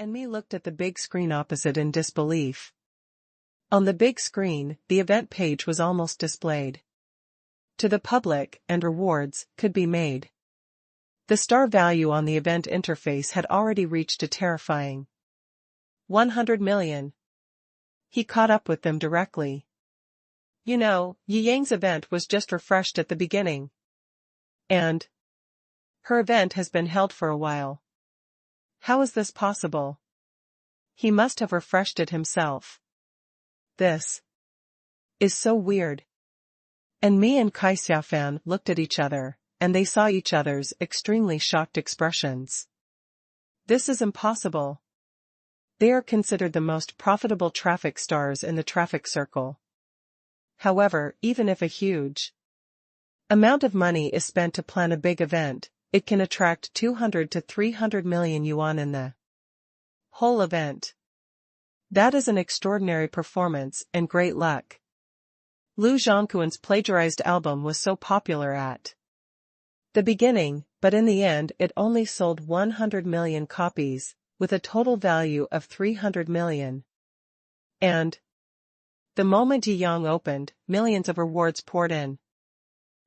and me looked at the big screen opposite in disbelief. On the big screen, the event page was almost displayed to the public, and rewards could be made. The star value on the event interface had already reached a terrifying 100 million. He caught up with them directly. You know, Yiyang's event was just refreshed at the beginning. And her event has been held for a while. How is this possible? He must have refreshed it himself. This is so weird. And me and Kai Xiaofan looked at each other, and they saw each other's extremely shocked expressions. This is impossible. They are considered the most profitable traffic stars in the traffic circle. However, even if a huge amount of money is spent to plan a big event, it can attract 200 to 300 million yuan in the whole event. That is an extraordinary performance and great luck. Lu Zhongquan's plagiarized album was so popular at the beginning, but in the end it only sold 100 million copies, with a total value of 300 million. And the moment Yiyang opened, millions of rewards poured in.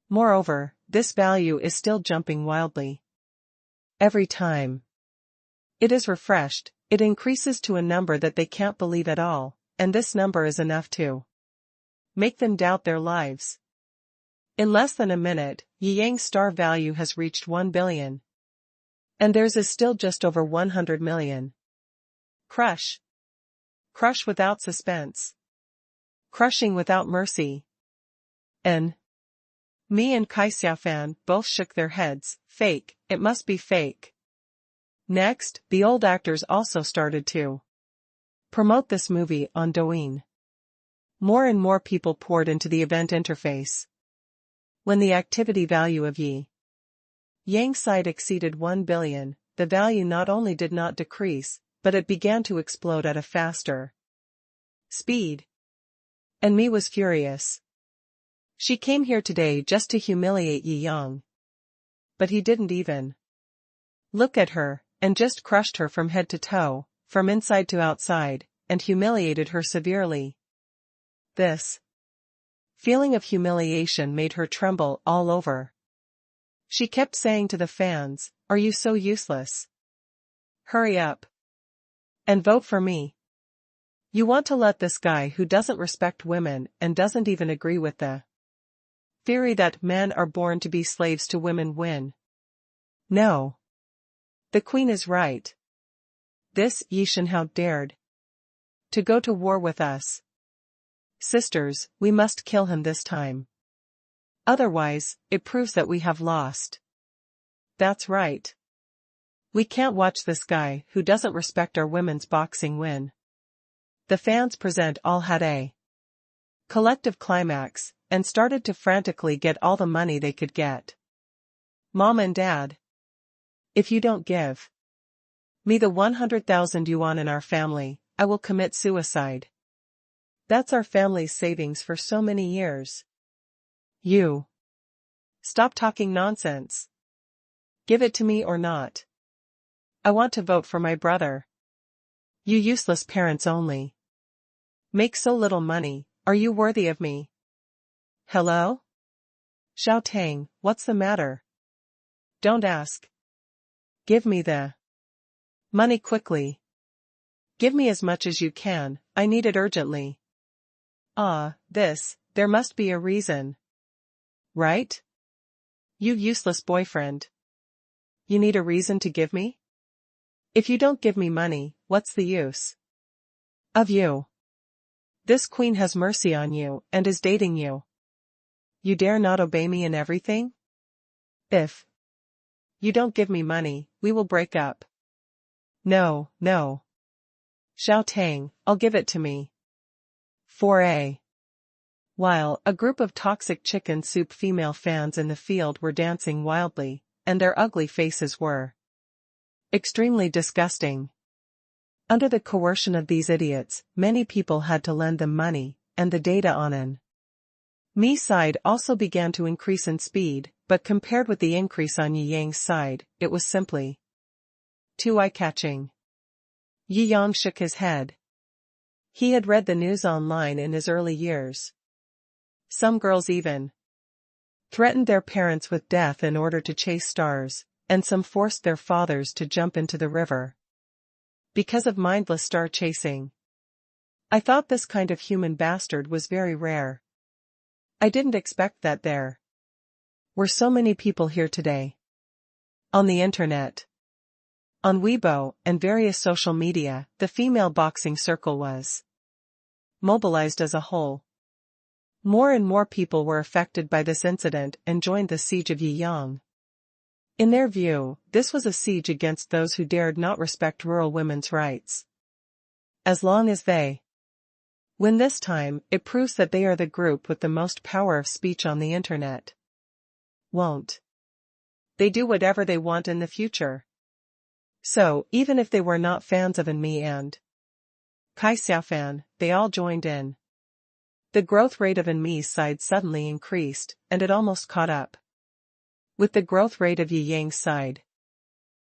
Moreover, this value is still jumping wildly. Every time it is refreshed, it increases to a number that they can't believe at all, and this number is enough to make them doubt their lives. In less than a minute, Yiyang's star value has reached 1 billion. And theirs is still just over 100 million. Crush. Crush without suspense. Crushing without mercy. And me and Kai Xiaofan both shook their heads. Fake, it must be fake. Next, the old actors also started to promote this movie on Douyin. More and more people poured into the event interface. When the activity value of Yang's site exceeded 1 billion, the value not only did not decrease, but it began to explode at a faster speed. And me was furious. She came here today just to humiliate Yiyang. But he didn't even look at her, and just crushed her from head to toe, from inside to outside, and humiliated her severely. This feeling of humiliation made her tremble all over. She kept saying to the fans, "Are you so useless? Hurry up and vote for me. You want to let this guy who doesn't respect women and doesn't even agree with the theory that men are born to be slaves to women win. No. The queen is right. This Yi Shenhao dared to go to war with us. Sisters, we must kill him this time. Otherwise, it proves that we have lost. That's right. We can't watch this guy who doesn't respect our women's boxing win." The fans present all had a collective climax, and started to frantically get all the money they could get. Mom and Dad, if you don't give me the 100,000 yuan in our family, I will commit suicide. That's our family's savings for so many years. You stop talking nonsense. Give it to me or not. I want to vote for my brother. You useless parents only make so little money, are you worthy of me? Hello? Xiao Tang, what's the matter? Don't ask. Give me the money quickly. Give me as much as you can, I need it urgently. There must be a reason. Right? You useless boyfriend. You need a reason to give me? If you don't give me money, what's the use of you? This queen has mercy on you and is dating you. You dare not obey me in everything? If you don't give me money, we will break up. No. Xiao Tang, I'll give it to me. 4A. While a group of toxic chicken soup female fans in the field were dancing wildly, and their ugly faces were extremely disgusting. Under the coercion of these idiots, many people had to lend them money, and the data on an Me side also began to increase in speed, but compared with the increase on Yiyang's side, it was simply too eye-catching. Yi Yang shook his head. He had read the news online in his early years. Some girls even threatened their parents with death in order to chase stars, and some forced their fathers to jump into the river because of mindless star chasing. I thought this kind of human bastard was very rare. I didn't expect that there were so many people here today. On the internet, on Weibo and various social media, the female boxing circle was mobilized as a whole. More and more people were affected by this incident and joined the siege of Yi Yang. In their view, this was a siege against those who dared not respect rural women's rights. As long as they win this time, it proves that they are the group with the most power of speech on the internet. Won't they do whatever they want in the future? So, even if they were not fans of Enmi and Kai Xiaofan, they all joined in. The growth rate of Enmi's side suddenly increased, and it almost caught up with the growth rate of Yi Yang's side.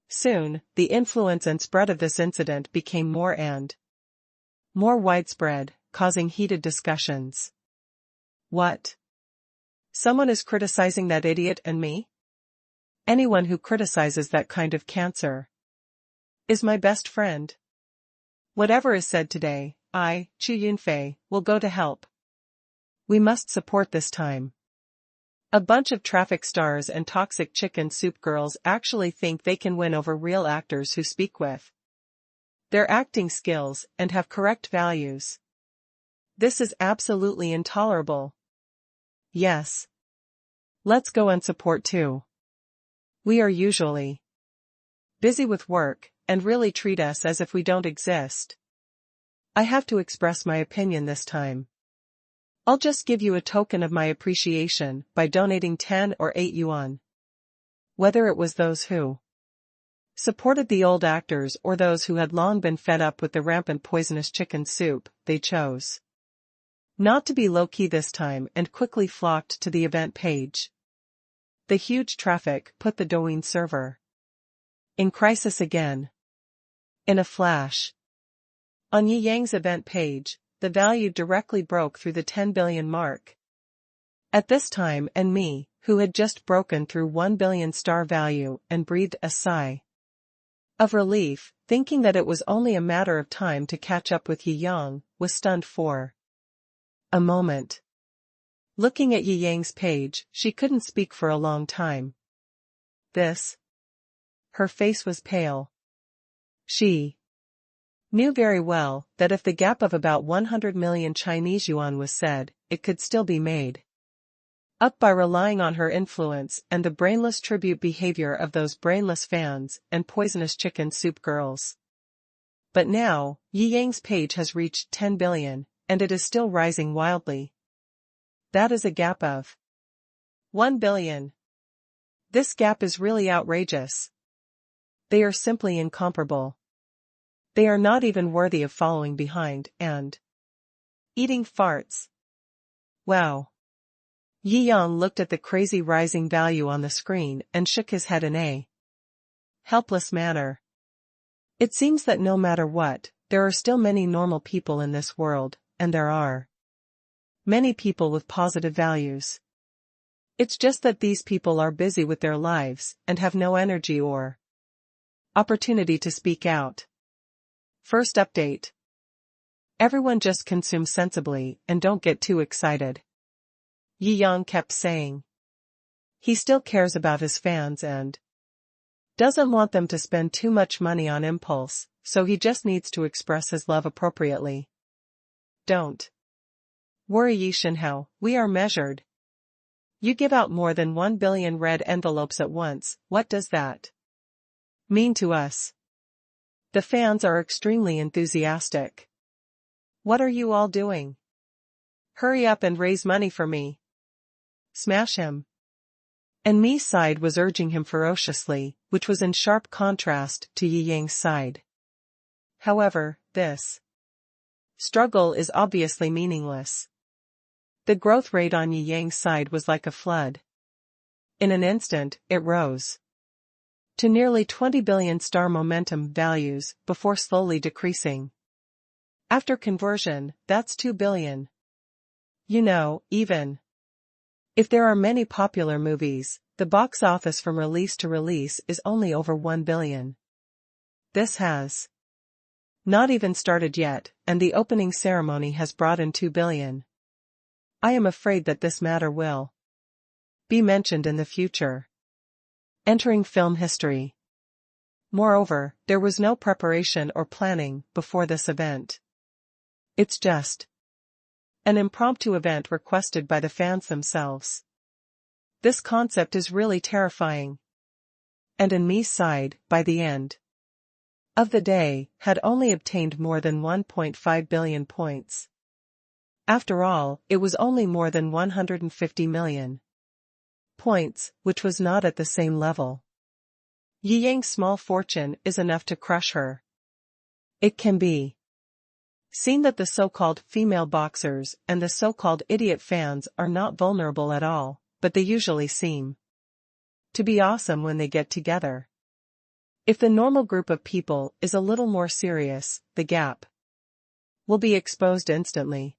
Soon, the influence and spread of this incident became more and more widespread, causing heated discussions. What? Someone is criticizing that idiot Enmi? Anyone who criticizes that kind of cancer is my best friend. Whatever is said today, I, Chu Yunfei, will go to help. We must support this time. A bunch of traffic stars and toxic chicken soup girls actually think they can win over real actors who speak with their acting skills and have correct values. This is absolutely intolerable. Yes. Let's go and support too. We are usually busy with work, and really treat us as if we don't exist. I have to express my opinion this time. I'll just give you a token of my appreciation by donating 10 or 8 yuan. Whether it was those who supported the old actors or those who had long been fed up with the rampant poisonous chicken soup, they chose not to be low-key this time and quickly flocked to the event page. The huge traffic put the Douyin server in crisis again. In a flash. On Yi Yang's event page, the value directly broke through the 10 billion mark. At this time Enmi, who had just broken through 1 billion star value and breathed a sigh of relief, thinking that it was only a matter of time to catch up with Yi Yang, was stunned for a moment. Looking at Yi Yang's page, she couldn't speak for a long time. Her face was pale. She knew very well that if the gap of about 100 million Chinese yuan was said, it could still be made up by relying on her influence and the brainless tribute behavior of those brainless fans and poisonous chicken soup girls. But now, Yi Yang's page has reached 10 billion, and it is still rising wildly. That is a gap of 1 billion. This gap is really outrageous. They are simply incomparable. They are not even worthy of following behind and eating farts. Wow. Yi Yang looked at the crazy rising value on the screen and shook his head in a helpless manner. It seems that no matter what, there are still many normal people in this world, and there are many people with positive values. It's just that these people are busy with their lives and have no energy or opportunity to speak out. First update. Everyone just consume sensibly and don't get too excited. Yi Yang kept saying. He still cares about his fans and doesn't want them to spend too much money on impulse, so he just needs to express his love appropriately. Don't worry, Yi Shenhao, we are measured. You give out more than 1 billion red envelopes at once, what does that mean to us? The fans are extremely enthusiastic. What are you all doing? Hurry up and raise money for me. Smash him. Enmi's side was urging him ferociously, which was in sharp contrast to Yi Yang's side. However, this struggle is obviously meaningless. The growth rate on Yi Yang's side was like a flood. In an instant, it rose to nearly 20 billion star momentum values before slowly decreasing. After conversion, that's 2 billion. You know, even if there are many popular movies, the box office from release to release is only over 1 billion. This has not even started yet, and the opening ceremony has brought in 2 billion. I am afraid that this matter will be mentioned in the future, entering film history. Moreover, there was no preparation or planning before this event. It's just an impromptu event requested by the fans themselves. This concept is really terrifying. And on Mi's side, by the end of the day, had only obtained more than 1.5 billion points. After all, it was only more than 150 million points, which was not at the same level. Yiyang's small fortune is enough to crush her. It can be seen that the so-called female boxers and the so-called idiot fans are not vulnerable at all, but they usually seem to be awesome when they get together. If the normal group of people is a little more serious, the gap will be exposed instantly.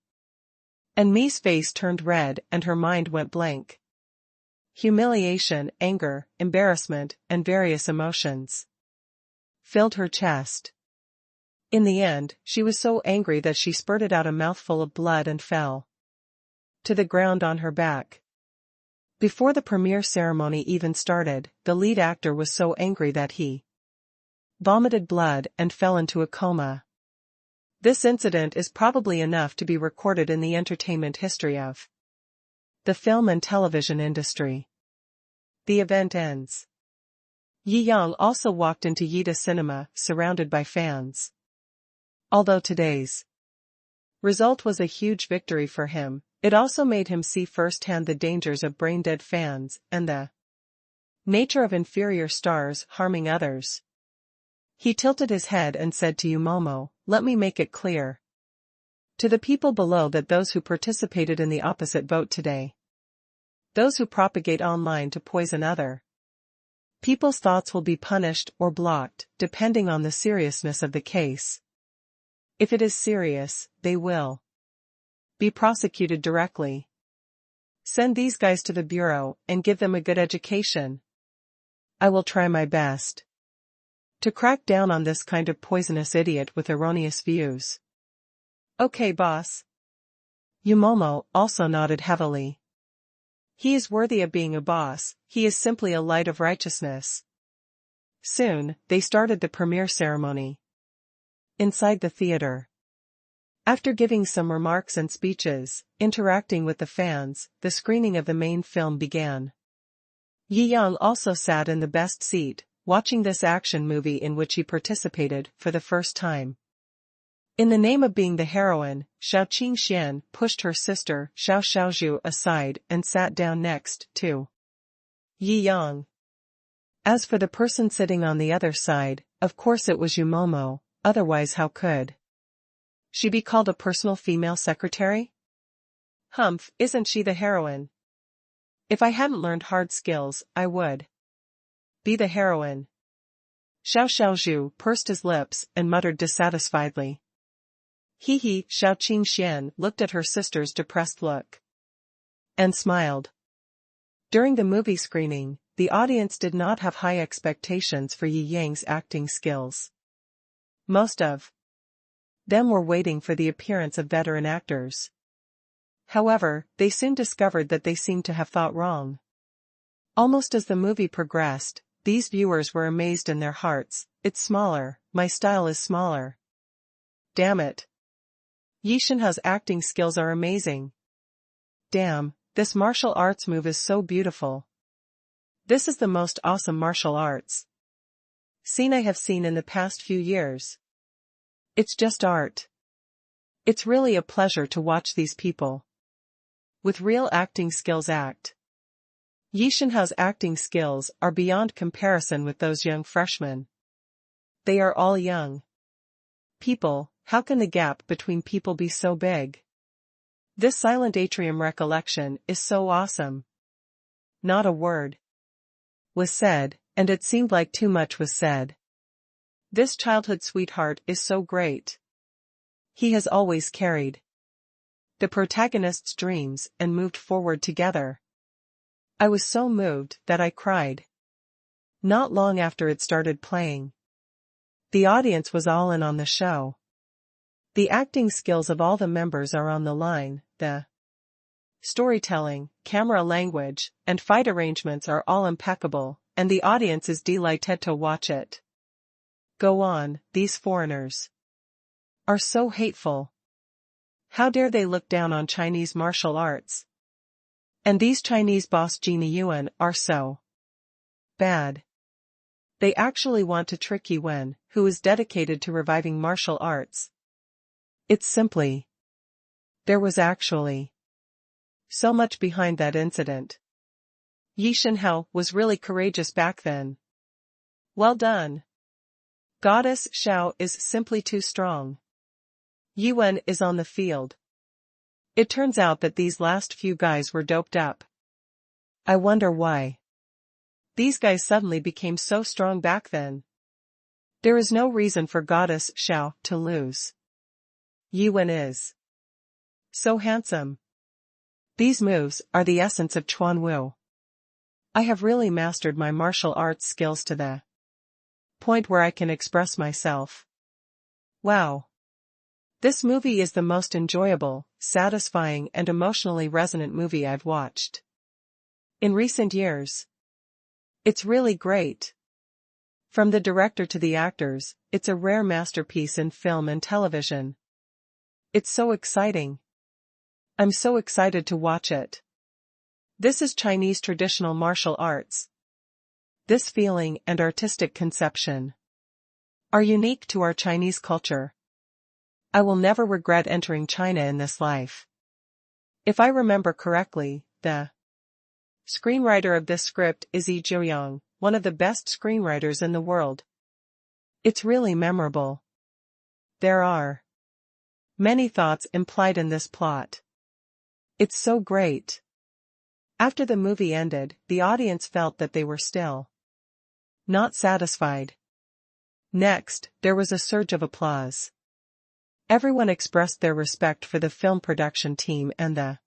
And Mi's face turned red and her mind went blank. Humiliation, anger, embarrassment, and various emotions filled her chest. In the end, she was so angry that she spurted out a mouthful of blood and fell to the ground on her back. Before the premiere ceremony even started, the lead actor was so angry that he vomited blood and fell into a coma. This incident is probably enough to be recorded in the entertainment history of the film and television industry. The event ends. Yi Yang also walked into Yida Cinema, surrounded by fans. Although today's result was a huge victory for him, it also made him see firsthand the dangers of brain-dead fans and the nature of inferior stars harming others. He tilted his head and said to Yumomo, "Let me make it clear to the people below that those who participated in the opposite vote today, those who propagate online to poison other people's thoughts will be punished or blocked, depending on the seriousness of the case. If it is serious, they will be prosecuted directly. Send these guys to the bureau and give them a good education. I will try my best to crack down on this kind of poisonous idiot with erroneous views." "Okay, boss." Yumomo also nodded heavily. He is worthy of being a boss, he is simply a light of righteousness. Soon, they started the premiere ceremony. Inside the theater, after giving some remarks and speeches, interacting with the fans, the screening of the main film began. Yi Yang also sat in the best seat, watching this action movie in which he participated for the first time. In the name of being the heroine, Shou Qingxian pushed her sister Shou Xiaozhu aside and sat down next to Yi Yang. As for the person sitting on the other side, of course it was Yumomo, otherwise how could she be called a personal female secretary? Humph, isn't she the heroine? If I hadn't learned hard skills, I would be the heroine. Shou Xiaozhu pursed his lips and muttered dissatisfiedly. He, Shou Qingxian looked at her sister's depressed look and smiled. During the movie screening, the audience did not have high expectations for Yi Yang's acting skills. Most of them were waiting for the appearance of veteran actors. However, they soon discovered that they seemed to have thought wrong. Almost as the movie progressed, these viewers were amazed in their hearts. "It's smaller, my style is smaller. Damn it. Yi Shenhe's acting skills are amazing. Damn, this martial arts move is so beautiful. This is the most awesome martial arts scene I have seen in the past few years. It's just art. It's really a pleasure to watch these people with real acting skills act. Yi Shenhe's acting skills are beyond comparison with those young freshmen. They are all young people. How can the gap between people be so big? This silent atrium recollection is so awesome." Not a word was said, and it seemed like too much was said. This childhood sweetheart is so great. He has always carried the protagonist's dreams and moved forward together. I was so moved that I cried. Not long after it started playing. The audience was all in on the show. The acting skills of all the members are on the line, the storytelling, camera language, and fight arrangements are all impeccable, and the audience is delighted to watch it. Go on, these foreigners are so hateful. How dare they look down on Chinese martial arts? And these Chinese boss Genie Yuan are so bad. They actually want to trick Yuan, who is dedicated to reviving martial arts. It's simply. There was actually so much behind that incident. Yi Shenhao was really courageous back then. Well done. Goddess Shou is simply too strong. Yuan is on the field. It turns out that these last few guys were doped up. I wonder why. These guys suddenly became so strong back then. There is no reason for Goddess Shou to lose. Yuan is so handsome. These moves are the essence of Chuan Wu. I have really mastered my martial arts skills to the point where I can express myself. Wow. This movie is the most enjoyable, satisfying and emotionally resonant movie I've watched in recent years. It's really great. From the director to the actors, it's a rare masterpiece in film and television. It's so exciting. I'm so excited to watch it. This is Chinese traditional martial arts. This feeling and artistic conception are unique to our Chinese culture. I will never regret entering China in this life. If I remember correctly, the screenwriter of this script is Yi Jiangjing, one of the best screenwriters in the world. It's really memorable. There are many thoughts implied in this plot. It's so great. After the movie ended, the audience felt that they were still not satisfied. Next, there was a surge of applause. Everyone expressed their respect for the film production team and the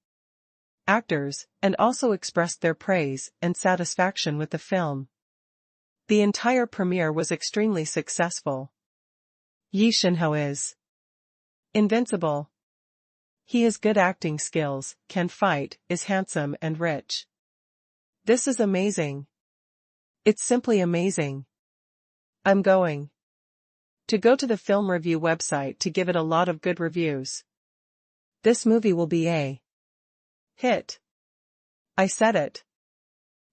actors, and also expressed their praise and satisfaction with the film. The entire premiere was extremely successful. Yi Shenhao is invincible. He has good acting skills, can fight, is handsome and rich. This is amazing. It's simply amazing. I'm going to go to the film review website to give it a lot of good reviews. This movie will be a hit. I said it.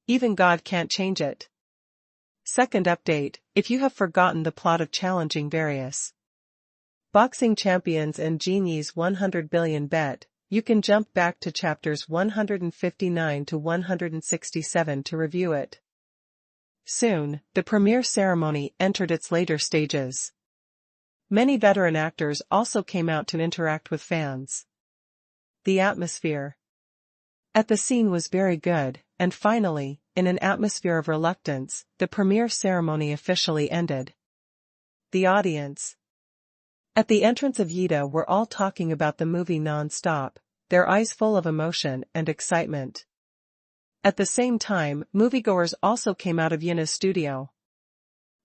Even God can't change it. Second update, if you have forgotten the plot of challenging various boxing champions and Genie's 100 billion bet, you can jump back to chapters 159 to 167 to review it. Soon, the premiere ceremony entered its later stages. Many veteran actors also came out to interact with fans. The atmosphere at the scene was very good, and finally, in an atmosphere of reluctance, the premiere ceremony officially ended. The audience at the entrance of Yida were all talking about the movie non-stop, their eyes full of emotion and excitement. At the same time, moviegoers also came out of Yina's studio.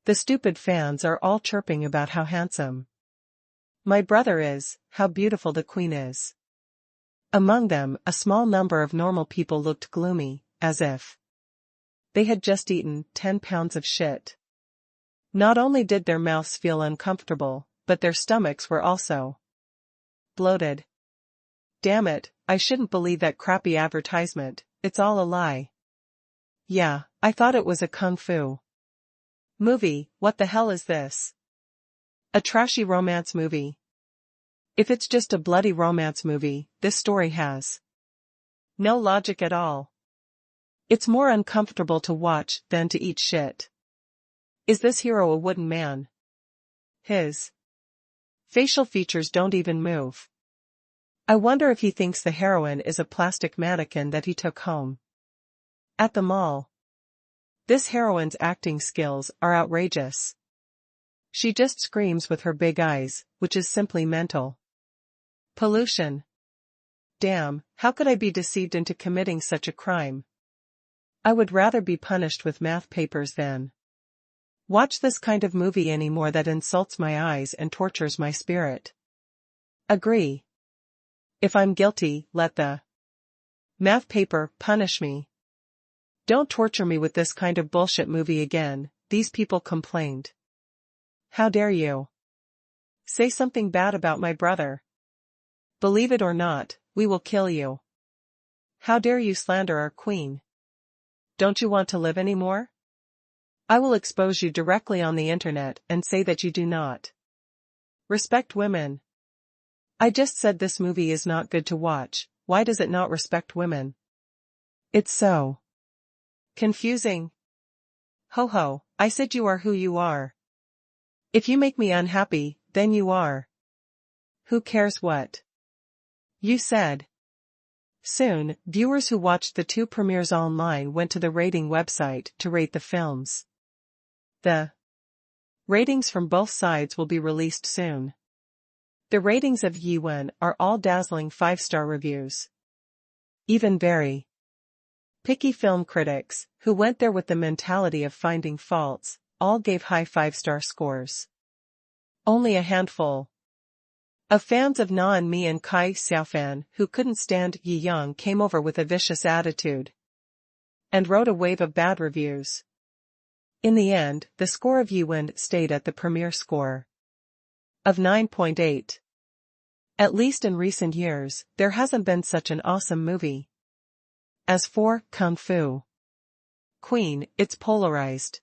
The stupid fans are all chirping about how handsome my brother is, how beautiful the queen is. Among them, a small number of normal people looked gloomy, as if they had just eaten 10 pounds of shit. Not only did their mouths feel uncomfortable, but their stomachs were also bloated. Damn it, I shouldn't believe that crappy advertisement, it's all a lie. Yeah, I thought it was a kung fu movie. What the hell is this? A trashy romance movie. If it's just a bloody romance movie, this story has no logic at all. It's more uncomfortable to watch than to eat shit. Is this hero a wooden man? His facial features don't even move. I wonder if he thinks the heroine is a plastic mannequin that he took home at the mall. This heroine's acting skills are outrageous. She just screams with her big eyes, which is simply mental. Pollution. Damn, how could I be deceived into committing such a crime? I would rather be punished with math papers than watch this kind of movie anymore that insults my eyes and tortures my spirit. Agree. If I'm guilty, let the math paper punish me. Don't torture me with this kind of bullshit movie again, these people complained. How dare you say something bad about my brother? Believe it or not, we will kill you. How dare you slander our queen? Don't you want to live anymore? I will expose you directly on the internet and say that you do not respect women. I just said this movie is not good to watch, why does it not respect women? It's so confusing. Ho ho, I said you are who you are. If you make me unhappy, then you are. Who cares what you said? Soon, viewers who watched the two premieres online went to the rating website to rate the films. The ratings from both sides will be released soon. The ratings of Yiwen are all dazzling 5-star reviews. Even very picky film critics, who went there with the mentality of finding faults, all gave high 5-star scores. Only a handful of fans of Na and Me and Kai Xiaofan who couldn't stand Yi Yang came over with a vicious attitude and wrote a wave of bad reviews. In the end, the score of Yiwen stayed at the premiere score of 9.8. At least in recent years, there hasn't been such an awesome movie. As for Kung Fu Queen, it's polarized.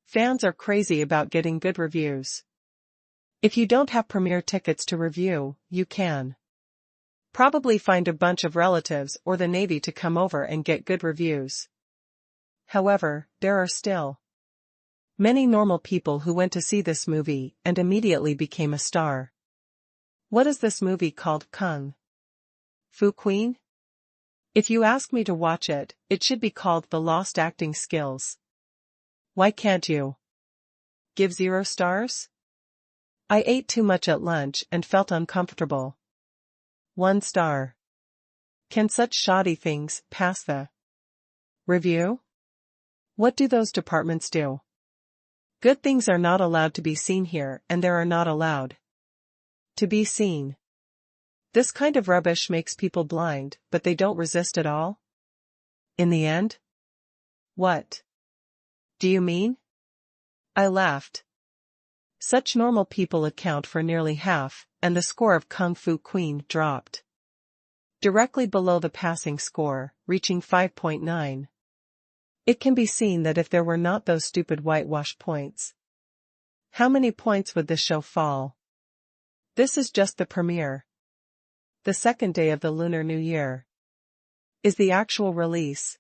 Fans are crazy about getting good reviews. If you don't have premiere tickets to review, you can probably find a bunch of relatives or the Navy to come over and get good reviews. However, there are still many normal people who went to see this movie and immediately became a star. What is this movie called? Kung Fu Queen? If you ask me to watch it, it should be called The Lost Acting Skills. Why can't you give 0 stars? I ate too much at lunch and felt uncomfortable. 1 star. Can such shoddy things pass the review? What do those departments do? Good things are not allowed to be seen here, and there are not allowed to be seen. This kind of rubbish makes people blind, but they don't resist at all? In the end? What do you mean? I laughed. Such normal people account for nearly half, and the score of Kung Fu Queen dropped directly below the passing score, reaching 5.9. It can be seen that if there were not those stupid whitewash points, how many points would this show fall? This is just the premiere. The second day of the Lunar New Year is the actual release.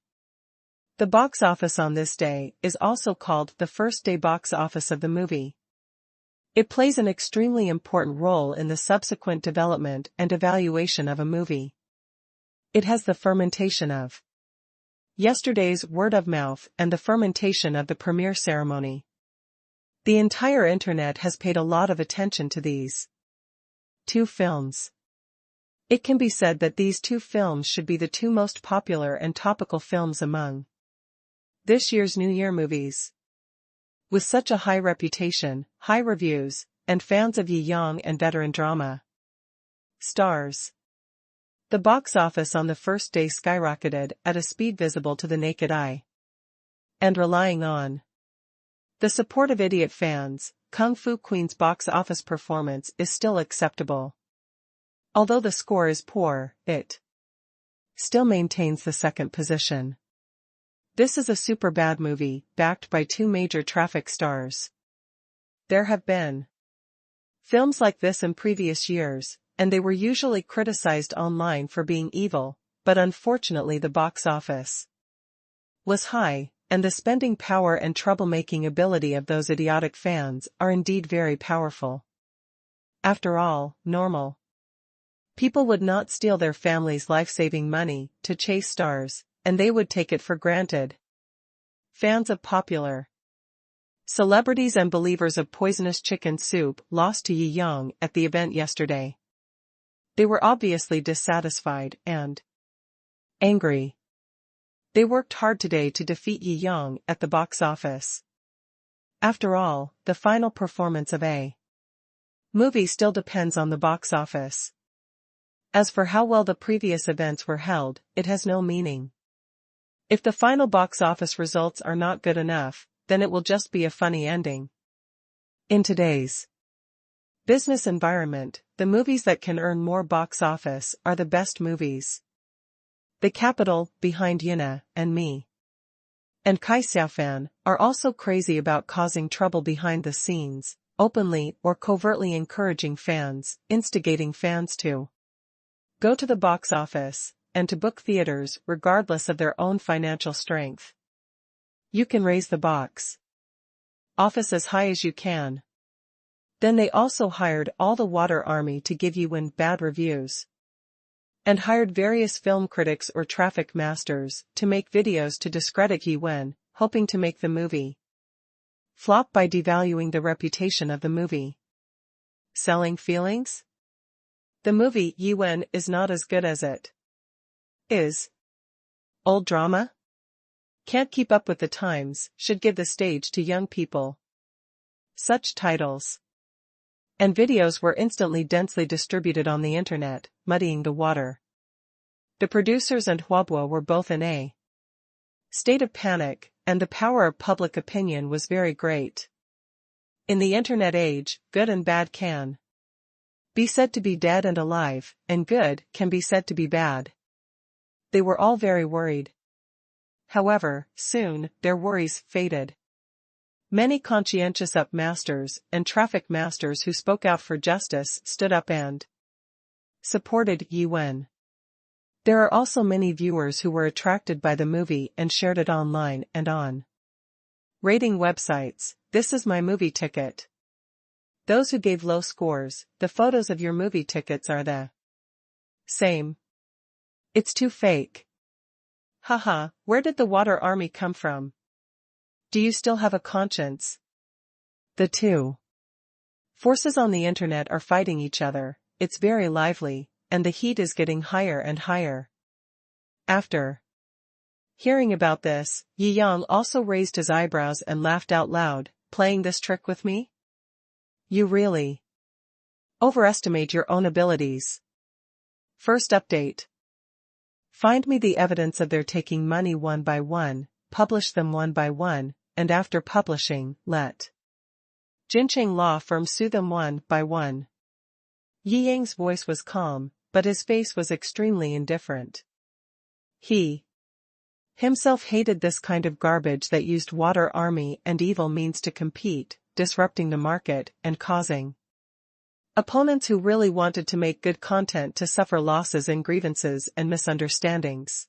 The box office on this day is also called the first day box office of the movie. It plays an extremely important role in the subsequent development and evaluation of a movie. It has the fermentation of yesterday's word of mouth and the fermentation of the premiere ceremony. The entire internet has paid a lot of attention to these two films. It can be said that these two films should be the two most popular and topical films among this year's New Year movies. With such a high reputation, high reviews, and fans of Yi Yang and veteran drama stars, the box office on the first day skyrocketed at a speed visible to the naked eye. And relying on the support of idiot fans, Kung Fu Queen's box office performance is still acceptable. Although the score is poor, it still maintains the second position. This is a super bad movie, backed by two major traffic stars. There have been films like this in previous years, and they were usually criticized online for being evil, but unfortunately the box office was high, and the spending power and troublemaking ability of those idiotic fans are indeed very powerful. After all, normal people would not steal their family's life-saving money to chase stars, and they would take it for granted. Fans of popular celebrities and believers of poisonous chicken soup lost to Yi Yang at the event yesterday. They were obviously dissatisfied and angry. They worked hard today to defeat Yi Yang at the box office. After all, the final performance of a movie still depends on the box office. As for how well the previous events were held, it has no meaning. If the final box office results are not good enough, then it will just be a funny ending. In today's business environment, the movies that can earn more box office are the best movies. The Capital, Behind Yina and Me, and Kai Xiaofan are also crazy about causing trouble behind the scenes, openly or covertly encouraging fans, instigating fans to go to the box office, and to book theaters regardless of their own financial strength. You can raise the box office as high as you can. Then they also hired all the water army to give you bad reviews. And hired various film critics or traffic masters to make videos to discredit Yi Wen, hoping to make the movie flop by devaluing the reputation of the movie. Selling feelings? The movie Yi Wen is not as good as it is. Old drama? Can't keep up with the times, should give the stage to young people. Such titles and videos were instantly densely distributed on the internet, muddying the water. The producers and Huabuo were both in a state of panic, and the power of public opinion was very great. In the internet age, good and bad can be said to be dead and alive, and good can be said to be bad. They were all very worried. However, soon, their worries faded. Many conscientious upmasters and traffic masters who spoke out for justice stood up and supported Yi Wen. There are also many viewers who were attracted by the movie and shared it online and on rating websites. This is my movie ticket. Those who gave low scores, the photos of your movie tickets are the same. It's too fake. Haha, where did the water army come from? Do you still have a conscience? The two forces on the internet are fighting each other, it's very lively, and the heat is getting higher and higher. After hearing about this, Yi Yang also raised his eyebrows and laughed out loud, playing this trick with me? You really overestimate your own abilities. First update. Find me the evidence of their taking money one by one, publish them one by one, and after publishing, let Jiangjing law firm sue them one by one. Yi Yang's voice was calm, but his face was extremely indifferent. He himself hated this kind of garbage that used water army and evil means to compete, disrupting the market and causing opponents who really wanted to make good content to suffer losses and grievances and misunderstandings.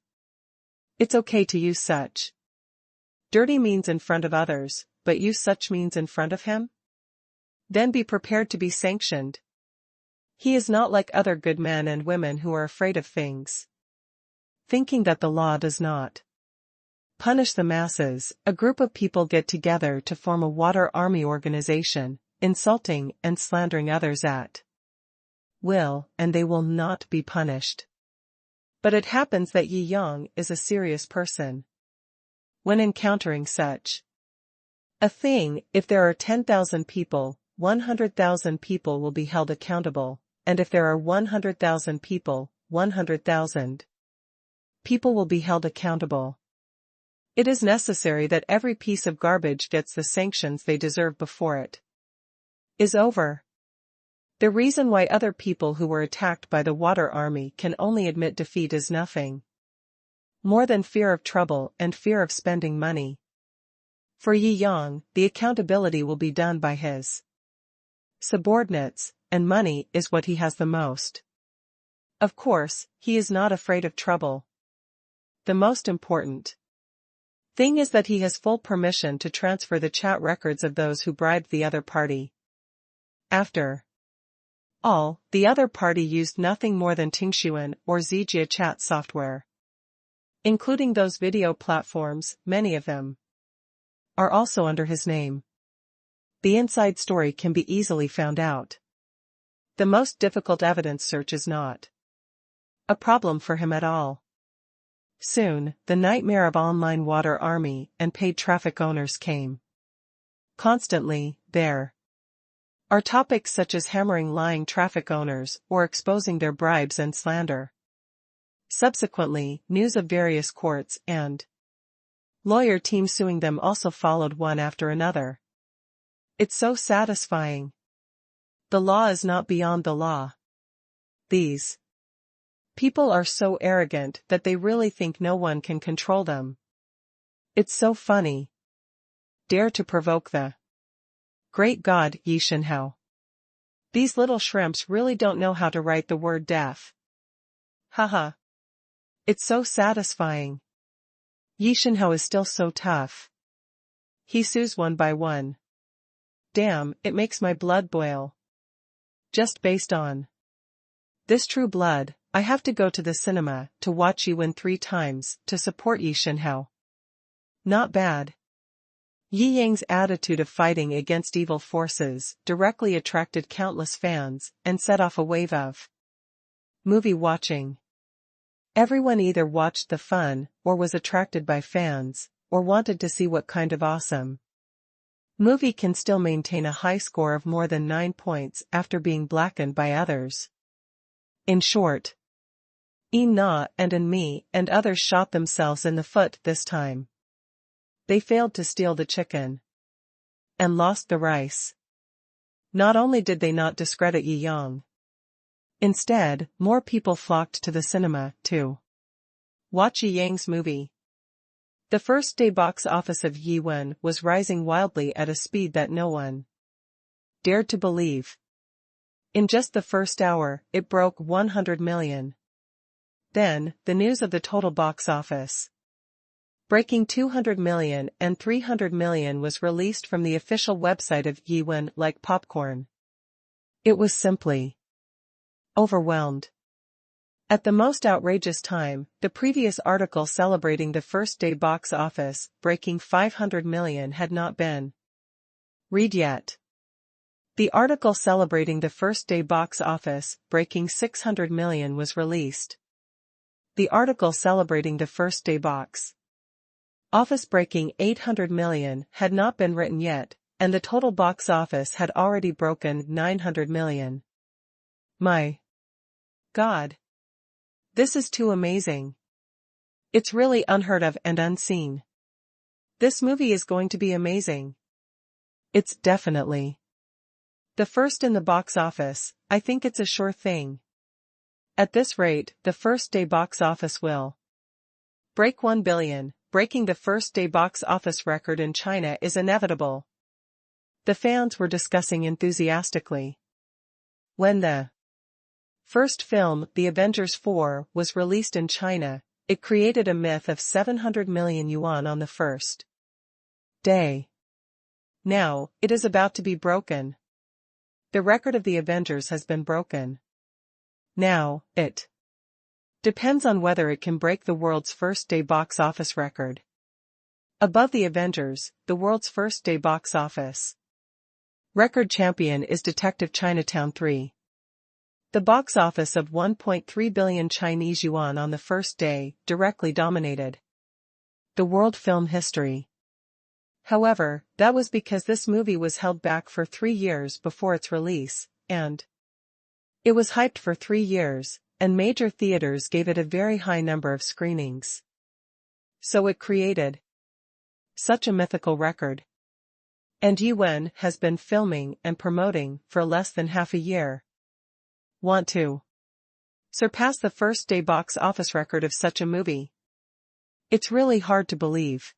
It's okay to use such dirty means in front of others, but use such means in front of him? Then be prepared to be sanctioned. He is not like other good men and women who are afraid of things. Thinking that the law does not punish the masses, a group of people get together to form a water army organization, insulting and slandering others at will, and they will not be punished. But it happens that Yi Yang is a serious person. When encountering such a thing, if there are 10,000 people, 100,000 people will be held accountable, and if there are 100,000 people, 100,000 people will be held accountable. It is necessary that every piece of garbage gets the sanctions they deserve before it is over. The reason why other people who were attacked by the water army can only admit defeat is nothing more than fear of trouble and fear of spending money. For Yi Yang, the accountability will be done by his subordinates, and money is what he has the most. Of course, he is not afraid of trouble. The most important thing is that he has full permission to transfer the chat records of those who bribed the other party. After all, the other party used nothing more than Tingshuan or Zijia chat software, including those video platforms, many of them are also under his name. The inside story can be easily found out. The most difficult evidence search is not a problem for him at all. Soon, the nightmare of online water army and paid traffic owners came. Constantly, there are topics such as hammering lying traffic owners or exposing their bribes and slander. Subsequently, news of various courts and lawyer teams suing them also followed one after another. It's so satisfying. The law is not beyond the law. These people are so arrogant that they really think no one can control them. It's so funny. Dare to provoke the great God, Yi Shenhao. These little shrimps really don't know how to write the word deaf. Haha. It's so satisfying. Yi Shenhao is still so tough. He sues one by one. Damn, it makes my blood boil. Just based on this true blood, I have to go to the cinema to watch Yi win 3 times to support Yi Shenhao. Not bad. Yi Yang's attitude of fighting against evil forces directly attracted countless fans and set off a wave of movie watching. Everyone either watched the fun or was attracted by fans or wanted to see what kind of awesome movie can still maintain a high score of more than 9 points after being blackened by others. In short, Yin Na and Me and others shot themselves in the foot this time. They failed to steal the chicken and lost the rice. Not only did they not discredit Yi Yang, instead, more people flocked to the cinema to watch Yi Yang's movie. The first day box office of Yi Wen was rising wildly at a speed that no one dared to believe. In just the first hour, it broke 100 million. Then, the news of the total box office breaking 200 million and 300 million was released from the official website of Yi Wen like popcorn. It was simply overwhelmed. At the most outrageous time, the previous article celebrating the first day box office breaking 500 million had not been read yet. The article celebrating the first day box office breaking 600 million was released. The article celebrating the first day box office breaking 800 million had not been written yet, and the total box office had already broken 900 million. My God! This is too amazing. It's really unheard of and unseen. This movie is going to be amazing. It's definitely the first in the box office. I think it's a sure thing. At this rate, the first day box office will break 1 billion. Breaking the first day box office record in China is inevitable. The fans were discussing enthusiastically. When the first film, The Avengers 4, was released in China, it created a myth of 700 million yuan on the first day. Now, it is about to be broken. The record of The Avengers has been broken. Now, it depends on whether it can break the world's first day box office record. Above The Avengers, the world's first day box office record champion is Detective Chinatown 3. The box office of 1.3 billion Chinese yuan on the first day directly dominated the world film history. However, that was because this movie was held back for 3 years before its release, and it was hyped for 3 years, and major theaters gave it a very high number of screenings. So it created such a mythical record. And Yi Wen has been filming and promoting for less than half a year. Want to surpass the first day box office record of such a movie? It's really hard to believe.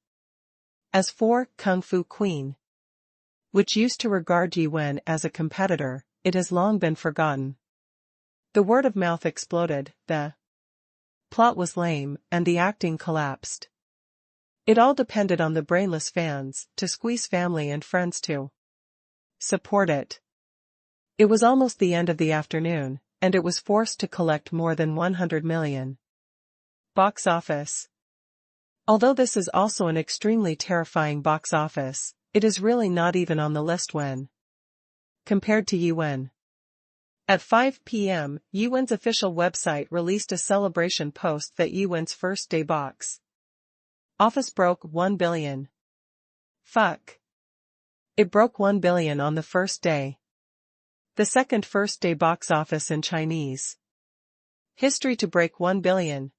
As for Kung Fu Queen, which used to regard Yi Wen as a competitor, it has long been forgotten. The word of mouth exploded, the plot was lame, and the acting collapsed. It all depended on the brainless fans to squeeze family and friends to support it. It was almost the end of the afternoon, and it was forced to collect more than 100 million box office. Although this is also an extremely terrifying box office, it is really not even on the list when compared to Yuan. At 5 p.m., Yuan's official website released a celebration post that Yuan's first day box office broke 1 billion. Fuck. It broke 1 billion on the first day. The second first day box office in Chinese history to break 1 billion.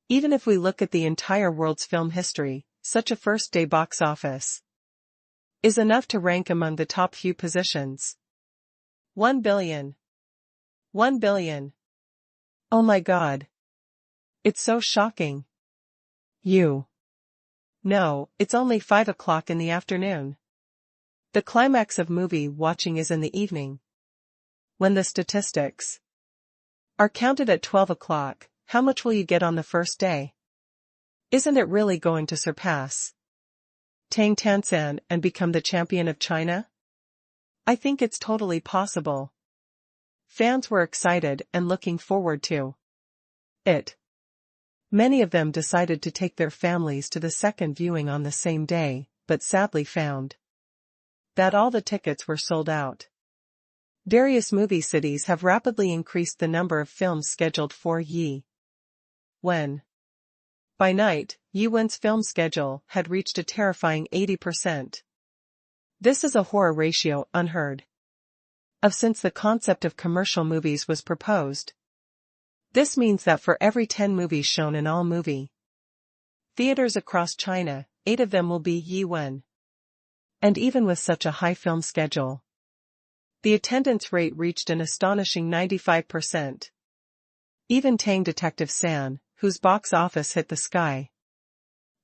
Even if we look at the entire world's film history, such a first day box office is enough to rank among the top few positions. 1 billion. 1 billion. Oh my god. It's so shocking. No, it's only 5 o'clock in the afternoon. The climax of movie watching is in the evening. When the statistics are counted at 12 o'clock, how much will you get on the first day? Isn't it really going to surpass Tang Tansan and become the champion of China? I think it's totally possible. Fans were excited and looking forward to it. Many of them decided to take their families to the second viewing on the same day, but sadly found that all the tickets were sold out. Various movie cities have rapidly increased the number of films scheduled for Yuan. By night, Yuan's film schedule had reached a terrifying 80%. This is a horror ratio unheard of since the concept of commercial movies was proposed. This means that for every 10 movies shown in all movie theaters across China, 8 of them will be Yuan. And even with such a high film schedule, the attendance rate reached an astonishing 95%. Even Tang Detective San, whose box office hit the sky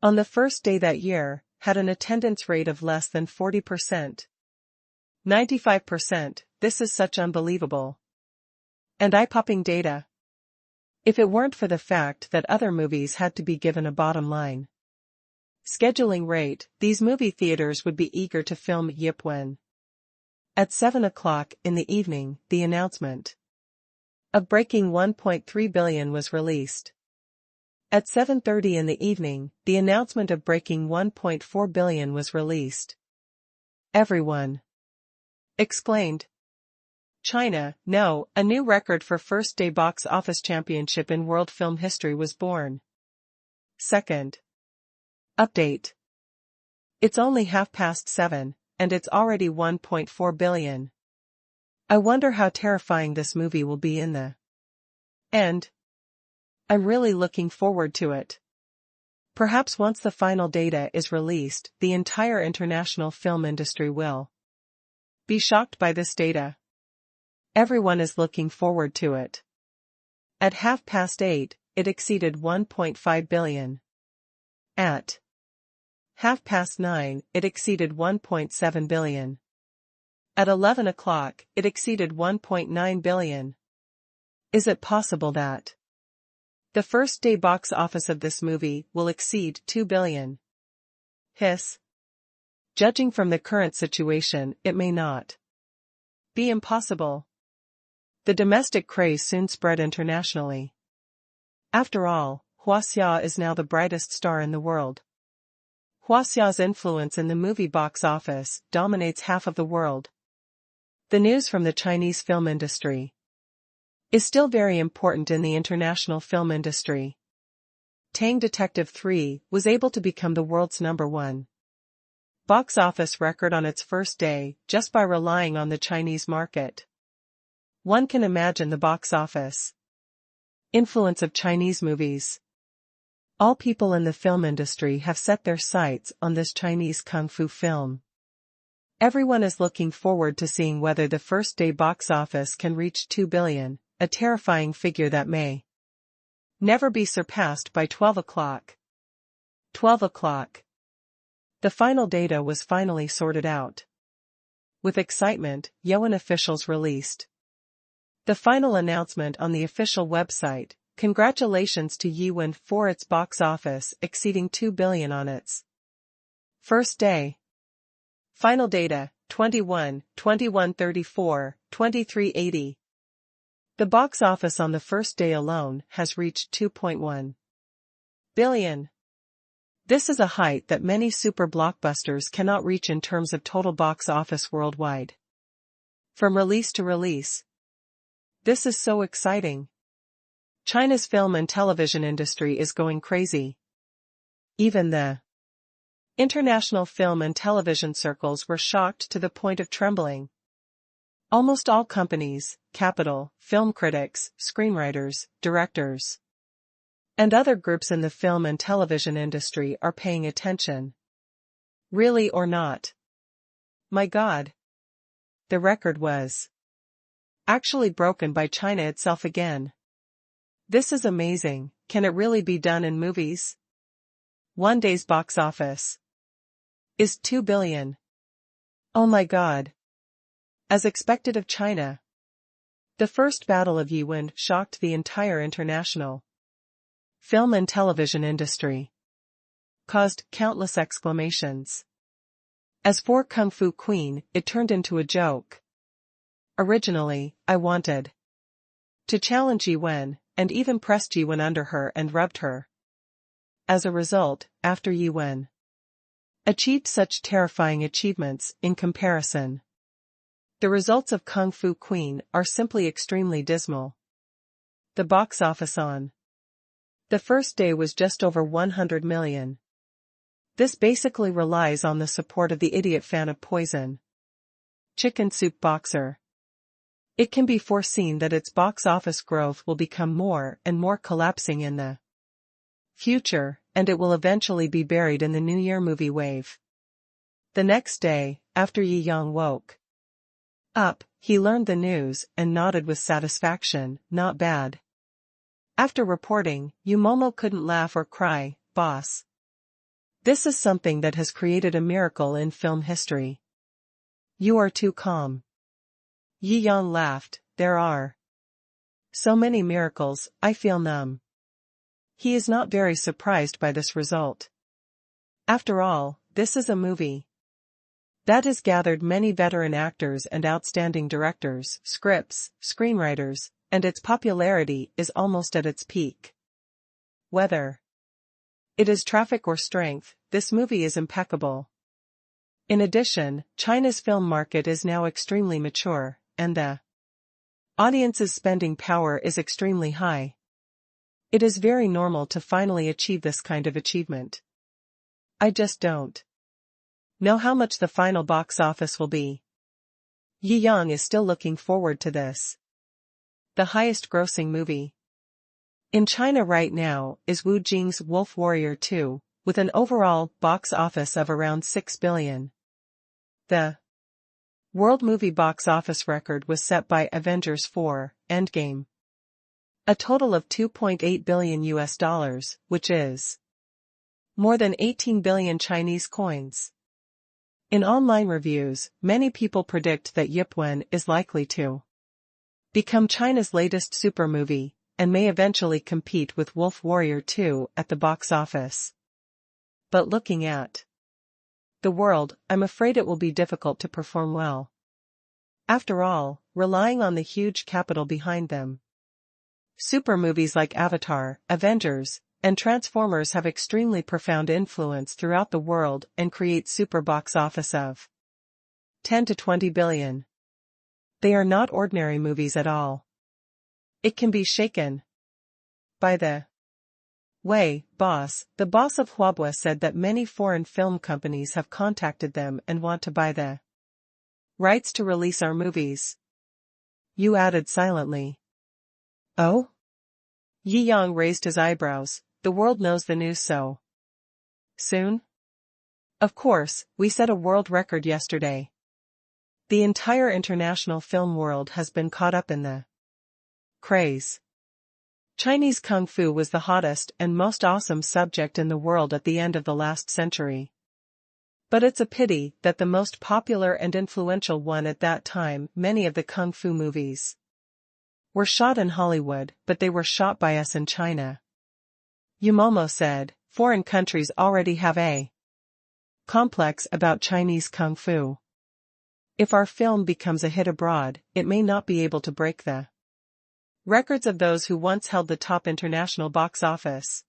on the first day that year, had an attendance rate of less than 40%. 95%, this is such unbelievable and eye-popping data. If it weren't for the fact that other movies had to be given a bottom line scheduling rate, these movie theaters would be eager to film Yuan. At 7 o'clock in the evening, the announcement of breaking 1.3 billion was released. At 7:30 in the evening, the announcement of breaking 1.4 billion was released. Everyone exclaimed, China, no, a new record for first-day box office championship in world film history was born. Second update. It's only 7:30, and it's already 1.4 billion. I wonder how terrifying this movie will be in the end. I'm really looking forward to it. Perhaps once the final data is released, the entire international film industry will be shocked by this data. Everyone is looking forward to it. At 8:30, it exceeded 1.5 billion. At 9:30, it exceeded 1.7 billion. At 11 o'clock, it exceeded 1.9 billion. Is it possible that the first day box office of this movie will exceed 2 billion? Hiss. Judging from the current situation, it may not be impossible. The domestic craze soon spread internationally. After all, Huaxia is now the brightest star in the world. Huaxia's influence in the movie box office dominates half of the world. The news from the Chinese film industry is still very important in the international film industry. Tang Detective 3 was able to become the world's #1 box office record on its first day just by relying on the Chinese market. One can imagine the box office influence of Chinese movies. All people in the film industry have set their sights on this Chinese kung fu film. Everyone is looking forward to seeing whether the first day box office can reach 2 billion, a terrifying figure that may never be surpassed by 12 o'clock. 12 o'clock. The final data was finally sorted out. With excitement, Yuan officials released the final announcement on the official website. Congratulations to Yuan for its box office exceeding 2 billion on its first day. Final data, 21, 2134, 2380. The box office on the first day alone has reached 2.1 billion. This is a height that many super blockbusters cannot reach in terms of total box office worldwide. From release to release. This is so exciting. China's film and television industry is going crazy. Even the international film and television circles were shocked to the point of trembling. Almost all companies, capital, film critics, screenwriters, directors, and other groups in the film and television industry are paying attention. Really or not? My God. The record was actually broken by China itself again. This is amazing. Can it really be done in movies? One day's box office is 2 billion. Oh my God. As expected of China. The first Battle of Yiwen shocked the entire international film and television industry. Caused countless exclamations. As for Kung Fu Queen, it turned into a joke. Originally, I wanted to challenge Yiwen, and even pressed Yiwen under her and rubbed her. As a result, after Yiwen achieved such terrifying achievements in comparison, the results of Kung Fu Queen are simply extremely dismal. The box office on the first day was just over 100 million. This basically relies on the support of the idiot fan of Poison Chicken Soup Boxer. It can be foreseen that its box office growth will become more and more collapsing in the future, and it will eventually be buried in the New Year movie wave. The next day, after Yi Yang woke up, he learned the news and nodded with satisfaction. Not bad. After reporting, Yu Momo couldn't laugh or cry. Boss. This is something that has created a miracle in film history. You are too calm. Yi Yang laughed. There are so many miracles, I feel numb. He is not very surprised by this result. After all, this is a movie that has gathered many veteran actors and outstanding directors, scripts, screenwriters, and its popularity is almost at its peak. Whether it is traffic or strength, this movie is impeccable. In addition, China's film market is now extremely mature, and the audience's spending power is extremely high. It is very normal to finally achieve this kind of achievement. I just don't know how much the final box office will be. Yi Yang is still looking forward to this. The highest grossing movie in China right now is Wu Jing's Wolf Warrior 2, with an overall box office of around 6 billion. The world movie box office record was set by Avengers 4, Endgame. A total of $2.8 billion, which is more than 18 billion Chinese coins. In online reviews, many people predict that Yiwen is likely to become China's latest super movie, and may eventually compete with Wolf Warrior 2 at the box office. But looking at the world, I'm afraid it will be difficult to perform well. After all, relying on the huge capital behind them, super movies like Avatar, Avengers, and Transformers have extremely profound influence throughout the world and create super box office of 10 to 20 billion. They are not ordinary movies at all. It can be shaken. By the way, boss, the boss of Huabua said that many foreign film companies have contacted them and want to buy the rights to release our movies. You added silently. Oh? Yi Yang raised his eyebrows. The world knows the news so soon? Of course, we set a world record yesterday. The entire international film world has been caught up in the craze. Chinese Kung Fu was the hottest and most awesome subject in the world at the end of the last century. But it's a pity that the most popular and influential one at that time, many of the Kung Fu movies were shot in Hollywood, but they were shot by us in China. Yumomo said, foreign countries already have a complex about Chinese Kung Fu. If our film becomes a hit abroad, it may not be able to break the records of those who once held the top international box office.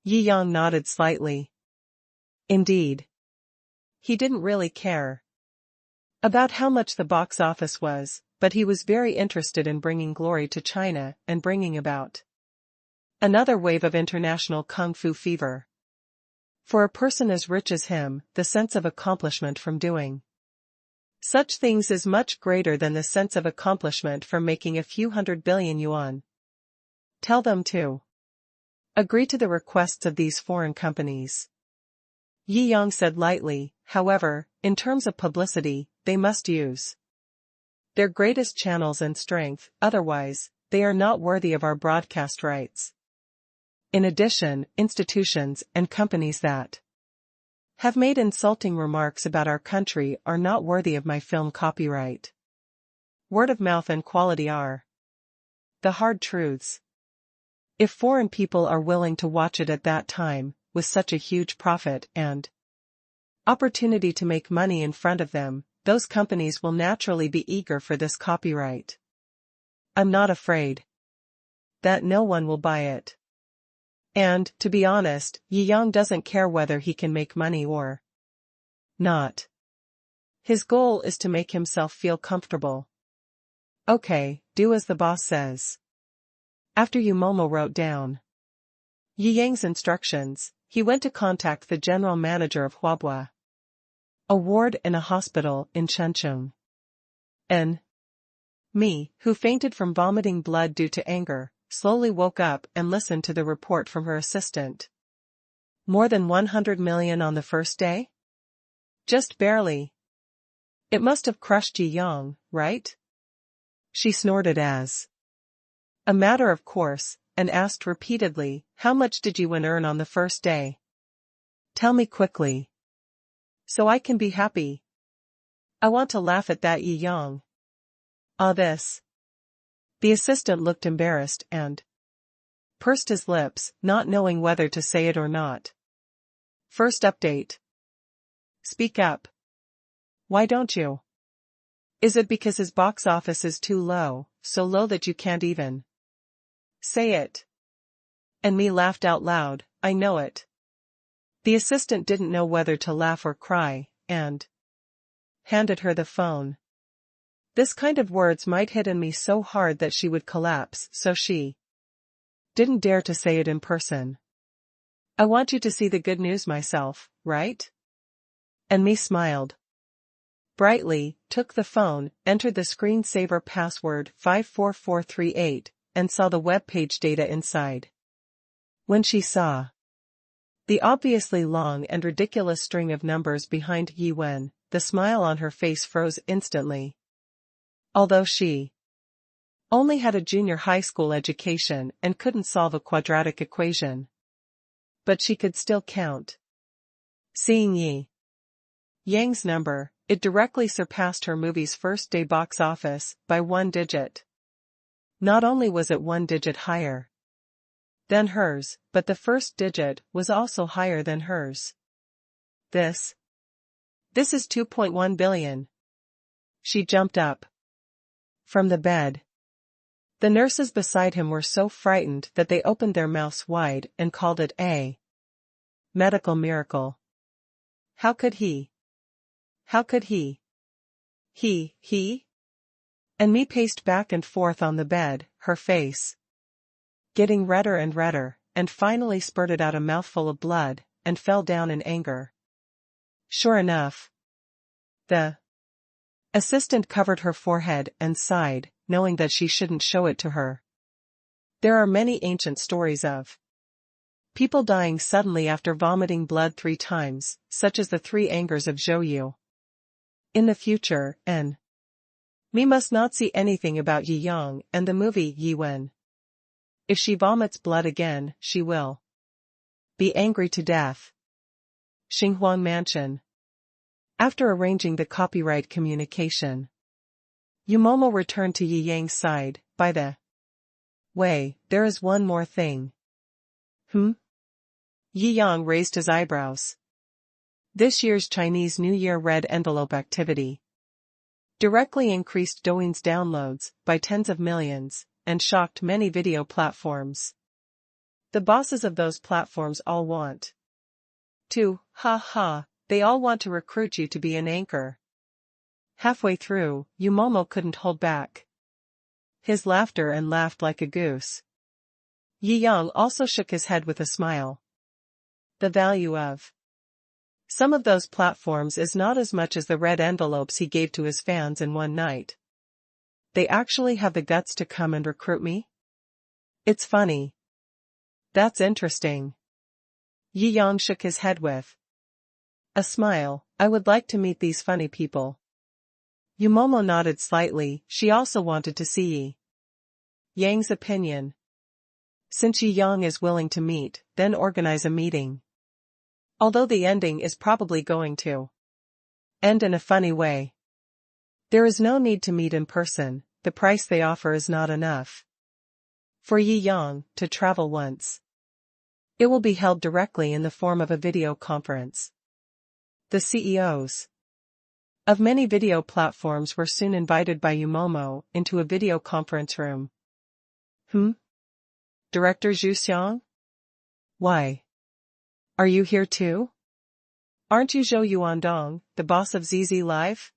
Yi Yang nodded slightly. Indeed. He didn't really care about how much the box office was, but he was very interested in bringing glory to China and bringing about another wave of international kung fu fever. For a person as rich as him, the sense of accomplishment from doing such things is much greater than the sense of accomplishment from making a few 100 billion yuan. Tell them to agree to the requests of these foreign companies. Yi Yang said lightly. However, in terms of publicity, they must use their greatest channels and strength, otherwise, they are not worthy of our broadcast rights. In addition, institutions and companies that have made insulting remarks about our country are not worthy of my film copyright. Word of mouth and quality are the hard truths. If foreign people are willing to watch it at that time, with such a huge profit and opportunity to make money in front of them, those companies will naturally be eager for this copyright. I'm not afraid that no one will buy it. And, to be honest, Yi Yang doesn't care whether he can make money or not. His goal is to make himself feel comfortable. Okay, do as the boss says. After Yu Momo wrote down Yi Yang's instructions, he went to contact the general manager of Huabua, a ward in a hospital in Chengcheng. Me, who fainted from vomiting blood due to anger, slowly woke up and listened to the report from her assistant. More than 100 million on the first day? Just barely. It must have crushed Yi Yang, right? She snorted as a matter of course, and asked repeatedly, how much did you earn on the first day? Tell me quickly, so I can be happy. I want to laugh at that Yi Yang. This. The assistant looked embarrassed and pursed his lips, not knowing whether to say it or not. First update. Speak up. Why don't you? Is it because his box office is too low, so low that you can't even say it? And me laughed out loud. I know it. The assistant didn't know whether to laugh or cry, and handed her the phone. This kind of words might hit in me so hard that she would collapse, so she didn't dare to say it in person. I want you to see the good news myself, right? And me smiled brightly, took the phone, entered the screensaver password 54438, and saw the web page data inside. When she saw the obviously long and ridiculous string of numbers behind Yi Wen, the smile on her face froze instantly. Although she only had a junior high school education and couldn't solve a quadratic equation, but she could still count. Seeing Yi Yang's number, it directly surpassed her movie's first day box office by 1 digit. Not only was it 1 digit higher than hers, but the first digit was also higher than hers. This is 2.1 billion. She jumped up from the bed. The nurses beside him were so frightened that they opened their mouths wide and called it a medical miracle. How could he? How could he? He? And me paced back and forth on the bed, her face getting redder and redder, and finally spurted out a mouthful of blood, and fell down in anger. Sure enough, the assistant covered her forehead and sighed, knowing that she shouldn't show it to her. There are many ancient stories of people dying suddenly after vomiting blood 3 times, such as the 3 angers of Zhou. In the future, me must not see anything about Yi Yang and the movie Yi Wen. If she vomits blood again, she will be angry to death. Xinghuang Mansion. After arranging the copyright communication, Yu Momo returned to Yi Yang's side. By the way, there is one more thing. Yi Yang raised his eyebrows. This year's Chinese New Year red envelope activity directly increased Douyin's downloads by tens of millions, and shocked many video platforms. The bosses of those platforms all want 2. Ha ha, they all want to recruit you to be an anchor. Halfway through, Yumomo couldn't hold back his laughter and laughed like a goose. Yi Yang also shook his head with a smile. The value of some of those platforms is not as much as the red envelopes he gave to his fans in one night. They actually have the guts to come and recruit me? It's funny. That's interesting. Yi Yang shook his head with a smile. I would like to meet these funny people. Yumomo nodded slightly. She also wanted to see Yi Yang's opinion. Since Yi Yang is willing to meet, then organize a meeting. Although the ending is probably going to end in a funny way. There is no need to meet in person, the price they offer is not enough for Yi Yang to travel once. It will be held directly in the form of a video conference. The CEOs of many video platforms were soon invited by Yumomo into a video conference room. Director Zhu Xiang? Why? Are you here too? Aren't you Zhou Yuandong, the boss of ZZ Live?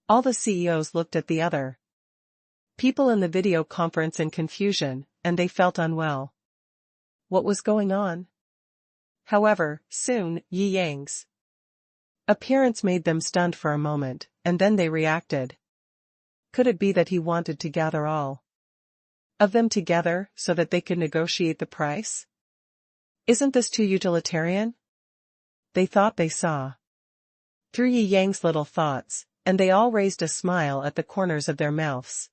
All the CEOs looked at the other people in the video conference in confusion, and they felt unwell. What was going on? However, soon, Yi Yang's appearance made them stunned for a moment, and then they reacted. Could it be that he wanted to gather all of them together so that they could negotiate the price? Isn't this too utilitarian? They thought they saw through Yi Yang's little thoughts, and they all raised a smile at the corners of their mouths.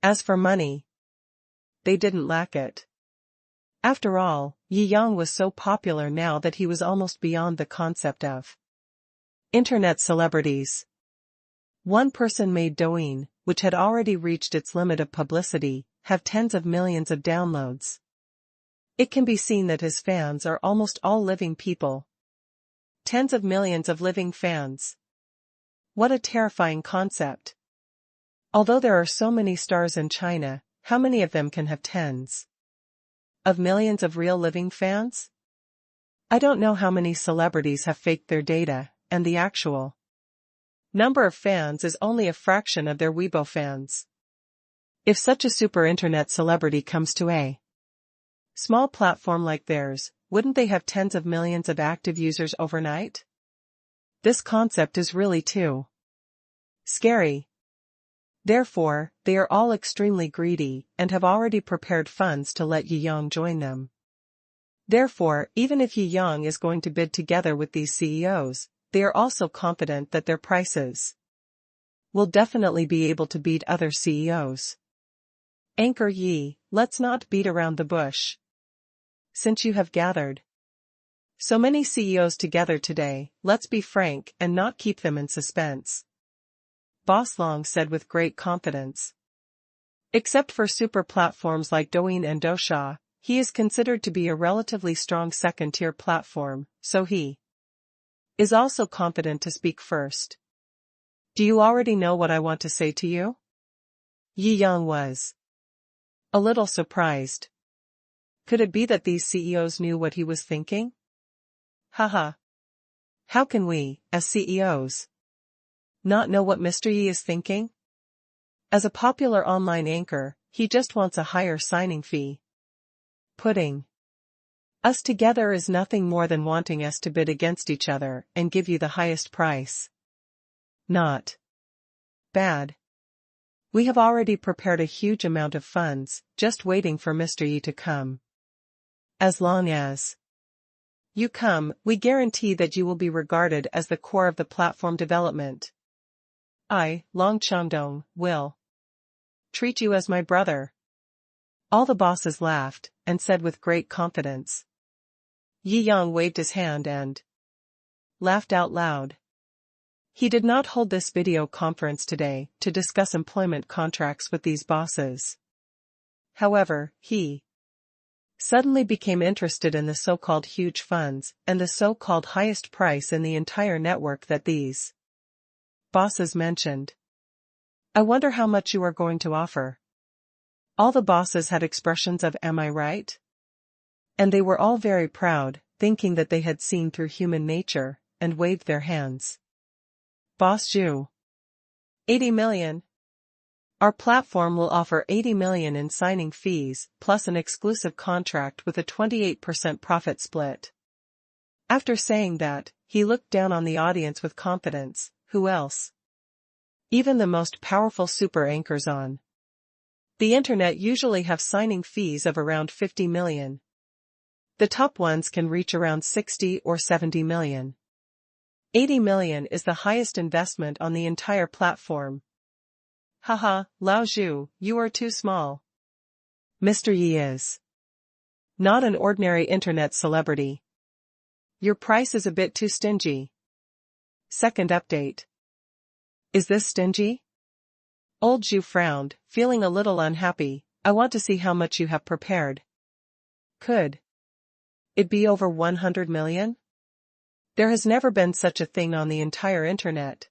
As for money, they didn't lack it. After all, Yi Yang was so popular now that he was almost beyond the concept of internet celebrities. One person made Douyin, which had already reached its limit of publicity, have tens of millions of downloads. It can be seen that his fans are almost all living people. Tens of millions of living fans. What a terrifying concept. Although there are so many stars in China, how many of them can have tens of millions of real living fans? I don't know how many celebrities have faked their data, and the actual number of fans is only a fraction of their Weibo fans. If such a super internet celebrity comes to a small platform like theirs, wouldn't they have tens of millions of active users overnight? This concept is really too scary. Therefore, they are all extremely greedy, and have already prepared funds to let Yi Yang join them. Therefore, even if Yi Yang is going to bid together with these CEOs, they are also confident that their prices will definitely be able to beat other CEOs. Anchor Yi, let's not beat around the bush. Since you have gathered so many CEOs together today, let's be frank and not keep them in suspense. Boss Long said with great confidence. Except for super platforms like Douyin and Dousha, he is considered to be a relatively strong second-tier platform, so he is also confident to speak first. Do you already know what I want to say to you? Yi Yang was a little surprised. Could it be that these CEOs knew what he was thinking? Haha. How can we, as CEOs, not know what Mr. Yi is thinking? As a popular online anchor, he just wants a higher signing fee. Putting us together is nothing more than wanting us to bid against each other and give you the highest price. Not bad. We have already prepared a huge amount of funds, just waiting for Mr. Yi to come. As long as you come, we guarantee that you will be regarded as the core of the platform development. I, Long Changdong, will treat you as my brother. All the bosses laughed, and said with great confidence. Yi Yang waved his hand and laughed out loud. He did not hold this video conference today to discuss employment contracts with these bosses. However, he suddenly became interested in the so-called huge funds and the so-called highest price in the entire network that these bosses mentioned. I wonder how much you are going to offer. All the bosses had expressions of "am I right?" And they were all very proud. thinking that they had seen through human nature, and waved their hands. Boss Shou. 80 million. Our platform will offer 80 million in signing fees, plus an exclusive contract with a 28% profit split. After saying that, he looked down on the audience with confidence. Who else? Even the most powerful super anchors on the internet usually have signing fees of around 50 million. The top ones can reach around 60 or 70 million. 80 million is the highest investment on the entire platform. Haha, Lao Zhu, you are too small. Mr. Yi is not an ordinary internet celebrity. Your price is a bit too stingy. Second update. Is this stingy? Old Zhu frowned, feeling a little unhappy. I want to see how much you have prepared. Could it be over 100 million? There has never been such a thing on the entire internet.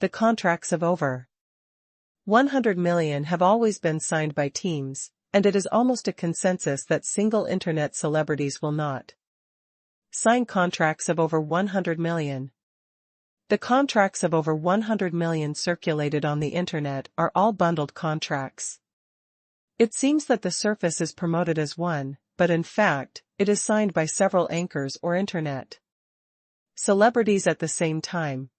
The contracts of over 100 million have always been signed by teams, and it is almost a consensus that single internet celebrities will not sign contracts of over 100 million. The contracts of over 100 million circulated on the internet are all bundled contracts. It seems that the surface is promoted as one, but in fact, it is signed by several anchors or internet celebrities at the same time.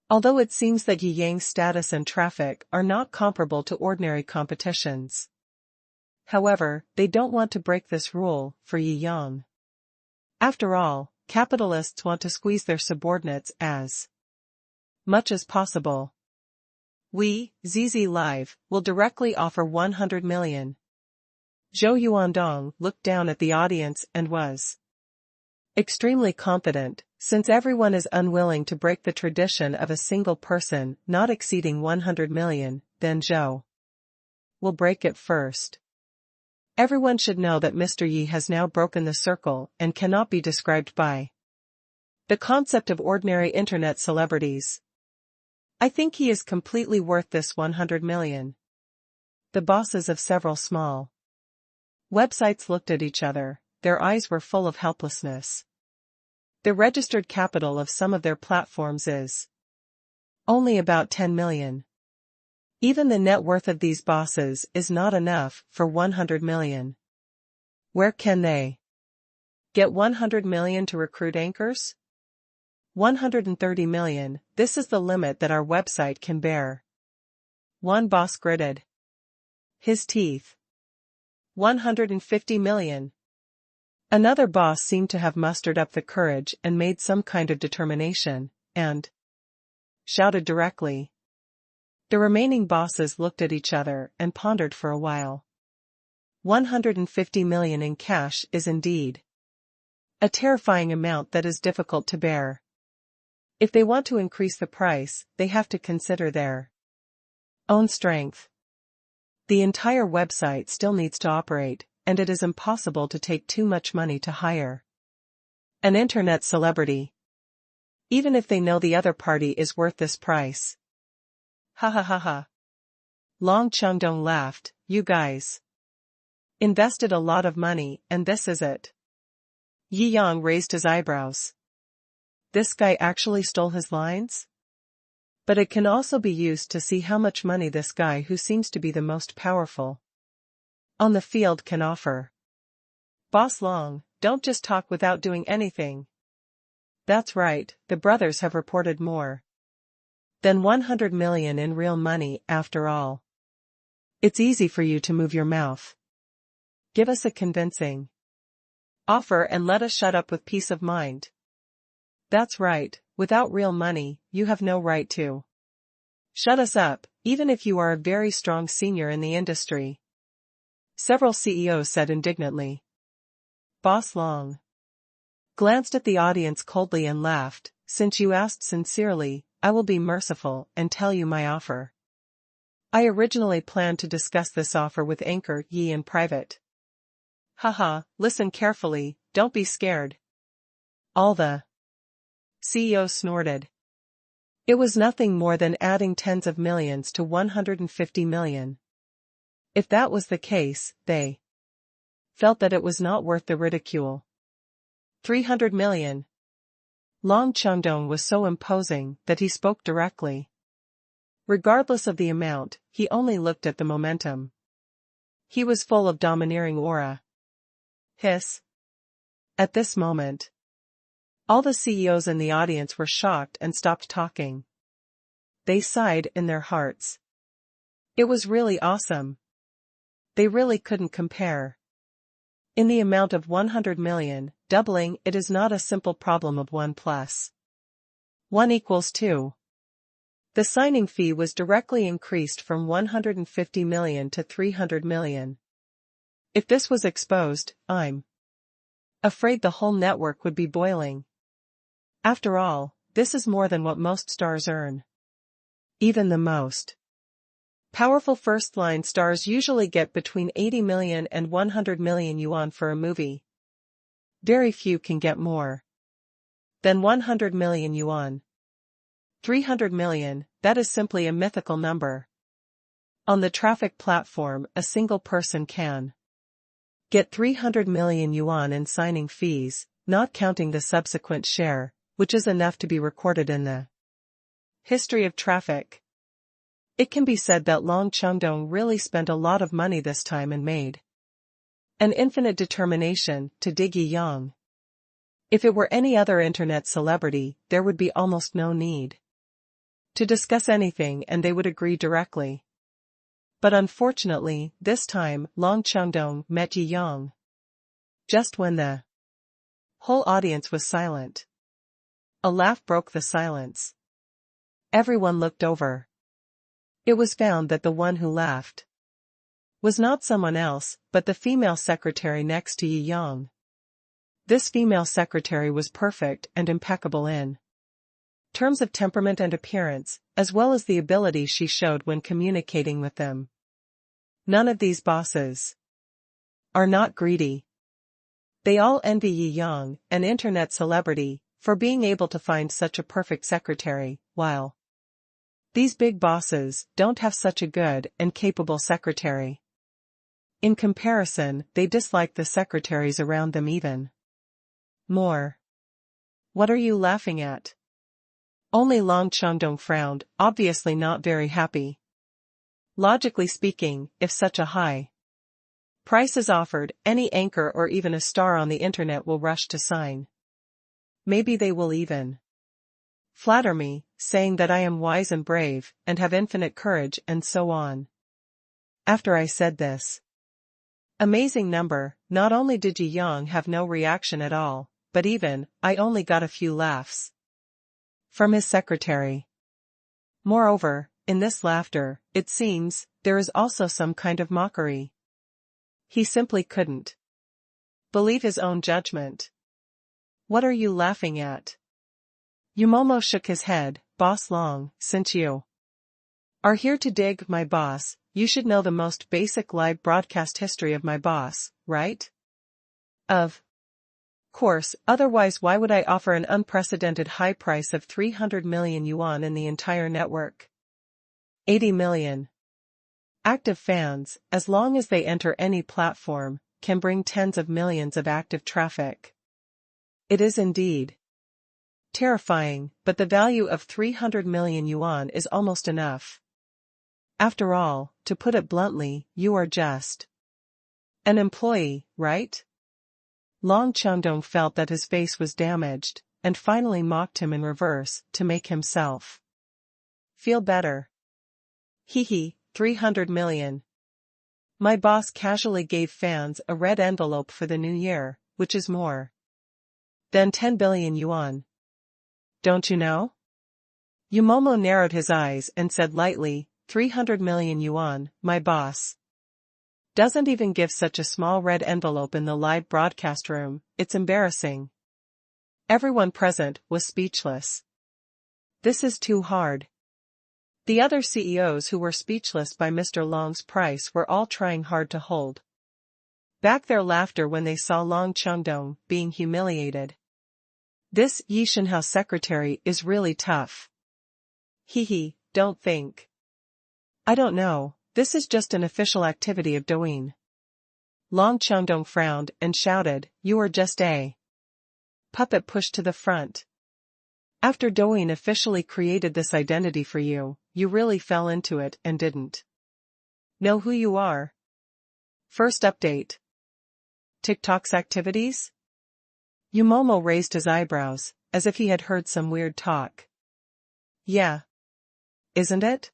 Although it seems that Yi Yang's status and traffic are not comparable to ordinary competitions. However, they don't want to break this rule for Yi Yang. After all, capitalists want to squeeze their subordinates as much as possible. We, ZZ Live, will directly offer 100 million. Zhou Yuandong looked down at the audience and was extremely confident, since everyone is unwilling to break the tradition of a single person not exceeding 100 million, then Zhou will break it first. Everyone should know that Mr. Yi has now broken the circle and cannot be described by the concept of ordinary internet celebrities. I think he is completely worth this 100 million. The bosses of several small websites looked at each other, their eyes were full of helplessness. The registered capital of some of their platforms is only about 10 million. Even the net worth of these bosses is not enough for 100 million. Where can they get 100 million to recruit anchors? 130 million, this is the limit that our website can bear. One boss gritted his teeth. 150 million. Another boss seemed to have mustered up the courage and made some kind of determination, and shouted directly. The remaining bosses looked at each other and pondered for a while. 150 million in cash is indeed a terrifying amount that is difficult to bear. If they want to increase the price, they have to consider their own strength. The entire website still needs to operate, and it is impossible to take too much money to hire an internet celebrity, even if they know the other party is worth this price. Ha ha ha ha. Long Chengdong laughed. You guys invested a lot of money, and this is it. Yi Yang raised his eyebrows. This guy actually stole his lines? But it can also be used to see how much money this guy who seems to be the most powerful on the field can offer. Boss Long, don't just talk without doing anything. That's right, the brothers have reported more than 100 million in real money after all. It's easy for you to move your mouth. Give us a convincing offer and let us shut up with peace of mind. That's right, without real money, you have no right to shut us up, even if you are a very strong senior in the industry. Several CEOs said indignantly. Boss Long glanced at the audience coldly and laughed. Since you asked sincerely, I will be merciful and tell you my offer. I originally planned to discuss this offer with Anchor Yi in private. Haha, listen carefully, don't be scared. All the CEO snorted. It was nothing more than adding tens of millions to 150 million. If that was the case, they felt that it was not worth the ridicule. 300 million. Long Chengdong was so imposing that he spoke directly. Regardless of the amount, he only looked at the momentum. He was full of domineering aura. Hiss. At this moment, all the CEOs in the audience were shocked and stopped talking. They sighed in their hearts. It was really awesome. They really couldn't compare. In the amount of 100 million, doubling it is not a simple problem of 1 plus 1 equals 2. The signing fee was directly increased from 150 million to 300 million. If this was exposed, I'm afraid the whole network would be boiling. After all, this is more than what most stars earn. Even the most powerful first-line stars usually get between 80 million and 100 million yuan for a movie. Very few can get more than 100 million yuan. 300 million, that is simply a mythical number. On the traffic platform, a single person can get 300 million yuan in signing fees, not counting the subsequent share, which is enough to be recorded in the history of traffic. It can be said that Long Chengdong really spent a lot of money this time and made an infinite determination to dig Yang. If it were any other internet celebrity, there would be almost no need to discuss anything and they would agree directly. But unfortunately, this time, Long Chengdong met Yang. Just when the whole audience was silent, a laugh broke the silence. Everyone looked over. It was found that the one who laughed was not someone else, but the female secretary next to Yang. This female secretary was perfect and impeccable in terms of temperament and appearance, as well as the ability she showed when communicating with them. None of these bosses are not greedy. They all envy Yang, an internet celebrity, for being able to find such a perfect secretary, while these big bosses don't have such a good and capable secretary. In comparison, they dislike the secretaries around them even more. What are you laughing at? Only Long Chengdong frowned, obviously not very happy. Logically speaking, if such a high price is offered, any anchor or even a star on the internet will rush to sign. Maybe they will even flatter me, saying that I am wise and brave, and have infinite courage and so on. After I said this amazing number, not only did Yang have no reaction at all, but even, I only got a few laughs from his secretary. Moreover, in this laughter, it seems, there is also some kind of mockery. He simply couldn't believe his own judgment. What are you laughing at? Yumomo shook his head. Boss Long, since you are here to dig my boss, you should know the most basic live broadcast history of my boss, right? Of course, otherwise why would I offer an unprecedented high price of 300 million yuan in the entire network? 80 million active fans, as long as they enter any platform, can bring tens of millions of active traffic. It is indeed terrifying, but the value of 300 million yuan is almost enough. After all, to put it bluntly, you are just an employee, right? Long Chengdong felt that his face was damaged, and finally mocked him in reverse, to make himself feel better. Hee, 300 million. My boss casually gave fans a red envelope for the new year, which is more than 10 billion yuan. Don't you know? Yumomo narrowed his eyes and said lightly, 300 million yuan, my boss doesn't even give such a small red envelope in the live broadcast room, it's embarrassing. Everyone present was speechless. This is too hard. The other CEOs who were speechless by Mr. Long's price were all trying hard to hold back their laughter when they saw Long Chengdong being humiliated. This Yishan House secretary is really tough. Don't think. I don't know, this is just an official activity of Douyin. Long Chengdong frowned and shouted, you are just a Puppet pushed to the front. After Douyin officially created this identity for you, you really fell into it and didn't know who you are. First update. TikTok's activities? Yumomo raised his eyebrows, as if he had heard some weird talk. Yeah. Isn't it?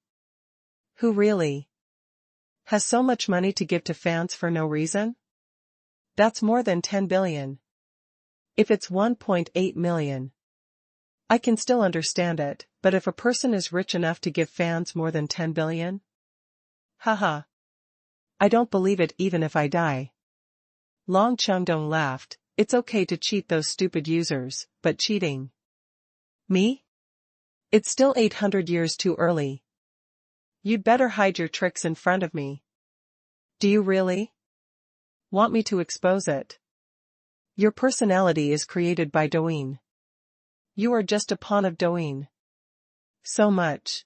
Who really has so much money to give to fans for no reason? That's more than 10 billion. If it's 1.8 million. I can still understand it, but if a person is rich enough to give fans more than 10 billion? Haha. I don't believe it even if I die. Long Chengdong laughed. It's okay to cheat those stupid users, but cheating me? It's still 800 years too early. You'd better hide your tricks in front of me. Do you really want me to expose it? Your personality is created by Douyin. You are just a pawn of Douyin. So much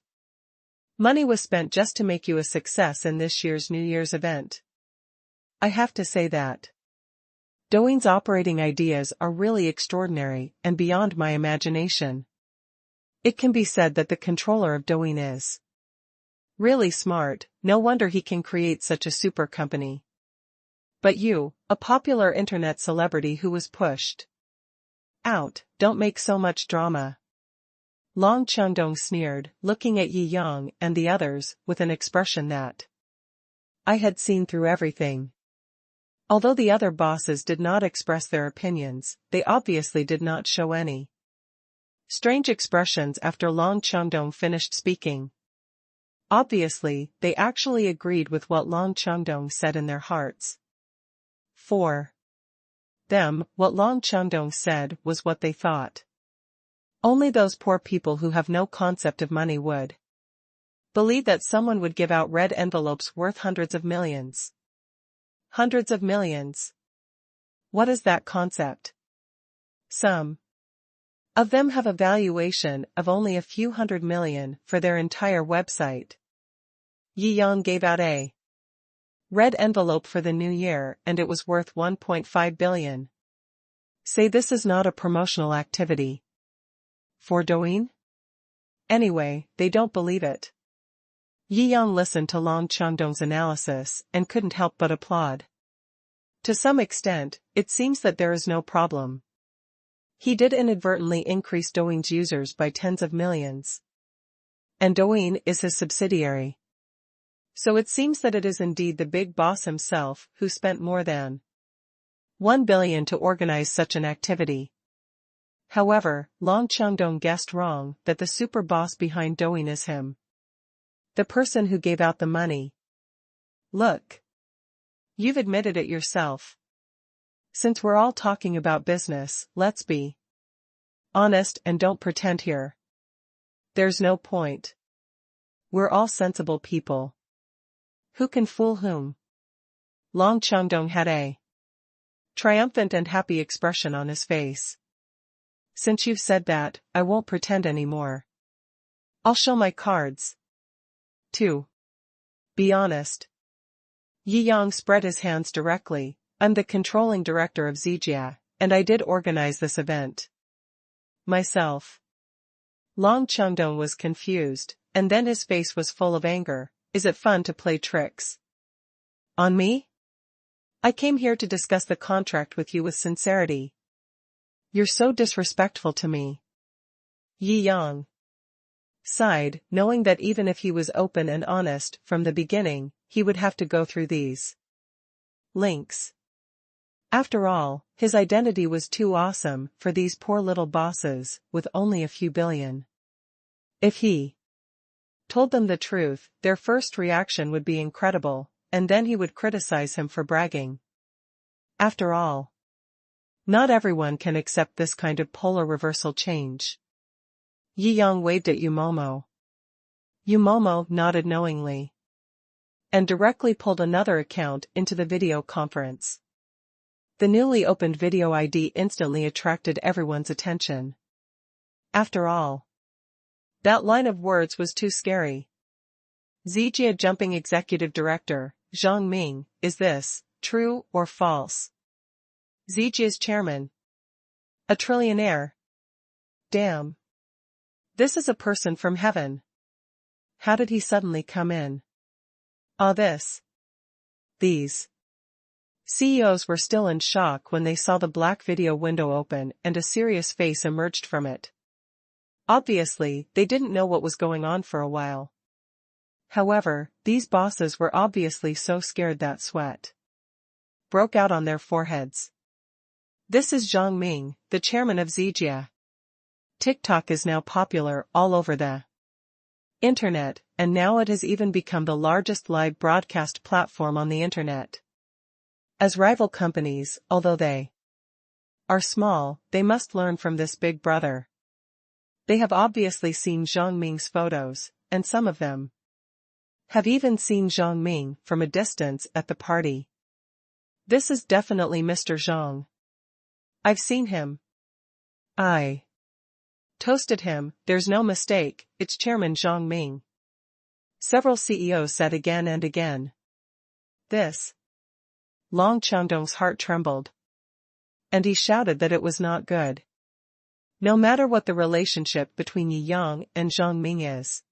money was spent just to make you a success in this year's New Year's event. I have to say that Douyin's operating ideas are really extraordinary and beyond my imagination. It can be said that the controller of Douyin is really smart. No wonder he can create such a super company. But you, a popular internet celebrity who was pushed out, don't make so much drama. Long Chengdong sneered, looking at Yi Yang and the others with an expression that I had seen through everything. Although the other bosses did not express their opinions, they obviously did not show any strange expressions after Long Chengdong finished speaking. Obviously, they actually agreed with what Long Chengdong said in their hearts. For them, what Long Chengdong said was what they thought. Only those poor people who have no concept of money would believe that someone would give out red envelopes worth hundreds of millions. Hundreds of millions. What is that concept? Some of them have a valuation of only a few hundred million for their entire website. Yi Yang gave out a red envelope for the new year and it was worth 1.5 billion. Say this is not a promotional activity for Douyin? Anyway, they don't believe it. Yi Yang listened to Long Chengdong's analysis and couldn't help but applaud. To some extent, it seems that there is no problem. He did inadvertently increase Douyin's users by tens of millions. And Douyin is his subsidiary. So it seems that it is indeed the big boss himself who spent more than 1 billion to organize such an activity. However, Long Chengdong guessed wrong that the super boss behind Douyin is him. The person who gave out the money. Look. You've admitted it yourself. Since we're all talking about business, let's be honest and don't pretend here. There's no point. We're all sensible people. Who can fool whom? Long Chengdong had a triumphant and happy expression on his face. Since you've said that, I won't pretend anymore. I'll show my cards. To be honest. Yi Yang spread his hands directly. I'm the controlling director of Zijia, and I did organize this event myself. Long Chengdong was confused, and then his face was full of anger. Is it fun to play tricks on me? I came here to discuss the contract with you with sincerity. You're so disrespectful to me. Yi Yang sighed, knowing that even if he was open and honest from the beginning, he would have to go through these links. After all, his identity was too awesome for these poor little bosses with only a few billion. If he told them the truth, their first reaction would be incredible, and then he would criticize him for bragging. After all, not everyone can accept this kind of polar reversal change. Yi Yang waved at Yumomo. Yumomo nodded knowingly and directly pulled another account into the video conference. The newly opened video ID instantly attracted everyone's attention. After all, that line of words was too scary. Zijia Jumping Executive Director, Zhang Ming, is this true or false? Zijia's chairman. A trillionaire. Damn. This is a person from heaven. How did he suddenly come in? These CEOs were still in shock when they saw the black video window open and a serious face emerged from it. Obviously, they didn't know what was going on for a while. However, these bosses were obviously so scared that sweat broke out on their foreheads. This is Jiangjing, the chairman of Zijia. TikTok is now popular all over the internet, and now it has even become the largest live broadcast platform on the internet. As rival companies, although they are small, they must learn from this big brother. They have obviously seen Jiangjing's photos, and some of them have even seen Jiangjing from a distance at the party. This is definitely Mr. Zhang. I've seen him. I toasted him, there's no mistake, it's Chairman Jiangjing. Several CEOs said again and again. This. Long Changdong's heart trembled. And he shouted that it was not good. No matter what the relationship between Yi Yang and Jiangjing is,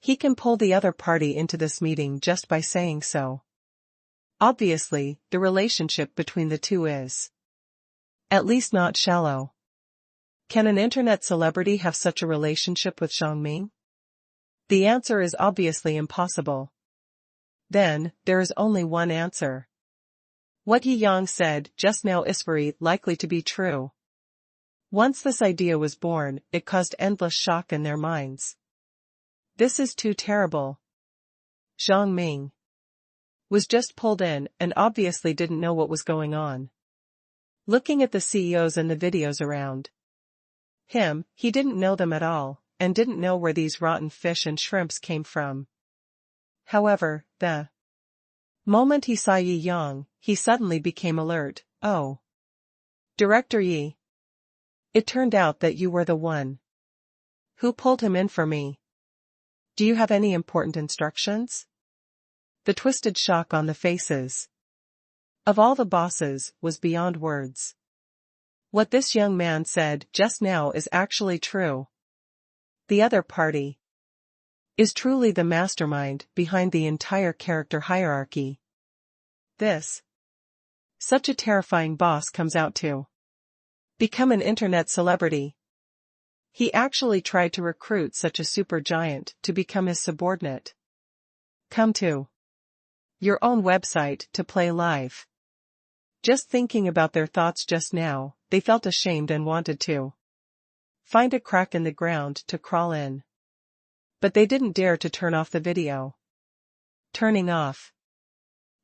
he can pull the other party into this meeting just by saying so. Obviously, the relationship between the two is at least not shallow. Can an internet celebrity have such a relationship with Jiangjing? The answer is obviously impossible. Then, there is only one answer. What Yi Yang said just now is very likely to be true. Once this idea was born, it caused endless shock in their minds. This is too terrible. Jiangjing was just pulled in and obviously didn't know what was going on. Looking at the CEOs and the videos around him, he didn't know them at all, and didn't know where these rotten fish and shrimps came from. However, the moment he saw Yi Yang, he suddenly became alert. Oh. Director Yi. It turned out that you were the one who pulled him in for me. Do you have any important instructions? The twisted shock on the faces of all the bosses was beyond words. What this young man said just now is actually true. The other party is truly the mastermind behind the entire character hierarchy. Such a terrifying boss comes out to become an internet celebrity. He actually tried to recruit such a super giant to become his subordinate. Come to your own website to play live. Just thinking about their thoughts just now, they felt ashamed and wanted to find a crack in the ground to crawl in. But they didn't dare to turn off the video. Turning off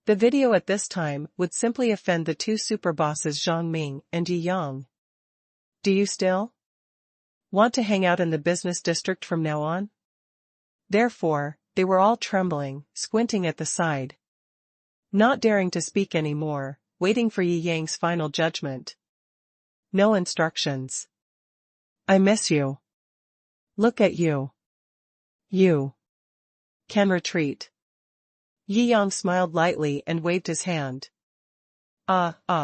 the video at this time would simply offend the two super bosses Jiangjing and Yi Yang. Do you still want to hang out in the business district from now on? Therefore, they were all trembling, squinting at the side, not daring to speak anymore, waiting for Yi Yang's final judgment. No instructions. I miss you. Look at you. You can retreat. Yi Yang smiled lightly and waved his hand. Happy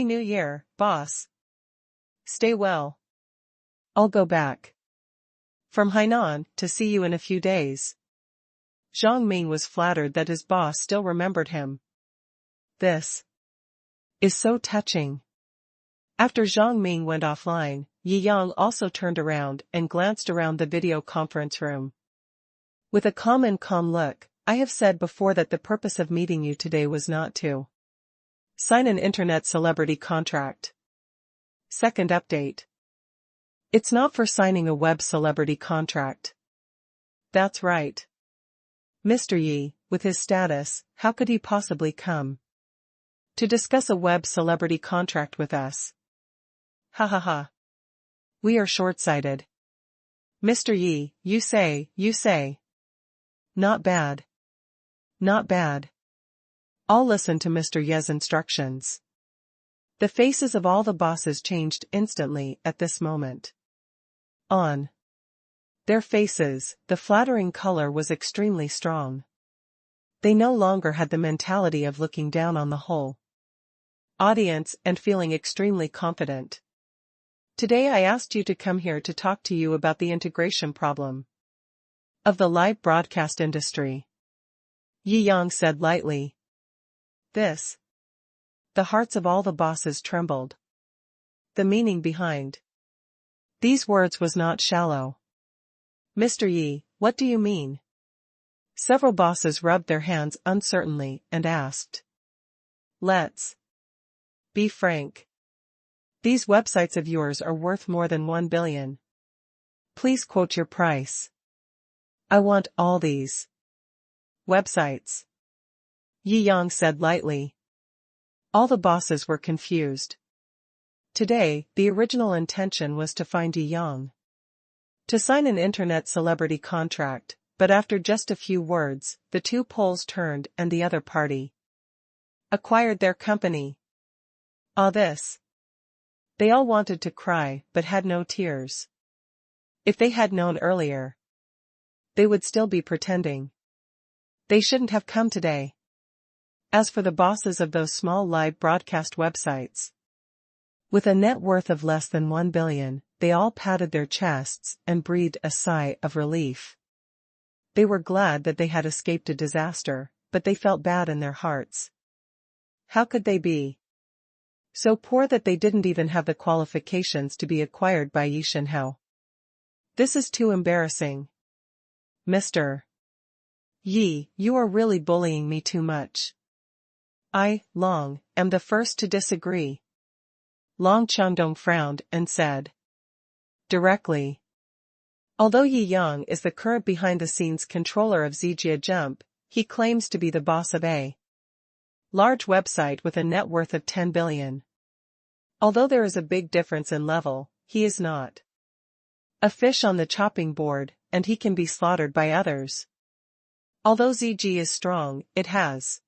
New Year, boss. Stay well. I'll go back from Hainan to see you in a few days. Jiangjing was flattered that his boss still remembered him. This is so touching. After Jiangjing went offline, Yi Yang also turned around and glanced around the video conference room. With a calm look, I have said before that the purpose of meeting you today was not to sign an internet celebrity contract. Second update. It's not for signing a web celebrity contract. That's right. Mr. Yi, with his status, how could he possibly come to discuss a web celebrity contract with us? Ha ha ha. We are short-sighted. Mr. Yi, you say. Not bad. Not bad. I'll listen to Mr. Ye's instructions. The faces of all the bosses changed instantly at this moment. On their faces, the flattering color was extremely strong. They no longer had the mentality of looking down on the whole audience and feeling extremely confident. Today I asked you to come here to talk to you about the integration problem of the live broadcast industry. Jiangjing said lightly. This. The hearts of all the bosses trembled. The meaning behind these words was not shallow. Mr. Yi, what do you mean? Several bosses rubbed their hands uncertainly and asked. Let's be frank. These websites of yours are worth more than 1 billion. Please quote your price. I want all these websites. Jiangjing said lightly. All the bosses were confused. Today, the original intention was to find Jiangjing to sign an internet celebrity contract, but after just a few words, the two poles turned and the other party acquired their company. This. They all wanted to cry but had no tears. If they had known earlier, they would still be pretending. They shouldn't have come today. As for the bosses of those small live broadcast websites, with a net worth of less than 1 billion, they all patted their chests and breathed a sigh of relief. They were glad that they had escaped a disaster, but they felt bad in their hearts. How could they be so poor that they didn't even have the qualifications to be acquired by Yishenhao? This is too embarrassing. Mr. Yi, you are really bullying me too much. I, Long, am the first to disagree. Long Changdong frowned and said directly. Although Jiangjing is the current behind-the-scenes controller of Zijia Jump, he claims to be the boss of a large website with a net worth of 10 billion. Although there is a big difference in level, he is not a fish on the chopping board, and he can be slaughtered by others. Although ZG is strong, it has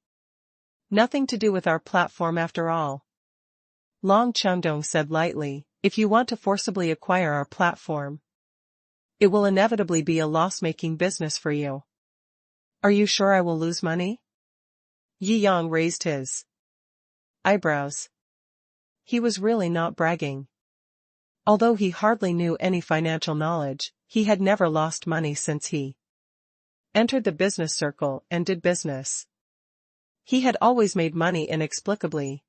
nothing to do with our platform after all. Long Changdong said lightly, if you want to forcibly acquire our platform, it will inevitably be a loss-making business for you. Are you sure I will lose money? Jiangjing raised his eyebrows. He was really not bragging. Although he hardly knew any financial knowledge, he had never lost money since he entered the business circle and did business. He had always made money inexplicably.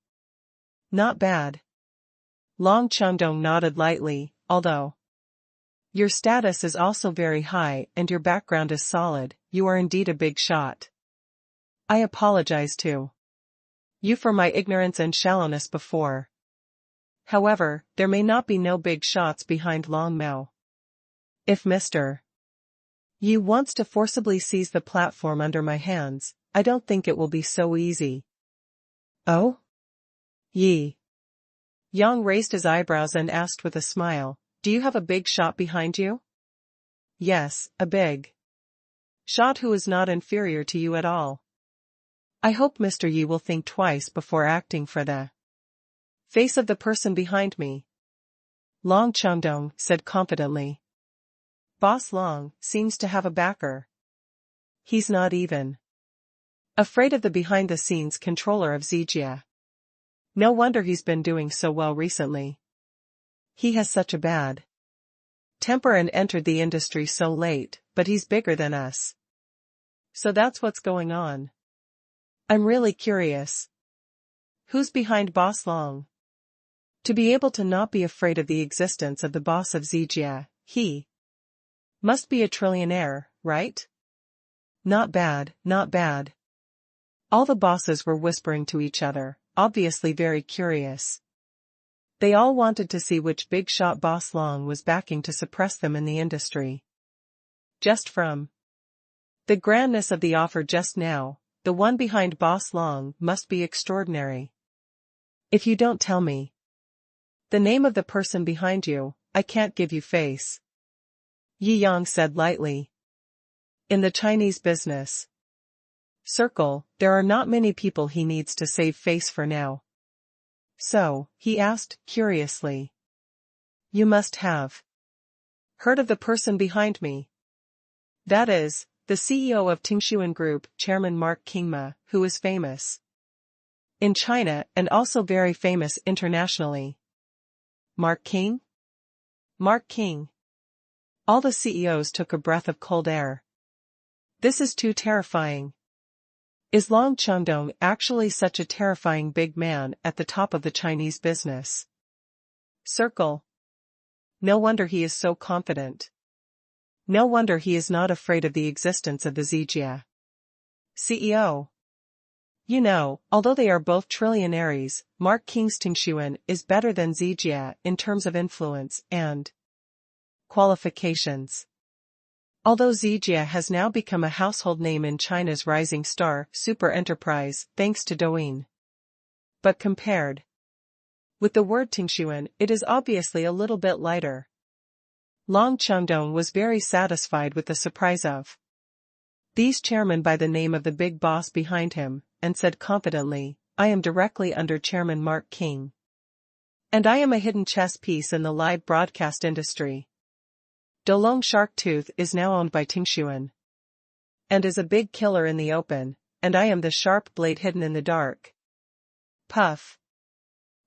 Not bad. Long Changdong nodded lightly, although your status is also very high and your background is solid, you are indeed a big shot. I apologize to you for my ignorance and shallowness before. However, there may not be no big shots behind Long Mao. If Mr. Yi wants to forcibly seize the platform under my hands, I don't think it will be so easy. Oh? Yi. Yang raised his eyebrows and asked with a smile, do you have a big shot behind you? Yes, a big shot who is not inferior to you at all. I hope Mr. Yi will think twice before acting for the face of the person behind me. Long Changdong said confidently. Boss Long seems to have a backer. He's not even afraid of the behind-the-scenes controller of Zijia. No wonder he's been doing so well recently. He has such a bad temper and entered the industry so late, but he's bigger than us. So that's what's going on. I'm really curious. Who's behind Boss Long? To be able to not be afraid of the existence of the boss of Zijia, he must be a trillionaire, right? Not bad, not bad. All the bosses were whispering to each other, obviously very curious. They all wanted to see which big shot Boss Long was backing to suppress them in the industry. Just from the grandness of the offer just now, the one behind Boss Long must be extraordinary. If you don't tell me the name of the person behind you, I can't give you face. Jiangjing said lightly. In the Chinese business circle, there are not many people he needs to save face for now. So, he asked, curiously. You must have heard of the person behind me. That is, the CEO of Tingshuan Group, Chairman Mark Kingma, who is famous. in China and also very famous internationally. Mark King? Mark King. All the CEOs took a breath of cold air. This is too terrifying. Is Long Chengdong actually such a terrifying big man at the top of the Chinese business circle? No wonder he is so confident. No wonder he is not afraid of the existence of the Zijia CEO. You know, although they are both trillionaires, Mark King's Tingshuan is better than Zijia in terms of influence and qualifications. Although Zijia has now become a household name in China's rising star super enterprise thanks to Douyin. But compared with the word Tingshuan, it is obviously a little bit lighter. Long Chengdong was very satisfied with the surprise of these chairmen by the name of the big boss behind him, and said confidently, I am directly under Chairman Mark King. And I am a hidden chess piece in the live broadcast industry. Dolong Shark Tooth is now owned by Tingshuan. And is a big killer in the open, and I am the sharp blade hidden in the dark. Puff.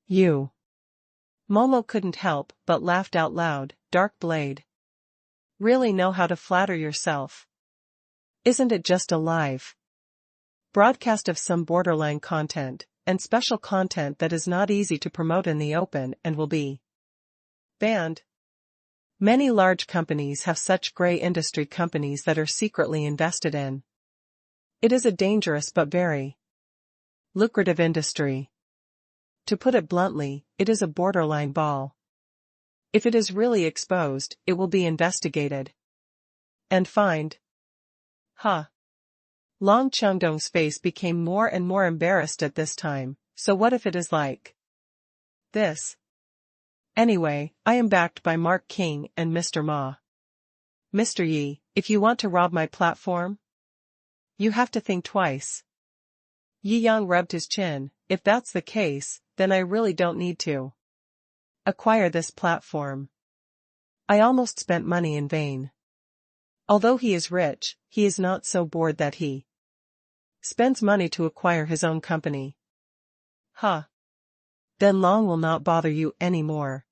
You. Momo couldn't help but laughed out loud. Dark blade. Really know how to flatter yourself. Isn't it just a live broadcast of some borderline content, and special content that is not easy to promote in the open and will be banned? Many large companies have such gray industry companies that are secretly invested in. It is a dangerous but very lucrative industry. To put it bluntly, it is a borderline ball. If it is really exposed, it will be investigated and fined. Huh. Long Chengdong's face became more and more embarrassed at this time. So what if it is like this? Anyway, I am backed by Mark King and Mr. Ma. Mr. Yi, if you want to rob my platform, you have to think twice. Yi Yang rubbed his chin. If that's the case, then I really don't need to acquire this platform. I almost spent money in vain. Although he is rich, he is not so bored that he spends money to acquire his own company. Huh. Then Long will not bother you anymore.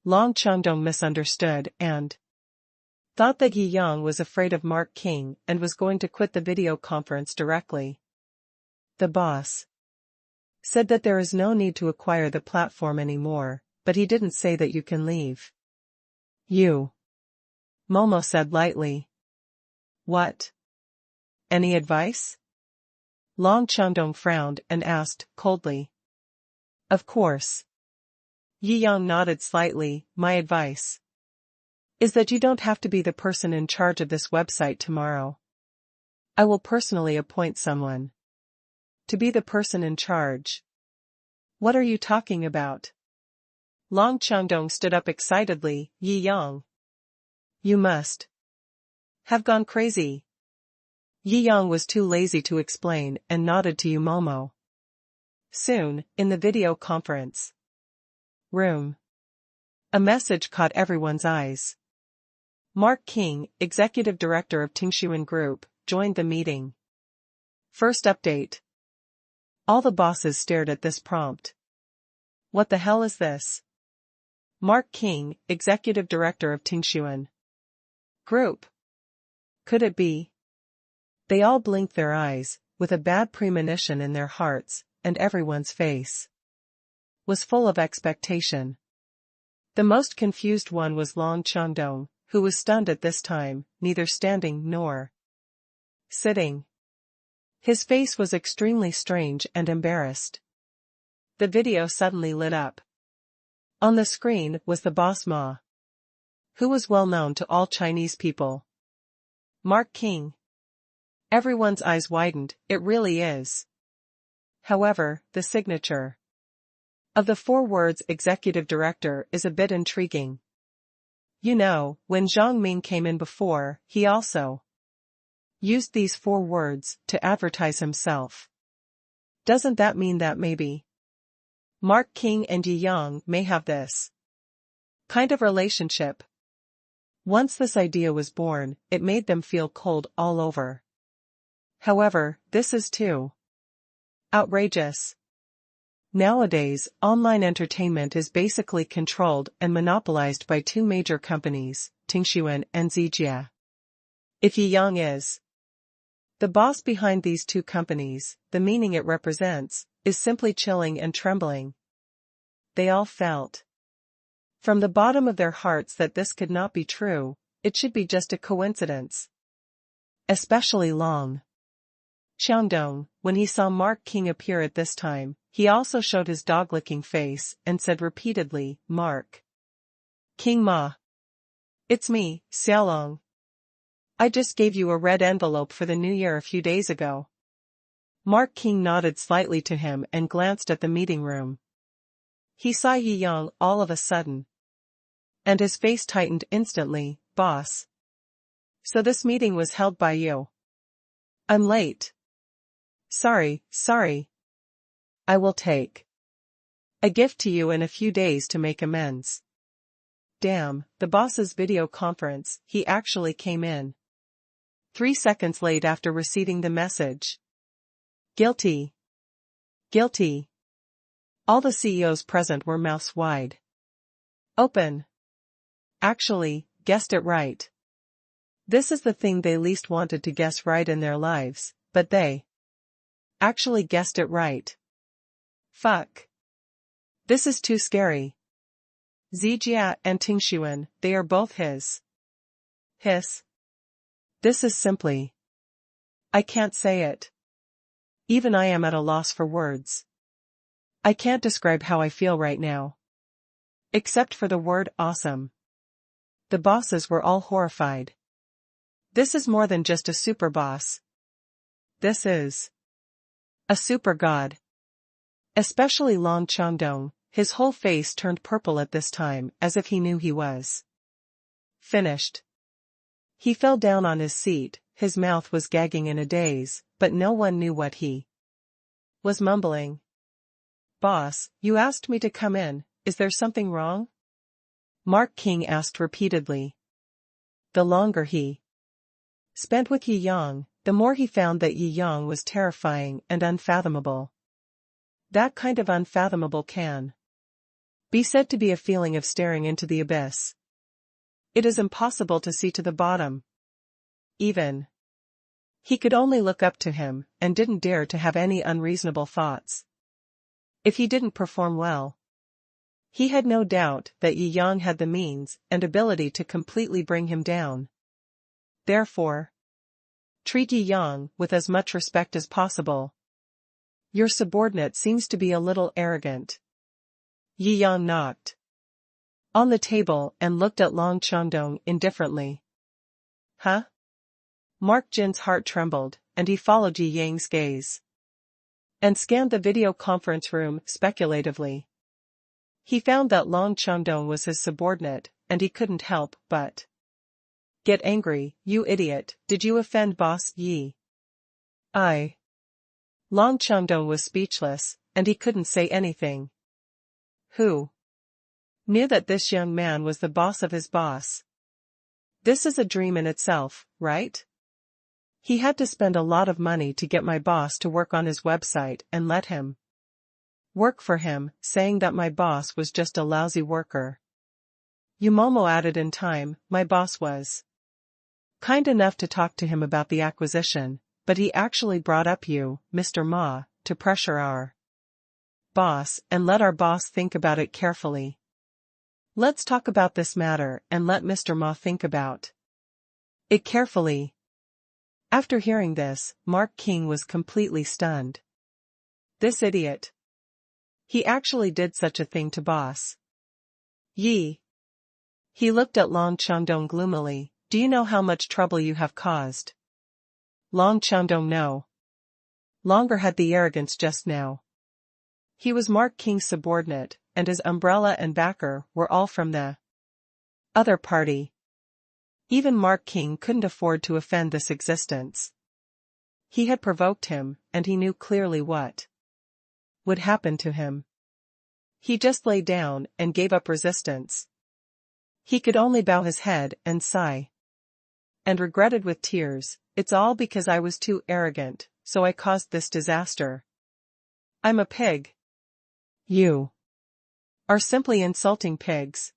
Long Chengdong misunderstood and thought that Yi Yang was afraid of Mark King and was going to quit the video conference directly. The boss said that there is no need to acquire the platform anymore, but he didn't say that you can leave. You. Momo said lightly. What? Any advice? Long Chengdong frowned and asked, coldly. Of course. Yi Yang nodded slightly. My advice is that you don't have to be the person in charge of this website tomorrow. I will personally appoint someone to be the person in charge. What are you talking about? Long Chengdong stood up excitedly. Yi Yang. You must have gone crazy. Yi Yang was too lazy to explain and nodded to Momo. Soon, in the video conference room, a message caught everyone's eyes. Mark King, executive director of Tingshuan Group, joined the meeting. First update. All the bosses stared at this prompt. What the hell is this? Mark King, executive director of Tingshuan Group. Could it be? They all blinked their eyes, with a bad premonition in their hearts, and everyone's face was full of expectation. The most confused one was Long Chengdong, who was stunned at this time, neither standing nor sitting. His face was extremely strange and embarrassed. The video suddenly lit up. On the screen was the boss Ma, who was well known to all Chinese people. Mark King. Everyone's eyes widened. It really is. However, the signature of the 4 words executive director is a bit intriguing. You know, when Zhang Ming came in before, he also used these 4 words to advertise himself. Doesn't that mean that maybe Mark King and Yi Yang may have this kind of relationship? Once this idea was born, it made them feel cold all over. However, this is too outrageous. Nowadays, online entertainment is basically controlled and monopolized by two major companies, Shou and Zijia. If Jiangjing is the boss behind these two companies, the meaning it represents is simply chilling and trembling. They all felt from the bottom of their hearts that this could not be true, it should be just a coincidence. Especially Long Xiangdong, when he saw Mark King appear at this time, he also showed his dog-licking face and said repeatedly, "Mark King Ma. It's me, Xiaolong. I just gave you a red envelope for the new year a few days ago." Mark King nodded slightly to him and glanced at the meeting room. He saw Jiangjing all of a sudden. And his face tightened instantly. "Boss. So this meeting was held by you. I'm late. Sorry. I will take a gift to you in a few days to make amends." Damn, the boss's video conference, he actually came in 3 seconds late after receiving the message. Guilty. All the CEOs present were mouths wide open. Actually, guessed it right. This is the thing they least wanted to guess right in their lives, but they actually guessed it right. Fuck. This is too scary. Zijia and Shou, they are both his. This is simply. I can't say it. Even I am at a loss for words. I can't describe how I feel right now. Except for the word awesome. The bosses were all horrified. This is more than just a super boss. This is a super god. Especially Long Xiangdong, his whole face turned purple at this time, as if he knew he was finished. He fell down on his seat, his mouth was gagging in a daze, but no one knew what he was mumbling. "Boss, you asked me to come in, is there something wrong?" Mark King asked repeatedly. The longer he spent with Jiangjing, the more he found that Jiangjing was terrifying and unfathomable. That kind of unfathomable can be said to be a feeling of staring into the abyss. It is impossible to see to the bottom. Even he could only look up to him, and didn't dare to have any unreasonable thoughts. If he didn't perform well, he had no doubt that Jiangjing had the means and ability to completely bring him down. Therefore, treat Jiangjing with as much respect as possible. Your subordinate seems to be a little arrogant. Jiangjing knocked on the table and looked at Long Xiangdong indifferently. Huh? Mark Jin's heart trembled, and he followed Jiangjing's gaze and scanned the video conference room speculatively. He found that Long Xiangdong was his subordinate, and he couldn't help but get angry. "You idiot, did you offend Boss Yi?" Long Xiangdong was speechless, and he couldn't say anything. Who knew that this young man was the boss of his boss? This is a dream in itself, right? He had to spend a lot of money to get my boss to work on his website and let him work for him, saying that my boss was just a lousy worker. Yumomo added in time, my boss was kind enough to talk to him about the acquisition, but he actually brought up you, Mr. Ma, to pressure our boss and let our boss think about it carefully. Let's talk about this matter and let Mr. Ma think about it carefully. After hearing this, Mark King was completely stunned. This idiot. He actually did such a thing to Boss Yi. He looked at Long Xiangdong gloomily. Do you know how much trouble you have caused? Long Xiangdong no longer had the arrogance just now. He was Mark King's subordinate, and his umbrella and backer were all from the other party. Even Mark King couldn't afford to offend this existence. He had provoked him, and he knew clearly what would happen to him. He just lay down and gave up resistance. He could only bow his head and sigh. And regretted with tears, "It's all because I was too arrogant, so I caused this disaster. I'm a pig. You are simply insulting pigs.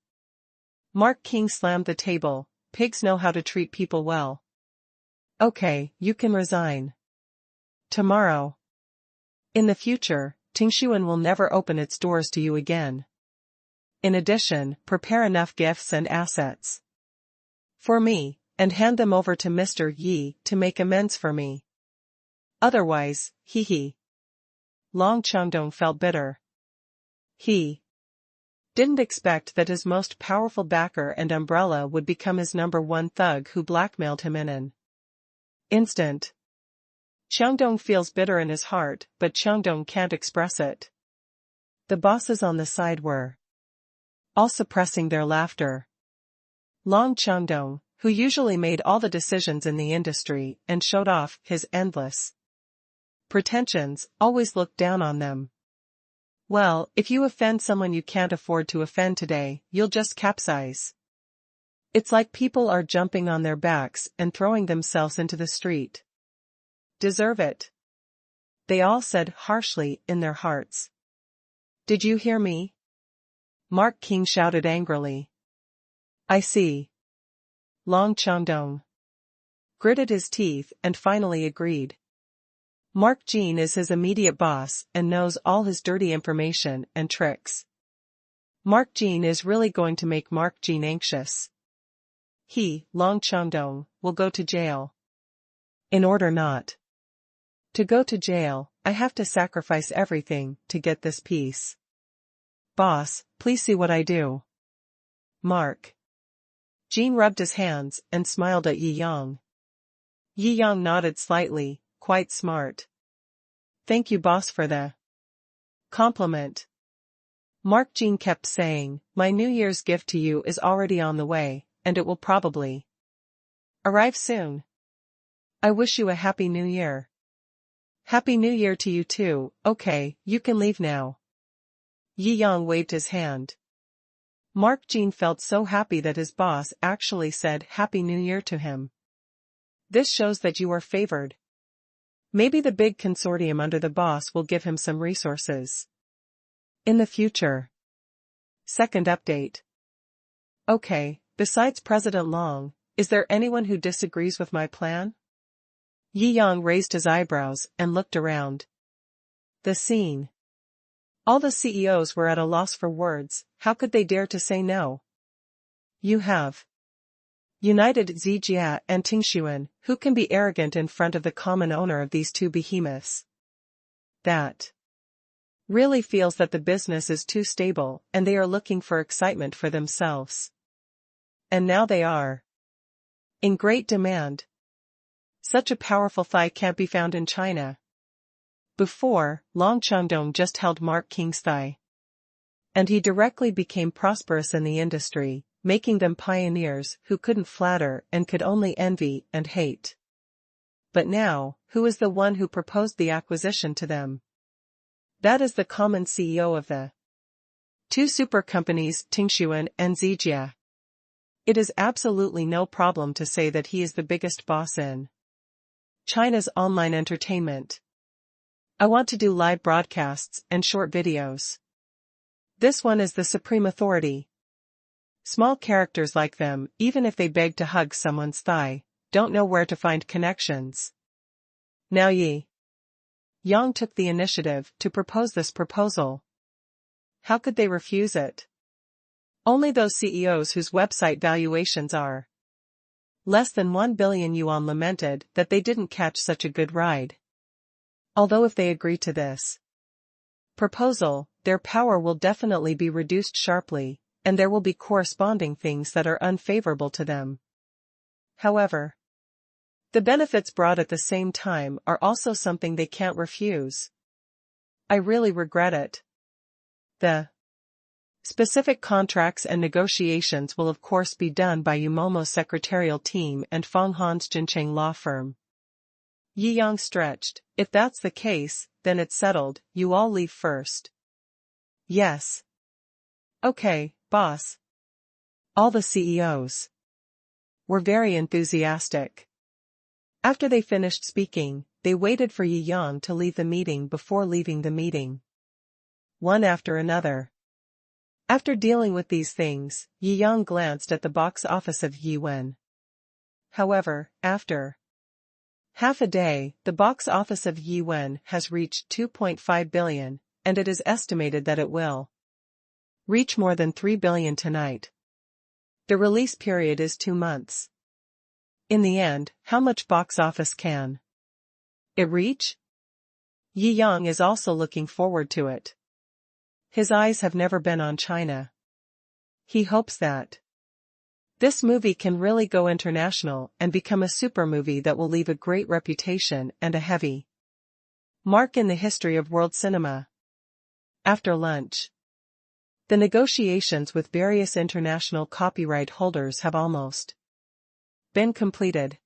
Mark King slammed the table. Pigs know how to treat people well. Okay, you can resign. Tomorrow. In the future, Tingshuan will never open its doors to you again. In addition, prepare enough gifts and assets for me, and hand them over to Mr. Yi to make amends for me. Otherwise, hee. Long Changdong felt bitter. He didn't expect that his most powerful backer and umbrella would become his #1 thug who blackmailed him in an instant. Changdong feels bitter in his heart, but Changdong can't express it. The bosses on the side were all suppressing their laughter. Long Changdong, who usually made all the decisions in the industry and showed off his endless pretensions, always looked down on them. Well, if you offend someone you can't afford to offend today, you'll just capsize. It's like people are jumping on their backs and throwing themselves into the street. Deserve it, they all said harshly in their hearts. Did you hear me? Mark King shouted angrily. I see. Long Changdong gritted his teeth and finally agreed. Mark Jean is his immediate boss and knows all his dirty information and tricks. Mark Jean is really going to make Mark Jean anxious. He, Long Changdong, will go to jail. In order not to go to jail, I have to sacrifice everything to get this peace. Boss, please see what I do. Mark Jean rubbed his hands and smiled at Yi Yang. Yi Yang nodded slightly, quite smart. Thank you, boss, for the compliment. Mark Jean kept saying, my New Year's gift to you is already on the way, and it will probably arrive soon. I wish you a Happy New Year. Happy New Year to you too. Okay, you can leave now. Yi Yang waved his hand. Mark Jean felt so happy that his boss actually said Happy New Year to him. This shows that you are favored. Maybe the big consortium under the boss will give him some resources in the future. Second update. Okay, besides President Long, is there anyone who disagrees with my plan? Yi Yang raised his eyebrows and looked around the scene. All the CEOs were at a loss for words. How could they dare to say no? You have united Zijia and Tingshuan, who can be arrogant in front of the common owner of these two behemoths. That really feels that the business is too stable and they are looking for excitement for themselves. And now they are in great demand. Such a powerful thigh can't be found in China. Before, Long Changdong just held Mark King's thigh. And he directly became prosperous in the industry, making them pioneers who couldn't flatter and could only envy and hate. But now, who is the one who proposed the acquisition to them? That is the common CEO of the two super companies, Tingshuan and Zijia. It is absolutely no problem to say that he is the biggest boss in China's online entertainment. I want to do live broadcasts and short videos. This one is the supreme authority. Small characters like them, even if they beg to hug someone's thigh, don't know where to find connections. Now Yi Yang took the initiative to propose this proposal. How could they refuse it? Only those CEOs whose website valuations are less than 1 billion yuan lamented that they didn't catch such a good ride. Although if they agree to this proposal, their power will definitely be reduced sharply, and there will be corresponding things that are unfavorable to them. However, the benefits brought at the same time are also something they can't refuse. I really regret it. The specific contracts and negotiations will of course be done by Yumomo's secretarial team and Feng Han's Jincheng law firm. Yi Yang stretched. If that's the case, then it's settled, you all leave first. Yes. Okay, boss. All the CEOs were very enthusiastic. After they finished speaking, they waited for Yi Yang to leave the meeting before leaving the meeting. one after another. After dealing with these things, Yi Yang glanced at the box office of Yi Wen. However, after half a day, the box office of Yi Wen has reached 2.5 billion, and it is estimated that it will reach more than 3 billion tonight. The release period is 2 months. In the end, how much box office can it reach? Yi Yang is also looking forward to it. His eyes have never been on China. He hopes that this movie can really go international and become a super movie that will leave a great reputation and a heavy mark in the history of world cinema. After lunch, the negotiations with various international copyright holders have almost been completed.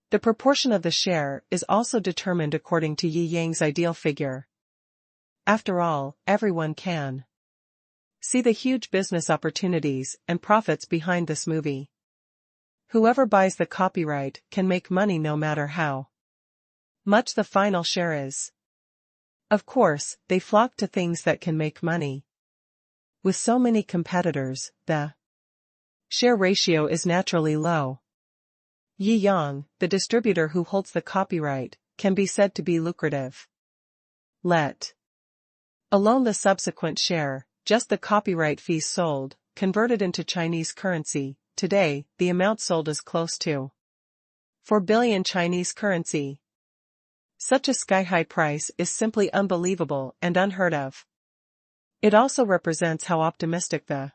The proportion of the share is also determined according to Yi Yang's ideal figure. After all, everyone can see the huge business opportunities and profits behind this movie. Whoever buys the copyright can make money no matter how much the final share is. Of course, they flock to things that can make money. With so many competitors, the share ratio is naturally low. Yi Yang, the distributor who holds the copyright, can be said to be lucrative. Let alone the subsequent share, just the copyright fees sold, converted into Chinese currency. Today, the amount sold is close to 4 billion Chinese currency. Such a sky-high price is simply unbelievable and unheard of. It also represents how optimistic the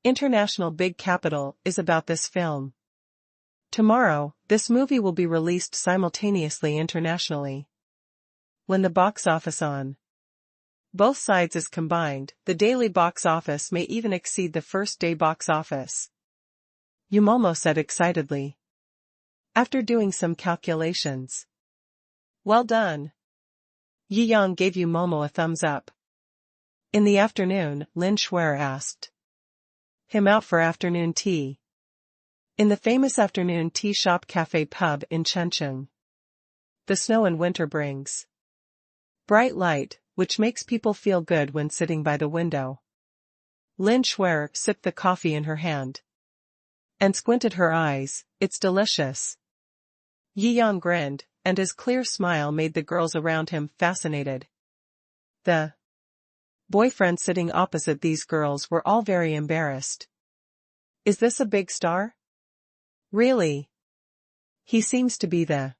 international big capital is about this film. Tomorrow, this movie will be released simultaneously internationally. When the box office on both sides is combined, the daily box office may even exceed the first day box office. Yumomo said excitedly, after doing some calculations. Well done. Yi Yang gave Yumomo a thumbs up. In the afternoon, Lin Shuer asked him out for afternoon tea. In the famous afternoon tea shop cafe pub in Chengcheng. The snow in winter brings bright light, which makes people feel good when sitting by the window. Lin Shuer sipped the coffee in her hand and squinted her eyes. It's delicious. Yi Yang grinned, and his clear smile made the girls around him fascinated. The boyfriends sitting opposite these girls were all very embarrassed. Is this a big star? Really? He seems to be the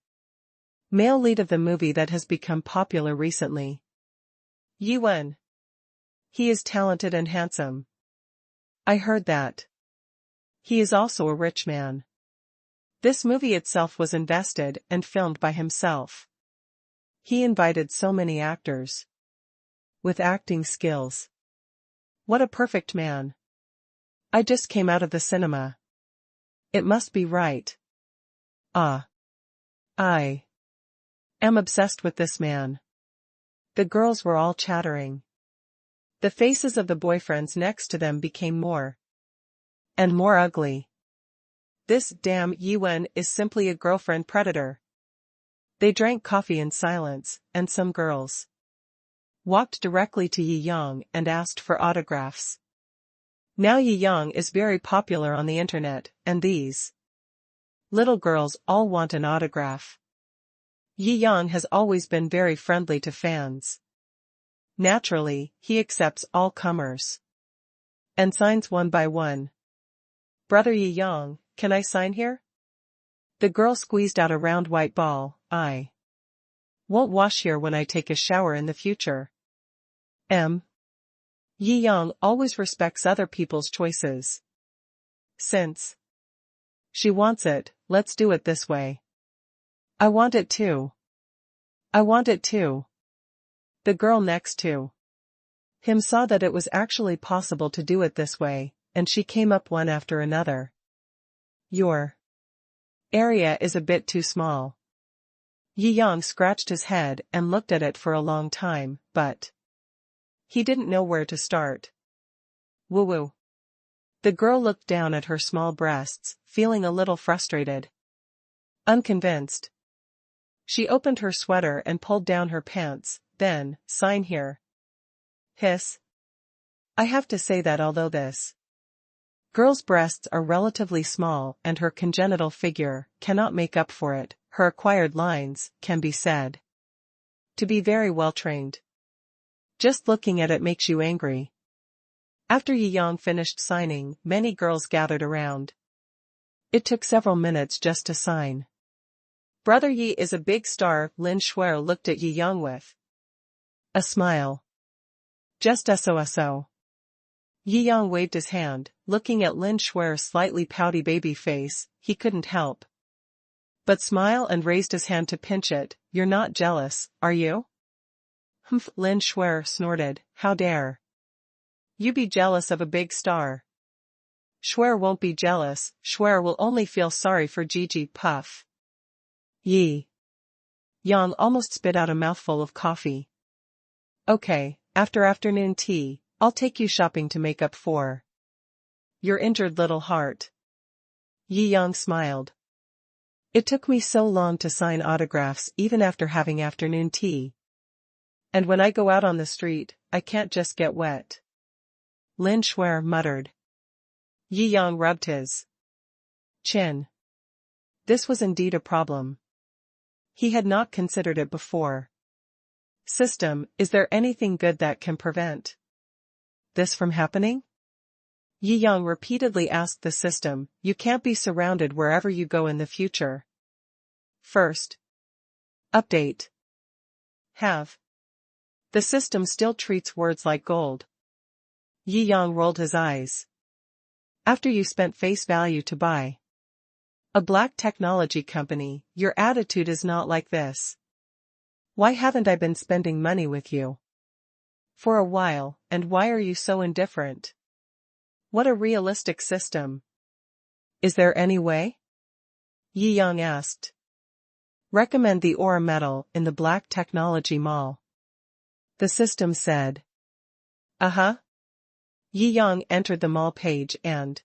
male lead of the movie that has become popular recently. Yi Wen. He is talented and handsome. I heard that. He is also a rich man. This movie itself was invested and filmed by himself. He invited so many actors with acting skills. What a perfect man. I just came out of the cinema. It must be right. Ah. I am obsessed with this man. The girls were all chattering. The faces of the boyfriends next to them became more and more ugly. This damn Yi Wen is simply a girlfriend predator. They drank coffee in silence, and some girls walked directly to Yi Yang and asked for autographs. Now Yi Yang is very popular on the internet, and these little girls all want an autograph. Yi Yang has always been very friendly to fans. Naturally, he accepts all comers and signs one by one. Brother Yi Yang, can I sign here? The girl squeezed out a round white ball. I won't wash here when I take a shower in the future. Yi Yang always respects other people's choices. Since she wants it, let's do it this way. I want it too. I want it too. The girl next to him saw that it was actually possible to do it this way, and she came up one after another. Your area is a bit too small. Yi Yang scratched his head and looked at it for a long time, but he didn't know where to start. Woo-woo. The girl looked down at her small breasts, feeling a little frustrated. Unconvinced. She opened her sweater and pulled down her pants. Then, sign here. Hiss. I have to say that although this girl's breasts are relatively small and her congenital figure cannot make up for it, her acquired lines can be said to be very well trained. Just looking at it makes you angry. After Yi Yang finished signing, many girls gathered around. It took several minutes just to sign. Brother Yi is a big star. Lin Shuer looked at Yi Yang with a smile. Just so. Yi Yang waved his hand, looking at Lin Shuer's slightly pouty baby face. He couldn't help but smile and raised his hand to pinch it. You're not jealous, are you? Humph, Lin Shuer snorted. How dare you be jealous of a big star? Shuer won't be jealous, Shuer will only feel sorry for Gigi. Puff. Yi Yang almost spit out a mouthful of coffee. Okay, after afternoon tea, I'll take you shopping to make up for your injured little heart. Yi Yang smiled. It took me so long to sign autographs even after having afternoon tea. And when I go out on the street, I can't just get wet. Lin Shuer muttered. Yi Yang rubbed his chin. This was indeed a problem. He had not considered it before. System, is there anything good that can prevent this from happening? Yi Yang repeatedly asked the system. You can't be surrounded wherever you go in the future. First update. Have. The system still treats words like gold. Yi Yang rolled his eyes. After you spent face value to buy a black technology company, your attitude is not like this. Why haven't I been spending money with you for a while, and why are you so indifferent? What a realistic system. Is there any way? Yi Yang asked. Recommend the Aura Metal in the Black Technology Mall. The system said. Uh-huh. Yi Yang entered the mall page and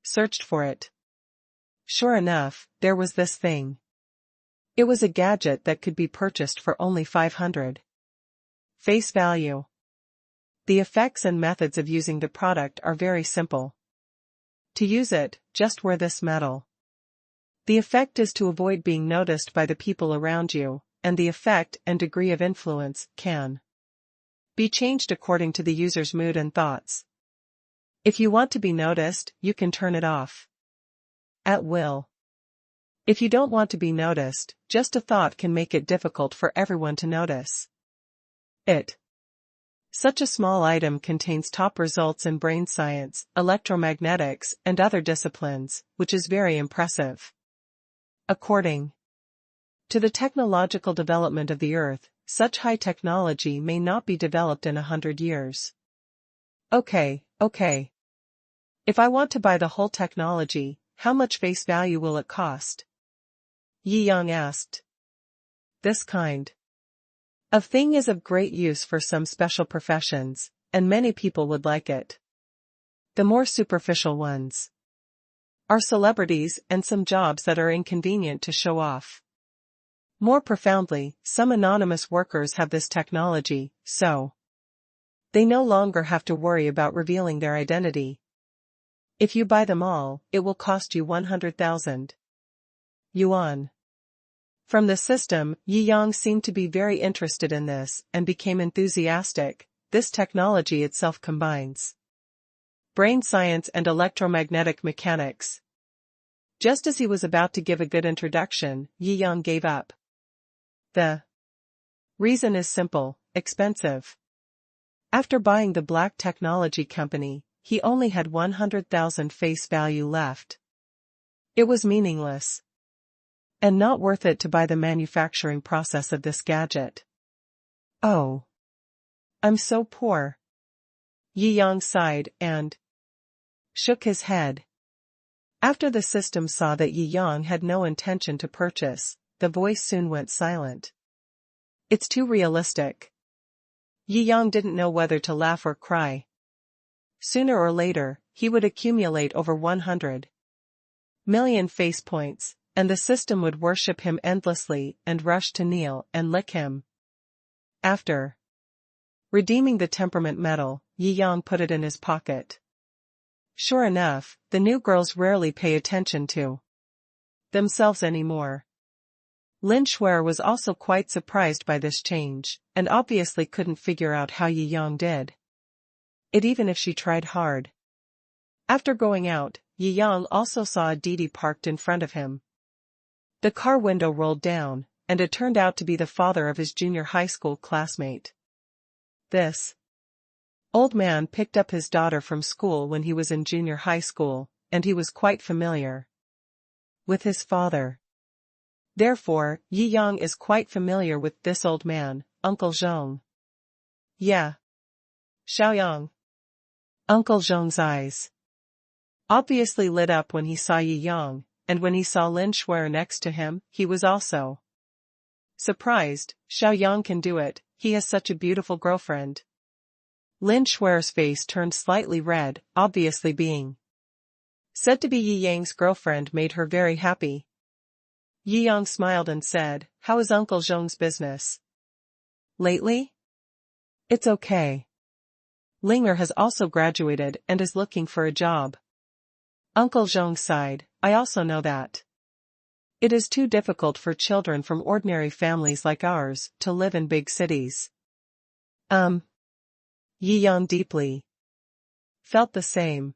searched for it. Sure enough, there was this thing. It was a gadget that could be purchased for only 500 face value. The effects and methods of using the product are very simple. To use it, just wear this metal. The effect is to avoid being noticed by the people around you, and the effect and degree of influence can be changed according to the user's mood and thoughts. If you want to be noticed, you can turn it off at will. If you don't want to be noticed, just a thought can make it difficult for everyone to notice it. Such a small item contains top results in brain science, electromagnetics, and other disciplines, which is very impressive. According to the technological development of the Earth, such high technology may not be developed in 100 years. Okay. If I want to buy the whole technology, how much face value will it cost? Yi Yang asked. This kind of thing is of great use for some special professions, and many people would like it. The more superficial ones are celebrities and some jobs that are inconvenient to show off. More profoundly, some anonymous workers have this technology, so they no longer have to worry about revealing their identity. If you buy them all, it will cost you 100,000 yuan. From the system, Yi Yang seemed to be very interested in this and became enthusiastic. This technology itself combines brain science and electromagnetic mechanics. Just as he was about to give a good introduction, Yi Yang gave up. The reason is simple: expensive. After buying the black technology company, he only had 100,000 face value left. It was meaningless and not worth it to buy the manufacturing process of this gadget. Oh, I'm so poor. Yi Yang sighed and shook his head. After the system saw that Yi Yang had no intention to purchase, the voice soon went silent. It's too realistic. Yi Yang didn't know whether to laugh or cry. Sooner or later, he would accumulate over 100 million face points, and the system would worship him endlessly and rush to kneel and lick him. After Redeeming the temperament medal, Yi Yang put it in his pocket. Sure enough, the new girls rarely pay attention to themselves anymore. Lin Shuer was also quite surprised by this change, and obviously couldn't figure out how Yi Yang did it even if she tried hard. After going out, Yi Yang also saw a Didi parked in front of him. The car window rolled down, and it turned out to be the father of his junior high school classmate. This old man picked up his daughter from school when he was in junior high school, and he was quite familiar with his father. Therefore, Yi Yang is quite familiar with this old man, Uncle Zhong. Yeah. Xiaoyang. Uncle Zhong's eyes obviously lit up when he saw Yi Yang, and when he saw Lin Shuer next to him, he was also surprised. Xiaoyang can do it, he has such a beautiful girlfriend. Lin Shuer's face turned slightly red, obviously being said to be Yi Yang's girlfriend made her very happy. Yi Yang smiled and said, "How is Uncle Zhong's business lately?" "It's okay. Linger has also graduated and is looking for a job." Uncle Zhong sighed, "I also know that. It is too difficult for children from ordinary families like ours to live in big cities." Yi Yang deeply felt the same.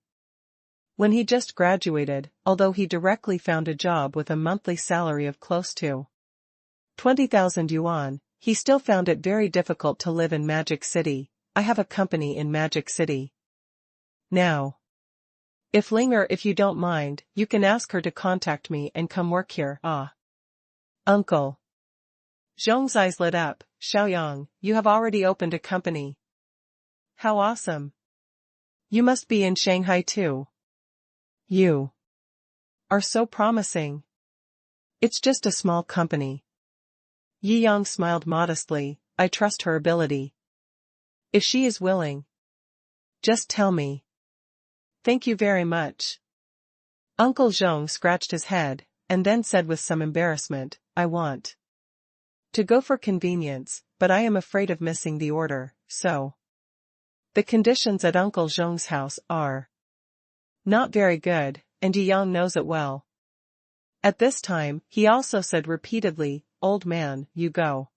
When he just graduated, although he directly found a job with a monthly salary of close to 20,000 yuan, he still found it very difficult to live in Magic City. "I have a company in Magic City now. If you don't mind, you can ask her to contact me and come work here." "Ah. Uncle." Zhong's eyes lit up. "Xiaoyang, you have already opened a company. How awesome. You must be in Shanghai too. You are so promising." "It's just a small company." Yi Yang smiled modestly. "I trust her ability. If she is willing, just tell me." "Thank you very much." Uncle Zhong scratched his head, and then said with some embarrassment, "I want to go for convenience, but I am afraid of missing the order, so." The conditions at Uncle Zhong's house are not very good, and Yi Yang knows it well. At this time, he also said repeatedly, "Old man, you go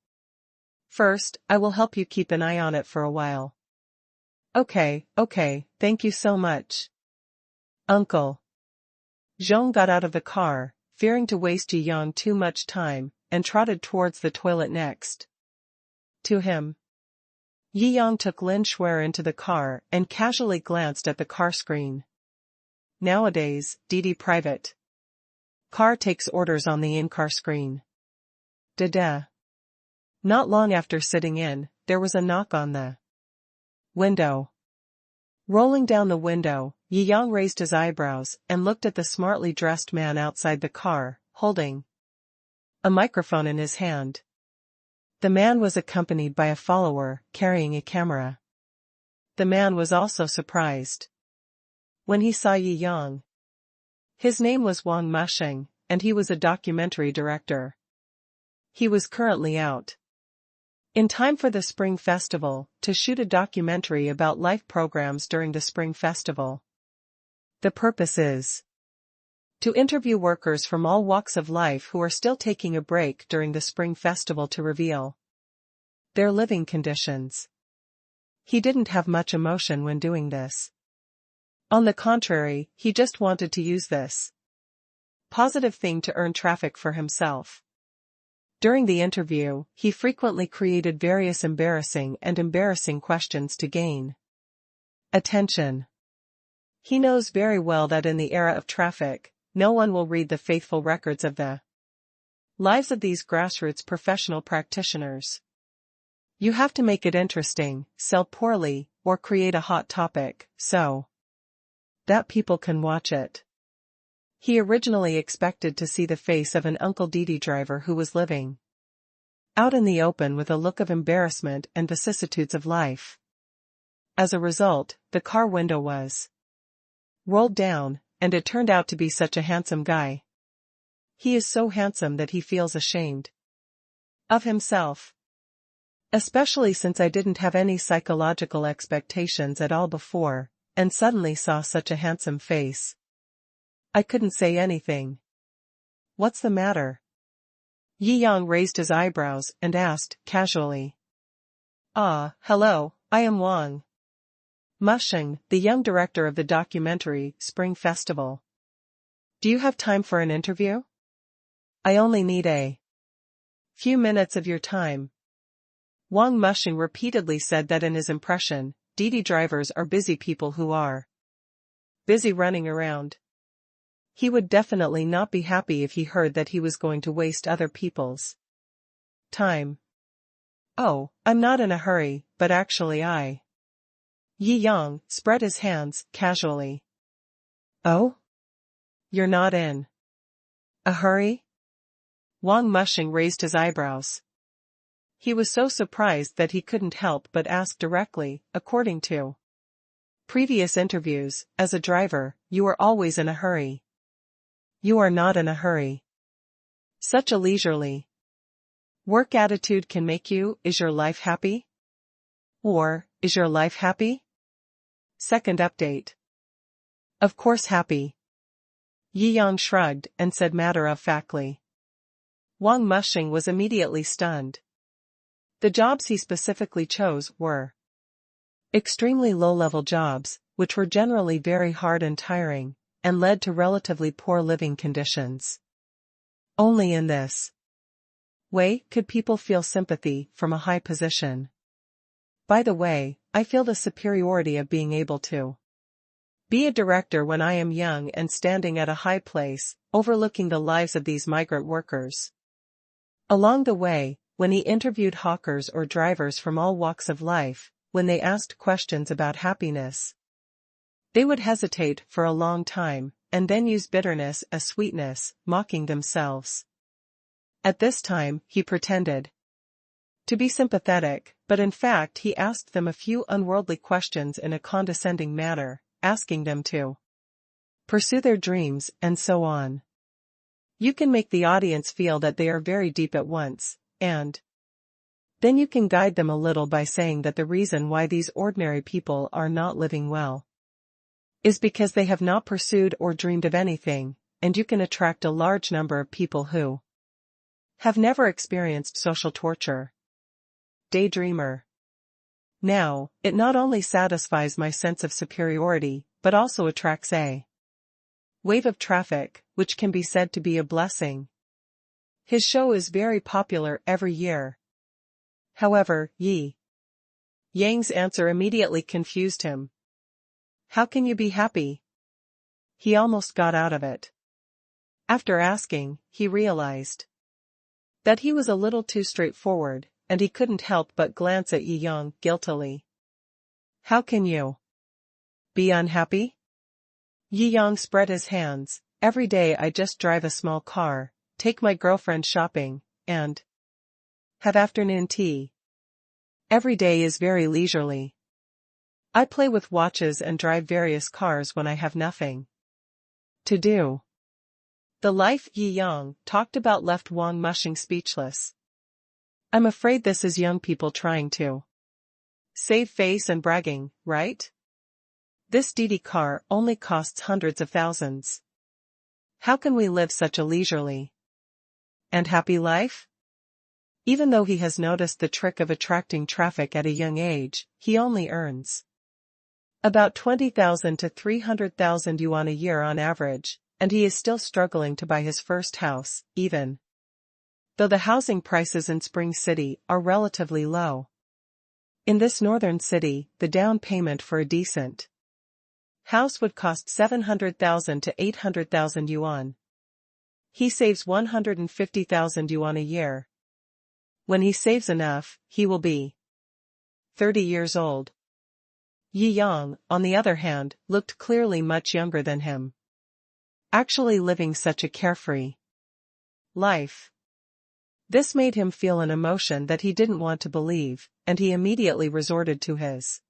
first, I will help you keep an eye on it for a while." Okay, thank you so much, Uncle." Zhong got out of the car, fearing to waste Yi Yang too much time, and trotted towards the toilet next to him. Yi Yang took Lin Shuer into the car and casually glanced at the car screen. Nowadays, Didi private car takes orders on the in-car screen. Da-da. Not long after sitting in, there was a knock on the window. Rolling down the window, Yi Yang raised his eyebrows and looked at the smartly dressed man outside the car, holding a microphone in his hand. The man was accompanied by a follower, carrying a camera. The man was also surprised when he saw Yi Yang. His name was Wang Musheng, and he was a documentary director. He was currently out in time for the Spring Festival, to shoot a documentary about life programs during the Spring Festival. The purpose is to interview workers from all walks of life who are still taking a break during the Spring Festival to reveal their living conditions. He didn't have much emotion when doing this. On the contrary, he just wanted to use this positive thing to earn traffic for himself. During the interview, he frequently created various embarrassing questions to gain attention. He knows very well that in the era of traffic, no one will read the faithful records of the lives of these grassroots professional practitioners. You have to make it interesting, sell poorly, or create a hot topic, so that people can watch it. He originally expected to see the face of an Uncle Didi driver who was living out in the open with a look of embarrassment and vicissitudes of life. As a result, the car window was rolled down, and it turned out to be such a handsome guy. He is so handsome that he feels ashamed of himself. Especially since I didn't have any psychological expectations at all before, and suddenly saw such a handsome face. I couldn't say anything. What's the matter? Yi Yang raised his eyebrows and asked, casually. Hello, I am Wang Mushing, the young director of the documentary Spring Festival. Do you have time for an interview? I only need a few minutes of your time. Wang Mushing repeatedly said that in his impression, Didi drivers are busy people who are busy running around. He would definitely not be happy if he heard that he was going to waste other people's time. Oh, I'm not in a hurry, but actually Yi Yang spread his hands, casually. Oh? You're not in a hurry? Wang Mushing raised his eyebrows. He was so surprised that he couldn't help but ask directly, according to previous interviews, as a driver, you are always in a hurry. You are not in a hurry. Such a leisurely work attitude can make you, is your life happy? Or, is your life happy? Second update. Of course happy. Yi Yang shrugged and said matter-of-factly. Wang Mushing was immediately stunned. The jobs he specifically chose were extremely low-level jobs, which were generally very hard and tiring, and led to relatively poor living conditions. Only in this way could people feel sympathy from a high position. By the way, I feel the superiority of being able to be a director when I am young and standing at a high place, overlooking the lives of these migrant workers. Along the way, when he interviewed hawkers or drivers from all walks of life, when they asked questions about happiness, they would hesitate for a long time, and then use bitterness as sweetness, mocking themselves. At this time, he pretended to be sympathetic, but in fact he asked them a few unworldly questions in a condescending manner, asking them to pursue their dreams and so on. You can make the audience feel that they are very deep at once, and then you can guide them a little by saying that the reason why these ordinary people are not living well is because they have not pursued or dreamed of anything, and you can attract a large number of people who have never experienced social torture. Daydreamer. Now, it not only satisfies my sense of superiority, but also attracts a wave of traffic, which can be said to be a blessing. His show is very popular every year. However, Yi Yang's answer immediately confused him. How can you be happy? He almost got out of it. After asking, he realized that he was a little too straightforward, and he couldn't help but glance at Yi Yang guiltily. How can you be unhappy? Yi Yang spread his hands. Every day I just drive a small car, take my girlfriend shopping, and have afternoon tea. Every day is very leisurely. I play with watches and drive various cars when I have nothing to do. The life Yi Yang talked about left Wang Mushing speechless. I'm afraid this is young people trying to save face and bragging, right? This Didi car only costs hundreds of thousands. How can we live such a leisurely and happy life? Even though he has noticed the trick of attracting traffic at a young age, he only earns about 20,000 to 300,000 yuan a year on average, and he is still struggling to buy his first house, even though the housing prices in Spring City are relatively low. In this northern city, the down payment for a decent house would cost 700,000 to 800,000 yuan. He saves 150,000 yuan a year. When he saves enough, he will be 30 years old. Yi Yang, on the other hand, looked clearly much younger than him, actually living such a carefree life. This made him feel an emotion that he didn't want to believe, and he immediately resorted to his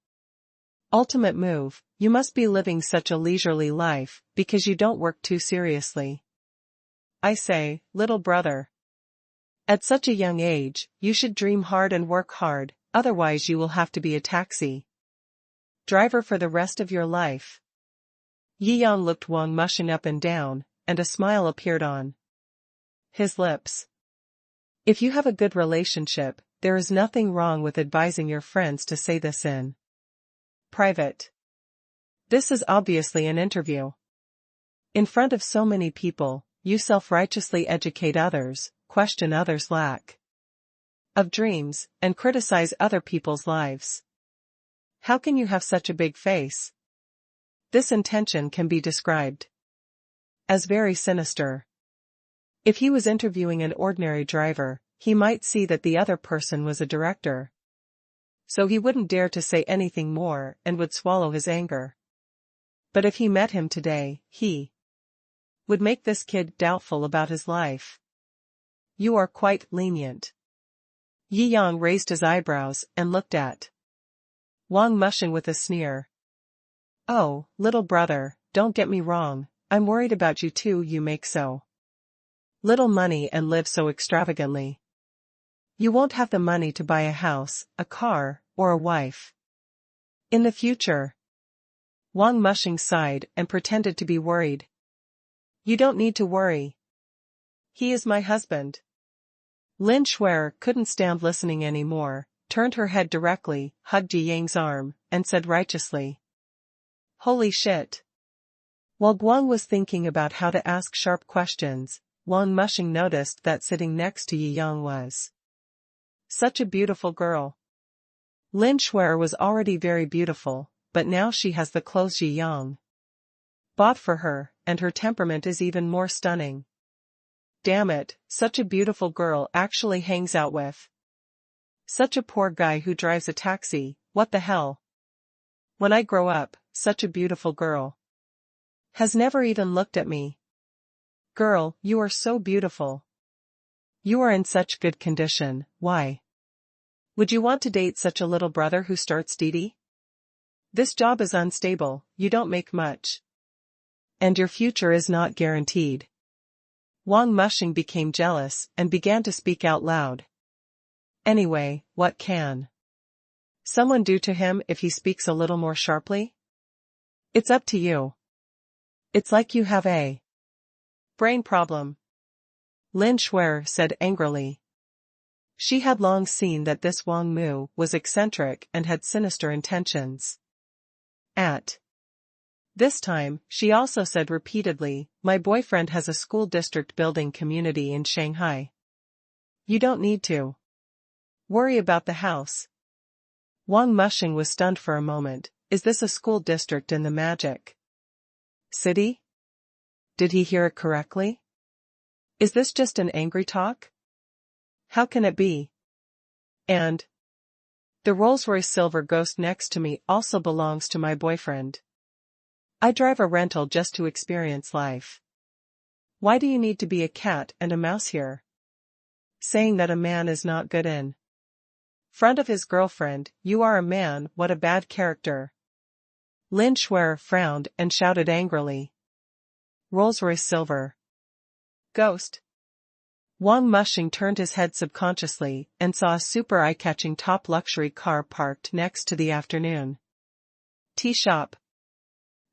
ultimate move. You must be living such a leisurely life, because you don't work too seriously. I say, little brother. At such a young age, you should dream hard and work hard, otherwise you will have to be a taxi driver for the rest of your life. Yi Yang looked Wang Mushing up and down, and a smile appeared on his lips. If you have a good relationship, there is nothing wrong with advising your friends to say this in private. This is obviously an interview. In front of so many people, you self-righteously educate others, question others' lack of dreams, and criticize other people's lives. How can you have such a big face? This intention can be described as very sinister. If he was interviewing an ordinary driver, he might see that the other person was a director. So he wouldn't dare to say anything more and would swallow his anger. But if he met him today, he would make this kid doubtful about his life. You are quite lenient. Yi Yang raised his eyebrows and looked at Wang Mushing with a sneer. Oh, little brother, don't get me wrong, I'm worried about you too. You make so little money and live so extravagantly. You won't have the money to buy a house, a car, or a wife in the future. Wang Mushing sighed and pretended to be worried. You don't need to worry. He is my husband. Lin Shuer couldn't stand listening anymore, turned her head directly, hugged Yi Yang's arm, and said righteously, "Holy shit." While Guang was thinking about how to ask sharp questions, Wang Mushing noticed that sitting next to Yi Yang was such a beautiful girl. Lin Shuer was already very beautiful, but now she has the clothes Yi Yang bought for her, and her temperament is even more stunning. Damn it, such a beautiful girl actually hangs out with such a poor guy who drives a taxi. What the hell? When I grow up, such a beautiful girl has never even looked at me. Girl, you are so beautiful. You are in such good condition. Why would you want to date such a little brother who starts Didi? This job is unstable, you don't make much, and your future is not guaranteed. Wang Mushing became jealous and began to speak out loud. Anyway, what can someone do to him if he speaks a little more sharply? It's up to you. It's like you have a brain problem, Lin Shuer said angrily. She had long seen that this Wang Mu was eccentric and had sinister intentions. At this time, she also said repeatedly, my boyfriend has a school district building community in Shanghai. You don't need to worry about the house. Wang Mushing was stunned for a moment. Is this a school district in the Magic City? Did he hear it correctly? Is this just an angry talk? How can it be? And the Rolls-Royce Silver Ghost next to me also belongs to my boyfriend. I drive a rental just to experience life. Why do you need to be a cat and a mouse here? Saying that a man is not good in front of his girlfriend, you are a man, what a bad character. Lin Shuer frowned and shouted angrily. Rolls-Royce Silver Ghost. Wang Mushing turned his head subconsciously and saw a super eye-catching top luxury car parked next to the afternoon tea shop.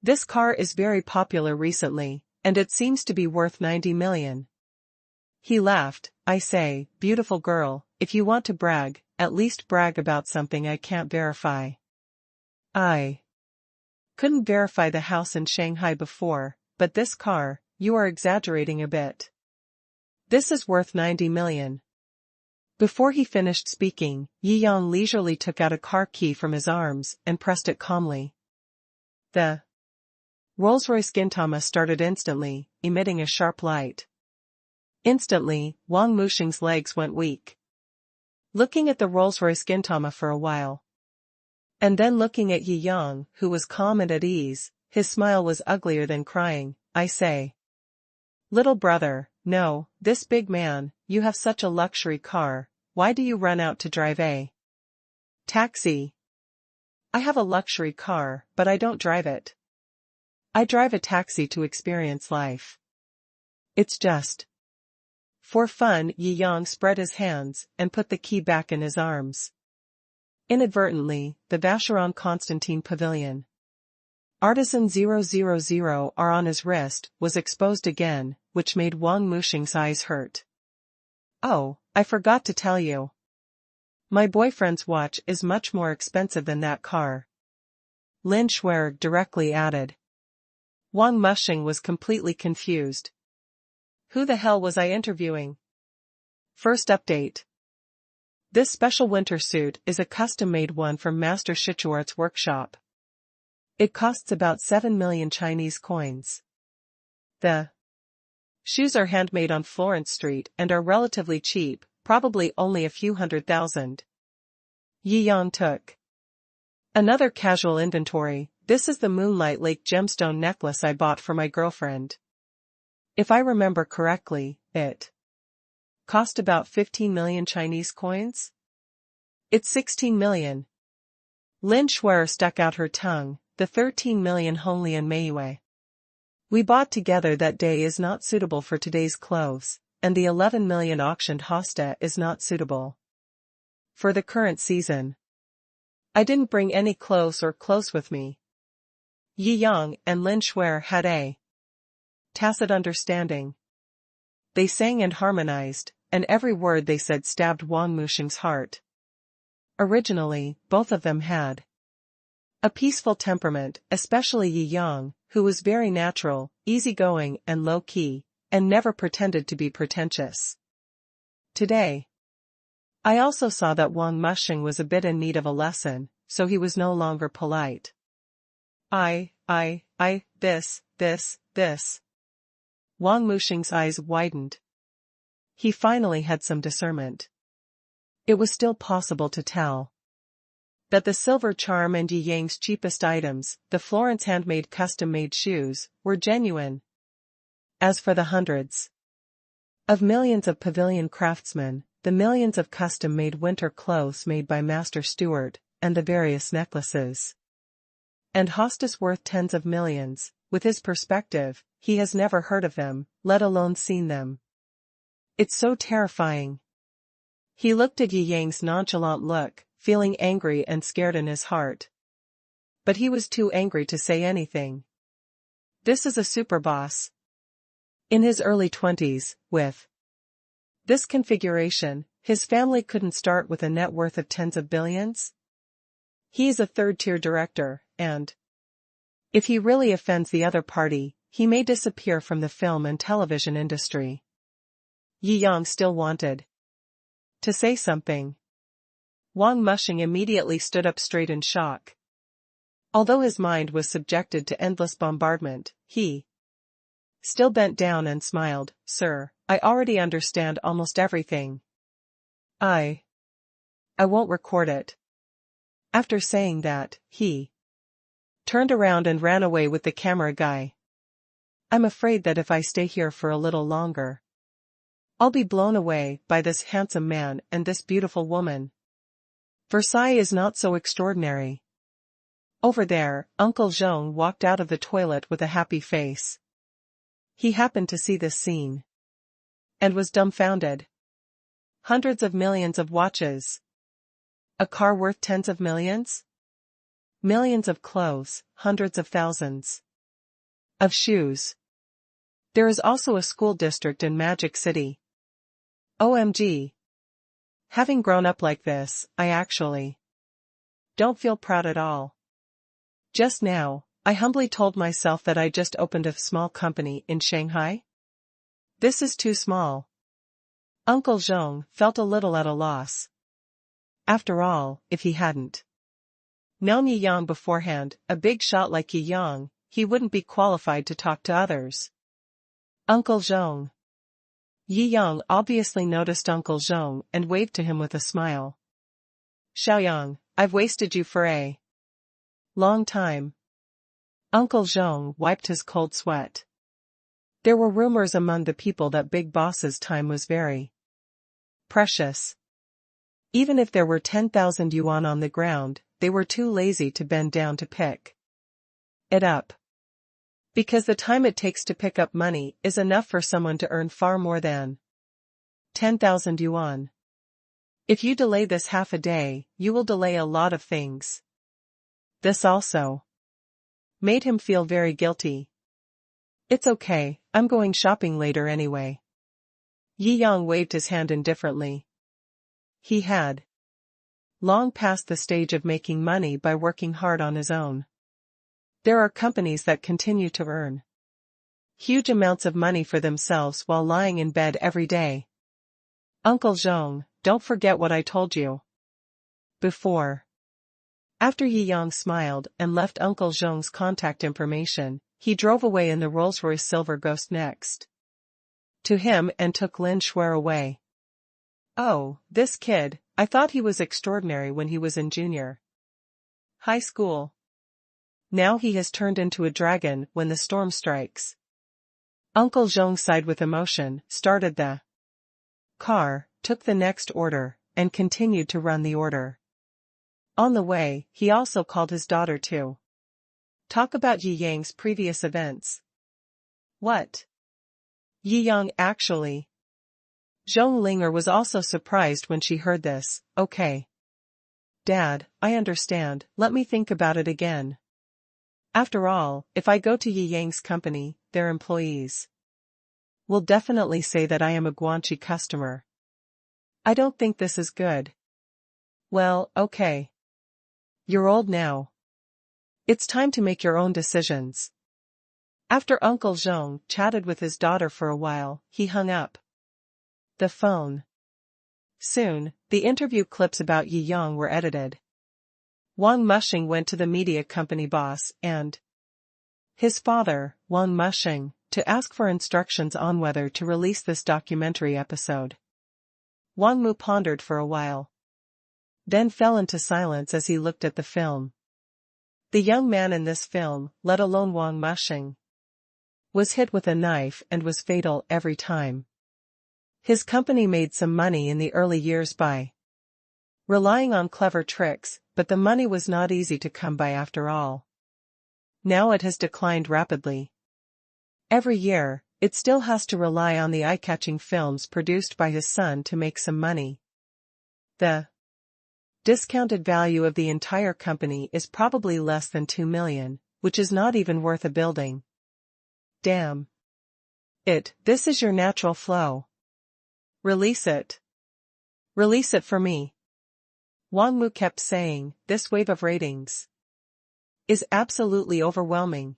This car is very popular recently, and it seems to be worth 90 million. He laughed. I say, beautiful girl, if you want to brag, at least brag about something I can't verify. I couldn't verify the house in Shanghai before, but this car, you are exaggerating a bit. This is worth 90 million. Before he finished speaking, Yi Yang leisurely took out a car key from his arms and pressed it calmly. The Rolls-Royce Gintama started instantly, emitting a sharp light. Instantly, Wang Mushing's legs went weak. Looking at the Rolls-Royce Gintama for a while, and then looking at Yi Yang, who was calm and at ease, his smile was uglier than crying. I say, little brother, no, this big man, you have such a luxury car, why do you run out to drive a taxi? I have a luxury car, but I don't drive it. I drive a taxi to experience life. It's just For fun, Yi Yang spread his hands and put the key back in his arms. Inadvertently, the Vacheron Constantin Pavilion. Artisan 000 R on his wrist was exposed again, which made Wang Muxing's eyes hurt. Oh, I forgot to tell you. My boyfriend's watch is much more expensive than that car. Lin Shuai directly added. Wang Muxing was completely confused. Who the hell was I interviewing? First update. This special winter suit is a custom-made one from Master Shichuart's workshop. It costs about 7 million Chinese coins. The shoes are handmade on Florence Street and are relatively cheap, probably only a few $100,000. Yi Yang took another casual inventory. This is the Moonlight Lake gemstone necklace I bought for my girlfriend. If I remember correctly, it cost about 15 million Chinese coins? It's 16 million. Lin Shuai stuck out her tongue. The 13 million Honglian Meiyue we bought together that day is not suitable for today's clothes, and the 11 million auctioned Hosta is not suitable for the current season. I didn't bring any clothes or clothes with me. Yi Yang and Lin Shuai had a tacit understanding. They sang and harmonized, and every word they said stabbed Wang Muxing's heart. Originally, both of them had a peaceful temperament, especially Yi Yang, who was very natural, easygoing and low-key, and never pretended to be pretentious. Today, I also saw that Wang Muxing was a bit in need of a lesson, so he was no longer polite. This. Wang Muxing's eyes widened. He finally had some discernment. It was still possible to tell that the silver charm and Yi Yang's cheapest items, the Florence handmade custom-made shoes, were genuine. As for the hundreds of millions of pavilion craftsmen, the millions of custom-made winter clothes made by Master Stewart, and the various necklaces and hostas worth tens of millions, with his perspective, he has never heard of them, let alone seen them. It's so terrifying. He looked at Yi Yang's nonchalant look, feeling angry and scared in his heart. But he was too angry to say anything. This is a super boss. In his early 20s, with this configuration, his family couldn't start with a net worth of tens of billions. He is a third-tier director, and if he really offends the other party, he may disappear from the film and television industry. Yi Yang still wanted to say something. Wang Muxing immediately stood up straight in shock. Although his mind was subjected to endless bombardment, he still bent down and smiled. Sir, I already understand almost everything. I won't record it. After saying that, he turned around and ran away with the camera guy. I'm afraid that if I stay here for a little longer, I'll be blown away by this handsome man and this beautiful woman. Versailles is not so extraordinary. Over there, Uncle Zhong walked out of the toilet with a happy face. He happened to see this scene and was dumbfounded. Hundreds of millions of watches. A car worth tens of millions? Millions of clothes, hundreds of thousands of shoes. There is also a school district in Magic City. OMG. Having grown up like this, I actually don't feel proud at all. Just now, I humbly told myself that I just opened a small company in Shanghai. This is too small. Uncle Zhong felt a little at a loss. After all, if he hadn't known Yi Yang beforehand, a big shot like Yi Yang, he wouldn't be qualified to talk to others. Uncle Zhong. Yi Yang obviously noticed Uncle Zhong and waved to him with a smile. Xiaoyang, I've wasted you for a long time. Uncle Zhong wiped his cold sweat. There were rumors among the people that Big Boss's time was very precious. Even if there were 10,000 yuan on the ground, they were too lazy to bend down to pick it up. Because the time it takes to pick up money is enough for someone to earn far more than 10,000 yuan. If you delay this half a day, you will delay a lot of things. This also made him feel very guilty. It's okay, I'm going shopping later anyway. Yi Yang waved his hand indifferently. He had long past the stage of making money by working hard on his own. There are companies that continue to earn huge amounts of money for themselves while lying in bed every day. Uncle Zhong, don't forget what I told you before. After Yi Yang smiled and left Uncle Zhong's contact information, he drove away in the Rolls-Royce Silver Ghost next to him and took Lin Shuer away. Oh, this kid, I thought he was extraordinary when he was in junior high school. Now he has turned into a dragon when the storm strikes. Uncle Zhong sighed with emotion, started the car, took the next order, and continued to run the order. On the way, he also called his daughter to talk about Yi Yang's previous events. What? Yi Yang actually? Zhong Linger was also surprised when she heard this. Okay. Dad, I understand, let me think about it again. After all, if I go to Yi Yang's company, their employees will definitely say that I am a Guanxi customer. I don't think this is good. Well, okay. You're old now. It's time to make your own decisions. After Uncle Zhong chatted with his daughter for a while, he hung up the phone. Soon, the interview clips about Yi Yang were edited. Wang Mushing went to the media company boss and his father, Wang Mushing, to ask for instructions on whether to release this documentary episode. Wang Mu pondered for a while, then fell into silence as he looked at the film. The young man in this film, let alone Wang Mushing, was hit with a knife and was fatal every time. His company made some money in the early years by relying on clever tricks, but the money was not easy to come by after all. Now it has declined rapidly. Every year, it still has to rely on the eye-catching films produced by his son to make some money. The discounted value of the entire company is probably less than 2 million, which is not even worth a building. Damn. This is your natural flow. Release it. Release it for me. Wang Mu kept saying, this wave of ratings is absolutely overwhelming.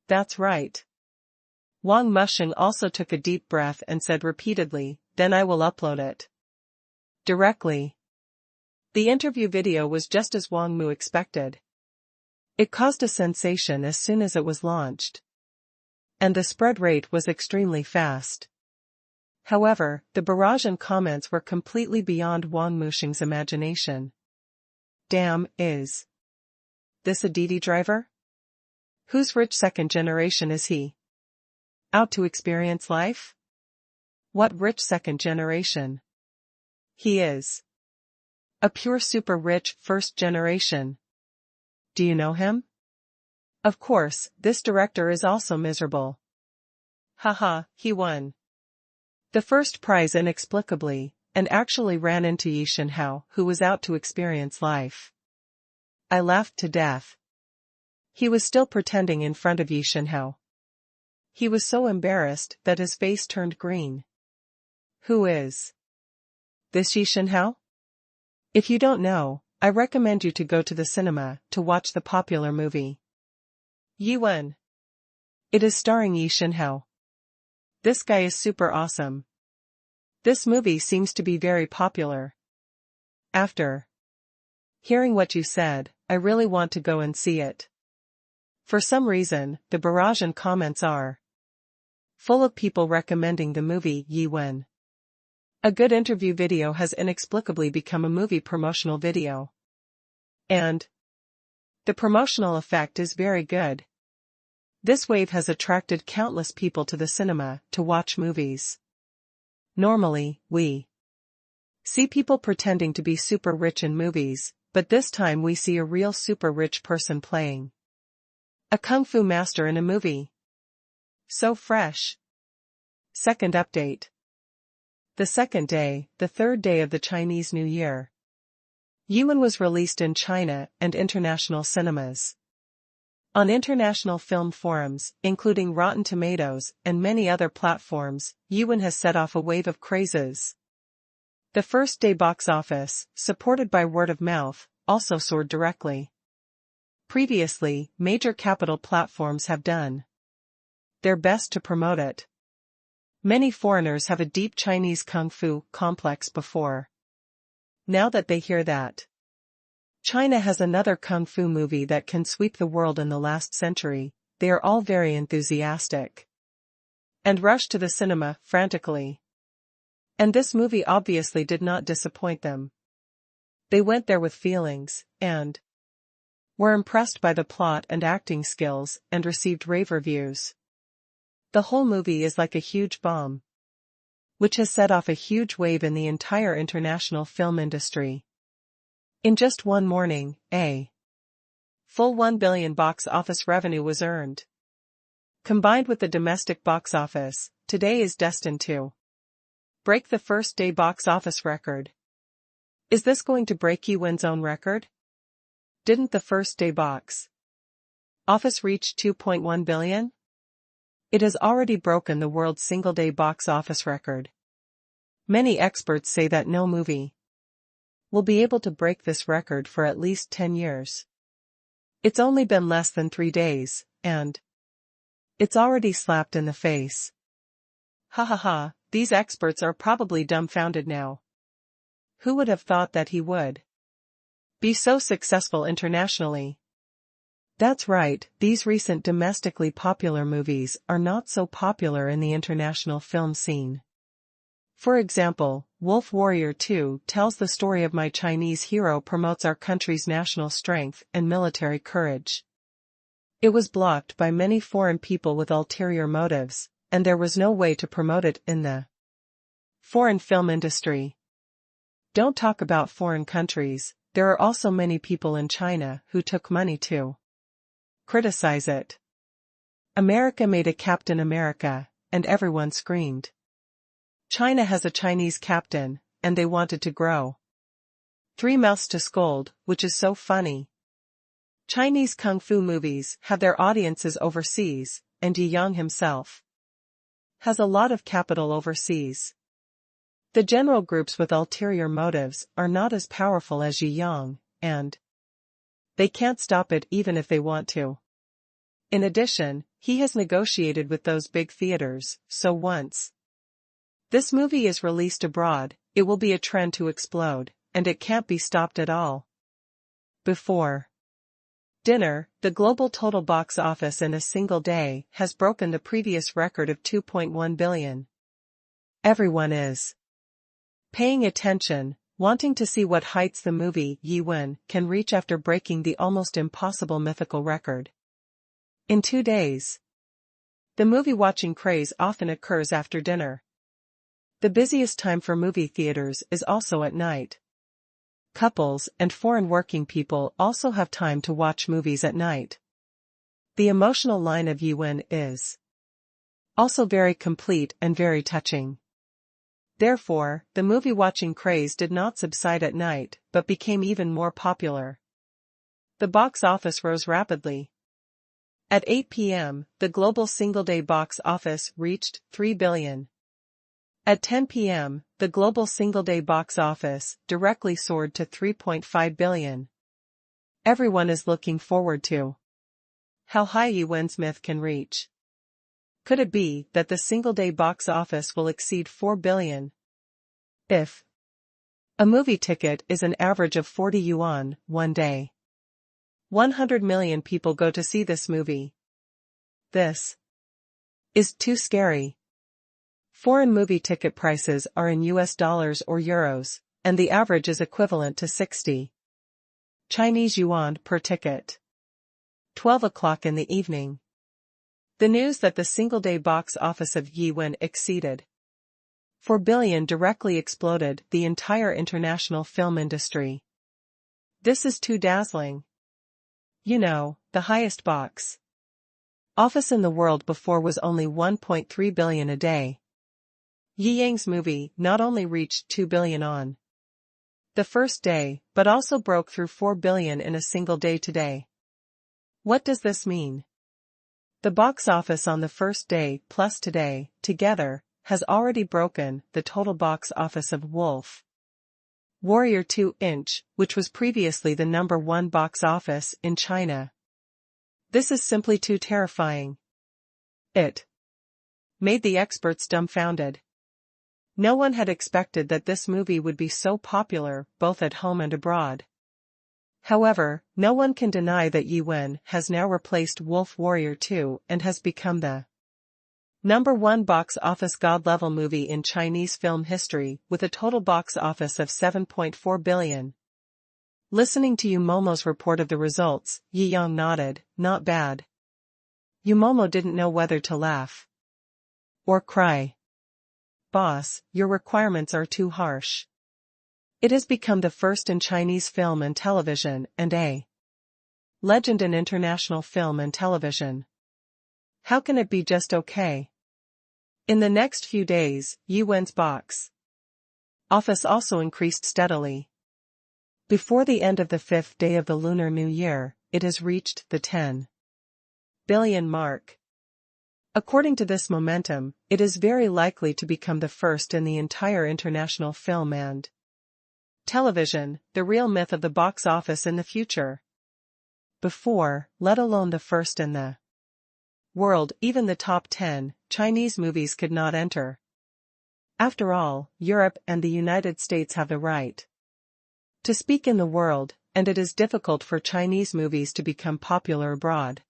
That's right. Wang Mushing also took a deep breath and said repeatedly, then I will upload it directly. The interview video was just as Wang Mu expected. It caused a sensation as soon as it was launched. And the spread rate was extremely fast. However, the barrage and comments were completely beyond Wang Mushing's imagination. Damn, is this a Didi driver? Whose rich second generation is he? Out to experience life? What rich second generation? He is a pure super rich first generation. Do you know him? Of course, this director is also miserable. Haha, he won the first prize inexplicably, and actually ran into Yi Shenhao, who was out to experience life. I laughed to death. He was still pretending in front of Yi Shenhao. He was so embarrassed that his face turned green. Who is this Yi Shenhao? If you don't know, I recommend you to go to the cinema to watch the popular movie Yi Wen. It is starring Yi Shenhao. This guy is super awesome. This movie seems to be very popular. After hearing what you said, I really want to go and see it. For some reason, the barrage and comments are full of people recommending the movie Yi Wen. A good interview video has inexplicably become a movie promotional video. And the promotional effect is very good. This wave has attracted countless people to the cinema to watch movies. Normally, we see people pretending to be super rich in movies, but this time we see a real super rich person playing a kung fu master in a movie. So fresh. Second update. The second day, the third day of the Chinese New Year. Yuan was released in China and international cinemas. On international film forums, including Rotten Tomatoes and many other platforms, Yuan has set off a wave of crazes. The first-day box office, supported by word of mouth, also soared directly. Previously, major capital platforms have done their best to promote it. Many foreigners have a deep Chinese kung fu complex before. Now that they hear that China has another kung fu movie that can sweep the world in the last century, they are all very enthusiastic and rush to the cinema frantically. And this movie obviously did not disappoint them. They went there with feelings, and were impressed by the plot and acting skills, and received rave reviews. The whole movie is like a huge bomb, which has set off a huge wave in the entire international film industry. In just one morning, a full 1 billion box office revenue was earned. Combined with the domestic box office, today is destined to break the first-day box office record. Is this going to break Yuan's own record? Didn't the first-day box office reach 2.1 billion? It has already broken the world's single-day box office record. Many experts say that no movie will be able to break this record for at least 10 years. It's only been less than 3 days, and it's already slapped in the face. Ha ha ha, these experts are probably dumbfounded now. Who would have thought that he would be so successful internationally? That's right, these recent domestically popular movies are not so popular in the international film scene. For example, Wolf Warrior 2 tells the story of my Chinese hero promotes our country's national strength and military courage. It was blocked by many foreign people with ulterior motives, and there was no way to promote it in the foreign film industry. Don't talk about foreign countries, there are also many people in China who took money to criticize it. America made a Captain America, and everyone screamed. China has a Chinese captain, and they wanted to grow 3 mouths to scold, which is so funny. Chinese kung fu movies have their audiences overseas, and Yi Yang himself has a lot of capital overseas. The general groups with ulterior motives are not as powerful as Yi Yang, and they can't stop it even if they want to. In addition, he has negotiated with those big theaters, so once this movie is released abroad, it will be a trend to explode, and it can't be stopped at all. Before dinner, the global total box office in a single day has broken the previous record of 2.1 billion. Everyone is paying attention, wanting to see what heights the movie Yuan can reach after breaking the almost impossible mythical record. In 2 days, the movie-watching craze often occurs after dinner. The busiest time for movie theaters is also at night. Couples and foreign working people also have time to watch movies at night. The emotional line of Yuan is also very complete and very touching. Therefore, the movie-watching craze did not subside at night, but became even more popular. The box office rose rapidly. At 8 p.m., the global single-day box office reached 3 billion. At 10 p.m., the global single-day box office directly soared to 3.5 billion. Everyone is looking forward to how high Yuan's myth can reach. Could it be that the single-day box office will exceed 4 billion? If a movie ticket is an average of 40 yuan one day, 100 million people go to see this movie. This is too scary. Foreign movie ticket prices are in US dollars or euros, and the average is equivalent to 60 Chinese yuan per ticket. 12 o'clock in the evening. The news that the single-day box office of Yuan exceeded 4 billion directly exploded the entire international film industry. This is too dazzling. You know, the highest box office in the world before was only 1.3 billion a day. Yi Yang's movie not only reached 2 billion on the first day, but also broke through 4 billion in a single day today. What does this mean? The box office on the first day plus today, together, has already broken the total box office of Wolf Warrior 2-inch, which was previously the #1 box office in China. This is simply too terrifying. It made the experts dumbfounded. No one had expected that this movie would be so popular both at home and abroad. However, no one can deny that Yi Wen has now replaced Wolf Warrior 2 and has become the #1 box office god-level movie in Chinese film history with a total box office of 7.4 billion. Listening to Yu Momo's report of the results, Yi Yang nodded, not bad. Yu Momo didn't know whether to laugh or cry. Boss, your requirements are too harsh. It has become the first in Chinese film and television and a legend in international film and television. How can it be just okay? In the next few days, Yi Wen's box office also increased steadily. Before the end of the 5th day of the Lunar New Year, it has reached the 10 billion mark. According to this momentum, it is very likely to become the first in the entire international film and television, the real myth of the box office in the future. Before, let alone the first in the world, even the top 10, Chinese movies could not enter. After all, Europe and the United States have the right to speak in the world, and it is difficult for Chinese movies to become popular abroad.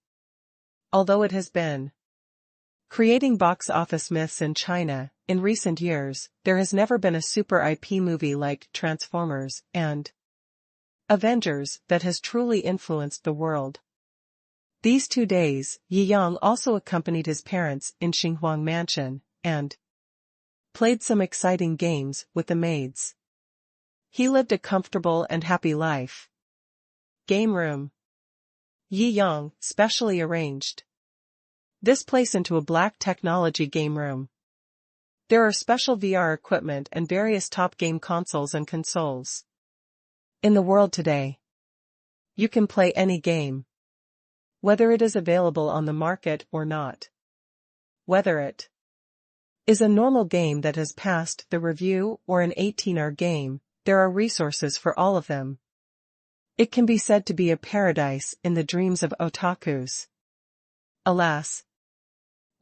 Although it has been creating box office myths in China, in recent years, there has never been a super IP movie like Transformers and Avengers that has truly influenced the world. These 2 days, Yi Yang also accompanied his parents in Xinhuang Mansion, and played some exciting games with the maids. He lived a comfortable and happy life. Game room. Yi Yang, specially arranged this place into a black technology game room. There are special VR equipment and various top game consoles and consoles. In the world today, you can play any game, whether it is available on the market or not. Whether it is a normal game that has passed the review or an 18R game, there are resources for all of them. It can be said to be a paradise in the dreams of otakus. Alas,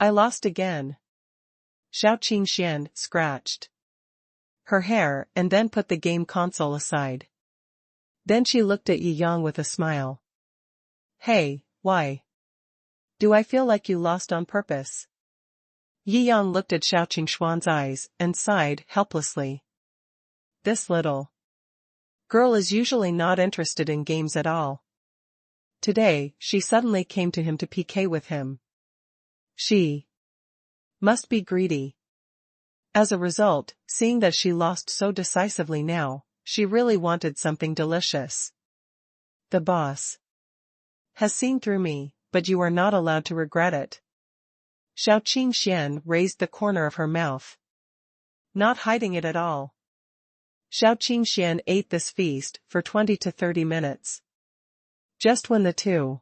I lost again. Shou Qingxian scratched her hair and then put the game console aside. Then she looked at Yi Yang with a smile. Hey, why do I feel like you lost on purpose? Yi Yang looked at Shou Qingxuan's eyes and sighed helplessly. This little girl is usually not interested in games at all. Today, she suddenly came to him to PK with him. She must be greedy. As a result, seeing that she lost so decisively now, she really wanted something delicious. The boss has seen through me, but you are not allowed to regret it. Shou Qingxian raised the corner of her mouth, not hiding it at all. Shou Qingxian ate this feast for 20 to 30 minutes. Just when the two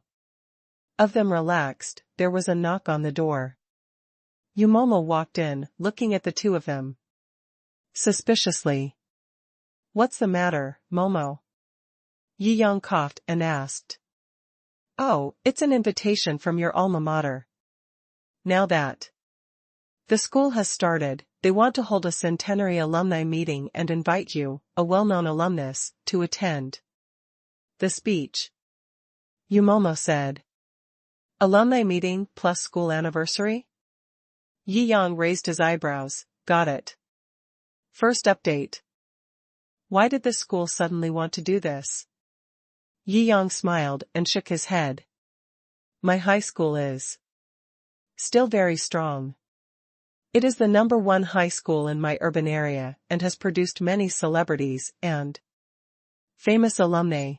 of them relaxed, there was a knock on the door. Yu Momo walked in, looking at the two of them suspiciously. What's the matter, Momo? Yi Yang coughed and asked. Oh, it's an invitation from your alma mater. Now that the school has started, they want to hold a centenary alumni meeting and invite you, a well-known alumnus, to attend the speech. Yu Momo said. Alumni meeting plus school anniversary? Yi Yang raised his eyebrows. Got it. First update. Why did the school suddenly want to do this? Yi Yang smiled and shook his head. My high school is still very strong. It is the #1 high school in my urban area and has produced many celebrities and famous alumni.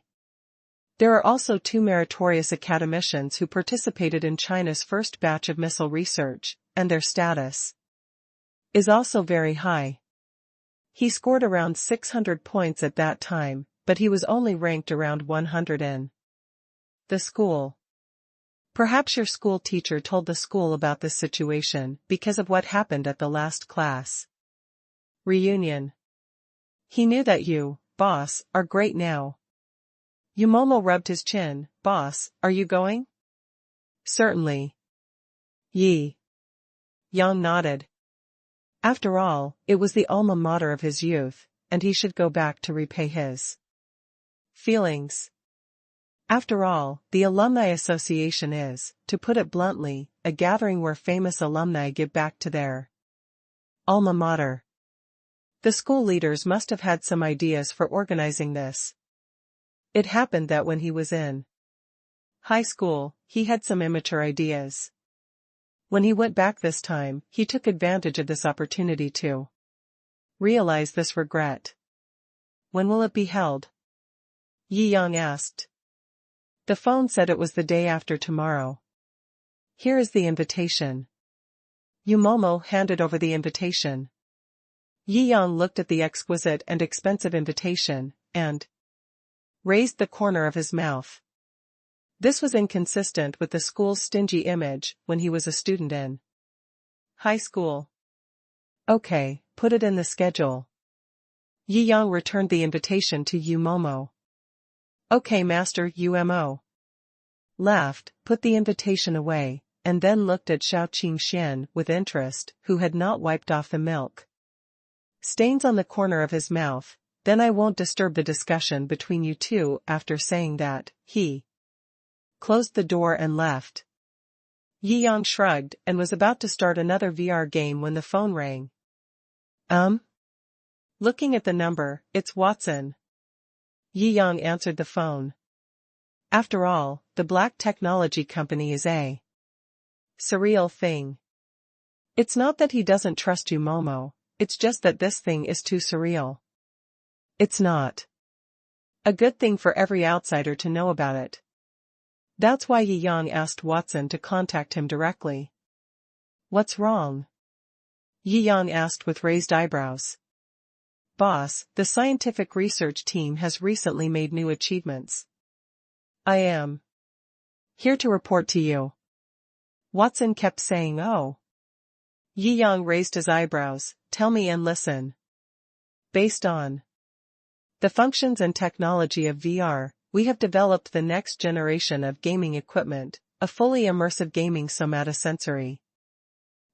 There are also 2 meritorious academicians who participated in China's first batch of missile research, and their status is also very high. He scored around 600 points at that time, but he was only ranked around 100 in the school. Perhaps your school teacher told the school about this situation because of what happened at the last class reunion. He knew that you, boss, are great now. Yumomo rubbed his chin. Boss, are you going? Certainly. Yi Yang nodded. After all, it was the alma mater of his youth, and he should go back to repay his feelings. After all, the Alumni Association is, to put it bluntly, a gathering where famous alumni give back to their alma mater. The school leaders must have had some ideas for organizing this. It happened that when he was in high school, he had some immature ideas. When he went back this time, he took advantage of this opportunity to realize this regret. When will it be held? Yi Yang asked. The phone said it was the day after tomorrow. Here is the invitation. Yumomo handed over the invitation. Yi Yang looked at the exquisite and expensive invitation, and raised the corner of his mouth. This was inconsistent with the school's stingy image when he was a student in high school. Okay, put it in the schedule. Yi Yang returned the invitation to Yumomo. Okay, Master Umo. Laughed, put the invitation away, and then looked at Shou Qingxian with interest, who had not wiped off the milk stains on the corner of his mouth. Then I won't disturb the discussion between you two. After saying that, he closed the door and left. Yi Yang shrugged and was about to start another VR game when the phone rang. Looking at the number, it's Watson. Yi Yang answered the phone. After all, the black technology company is a surreal thing. It's not that he doesn't trust you, Momo, it's just that this thing is too surreal. It's not a good thing for every outsider to know about it. That's why Yi Yang asked Watson to contact him directly. What's wrong? Yi Yang asked with raised eyebrows. Boss, the scientific research team has recently made new achievements. I am here to report to you. Watson kept saying, oh. Yi Yang raised his eyebrows. Tell me and listen. Based on the functions and technology of VR, we have developed the next generation of gaming equipment, a fully immersive gaming somatosensory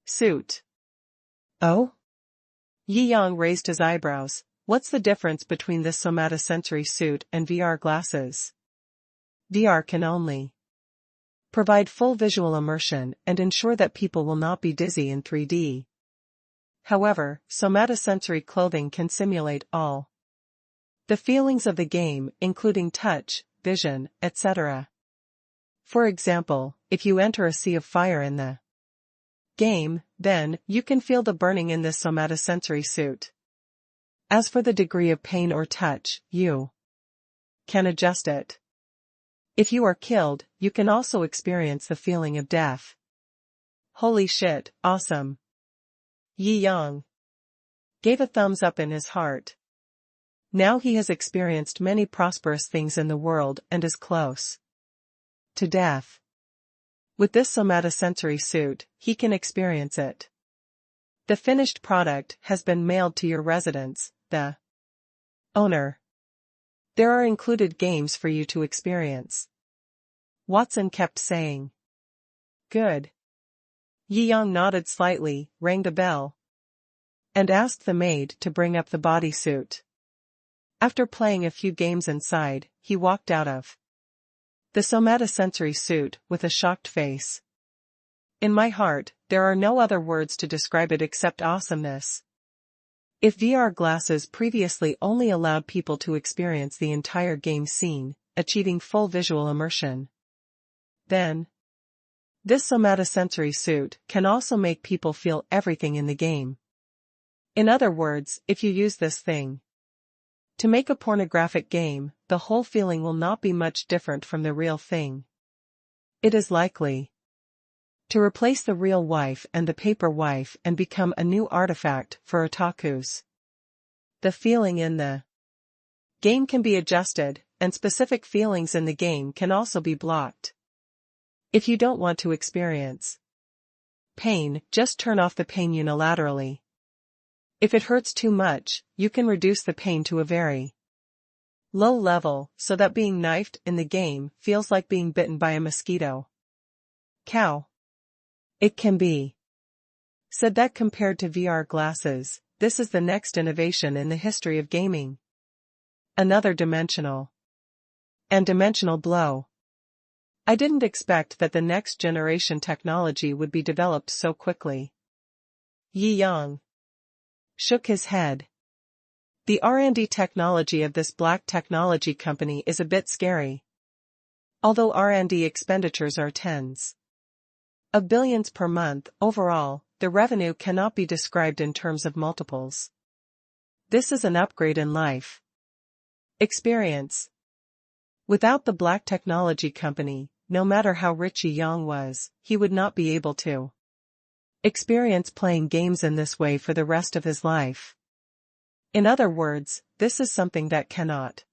suit. Oh? Yi Yang raised his eyebrows. What's the difference between this somatosensory suit and VR glasses? VR can only provide full visual immersion and ensure that people will not be dizzy in 3D. However, somatosensory clothing can simulate all the feelings of the game, including touch, vision, etc. For example, if you enter a sea of fire in the game, then you can feel the burning in this somatosensory suit. As for the degree of pain or touch, you can adjust it. If you are killed, you can also experience the feeling of death. Holy shit, awesome. Yi Yang gave a thumbs up in his heart. Now he has experienced many prosperous things in the world and is close to death. With this somatosensory suit, he can experience it. The finished product has been mailed to your residence, the owner. There are included games for you to experience. Watson kept saying. Good. Yi Yang nodded slightly, rang the bell, and asked the maid to bring up the bodysuit. After playing a few games inside, he walked out of the somatosensory suit with a shocked face. In my heart, there are no other words to describe it except awesomeness. If VR glasses previously only allowed people to experience the entire game scene, achieving full visual immersion, then this somatosensory suit can also make people feel everything in the game. In other words, if you use this thing to make a pornographic game, the whole feeling will not be much different from the real thing. It is likely To replace the real wife and the paper wife and become a new artifact for otakus. The feeling in the game can be adjusted, and specific feelings in the game can also be blocked. If you don't want to experience pain, just turn off the pain unilaterally. If it hurts too much, you can reduce the pain to a very low level so that being knifed in the game feels like being bitten by a mosquito. Cow. It can be said that compared to VR glasses, this is the next innovation in the history of gaming. Another dimensional and dimensional blow. I didn't expect that the next generation technology would be developed so quickly. Yi Yang shook his head. The R&D technology of this black technology company is a bit scary. Although R&D expenditures are tens of billions per month, overall, the revenue cannot be described in terms of multiples. This is an upgrade in life experience. Without the black technology company, no matter how rich Yi Yang was, he would not be able to experience playing games in this way for the rest of his life. In other words, this is something that cannot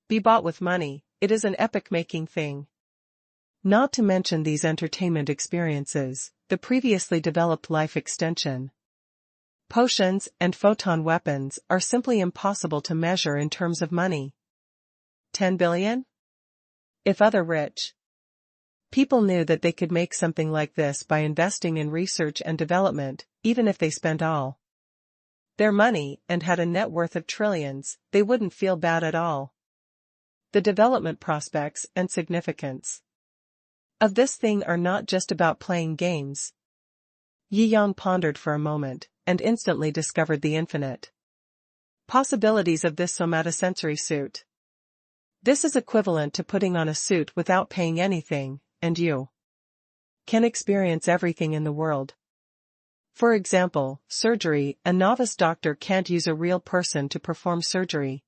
be bought with money. It is an epic-making thing. Not to mention these entertainment experiences, the previously developed life extension potions and photon weapons are simply impossible to measure in terms of money. 10 billion? If other rich people knew that they could make something like this by investing in research and development, even if they spent all their money and had a net worth of trillions, they wouldn't feel bad at all. The development prospects and significance of this thing are not just about playing games. Yi Yang pondered for a moment, and instantly discovered the infinite possibilities of this somatosensory suit. This is equivalent to putting on a suit without paying anything, and you can experience everything in the world. For example, surgery. A novice doctor can't use a real person to perform surgery.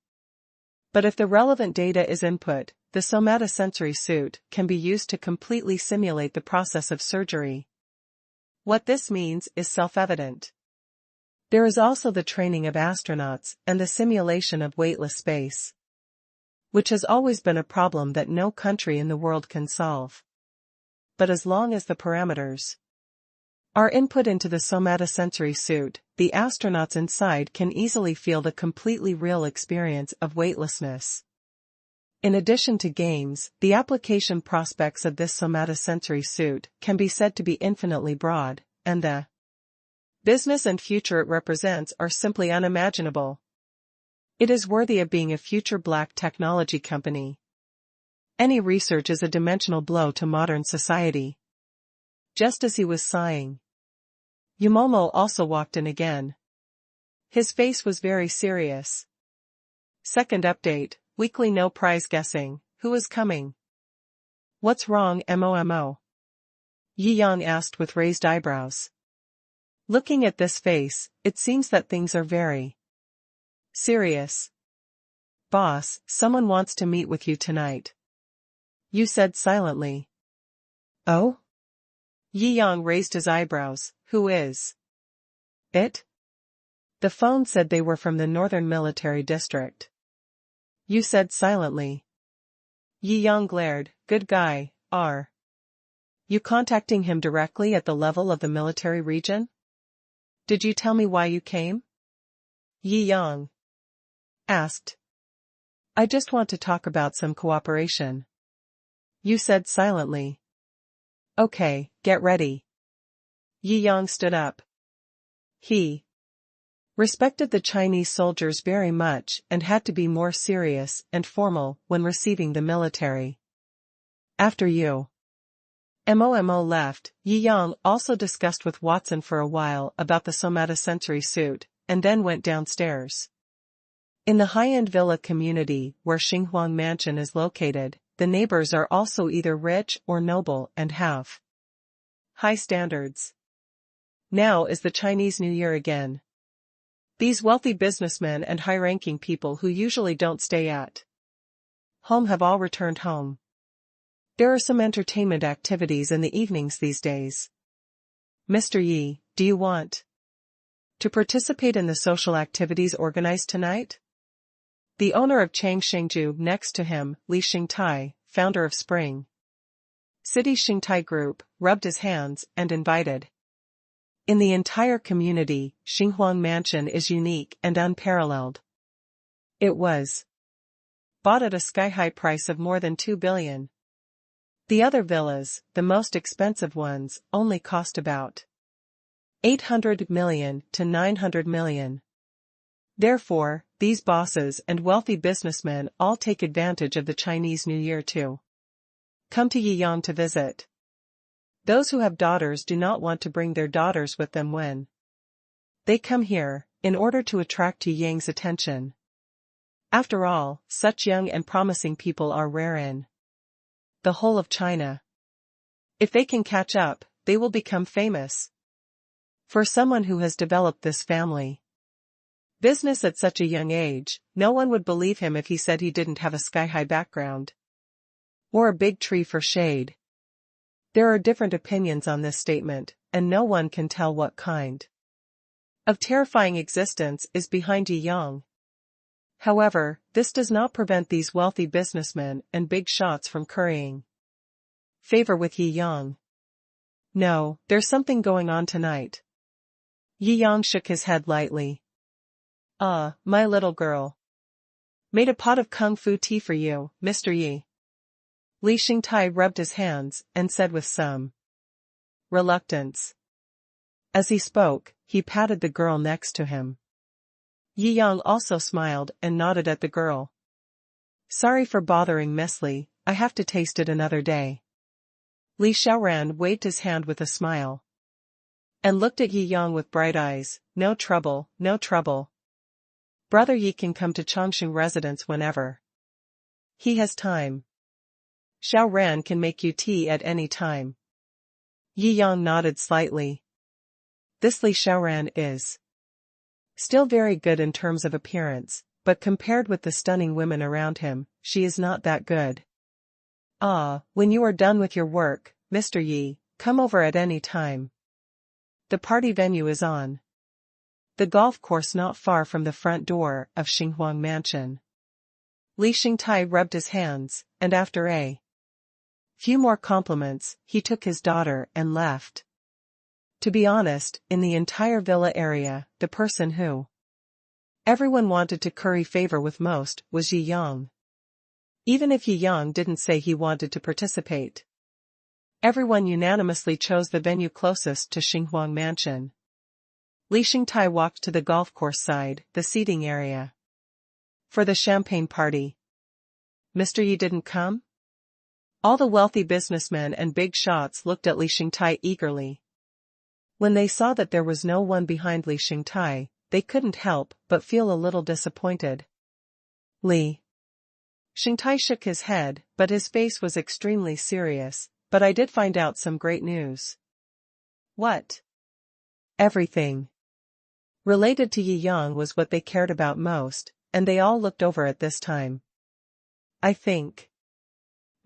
But if the relevant data is input, the somatosensory suit can be used to completely simulate the process of surgery. What this means is self-evident. There is also the training of astronauts and the simulation of weightless space, which has always been a problem that no country in the world can solve. But as long as the parameters are input into the somatosensory suit, the astronauts inside can easily feel the completely real experience of weightlessness. In addition to games, the application prospects of this somatosensory suit can be said to be infinitely broad, and the business and future it represents are simply unimaginable. It is worthy of being a future black technology company. Any research is a dimensional blow to modern society. Just as he was sighing, Yumomo also walked in again. His face was very serious. Second update, weekly no prize guessing. Who is coming? What's wrong, Momo? Yi Yang asked with raised eyebrows. Looking at this face, it seems that things are very serious. Boss, someone wants to meet with you tonight. You said silently. Oh? Yi Yang raised his eyebrows. Who is it? The phone said they were from the Northern Military District. You said silently. Yi Yang glared. Good guy, are you contacting him directly at the level of the military region? Did you tell me why you came? Yi Yang asked. I just want to talk about some cooperation. You said silently. Okay, get ready. Yi Yang stood up. He respected the Chinese soldiers very much and had to be more serious and formal when receiving the military. After you. Momo left, Yi Yang also discussed with Watson for a while about the somatosensory suit, and then went downstairs. In the high-end villa community where Xinghuang Mansion is located, the neighbors are also either rich or noble and have high standards. Now is the Chinese New Year again. These wealthy businessmen and high-ranking people who usually don't stay at home have all returned home. There are some entertainment activities in the evenings these days. Mr. Yi, do you want to participate in the social activities organized tonight? The owner of Jiangjing next to him, Li Xingtai, founder of Spring City Xingtai Group, rubbed his hands and invited. In the entire community, Xinhuang Mansion is unique and unparalleled. It was bought at a sky-high price of more than 2 billion. The other villas, the most expensive ones, only cost about 800 million to 900 million. Therefore, these bosses and wealthy businessmen all take advantage of the Chinese New Year to come to Yiyang to visit. Those who have daughters do not want to bring their daughters with them when they come here, in order to attract Yiyang's attention. After all, such young and promising people are rare in the whole of China. If they can catch up, they will become famous. For someone who has developed this family business at such a young age, no one would believe him if he said he didn't have a sky-high background or a big tree for shade. There are different opinions on this statement, and no one can tell what kind of terrifying existence is behind Yiyang. However, this does not prevent these wealthy businessmen and big shots from currying favor with Yiyang. No, there's something going on tonight. Yiyang shook his head lightly. My little girl. Made a pot of kung fu tea for you, Mr. Yi. Li Xingtai rubbed his hands and said with some reluctance. As he spoke, he patted the girl next to him. Yiyang also smiled and nodded at the girl. Sorry for bothering Miss Li, I have to taste it another day. Li Xiaoran waved his hand with a smile and looked at Yiyang with bright eyes. No trouble, no trouble. Brother Yi can come to Chongqing residence whenever he has time. Xiaoran can make you tea at any time. Yiyang nodded slightly. This Li Xiaoran is still very good in terms of appearance, but compared with the stunning women around him, she is not that good. When you are done with your work, Mr. Yi, come over at any time. The party venue is on the golf course not far from the front door of Xinhuang Mansion. Li Xingtai rubbed his hands, and after a few more compliments, he took his daughter and left. To be honest, in the entire villa area, the person who everyone wanted to curry favor with most was Yiyang. Even if Yiyang didn't say he wanted to participate, everyone unanimously chose the venue closest to Xinhuang Mansion. Li Xingtai walked to the golf course side, the seating area, for the champagne party. Mr. Yi didn't come? All the wealthy businessmen and big shots looked at Li Xingtai eagerly. When they saw that there was no one behind Li Xingtai, they couldn't help but feel a little disappointed. Li Xingtai shook his head, but his face was extremely serious. But I did find out some great news. What? Everything related to Yiyang was what they cared about most, and they all looked over at this time. I think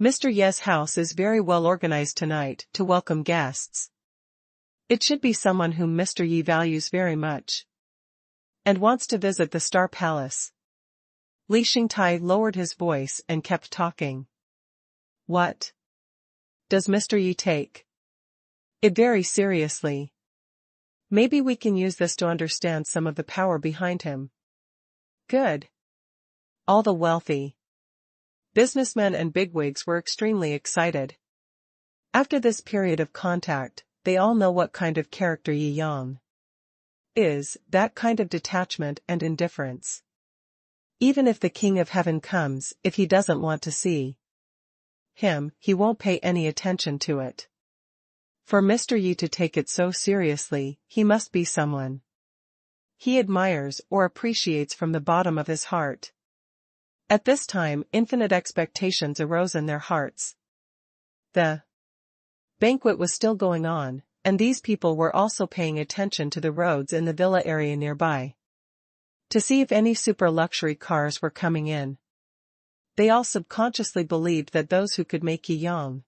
Mr. Ye's house is very well organized tonight to welcome guests. It should be someone whom Mr. Yi values very much and wants to visit the Star Palace. Li Xingtai lowered his voice and kept talking. What does Mr. Yi take it very seriously? Maybe we can use this to understand some of the power behind him. Good. All the wealthy businessmen and bigwigs were extremely excited. After this period of contact, they all know what kind of character Yiyang is, that kind of detachment and indifference. Even if the King of Heaven comes, if he doesn't want to see him, he won't pay any attention to it. For Mr. Yi to take it so seriously, he must be someone he admires or appreciates from the bottom of his heart. At this time, infinite expectations arose in their hearts. The banquet was still going on, and these people were also paying attention to the roads in the villa area nearby, to see if any super luxury cars were coming in. They all subconsciously believed that those who could make Yi Yang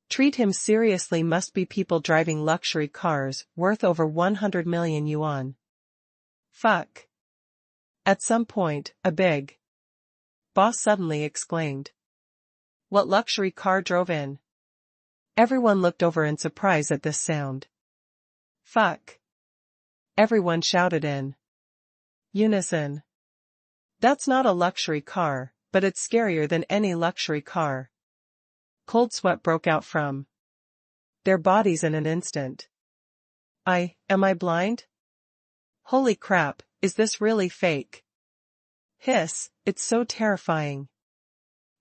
treat him seriously must be people driving luxury cars worth over 100 million yuan. Fuck. At some point, a big boss suddenly exclaimed. What luxury car drove in? Everyone looked over in surprise at this sound. Fuck. Everyone shouted in unison. That's not a luxury car, but it's scarier than any luxury car. Cold sweat broke out from their bodies in an instant. Am I blind? Holy crap, is this really fake? Hiss, it's so terrifying.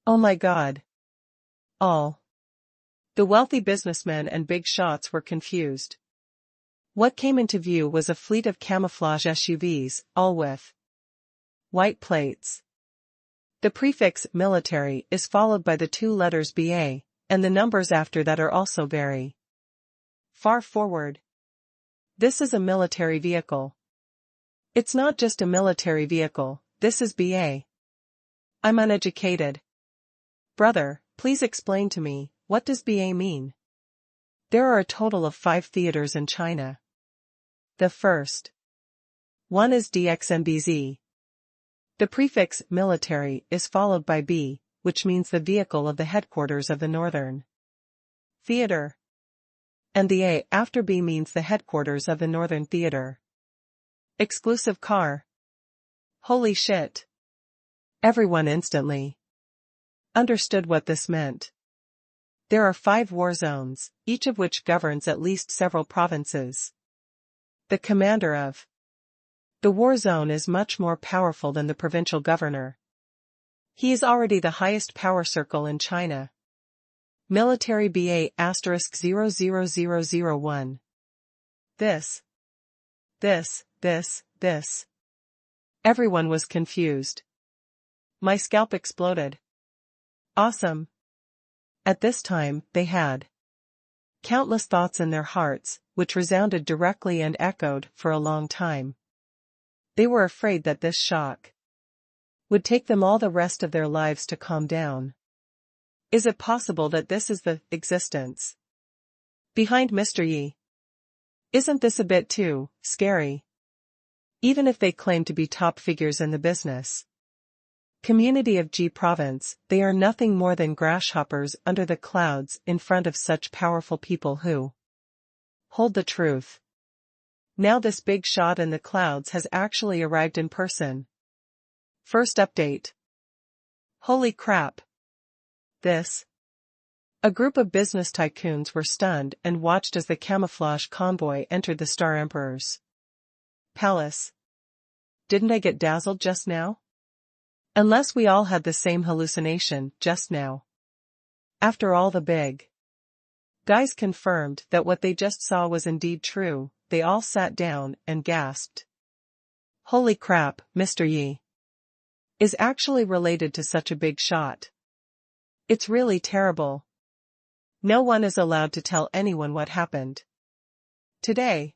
Oh my god. All the wealthy businessmen and big shots were confused. What came into view was a fleet of camouflage SUVs, all with white plates. The prefix military is followed by the two letters BA, and the numbers after that are also very far forward. This is a military vehicle. It's not just a military vehicle, this is BA. I'm uneducated. Brother, please explain to me, what does BA mean? There are a total of 5 theaters in China. The first one is DXMBZ. The prefix military is followed by B, which means the vehicle of the headquarters of the Northern Theater. And the A after B means the headquarters of the Northern Theater. Exclusive car. Holy shit. Everyone instantly understood what this meant. There are 5 war zones, each of which governs at least several provinces. The commander of the war zone is much more powerful than the provincial governor. He is already the highest power circle in China. Military BA *00001. This. Everyone was confused. My scalp exploded. Awesome. At this time, they had countless thoughts in their hearts, which resounded directly and echoed for a long time. They were afraid that this shock would take them all the rest of their lives to calm down. Is it possible that this is the existence behind Mr. Yi? Isn't this a bit too scary? Even if they claim to be top figures in the business community of Ji province, they are nothing more than grasshoppers under the clouds in front of such powerful people who hold the truth. Now this big shot in the clouds has actually arrived in person. First update. Holy crap. This. A group of business tycoons were stunned and watched as the camouflage convoy entered the Star Emperor's palace. Didn't I get dazzled just now? Unless we all had the same hallucination just now. After all, the big guys confirmed that what they just saw was indeed true. They all sat down and gasped. Holy crap, Mr. Yi is actually related to such a big shot. It's really terrible. No one is allowed to tell anyone what happened today.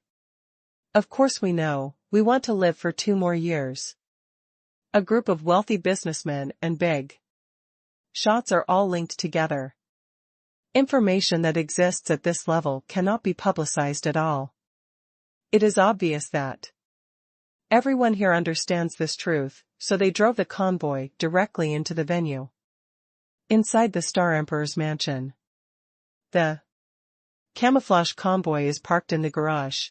Of course we know, we want to live for 2 more years. A group of wealthy businessmen and big shots are all linked together. Information that exists at this level cannot be publicized at all. It is obvious that everyone here understands this truth, so they drove the convoy directly into the venue. Inside the Star Emperor's mansion, the camouflage convoy is parked in the garage.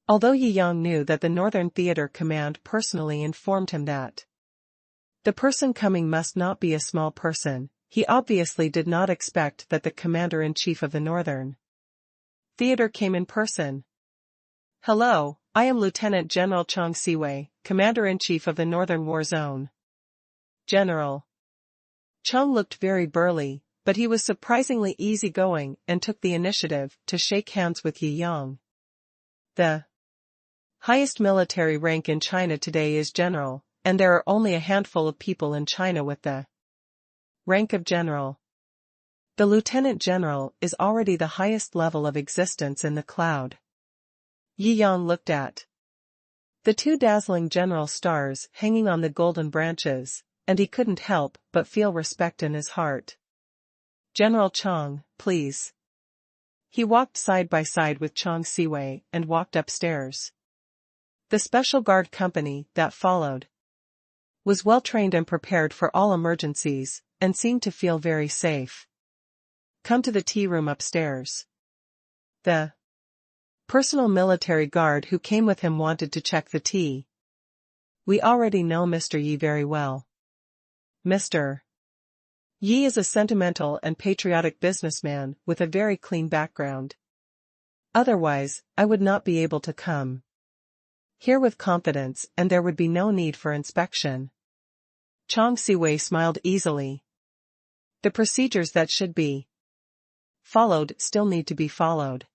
Although Yi Yang knew that the Northern Theater Command personally informed him that the person coming must not be a small person, he obviously did not expect that the Commander-in-Chief of the Northern Theater came in person. Hello, I am Lieutenant General Chang Siwei, Commander-in-Chief of the Northern War Zone. General. Chang looked very burly, but he was surprisingly easygoing and took the initiative to shake hands with Yi Yang. The highest military rank in China today is general, and there are only a handful of people in China with the rank of general. The lieutenant general is already the highest level of existence in the cloud. Yi Yang looked at the 2 dazzling general stars hanging on the golden branches, and he couldn't help but feel respect in his heart. "General Chang, please." He walked side by side with Chang Siwei and walked upstairs. The special guard company that followed was well trained and prepared for all emergencies, and seemed to feel very safe. "Come to the tea room upstairs." The personal military guard who came with him wanted to check the tea. "We already know Mr. Yi very well. Mr. Yi is a sentimental and patriotic businessman with a very clean background. Otherwise, I would not be able to come here with confidence, and there would be no need for inspection." Chang Siwei smiled easily. The procedures that should be followed still need to be followed.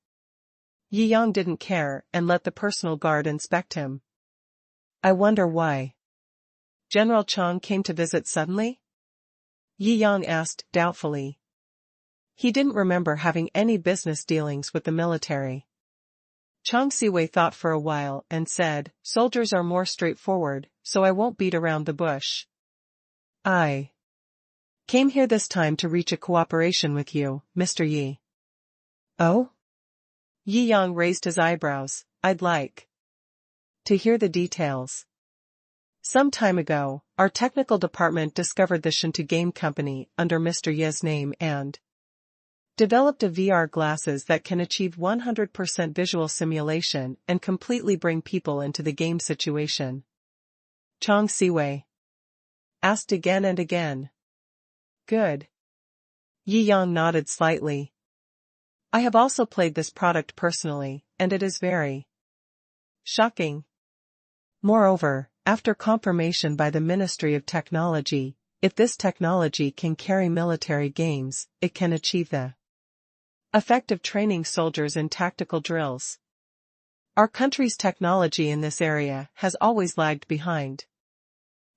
Yi Yang didn't care and let the personal guard inspect him. "I wonder why General Chang came to visit suddenly?" Yi Yang asked doubtfully. He didn't remember having any business dealings with the military. Chang Siwei thought for a while and said, "Soldiers are more straightforward, so I won't beat around the bush. I came here this time to reach a cooperation with you, Mr. Yi." "Oh?" Yi Yang raised his eyebrows. "I'd like to hear the details." "Some time ago, our technical department discovered the Shou game company under Mr. Ye's name and developed a VR glasses that can achieve 100% visual simulation and completely bring people into the game situation." Chang Siwei asked again and again. "Good." Yi Yang nodded slightly. "I have also played this product personally, and it is very shocking. Moreover, after confirmation by the Ministry of Technology, if this technology can carry military games, it can achieve the effect of training soldiers in tactical drills. Our country's technology in this area has always lagged behind.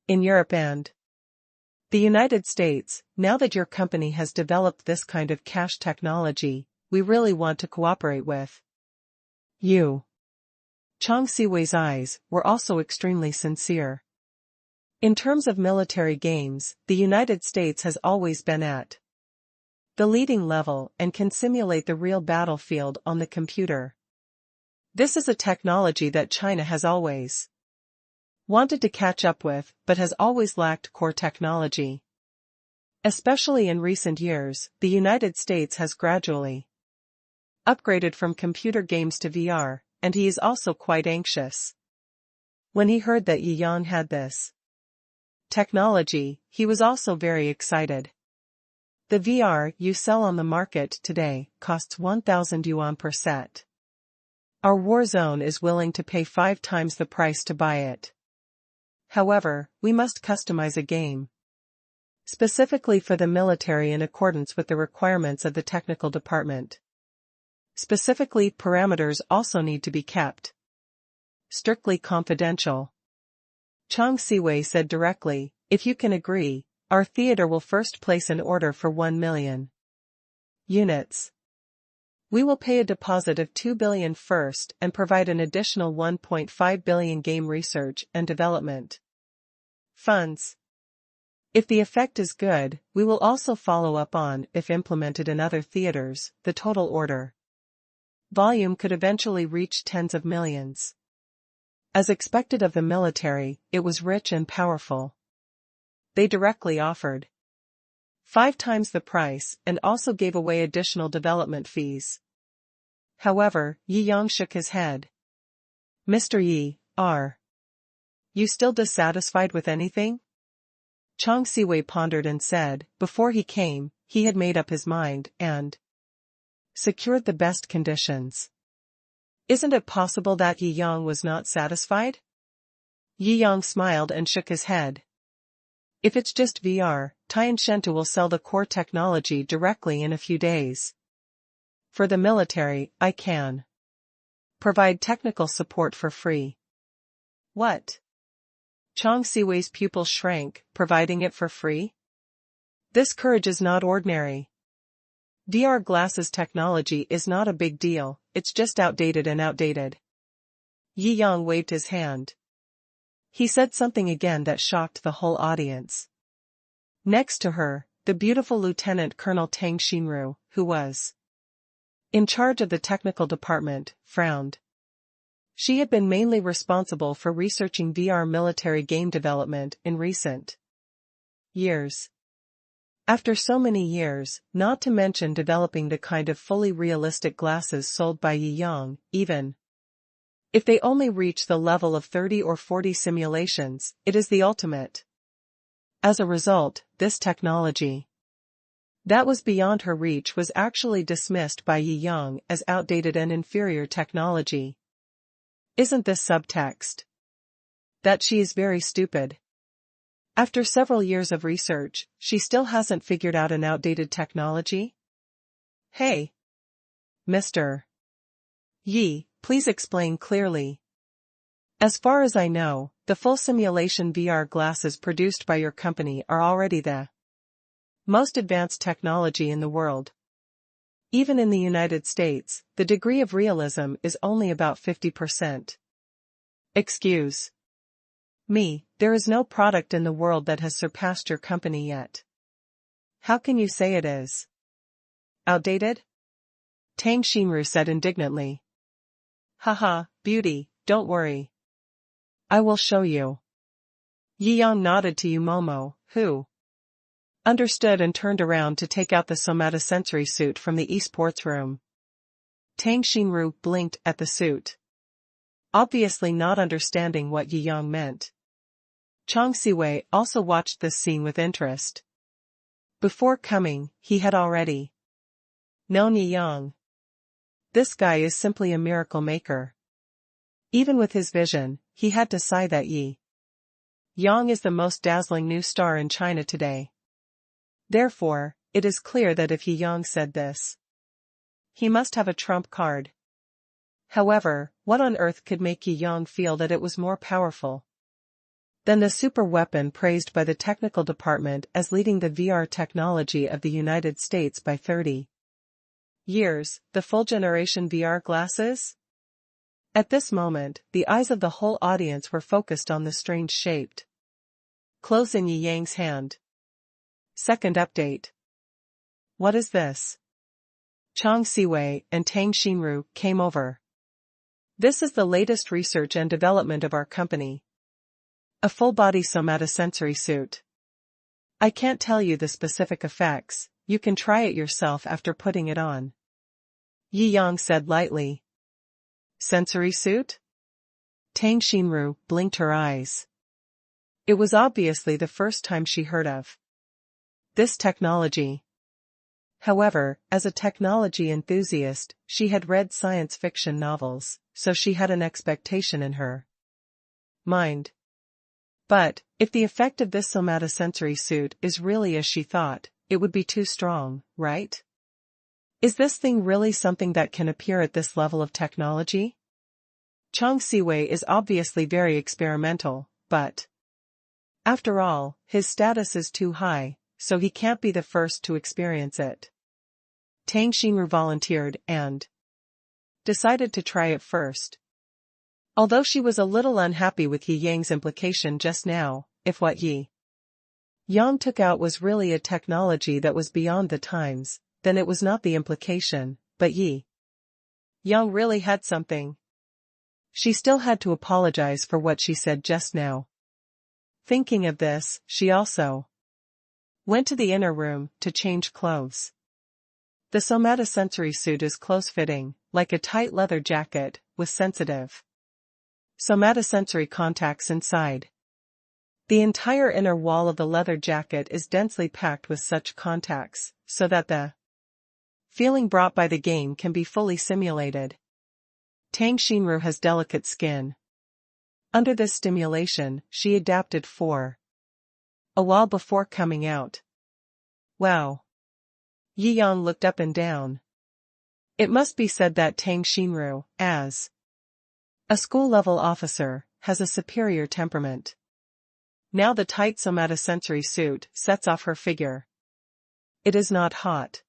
In Europe and the United States, now that your company has developed this kind of cash technology, we really want to cooperate with you." Chang Siwei's eyes were also extremely sincere. In terms of military games, the United States has always been at the leading level and can simulate the real battlefield on the computer. This is a technology that China has always wanted to catch up with, but has always lacked core technology. Especially in recent years, the United States has gradually upgraded from computer games to VR, and he is also quite anxious. When he heard that Yi Yang had this technology, he was also very excited. "The VR you sell on the market today costs 1,000 yuan per set. Our war zone is willing to pay 5 times the price to buy it. However, we must customize a game specifically for the military in accordance with the requirements of the technical department. Specifically, parameters also need to be kept strictly confidential." Chang Siwei said directly, "If you can agree, our theater will first place an order for 1 million units. We will pay a deposit of 2 billion first and provide an additional 1.5 billion game research and development funds. If the effect is good, we will also follow up on, if implemented in other theaters, the total order volume could eventually reach tens of millions." As expected of the military, it was rich and powerful. They directly offered 5 times the price and also gave away additional development fees. However, Yi Yang shook his head. "Mr. Yi, are you still dissatisfied with anything?" Chang Siwei pondered and said, before he came, he had made up his mind and secured the best conditions. "Isn't it possible that Yi Yang was not satisfied?" Yi Yang smiled and shook his head. "If it's just VR, Tianshenta will sell the core technology directly in a few days. For the military, I can provide technical support for free." "What?" Chang Siwei's pupils shrank. "Providing it for free? This courage is not ordinary. VR glasses technology is not a big deal, it's just outdated and outdated." Yi Yang waved his hand. He said something again that shocked the whole audience. Next to her, the beautiful Lieutenant Colonel Tang Xinru, who was in charge of the technical department, frowned. She had been mainly responsible for researching VR military game development in recent years. After so many years, not to mention developing the kind of fully realistic glasses sold by Yi Yang, even if they only reach the level of 30 or 40 simulations, it is the ultimate. As a result, this technology that was beyond her reach was actually dismissed by Yi Yang as outdated and inferior technology. Isn't this subtext? That she is very stupid. After several years of research, she still hasn't figured out an outdated technology? Hey, Mr. Yi, please explain clearly. As far as I know, the full simulation VR glasses produced by your company are already the most advanced technology in the world. Even in the United States, the degree of realism is only about 50%. Excuse me, there is no product in the world that has surpassed your company yet. How can you say it is outdated? Tang Xinru said indignantly. Haha, beauty, don't worry. I will show you. Yi Yang nodded to Yumomo, who understood and turned around to take out the somatosensory suit from the esports room. Tang Xinru blinked at the suit, obviously not understanding what Yi Yang meant. Chang Siwei also watched this scene with interest. Before coming, he had already known Yi Yang. This guy is simply a miracle maker. Even with his vision, he had to sigh that Yi Yang is the most dazzling new star in China today. Therefore, it is clear that if Yi Yang said this, he must have a trump card. However, what on earth could make Yi Yang feel that it was more powerful than the super weapon praised by the technical department as leading the VR technology of the United States by 30 years, the full generation VR glasses? At this moment, the eyes of the whole audience were focused on the strange-shaped clothes in Yi Yang's hand. Second update. What is this? Chang Siwei and Tang Xinru came over. This is the latest research and development of our company. A full-body somatosensory suit. I can't tell you the specific effects, you can try it yourself after putting it on. Yi Yang said lightly. Sensory suit? Tang Xinru blinked her eyes. It was obviously the first time she heard of this technology. However, as a technology enthusiast, she had read science fiction novels, so she had an expectation in her mind. But, if the effect of this somatosensory suit is really as she thought, it would be too strong, right? Is this thing really something that can appear at this level of technology? Chang Siwei is obviously very experimental, but after all, his status is too high, so he can't be the first to experience it. Tang Xinru volunteered and decided to try it first. Although she was a little unhappy with Yi Yang's implication just now, if what Yi Yang took out was really a technology that was beyond the times, then it was not the implication, but Yi Yang really had something. She still had to apologize for what she said just now. Thinking of this, she also went to the inner room to change clothes. The somatosensory suit is close-fitting, like a tight leather jacket, with sensitive somatosensory contacts inside. The entire inner wall of the leather jacket is densely packed with such contacts, so that the feeling brought by the game can be fully simulated. Tang Xinru has delicate skin. Under this stimulation, she adapted for a while before coming out. Wow. Yi Yang looked up and down. It must be said that Tang Xinru, as a school-level officer, has a superior temperament. Now the tight somatosensory suit sets off her figure. It is not hot,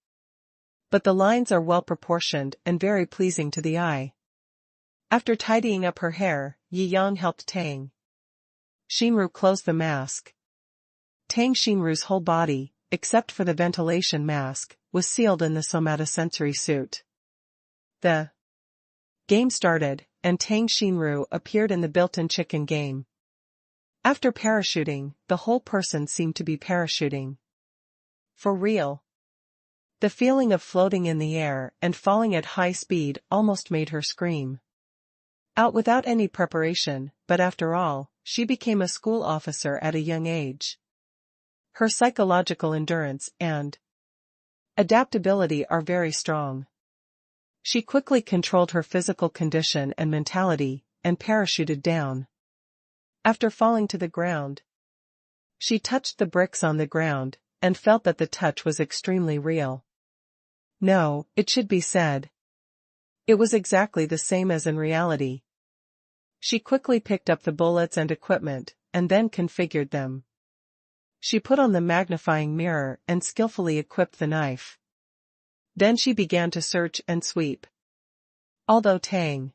but the lines are well proportioned and very pleasing to the eye. After tidying up her hair, Yi Yang helped Tang Xinru close the mask. Tang Xinru's whole body, except for the ventilation mask, was sealed in the somatosensory suit. The game started, and Tang Xinru appeared in the built-in chicken game. After parachuting, the whole person seemed to be parachuting. For real. The feeling of floating in the air and falling at high speed almost made her scream. Out without any preparation, but after all, she became a school officer at a young age. Her psychological endurance and adaptability are very strong. She quickly controlled her physical condition and mentality, and parachuted down. After falling to the ground, she touched the bricks on the ground, and felt that the touch was extremely real. No, it should be said. It was exactly the same as in reality. She quickly picked up the bullets and equipment, and then configured them. She put on the magnifying mirror and skillfully equipped the knife. Then she began to search and sweep. Although Tang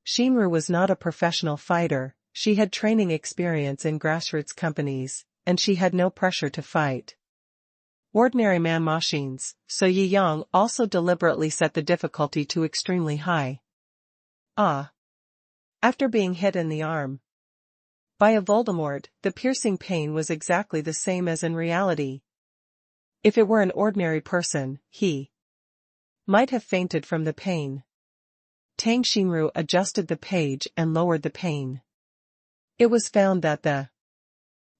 Xinru was not a professional fighter, she had training experience in grassroots companies, and she had no pressure to fight ordinary man machines, so Yi Yang also deliberately set the difficulty to extremely high. After being hit in the arm by a Voldemort, the piercing pain was exactly the same as in reality. If it were an ordinary person, he might have fainted from the pain. Tang Xinru adjusted the page and lowered the pain. It was found that the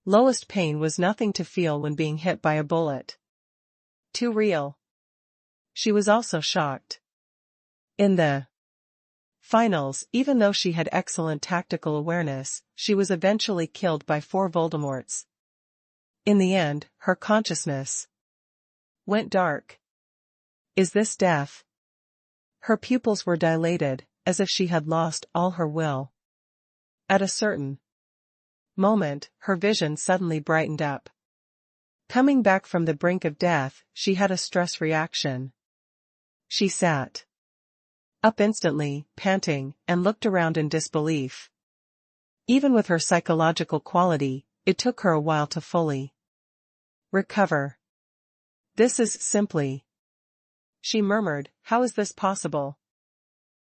lowest pain was nothing to feel when being hit by a bullet. Too real. She was also shocked. In the finals, even though she had excellent tactical awareness, she was eventually killed by 4 Voldemorts. In the end, her consciousness went dark. Is this death? Her pupils were dilated, as if she had lost all her will. At a certain moment, her vision suddenly brightened up. Coming back from the brink of death, she had a stress reaction. She sat up instantly, panting, and looked around in disbelief. Even with her psychological quality, it took her a while to fully recover. This is simply, she murmured, how is this possible?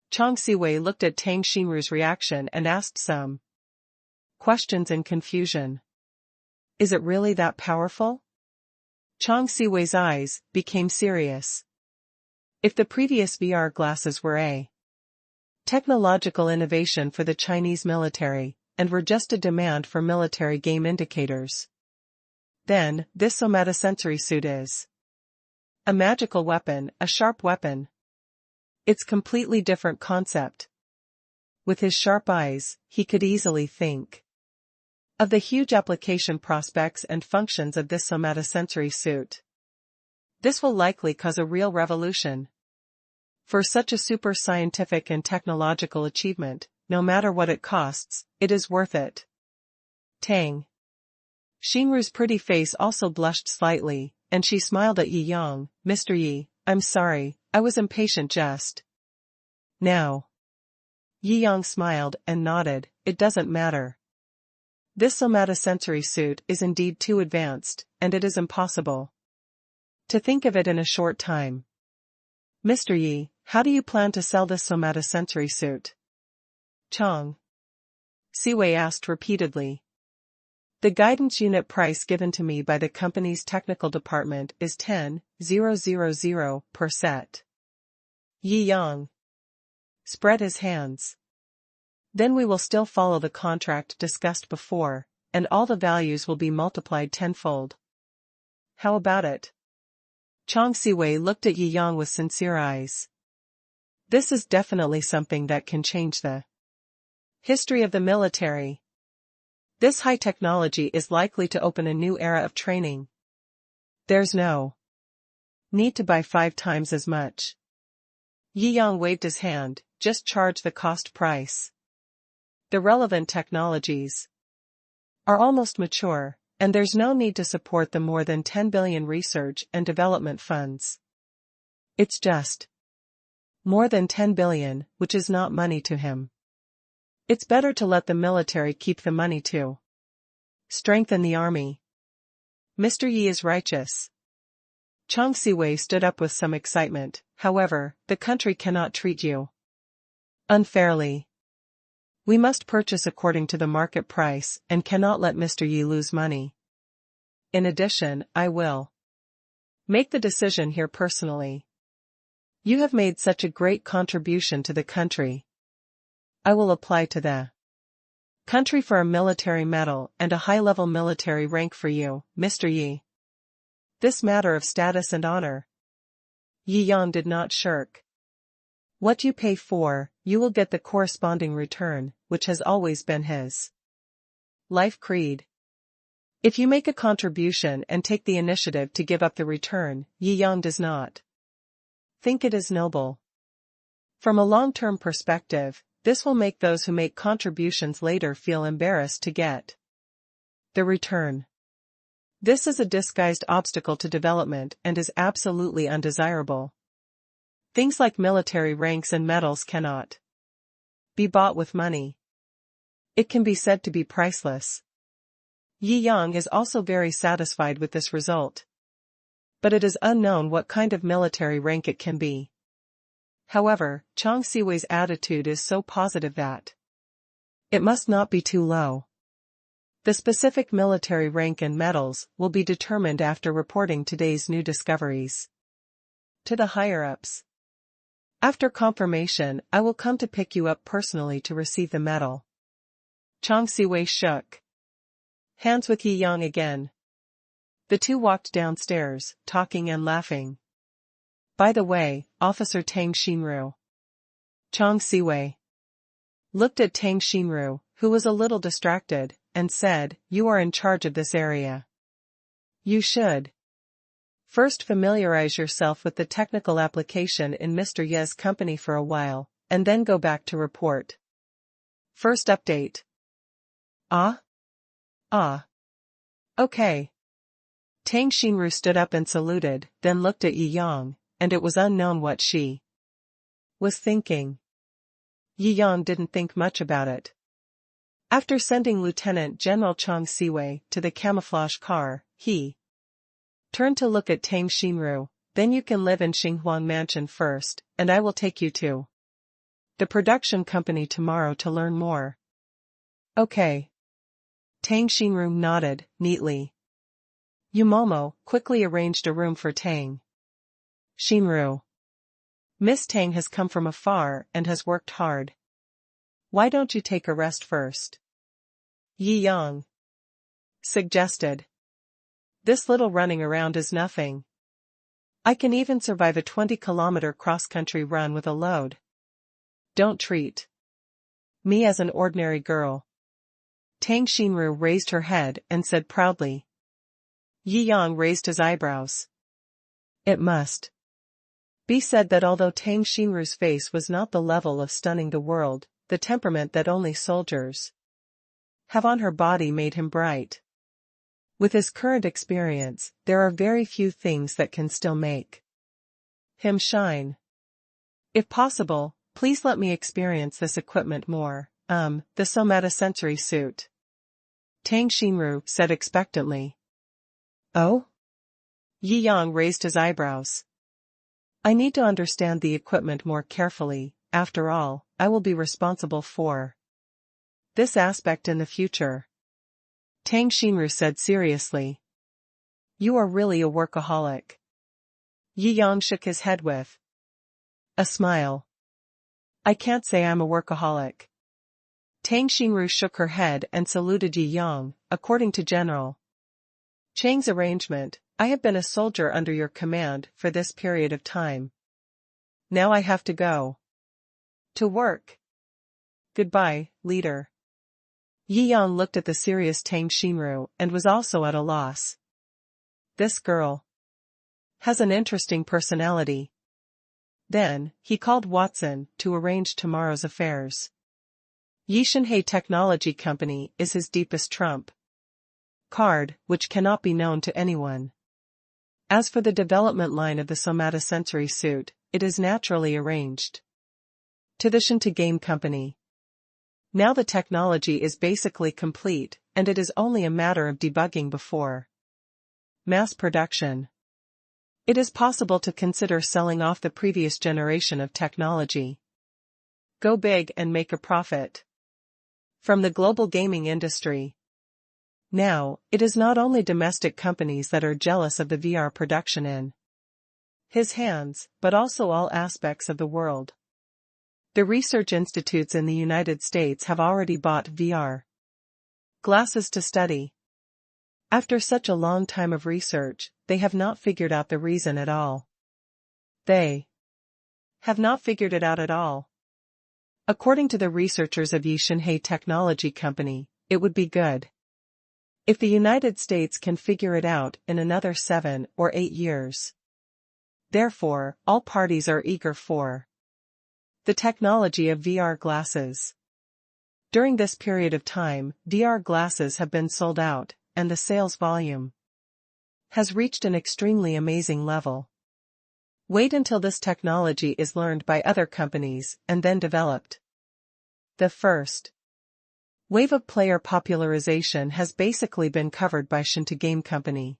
Chang Siwei looked at Tang Xinru's reaction and asked some questions in confusion. Is it really that powerful? Chang Siwei's eyes became serious. If the previous VR glasses were a technological innovation for the Chinese military, and were just a demand for military game indicators, then this somatosensory suit is a magical weapon, a sharp weapon. It's completely different concept. With his sharp eyes, he could easily think of the huge application prospects and functions of this somatosensory suit. This will likely cause a real revolution. For such a super scientific and technological achievement, no matter what it costs, it is worth it. Tang Xinru's pretty face also blushed slightly, and she smiled at Yi Yang. Mr. Yi, I'm sorry, I was impatient just now. Yi Yang smiled and nodded, it doesn't matter. This somatosensory suit is indeed too advanced, and it is impossible to think of it in a short time. Mr. Yi, how do you plan to sell this somatosensory suit? Chang Siwei asked repeatedly. The guidance unit price given to me by the company's technical department is 10,000 per set. Yi Yang spread his hands. Then we will still follow the contract discussed before, and all the values will be multiplied tenfold. How about it? Chang Siwei looked at Yi Yang with sincere eyes. This is definitely something that can change the history of the military. This high technology is likely to open a new era of training. There's no need to buy 5 times as much. Yi Yang waved his hand, just charge the cost price. The relevant technologies are almost mature, and there's no need to support the more than 10 billion research and development funds. It's just more than 10 billion, which is not money to him. It's better to let the military keep the money to strengthen the army. Mr. Yi is righteous. Chang Siwei stood up with some excitement. However, the country cannot treat you unfairly. We must purchase according to the market price and cannot let Mr. Yi lose money. In addition, I will make the decision here personally. You have made such a great contribution to the country. I will apply to the country for a military medal and a high-level military rank for you, Mr. Yi. This matter of status and honor. Yi Yang did not shirk. What you pay for, you will get the corresponding return, which has always been his life creed. If you make a contribution and take the initiative to give up the return, Yi Yang does not think it is noble. From a long-term perspective, this will make those who make contributions later feel embarrassed to get the return. This is a disguised obstacle to development and is absolutely undesirable. Things like military ranks and medals cannot be bought with money. It can be said to be priceless. Yi Yang is also very satisfied with this result. But it is unknown what kind of military rank it can be. However, Chang Siwei's attitude is so positive that it must not be too low. The specific military rank and medals will be determined after reporting today's new discoveries to the higher-ups. After confirmation, I will come to pick you up personally to receive the medal. Chang Siwei shook hands with Yi Yang again. The two walked downstairs, talking and laughing. By the way, Officer Tang Xinru. Chang Siwei looked at Tang Xinru, who was a little distracted, and said, "You are in charge of this area. You should first familiarize yourself with the technical application in Mr. Ye's company for a while, and then go back to report. First update." Ah? Okay. Tang Xinru stood up and saluted, then looked at Yi Yang, and it was unknown what she was thinking. Yi Yang didn't think much about it. After sending Lieutenant General Chang Siwei to the camouflage car, he turned to look at Tang Xinru. "Then you can live in Xinghuang Mansion first, and I will take you to the production company tomorrow to learn more." Okay. Tang Xinru nodded, neatly. Yumomo quickly arranged a room for Tang Xinru. "Miss Tang has come from afar and has worked hard. Why don't you take a rest first?" Yi Yang suggested. "This little running around is nothing. I can even survive a 20-kilometer cross-country run with a load. Don't treat me as an ordinary girl." Tang Xinru raised her head and said proudly. Yi Yang raised his eyebrows. It must be said that although Tang Xinru's face was not the level of stunning the world, the temperament that only soldiers have on her body made him bright. With his current experience, there are very few things that can still make him shine. If possible, please let me experience this equipment more. The somatosensory suit. Tang Xinru said expectantly. Oh? Yi Yang raised his eyebrows. I need to understand the equipment more carefully. After all, I will be responsible for this aspect in the future. Tang Xinru said seriously. You are really a workaholic. Yi Yang shook his head with a smile. I can't say I'm a workaholic. Tang Xinru shook her head and saluted Yi Yang. According to General Chang's arrangement, I have been a soldier under your command for this period of time. Now I have to go to work. Goodbye, leader. Yi Yang looked at the serious Tang Xinru and was also at a loss. This girl has an interesting personality. Then, he called Watson to arrange tomorrow's affairs. Yishinhei Technology Company is his deepest trump card, which cannot be known to anyone. As for the development line of the somatosensory suit, it is naturally arranged to the Shinta Game Company. Now the technology is basically complete, and it is only a matter of debugging before Mass production. It is possible to consider selling off the previous generation of technology. Go big and make a profit. From the global gaming industry. Now, it is not only domestic companies that are jealous of the VR production in his hands, but also all aspects of the world. The research institutes in the United States have already bought VR glasses to study. After such a long time of research, they have not figured out the reason at all. They have not figured it out at all. According to the researchers of Yixinhai Technology Company, it would be good if the United States can figure it out in another 7 or 8 years. Therefore, all parties are eager for the technology of VR glasses. During this period of time, VR glasses have been sold out, and the sales volume has reached an extremely amazing level. Wait until this technology is learned by other companies and then developed. The first wave of player popularization has basically been covered by Shou Game Company.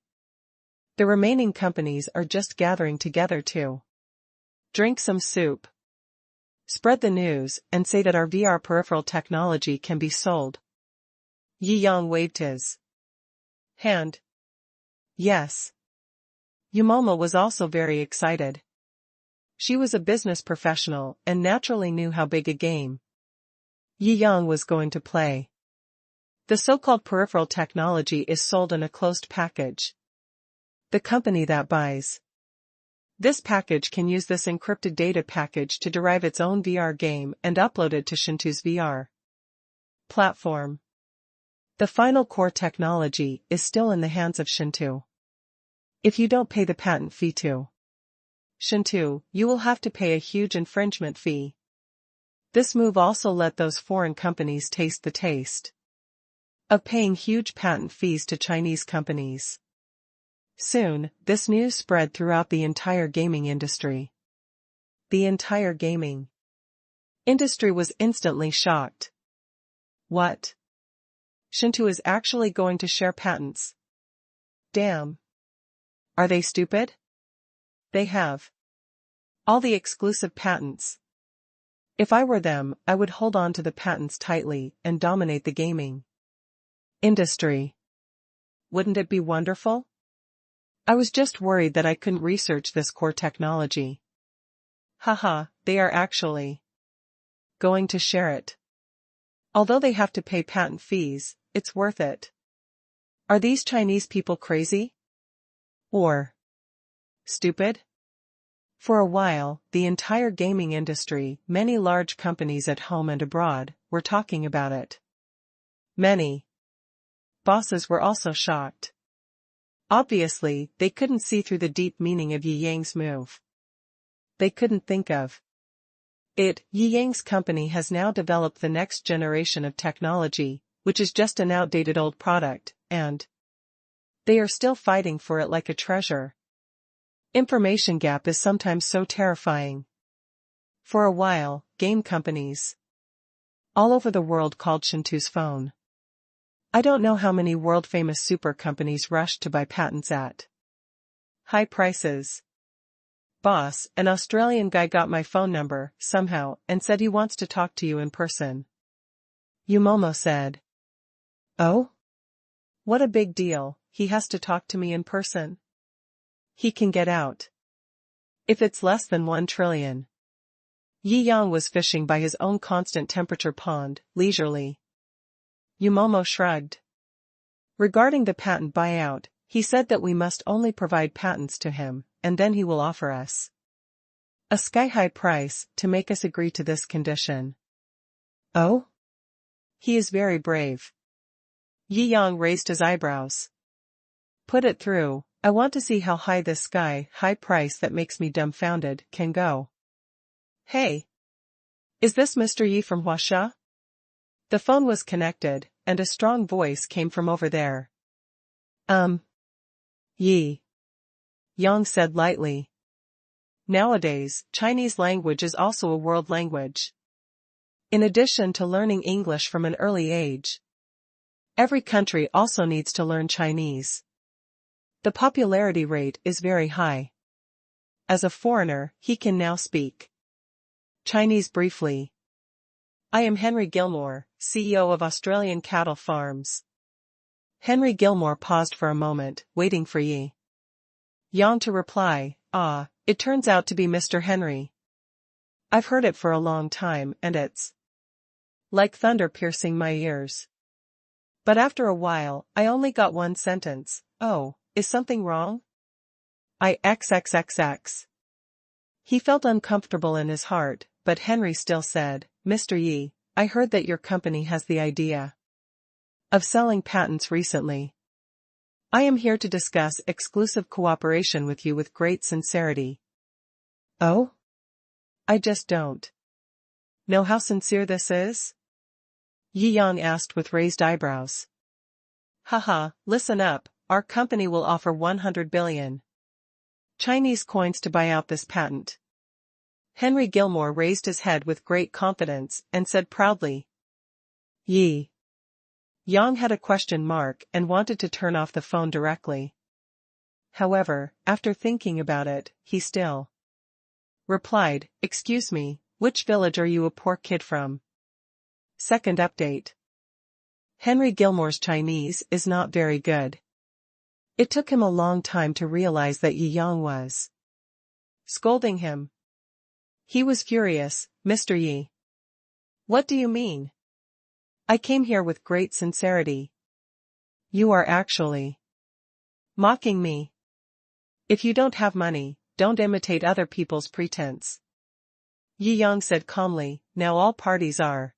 The remaining companies are just gathering together to drink some soup, spread the news, and say that our VR peripheral technology can be sold. Yi Yang waved his hand. Yes. Yumomo was also very excited. She was a business professional and naturally knew how big a game Yi Yang was going to play. The so-called peripheral technology is sold in a closed package. The company that buys this package can use this encrypted data package to derive its own VR game and upload it to Shou's VR platform. The final core technology is still in the hands of Shou. If you don't pay the patent fee to Shou, you will have to pay a huge infringement fee. This move also let those foreign companies taste the taste of paying huge patent fees to Chinese companies. Soon, this news spread throughout the entire gaming industry. The entire gaming industry was instantly shocked. What? Shou is actually going to share patents? Damn. Are they stupid? They have all the exclusive patents. If I were them, I would hold on to the patents tightly and dominate the gaming industry. Wouldn't it be wonderful? I was just worried that I couldn't research this core technology. Haha, they are actually going to share it. Although they have to pay patent fees, it's worth it. Are these Chinese people crazy? Or stupid? For a while, the entire gaming industry, many large companies at home and abroad, were talking about it. Many bosses were also shocked. Obviously, they couldn't see through the deep meaning of Yi Yang's move. They couldn't think of it. Yi Yang's company has now developed the next generation of technology, which is just an outdated old product, and they are still fighting for it like a treasure. Information gap is sometimes so terrifying. For a while, game companies all over the world called Shou's phone. I don't know how many world-famous super companies rushed to buy patents at high prices. Boss, an Australian guy got my phone number, somehow, and said he wants to talk to you in person. Yumomo said. Oh? What a big deal, he has to talk to me in person. He can get out. If it's less than 1 trillion. Yi Yang was fishing by his own constant temperature pond, leisurely. Yumomo shrugged. Regarding the patent buyout, he said that we must only provide patents to him, and then he will offer us a sky-high price to make us agree to this condition. Oh? He is very brave. Yi Yang raised his eyebrows. Put it through, I want to see how high this sky-high price that makes me dumbfounded can go. Hey! Is this Mr. Yi from Huasha? The phone was connected, and a strong voice came from over there. Yi. Yang said lightly. Nowadays, Chinese language is also a world language. In addition to learning English from an early age, every country also needs to learn Chinese. The popularity rate is very high. As a foreigner, he can now speak Chinese briefly. I am Henry Gilmore, CEO of Australian Cattle Farms. Henry Gilmore paused for a moment, waiting for Yi Yang to reply. It turns out to be Mr. Henry. I've heard it for a long time and it's like thunder piercing my ears. But after a while, I only got one sentence. Oh, is something wrong? XXXX. He felt uncomfortable in his heart, but Henry still said, Mr. Yi, I heard that your company has the idea of selling patents recently. I am here to discuss exclusive cooperation with you with great sincerity. Oh? I just don't know how sincere this is? Yi Yang asked with raised eyebrows. Haha, listen up, our company will offer 100 billion Chinese coins to buy out this patent. Henry Gilmore raised his head with great confidence and said proudly. Yi Yang had a question mark and wanted to turn off the phone directly. However, after thinking about it, he still replied, Excuse me, which village are you a poor kid from? Second update. Henry Gilmore's Chinese is not very good. It took him a long time to realize that Yi Yang was scolding him. He was furious. Mr. Yi. What do you mean? I came here with great sincerity. You are actually mocking me. If you don't have money, don't imitate other people's pretense. Yi Yang said calmly, now all parties are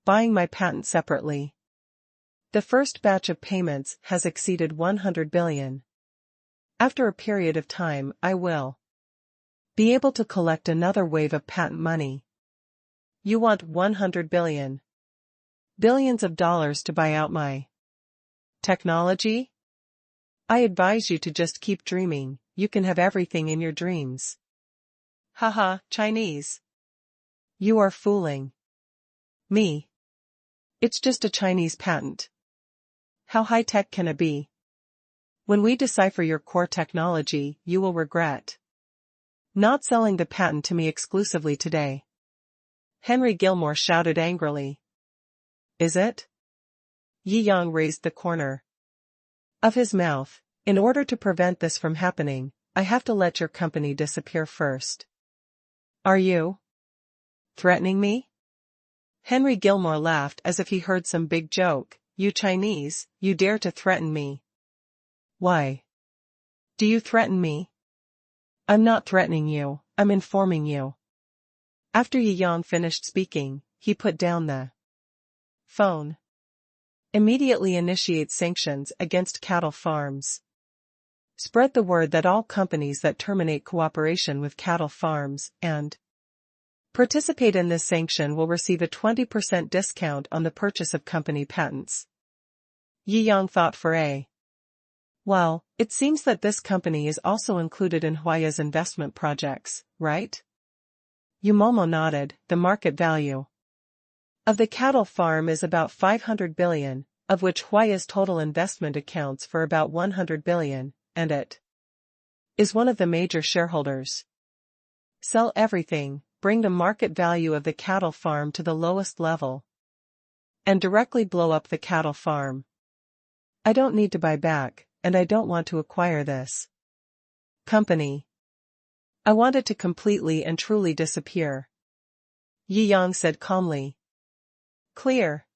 buying my patent separately. The first batch of payments has exceeded 100 billion. After a period of time, I will be able to collect another wave of patent money. You want 100 billion. Billions of dollars to buy out my technology? I advise you to just keep dreaming, you can have everything in your dreams. Haha, Chinese. You are fooling me. It's just a Chinese patent. How high-tech can it be? When we decipher your core technology, you will regret not selling the patent to me exclusively today. Henry Gilmore shouted angrily. Is it? Yi Yang raised the corner of his mouth. In order to prevent this from happening, I have to let your company disappear first. Are you threatening me? Henry Gilmore laughed as if he heard some big joke. You Chinese, you dare to threaten me. Why do you threaten me? I'm not threatening you, I'm informing you. After Yi Yang finished speaking, he put down the phone. Immediately initiate sanctions against cattle farms. Spread the word that all companies that terminate cooperation with cattle farms and participate in this sanction will receive a 20% discount on the purchase of company patents. Yi Yang thought for a while. It seems that this company is also included in Huaya's investment projects, right? Yu Momo nodded. The market value of the cattle farm is about 500 billion, of which Huaya's total investment accounts for about 100 billion, and it is one of the major shareholders. Sell everything, bring the market value of the cattle farm to the lowest level, and directly blow up the cattle farm. I don't need to buy back, and I don't want to acquire this company. I want it to completely and truly disappear. Yi Yang said calmly. Clear.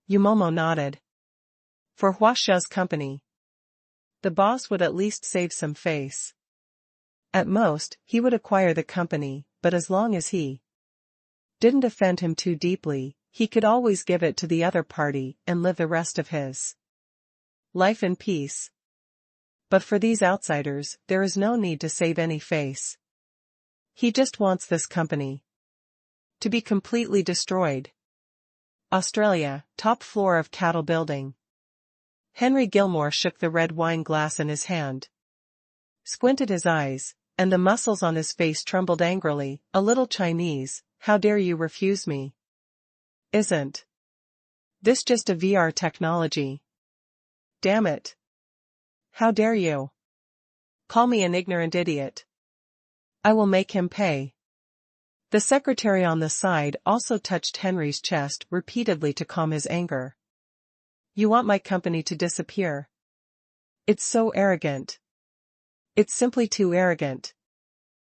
Yu Momo nodded. For Huasha's company, the boss would at least save some face. At most, he would acquire the company, but as long as he didn't offend him too deeply, he could always give it to the other party and live the rest of his life in peace. But for these outsiders, there is no need to save any face. He just wants this company to be completely destroyed. Australia, top floor of cattle building. Henry Gilmore shook the red wine glass in his hand, squinted his eyes, and the muscles on his face trembled angrily. A little Chinese, how dare you refuse me? Isn't this just a VR technology? Damn it. How dare you? Call me an ignorant idiot. I will make him pay. The secretary on the side also touched Henry's chest repeatedly to calm his anger. You want my company to disappear? It's so arrogant. It's simply too arrogant.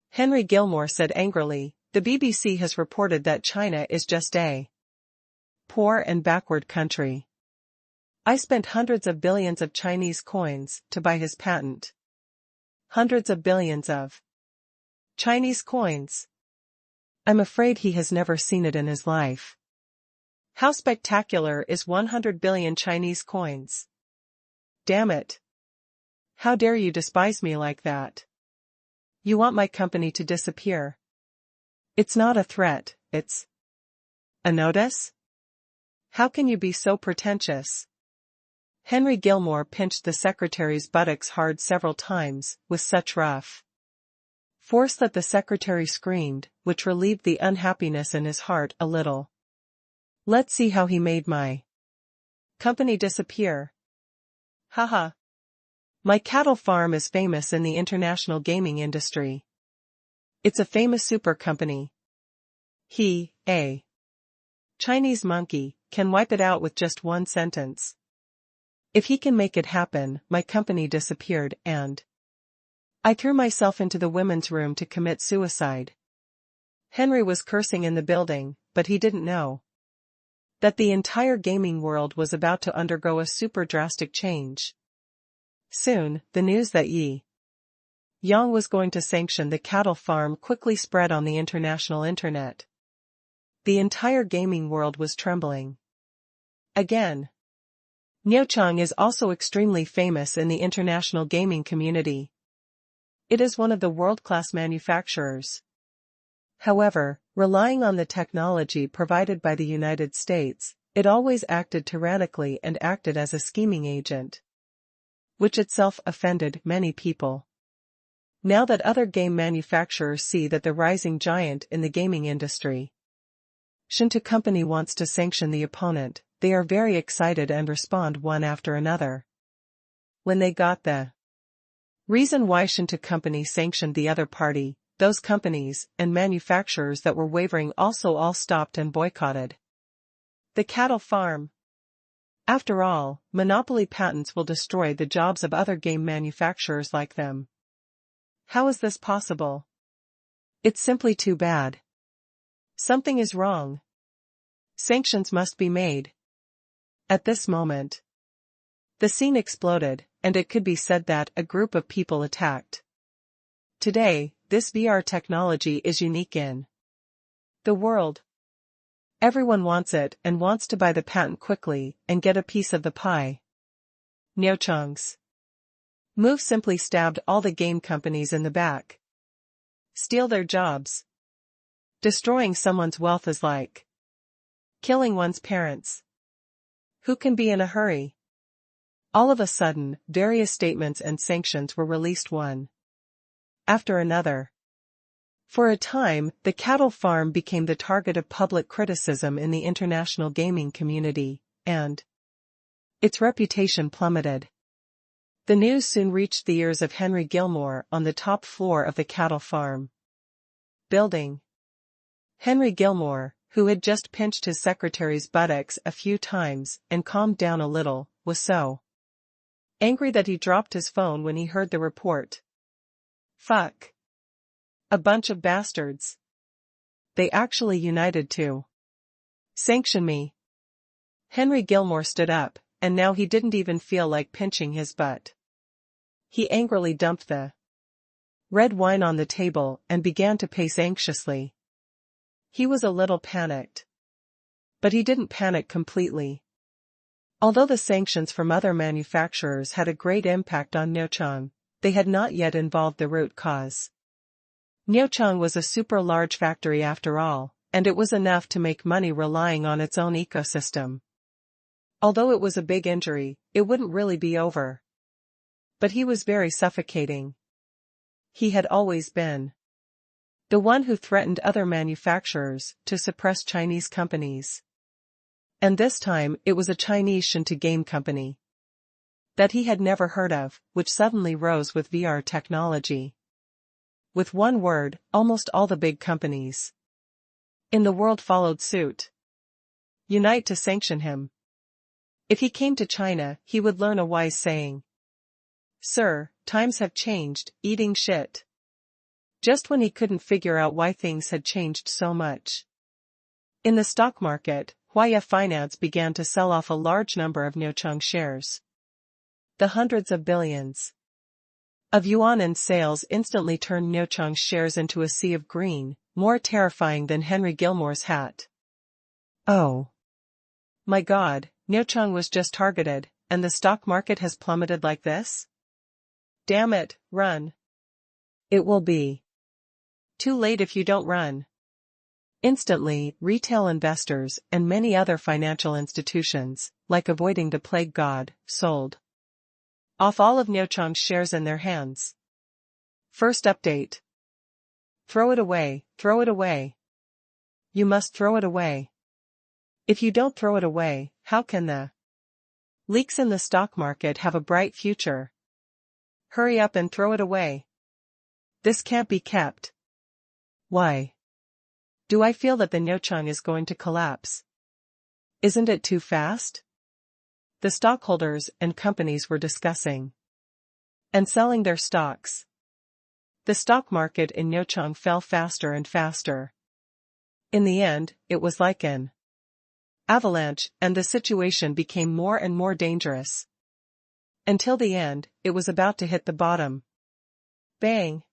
Henry Gilmore said angrily, the BBC has reported that China is just a poor and backward country. I spent hundreds of billions of Chinese coins to buy his patent. Hundreds of billions of Chinese coins. I'm afraid he has never seen it in his life. How spectacular is 100 billion Chinese coins? Damn it. How dare you despise me like that? You want my company to disappear. It's not a threat, it's a notice? How can you be so pretentious? Henry Gilmore pinched the secretary's buttocks hard several times, with such rough force that the secretary screamed, which relieved the unhappiness in his heart a little. Let's see how he made my company disappear. Haha. My cattle farm is famous in the international gaming industry. It's a famous super company. He, a Chinese monkey, can wipe it out with just one sentence. If he can make it happen, my company disappeared and I threw myself into the women's room to commit suicide. Henry was cursing in the building, but he didn't know that the entire gaming world was about to undergo a super drastic change. Soon, the news that Yang was going to sanction the cattle farm quickly spread on the international internet. The entire gaming world was trembling. Again. Niucheng is also extremely famous in the international gaming community. It is one of the world-class manufacturers. However, relying on the technology provided by the United States, it always acted tyrannically and acted as a scheming agent, which itself offended many people. Now that other game manufacturers see that the rising giant in the gaming industry, Shou Company, wants to sanction the opponent, they are very excited and respond one after another. When they got the reason why Shou Company sanctioned the other party, those companies and manufacturers that were wavering also all stopped and boycotted the cattle farm. After all, monopoly patents will destroy the jobs of other game manufacturers like them. How is this possible? It's simply too bad. Something is wrong. Sanctions must be made. At this moment, the scene exploded, and it could be said that a group of people attacked. Today, this VR technology is unique in the world. Everyone wants it and wants to buy the patent quickly and get a piece of the pie. Niucheng's move simply stabbed all the game companies in the back. Steal their jobs. Destroying someone's wealth is like killing one's parents. Who can be in a hurry? All of a sudden, various statements and sanctions were released one after another. For a time, the cattle farm became the target of public criticism in the international gaming community, and its reputation plummeted. The news soon reached the ears of Henry Gilmore on the top floor of the cattle farm building. Henry Gilmore, who had just pinched his secretary's buttocks a few times and calmed down a little, was so angry that he dropped his phone when he heard the report. Fuck. A bunch of bastards. They actually united to sanction me. Henry Gilmore stood up, and now he didn't even feel like pinching his butt. He angrily dumped the red wine on the table and began to pace anxiously. He was a little panicked. But he didn't panic completely. Although the sanctions from other manufacturers had a great impact on Niucheng, they had not yet involved the root cause. Niucheng was a super large factory after all, and it was enough to make money relying on its own ecosystem. Although it was a big injury, it wouldn't really be over. But he was very suffocating. He had always been the one who threatened other manufacturers to suppress Chinese companies. And this time it was a Chinese Shou game company. that he had never heard of, which suddenly rose with VR technology. With one word, almost all the big companies in the world followed suit. Unite to sanction him. If he came to China, he would learn a wise saying. Sir, times have changed, eating shit. Just when he couldn't figure out why things had changed so much. In the stock market, Huaya Finance began to sell off a large number of Niucheng shares. The hundreds of billions of yuan in sales instantly turned Niucheng shares into a sea of green, more terrifying than Henry Gilmore's hat. Oh my God, Niucheng was just targeted, and the stock market has plummeted like this? Damn it, run. It will be too late if you don't run. Instantly, retail investors and many other financial institutions, like avoiding the plague god, sold off all of Niucheng's shares in their hands. First update. Throw it away, throw it away. You must throw it away. If you don't throw it away, how can the leaks in the stock market have a bright future? Hurry up and throw it away. This can't be kept. Why do I feel that the Niucheng is going to collapse? Isn't it too fast? The stockholders and companies were discussing and selling their stocks. The stock market in Niucheng fell faster and faster. In the end, it was like an avalanche, and the situation became more and more dangerous. Until the end, it was about to hit the bottom. Bang!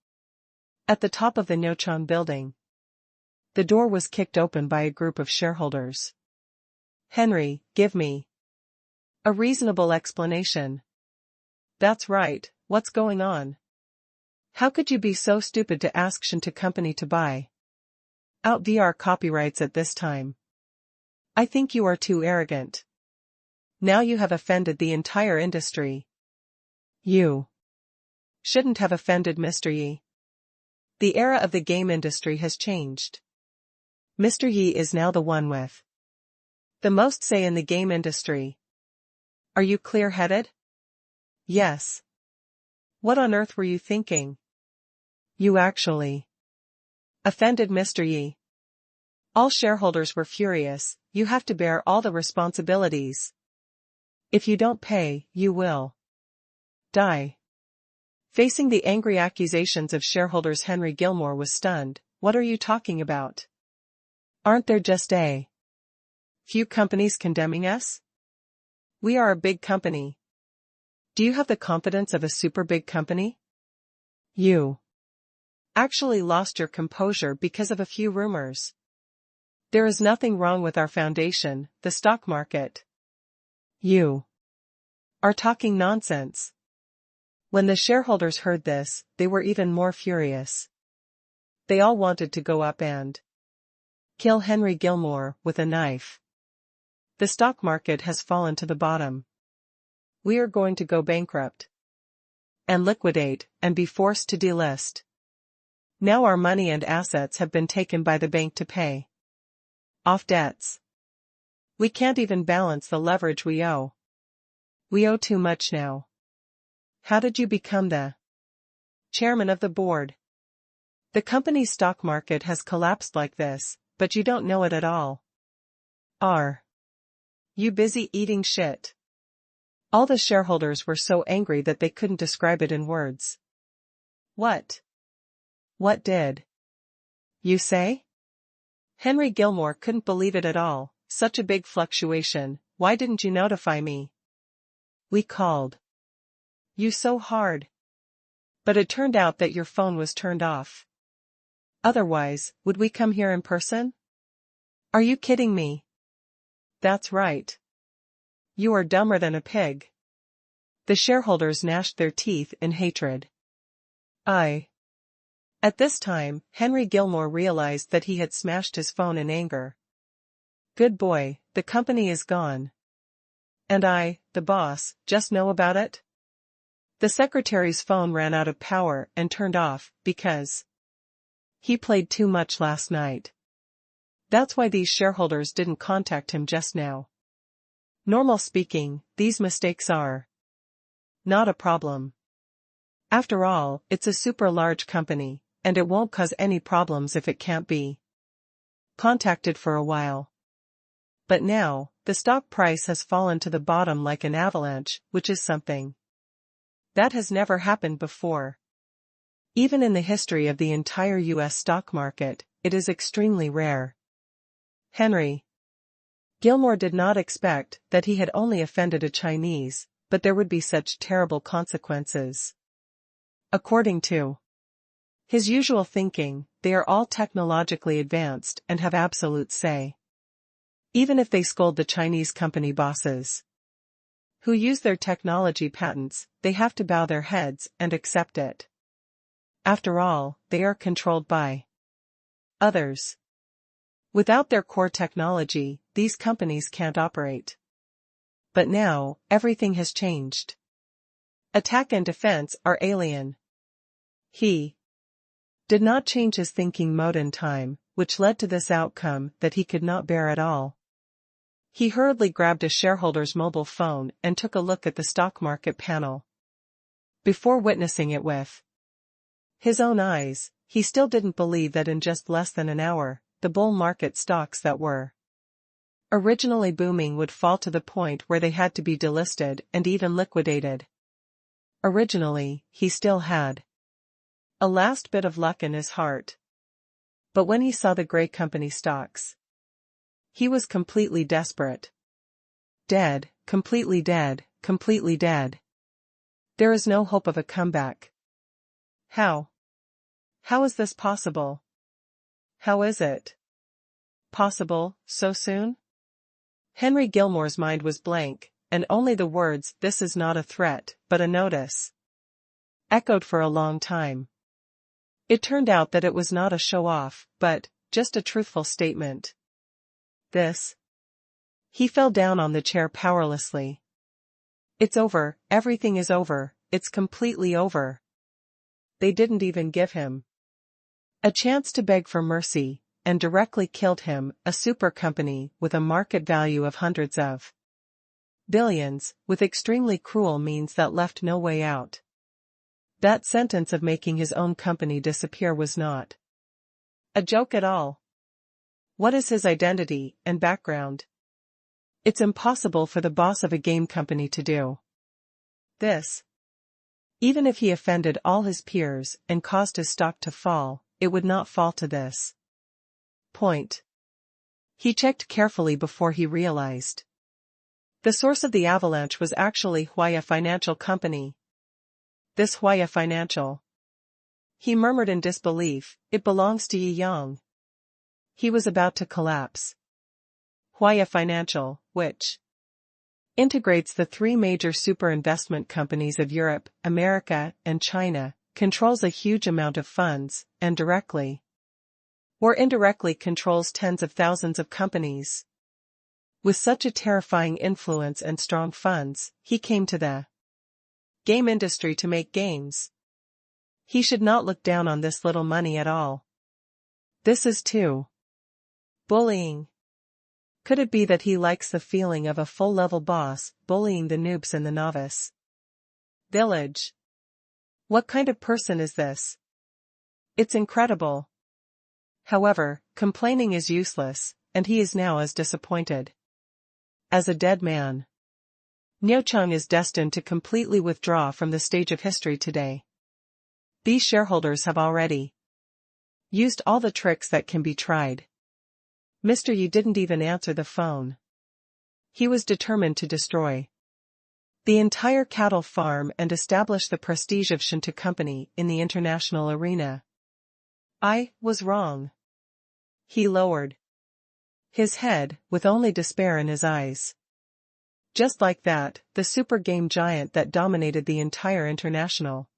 At the top of the Niucheng building, the door was kicked open by a group of shareholders. Henry, give me a reasonable explanation. That's right, what's going on? How could you be so stupid to ask Shou company to buy out VR copyrights at this time? I think you are too arrogant. Now you have offended the entire industry. You shouldn't have offended Mr. Yi. The era of the game industry has changed. Mr. Yi is now the one with the most say in the game industry. Are you clear-headed? Yes. What on earth were you thinking? You actually offended Mr. Yi. All shareholders were furious. You have to bear all the responsibilities. If you don't pay, you will die. Facing the angry accusations of shareholders, Henry Gilmore was stunned. What are you talking about? Aren't there just a few companies condemning us? We are a big company. Do you have the confidence of a super big company? You actually lost your composure because of a few rumors. There is nothing wrong with our foundation, the stock market. You are talking nonsense. When the shareholders heard this, they were even more furious. They all wanted to go up and kill Henry Gilmore with a knife. The stock market has fallen to the bottom. We are going to go bankrupt and liquidate and be forced to delist. Now our money and assets have been taken by the bank to pay off debts. We can't even balance the leverage we owe. We owe too much now. How did you become the chairman of the board? The company's stock market has collapsed like this, but you don't know it at all. Are you busy eating shit? All the shareholders were so angry that they couldn't describe it in words. What? What did you say? Henry Gilmore couldn't believe it at all. Such a big fluctuation. Why didn't you notify me? We called you so hard. But it turned out that your phone was turned off. Otherwise, would we come here in person? Are you kidding me? That's right. You are dumber than a pig. The shareholders gnashed their teeth in hatred. At this time, Henry Gilmore realized that he had smashed his phone in anger. Good boy, the company is gone. And I, the boss, just know about it? The secretary's phone ran out of power and turned off because he played too much last night. That's why these shareholders didn't contact him just now. Normal speaking, these mistakes are Not a problem. After all, it's a super large company, and it won't cause any problems if it can't be contacted for a while. But now, the stock price has fallen to the bottom like an avalanche, which is something that has never happened before. Even in the history of the entire US stock market, it is extremely rare. Henry Gilmore did not expect that he had only offended a Chinese, but there would be such terrible consequences. According to his usual thinking, they are all technologically advanced and have absolute say. Even if they scold the Chinese company bosses who use their technology patents, they have to bow their heads and accept it. After all, they are controlled by others. Without their core technology, these companies can't operate. But now, everything has changed. Attack and defense are alien. He did not change his thinking mode in time, which led to this outcome that he could not bear at all. He hurriedly grabbed a shareholder's mobile phone and took a look at the stock market panel. Before witnessing it with his own eyes, he still didn't believe that in just less than an hour, the bull market stocks that were originally booming would fall to the point where they had to be delisted and even liquidated. Originally, he still had a last bit of luck in his heart. But when he saw the gray company stocks, he was completely desperate. Dead, completely dead, completely dead. There is no hope of a comeback. How? How is this possible? How is it possible, so soon? Henry Gilmore's mind was blank, and only the words, "This is not a threat, but a notice," echoed for a long time. It turned out that it was not a show-off, but just a truthful statement. This. He fell down on the chair powerlessly. It's over, everything is over, it's completely over. They didn't even give him a chance to beg for mercy, and directly killed him, a super company with a market value of hundreds of billions, with extremely cruel means that left no way out. That sentence of making his own company disappear was not a joke at all. What is his identity and background? It's impossible for the boss of a game company to do this. Even if he offended all his peers and caused his stock to fall, it would not fall to this point. He checked carefully before he realized the source of the avalanche was actually Huaya Financial Company. This Huaya Financial. He murmured in disbelief, it belongs to Yi Yang. He was about to collapse. Huaya Financial, which integrates the three major super investment companies of Europe, America, and China, controls a huge amount of funds, and directly or indirectly controls tens of thousands of companies. With such a terrifying influence and strong funds, he came to the game industry to make games. He should not look down on this little money at all. This is too bullying. Could it be that he likes the feeling of a full-level boss bullying the noobs in the novice village? What kind of person is this? It's incredible. However, complaining is useless, and he is now as disappointed as a dead man. Niucheng is destined to completely withdraw from the stage of history today. These shareholders have already used all the tricks that can be tried. Mr. Yu didn't even answer the phone. He was determined to destroy the entire cattle farm and establish the prestige of Shou Company in the international arena. I was wrong. He lowered his head, with only despair in his eyes. Just like that, the super game giant that dominated the entire international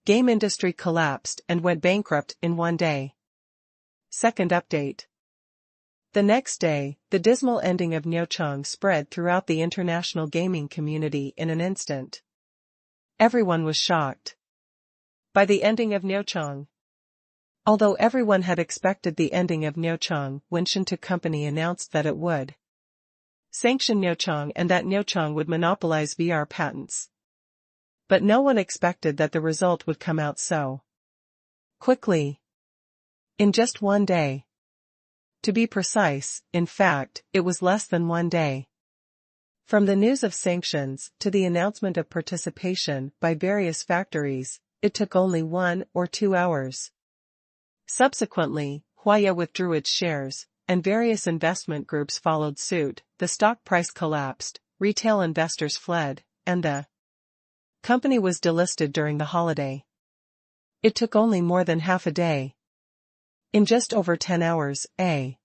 game industry collapsed and went bankrupt in one day. Second update. The next day, the dismal ending of Niucheng spread throughout the international gaming community in an instant. Everyone was shocked by the ending of Niucheng. Although everyone had expected the ending of Niucheng when Shou Company announced that it would sanction Niucheng and that Niucheng would monopolize VR patents. But no one expected that the result would come out so quickly. In just one day. To be precise, in fact, it was less than one day. From the news of sanctions to the announcement of participation by various factories, it took only 1 or 2 hours. Subsequently, Huaya withdrew its shares, and various investment groups followed suit. The stock price collapsed, retail investors fled, and the company was delisted during the holiday. It took only more than half a day. In just over 10 hours, a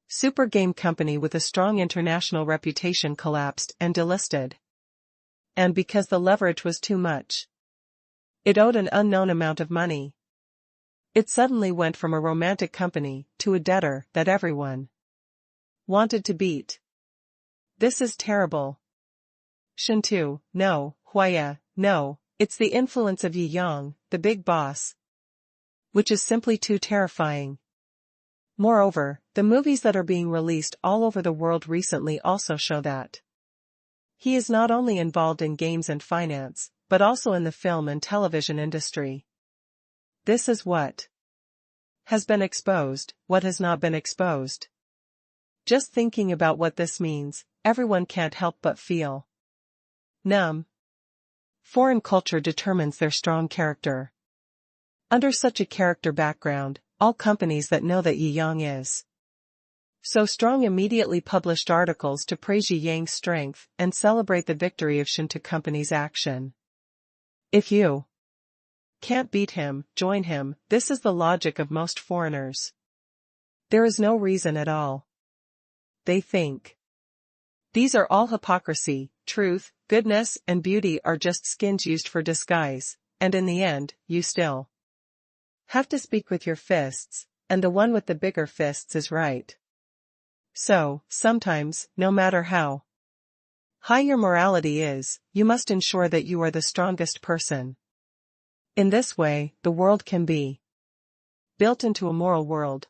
super game company with a strong international reputation collapsed and delisted. And because the leverage was too much, it owed an unknown amount of money. It suddenly went from a romantic company to a debtor that everyone wanted to beat. This is terrible. Shou, no, Huaya, no, it's the influence of Yi Yang, the big boss, which is simply too terrifying. Moreover, the movies that are being released all over the world recently also show that he is not only involved in games and finance, but also in the film and television industry. This is what has been exposed, what has not been exposed. Just thinking about what this means, everyone can't help but feel numb. Foreign culture determines their strong character. Under such a character background, all companies that know that Yi Yang is so strong immediately published articles to praise Yi Yang's strength and celebrate the victory of Shou company's action. If you can't beat him, join him. This is the logic of most foreigners. There is no reason at all. They think these are all hypocrisy. Truth, goodness, and beauty are just skins used for disguise, and in the end, you still have to speak with your fists, and the one with the bigger fists is right. So, sometimes, no matter how high your morality is, you must ensure that you are the strongest person. In this way, the world can be built into a moral world.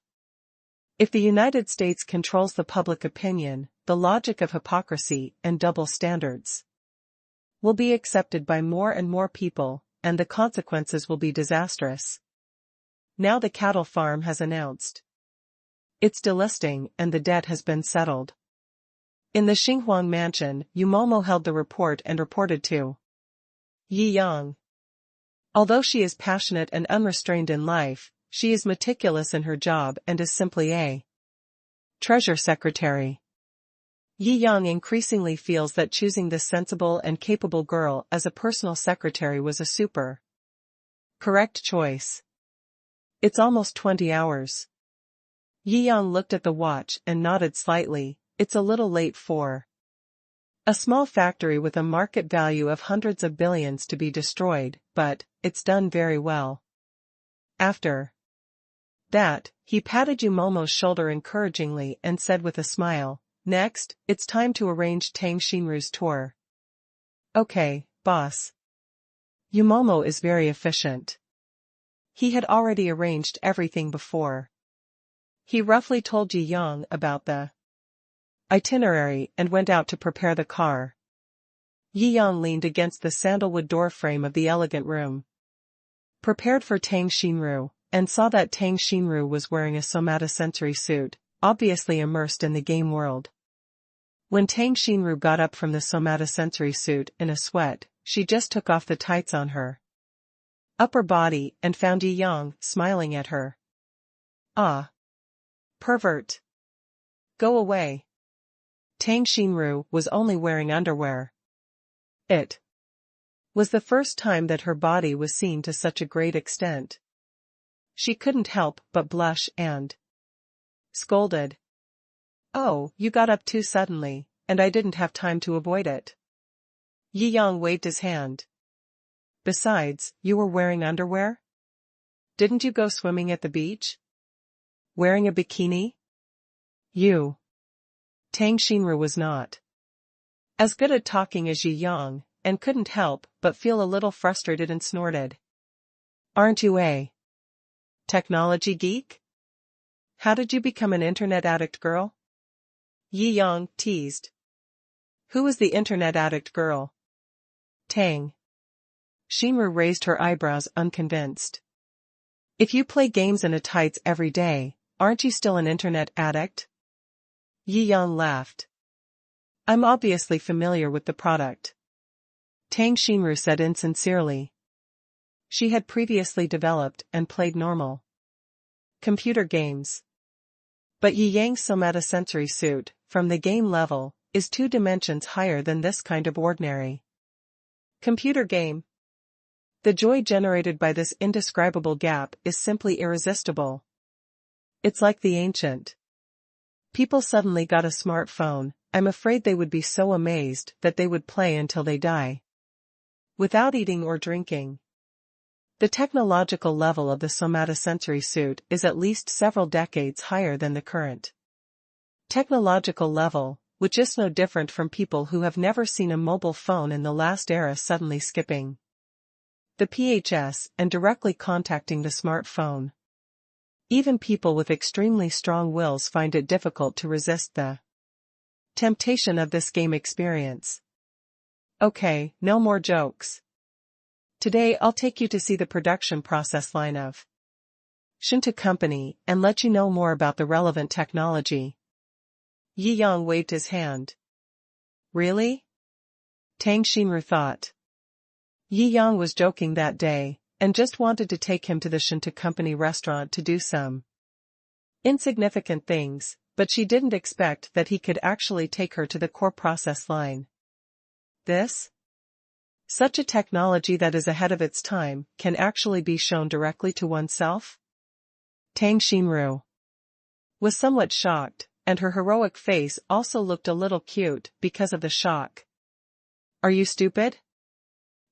If the United States controls the public opinion, the logic of hypocrisy and double standards will be accepted by more and more people, and the consequences will be disastrous. Now the cattle farm has announced its delisting and the debt has been settled. In the Xinhuang mansion, Yu Momo held the report and reported to Yi Yang. Although she is passionate and unrestrained in life, she is meticulous in her job and is simply a treasure secretary. Yi Yang increasingly feels that choosing this sensible and capable girl as a personal secretary was a super correct choice. It's almost 20 hours. Yi Yang looked at the watch and nodded slightly. It's a little late for a small factory with a market value of hundreds of billions to be destroyed, but it's done very well. After that, he patted Yu Momo's shoulder encouragingly and said with a smile, "Next, it's time to arrange Tang Xinru's tour." "Okay, boss." Yu Momo is very efficient. He had already arranged everything before. He roughly told Yi Yang about the itinerary and went out to prepare the car. Yi Yang leaned against the sandalwood doorframe of the elegant room, prepared for Tang Xinru, and saw that Tang Xinru was wearing a somatosensory suit, obviously immersed in the game world. When Tang Xinru got up from the somatosensory suit in a sweat, she just took off the tights on her upper body and found Yi Yang smiling at her. "Ah. Pervert. Go away." Tang Xinru was only wearing underwear. It was the first time that her body was seen to such a great extent. She couldn't help but blush and scolded. "Oh, you got up too suddenly, and I didn't have time to avoid it." Yi Yang waved his hand. "Besides, you were wearing underwear? Didn't you go swimming at the beach? Wearing a bikini?" Tang Xinru was not as good at talking as Yi Yang, and couldn't help but feel a little frustrated and snorted. "Aren't you a technology geek? How did you become an internet addict girl?" Yi Yang teased. "Who is the internet addict girl?" Tang Shinru raised her eyebrows unconvinced. If you play games in a tights every day, aren't you still an internet addict? Yi Yang laughed. I'm obviously familiar with the product. Tang Shinru said insincerely. She had previously developed and played normal computer games. But Yi Yang's somatosensory suit, from the game level, is 2 dimensions higher than this kind of ordinary computer game. The joy generated by this indescribable gap is simply irresistible. It's like the ancient people suddenly got a smartphone. I'm afraid they would be so amazed that they would play until they die, without eating or drinking. The technological level of the somatosensory suit is at least several decades higher than the current technological level, which is no different from people who have never seen a mobile phone in the last era suddenly skipping the PHS and directly contacting the smartphone. Even people with extremely strong wills find it difficult to resist the temptation of this game experience. Okay, no more jokes. Today I'll take you to see the production process line of Shou Company and let you know more about the relevant technology. Yi Yang waved his hand. Really? Tang Shinru thought. Yi Yang was joking that day, and just wanted to take him to the Shou Company restaurant to do some insignificant things, but she didn't expect that he could actually take her to the core process line. Such a technology that is ahead of its time, can actually be shown directly to oneself? Tang Shinru was somewhat shocked, and her heroic face also looked a little cute because of the shock. Are you stupid?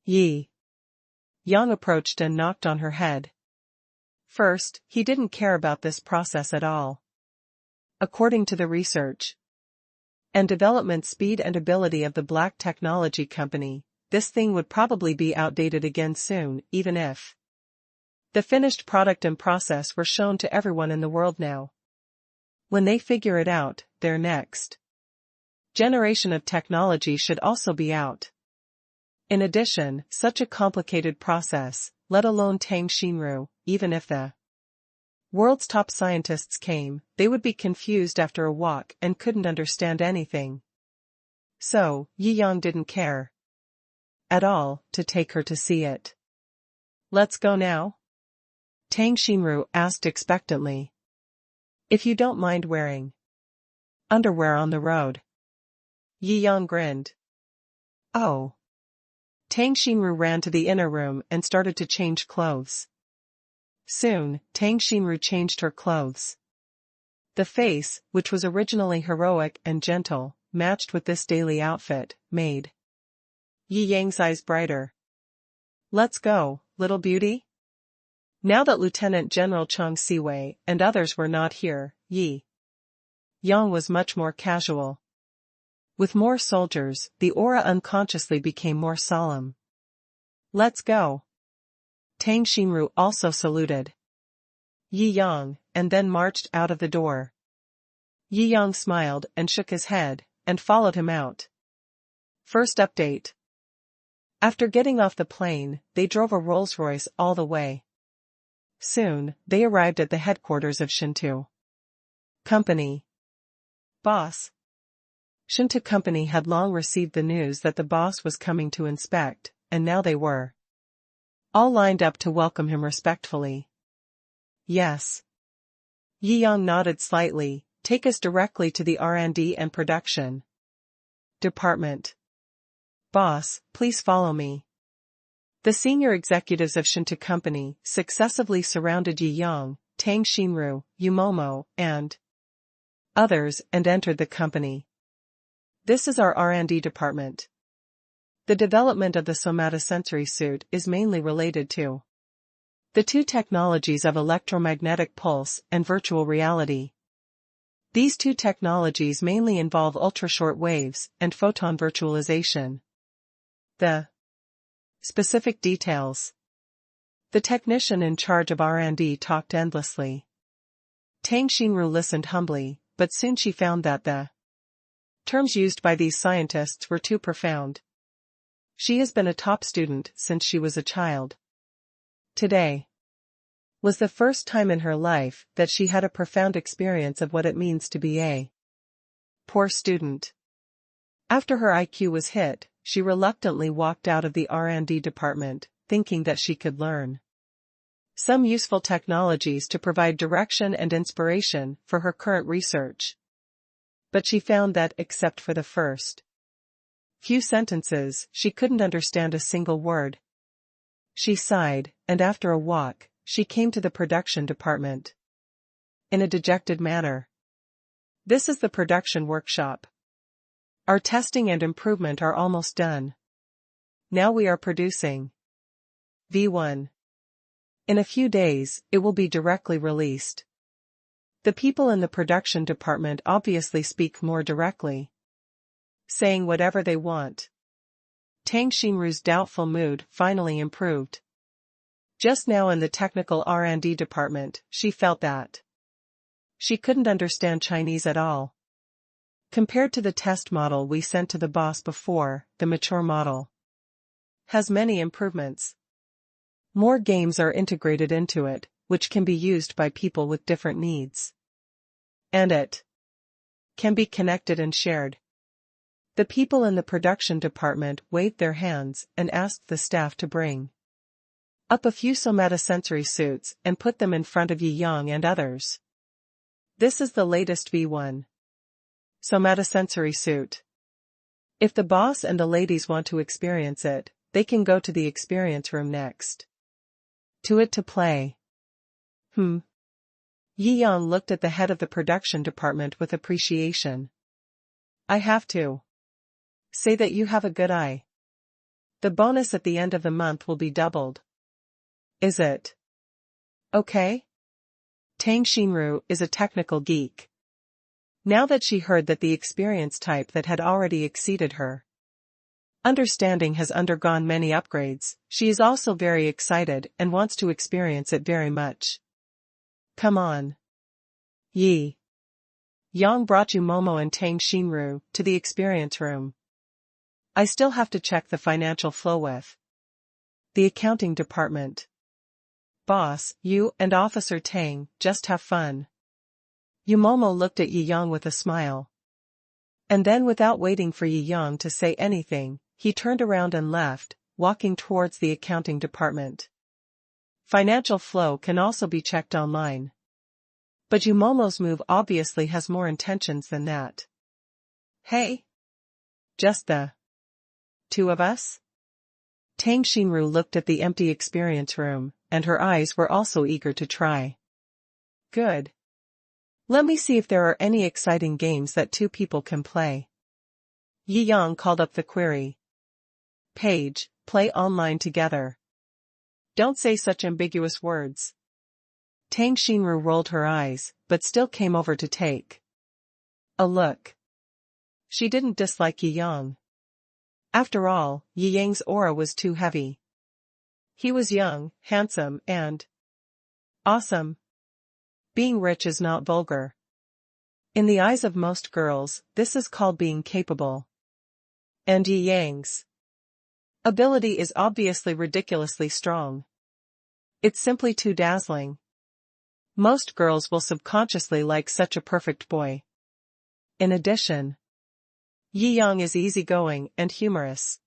Yi Yang approached and knocked on her head. First, he didn't care about this process at all. According to the research and development speed and ability of the Black Technology Company, this thing would probably be outdated again soon, even if the finished product and process were shown to everyone in the world now. When they figure it out, their next generation of technology should also be out. In addition, such a complicated process, let alone Tang Shinru, even if the world's top scientists came, they would be confused after a walk and couldn't understand anything. So, Yi Yang didn't care at all to take her to see it. Let's go now? Tang Shinru asked expectantly. If you don't mind wearing underwear on the road. Yi Yang grinned. Oh. Tang Shinru ran to the inner room and started to change clothes. Soon, Tang Shinru changed her clothes. The face, which was originally heroic and gentle, matched with this daily outfit, made Yi Yang's eyes brighter. Let's go, little beauty? Now that Lieutenant General Chang Siwei and others were not here, Yi Yang was much more casual. With more soldiers, the aura unconsciously became more solemn. Let's go. Tang Shinru also saluted Yi Yang, and then marched out of the door. Yi Yang smiled and shook his head, and followed him out. First update. After getting off the plane, they drove a Rolls-Royce all the way. Soon, they arrived at the headquarters of Shou Company. Boss. Shou Company had long received the news that the boss was coming to inspect, and now they were all lined up to welcome him respectfully. Yes. Yi Yang nodded slightly. Take us directly to the R&D and production department. Boss, please follow me. The senior executives of Shou Company successively surrounded Yi Yang, Tang Shinru, Yumomo, and others and entered the company. This is our R&D department. The development of the somatosensory suit is mainly related to the two technologies of electromagnetic pulse and virtual reality. These two technologies mainly involve ultra-short waves and photon virtualization. The specific details. The technician in charge of R&D talked endlessly. Tang Shinru listened humbly, but soon she found that the terms used by these scientists were too profound. She has been a top student since she was a child. Today was the first time in her life that she had a profound experience of what it means to be a poor student. After her IQ was hit, she reluctantly walked out of the R&D department, thinking that she could learn some useful technologies to provide direction and inspiration for her current research. But she found that, except for the first few sentences, she couldn't understand a single word. She sighed, and after a walk, she came to the production department in a dejected manner. This is the production workshop. Our testing and improvement are almost done. Now we are producing V1. In a few days, it will be directly released. The people in the production department obviously speak more directly, saying whatever they want. Tang Xinru's doubtful mood finally improved. Just now in the technical R&D department, she felt that she couldn't understand Chinese at all. Compared to the test model we sent to the boss before, the mature model has many improvements. More games are integrated into it, which can be used by people with different needs. And it can be connected and shared. The people in the production department waved their hands and asked the staff to bring up a few somatosensory suits and put them in front of Yi Yang and others. This is the latest V1 somatosensory suit. If the boss and the ladies want to experience it, they can go to the experience room next to it to play. Yi Yang looked at the head of the production department with appreciation. I have to say that you have a good eye. The bonus at the end of the month will be doubled. Is it okay? Tang Xinru is a technical geek. Now that she heard that the experience type that had already exceeded her understanding has undergone many upgrades, she is also very excited and wants to experience it very much. Come on. Yi Yang brought you Momo and Tang Xinru to the experience room. I still have to check the financial flow with the accounting department. Boss, you and Officer Tang, just have fun. Momo looked at Yi Yang with a smile. And then, without waiting for Yi Yang to say anything, he turned around and left, walking towards the accounting department. Financial flow can also be checked online. But Momo's move obviously has more intentions than that. Hey? Just the two of us? Tang Xinru looked at the empty experience room, and her eyes were also eager to try. Good. Let me see if there are any exciting games that two people can play. Yi Yang called up the query page, play online together. Don't say such ambiguous words. Tang Xinru rolled her eyes, but still came over to take a look. She didn't dislike Yi Yang. After all, Yi Yang's aura was too heavy. He was young, handsome, and awesome. Being rich is not vulgar. In the eyes of most girls, this is called being capable. And Yi Yang's ability is obviously ridiculously strong. It's simply too dazzling. Most girls will subconsciously like such a perfect boy. In addition, Yi Yang is easygoing and humorous.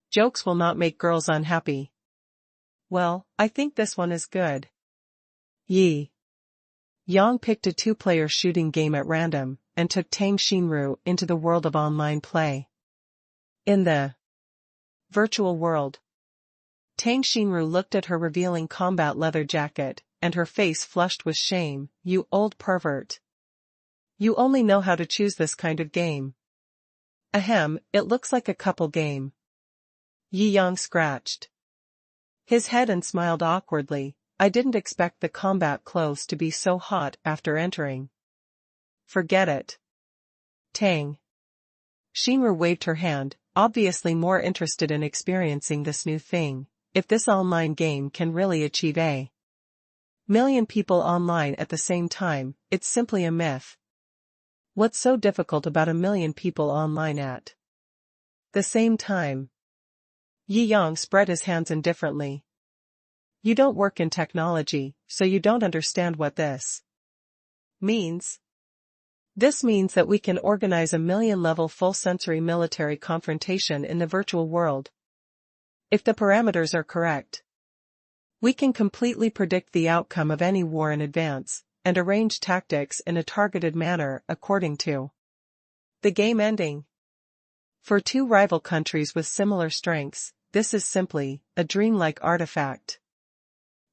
Jokes will not make girls unhappy. Well, I think this one is good. Yi Yang picked a two-player shooting game at random, and took Tang Xinru into the world of online play. In the virtual world, Tang Xinru looked at her revealing combat leather jacket, and her face flushed with shame. You old pervert. You only know how to choose this kind of game. Ahem, it looks like a couple game. Yi Yang scratched his head and smiled awkwardly. I didn't expect the combat clothes to be so hot after entering. Forget it. Tang Xinru waved her hand, obviously more interested in experiencing this new thing. If this online game can really achieve a million people online at the same time, it's simply a myth. What's so difficult about a million people online at the same time? Yi Yang spread his hands indifferently. You don't work in technology, so you don't understand what this means. This means that we can organize a million-level full-sensory military confrontation in the virtual world. If the parameters are correct, we can completely predict the outcome of any war in advance, and arrange tactics in a targeted manner according to the game ending. For two rival countries with similar strengths, this is simply a dreamlike artifact.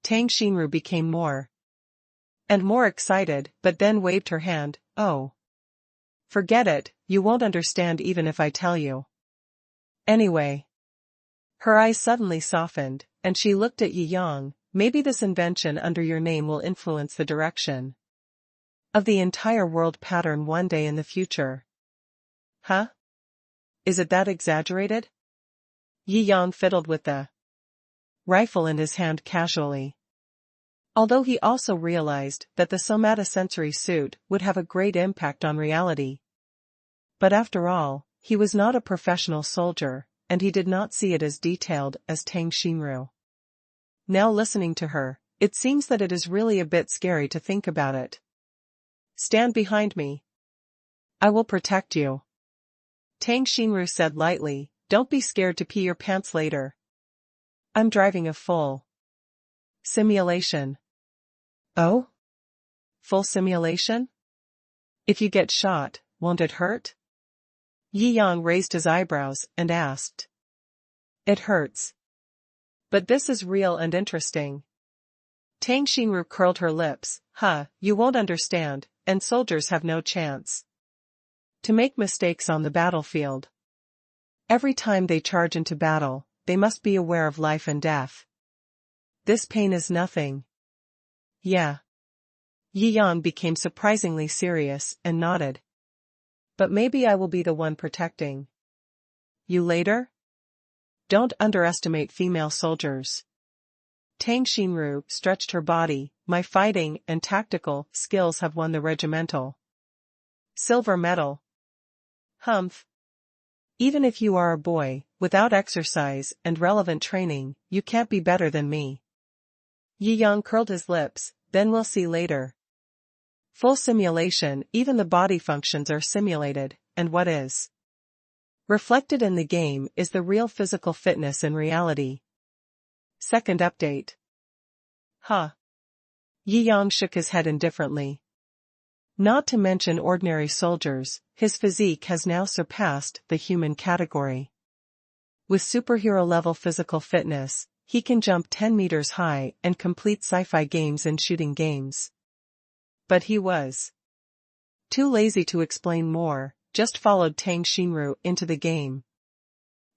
Tang Xinru became more and more excited, but then waved her hand. Oh, forget it, you won't understand even if I tell you. Anyway. Her eyes suddenly softened, and she looked at Yi Yang. Maybe this invention under your name will influence the direction of the entire world pattern one day in the future. Huh? Is it that exaggerated? Yi Yang fiddled with the rifle in his hand casually. Although he also realized that the somatosensory suit would have a great impact on reality. But after all, he was not a professional soldier, and he did not see it as detailed as Tang Xinru. Now listening to her, it seems that it is really a bit scary to think about it. Stand behind me. I will protect you. Tang Xinru said lightly, don't be scared to pee your pants later. I'm driving a full simulation. Oh? Full simulation? If you get shot, won't it hurt? Yi Yang raised his eyebrows and asked. It hurts. But this is real and interesting. Tang Xinru curled her lips. You won't understand, and soldiers have no chance to make mistakes on the battlefield. Every time they charge into battle, they must be aware of life and death. This pain is nothing. Yeah. Yi Yang became surprisingly serious and nodded. But maybe I will be the one protecting you later? Don't underestimate female soldiers. Tang Xinru stretched her body. My fighting and tactical skills have won the regimental silver medal. Humph. Even if you are a boy, without exercise and relevant training, you can't be better than me. Yi Yang curled his lips. Then we'll see later. Full simulation, even the body functions are simulated, and what is reflected in the game is the real physical fitness in reality. Second update. Yi Yang shook his head indifferently. Not to mention ordinary soldiers, his physique has now surpassed the human category. With superhero-level physical fitness, he can jump 10 meters high and complete sci-fi games and shooting games. But he was too lazy to explain more, just followed Tang Xinru into the game.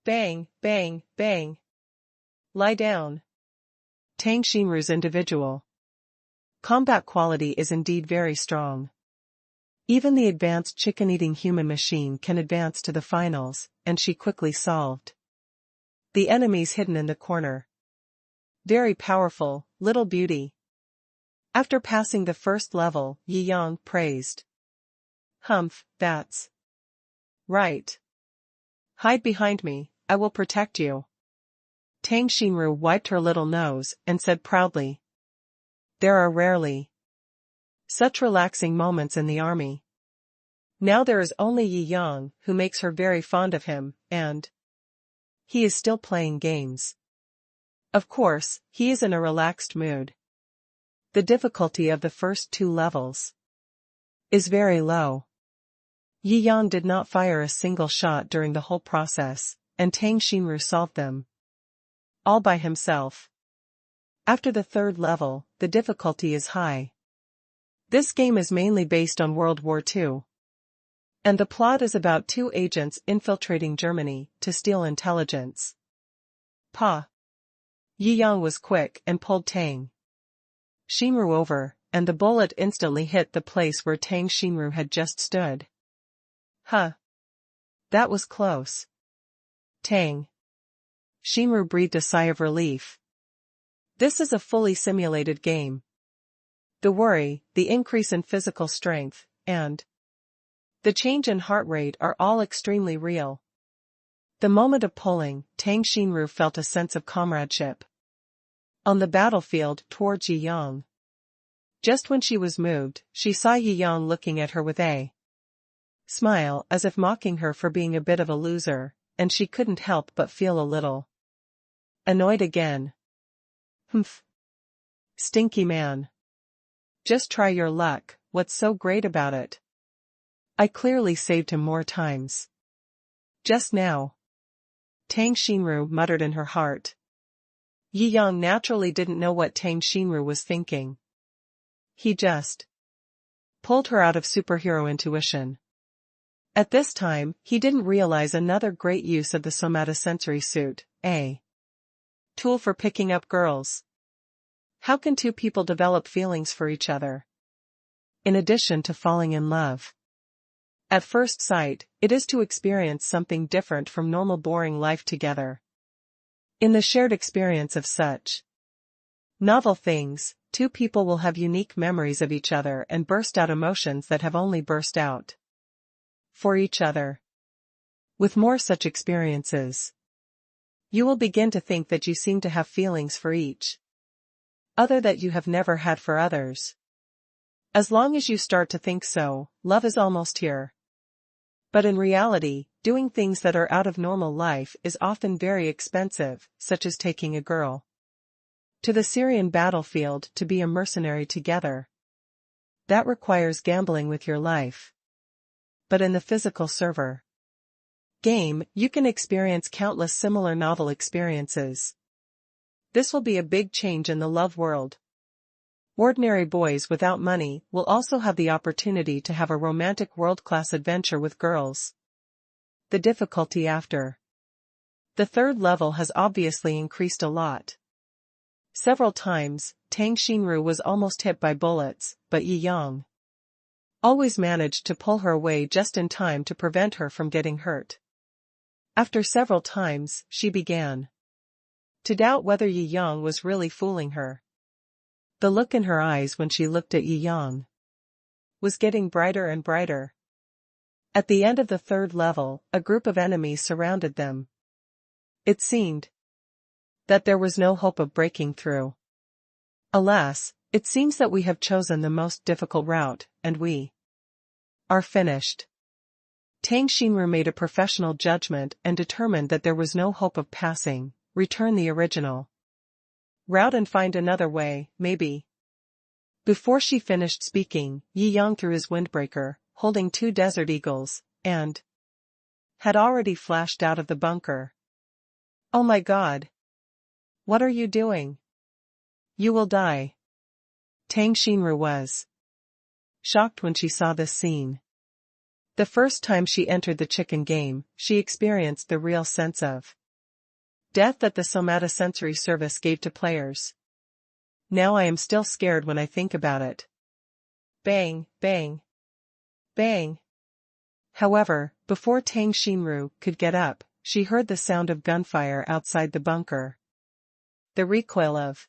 Bang, bang, bang. Lie down. Tang Xinru's individual combat quality is indeed very strong. Even the advanced chicken-eating human machine can advance to the finals, and she quickly solved the enemies hidden in the corner. Very powerful, little beauty. After passing the first level, Yi Yang praised. Humph, that's right. Hide behind me, I will protect you. Tang Xinru wiped her little nose and said proudly. There are rarely such relaxing moments in the army. Now there is only Yi Yang, who makes her very fond of him, and he is still playing games. Of course, he is in a relaxed mood. The difficulty of the first two levels is very low. Yi Yang did not fire a single shot during the whole process, and Tang Xinru solved them all by himself. After the third level, the difficulty is high. This game is mainly based on World War II. And the plot is about two agents infiltrating Germany to steal intelligence. Yi Yang was quick and pulled Tang Xinru over, and the bullet instantly hit the place where Tang Xinru had just stood. That was close. Tang Xinru breathed a sigh of relief. This is a fully simulated game. The worry, the increase in physical strength, and the change in heart rate are all extremely real. The moment of pulling, Tang Xinru felt a sense of comradeship. On the battlefield towards Yi Yang. Just when she was moved, she saw Yi Yang looking at her with a smile as if mocking her for being a bit of a loser, and she couldn't help but feel a little annoyed again. Humph. Stinky man. Just try your luck, what's so great about it? I clearly saved him more times. Just now. Tang Xinru muttered in her heart. Yi Yang naturally didn't know what Tang Xinru was thinking. He just pulled her out of superhero intuition. At this time, he didn't realize another great use of the somatosensory suit, a tool for picking up girls. How can two people develop feelings for each other? In addition to falling in love. At first sight, it is to experience something different from normal boring life together. In the shared experience of such novel things, two people will have unique memories of each other and burst out emotions that have only burst out for each other. With more such experiences, you will begin to think that you seem to have feelings for each other that you have never had for others. As long as you start to think so, love is almost here. But in reality, doing things that are out of normal life is often very expensive, such as taking a girl to the Syrian battlefield to be a mercenary together. That requires gambling with your life. But in the physical server game, you can experience countless similar novel experiences. This will be a big change in the love world. Ordinary boys without money will also have the opportunity to have a romantic world-class adventure with girls. The difficulty after the third level has obviously increased a lot. Several times, Tang Xinru was almost hit by bullets, but Yi Yang always managed to pull her away just in time to prevent her from getting hurt. After several times, she began to doubt whether Yi Yang was really fooling her. The look in her eyes when she looked at Yi Yang was getting brighter and brighter. At the end of the third level, a group of enemies surrounded them. It seemed that there was no hope of breaking through. Alas, it seems that we have chosen the most difficult route, and we are finished. Tang Xinru made a professional judgment and determined that there was no hope of passing. Return the original route and find another way, maybe. Before she finished speaking, Yi Yang threw his windbreaker, holding 2 desert eagles, and had already flashed out of the bunker. Oh my God! What are you doing? You will die. Tang Xinru was shocked when she saw this scene. The first time she entered the chicken game, she experienced the real sense of death that the somatosensory service gave to players. Now I am still scared when I think about it. Bang, bang, bang. However, before Tang Xinru could get up, she heard the sound of gunfire outside the bunker. The recoil of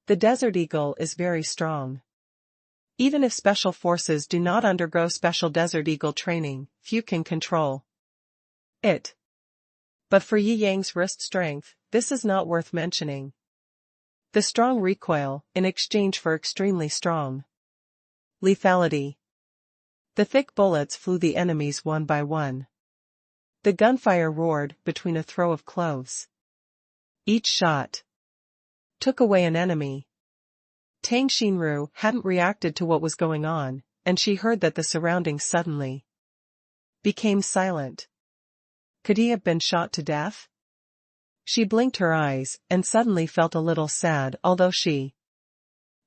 the Desert Eagle is very strong. Even if special forces do not undergo special Desert Eagle training, few can control it. But for Yi Yang's wrist strength, this is not worth mentioning. The strong recoil, in exchange for extremely strong lethality. The thick bullets flew the enemies one by one. The gunfire roared between a throw of cloves. Each shot took away an enemy. Tang Xinru hadn't reacted to what was going on, and she heard that the surroundings suddenly became silent. Could he have been shot to death? She blinked her eyes, and suddenly felt a little sad. Although she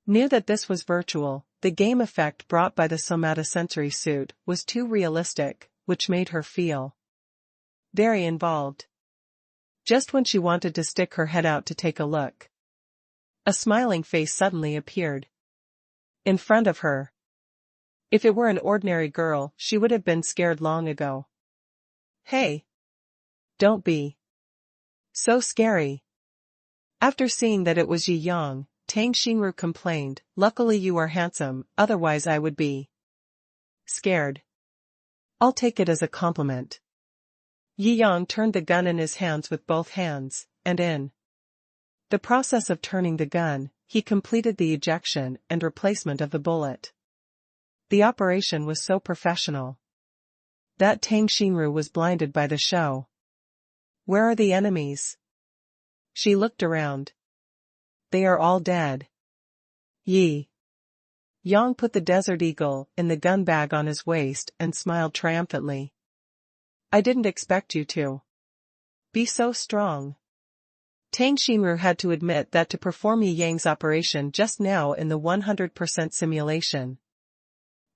knew that this was virtual, the game effect brought by the somatosensory suit was too realistic, which made her feel very involved. Just when she wanted to stick her head out to take a look, a smiling face suddenly appeared in front of her. If it were an ordinary girl, she would have been scared long ago. Hey! Don't be so scary. After seeing that it was Yi Yang, Tang Xinru complained, luckily you are handsome, otherwise I would be scared. I'll take it as a compliment. Yi Yang turned the gun in his hands with both hands, and in the process of turning the gun, he completed the ejection and replacement of the bullet. The operation was so professional that Tang Xinru was blinded by the show. Where are the enemies? She looked around. They are all dead. Yi Yang put the Desert Eagle in the gun bag on his waist and smiled triumphantly. I didn't expect you to be so strong. Tang Xinru had to admit that to perform Yi Yang's operation just now in the 100% simulation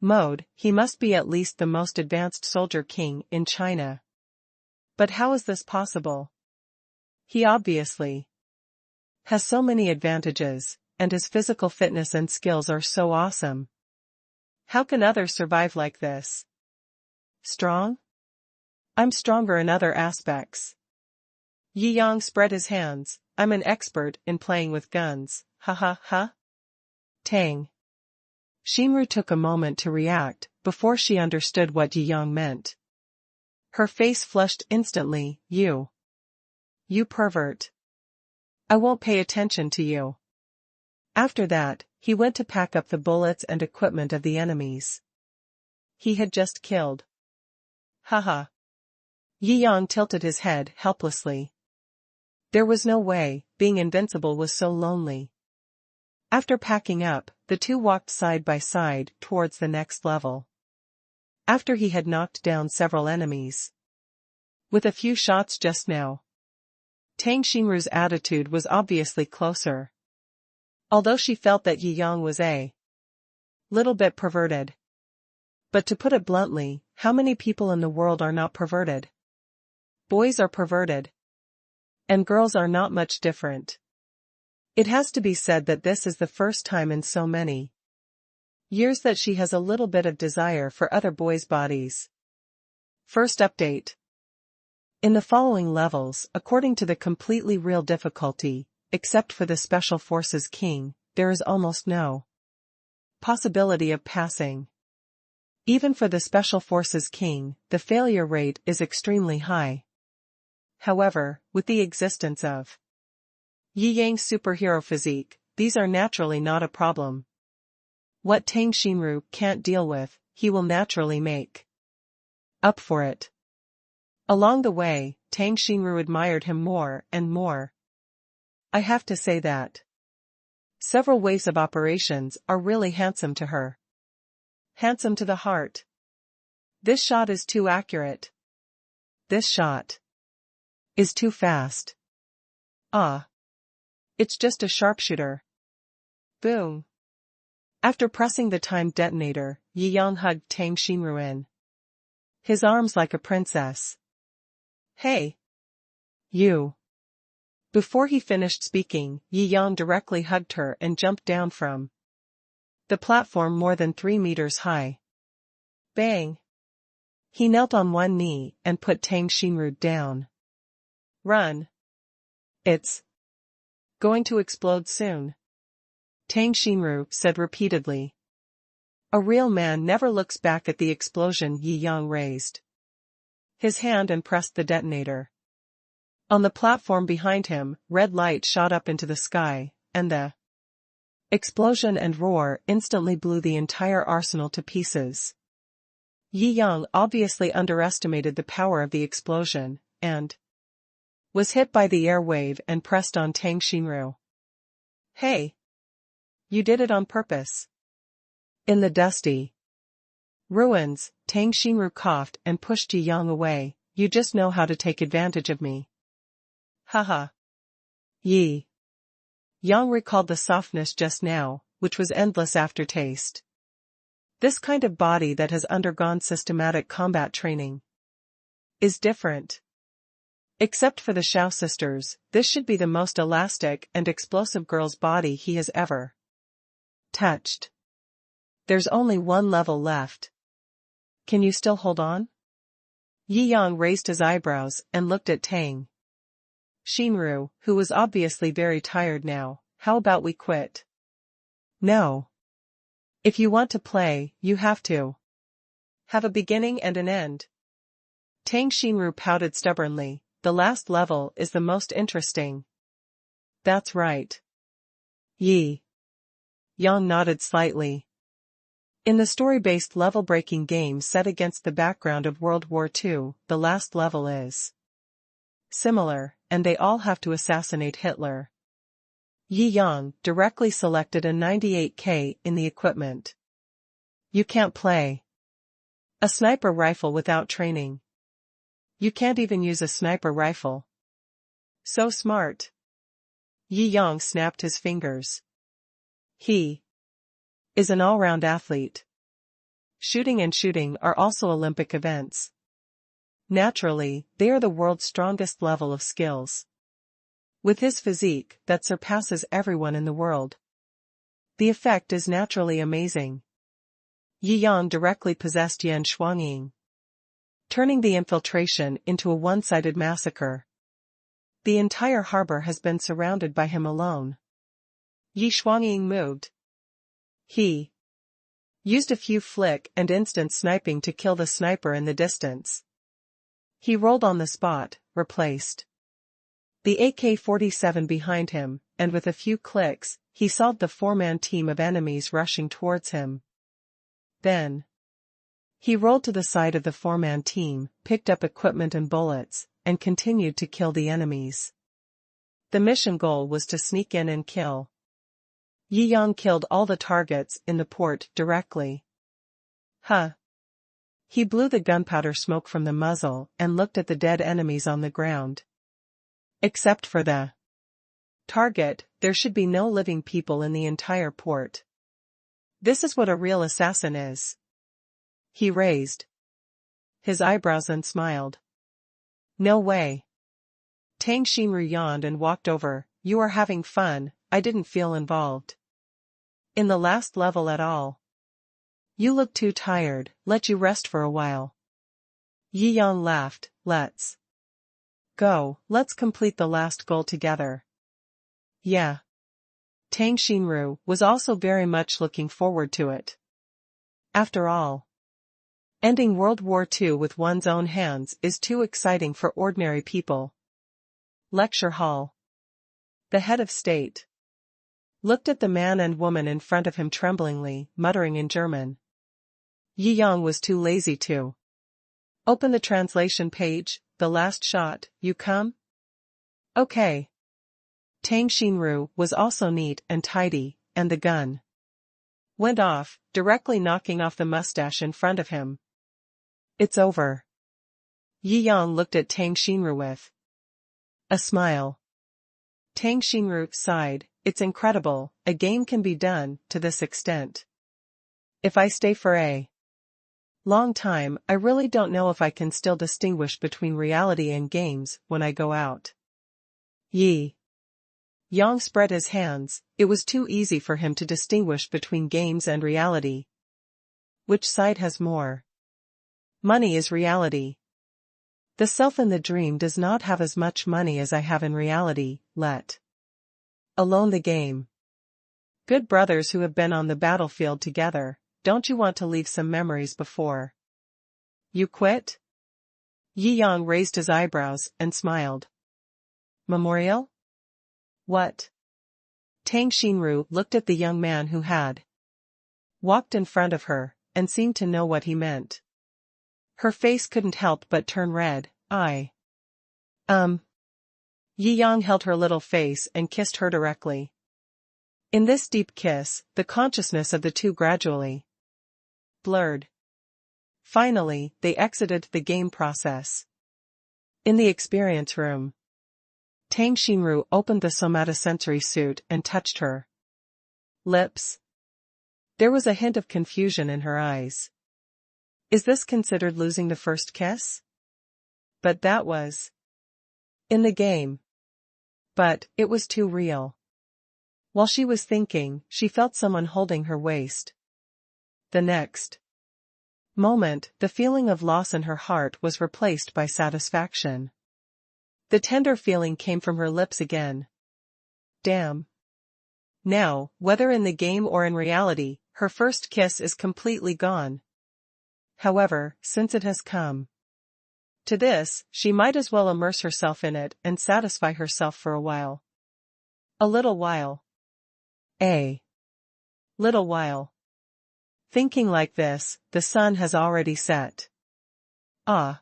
mode, he must be at least the most advanced soldier king in China. But how is this possible? He obviously has so many advantages, and his physical fitness and skills are so awesome. How can others survive like this? Strong? I'm stronger in other aspects. Yi Yang spread his hands. I'm an expert in playing with guns, ha ha ha. Tang Xinru took a moment to react before she understood what Yi Yang meant. Her face flushed instantly. You pervert. I won't pay attention to you. After that, he went to pack up the bullets and equipment of the enemies he had just killed. Haha. Yi Yang tilted his head helplessly. There was no way, being invincible was so lonely. After packing up, the two walked side by side towards the next level. After he had knocked down several enemies with a few shots just now, Tang Xinru's attitude was obviously closer. Although she felt that Yi Yang was a little bit perverted. But to put it bluntly, how many people in the world are not perverted? Boys are perverted. And girls are not much different. It has to be said that this is the first time in so many years that she has a little bit of desire for other boys' bodies. First update. In the following levels, according to the completely real difficulty, except for the Special Forces King, there is almost no possibility of passing. Even for the Special Forces King, the failure rate is extremely high. However, with the existence of Yi Yang's superhero physique, these are naturally not a problem. What Tang Xinru can't deal with, he will naturally make up for it. Along the way, Tang Xinru admired him more and more. I have to say that several waves of operations are really handsome to her. Handsome to the heart. This shot is too accurate. This shot is too fast. Ah. It's just a sharpshooter. Boom. After pressing the timed detonator, Yi Yang hugged Tang Xinru in his arms like a princess. Hey. You. Before he finished speaking, Yi Yang directly hugged her and jumped down from the platform more than 3 meters high. Bang. He knelt on one knee and put Tang Xinru down. Run. It's going to explode soon. Tang Xinru said repeatedly. A real man never looks back at the explosion. Yi Yang raised his hand and pressed the detonator. On the platform behind him, red light shot up into the sky, and the explosion and roar instantly blew the entire arsenal to pieces. Yi Yang obviously underestimated the power of the explosion, and was hit by the air wave and pressed on Tang Xinru. Hey! You did it on purpose. In the dusty ruins, Tang Xinru coughed and pushed Yi Yang away. You just know how to take advantage of me. Haha. Yi Yang recalled the softness just now, which was endless aftertaste. This kind of body that has undergone systematic combat training is different. Except for the Shou sisters, this should be the most elastic and explosive girl's body he has ever touched. There's only one level left. Can you still hold on? Yi Yang raised his eyebrows and looked at Tang Xinru, who was obviously very tired now. How about we quit? No. If you want to play, you have to have a beginning and an end. Tang Xinru pouted stubbornly, the last level is the most interesting. That's right. Yi Yang nodded slightly. In the story-based level-breaking game set against the background of World War II, the last level is similar, and they all have to assassinate Hitler. Yi Yang directly selected a 98K in the equipment. You can't play a sniper rifle without training. You can't even use a sniper rifle. So smart. Yi Yang snapped his fingers. He is an all-round athlete. Shooting and shooting are also Olympic events. Naturally, they are the world's strongest level of skills. With his physique that surpasses everyone in the world. The effect is naturally amazing. Yi Yang directly possessed Yan Shuangying, turning the infiltration into a one-sided massacre. The entire harbor has been surrounded by him alone. Yi Shuangying moved. He used a few flick and instant sniping to kill the sniper in the distance. He rolled on the spot, replaced the AK-47 behind him, and with a few clicks, he saw the four-man team of enemies rushing towards him. Then he rolled to the side of the four-man team, picked up equipment and bullets, and continued to kill the enemies. The mission goal was to sneak in and kill. Yi Yang killed all the targets in the port directly. Huh. He blew the gunpowder smoke from the muzzle and looked at the dead enemies on the ground. Except for the target, there should be no living people in the entire port. This is what a real assassin is. He raised his eyebrows and smiled. No way. Tang Xinru yawned and walked over. You are having fun, I didn't feel involved in the last level at all. You look too tired, let you rest for a while. Yi Yang laughed, let's go, let's complete the last goal together. Yeah. Tang Xinru was also very much looking forward to it. After all, ending World War II with one's own hands is too exciting for ordinary people. Lecture hall. The head of state looked at the man and woman in front of him tremblingly, muttering in German. Yi Yang was too lazy to open the translation page. The last shot, you come? Okay. Tang Xinru was also neat and tidy, and the gun went off, directly knocking off the mustache in front of him. It's over. Yi Yang looked at Tang Xinru with a smile. Tang Xinru sighed, it's incredible, a game can be done to this extent. If I stay for a long time, I really don't know if I can still distinguish between reality and games when I go out. Yi Yang spread his hands, it was too easy for him to distinguish between games and reality. Which side has more money is reality. The self in the dream does not have as much money as I have in reality, let alone the game. Good brothers who have been on the battlefield together, don't you want to leave some memories before you quit? Yi Yang raised his eyebrows and smiled. Memorial? What? Tang Xinru looked at the young man who had walked in front of her, and seemed to know what he meant. Her face couldn't help but turn red. Yi Yang held her little face and kissed her directly. In this deep kiss, the consciousness of the two gradually blurred. Finally, they exited the game process. In the experience room, Tang Xinru opened the somatosensory suit and touched her lips. There was a hint of confusion in her eyes. Is this considered losing the first kiss? But that was in the game. But it was too real. While she was thinking, she felt someone holding her waist. The next moment, the feeling of loss in her heart was replaced by satisfaction. The tender feeling came from her lips again. Damn. Now, whether in the game or in reality, her first kiss is completely gone. However, since it has come To this, she might as well immerse herself in it and satisfy herself for a while. A little while. A little while. Thinking like this, the sun has already set. Ah.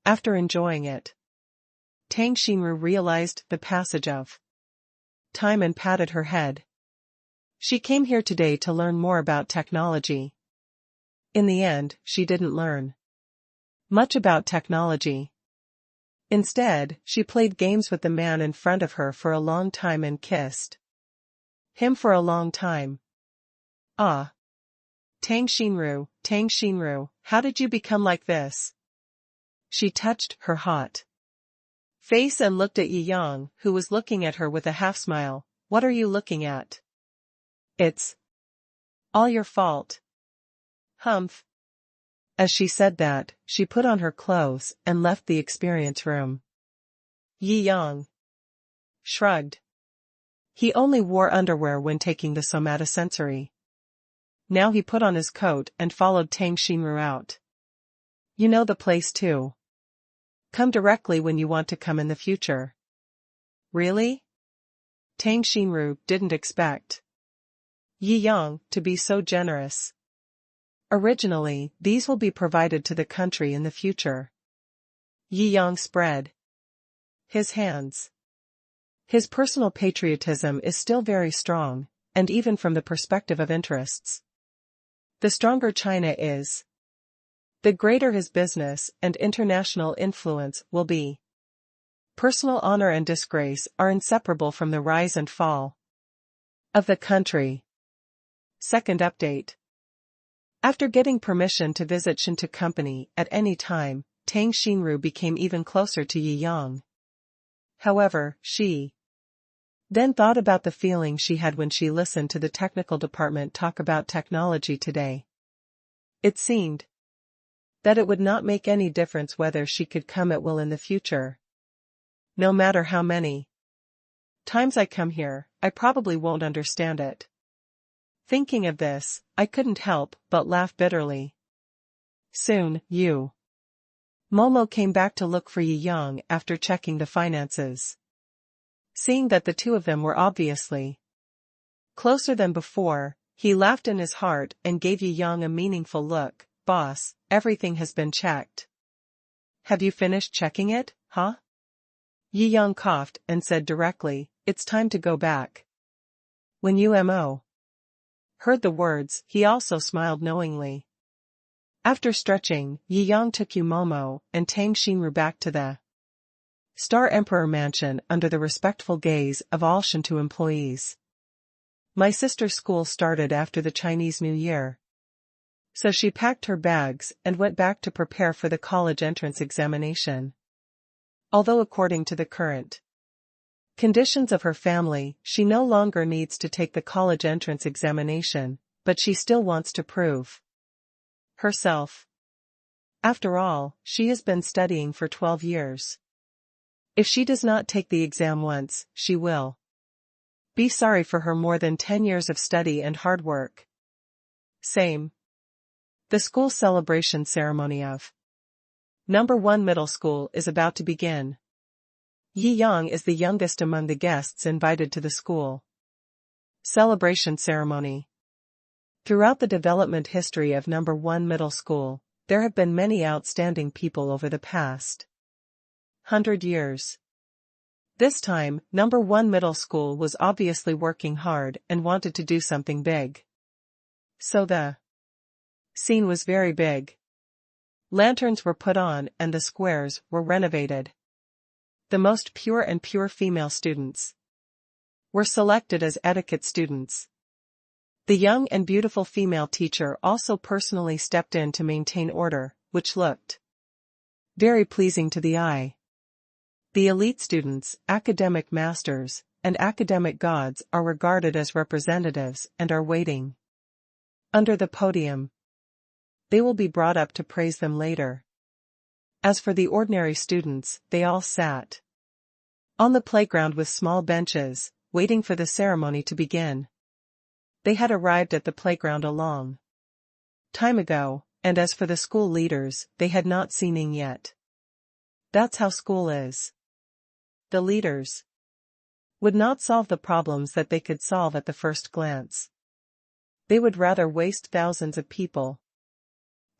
After enjoying it, Tang Xinru realized the passage of time and patted her head. She came here today to learn more about technology. In the end, she didn't learn much about technology. Instead, she played games with the man in front of her for a long time and kissed him for a long time. Ah. Tang Xinru, how did you become like this? She touched her hot face and looked at Yi Yang, who was looking at her with a half-smile. What are you looking at? It's all your fault. Humph. As she said that, she put on her clothes and left the experience room. Yi Yang shrugged. He only wore underwear when taking the somatosensory. Now he put on his coat and followed Tang Xinru out. You know the place too. Come directly when you want to come in the future. Really? Tang Xinru didn't expect Yi Yang to be so generous. Originally, these will be provided to the country in the future. Yi Yang spread his hands. His personal patriotism is still very strong, and even from the perspective of interests, the stronger China is, the greater his business and international influence will be. Personal honor and disgrace are inseparable from the rise and fall of the country. Second update. After getting permission to visit Shinta Company at any time, Tang Xinru became even closer to Yi Yang. However, she then thought about the feeling she had when she listened to the technical department talk about technology today. It seemed that it would not make any difference whether she could come at will in the future. No matter how many times I come here, I probably won't understand it. Thinking of this, I couldn't help but laugh bitterly. Soon, Momo came back to look for Yi Yang after checking the finances. Seeing that the two of them were obviously closer than before, he laughed in his heart and gave Yi Yang a meaningful look. Boss, everything has been checked. Have you finished checking it, huh? Yi Yang coughed and said directly, it's time to go back. When Umo heard the words, he also smiled knowingly. After stretching, Yi Yang took Momo and Tang Xinru back to the Star Emperor Mansion under the respectful gaze of all Shinto employees. My sister's school started after the Chinese New Year, so she packed her bags and went back to prepare for the college entrance examination. Although according to the current conditions of her family, she no longer needs to take the college entrance examination, but she still wants to prove herself. After all, she has been studying for 12 years. If she does not take the exam once, she will be sorry for her more than 10 years of study and hard work. Same. The school celebration ceremony of No. 1 Middle School is about to begin. Yi Yang is the youngest among the guests invited to the school celebration ceremony. Throughout the development history of No. 1 Middle School, there have been many outstanding people over the past 100 years. This time, No. 1 Middle School was obviously working hard and wanted to do something big. So the scene was very big. Lanterns were put on and the squares were renovated. The most pure and pure female students were selected as etiquette students. The young and beautiful female teacher also personally stepped in to maintain order, which looked very pleasing to the eye. The elite students, academic masters, and academic gods are regarded as representatives and are waiting under the podium. They will be brought up to praise them later. As for the ordinary students, they all sat on the playground with small benches, waiting for the ceremony to begin. They had arrived at the playground a long time ago, and as for the school leaders, they had not seen Ning yet. That's how school is. The leaders would not solve the problems that they could solve at the first glance. They would rather waste thousands of people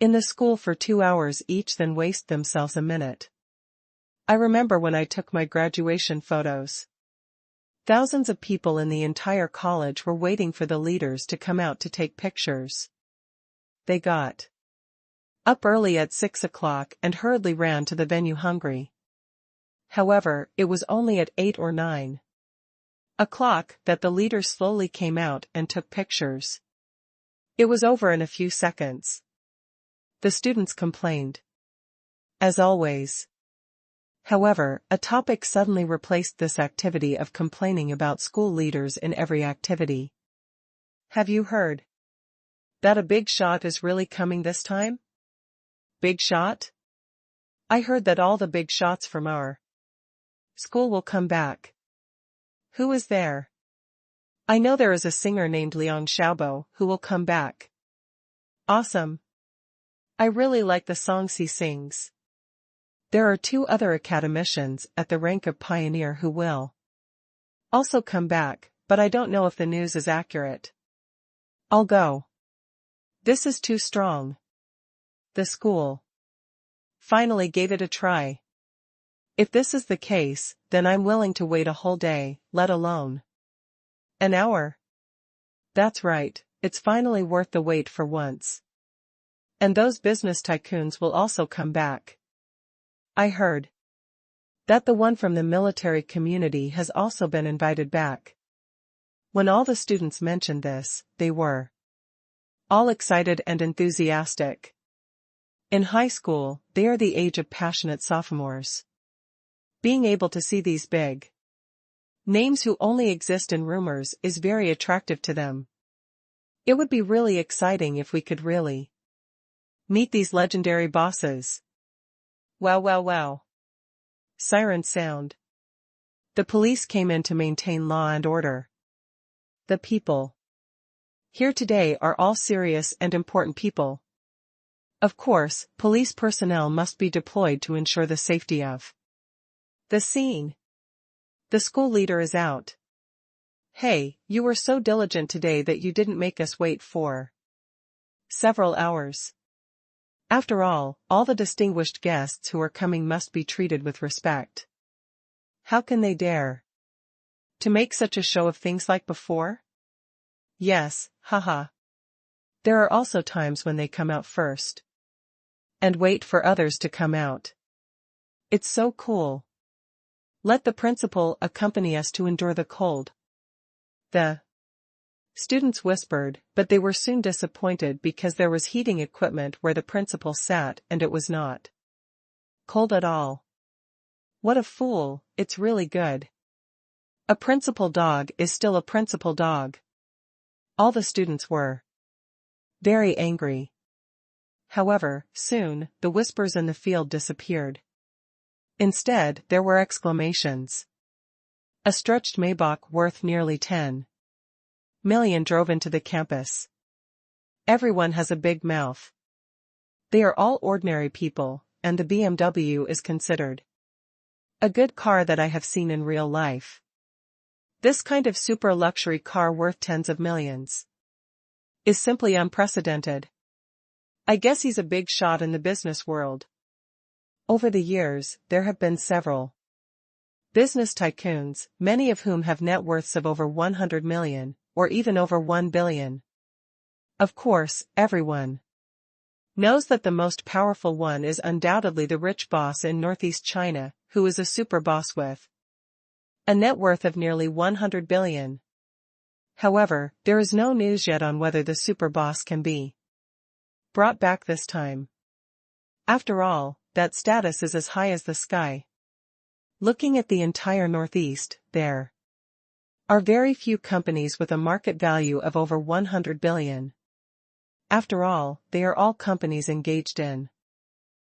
in the school for 2 hours each than waste themselves a minute. I remember when I took my graduation photos. Thousands of people in the entire college were waiting for the leaders to come out to take pictures. They got up early at 6 o'clock and hurriedly ran to the venue hungry. However, it was only at 8 or 9 o'clock that the leaders slowly came out and took pictures. It was over in a few seconds. The students complained. As always. However, a topic suddenly replaced this activity of complaining about school leaders in every activity. Have you heard that a big shot is really coming this time? Big shot? I heard that all the big shots from our school will come back. Who is there? I know there is a singer named Shou who will come back. Awesome. I really like the songs he sings. There are 2 other academicians at the rank of pioneer who will also come back, but I don't know if the news is accurate. I'll go. This is too strong. The school finally gave it a try. If this is the case, then I'm willing to wait a whole day, let alone an hour. That's right, it's finally worth the wait for once. And those business tycoons will also come back. I heard that the one from the military community has also been invited back. When all the students mentioned this, they were all excited and enthusiastic. In high school, they are the age of passionate sophomores. Being able to see these big names who only exist in rumors is very attractive to them. It would be really exciting if we could really meet these legendary bosses. Wow, wow, wow. Sirens sound. The police came in to maintain law and order. The people here today are all serious and important people. Of course, police personnel must be deployed to ensure the safety of the scene. The school leader is out. Hey, you were so diligent today that you didn't make us wait for several hours. After all the distinguished guests who are coming must be treated with respect. How can they dare to make such a show of things like before? Yes, haha. There are also times when they come out first and wait for others to come out. It's so cool. Let the principal accompany us to endure the cold. The students whispered, but they were soon disappointed because there was heating equipment where the principal sat and it was not cold at all. What a fool, it's really good. A principal dog is still a principal dog. All the students were very angry. However, soon, the whispers in the field disappeared. Instead, there were exclamations. A stretched Maybach worth nearly 10 million drove into the campus. Everyone has a big mouth. They are all ordinary people, and the BMW is considered a good car that I have seen in real life. This kind of super luxury car worth tens of millions is simply unprecedented. I guess he's a big shot in the business world. Over the years, there have been several business tycoons, many of whom have net worths of over 100 million, or even over 1 billion. Of course, everyone knows that the most powerful one is undoubtedly the rich boss in Northeast China, who is a super boss with a net worth of nearly 100 billion. However, there is no news yet on whether the super boss can be brought back this time. After all, that status is as high as the sky. Looking at the entire Northeast, there are very few companies with a market value of over 100 billion. After all, they are all companies engaged in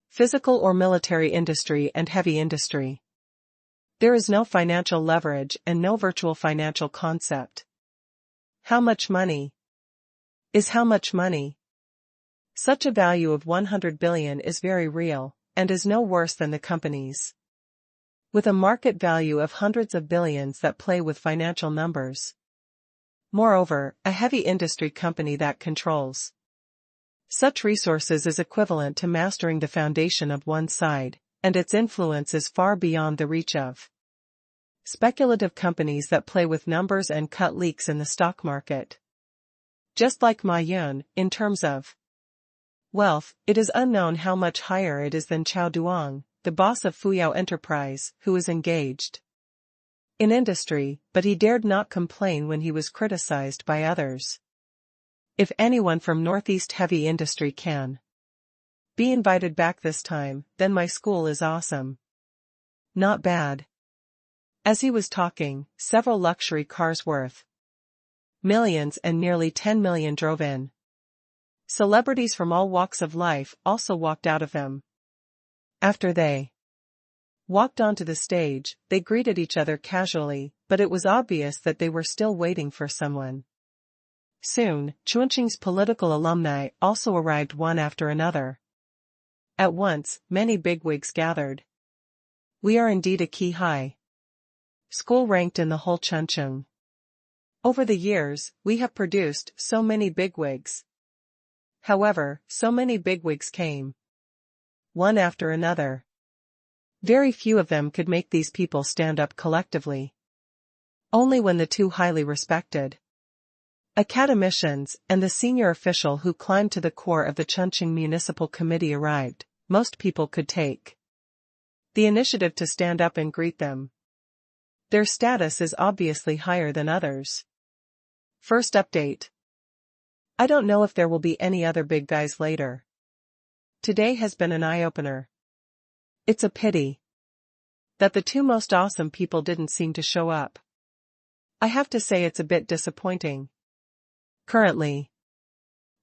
physical or military industry and heavy industry. There is no financial leverage and no virtual financial concept. How much money is how much money? Such a value of 100 billion is very real, and is no worse than the companies. With a market value of hundreds of billions that play with financial numbers. Moreover, a heavy industry company that controls such resources is equivalent to mastering the foundation of one side, and its influence is far beyond the reach of speculative companies that play with numbers and cut leaks in the stock market. Just like Ma Yun, in terms of wealth, it is unknown how much higher it is than Chao Duong, the boss of Fuyao Enterprise, who is engaged in industry, but he dared not complain when he was criticized by others. If anyone from Northeast heavy industry can be invited back this time, then my school is awesome. Not bad. As he was talking, several luxury cars worth millions and nearly 10 million drove in. Celebrities from all walks of life also walked out of them. After they walked onto the stage, they greeted each other casually, but it was obvious that they were still waiting for someone. Soon, Chongqing's political alumni also arrived one after another. At once, many bigwigs gathered. We are indeed a key high school ranked in the whole Chongqing. Over the years, we have produced so many bigwigs. However, so many bigwigs came one after another. Very few of them could make these people stand up collectively. Only when the two highly respected academicians and the senior official who climbed to the core of the Chongqing Municipal Committee arrived, most people could take the initiative to stand up and greet them. Their status is obviously higher than others. First update. I don't know if there will be any other big guys later. Today has been an eye-opener. It's a pity that the two most awesome people didn't seem to show up. I have to say it's a bit disappointing. Currently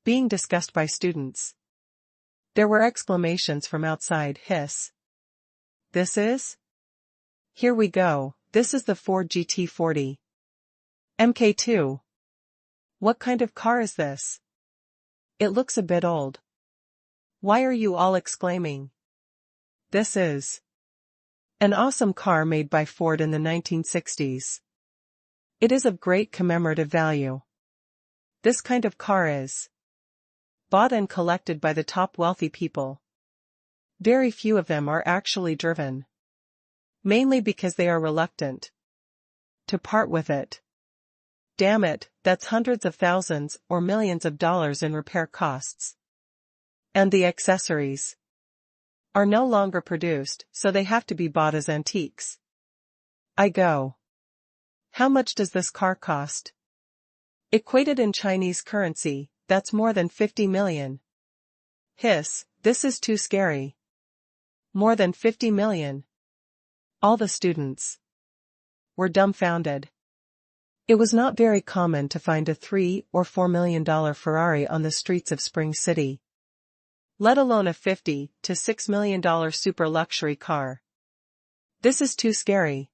being discussed by students. There were exclamations from outside. Hiss. This is? Here we go, this is the Ford GT40. MK2. What kind of car is this? It looks a bit old. Why are you all exclaiming? This is an awesome car made by Ford in the 1960s. It is of great commemorative value. This kind of car is bought and collected by the top wealthy people. Very few of them are actually driven. Mainly because they are reluctant to part with it. Damn it, that's hundreds of thousands or millions of dollars in repair costs. And the accessories are no longer produced, so they have to be bought as antiques. I go. How much does this car cost? Equated in Chinese currency, that's more than 50 million. Hiss, this is too scary. More than 50 million. All the students were dumbfounded. It was not very common to find a $3 or $4 million Ferrari on the streets of Spring City. Let alone a $50 to $6 million super luxury car. This is too scary.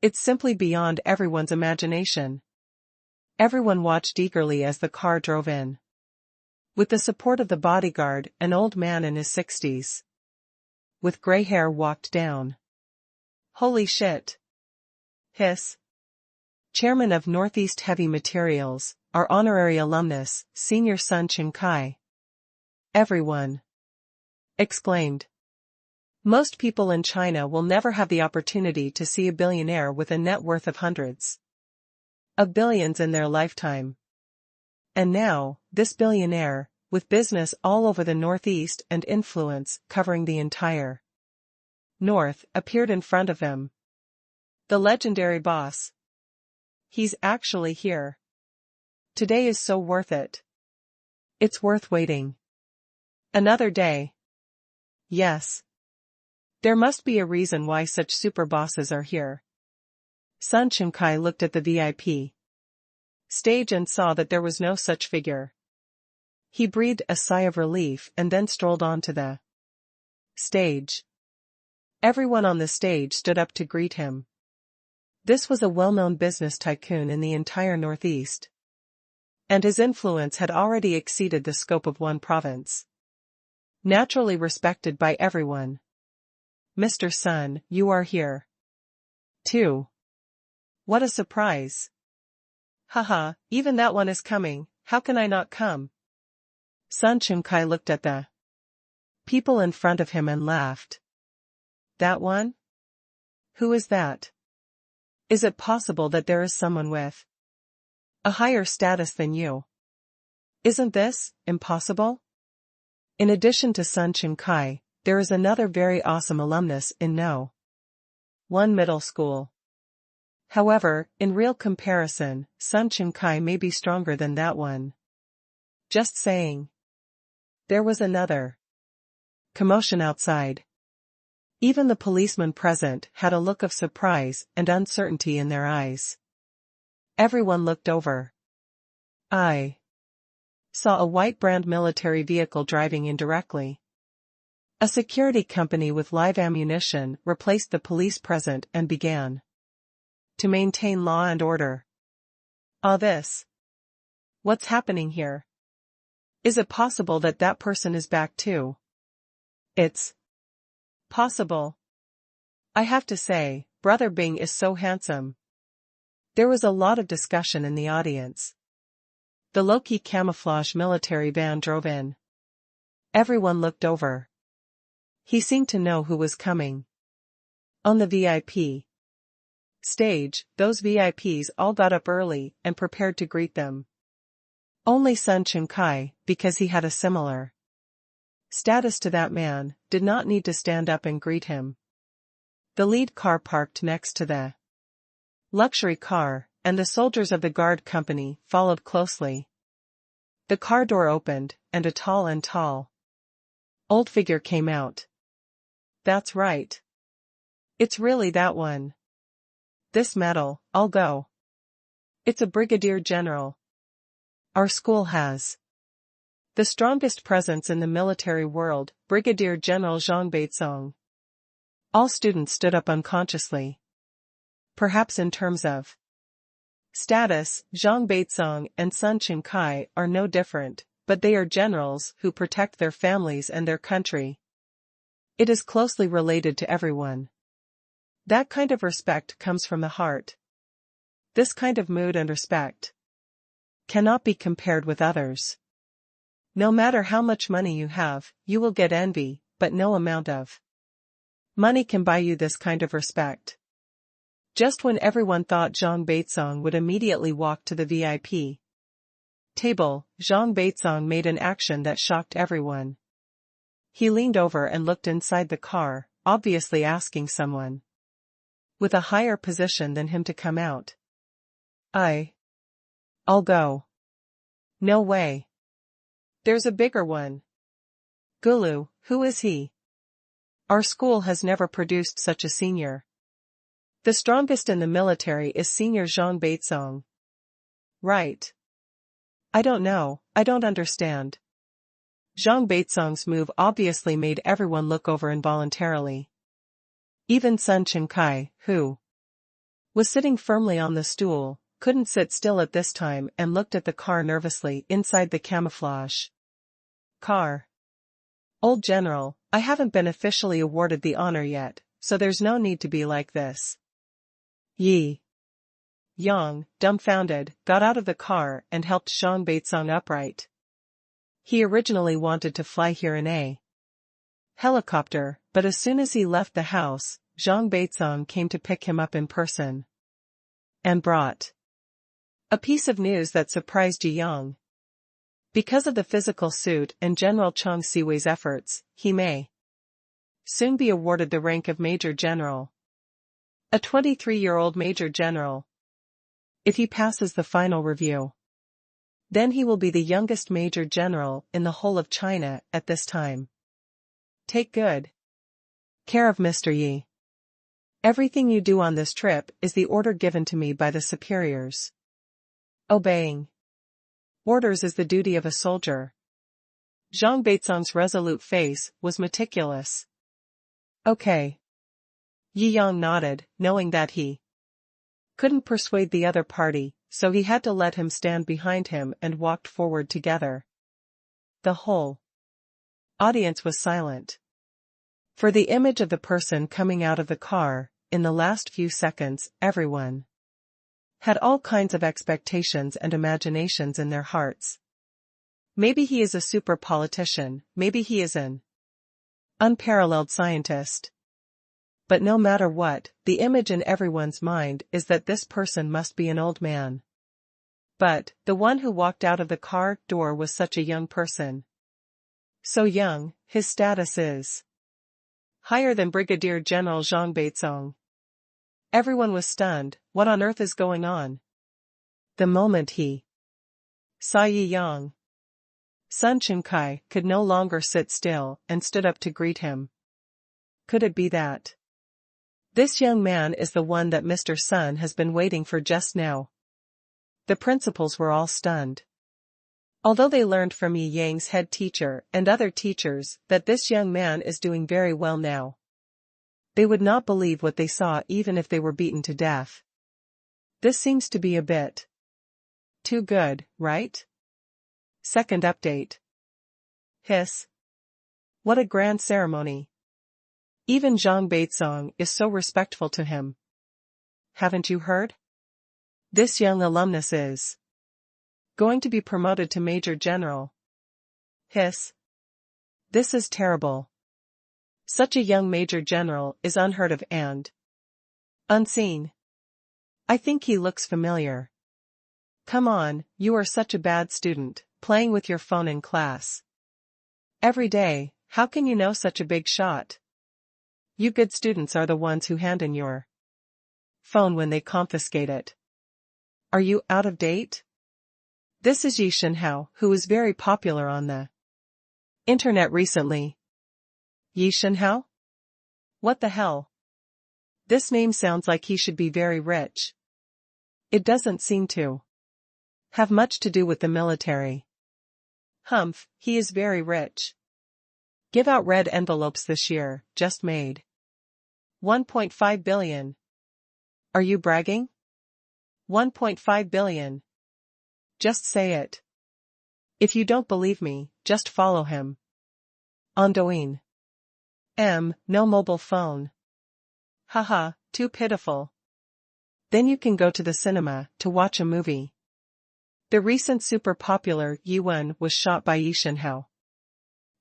It's simply beyond everyone's imagination. Everyone watched eagerly as the car drove in. With the support of the bodyguard, an old man in his 60s with gray hair walked down. Holy shit. Hiss. Chairman of Northeast Heavy Materials, our honorary alumnus, senior son Ching Kai. Everyone exclaimed. Most people in China will never have the opportunity to see a billionaire with a net worth of hundreds of billions in their lifetime. And now, this billionaire, with business all over the Northeast and influence covering the entire North, appeared in front of him. The legendary boss. He's actually here. Today is so worth it. It's worth waiting another day. Yes. There must be a reason why such super bosses are here. Sun Chimkai looked at the VIP stage and saw that there was no such figure. He breathed a sigh of relief and then strolled onto the stage. Everyone on the stage stood up to greet him. This was a well-known business tycoon in the entire Northeast. And his influence had already exceeded the scope of one province. Naturally respected by everyone. Mr. Sun, you are here. 2. What a surprise. Haha, even that one is coming, how can I not come? Sun Chunkai looked at the people in front of him and laughed. That one? Who is that? Is it possible that there is someone with a higher status than you? Isn't this impossible? In addition to Sun Chunkai, there is another very awesome alumnus in No. 1 middle school. However, in real comparison, Sun Chunkai may be stronger than that one. Just saying. There was another commotion outside. Even the policemen present had a look of surprise and uncertainty in their eyes. Everyone looked over. I saw a white brand military vehicle driving in directly. A security company with live ammunition replaced the police present and began to maintain law and order. This. What's happening here? Is it possible that that person is back too? It's possible. I have to say, Brother Bing is so handsome. There was a lot of discussion in the audience. The low-key camouflage military van drove in. Everyone looked over. He seemed to know who was coming. On the VIP stage, those VIPs all got up early and prepared to greet them. Only Sun Chunkai, because he had a similar status to that man, did not need to stand up and greet him. The lead car parked next to the luxury car, and the soldiers of the guard company followed closely. The car door opened, and a tall old figure came out. That's right. It's really that one. This medal, I'll go. It's a brigadier general. Our school has the strongest presence in the military world, Brigadier General Zhang Baitsong. All students stood up unconsciously. Perhaps in terms of status, Zhang Baitsong and Sun Chunkai are no different, but they are generals who protect their families and their country. It is closely related to everyone. That kind of respect comes from the heart. This kind of mood and respect cannot be compared with others. No matter how much money you have, you will get envy, but no amount of money can buy you this kind of respect. Just when everyone thought Zhang Baitsong would immediately walk to the VIP table, Zhang Baitsong made an action that shocked everyone. He leaned over and looked inside the car, obviously asking someone with a higher position than him to come out. I'll go. No way. There's a bigger one. Gulu, who is he? Our school has never produced such a senior. The strongest in the military is Senior Zhang Baitsong. Right. I don't know, I don't understand. Zhang Baitsong's move obviously made everyone look over involuntarily. Even Sun Chunkai, who was sitting firmly on the stool, couldn't sit still at this time and looked at the car nervously inside the camouflage car. Old General, I haven't been officially awarded the honor yet, so there's no need to be like this. Yi Yang, dumbfounded, got out of the car and helped Zhang Baitsong upright. He originally wanted to fly here in a helicopter, but as soon as he left the house, Zhang Baitsong came to pick him up in person and brought a piece of news that surprised Yang. Because of the physical suit and General Chang Siwei's efforts, he may soon be awarded the rank of Major General. A 23-year-old Major General. If he passes the final review, then he will be the youngest Major General in the whole of China at this time. Take good care of Mr. Yi. Everything you do on this trip is the order given to me by the superiors. Obeying orders is the duty of a soldier. Zhang Baitsong's resolute face was meticulous. Okay. Yi Yang nodded, knowing that he couldn't persuade the other party, so he had to let him stand behind him and walked forward together. The whole Audience was silent. For the image of the person coming out of the car, in the last few seconds, everyone had all kinds of expectations and imaginations in their hearts. Maybe he is a super politician, maybe he is an unparalleled scientist. But no matter what, the image in everyone's mind is that this person must be an old man. But, the one who walked out of the car door was such a young person. So young, his status is higher than Brigadier General Zhang Beizong. Everyone was stunned. What on earth is going on? The moment he saw Yi Yang, Sun Chunkai could no longer sit still and stood up to greet him. Could it be that this young man is the one that Mr. Sun has been waiting for just now? The principals were all stunned. Although they learned from Yi Yang's head teacher and other teachers that this young man is doing very well now, they would not believe what they saw even if they were beaten to death. This seems to be a bit too good, right? Second update. Hiss. What a grand ceremony. Even Zhang Beizong is so respectful to him. Haven't you heard? This young alumnus is going to be promoted to Major General. Hiss. This is terrible. Such a young Major General is unheard of and unseen. I think he looks familiar. Come on, you are such a bad student, playing with your phone in class every day. How can you know such a big shot? You good students are the ones who hand in your phone when they confiscate it. Are you out of date? This is Yi Shenhao, who is very popular on the internet recently. Yi Shenhao? What the hell? This name sounds like he should be very rich. It doesn't seem to have much to do with the military. Humph, he is very rich. Give out red envelopes this year, just made 1.5 billion. Are you bragging? 1.5 billion. Just say it. If you don't believe me, just follow him on Douyin. No mobile phone. Haha, too pitiful. Then you can go to the cinema to watch a movie. The recent super popular Yuan was shot by Yi Shenhao.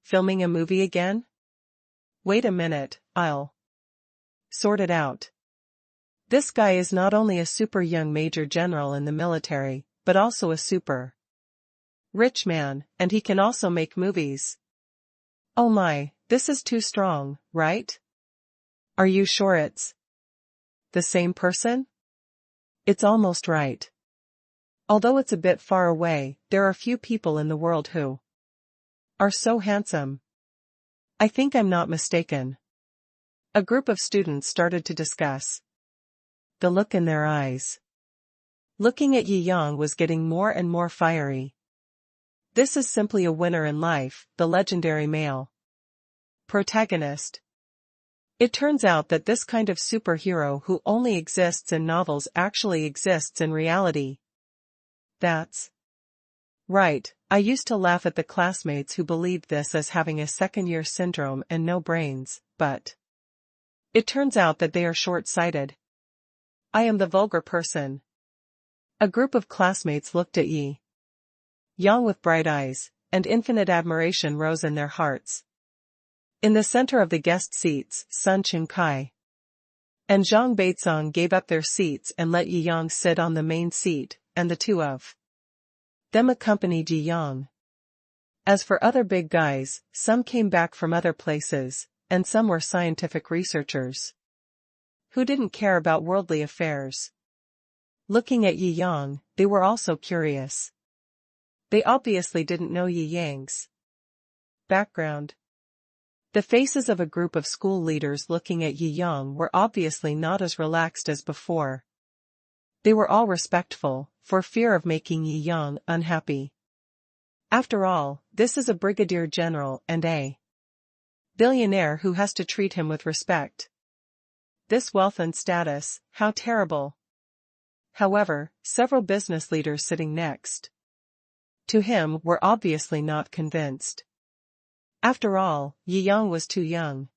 Filming a movie again? Wait a minute, I'll sort it out. This guy is not only a super young major general in the military, but also a super rich man, and he can also make movies. Oh my, this is too strong, right? Are you sure it's the same person? It's almost right. Although it's a bit far away, there are few people in the world who are so handsome. I think I'm not mistaken. A group of students started to discuss. The look in their eyes, looking at Yi Yang, was getting more and more fiery. This is simply a winner in life, the legendary male protagonist. It turns out that this kind of superhero who only exists in novels actually exists in reality. That's right, I used to laugh at the classmates who believed this as having a second-year syndrome and no brains, but it turns out that they are short-sighted. I am the vulgar person. A group of classmates looked at Yi Yang with bright eyes, and infinite admiration rose in their hearts. In the center of the guest seats, Sun Chunkai and Zhang Beizong gave up their seats and let Yi Yang sit on the main seat, and the two of them accompanied Yi Yang. As for other big guys, some came back from other places, and some were scientific researchers who didn't care about worldly affairs. Looking at Yi Yang, they were also curious. They obviously didn't know Yi Yang's background. The faces of a group of school leaders looking at Yi Yang were obviously not as relaxed as before. They were all respectful, for fear of making Yi Yang unhappy. After all, this is a brigadier general and a billionaire who has to treat him with respect. This wealth and status, how terrible. However, several business leaders sitting next to him were obviously not convinced. After all, Yang was too young.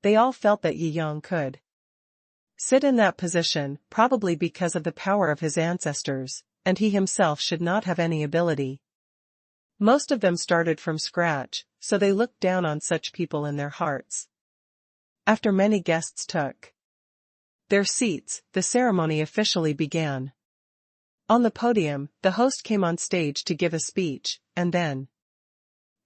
They all felt that Yang could sit in that position, probably because of the power of his ancestors, and he himself should not have any ability. Most of them started from scratch, so they looked down on such people in their hearts. After many guests took their seats, the ceremony officially began. On the podium, the host came on stage to give a speech, and then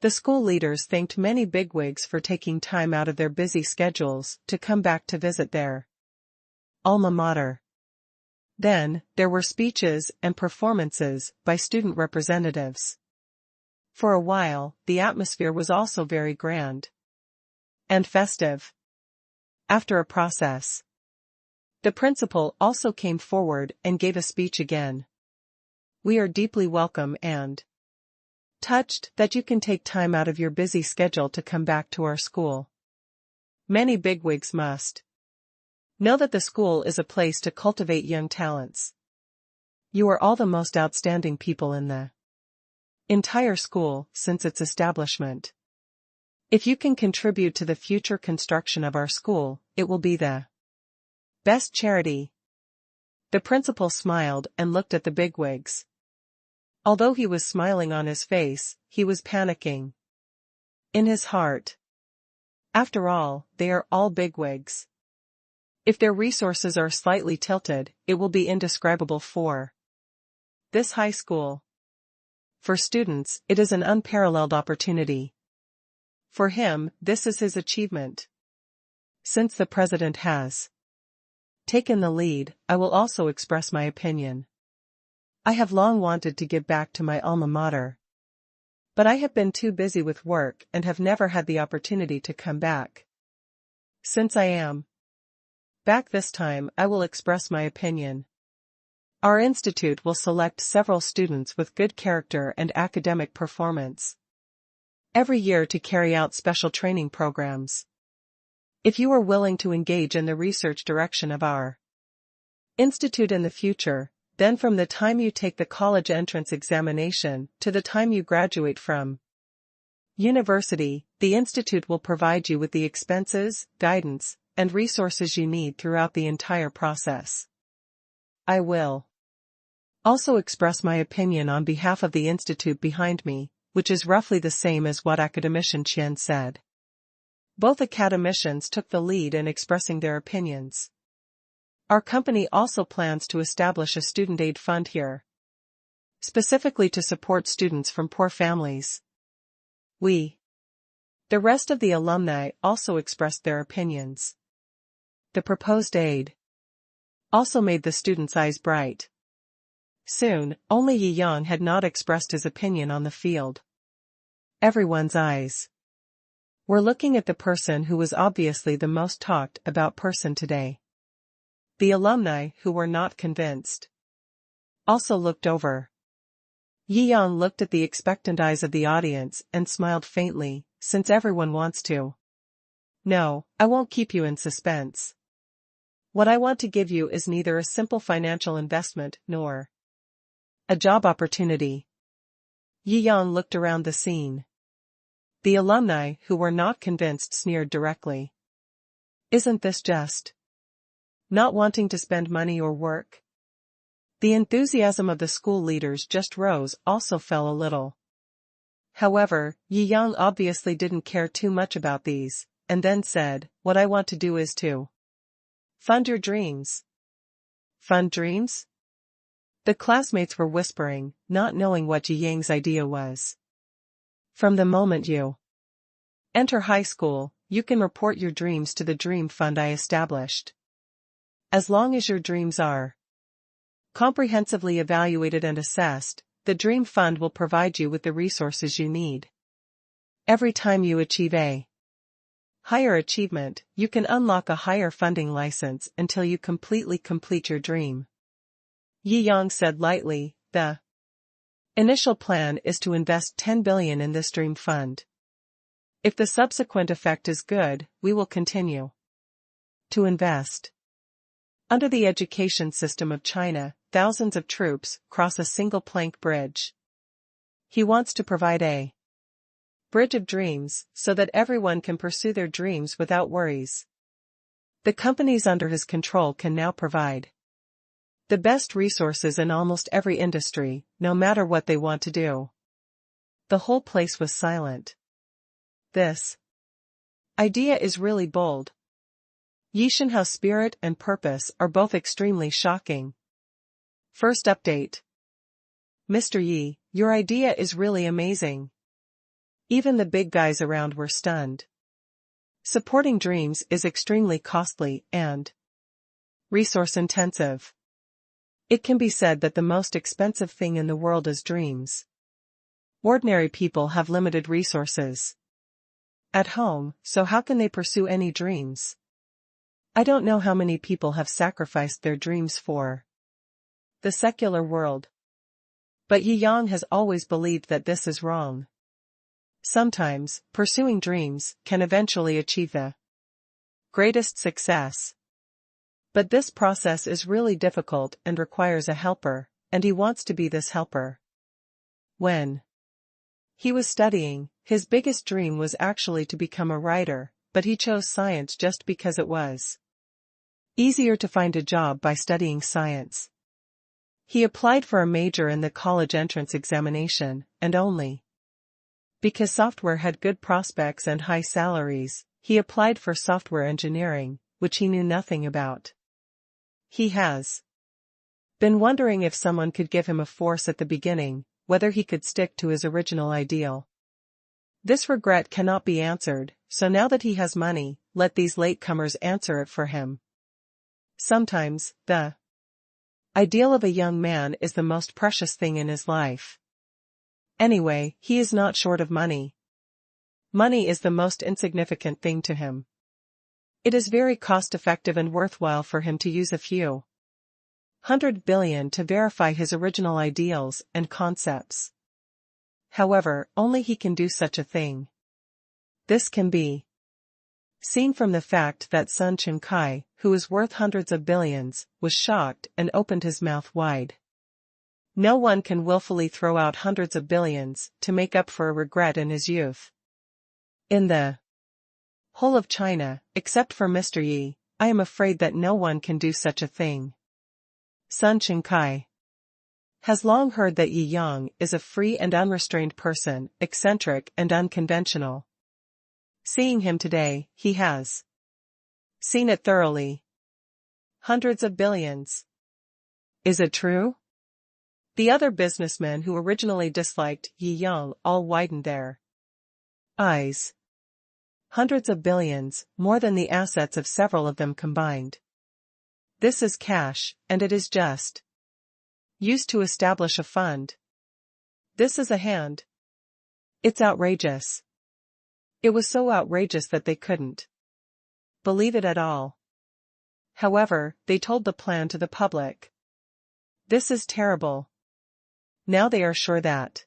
the school leaders thanked many bigwigs for taking time out of their busy schedules to come back to visit their alma mater. Then, there were speeches and performances by student representatives. For a while, the atmosphere was also very grand and festive. After a process, the principal also came forward and gave a speech again. We are deeply welcome and touched that you can take time out of your busy schedule to come back to our school. Many bigwigs must know that the school is a place to cultivate young talents. You are all the most outstanding people in the entire school since its establishment. If you can contribute to the future construction of our school, it will be the best charity. The principal smiled and looked at the bigwigs. Although he was smiling on his face, he was panicking in his heart. After all, they are all bigwigs. If their resources are slightly tilted, it will be indescribable for this high school. For students, it is an unparalleled opportunity. For him, this is his achievement. Since the president has taken the lead, I will also express my opinion. I have long wanted to give back to my alma mater. But I have been too busy with work and have never had the opportunity to come back. Since I am back this time, I will express my opinion. Our institute will select several students with good character and academic performance every year to carry out special training programs. If you are willing to engage in the research direction of our institute in the future, then from the time you take the college entrance examination to the time you graduate from university, the institute will provide you with the expenses, guidance, and resources you need throughout the entire process. I will also express my opinion on behalf of the institute behind me, which is roughly the same as what academician Chen said. Both academicians took the lead in expressing their opinions. Our company also plans to establish a student aid fund here, specifically to support students from poor families. The rest of the alumni also expressed their opinions. The proposed aid also made the students' eyes bright. Soon, only Yi Yang had not expressed his opinion on the field. Everyone's eyes were looking at the person who was obviously the most talked about person today. The alumni who were not convinced also looked over. Yi Yang looked at the expectant eyes of the audience and smiled faintly, since everyone wants to. No, I won't keep you in suspense. What I want to give you is neither a simple financial investment nor a job opportunity. Yi Yang looked around the scene. The alumni who were not convinced sneered directly. Isn't this just not wanting to spend money or work? The enthusiasm of the school leaders just rose, also fell a little. However, Yi Yang obviously didn't care too much about these, and then said, what I want to do is to fund your dreams. Fund dreams? The classmates were whispering, not knowing what Yi Yang's idea was. From the moment you enter high school, you can report your dreams to the dream fund I established. As long as your dreams are comprehensively evaluated and assessed, the dream fund will provide you with the resources you need. Every time you achieve a higher achievement, you can unlock a higher funding license until you completely complete your dream. Yi Yang said lightly, the initial plan is to invest 10 billion in this dream fund. If the subsequent effect is good, we will continue to invest. Under the education system of China, thousands of troops cross a single plank bridge. He wants to provide a Bridge of Dreams, so that everyone can pursue their dreams without worries. The companies under his control can now provide the best resources in almost every industry, no matter what they want to do. The whole place was silent. This idea is really bold. Yishenhao's spirit and purpose are both extremely shocking. First update. Mr. Yi, your idea is really amazing. Even the big guys around were stunned. Supporting dreams is extremely costly and resource-intensive. It can be said that the most expensive thing in the world is dreams. Ordinary people have limited resources at home, so how can they pursue any dreams? I don't know how many people have sacrificed their dreams for the secular world. But Yi Yang has always believed that this is wrong. Sometimes, pursuing dreams can eventually achieve the greatest success. But this process is really difficult and requires a helper, and he wants to be this helper. When he was studying, his biggest dream was actually to become a writer, but he chose science just because it was easier to find a job by studying science. He applied for a major in the college entrance examination, and only because software had good prospects and high salaries, he applied for software engineering, which he knew nothing about. He has been wondering if someone could give him a force at the beginning, whether he could stick to his original ideal. This regret cannot be answered, so now that he has money, let these latecomers answer it for him. Sometimes, the ideal of a young man is the most precious thing in his life. Anyway, he is not short of money. Money is the most insignificant thing to him. It is very cost-effective and worthwhile for him to use a few 100 billion to verify his original ideals and concepts. However, only he can do such a thing. This can be seen from the fact that Sun Chunkai, who is worth hundreds of billions, was shocked and opened his mouth wide. No one can willfully throw out hundreds of billions to make up for a regret in his youth. In the whole of China, except for Mr. Yi, I am afraid that no one can do such a thing. Sun Chunkai has long heard that Yi Yang is a free and unrestrained person, eccentric and unconventional. Seeing him today, he has seen it thoroughly. Hundreds of billions. Is it true? The other businessmen who originally disliked Yi Yang all widened their eyes. Hundreds of billions, more than the assets of several of them combined. This is cash, and it is just used to establish a fund. This is a hand. It's outrageous. It was so outrageous that they couldn't believe it at all. However, they told the plan to the public. This is terrible. Now they are sure that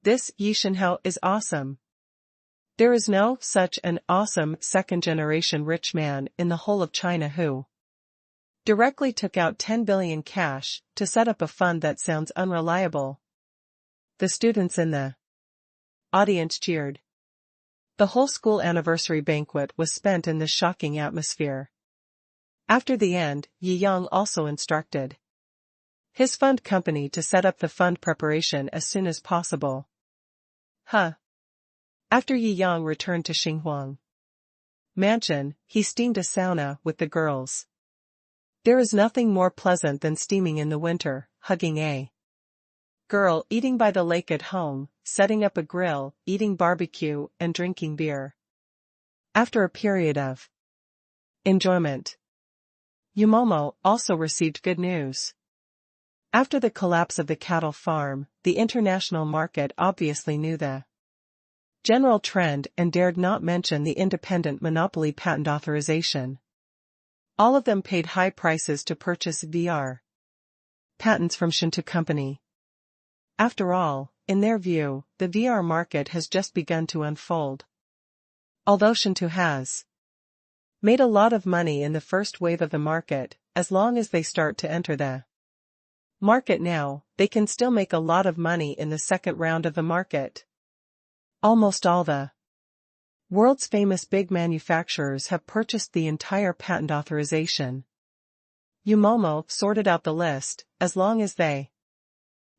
this Yishenhao is awesome. There is no such an awesome second-generation rich man in the whole of China who directly took out 10 billion cash to set up a fund that sounds unreliable. The students in the audience cheered. The whole school anniversary banquet was spent in this shocking atmosphere. After the end, Yi Yang also instructed his fund company to set up the fund preparation as soon as possible. After Yi Yang returned to Xinhuang mansion, he steamed a sauna with the girls. There is nothing more pleasant than steaming in the winter, hugging a girl, eating by the lake at home, setting up a grill, eating barbecue, and drinking beer. After a period of enjoyment, Yumomo also received good news. After the collapse of the cattle farm, the international market obviously knew the general trend and dared not mention the independent monopoly patent authorization. All of them paid high prices to purchase VR patents from Shou company. After all, in their view, the VR market has just begun to unfold. Although Shou has made a lot of money in the first wave of the market, as long as they start to enter the market now, they can still make a lot of money in the second round of the market. Almost all the world's famous big manufacturers have purchased the entire patent authorization. Yumomo sorted out the list. As long as they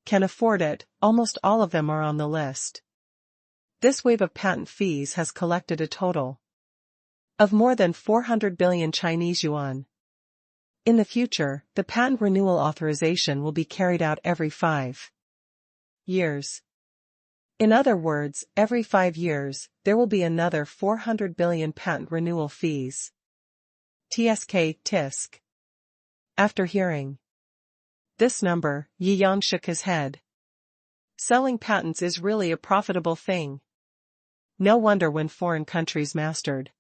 can afford it, almost all of them are on the list. This wave of patent fees has collected a total of more than 400 billion Chinese yuan. In the future, the patent renewal authorization will be carried out every 5 years. In other words, every 5 years, there will be another 400 billion patent renewal fees. Tisk. After hearing this number, Yi Yang shook his head. Selling patents is really a profitable thing. No wonder when foreign countries mastered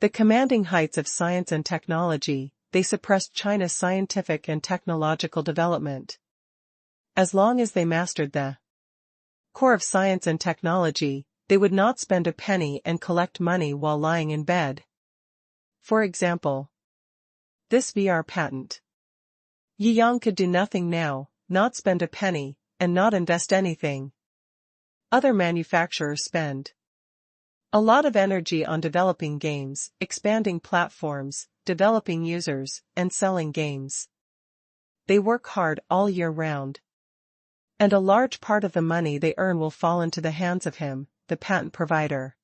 the commanding heights of science and technology, they suppressed China's scientific and technological development. As long as they mastered the core of science and technology, they would not spend a penny and collect money while lying in bed. For example, this VR patent. Yi Yang could do nothing now, not spend a penny, and not invest anything. Other manufacturers spend a lot of energy on developing games, expanding platforms, developing users, and selling games. They work hard all year round. And a large part of the money they earn will fall into the hands of him, the patent provider.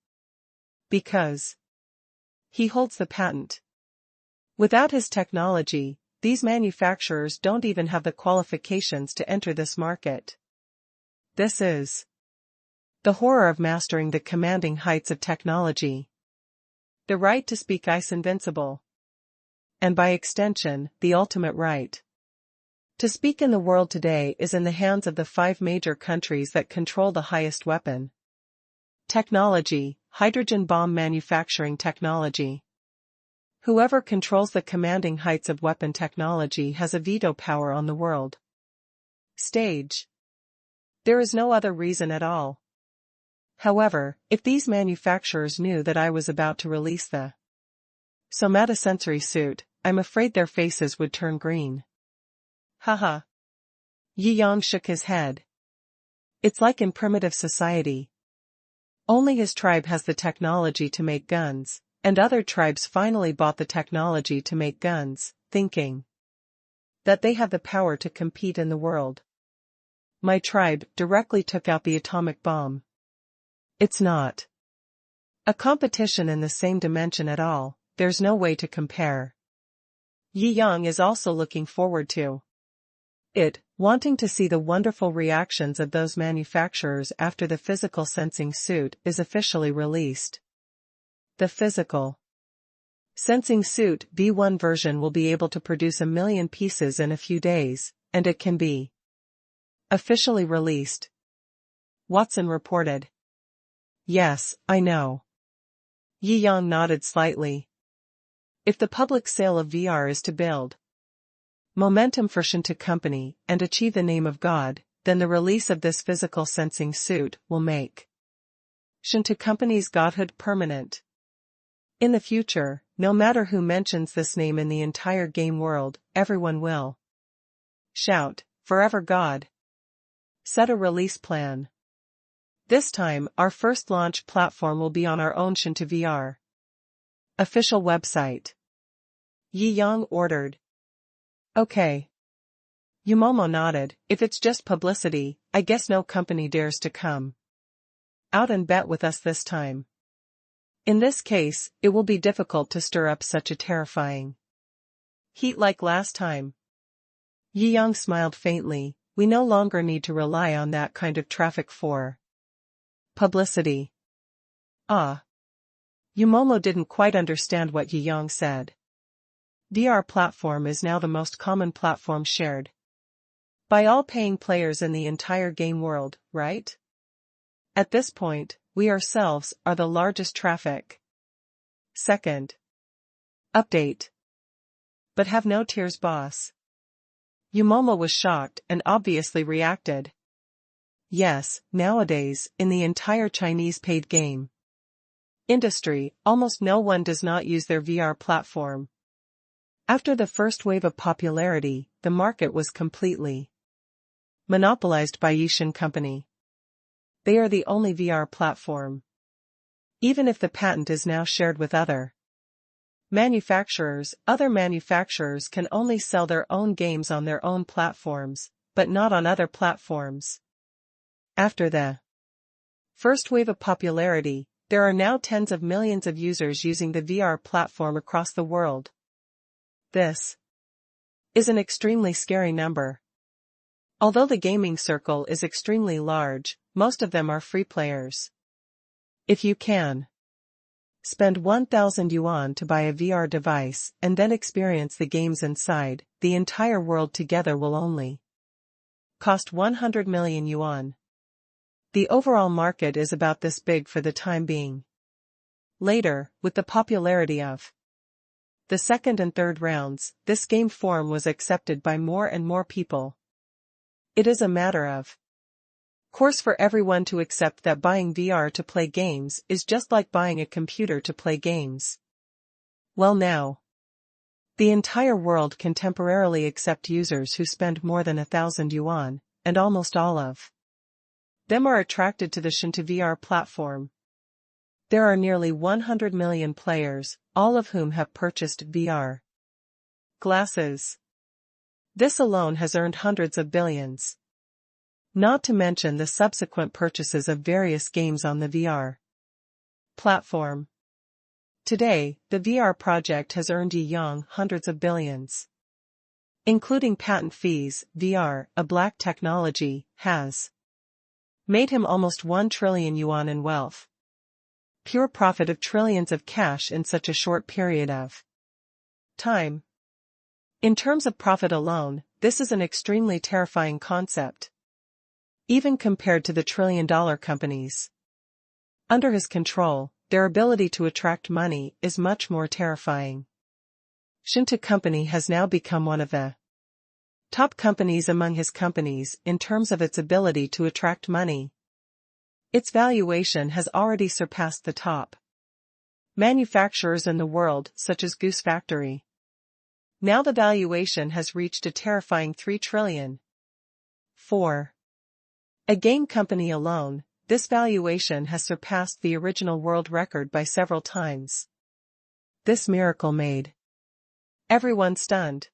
Because he holds the patent. Without his technology, these manufacturers don't even have the qualifications to enter this market. This is the horror of mastering the commanding heights of technology. The right to speak is invincible. And by extension, the ultimate right to speak in the world today is in the hands of the 5 major countries that control the highest weapon technology, hydrogen bomb manufacturing technology. Whoever controls the commanding heights of weapon technology has a veto power on the world stage. There is no other reason at all. However, if these manufacturers knew that I was about to release the somatosensory suit, I'm afraid their faces would turn green. Haha. Yi Yang shook his head. It's like in primitive society. Only his tribe has the technology to make guns, and other tribes finally bought the technology to make guns, thinking that they have the power to compete in the world. My tribe directly took out the atomic bomb. It's not a competition in the same dimension at all, there's no way to compare. Yi Yang is also looking forward to it, wanting to see the wonderful reactions of those manufacturers after the physical sensing suit is officially released. The physical sensing suit V1 version will be able to produce 1 million pieces in a few days, and it can be officially released. Watson reported. Yes, I know. Yi Yang nodded slightly. If the public sale of VR is to build momentum for Shou company and achieve the name of God, then the release of this physical sensing suit will make Shou company's godhood permanent. In the future, no matter who mentions this name in the entire game world, everyone will shout, "Forever God!" Set a release plan. This time, our first launch platform will be on our own Shou VR official website. Yi Yang ordered. Okay. Yumomo nodded. If it's just publicity, I guess no company dares to come out and bet with us this time. In this case, it will be difficult to stir up such a terrifying heat like last time. Yi Yang smiled faintly. We no longer need to rely on that kind of traffic for publicity. Ah. Yumomo didn't quite understand what Yi Yang said. VR platform is now the most common platform shared by all paying players in the entire game world, right? At this point, we ourselves are the largest traffic. Second. Update. But have no tears, boss. Yumomo was shocked and obviously reacted. Yes, nowadays, in the entire Chinese paid game industry, almost no one does not use their VR platform. After the first wave of popularity, the market was completely monopolized by Shou company. They are the only VR platform. Even if the patent is now shared with other manufacturers can only sell their own games on their own platforms, but not on other platforms. After the first wave of popularity, there are now tens of millions of users using the VR platform across the world. This is an extremely scary number. Although the gaming circle is extremely large, most of them are free players. If you can spend 1,000 yuan to buy a VR device and then experience the games inside, the entire world together will only cost 100 million yuan. The overall market is about this big for the time being. Later, with the popularity of the second and third rounds, this game form was accepted by more and more people. It is a matter of course for everyone to accept that buying VR to play games is just like buying a computer to play games. Well now, the entire world can temporarily accept users who spend more than 1,000 yuan, and almost all of them are attracted to the Shou VR platform. There are nearly 100 million players, all of whom have purchased VR glasses. This alone has earned hundreds of billions. Not to mention the subsequent purchases of various games on the VR platform. Today, the VR project has earned Yang hundreds of billions. Including patent fees, VR, a black technology, has made him almost 1 trillion yuan in wealth. Pure profit of trillions of cash in such a short period of time. In terms of profit alone, this is an extremely terrifying concept. Even compared to the trillion-dollar companies under his control, their ability to attract money is much more terrifying. Shou Company has now become one of the top companies among his companies in terms of its ability to attract money. Its valuation has already surpassed the top manufacturers in the world, such as Goose Factory. Now the valuation has reached a terrifying 3 trillion. For a game company alone, this valuation has surpassed the original world record by several times. This miracle made everyone stunned.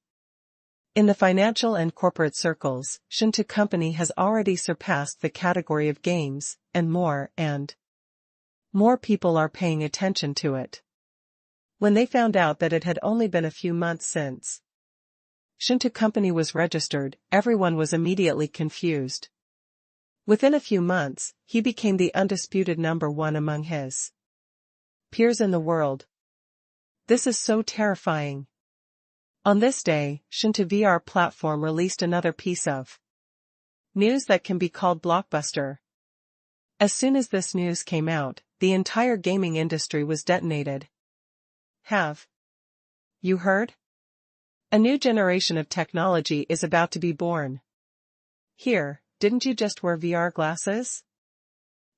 In the financial and corporate circles, Shou Company has already surpassed the category of games, and more people are paying attention to it. When they found out that it had only been a few months since Shou Company was registered, everyone was immediately confused. Within a few months, he became the undisputed number one among his peers in the world. This is so terrifying. On this day, Shou VR platform released another piece of news that can be called blockbuster. As soon as this news came out, the entire gaming industry was detonated. Have you heard? A new generation of technology is about to be born. Here, didn't you just wear VR glasses?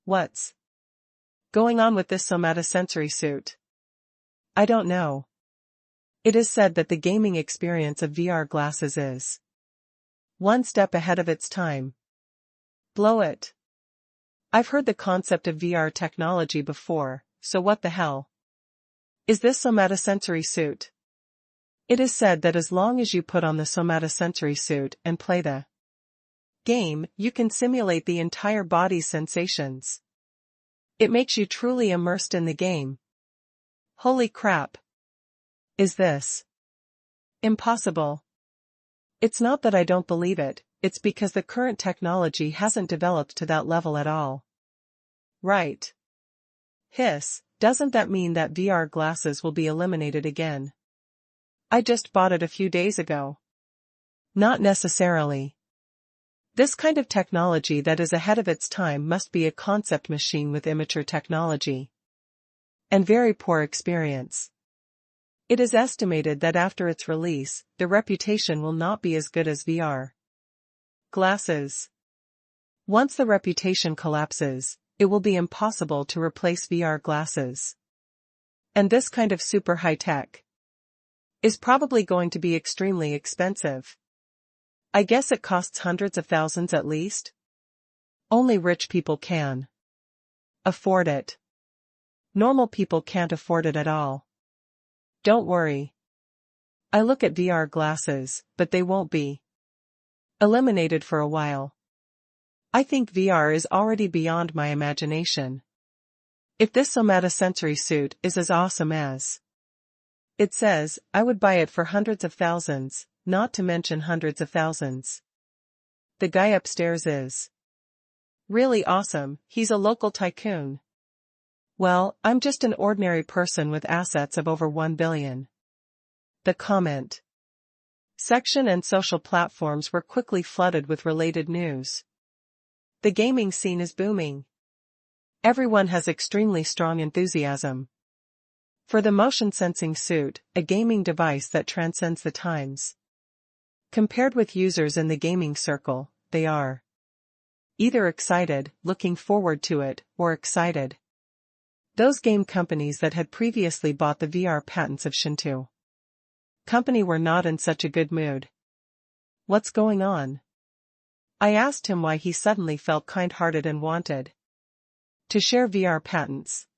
What's going on with this somatosensory suit? I don't know. It is said that the gaming experience of VR glasses is one step ahead of its time. Blow it. I've heard the concept of VR technology before, so what the hell is this somatosensory suit? It is said that as long as you put on the somatosensory suit and play the game, you can simulate the entire body's sensations. It makes you truly immersed in the game. Holy crap. Is this impossible? It's not that I don't believe it, it's because the current technology hasn't developed to that level at all. Right. Hiss, doesn't that mean that VR glasses will be eliminated again? I just bought it a few days ago. Not necessarily. This kind of technology that is ahead of its time must be a concept machine with immature technology and very poor experience. It is estimated that after its release, the reputation will not be as good as VR glasses. Once the reputation collapses, it will be impossible to replace VR glasses. And this kind of super high tech is probably going to be extremely expensive. I guess it costs hundreds of thousands at least. Only rich people can afford it. Normal people can't afford it at all. Don't worry. I look at VR glasses, but they won't be eliminated for a while. I think VR is already beyond my imagination. If this somatosensory suit is as awesome as it says, I would buy it for hundreds of thousands, not to mention hundreds of thousands. The guy upstairs is really awesome, he's a local tycoon. Well, I'm just an ordinary person with assets of over 1 billion. The comment section and social platforms were quickly flooded with related news. The gaming scene is booming. Everyone has extremely strong enthusiasm for the motion-sensing suit, a gaming device that transcends the times. Compared with users in the gaming circle, they are either excited, looking forward to it, or excited. Those game companies that had previously bought the VR patents of Shou company were not in such a good mood. What's going on? I asked him why he suddenly felt kind-hearted and wanted to share VR patents.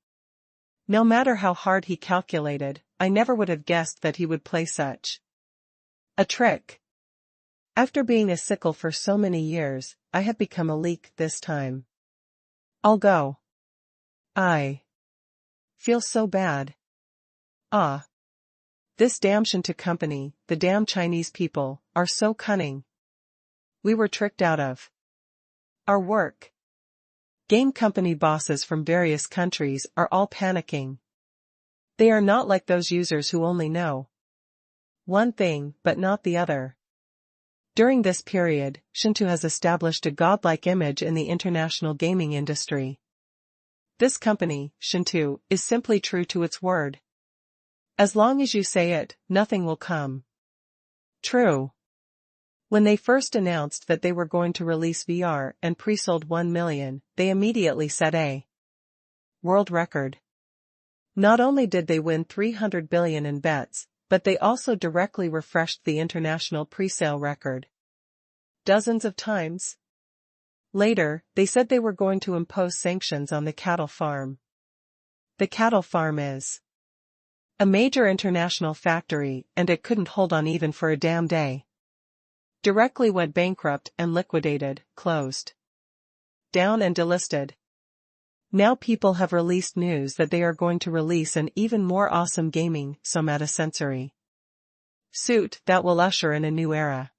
No matter how hard he calculated, I never would have guessed that he would play such a trick. After being a sickle for so many years, I have become a leak this time. I'll go. I feel so bad. Ah. This damn Shou company, the damn Chinese people, are so cunning. We were tricked out of our work. Game company bosses from various countries are all panicking. They are not like those users who only know one thing but not the other. During this period, Shou has established a godlike image in the international gaming industry. This company, Shou, is simply true to its word. As long as you say it, nothing will come true. When they first announced that they were going to release VR and pre-sold 1 million, they immediately set a world record. Not only did they win 300 billion in bets, but they also directly refreshed the international pre-sale record dozens of times. Later, they said they were going to impose sanctions on the cattle farm. The cattle farm is a major international factory, and it couldn't hold on even for a damn day. Directly went bankrupt and liquidated, closed down and delisted. Now people have released news that they are going to release an even more awesome gaming, somatosensory suit that will usher in a new era.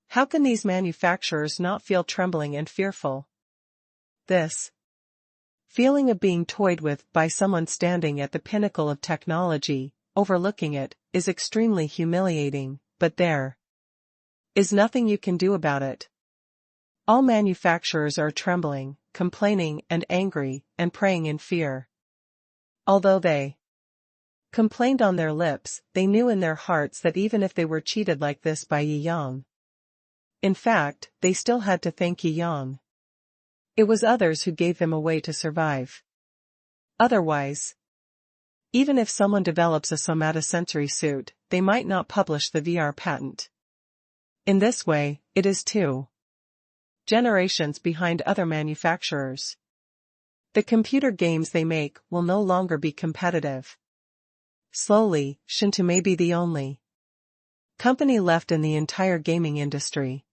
How can these manufacturers not feel trembling and fearful? This feeling of being toyed with by someone standing at the pinnacle of technology, overlooking it, is extremely humiliating, but there is nothing you can do about it. All manufacturers are trembling, complaining and angry, and praying in fear. Although they complained on their lips, they knew in their hearts that even if they were cheated like this by Yang, in fact, they still had to thank Yang. It was others who gave them a way to survive. Otherwise, even if someone develops a somatosensory suit, they might not publish the VR patent. In this way, it is 2 generations behind other manufacturers. The computer games they make will no longer be competitive. Slowly, Shou may be the only company left in the entire gaming industry.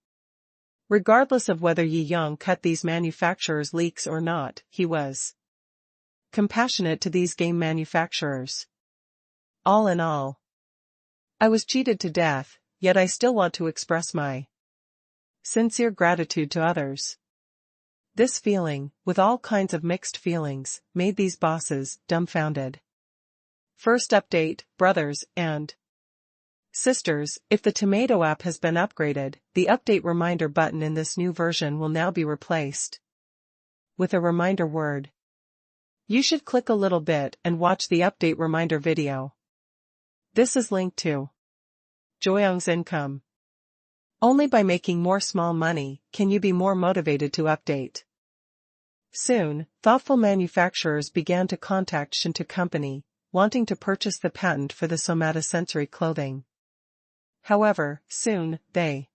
Regardless of whether Yang cut these manufacturers' leaks or not, he was compassionate to these game manufacturers. All in all, I was cheated to death, yet I still want to express my sincere gratitude to others. This feeling, with all kinds of mixed feelings, made these bosses dumbfounded. First update, brothers and sisters, if the Tomato app has been upgraded, the update reminder button in this new version will now be replaced with a reminder word. You should click a little bit and watch the update reminder video. This is linked to Joyoung's income. Only by making more small money can you be more motivated to update. Soon, thoughtful manufacturers began to contact Shou company, wanting to purchase the patent for the somatosensory clothing. However, soon, they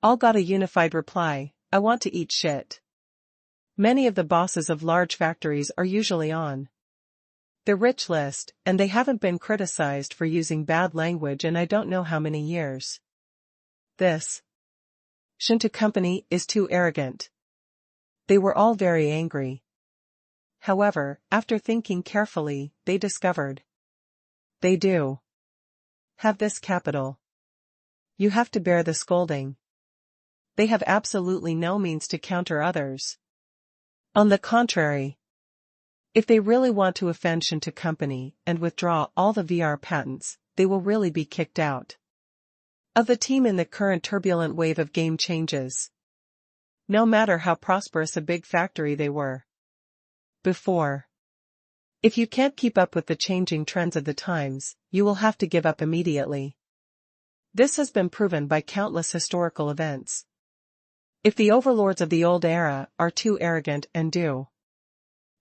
all got a unified reply: I want to eat shit. Many of the bosses of large factories are usually on the rich list, and they haven't been criticized for using bad language in I don't know how many years. This Shou company is too arrogant. They were all very angry. However, after thinking carefully, they discovered they do have this capital. You have to bear the scolding. They have absolutely no means to counter others. On the contrary, if they really want to offend Shou company and withdraw all the VR patents, they will really be kicked out of the team in the current turbulent wave of game changes. No matter how prosperous a big factory they were before. If you can't keep up with the changing trends of the times, you will have to give up immediately. This has been proven by countless historical events. If the overlords of the old era are too arrogant and do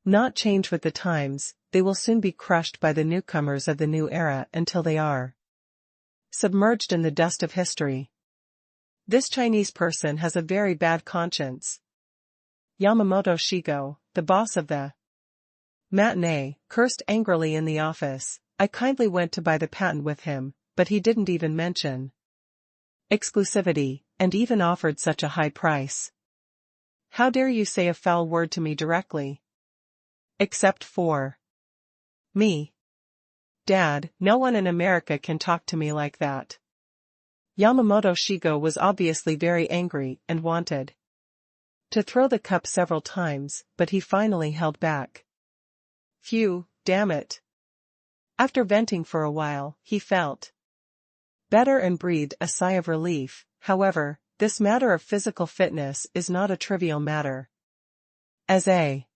not change with the times, they will soon be crushed by the newcomers of the new era until they are submerged in the dust of history. This Chinese person has a very bad conscience. Yamamoto Shigo, the boss of the matinee, cursed angrily in the office. I kindly went to buy the patent with him, but he didn't even mention exclusivity, and even offered such a high price. How dare you say a foul word to me directly? Except for me. Dad, no one in America can talk to me like that. Yamamoto Shigo was obviously very angry and wanted to throw the cup several times, but he finally held back. Phew, damn it. After venting for a while, he felt better and breathed a sigh of relief. However, this matter of physical fitness is not a trivial matter. As a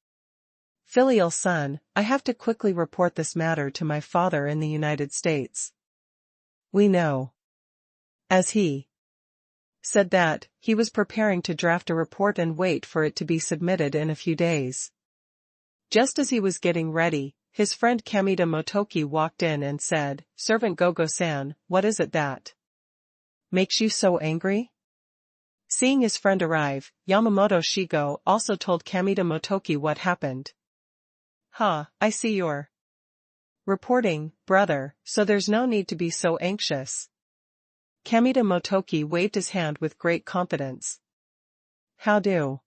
filial son, I have to quickly report this matter to my father in the United States. We know. As he said that, he was preparing to draft a report and wait for it to be submitted in a few days. Just as he was getting ready, his friend Kamida Motoki walked in and said, "Servant Gogo-san, what is it that makes you so angry?" Seeing his friend arrive, Yamamoto Shigo also told Kamida Motoki what happened. I see you're reporting, brother, so there's no need to be so anxious. Kamida Motoki waved his hand with great confidence. How do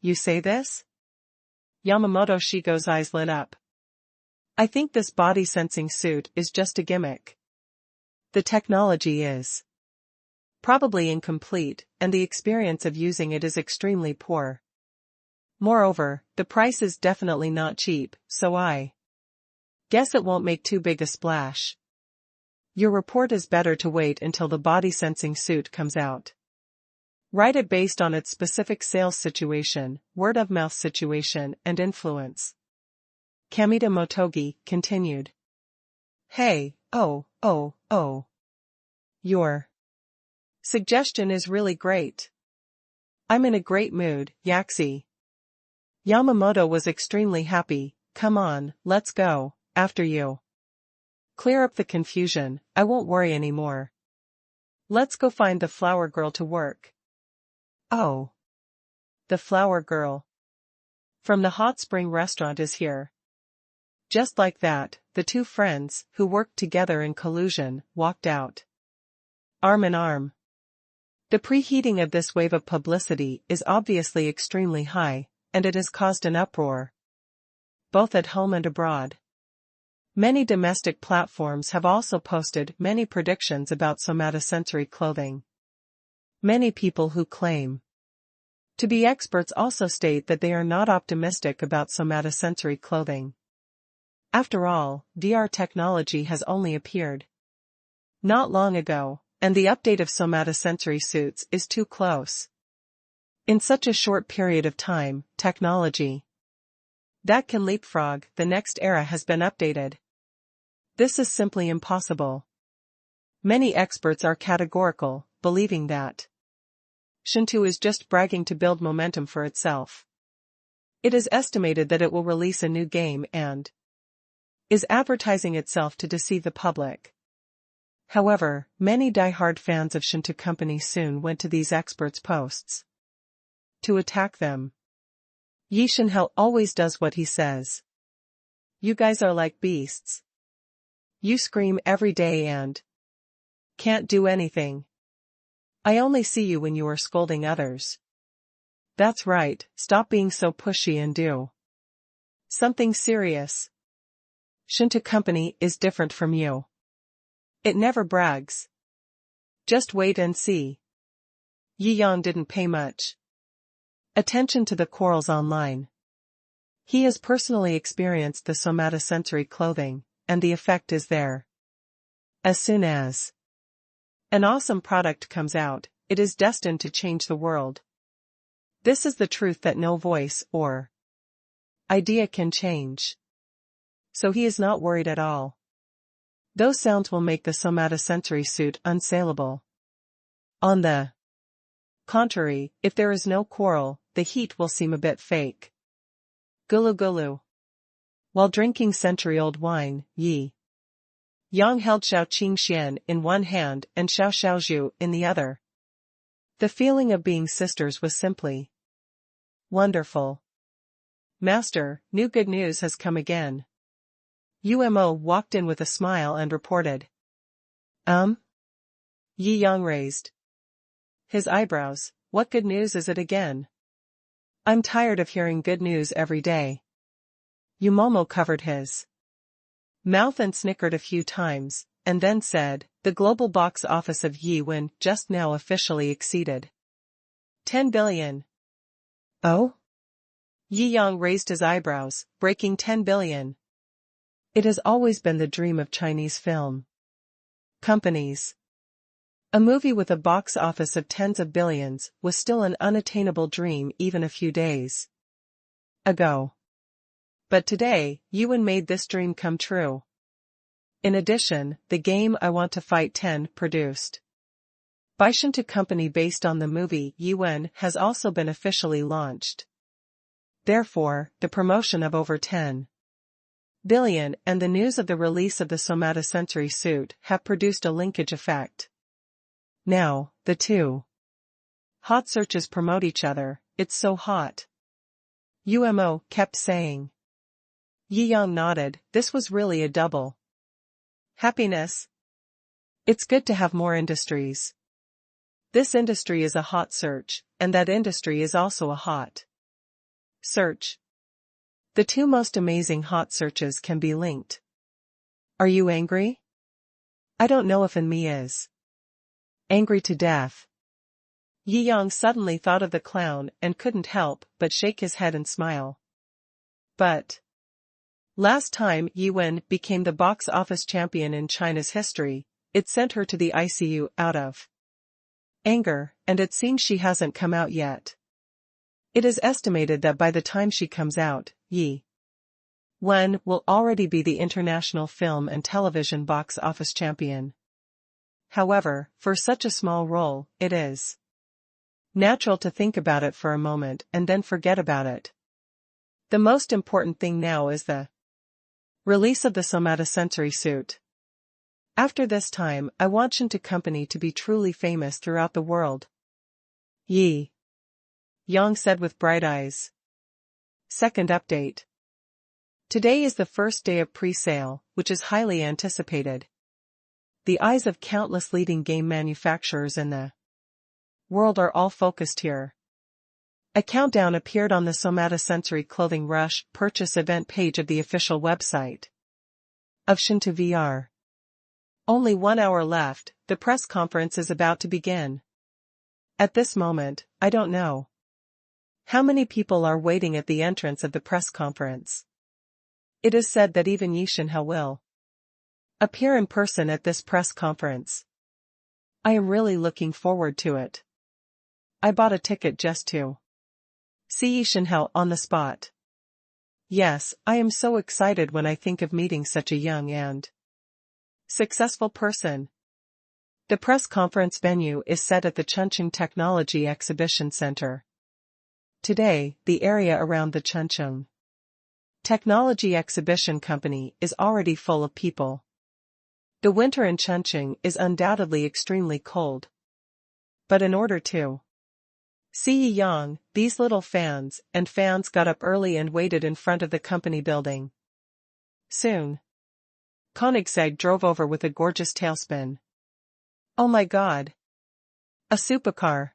you say this? Yamamoto Shigo's eyes lit up. I think this body-sensing suit is just a gimmick. The technology is probably incomplete, and the experience of using it is extremely poor. Moreover, the price is definitely not cheap, so I guess it won't make too big a splash. Your report is better to wait until the body-sensing suit comes out. Write it based on its specific sales situation, word-of-mouth situation, and influence. Kamida Motogi continued. Hey, your suggestion is really great. I'm in a great mood, Yaxi. Yamamoto was extremely happy. Come on, let's go, after you clear up the confusion, I won't worry anymore. Let's go find the flower girl to work. Oh. The flower girl from the hot spring restaurant is here. Just like that, the two friends, who worked together in collusion, walked out arm in arm. The preheating of this wave of publicity is obviously extremely high, and it has caused an uproar, both at home and abroad. Many domestic platforms have also posted many predictions about somatosensory clothing. Many people who claim to be experts also state that they are not optimistic about somatosensory clothing. After all, VR technology has only appeared not long ago, and the update of somatosensory suits is too close. In such a short period of time, technology that can leapfrog the next era has been updated. This is simply impossible. Many experts are categorical, believing that Shou is just bragging to build momentum for itself. It is estimated that it will release a new game and is advertising itself to deceive the public. However, many die-hard fans of Shou company soon went to these experts' posts to attack them. Yi Shenhao always does what he says. You guys are like beasts. You scream every day and can't do anything. I only see you when you are scolding others. That's right, stop being so pushy and do something serious. Shinta Company is different from you. It never brags. Just wait and see. Yi Yang didn't pay much attention to the quarrels online. He has personally experienced the somatosensory clothing, and the effect is there. As soon as an awesome product comes out, it is destined to change the world. This is the truth that no voice or idea can change. So he is not worried at all. Those sounds will make the somatosensory suit unsaleable. On the contrary, if there is no quarrel, the heat will seem a bit fake. Gulu gulu. While drinking century-old wine, Yi Yang held Shou Qingxian in one hand and Shou Xiaozhu in the other. The feeling of being sisters was simply wonderful. Master, new good news has come again. Umo walked in with a smile and reported. Yi Yang raised his eyebrows. What good news is it again? I'm tired of hearing good news every day. Umomo covered his mouth and snickered a few times, and then said, the global box office of Yi Wen just now officially exceeded 10 billion. Oh? Yi Yang raised his eyebrows, breaking 10 billion. It has always been the dream of Chinese film companies. A movie with a box office of tens of billions was still an unattainable dream even a few days ago. But today, Yi Wen made this dream come true. In addition, the game I Want to Fight 10, produced by Shinta Company based on the movie Yi Wen, has also been officially launched. Therefore, the promotion of over 10 billion and the news of the release of the somatosensory suit have produced a linkage effect. Now, the two hot searches promote each other. It's so hot. Umo kept saying. Yi Yang nodded. This was really a double happiness. It's good to have more industries. This industry is a hot search, and that industry is also a hot search. The two most amazing hot searches can be linked. Are you angry? I don't know if me is angry to death. Yi Yang suddenly thought of the clown and couldn't help but shake his head and smile. But last time Yi Wen became the box office champion in China's history, it sent her to the ICU out of anger, and it seems she hasn't come out yet. It is estimated that by the time she comes out, Yi Wen will already be the international film and television box office champion. However, for such a small role, it is natural to think about it for a moment and then forget about it. The most important thing now is the release of the somatosensory suit. After this time, I want Shinta Company to be truly famous throughout the world. Yi Yang said with bright eyes. Second update. Today is the first day of pre-sale, which is highly anticipated. The eyes of countless leading game manufacturers in the world are all focused here. A countdown appeared on the Somatosensory Clothing Rush purchase event page of the official website of Shinta VR. Only 1 hour left, the press conference is about to begin. At this moment, I don't know how many people are waiting at the entrance of the press conference. It is said that even Yi Shenhao will appear in person at this press conference. I am really looking forward to it. I bought a ticket just to see Yi Shenhao on the spot. Yes, I am so excited when I think of meeting such a young and successful person. The press conference venue is set at the Chuncheng Technology Exhibition Center. Today, the area around the Chuncheng Technology Exhibition Company is already full of people. The winter in Chuncheng is undoubtedly extremely cold. But in order to See Yang, these little fans, and fans got up early and waited in front of the company building. Soon, Koenigsegg drove over with a gorgeous tailspin. Oh my God! A supercar.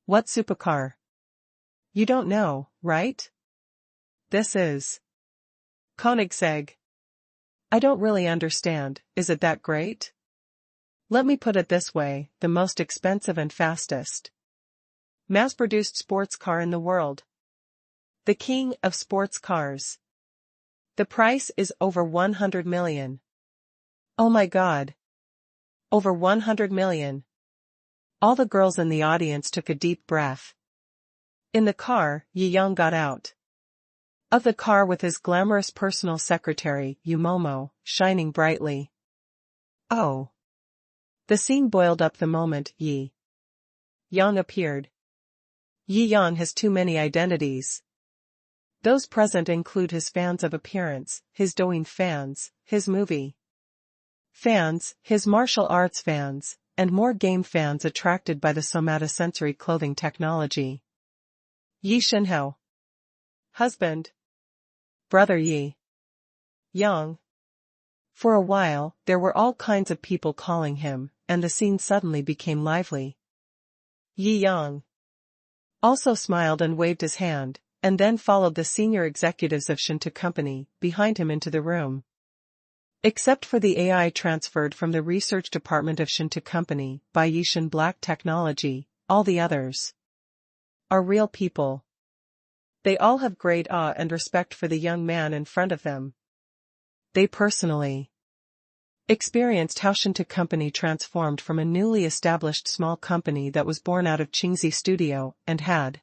What supercar? You don't know, right? This is Koenigsegg. I don't really understand, is it that great? Let me put it this way, the most expensive and fastest mass-produced sports car in the world. The king of sports cars. The price is over 100 million. Oh my God. Over 100 million. All the girls in the audience took a deep breath. In the car, Yi Yang got out of the car with his glamorous personal secretary, Yumomo, shining brightly. Oh. The scene boiled up the moment Yi Yang appeared. Yi Yang has too many identities. Those present include his fans of appearance, his Douyin fans, his movie fans, his martial arts fans, and more game fans attracted by the somatosensory clothing technology. Yi Shinhou. Husband. Brother Yi Yang. For a while, there were all kinds of people calling him, and the scene suddenly became lively. Yi Yang also smiled and waved his hand, and then followed the senior executives of Shou Company behind him into the room. Except for the AI transferred from the research department of Shou Company by Yishin Black Technology, all the others are real people. They all have great awe and respect for the young man in front of them. They personally experienced how Shou Company transformed from a newly established small company that was born out of Qingzi Studio and had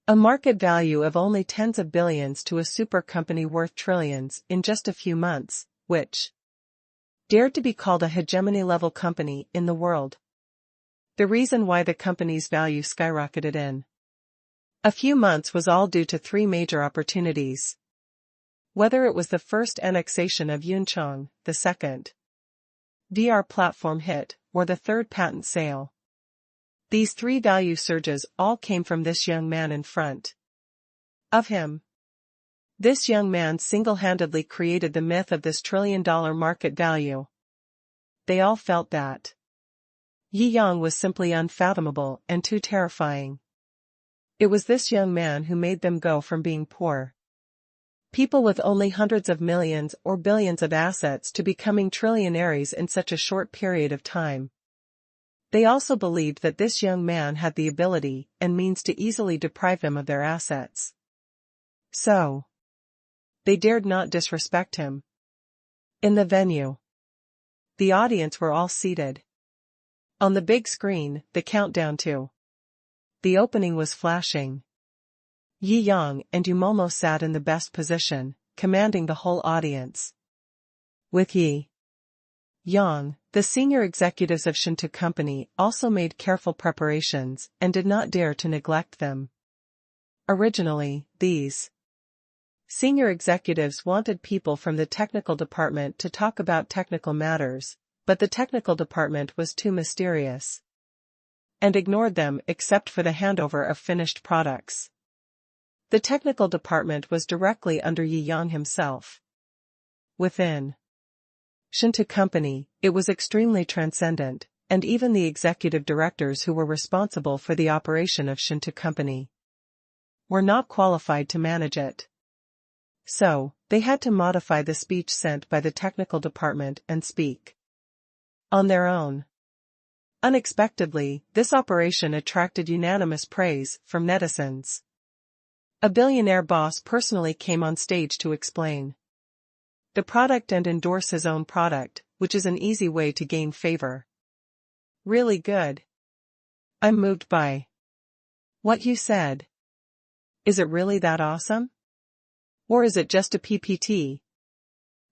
a market value of only tens of billions to a super company worth trillions in just a few months, which dared to be called a hegemony-level company in the world. The reason why the company's value skyrocketed in a few months was all due to three major opportunities. Whether it was the first annexation of Yuncheng, the second VR platform hit, or the third patent sale. These three value surges all came from this young man in front of him. This young man single-handedly created the myth of this trillion-dollar market value. They all felt that Yi Yang was simply unfathomable and too terrifying. It was this young man who made them go from being poor people with only hundreds of millions or billions of assets to becoming trillionaires in such a short period of time. They also believed that this young man had the ability and means to easily deprive them of their assets. So, they dared not disrespect him. In the venue, the audience were all seated. On the big screen, the countdown to the opening was flashing. Yi Yang and Yumomo sat in the best position, commanding the whole audience. With Yi Yang, the senior executives of Shou Company also made careful preparations and did not dare to neglect them. Originally, these senior executives wanted people from the technical department to talk about technical matters, but the technical department was too mysterious and ignored them except for the handover of finished products. The technical department was directly under Yi Yang himself. Within Shou Company, it was extremely transcendent, and even the executive directors who were responsible for the operation of Shou Company were not qualified to manage it. So, they had to modify the speech sent by the technical department and speak on their own. Unexpectedly, this operation attracted unanimous praise from netizens. A billionaire boss personally came on stage to explain the product and endorse his own product, which is an easy way to gain favor. Really good. I'm moved by what you said. Is it really that awesome? Or is it just a PPT?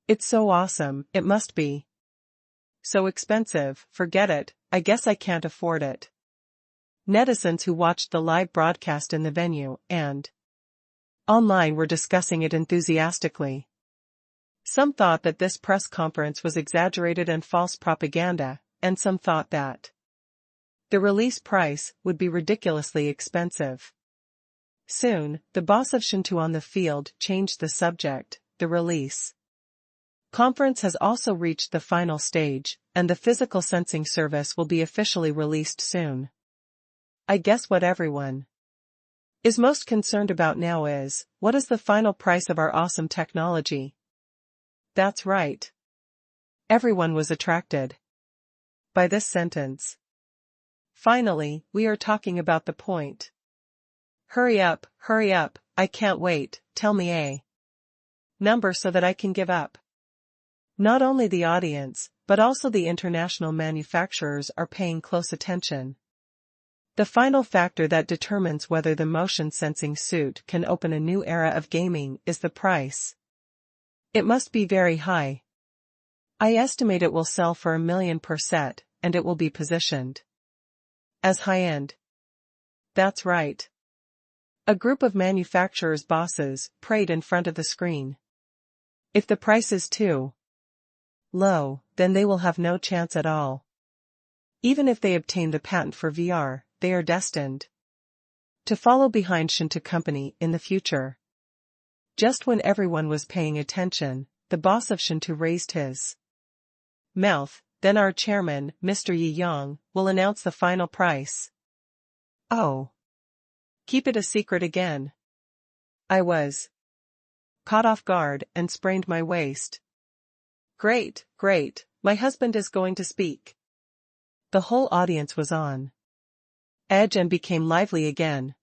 It's so awesome, it must be so expensive, forget it, I guess I can't afford it. Netizens who watched the live broadcast in the venue and online were discussing it enthusiastically. Some thought that this press conference was exaggerated and false propaganda, and some thought that The release price would be ridiculously expensive. Soon, the boss of Shou on the field changed the subject, the release conference has also reached the final stage, and the physical sensing service will be officially released soon. I guess what everyone is most concerned about now is, what is the final price of our awesome technology? That's right. Everyone was attracted by this sentence. Finally, we are talking about the point. Hurry up, I can't wait, tell me a number so that I can give up. Not only the audience, but also the international manufacturers are paying close attention. The final factor that determines whether the motion-sensing suit can open a new era of gaming is the price. It must be very high. I estimate it will sell for $1 million per set, and it will be positioned as high-end. That's right. A group of manufacturers' bosses prayed in front of the screen. If the price is too low, then they will have no chance at all. Even if they obtain the patent for VR, they are destined to follow behind Shou Company in the future. Just when everyone was paying attention, the boss of Shou raised his mouth. Then our chairman, Mr. Jiangjing, will announce the final price. Oh. Keep it a secret again. I was caught off guard and sprained my waist. Great, my husband is going to speak. The whole audience was on edge and became lively again.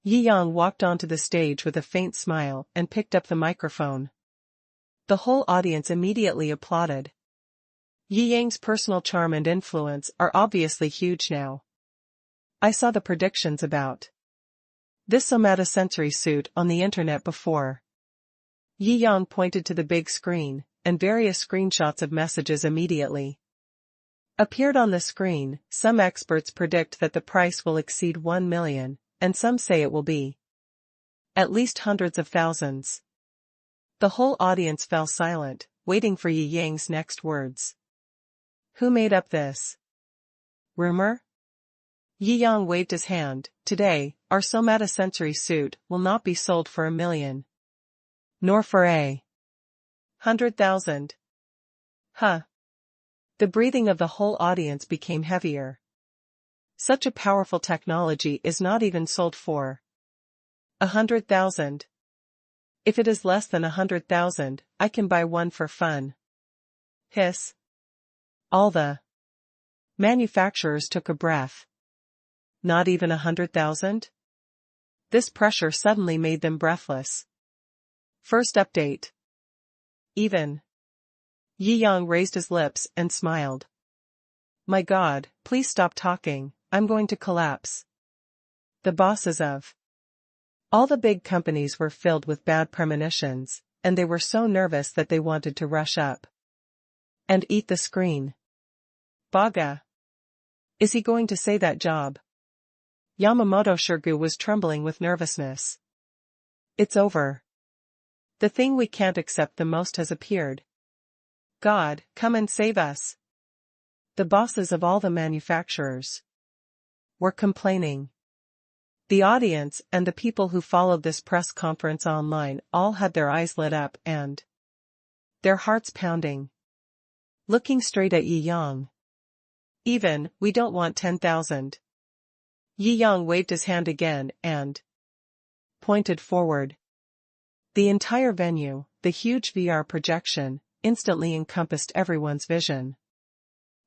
Jiangjing walked onto the stage with a faint smile and picked up the microphone. The whole audience immediately applauded. Jiangjing's personal charm and influence are obviously huge now. I saw the predictions about this somatosensory suit on the internet before. Jiangjing pointed to the big screen, and various screenshots of messages immediately appeared on the screen. Some experts predict that the price will exceed $1 million, and some say it will be at least hundreds of thousands. The whole audience fell silent, waiting for Jiangjing's next words. Who made up this rumor? Jiangjing waved his hand. Today, our somatosensory suit will not be sold for $1 million. Nor for $100,000. Huh. The breathing of the whole audience became heavier. Such a powerful technology is not even sold for $100,000. If it is less than $100,000, I can buy one for fun. Hiss. All the manufacturers took a breath. Not even $100,000? This pressure suddenly made them breathless. First update. Even. Jiangjing raised his lips and smiled. My God, please stop talking, I'm going to collapse. The bosses of all the big companies were filled with bad premonitions, and they were so nervous that they wanted to rush up and eat the screen. Baga. Is he going to say that job? Yamamoto Shirgu was trembling with nervousness. It's over. The thing we can't accept the most has appeared. God, come and save us. The bosses of all the manufacturers were complaining. The audience and the people who followed this press conference online all had their eyes lit up and their hearts pounding. Looking straight at Jiangjing. Even, we don't want 10,000. Jiangjing waved his hand again and pointed forward. The entire venue, the huge VR projection, instantly encompassed everyone's vision.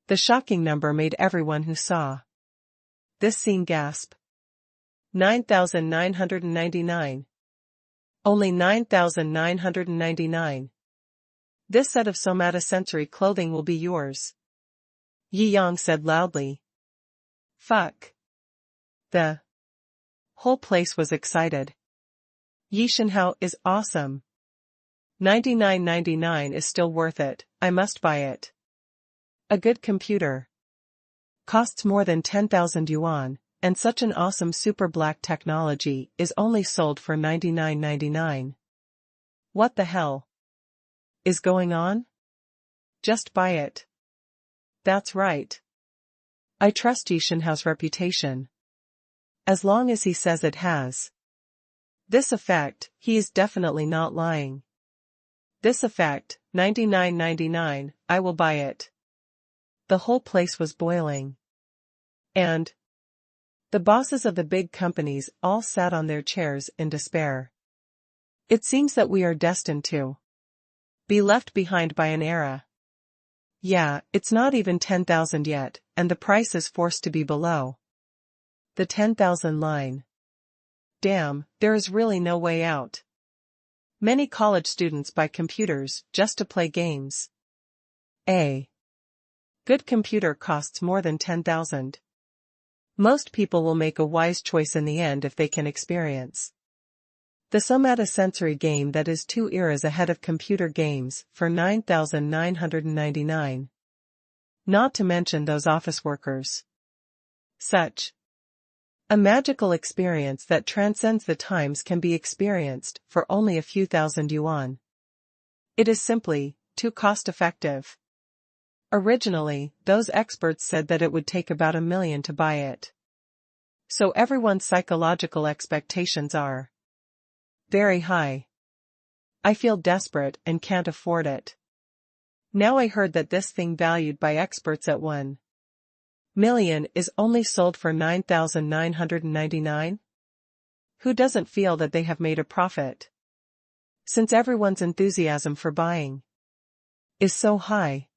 The shocking number made everyone who saw this scene gasp. 9,999. Only 9,999. This set of somatosensory clothing will be yours. Jiangjing said loudly. Fuck. The whole place was excited. Yishinhao is awesome. $99.99 is still worth it, I must buy it. A good computer costs more than 10,000 yuan, and such an awesome super black technology is only sold for $99.99. What the hell is going on? Just buy it. That's right. I trust Jiangjing's reputation. As long as he says it has this effect, he is definitely not lying. This effect, $99.99, I will buy it. The whole place was boiling. And the bosses of the big companies all sat on their chairs in despair. It seems that we are destined to be left behind by an era. Yeah, it's not even 10,000 yet, and the price is forced to be below the 10,000 line. Damn, there is really no way out. Many college students buy computers just to play games. A good computer costs more than 10,000. Most people will make a wise choice in the end if they can experience the somatosensory game that is 2 eras ahead of computer games for $9,999. Not to mention those office workers. Such a magical experience that transcends the times can be experienced for only a few thousand yuan. It is simply too cost-effective. Originally, those experts said that it would take about $1 million to buy it. So everyone's psychological expectations are very high. I feel desperate and can't afford it. Now I heard that this thing valued by experts at $1 million is only sold for $9,999? Who doesn't feel that they have made a profit? Since everyone's enthusiasm for buying is so high.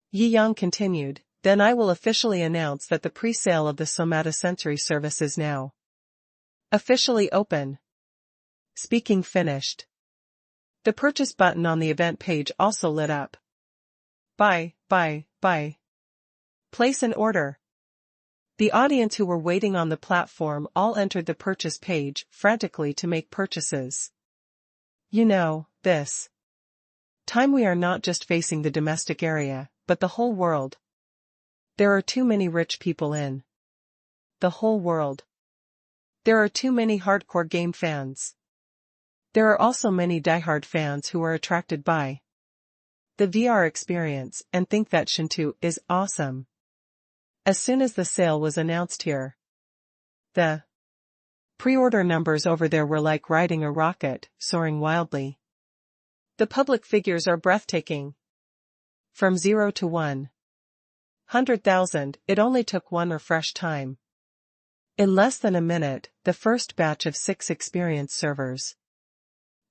Yi Yang continued, then I will officially announce that the pre-sale of the somatosensory service is now officially open. Speaking finished. The purchase button on the event page also lit up. Buy. Place an order. The audience who were waiting on the platform all entered the purchase page frantically to make purchases. You know, this time we are not just facing the domestic area, but the whole world. There are too many rich people in the whole world. There are too many hardcore game fans. There are also many diehard fans who are attracted by the VR experience and think that Shou is awesome. As soon as the sale was announced here, the pre-order numbers over there were like riding a rocket, soaring wildly. The public figures are breathtaking. From 0 to 100,000, it only took one refresh time. In less than a minute, the first batch of 6 experience servers,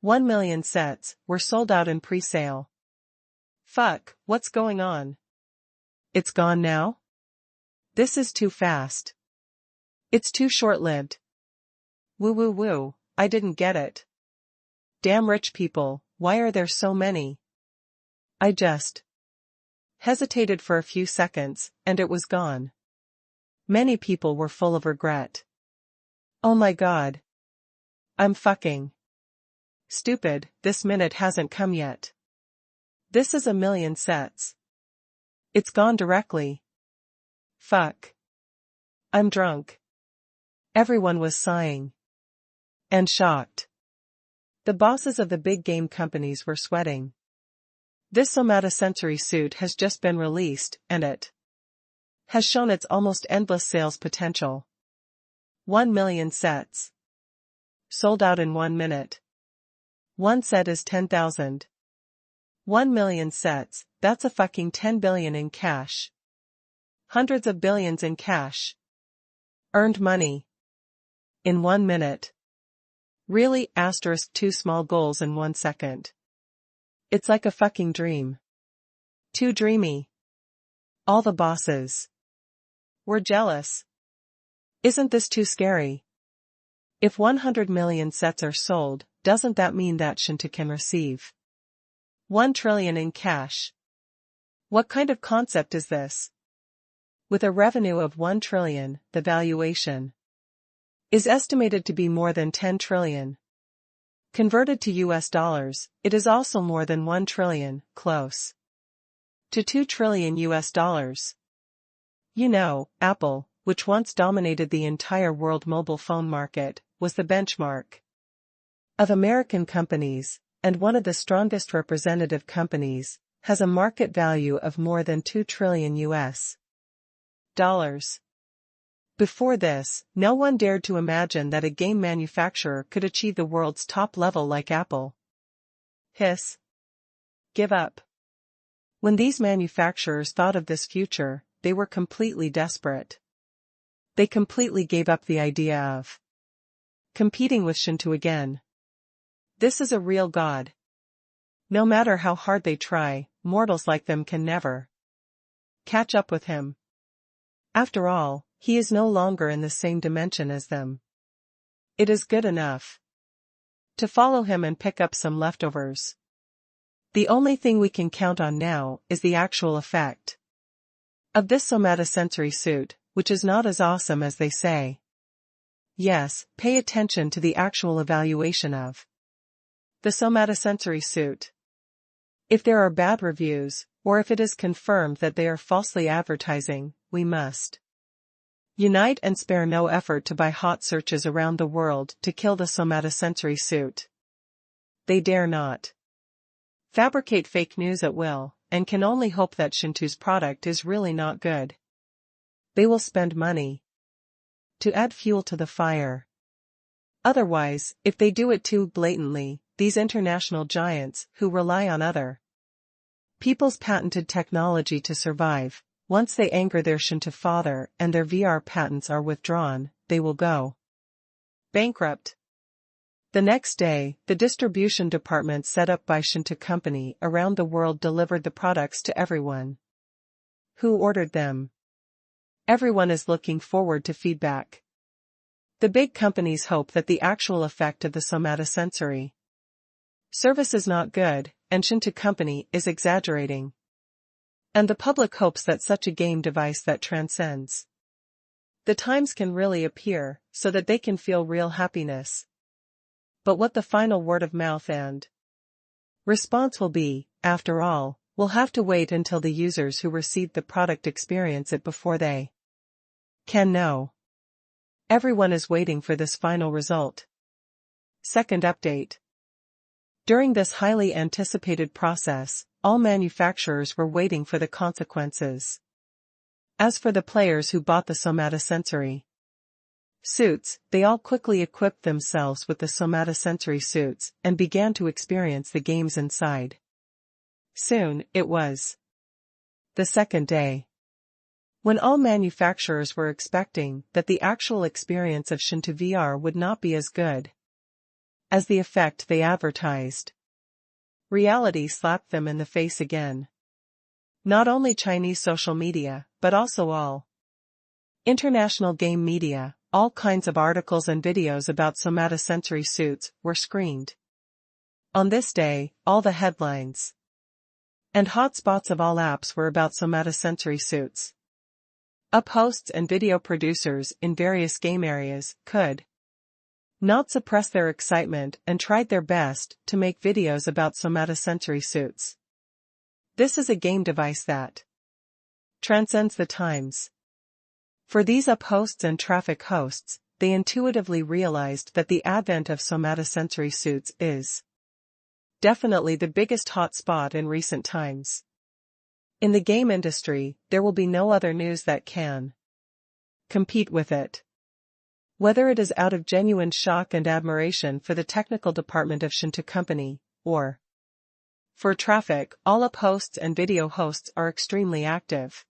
1 million sets, were sold out in pre-sale. Fuck, what's going on? It's gone now? This is too fast. It's too short-lived. Woo, I didn't get it. Damn rich people, why are there so many? I just hesitated for a few seconds, and it was gone. Many people were full of regret. Oh my god. I'm fucking stupid, this minute hasn't come yet. This is 1 million sets. It's gone directly. Fuck. I'm drunk. Everyone was sighing and shocked. The bosses of the big game companies were sweating. This somatosensory suit has just been released, and it has shown its almost endless sales potential. 1 million sets. Sold out in 1 minute. One set is 10,000. 1 million sets, that's a fucking 10 billion in cash. Hundreds of billions in cash. Earned money. In 1 minute. Really, * 2 small goals in 1 second. It's like a fucking dream. Too dreamy. All the bosses were jealous. Isn't this too scary? If 100 million sets are sold, doesn't that mean that Shou can receive 1 trillion in cash? What kind of concept is this? With a revenue of 1 trillion, the valuation is estimated to be more than 10 trillion. Converted to US dollars, it is also more than 1 trillion, close to 2 trillion US dollars. You know, Apple, which once dominated the entire world mobile phone market, was the benchmark of American companies, and one of the strongest representative companies, has a market value of more than 2 trillion US $6. Before this, no one dared to imagine that a game manufacturer could achieve the world's top level like Apple. Hiss. Give up. When these manufacturers thought of this future, they were completely desperate. They completely gave up the idea of competing with Shou again. This is a real god. No matter how hard they try, mortals like them can never catch up with him. After all, he is no longer in the same dimension as them. It is good enough to follow him and pick up some leftovers. The only thing we can count on now is the actual effect of this somatosensory suit, which is not as awesome as they say. Yes, pay attention to the actual evaluation of the somatosensory suit. If there are bad reviews, or if it is confirmed that they are falsely advertising, we must unite and spare no effort to buy hot searches around the world to kill the somatosensory suit. They dare not fabricate fake news at will, and can only hope that Shou's product is really not good. They will spend money to add fuel to the fire. Otherwise, if they do it too blatantly, these international giants, who rely on other people's patented technology to survive, once they anger their Shou father and their VR patents are withdrawn, they will go bankrupt. The next day, the distribution department set up by Shou company around the world delivered the products to everyone who ordered them. Everyone is looking forward to feedback. The big companies hope that the actual effect of the somatosensory service is not good, and Shou company is exaggerating. And the public hopes that such a game device that transcends the times can really appear, so that they can feel real happiness. But what the final word of mouth and response will be, after all, we'll have to wait until the users who received the product experience it before they can know. Everyone is waiting for this final result. Second update. During this highly anticipated process, all manufacturers were waiting for the consequences. As for the players who bought the somatosensory suits, they all quickly equipped themselves with the somatosensory suits and began to experience the games inside. Soon, it was the second day, when all manufacturers were expecting that the actual experience of Shou VR would not be as good as the effect they advertised. Reality slapped them in the face again. Not only Chinese social media, but also all international game media, all kinds of articles and videos about somatosensory suits were screened. On this day, all the headlines and hotspots of all apps were about somatosensory suits. Up hosts and video producers in various game areas could not suppress their excitement and tried their best to make videos about somatosensory suits. This is a game device that transcends the times. For these up hosts and traffic hosts, they intuitively realized that the advent of somatosensory suits is definitely the biggest hot spot in recent times. In the game industry, there will be no other news that can compete with it. Whether it is out of genuine shock and admiration for the technical department of Shou company, or for traffic, all up hosts and video hosts are extremely active.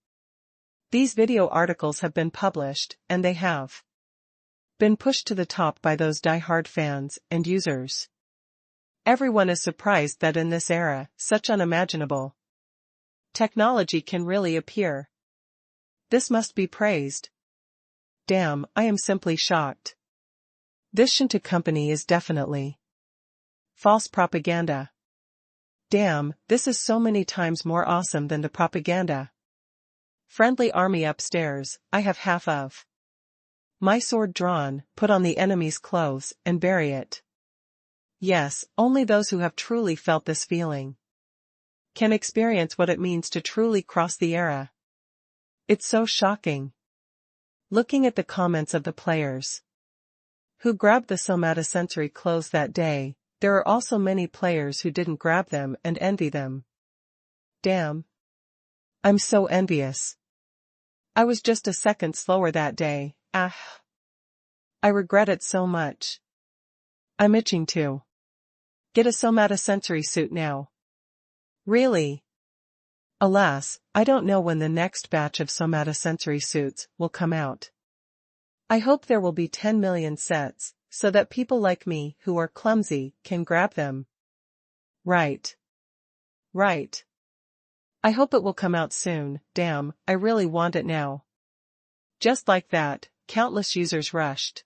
These video articles have been published, and they have been pushed to the top by those die-hard fans and users. Everyone is surprised that in this era, such unimaginable technology can really appear. This must be praised. Damn, I am simply shocked. This Shou company is definitely false propaganda. Damn, this is so many times more awesome than the propaganda. Friendly army upstairs, I have half of my sword drawn, put on the enemy's clothes, and bury it. Yes, only those who have truly felt this feeling can experience what it means to truly cross the era. It's so shocking. Looking at the comments of the players who grabbed the somatosensory clothes that day, there are also many players who didn't grab them and envy them. Damn. I'm so envious. I was just a second slower that day, ah. I regret it so much. I'm itching to get a somatosensory suit now. Really? Alas, I don't know when the next batch of somatosensory suits will come out. I hope there will be 10 million sets, so that people like me who are clumsy can grab them. Right. Right. I hope it will come out soon, damn, I really want it now. Just like that, countless users rushed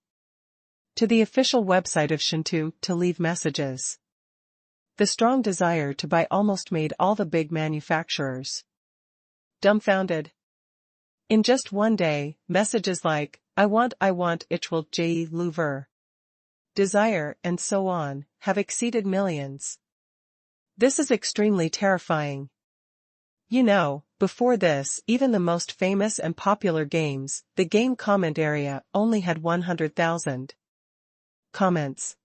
to the official website of Shou to leave messages. The strong desire to buy almost made all the big manufacturers dumbfounded. In just one day, messages like, I want, it will J. Louver, desire, and so on, have exceeded millions. This is extremely terrifying. You know, before this, even the most famous and popular games, the game comment area, only had 100,000 comments.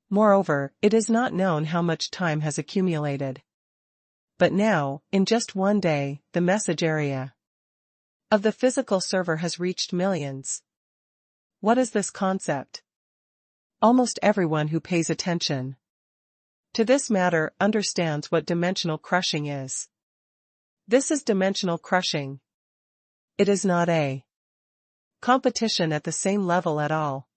Moreover, it is not known how much time has accumulated. But now, in just one day, the message area of the physical server has reached millions. What is this concept? Almost everyone who pays attention to this matter understands what dimensional crushing is. This is dimensional crushing. It is not a competition at the same level at all.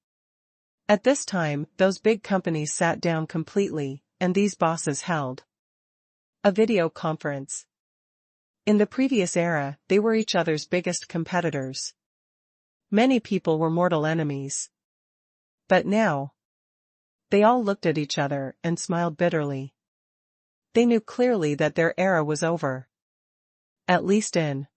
At this time, those big companies sat down completely, and these bosses held a video conference. In the previous era, they were each other's biggest competitors. Many people were mortal enemies. But now, they all looked at each other and smiled bitterly. They knew clearly that their era was over. At least in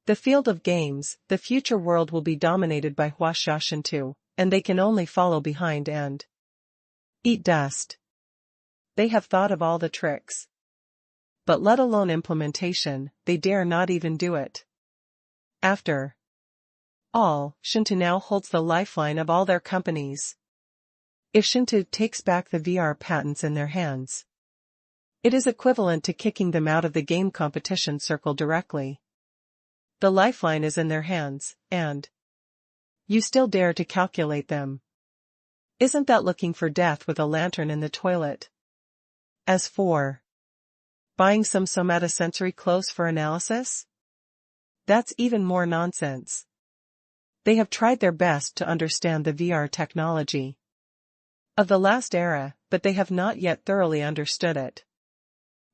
the field of games, the future world will be dominated by Shou, and they can only follow behind and eat dust. They have thought of all the tricks, but let alone implementation, they dare not even do it. After all, Shou now holds the lifeline of all their companies. If Shou takes back the VR patents in their hands, it is equivalent to kicking them out of the game competition circle directly. The lifeline is in their hands, and you still dare to calculate them. Isn't that looking for death with a lantern in the toilet? As for buying some somatosensory clothes for analysis? That's even more nonsense. They have tried their best to understand the VR technology of the last era, but they have not yet thoroughly understood it.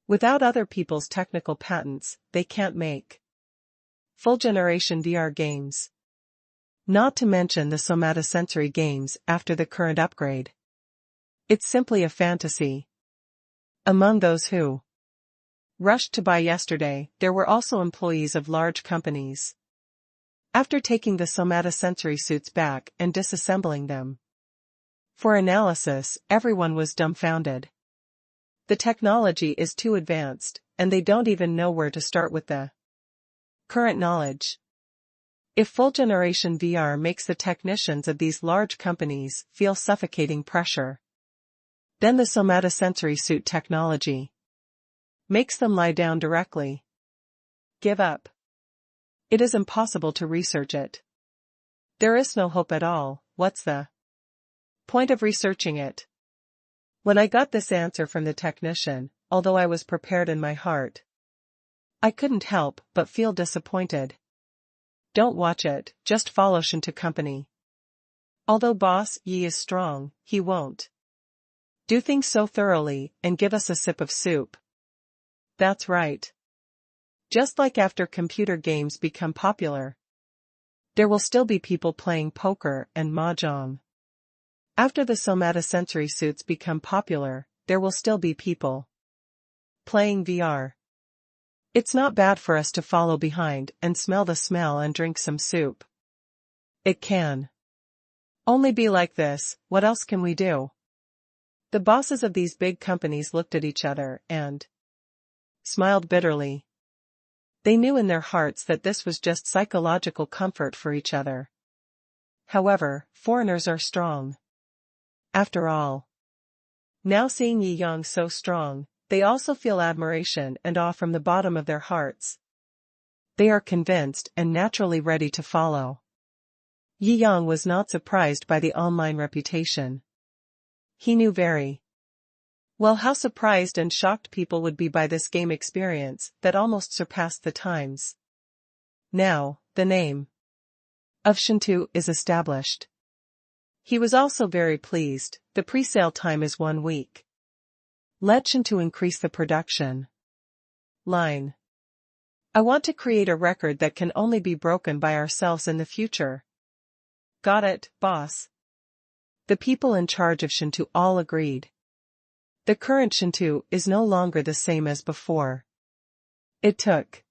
Without other people's technical patents, they can't make full-generation VR games. Not to mention the somatosensory games after the current upgrade. It's simply a fantasy. Among those who rushed to buy yesterday, there were also employees of large companies. After taking the somatosensory suits back and disassembling them for analysis, everyone was dumbfounded. The technology is too advanced, and they don't even know where to start with the current knowledge. If full-generation VR makes the technicians of these large companies feel suffocating pressure, then the somatosensory suit technology makes them lie down directly. Give up. It is impossible to research it. There is no hope at all. What's the point of researching it? When I got this answer from the technician, although I was prepared in my heart, I couldn't help but feel disappointed. Don't watch it, just follow Shou to company. Although Boss Yi is strong, he won't do things so thoroughly and give us a sip of soup. That's right. Just like after computer games become popular, there will still be people playing poker and mahjong. After the somatosensory suits become popular, there will still be people playing VR. It's not bad for us to follow behind and smell the smell and drink some soup. It can only be like this. What else can we do? The bosses of these big companies looked at each other and smiled bitterly. They knew in their hearts that this was just psychological comfort for each other. However, foreigners are strong. After all, now seeing Yi Yang so strong, they also feel admiration and awe from the bottom of their hearts. They are convinced and naturally ready to follow. Yi Yang was not surprised by the online reputation. He knew very well how surprised and shocked people would be by this game experience that almost surpassed the times. Now, the name of Shou is established. He was also very pleased. The pre-sale time is 1 week. Let Shou increase the production line. I want to create a record that can only be broken by ourselves in the future. Got it, boss. The people in charge of Shou all agreed. The current Shou is no longer the same as before. It took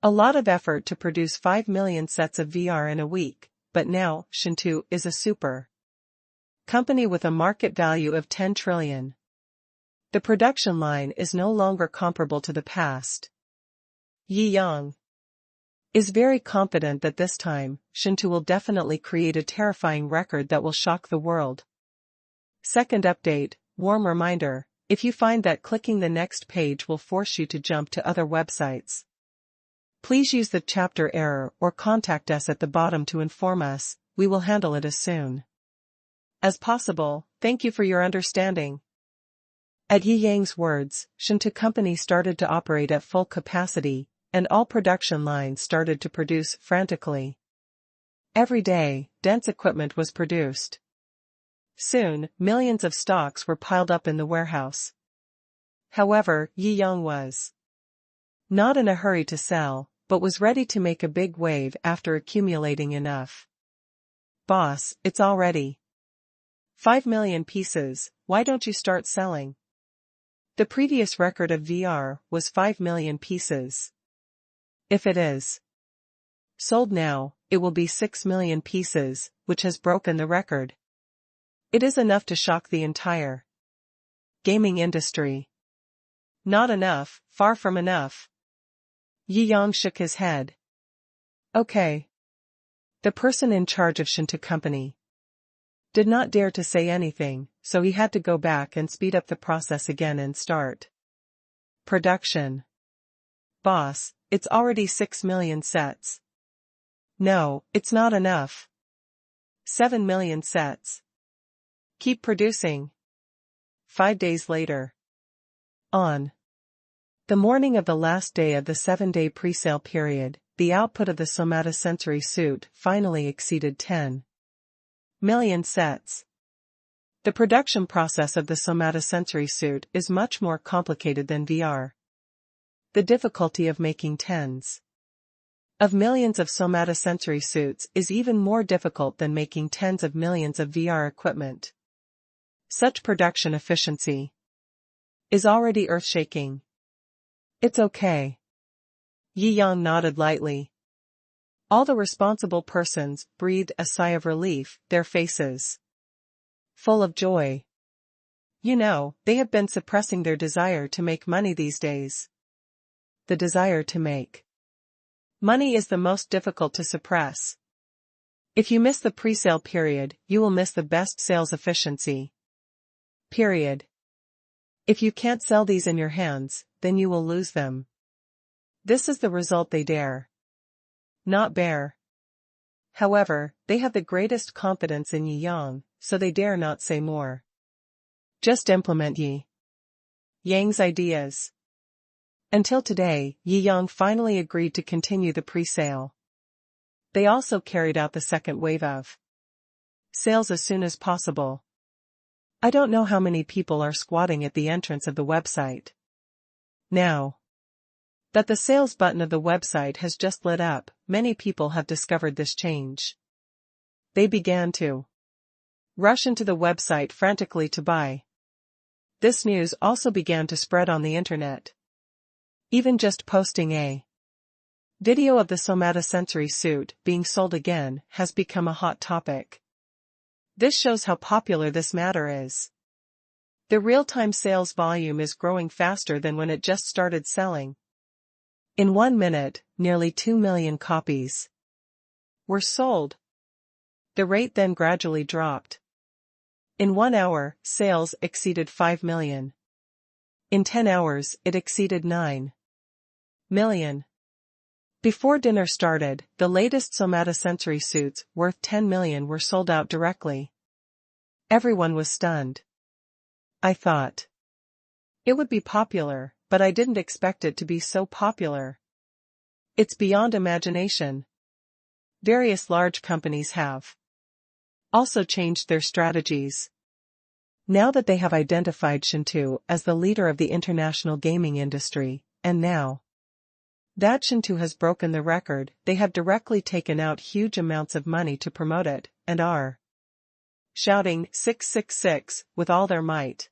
a lot of effort to produce 5 million sets of VR in a week, but now Shou is a super company with a market value of 10 trillion. The production line is no longer comparable to the past. Yi Yang is very confident that this time, Shou will definitely create a terrifying record that will shock the world. Second update, warm reminder, if you find that clicking the next page will force you to jump to other websites, please use the chapter error or contact us at the bottom to inform us. We will handle it as soon as possible. Thank you for your understanding. At Yi Yang's words, Shou company started to operate at full capacity, and all production lines started to produce frantically. Every day, dense equipment was produced. Soon, millions of stocks were piled up in the warehouse. However, Yi Yang was not in a hurry to sell, but was ready to make a big wave after accumulating enough. Boss, it's all ready. 5 million pieces, why don't you start selling? The previous record of VR was 5 million pieces. If it is sold now, it will be 6 million pieces, which has broken the record. It is enough to shock the entire gaming industry. Not enough, far from enough. Yi Yang shook his head. Okay. The person in charge of Shou company did not dare to say anything, so he had to go back and speed up the process again and start production. Boss, it's already 6 million sets. No, it's not enough. 7 million sets. Keep producing. 5 days later. On the morning of the last day of the 7-day pre-sale period, the output of the somatosensory suit finally exceeded 10 million sets. The production process of the somatosensory suit is much more complicated than VR. The difficulty of making tens of millions of somatosensory suits is even more difficult than making tens of millions of VR equipment. Such production efficiency is already earth-shaking. It's okay. Yi Yang nodded lightly. All the responsible persons breathed a sigh of relief, their faces full of joy. You know, they have been suppressing their desire to make money these days. The desire to make money is the most difficult to suppress. If you miss the pre-sale period, you will miss the best sales efficiency. Period. If you can't sell these in your hands, then you will lose them. This is the result they dare not bear. However, they have the greatest confidence in Yi Yang, so they dare not say more. Just implement Yi Yang's ideas. Until today, Yi Yang finally agreed to continue the pre-sale. They also carried out the second wave of sales as soon as possible. I don't know how many people are squatting at the entrance of the website. Now that the sales button of the website has just lit up, many people have discovered this change. They began to rush into the website frantically to buy. This news also began to spread on the internet. Even just posting a video of the somatosensory suit being sold again has become a hot topic. This shows how popular this matter is. The real-time sales volume is growing faster than when it just started selling. In 1 minute, nearly 2 million copies were sold. The rate then gradually dropped. In 1 hour, sales exceeded 5 million. In 10 hours, it exceeded 9 million. Before dinner started, the latest somatosensory suits worth 10 million were sold out directly. Everyone was stunned. I thought it would be popular, but I didn't expect it to be so popular. It's beyond imagination. Various large companies have also changed their strategies. Now that they have identified Shou as the leader of the international gaming industry, and now that Shou has broken the record, they have directly taken out huge amounts of money to promote it, and are shouting 666 with all their might.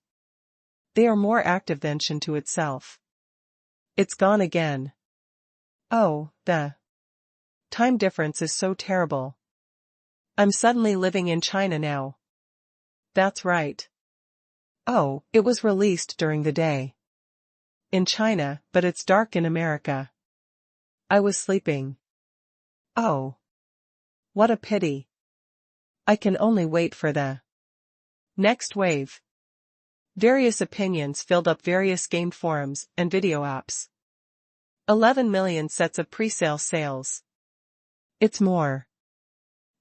They are more active than Shou itself. It's gone again. Oh, the time difference is so terrible. I'm suddenly living in China now. That's right. Oh, it was released during the day in China, but it's dark in America. I was sleeping. Oh. What a pity. I can only wait for the next wave. Various opinions filled up various game forums and video apps. 11 million sets of pre-sale sales. It's more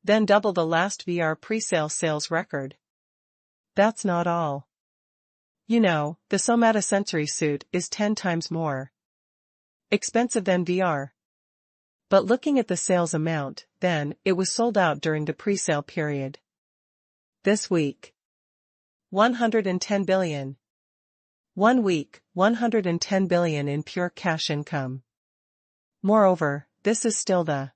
than double the last VR pre-sale sales record. That's not all. You know, the somatosensory suit is 10 times more expensive than VR. But looking at the sales amount, then, it was sold out during the pre-sale period. This week, 110 billion. 1 week, 110 billion in pure cash income. Moreover, this is still the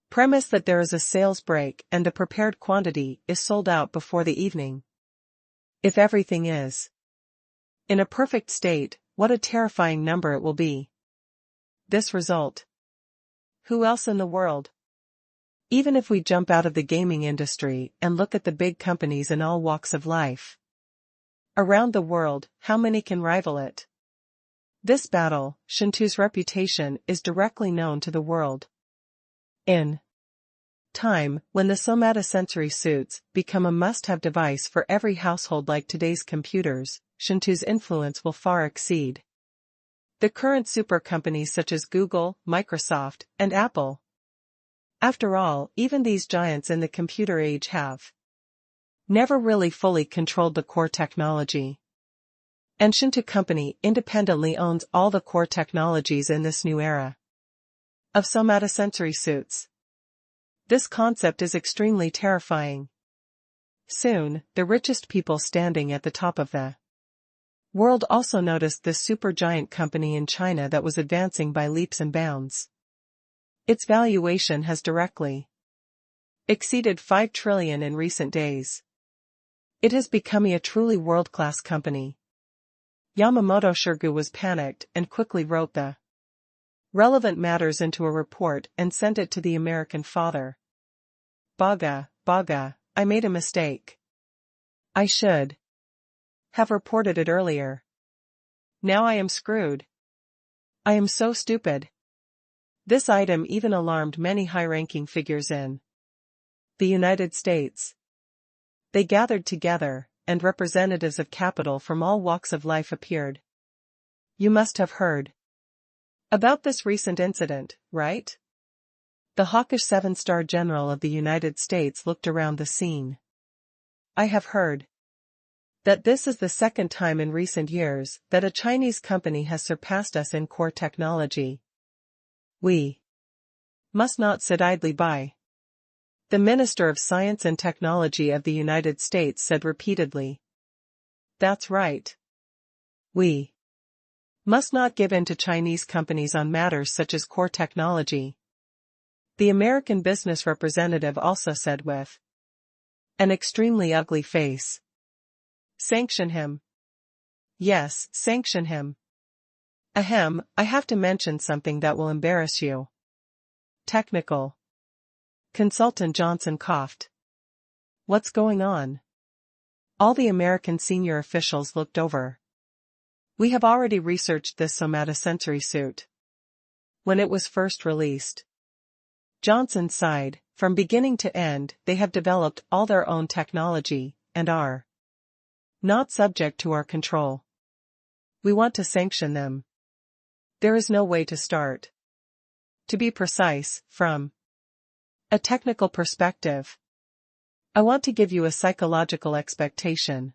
premise that there is a sales break and the prepared quantity is sold out before the evening. If everything is in a perfect state, what a terrifying number it will be. This result. Who else in the world? Even if we jump out of the gaming industry and look at the big companies in all walks of life around the world, how many can rival it? This battle, Shou's reputation is directly known to the world. In time, when the somatosensory suits become a must-have device for every household like today's computers, Shou's influence will far exceed the current super companies such as Google, Microsoft, and Apple. After all, even these giants in the computer age have never really fully controlled the core technology. And Shou company independently owns all the core technologies in this new era of somatosensory suits. This concept is extremely terrifying. Soon, the richest people standing at the top of the world also noticed this supergiant company in China that was advancing by leaps and bounds. Its valuation has directly exceeded 5 trillion in recent days. It has become a truly world-class company. Yamamoto Shirgu was panicked and quickly wrote the relevant matters into a report and sent it to the American father. Baga, I made a mistake. I should have reported it earlier. Now I am screwed. I am so stupid. This item even alarmed many high-ranking figures in the United States. They gathered together, and representatives of capital from all walks of life appeared. You must have heard about this recent incident, right? The hawkish 7-star general of the United States looked around the scene. I have heard that this is the second time in recent years that a Chinese company has surpassed us in core technology. We must not sit idly by. The Minister of Science and Technology of the United States said repeatedly. That's right. We must not give in to Chinese companies on matters such as core technology. The American business representative also said with an extremely ugly face. Sanction him. Yes, sanction him. Ahem, I have to mention something that will embarrass you. Technical consultant Johnson coughed. What's going on? All the American senior officials looked over. We have already researched this somatosensory suit. When it was first released, Johnson sighed, from beginning to end, they have developed all their own technology, and are not subject to our control. We want to sanction them. There is no way to start. To be precise, from a technical perspective, I want to give you a psychological expectation.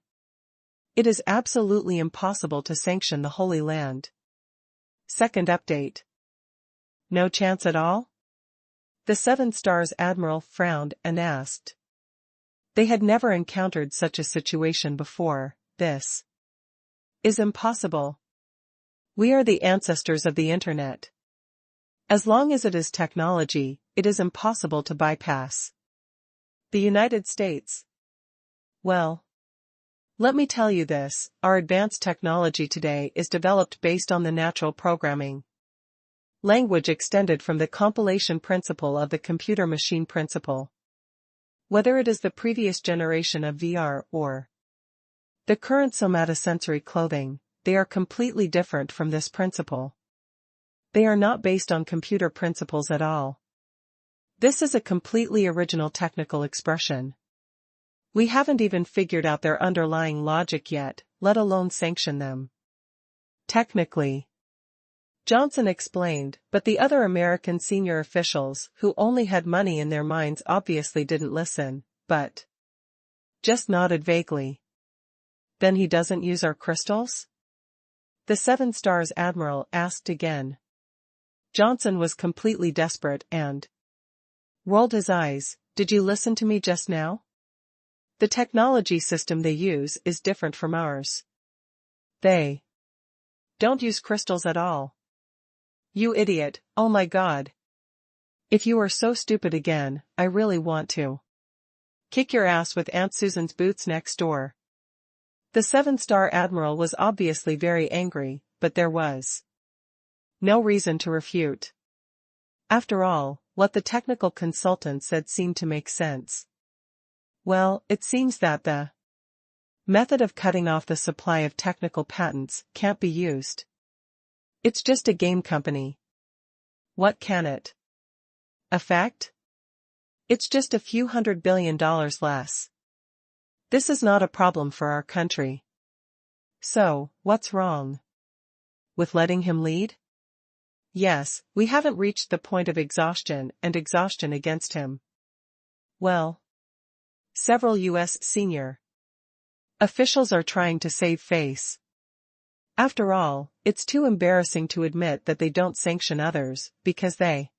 It is absolutely impossible to sanction the Holy Land. Second update. No chance at all? The Seven Stars Admiral frowned and asked. They had never encountered such a situation before. This is impossible. We are the ancestors of the Internet. As long as it is technology, it is impossible to bypass. The United States. Well, let me tell you this, our advanced technology today is developed based on the natural programming language extended from the compilation principle of the computer-machine principle. Whether it is the previous generation of VR or the current somatosensory clothing, they are completely different from this principle. They are not based on computer principles at all. This is a completely original technical expression. We haven't even figured out their underlying logic yet, let alone sanction them. Technically, Johnson explained, but the other American senior officials who only had money in their minds obviously didn't listen, but just nodded vaguely. Then he doesn't use our crystals? The Seven Stars Admiral asked again. Johnson was completely desperate and rolled his eyes. Did you listen to me just now? The technology system they use is different from ours. They don't use crystals at all. You idiot, oh my God. If you are so stupid again, I really want to kick your ass with Aunt Susan's boots next door. The Seven-Star Admiral was obviously very angry, but there was no reason to refute. After all, what the technical consultant said seemed to make sense. Well, it seems that the method of cutting off the supply of technical patents can't be used. It's just a game company. What can it affect? It's just a few $100 billion less. This is not a problem for our country. So, what's wrong with letting him lead? Yes, we haven't reached the point of exhaustion and exhaustion against him. Well, several U.S. senior officials are trying to save face. After all, it's too embarrassing to admit that they don't sanction others because they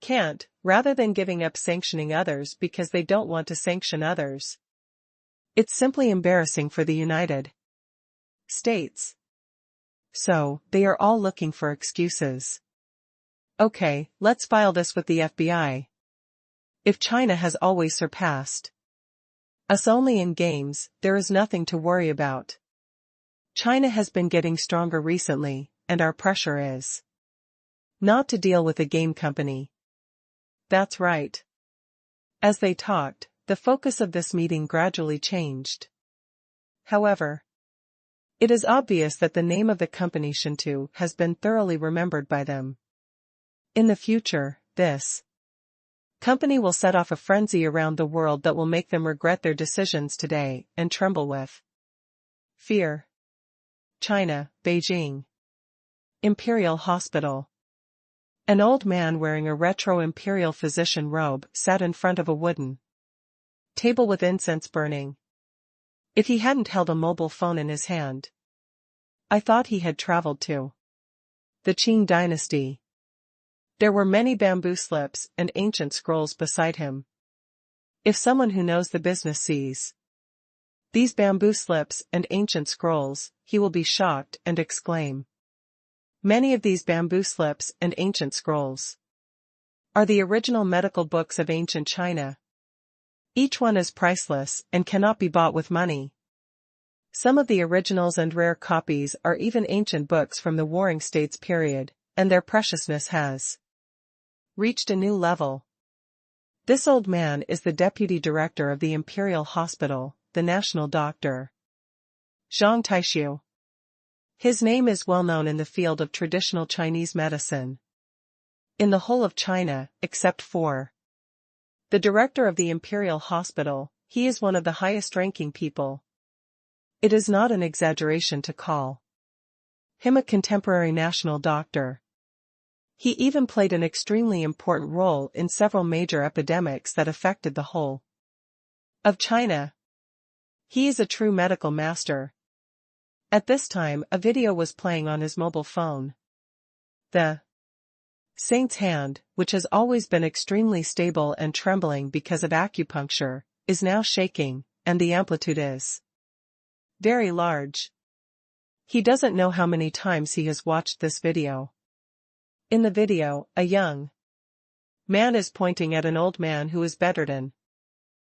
can't, rather than giving up sanctioning others because they don't want to sanction others. It's simply embarrassing for the United States. So, they are all looking for excuses. Okay, let's file this with the FBI. If China has always surpassed us only in games, there is nothing to worry about. China has been getting stronger recently, and our pressure is not to deal with a game company. That's right. As they talked, the focus of this meeting gradually changed. However, it is obvious that the name of the company Shou has been thoroughly remembered by them. In the future, this company will set off a frenzy around the world that will make them regret their decisions today and tremble with fear. China, Beijing. Imperial Hospital. An old man wearing a retro imperial physician robe sat in front of a wooden table with incense burning. If he hadn't held a mobile phone in his hand, I thought he had traveled to the Qing dynasty. There were many bamboo slips and ancient scrolls beside him. If someone who knows the business sees these bamboo slips and ancient scrolls, he will be shocked and exclaim. Many of these bamboo slips and ancient scrolls are the original medical books of ancient China. Each one is priceless and cannot be bought with money. Some of the originals and rare copies are even ancient books from the Warring States period, and their preciousness has reached a new level. This old man is the deputy director of the Imperial Hospital, the national doctor, Zhang Taishu. His name is well known in the field of traditional Chinese medicine. In the whole of China, except for the director of the Imperial Hospital, he is one of the highest-ranking people. It is not an exaggeration to call him a contemporary national doctor. He even played an extremely important role in several major epidemics that affected the whole of China. He is a true medical master. At this time, a video was playing on his mobile phone. The saint's hand, which has always been extremely stable and trembling because of acupuncture, is now shaking, and the amplitude is very large. He doesn't know how many times he has watched this video. In the video, a young man is pointing at an old man who is bedridden.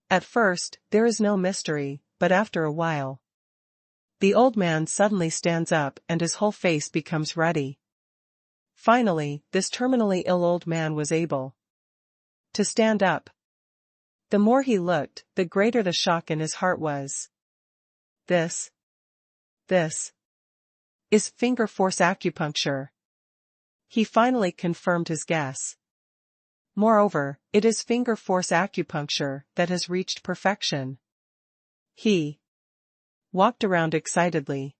At first, there is no mystery, but after a while, the old man suddenly stands up and his whole face becomes ruddy. Finally, this terminally ill old man was able to stand up. The more he looked, the greater the shock in his heart was. This is finger force acupuncture. He finally confirmed his guess. Moreover, it is finger force acupuncture that has reached perfection. He walked around excitedly.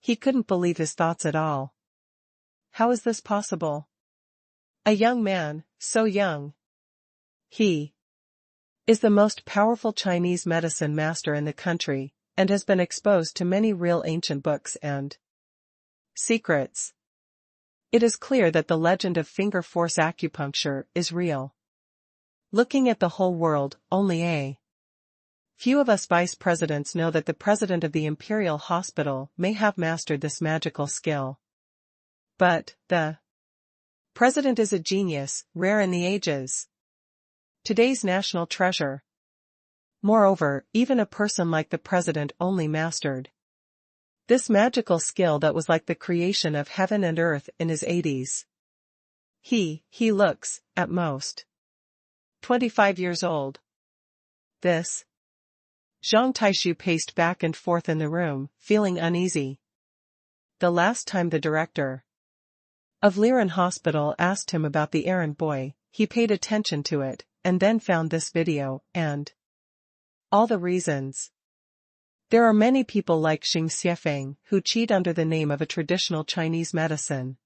He couldn't believe his thoughts at all. How is this possible? A young man, so young. He is the most powerful Chinese medicine master in the country, and has been exposed to many real ancient books and secrets. It is clear that the legend of finger force acupuncture is real. Looking at the whole world, only a few of us vice presidents know that the president of the Imperial Hospital may have mastered this magical skill. But, the president is a genius, rare in the ages. Today's national treasure. Moreover, even a person like the president only mastered this magical skill that was like the creation of heaven and earth in his 80s. He looks, at most, 25 years old. This Zhang Taishu paced back and forth in the room, feeling uneasy. The last time the director of Liren Hospital asked him about the errand boy, he paid attention to it, and then found this video, and all the reasons. There are many people like Xing Xiefeng who cheat under the name of a traditional Chinese medicine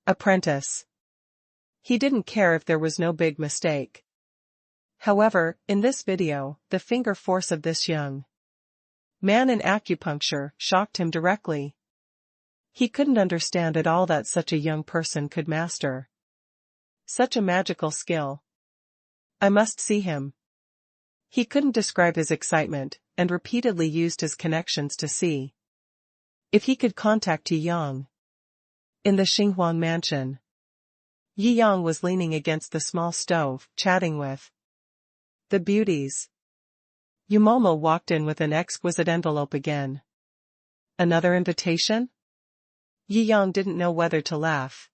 apprentice. He didn't care if there was no big mistake. However, in this video, the finger force of this young man in acupuncture shocked him directly. He couldn't understand at all that such a young person could master such a magical skill. I must see him. He couldn't describe his excitement, and repeatedly used his connections to see if he could contact Yi Yang. In the Xinghuang mansion, Yi Yang was leaning against the small stove, chatting with the beauties. Yumomo walked in with an exquisite envelope again. Another invitation? Yi Yang didn't know whether to laugh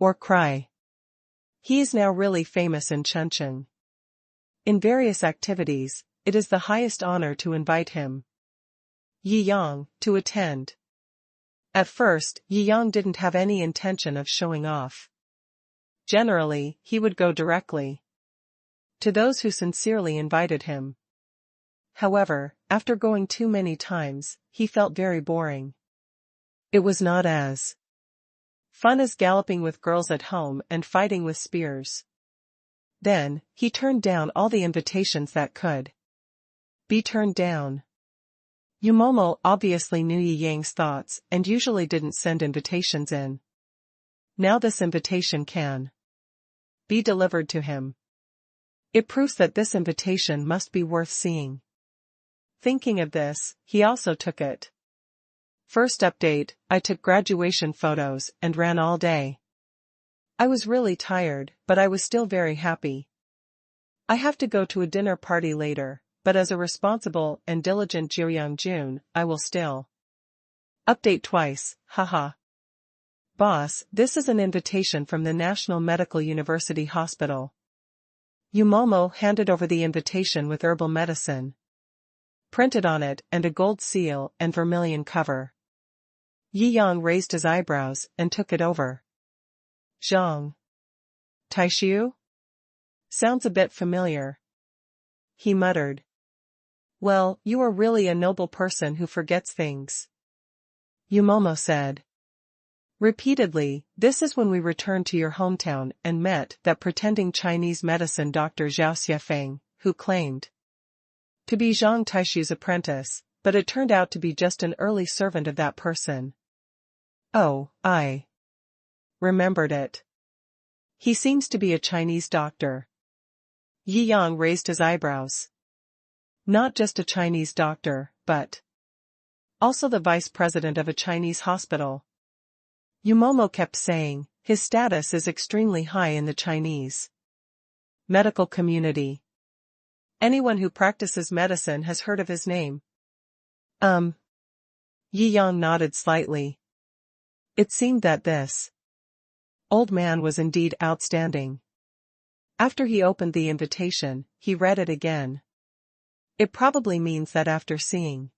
or cry. He is now really famous in Chengcheng. In various activities, it is the highest honor to invite him, Yi Yang, to attend. At first, Yi Yang didn't have any intention of showing off. Generally, he would go directly to those who sincerely invited him. However, after going too many times, he felt very boring. It was not as fun as galloping with girls at home and fighting with spears. Then, he turned down all the invitations that could be turned down. Yumomo obviously knew Yi Yang's thoughts and usually didn't send invitations in. Now this invitation can be delivered to him. It proves that this invitation must be worth seeing. Thinking of this, he also took it. First update, I took graduation photos and ran all day. I was really tired, but I was still very happy. I have to go to a dinner party later, but as a responsible and diligent Jiangjing, I will still update twice, haha. Boss, this is an invitation from the National Medical University Hospital. Yumomo handed over the invitation with herbal medicine printed on it and a gold seal and vermilion cover. Yi Yang raised his eyebrows and took it over. Zhang Taishu? Sounds a bit familiar. He muttered. Well, you are really a noble person who forgets things, Yumomo said. Repeatedly, this is when we returned to your hometown and met that pretending Chinese medicine doctor Zhao Xiefeng, who claimed to be Zhang Taishu's apprentice, but it turned out to be just an early servant of that person. Oh, I remembered it. He seems to be a Chinese doctor. Yi Yang raised his eyebrows. Not just a Chinese doctor, but also the vice president of a Chinese hospital. Yumomo kept saying, his status is extremely high in the Chinese medical community. Anyone who practices medicine has heard of his name. Yi Yang nodded slightly. It seemed that this old man was indeed outstanding. After he opened the invitation, he read it again. It probably means that after seeing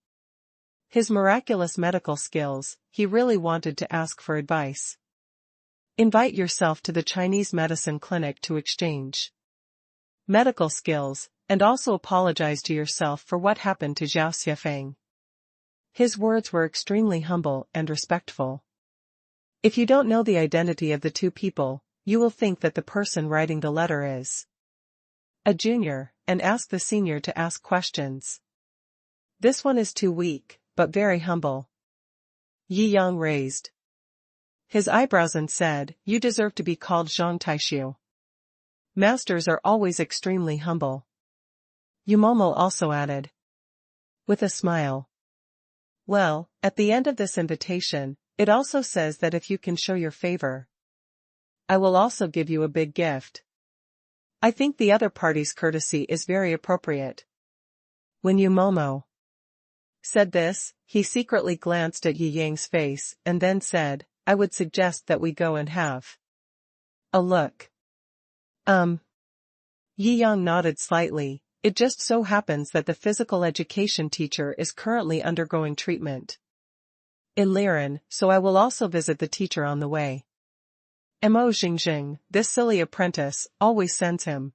his miraculous medical skills, he really wanted to ask for advice. Invite yourself to the Chinese medicine clinic to exchange medical skills, and also apologize to yourself for what happened to Zhao Xiefeng. His words were extremely humble and respectful. If you don't know the identity of the two people, you will think that the person writing the letter is a junior, and ask the senior to ask questions. This one is too weak, but very humble. Yi Yang raised his eyebrows and said, you deserve to be called Zhang Taishu. Masters are always extremely humble. Yumomo also added, with a smile. Well, at the end of this invitation, it also says that if you can show your favor, I will also give you a big gift. I think the other party's courtesy is very appropriate. When Yumomo said this, he secretly glanced at Yi Yang's face and then said, I would suggest that we go and have a look. Yi Yang nodded slightly. It just so happens that the physical education teacher is currently undergoing treatment in Liren, so I will also visit the teacher on the way. Mo Jingjing, this silly apprentice, always sends him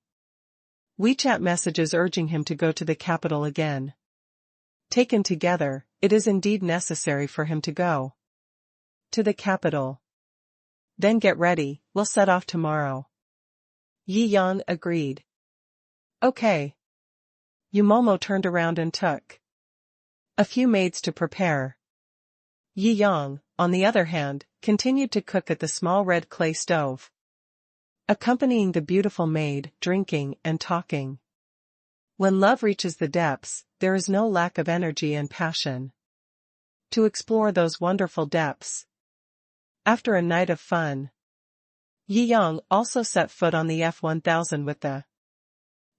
WeChat messages urging him to go to the capital again. Taken together, it is indeed necessary for him to go to the capital. Then get ready, we'll set off tomorrow. Yi Yang agreed. Okay. Yumomo turned around and took a few maids to prepare. Yi Yang, on the other hand, continued to cook at the small red clay stove, accompanying the beautiful maid, drinking and talking. When love reaches the depths, there is no lack of energy and passion to explore those wonderful depths. After a night of fun, Yi Yang also set foot on the F-1000 with the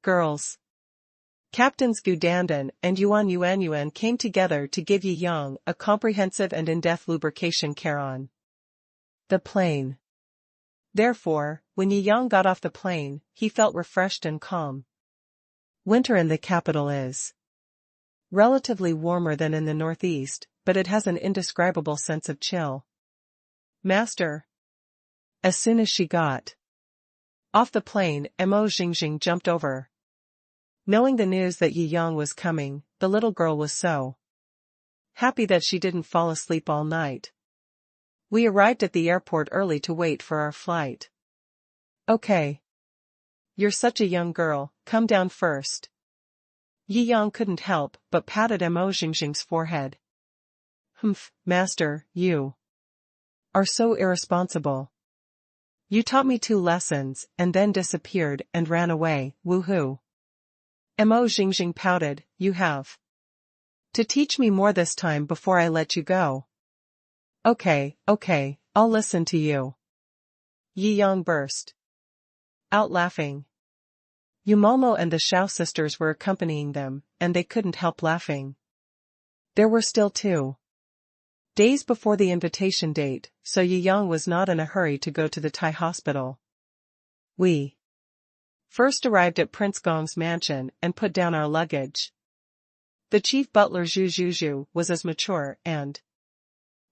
girls. Captains Gu Dandan and Yuan came together to give Yi Yang a comprehensive and in-depth lubrication care on the plane. Therefore, when Yi Yang got off the plane, he felt refreshed and calm. Winter in the capital is relatively warmer than in the northeast, but it has an indescribable sense of chill. Master. As soon as she got off the plane, Mo Jingjing jumped over. Knowing the news that Yi Yang was coming, the little girl was so happy that she didn't fall asleep all night. We arrived at the airport early to wait for our flight. Okay. You're such a young girl, come down first. Yi Yang couldn't help but patted Mo Jingjing's forehead. Humph, master, you are so irresponsible. You taught me 2 lessons and then disappeared and ran away, woohoo. Mo Jingjing pouted, you have to teach me more this time before I let you go. Okay, I'll listen to you. Yi Yang burst out laughing. Yumomo and the Shou sisters were accompanying them, and they couldn't help laughing. There were still 2 days before the invitation date, so Yi Yang was not in a hurry to go to the Thai hospital. We first arrived at Prince Gong's mansion and put down our luggage. The chief butler Zhu was as mature and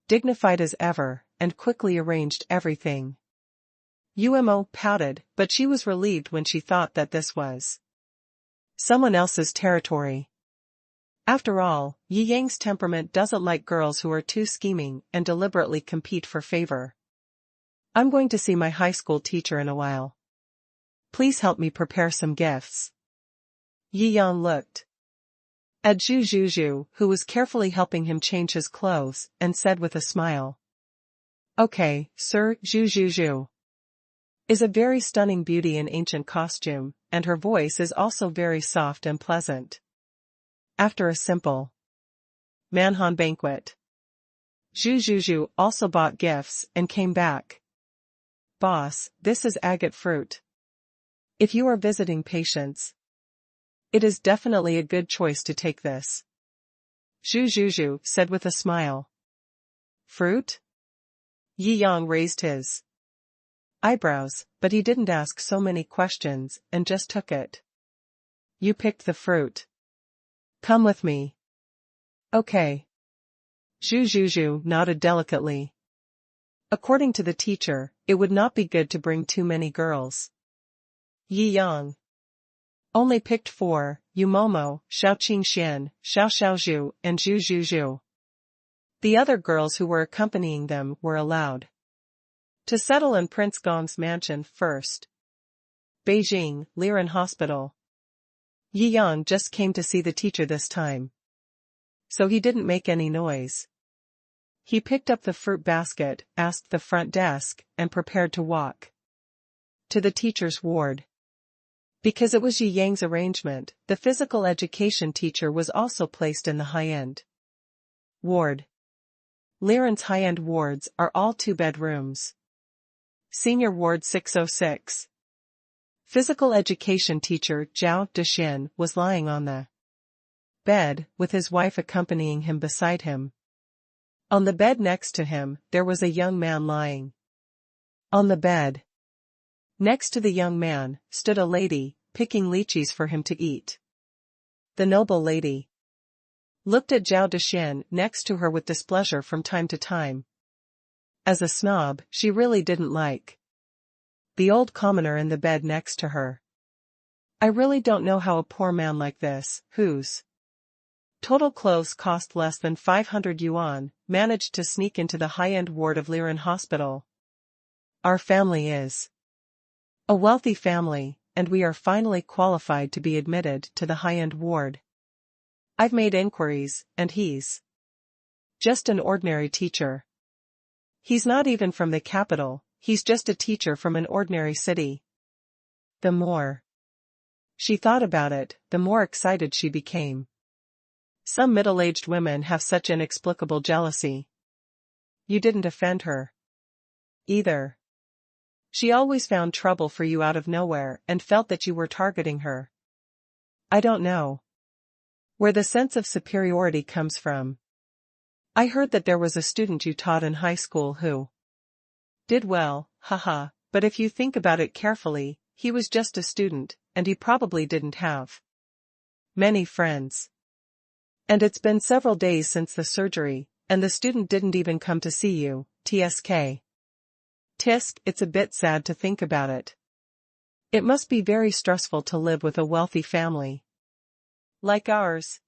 dignified as ever, and quickly arranged everything. Umo pouted, but she was relieved when she thought that this was someone else's territory. After all, Yi Yang's temperament doesn't like girls who are too scheming and deliberately compete for favor. I'm going to see my high school teacher in a while. Please help me prepare some gifts. Yi Yang looked at Zhu, who was carefully helping him change his clothes, and said with a smile. Okay, sir. Zhu is a very stunning beauty in ancient costume, and her voice is also very soft and pleasant. After a simple Manhan banquet, Zhu also bought gifts and came back. Boss, this is agate fruit. If you are visiting patients, it is definitely a good choice to take this. Zhu said with a smile. Fruit? Yi Yang raised his eyebrows, but he didn't ask so many questions and just took it. You picked the fruit. Come with me. Okay. Zhu nodded delicately. According to the teacher, it would not be good to bring too many girls. Yi Yang only picked 4, Yu Momo, Shou Qingxian, Shou Zhu, and Zhu. The other girls who were accompanying them were allowed to settle in Prince Gong's mansion first. Beijing, Liren Hospital. Yi Yang just came to see the teacher this time, so he didn't make any noise. He picked up the fruit basket, asked the front desk, and prepared to walk to the teacher's ward. Because it was Yi Yang's arrangement, the physical education teacher was also placed in the high-end ward. Liren's high-end wards are all 2-bedrooms. Senior Ward 606. Physical education teacher Zhao Dexin was lying on the bed, with his wife accompanying him beside him. On the bed next to him, there was a young man lying on the bed. Next to the young man, stood a lady, picking lychees for him to eat. The noble lady looked at Zhao Dexin next to her with displeasure from time to time. As a snob, she really didn't like the old commoner in the bed next to her. I really don't know how a poor man like this, whose total clothes cost less than 500 yuan, managed to sneak into the high-end ward of Liren Hospital. Our family is a wealthy family, and we are finally qualified to be admitted to the high-end ward. I've made inquiries, and he's just an ordinary teacher. He's not even from the capital, he's just a teacher from an ordinary city. The more she thought about it, the more excited she became. Some middle-aged women have such inexplicable jealousy. You didn't offend her either. She always found trouble for you out of nowhere and felt that you were targeting her. I don't know where the sense of superiority comes from. I heard that there was a student you taught in high school who did well, haha, but if you think about it carefully, he was just a student, and he probably didn't have many friends. And it's been several days since the surgery, and the student didn't even come to see you, TSK. Tisk, it's a bit sad to think about it. It must be very stressful to live with a wealthy family like ours.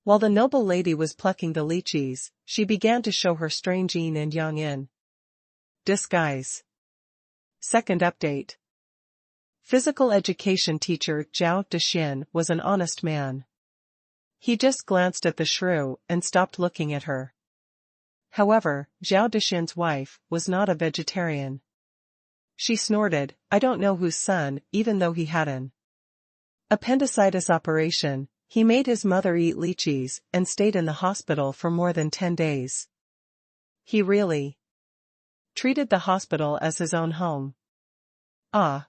While the noble lady was plucking the lychees, she began to show her strange yin and yang in disguise. Second update. Physical education teacher Zhao Dexin was an honest man. He just glanced at the shrew and stopped looking at her. However, Zhao Dexin's wife was not a vegetarian. She snorted, I don't know whose son, even though he had an appendicitis operation, he made his mother eat lychees and stayed in the hospital for more than 10 days. He really treated the hospital as his own home. Ah.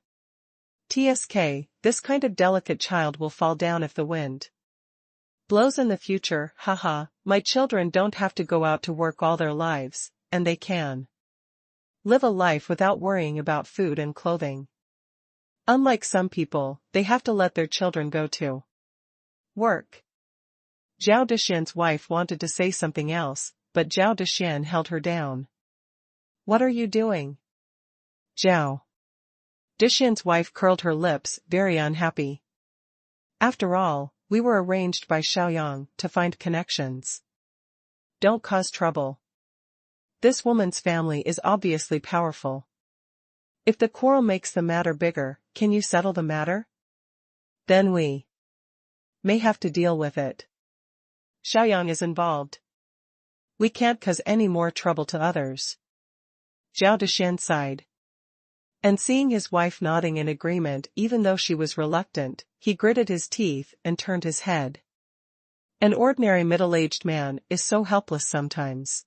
TSK, this kind of delicate child will fall down if the wind blows in the future, haha, my children don't have to go out to work all their lives, and they can live a life without worrying about food and clothing. Unlike some people, they have to let their children go to work. Zhao Dexin's wife wanted to say something else, but Zhao Dexin held her down. What are you doing? Zhao Dexin's wife curled her lips, very unhappy. After all, we were arranged by Xiaoyang to find connections. Don't cause trouble. This woman's family is obviously powerful. If the quarrel makes the matter bigger, can you settle the matter? Then we may have to deal with it. Xiaoyang is involved. We can't cause any more trouble to others. Zhao Dexian sighed. And seeing his wife nodding in agreement even though she was reluctant, he gritted his teeth and turned his head. An ordinary middle-aged man is so helpless sometimes.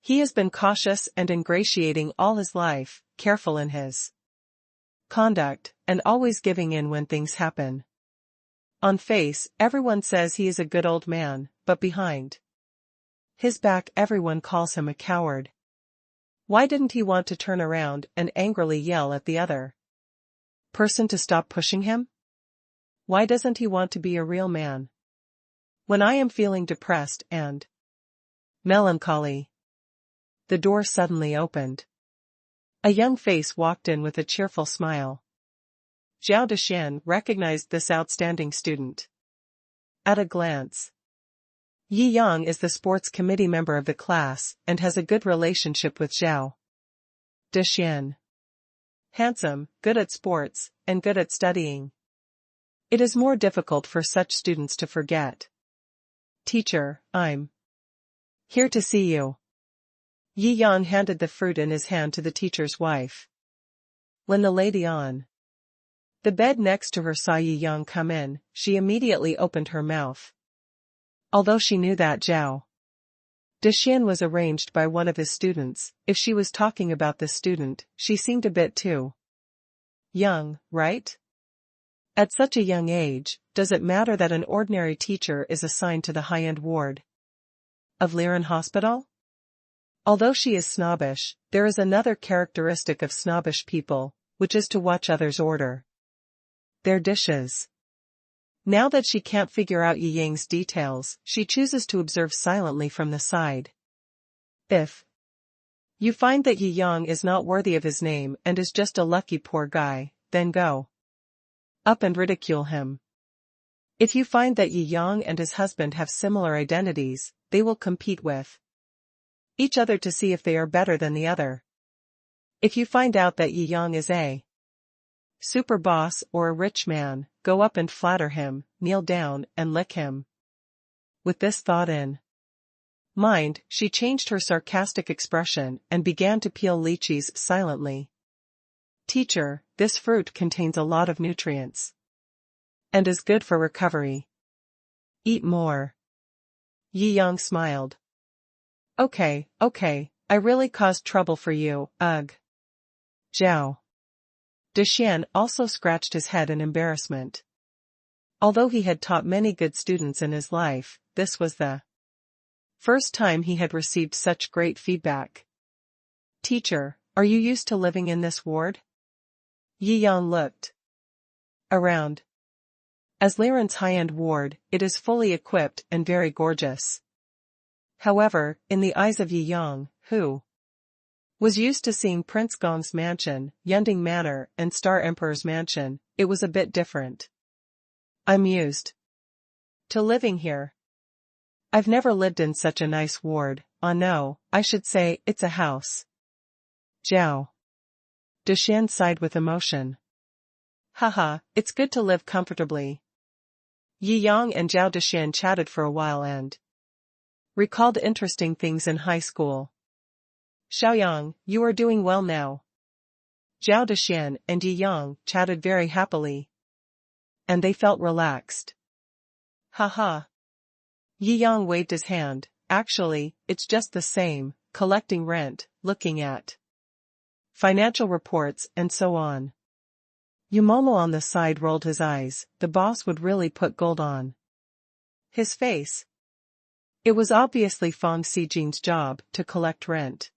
He has been cautious and ingratiating all his life, careful in his conduct, and always giving in when things happen. On face, everyone says he is a good old man, but behind his back everyone calls him a coward. Why didn't he want to turn around and angrily yell at the other person to stop pushing him? Why doesn't he want to be a real man? When I am feeling depressed and melancholy. The door suddenly opened. A young face walked in with a cheerful smile. Zhao Dexian recognized this outstanding student at a glance. Yi Yang is the sports committee member of the class and has a good relationship with Zhao Dexian. Handsome, good at sports, and good at studying. It is more difficult for such students to forget. Teacher, I'm here to see you. Yi Yang handed the fruit in his hand to the teacher's wife. When the lady on the bed next to her saw Yi Yang come in, she immediately opened her mouth. Although she knew that Zhao Dexian was arranged by one of his students, if she was talking about this student, she seemed a bit too young, right? At such a young age, does it matter that an ordinary teacher is assigned to the high-end ward of Liren Hospital? Although she is snobbish, there is another characteristic of snobbish people, which is to watch others order their dishes. Now that she can't figure out Yi Yang's details, she chooses to observe silently from the side. If you find that Yi Yang is not worthy of his name and is just a lucky poor guy, then go up and ridicule him. If you find that Yi Yang and his husband have similar identities, they will compete with each other to see if they are better than the other. If you find out that Yi Yang is a super boss or a rich man, go up and flatter him, kneel down and lick him. With this thought in mind, she changed her sarcastic expression and began to peel lychees silently. Teacher, this fruit contains a lot of nutrients and is good for recovery. Eat more. Yi Yang smiled. Okay, I really caused trouble for you, ugh. Zhao Dexian also scratched his head in embarrassment. Although he had taught many good students in his life, this was the first time he had received such great feedback. Teacher, are you used to living in this ward? Yi Yang looked around. As Liren's high-end ward, it is fully equipped and very gorgeous. However, in the eyes of Yi Yang, who was used to seeing Prince Gong's mansion, Yunding Manor, and Star Emperor's mansion, it was a bit different. I'm used to living here. I've never lived in such a nice ward. No, I should say, it's a house. Zhao Dexian sighed with emotion. Haha, it's good to live comfortably. Yi Yang and Zhao Dexian chatted for a while and recalled interesting things in high school. Xiaoyang, you are doing well now. Zhao Dexian and Yi Yang chatted very happily. And they felt relaxed. Haha. Yi Yang waved his hand. Actually, it's just the same, collecting rent, looking at financial reports and so on. Yumomo on the side rolled his eyes. The boss would really put gold on his face. It was obviously Fang Xijin's job to collect rent.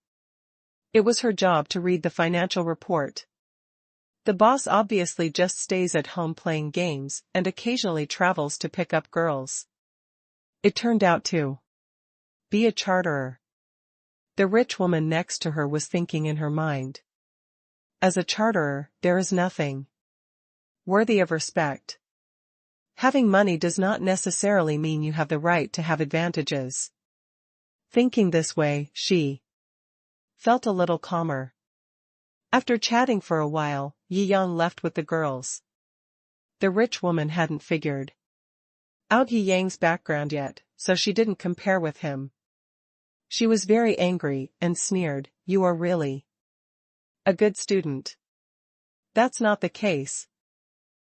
It was her job to read the financial report. The boss obviously just stays at home playing games and occasionally travels to pick up girls. It turned out to be a charterer. The rich woman next to her was thinking in her mind. As a charterer, there is nothing worthy of respect. Having money does not necessarily mean you have the right to have advantages. Thinking this way, she felt a little calmer. After chatting for a while, Yi Yang left with the girls. The rich woman hadn't figured out Yi Yang's background yet, so she didn't compare with him. She was very angry and sneered, "You are really a good student." "That's not the case."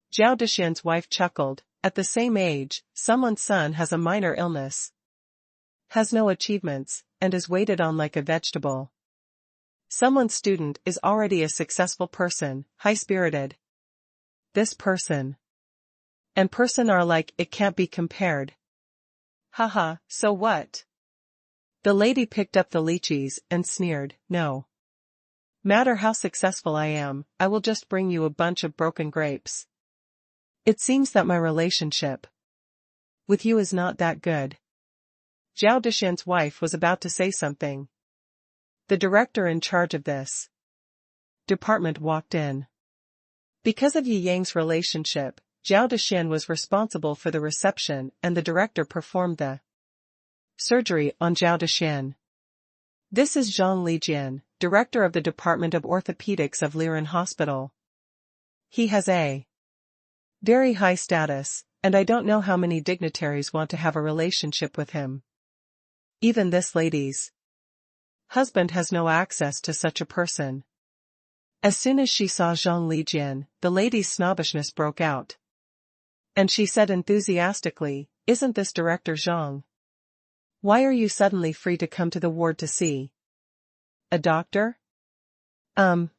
Zhao Dexian's wife chuckled. "At the same age, someone's son has a minor illness, has no achievements, and is waited on like a vegetable. Someone's student is already a successful person, high-spirited. This person and person are like, it can't be compared." "Haha, so what?" The lady picked up the lychees and sneered, "No matter how successful I am, I will just bring you a bunch of broken grapes. It seems that my relationship with you is not that good." Zhao Dexian's wife was about to say something. The director in charge of this department walked in. Because of Yi Yang's relationship, Zhao Dexian was responsible for the reception and the director performed the surgery on Zhao Dexian. "This is Zhang Lijian, director of the Department of Orthopedics of Liren Hospital. He has a very high status, and I don't know how many dignitaries want to have a relationship with him. Even this lady's husband has no access to such a person." As soon as she saw Zhang Lijian, the lady's snobbishness broke out. And she said enthusiastically, "Isn't this Director Zhang? Why are you suddenly free to come to the ward to see a doctor?" Zhang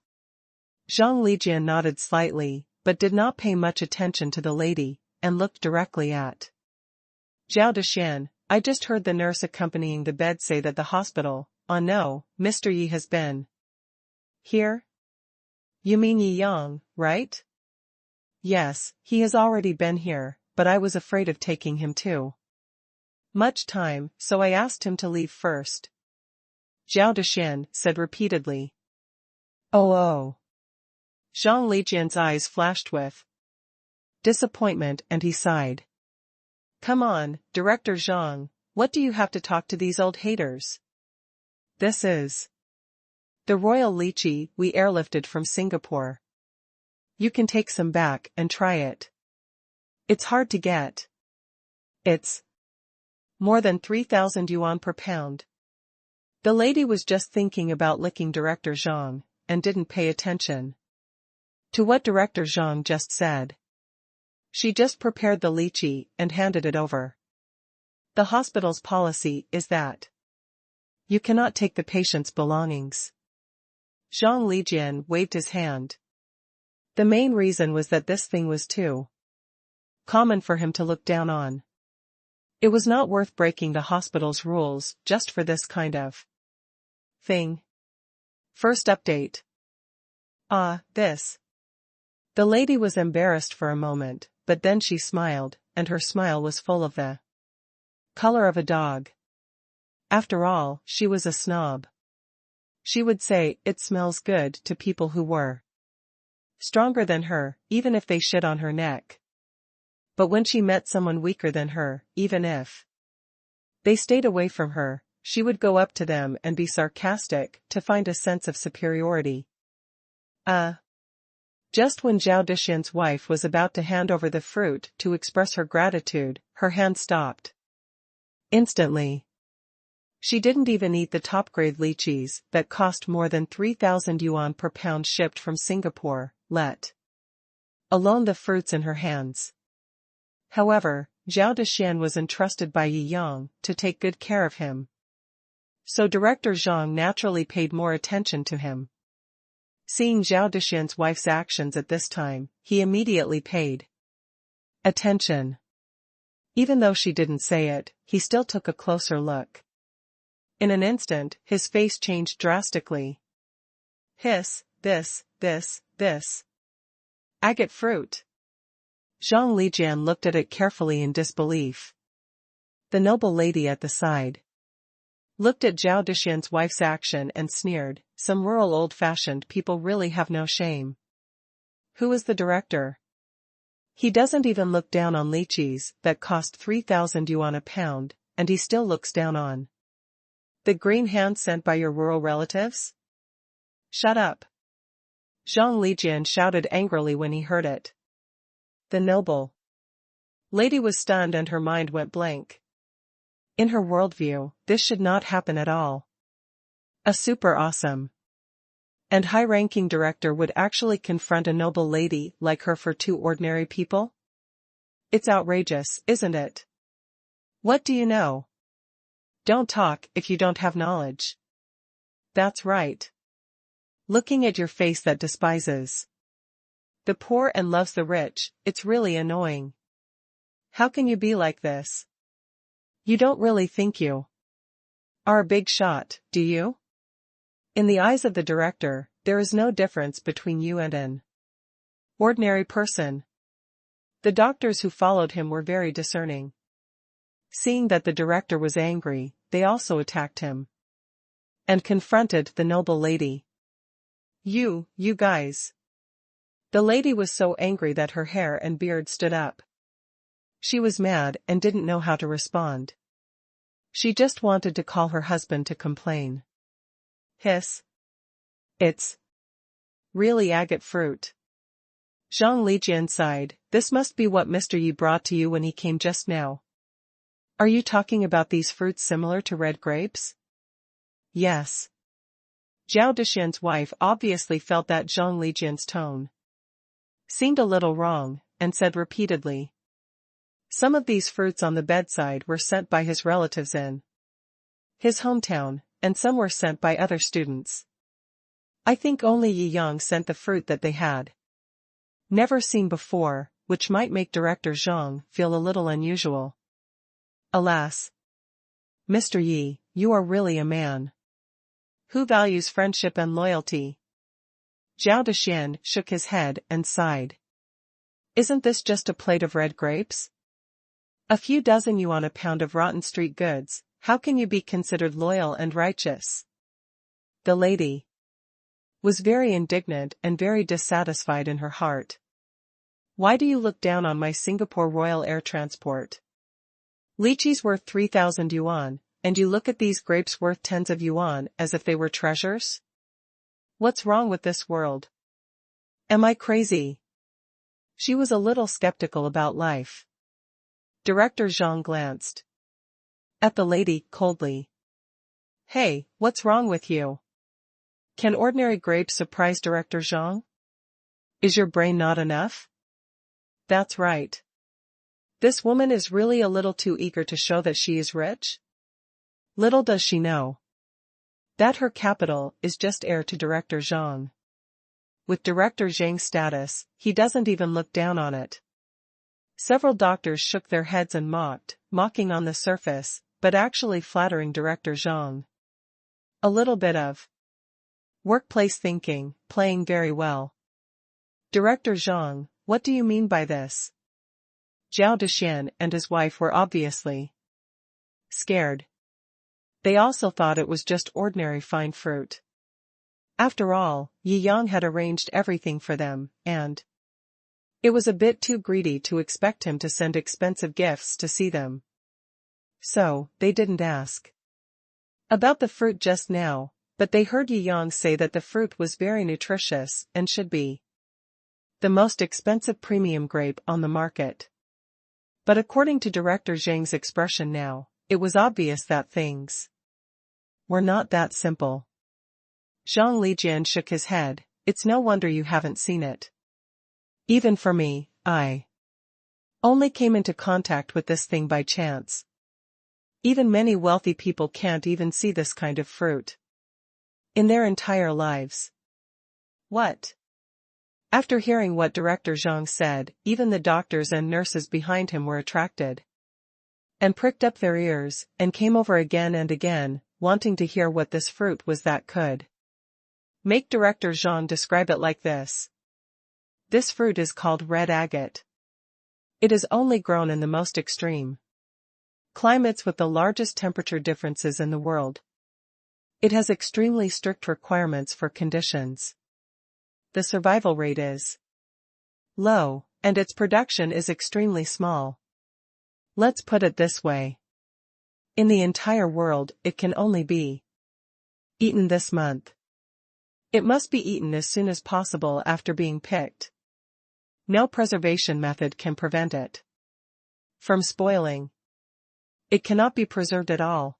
Lijian nodded slightly, but did not pay much attention to the lady, and looked directly at Zhao Dexian. "I just heard the nurse accompanying the bed say that the hospital, oh no, Mr. Yi has been here." "You mean Yi Yang, right?" "Yes, he has already been here, but I was afraid of taking him too much time, so I asked him to leave first." Zhao Dexian said repeatedly. Oh. Zhang Lijian's eyes flashed with disappointment and he sighed. "Come on, Director Zhang, what do you have to talk to these old haters? This is the royal lychee we airlifted from Singapore. You can take some back and try it. It's hard to get. It's more than 3,000 yuan per pound." The lady was just thinking about licking Director Zhang, and didn't pay attention to what Director Zhang just said. She just prepared the lychee and handed it over. "The hospital's policy is that you cannot take the patient's belongings." Zhang Lijian waved his hand. The main reason was that this thing was too common for him to look down on. It was not worth breaking the hospital's rules just for this kind of thing. First update. This. The lady was embarrassed for a moment, but then she smiled, and her smile was full of the color of a dog. After all, she was a snob. She would say, "It smells good" to people who were stronger than her, even if they shit on her neck. But when she met someone weaker than her, even if they stayed away from her, she would go up to them and be sarcastic to find a sense of superiority. Just when Zhao Dexian's wife was about to hand over the fruit to express her gratitude, her hand stopped. Instantly. She didn't even eat the top-grade lychees that cost more than 3,000 yuan per pound shipped from Singapore, let alone the fruits in her hands. However, Zhao Dexian was entrusted by Yi Yang to take good care of him. So Director Zhang naturally paid more attention to him. Seeing Zhao Dexian's wife's actions at this time, he immediately paid attention. Even though she didn't say it, he still took a closer look. In an instant, his face changed drastically. Hiss, this. Agate fruit. Zhang Lijian looked at it carefully in disbelief. The noble lady at the side looked at Zhao Dexian's wife's action and sneered, "Some rural old-fashioned people really have no shame. Who is the director? He doesn't even look down on lychees that cost 3,000 yuan a pound, and he still looks down on the green hand sent by your rural relatives?" Shut up! Zhang Lijian shouted angrily when he heard it. The noble lady was stunned and her mind went blank. In her worldview, this should not happen at all. A super awesome and high-ranking director would actually confront a noble lady like her for two ordinary people? It's outrageous, isn't it? What do you know? Don't talk if you don't have knowledge. That's right. Looking at your face that despises the poor and loves the rich, it's really annoying. How can you be like this? You don't really think you are a big shot, do you? In the eyes of the director, there is no difference between you and an ordinary person. The doctors who followed him were very discerning. Seeing that the director was angry, they also attacked him and confronted the noble lady. You guys. The lady was so angry that her hair and beard stood up. She was mad and didn't know how to respond. She just wanted to call her husband to complain. Hiss. It's really agate fruit. Zhang Lijian sighed. This must be what Mr. Yi brought to you when he came just now. Are you talking about these fruits similar to red grapes? Yes. Zhao Dexian's wife obviously felt that Zhang Lijian's tone seemed a little wrong, and said repeatedly. Some of these fruits on the bedside were sent by his relatives in his hometown, and some were sent by other students. I think only Yi Yang sent the fruit that they had never seen before, which might make Director Zhang feel a little unusual. Alas! Mr. Yi, you are really a man who values friendship and loyalty. Zhao Dexian shook his head and sighed. Isn't this just a plate of red grapes? A few dozen yuan a pound of rotten street goods, how can you be considered loyal and righteous? The lady was very indignant and very dissatisfied in her heart. Why do you look down on my Singapore Royal Air Transport? Lychee's worth 3,000 yuan, and you look at these grapes worth tens of yuan as if they were treasures? What's wrong with this world? Am I crazy? She was a little skeptical about life. Director Zhang glanced at the lady coldly. Hey, what's wrong with you? Can ordinary grapes surprise Director Zhang? Is your brain not enough? That's right. This woman is really a little too eager to show that she is rich. Little does she know that her capital is just heir to Director Zhang. With Director Zhang's status, he doesn't even look down on it. Several doctors shook their heads and mocking on the surface, but actually flattering Director Zhang. A little bit of workplace thinking, playing very well. Director Zhang, what do you mean by this? Zhao Dexian and his wife were obviously scared. They also thought it was just ordinary fine fruit. After all, Yi Yang had arranged everything for them, and it was a bit too greedy to expect him to send expensive gifts to see them. So, they didn't ask about the fruit just now, but they heard Yi Yang say that the fruit was very nutritious and should be the most expensive premium grape on the market. But according to Director Zhang's expression now, it was obvious that things were not that simple. Zhang Lijian shook his head. It's no wonder you haven't seen it. Even for me, I only came into contact with this thing by chance. Even many wealthy people can't even see this kind of fruit in their entire lives. What? After hearing what Director Zhang said, even the doctors and nurses behind him were attracted and pricked up their ears, and came over again and again, wanting to hear what this fruit was that could make Director Zhang describe it like this. This fruit is called red agate. It is only grown in the most extreme climates with the largest temperature differences in the world. It has extremely strict requirements for conditions. The survival rate is low, and its production is extremely small. Let's put it this way. In the entire world, it can only be eaten this month. It must be eaten as soon as possible after being picked. No preservation method can prevent it from spoiling. It cannot be preserved at all.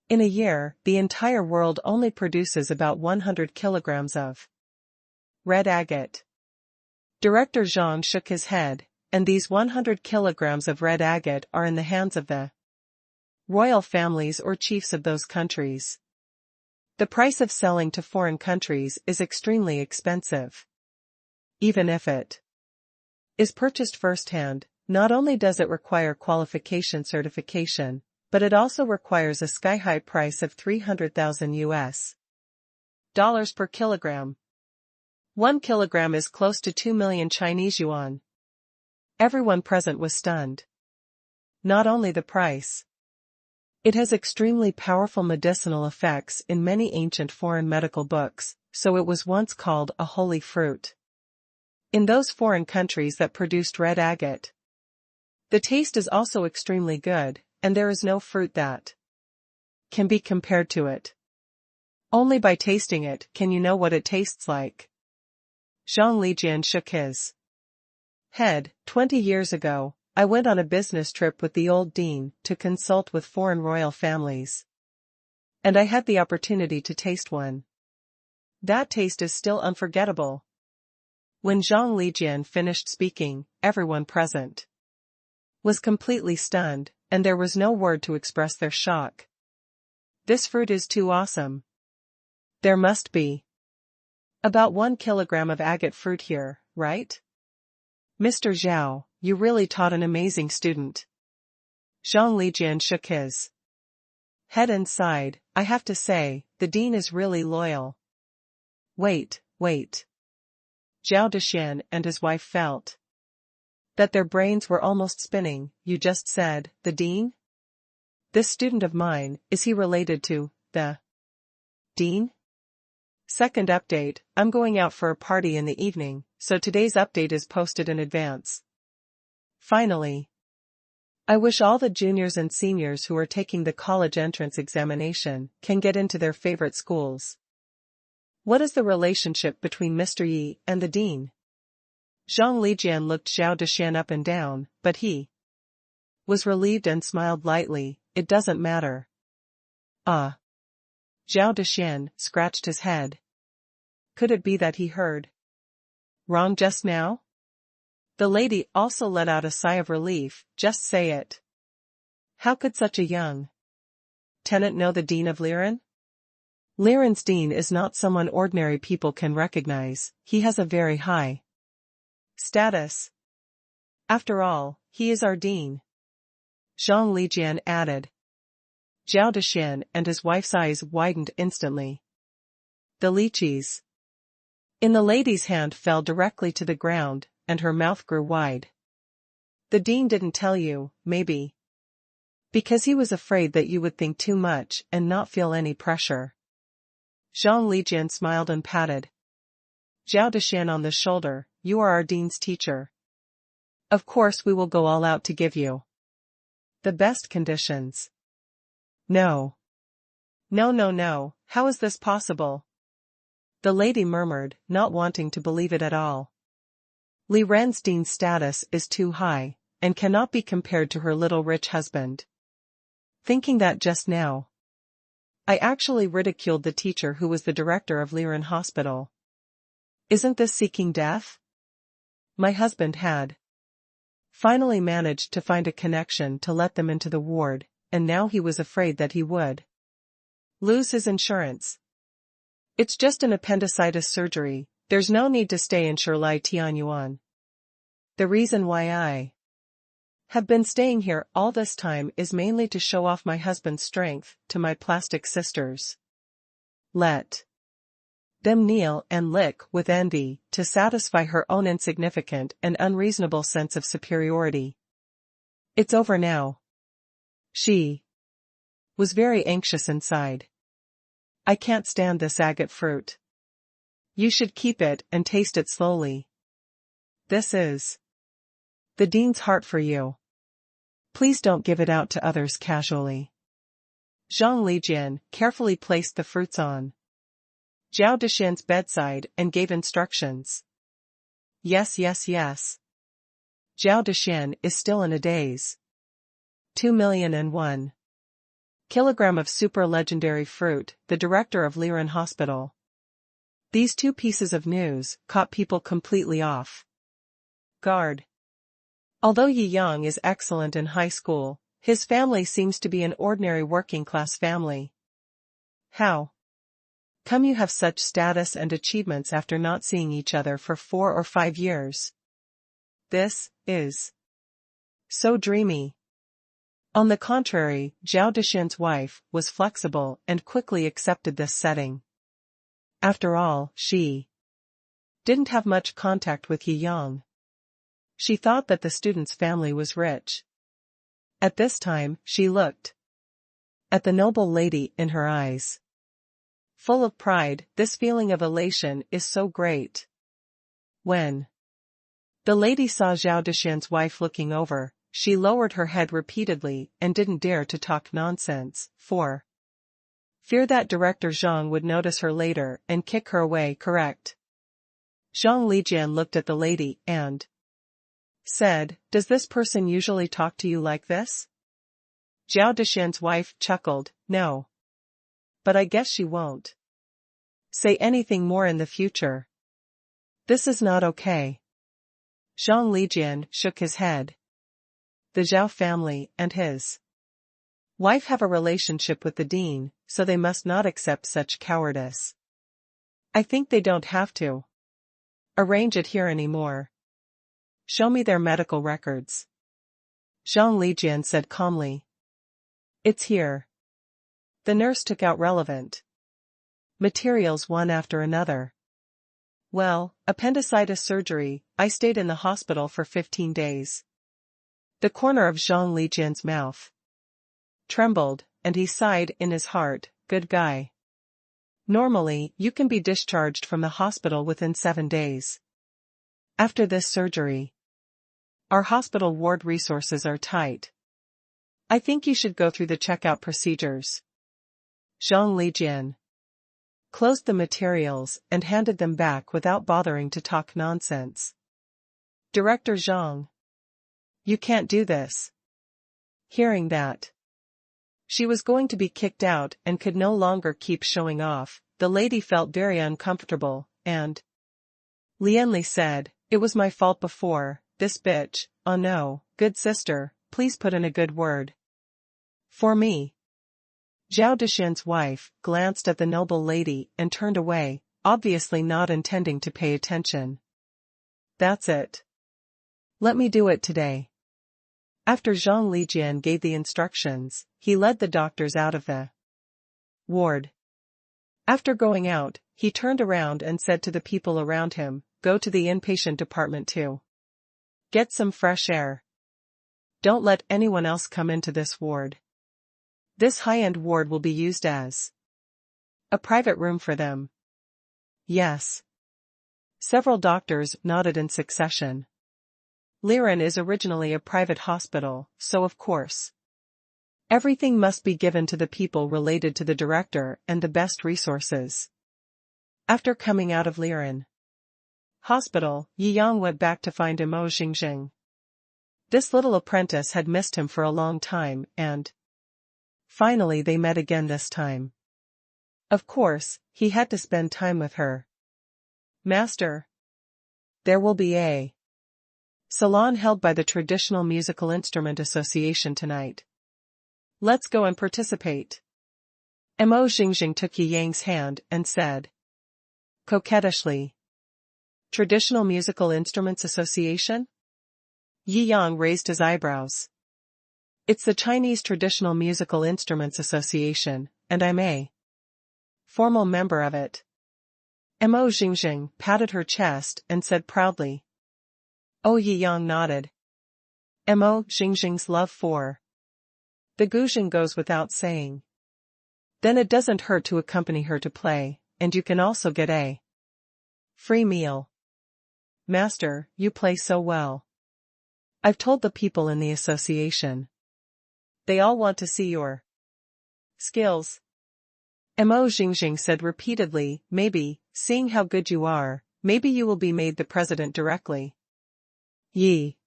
In a year, the entire world only produces about 100 kilograms of red agate. Director Zhang shook his head, and these 100 kilograms of red agate are in the hands of the royal families or chiefs of those countries. The price of selling to foreign countries is extremely expensive. Even if it is purchased firsthand, not only does it require qualification certification, but it also requires a sky-high price of 300,000 US dollars per kilogram. 1 kilogram is close to 2 million Chinese yuan. Everyone present was stunned. Not only the price. It has extremely powerful medicinal effects in many ancient foreign medical books, so it was once called a holy fruit in those foreign countries that produced red agate. The taste is also extremely good, and there is no fruit that can be compared to it. Only by tasting it can you know what it tastes like. Zhang Lijian shook his head. 20 years ago, I went on a business trip with the old dean to consult with foreign royal families. And I had the opportunity to taste one. That taste is still unforgettable. When Zhang Lijian finished speaking, everyone present was completely stunned, and there was no word to express their shock. This fruit is too awesome. There must be about 1 kilogram of agate fruit here, right? Mr. Zhao, you really taught an amazing student. Zhang Lijian shook his head and sighed. I have to say, the dean is really loyal. Wait. Zhao Dexian and his wife felt that their brains were almost spinning. You just said, the dean? This student of mine, is he related to the dean? Second update, I'm going out for a party in the evening, so today's update is posted in advance. Finally, I wish all the juniors and seniors who are taking the college entrance examination can get into their favorite schools. What is the relationship between Mr. Yi and the dean? Zhang Lijian looked Zhao Dexian up and down, but he was relieved and smiled lightly. It doesn't matter. Ah. Zhao Dexian scratched his head. Could it be that he heard wrong just now? The lady also let out a sigh of relief. Just say it. How could such a young tenant know the dean of Liren? Liren's dean is not someone ordinary people can recognize. He has a very high status. After all, he is our dean. Zhang Lijian added. Zhao Dexian and his wife's eyes widened instantly. The lychees in the lady's hand fell directly to the ground, and her mouth grew wide. The dean didn't tell you, maybe because he was afraid that you would think too much and not feel any pressure. Zhang Lijian smiled and patted Zhao Dexian on the shoulder. You are our dean's teacher. Of course we will go all out to give you the best conditions. No. How is this possible? The lady murmured, not wanting to believe it at all. Li Ren's dean's status is too high, and cannot be compared to her little rich husband. Thinking that just now, I actually ridiculed the teacher who was the director of Liren Hospital. Isn't this seeking death? My husband had finally managed to find a connection to let them into the ward, and now he was afraid that he would lose his insurance. It's just an appendicitis surgery. There's no need to stay in Shirlai Tianyuan. The reason why I have been staying here all this time is mainly to show off my husband's strength to my plastic sisters. Let them kneel and lick with envy to satisfy her own insignificant and unreasonable sense of superiority. It's over now. She was very anxious inside. I can't stand this agate fruit. You should keep it and taste it slowly. This is the dean's heart for you. Please don't give it out to others casually. Zhang Lijian carefully placed the fruits on Zhao Dexin's bedside and gave instructions. Yes. Zhao Dexin is still in a daze. 2,000,001 kilogram of super legendary fruit, the director of Liren Hospital. These two pieces of news caught people completely off guard. Although Yi Yang is excellent in high school, his family seems to be an ordinary working-class family. How come you have such status and achievements after not seeing each other for 4 or 5 years? This is so dreamy. On the contrary, Zhao Dexin's wife was flexible and quickly accepted this setting. After all, she didn't have much contact with Yi Yang. She thought that the student's family was rich. At this time, she looked at the noble lady in her eyes. Full of pride, this feeling of elation is so great. When the lady saw Zhao Dexin's wife looking over, she lowered her head repeatedly and didn't dare to talk nonsense, for fear that Director Zhang would notice her later and kick her away. Correct. Zhang Lijian looked at the lady and said, "Does this person usually talk to you like this?" Zhao Dexin's wife chuckled, "No. But I guess she won't say anything more in the future. This is not okay." Zhang Lijian shook his head. The Zhao family and his wife have a relationship with the dean, so they must not accept such cowardice. I think they don't have to arrange it here anymore. Show me their medical records. Zhang Lijian said calmly. It's here. The nurse took out relevant materials one after another. Well, appendicitis surgery, I stayed in the hospital for 15 days. The corner of Zhang Lijian's mouth trembled, and he sighed in his heart, good guy. Normally, you can be discharged from the hospital within 7 days. After this surgery, our hospital ward resources are tight. I think you should go through the checkout procedures. Zhang Lijian closed the materials and handed them back without bothering to talk nonsense. Director Zhang, you can't do this. Hearing that she was going to be kicked out and could no longer keep showing off, the lady felt very uncomfortable, and Lianli said, "It was my fault before, this bitch, oh no, good sister, please put in a good word for me." Zhao Dexin's wife glanced at the noble lady and turned away, obviously not intending to pay attention. That's it. Let me do it today. After Zhang Lijian gave the instructions, he led the doctors out of the ward. After going out, he turned around and said to the people around him, "Go to the inpatient department too. Get some fresh air. Don't let anyone else come into this ward. This high-end ward will be used as a private room for them." Yes. Several doctors nodded in succession. Liren is originally a private hospital, so of course, everything must be given to the people related to the director and the best resources. After coming out of Liren Hospital, Yi Yang went back to find Mo Xingxing. This little apprentice had missed him for a long time and finally they met again this time. Of course, he had to spend time with her. "Master, there will be a salon held by the Traditional Musical Instrument Association tonight. Let's go and participate." Mo Xingxing took Yi Yang's hand and said coquettishly, "Traditional Musical Instruments Association?" Yi Yang raised his eyebrows. "It's the Chinese Traditional Musical Instruments Association, and I'm a formal member of it." Mo Xingxing patted her chest and said proudly. Oh, Yi Yang nodded. Mo Xingxing's love for the Guzheng goes without saying. Then it doesn't hurt to accompany her to play, and you can also get a free meal. "Master, you play so well. I've told the people in the association. They all want to see your skills." Mo Jingjing said repeatedly, maybe, seeing how good you are, maybe you will be made the president directly. Yi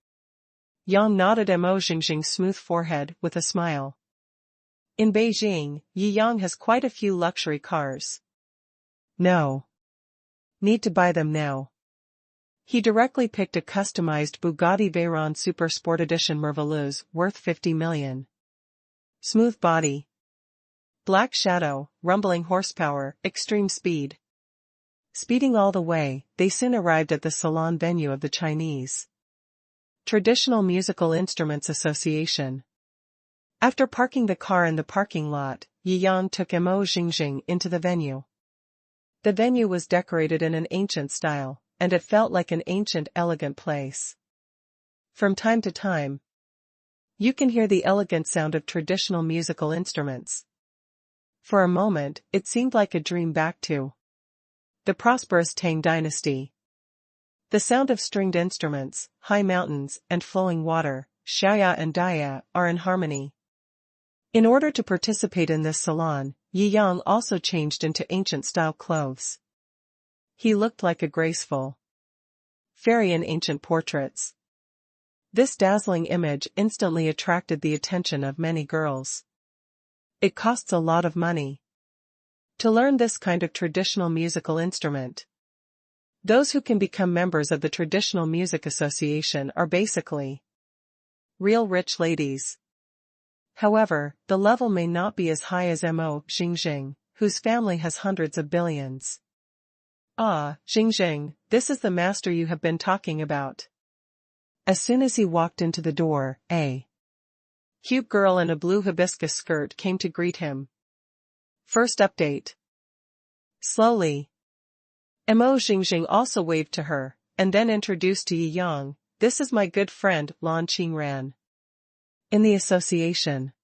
Yang nodded Mo Jingjing's smooth forehead with a smile. In Beijing, Yi Yang has quite a few luxury cars. No. Need to buy them now. He directly picked a customized Bugatti Veyron Super Sport Edition Merveilleuse worth 50 million. Smooth body. Black shadow, rumbling horsepower, extreme speed. Speeding all the way, they soon arrived at the salon venue of the Chinese Traditional Musical Instruments Association. After parking the car in the parking lot, Yi Yang took Mo Jingjing into the venue. The venue was decorated in an ancient style, and it felt like an ancient, elegant place. From time to time, you can hear the elegant sound of traditional musical instruments. For a moment, it seemed like a dream back to the prosperous Tang dynasty. The sound of stringed instruments, high mountains, and flowing water, Xiaoya and Daya, are in harmony. In order to participate in this salon, Yi Yang also changed into ancient-style clothes. He looked like a graceful fairy in ancient portraits. This dazzling image instantly attracted the attention of many girls. It costs a lot of money to learn this kind of traditional musical instrument. Those who can become members of the Traditional Music Association are basically real rich ladies. However, the level may not be as high as Mo Jingjing, whose family has hundreds of billions. Ah, Jingjing, this is the master you have been talking about. As soon as he walked into the door, a cute girl in a blue hibiscus skirt came to greet him. First update. Slowly, Mo Jingjing also waved to her, and then introduced to Yi Yang, this is my good friend, Lan Qingran. In the association,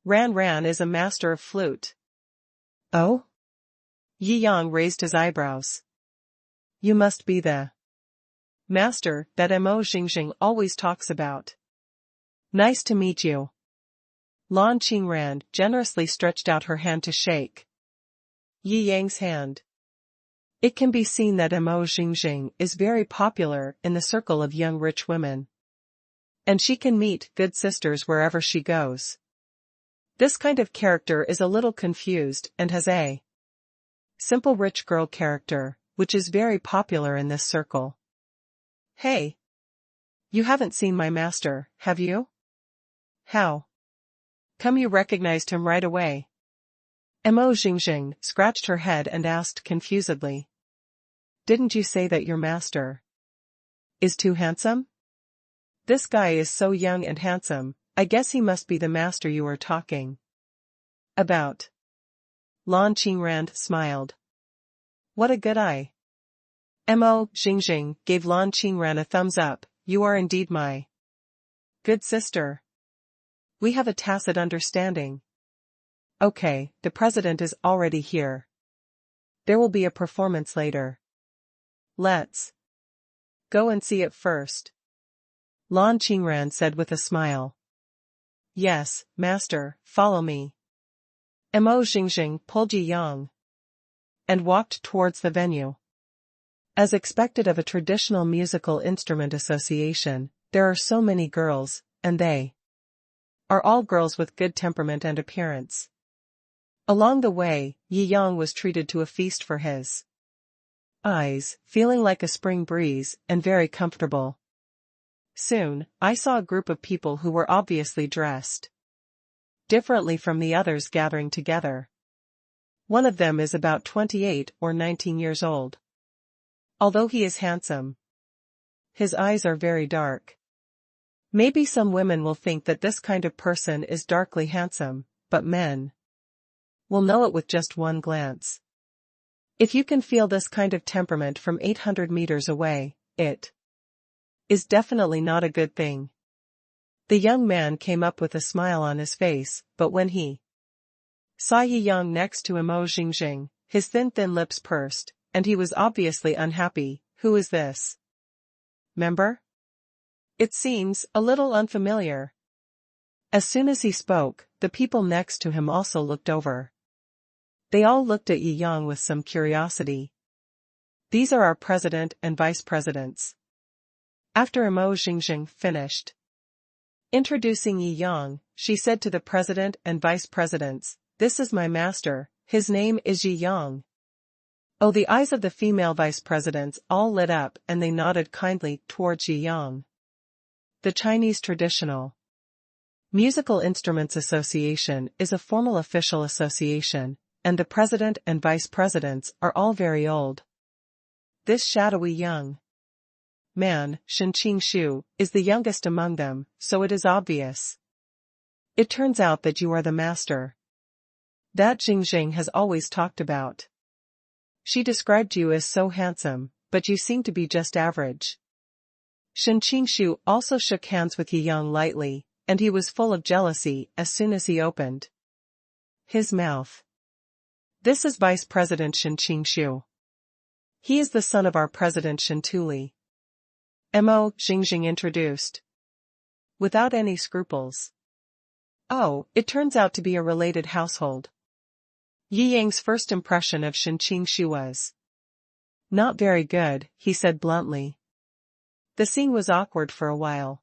Ran is a master of flute. Oh? Yi Yang raised his eyebrows. You must be the master that Mo Jingjing always talks about. Nice to meet you. Lan Qingran generously stretched out her hand to shake Yi Yang's hand. It can be seen that Mo Jingjing is very popular in the circle of young rich women. And she can meet good sisters wherever she goes. This kind of character is a little confused and has a simple rich girl character, which is very popular in this circle. Hey! You haven't seen my master, have you? How come you recognized him right away? Mo Jingjing scratched her head and asked confusedly. Didn't you say that your master is too handsome? This guy is so young and handsome, I guess he must be the master you are talking about. Lan Qingran smiled. What a good eye. Mo Jingjing gave Lan Qingran a thumbs up, you are indeed my good sister. We have a tacit understanding. Okay, the president is already here. There will be a performance later. Let's go and see it first. Lan Qingran said with a smile. Yes, master, follow me. Mo Jingjing pulled Yi Yang and walked towards the venue. As expected of a traditional musical instrument association, there are so many girls, and they are all girls with good temperament and appearance. Along the way, Yi Yang was treated to a feast for his eyes, feeling like a spring breeze and very comfortable. Soon, I saw a group of people who were obviously dressed differently from the others gathering together. One of them is about 28 or 19 years old. Although he is handsome, his eyes are very dark. Maybe some women will think that this kind of person is darkly handsome, but men will know it with just one glance. If you can feel this kind of temperament from 800 meters away, it is definitely not a good thing. The young man came up with a smile on his face, but when he saw Yi Yang next to Mo Jingjing, his thin lips pursed, and he was obviously unhappy. Who is this member? It seems a little unfamiliar. As soon as he spoke, the people next to him also looked over. They all looked at Yi Yang with some curiosity. These are our president and vice presidents. After Mo Xingjing finished introducing Yi Yang, she said to the president and vice presidents, "This is my master, his name is Yi Yang." Oh, the eyes of the female vice presidents all lit up and they nodded kindly towards Yi Yang. The Chinese Traditional Musical Instruments Association is a formal official association, and the president and vice presidents are all very old. This shadowy young man, Shou, is the youngest among them, so it is obvious. It turns out that you are the master that Jiangjing has always talked about. She described you as so handsome, but you seem to be just average. Shou also shook hands with Yi Yang lightly, and he was full of jealousy as soon as he opened his mouth. This is Vice President Shou. He is the son of our President Shintuli. Mo Xingjing introduced, without any scruples. Oh, it turns out to be a related household. Yi Yang's first impression of Shou was not very good, he said bluntly. The scene was awkward for a while.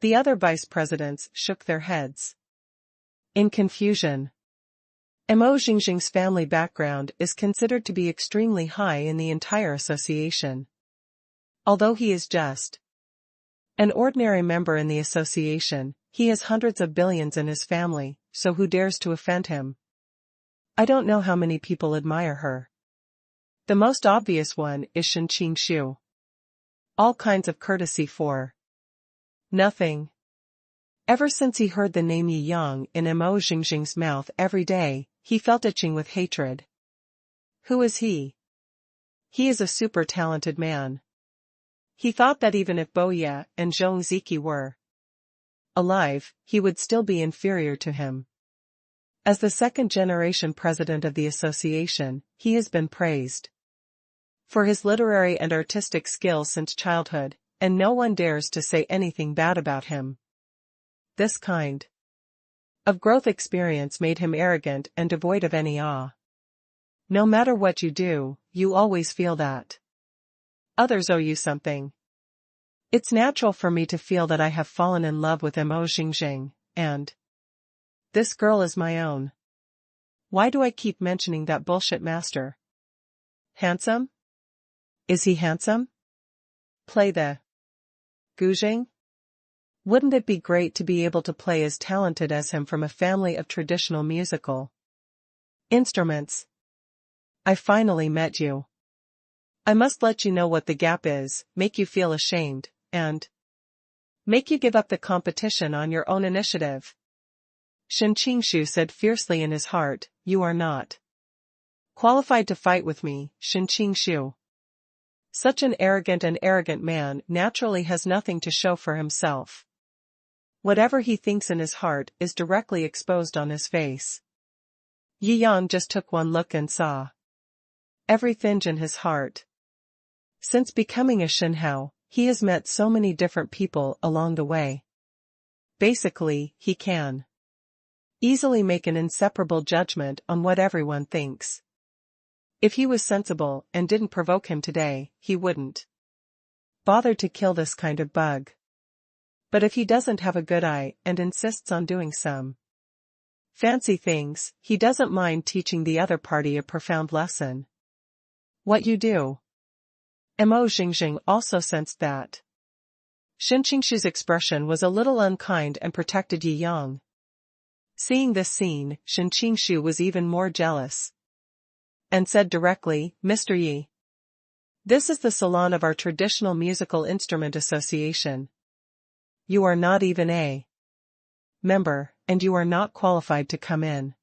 The other vice presidents shook their heads in confusion. Mo Xingjing's family background is considered to be extremely high in the entire association. Although he is just an ordinary member in the association, he has hundreds of billions in his family, so who dares to offend him? I don't know how many people admire her. The most obvious one is Shou. All kinds of courtesy for nothing. Ever since he heard the name Yi Yang in Mo Xingjing's mouth every day, he felt itching with hatred. Who is he? He is a super talented man. He thought that even if Boya and Zhong Ziki were alive, he would still be inferior to him. As the second-generation president of the association, he has been praised for his literary and artistic skills since childhood, and no one dares to say anything bad about him. This kind of growth experience made him arrogant and devoid of any awe. No matter what you do, you always feel that others owe you something. It's natural for me to feel that I have fallen in love with Mo Xingjing, and this girl is my own. Why do I keep mentioning that bullshit master? Handsome? Is he handsome? Play the Guzheng? Wouldn't it be great to be able to play as talented as him from a family of traditional musical instruments? I finally met you. I must let you know what the gap is, make you feel ashamed, and make you give up the competition on your own initiative. Shu said fiercely in his heart, "You are not qualified to fight with me, Shu. Such an arrogant man naturally has nothing to show for himself. Whatever he thinks in his heart is directly exposed on his face." Yi Yang just took one look and saw everything in his heart. Since becoming a Shenhao, he has met so many different people along the way. Basically, he can easily make an inseparable judgment on what everyone thinks. If he was sensible and didn't provoke him today, he wouldn't bother to kill this kind of bug. But if he doesn't have a good eye and insists on doing some fancy things, he doesn't mind teaching the other party a profound lesson. What you do? Mo Xingjing also sensed that Shu's expression was a little unkind and protected Yi Yang. Seeing this scene, Shu was even more jealous and said directly, "Mr. Yi, this is the salon of our Traditional Musical Instrument Association. You are not even a member, and you are not qualified to come in.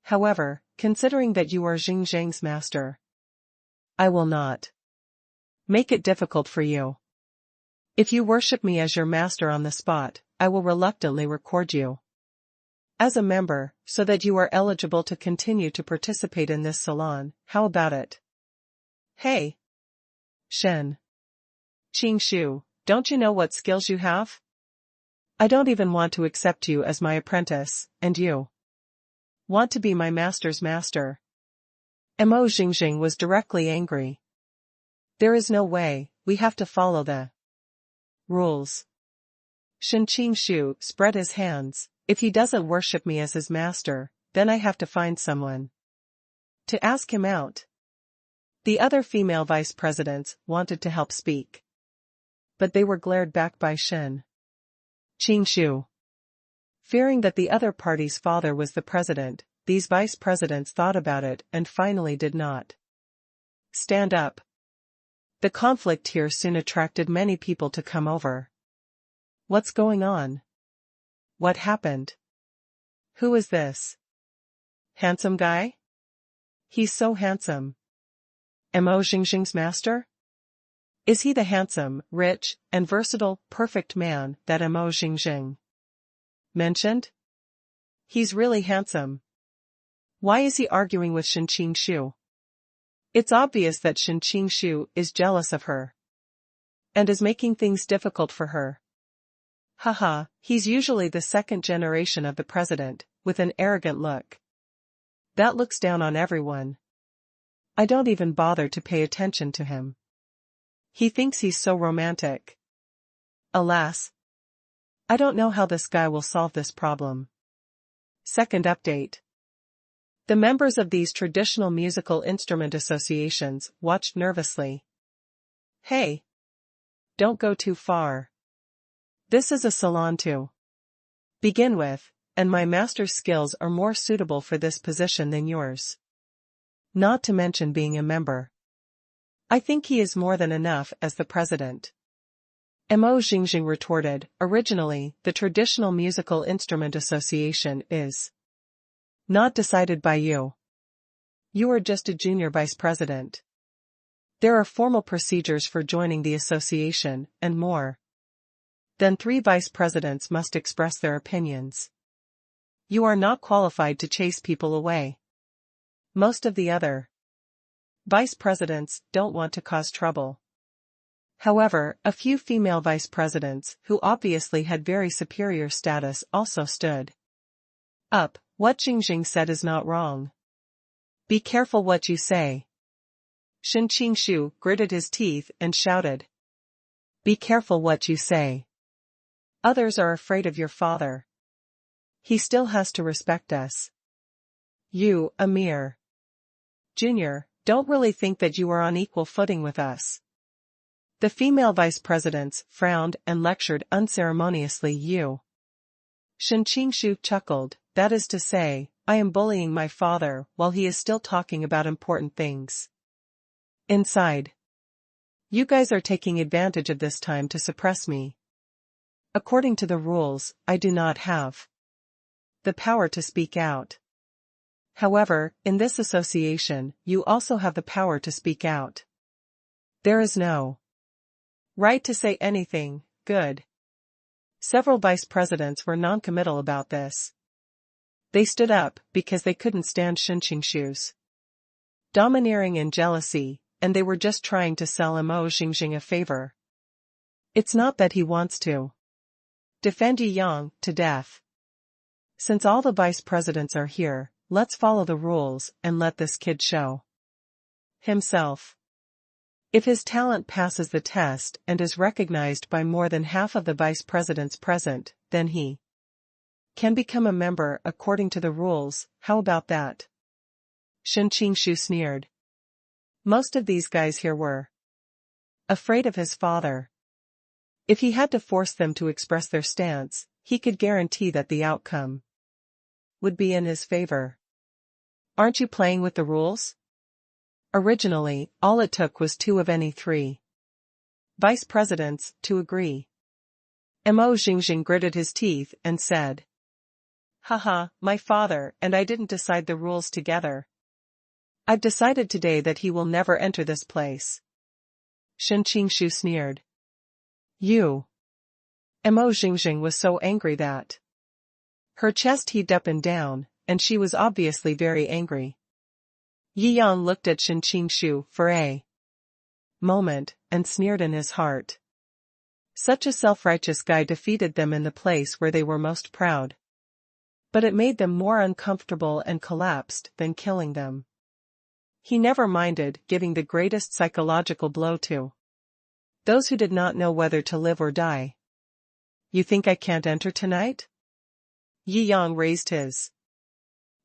However, considering that you are Xingjing's master, I will not make it difficult for you. If you worship me as your master on the spot, I will reluctantly record you as a member, so that you are eligible to continue to participate in this salon. How about it?" "Hey, Shu, don't you know what skills you have? I don't even want to accept you as my apprentice, and you Want to be my master's master? Mo Jingjing was directly angry. There is no way, we have to follow the rules. Shou spread his hands. If he doesn't worship me as his master, then I have to find someone to ask him out. The other female vice presidents wanted to help speak, but they were glared back by Shou. Fearing that the other party's father was the president, these vice presidents thought about it and finally did not stand up. The conflict here soon attracted many people to come over. What's going on? What happened? Who is this handsome guy? He's so handsome. Mo Jingjing's master? Is he the handsome, rich, and versatile, perfect man that Mo Jingjing mentioned? He's really handsome. Why is he arguing with Shou? It's obvious that Shou is jealous of her and is making things difficult for her. Haha, he's usually the second generation of the president, with an arrogant look that looks down on everyone. I don't even bother to pay attention to him. He thinks he's so romantic. Alas, I don't know how this guy will solve this problem. Second update. The members of these traditional musical instrument associations watched nervously. Hey! Don't go too far. This is a salon to begin with, and my master's skills are more suitable for this position than yours. Not to mention being a member. I think he is more than enough as the president. Mo Jingjing retorted, originally, the Traditional Musical Instrument Association is not decided by you. You are just a junior vice president. There are formal procedures for joining the association, and more. Then 3 vice presidents must express their opinions. You are not qualified to chase people away. Most of the other vice presidents don't want to cause trouble. However, a few female vice presidents, who obviously had very superior status, also stood up. What Jingjing said is not wrong. Be careful what you say. Shou gritted his teeth and shouted. Be careful what you say. Others are afraid of your father. He still has to respect us. You, a mere junior, don't really think that you are on equal footing with us. The female vice presidents frowned and lectured unceremoniously. You. Shou chuckled, that is to say, I am bullying my father while he is still talking about important things. Inside. You guys are taking advantage of this time to suppress me. According to the rules, I do not have the power to speak out. However, in this association, you also have the power to speak out. There is no right to say anything good. Several vice presidents were non-committal about this. They stood up because they couldn't stand Shou's domineering and jealousy, and they were just trying to sell Mo Jingjing a favor. It's not that he wants to defend Yang to death. Since all the vice presidents are here, let's follow the rules and let this kid show himself. If his talent passes the test and is recognized by more than half of the vice presidents present, then he can become a member according to the rules. How about that? Shou sneered. Most of these guys here were afraid of his father. If he had to force them to express their stance, he could guarantee that the outcome would be in his favor. Aren't you playing with the rules? Originally, all it took was 2 of any 3 vice presidents to agree. Mo Jingjing gritted his teeth and said, Haha, my father and I didn't decide the rules together. I've decided today that he will never enter this place. Shou sneered. You. Mo Jingjing was so angry that her chest heaved up and down, and she was obviously very angry. Yi Yang looked at Shou for a moment, and sneered in his heart. Such a self-righteous guy defeated them in the place where they were most proud. But it made them more uncomfortable and collapsed than killing them. He never minded giving the greatest psychological blow to those who did not know whether to live or die. You think I can't enter tonight? Yi Yang raised his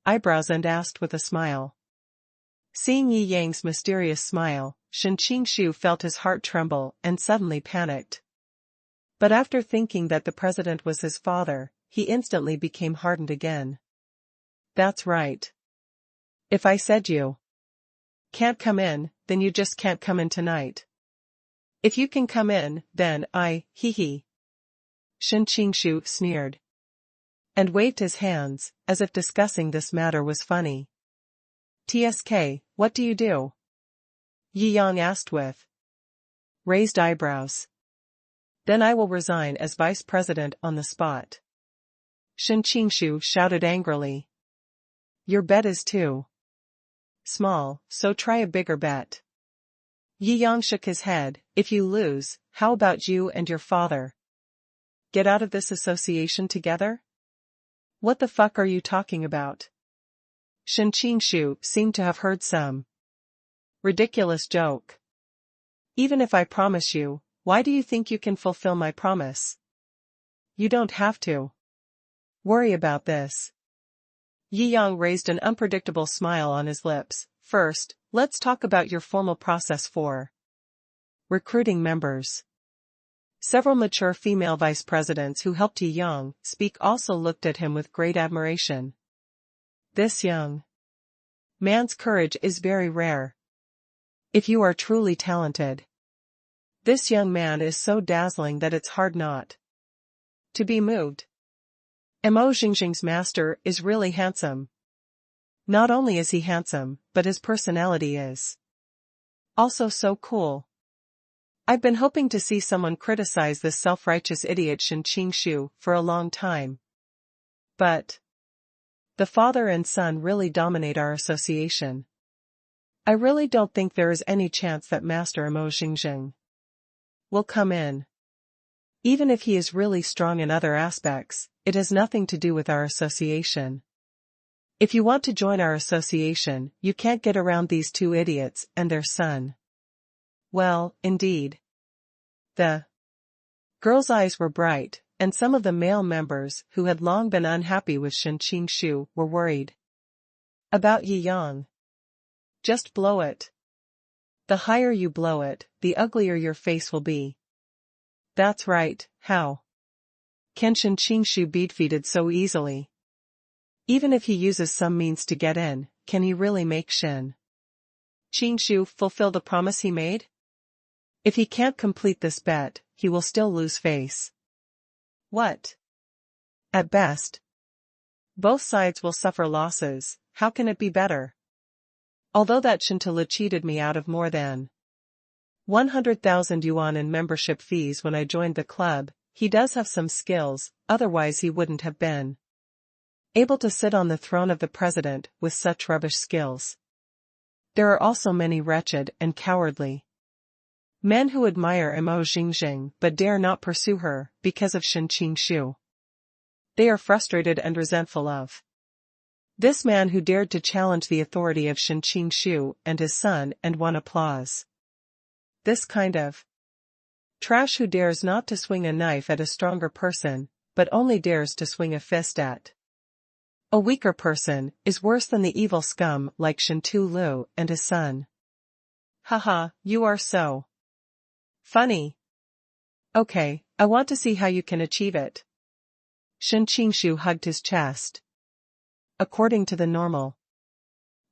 eyebrows and asked with a smile. Seeing Yi Yang's mysterious smile, Shou felt his heart tremble and suddenly panicked. But after thinking that the president was his father, he instantly became hardened again. That's right. If I said you can't come in, then you just can't come in tonight. If you can come in, then hee. Shou sneered and waved his hands, as if discussing this matter was funny. TSK, what do you do? Yi Yang asked with raised eyebrows. Then I will resign as vice president on the spot. Shou shouted angrily. Your bet is too small, so try a bigger bet. Yi Yang shook his head. If you lose, how about you and your father get out of this association together? What the fuck are you talking about? Shu seemed to have heard some ridiculous joke. Even if I promise you, why do you think you can fulfill my promise? You don't have to worry about this. Yi Yang raised an unpredictable smile on his lips. First, let's talk about your formal process for recruiting members. Several mature female vice presidents who helped Yi Yang speak also looked at him with great admiration. This young man's courage is very rare. If you are truly talented, this young man is so dazzling that it's hard not to be moved. Mo Jingjing's master is really handsome. Not only is he handsome, but his personality is also so cool. I've been hoping to see someone criticize this self-righteous idiot Shou for a long time. But the father and son really dominate our association. I really don't think there is any chance that Master Mo Jingjing will come in. Even if he is really strong in other aspects, it has nothing to do with our association. If you want to join our association, you can't get around these two idiots and their son. Well, indeed. The girl's eyes were bright, and some of the male members who had long been unhappy with Shou were worried about Yi Yang. Just blow it. The higher you blow it, the uglier your face will be. That's right. How can Shou be defeated so easily? Even if he uses some means to get in, can he really make Shu fulfill the promise he made? If he can't complete this bet, he will still lose face. What? At best, both sides will suffer losses. How can it be better? Although that Shintala cheated me out of more than 100,000 yuan in membership fees when I joined the club, he does have some skills, otherwise he wouldn't have been able to sit on the throne of the president with such rubbish skills. There are also many wretched and cowardly men who admire Mo Jingjing but dare not pursue her because of Shou. They are frustrated and resentful of this man who dared to challenge the authority of Shou and his son and won applause. This kind of trash who dares not to swing a knife at a stronger person, but only dares to swing a fist at a weaker person, is worse than the evil scum like Shintu Lu and his son. Haha, you are so funny. Okay, I want to see how you can achieve it. Shu hugged his chest. According to the normal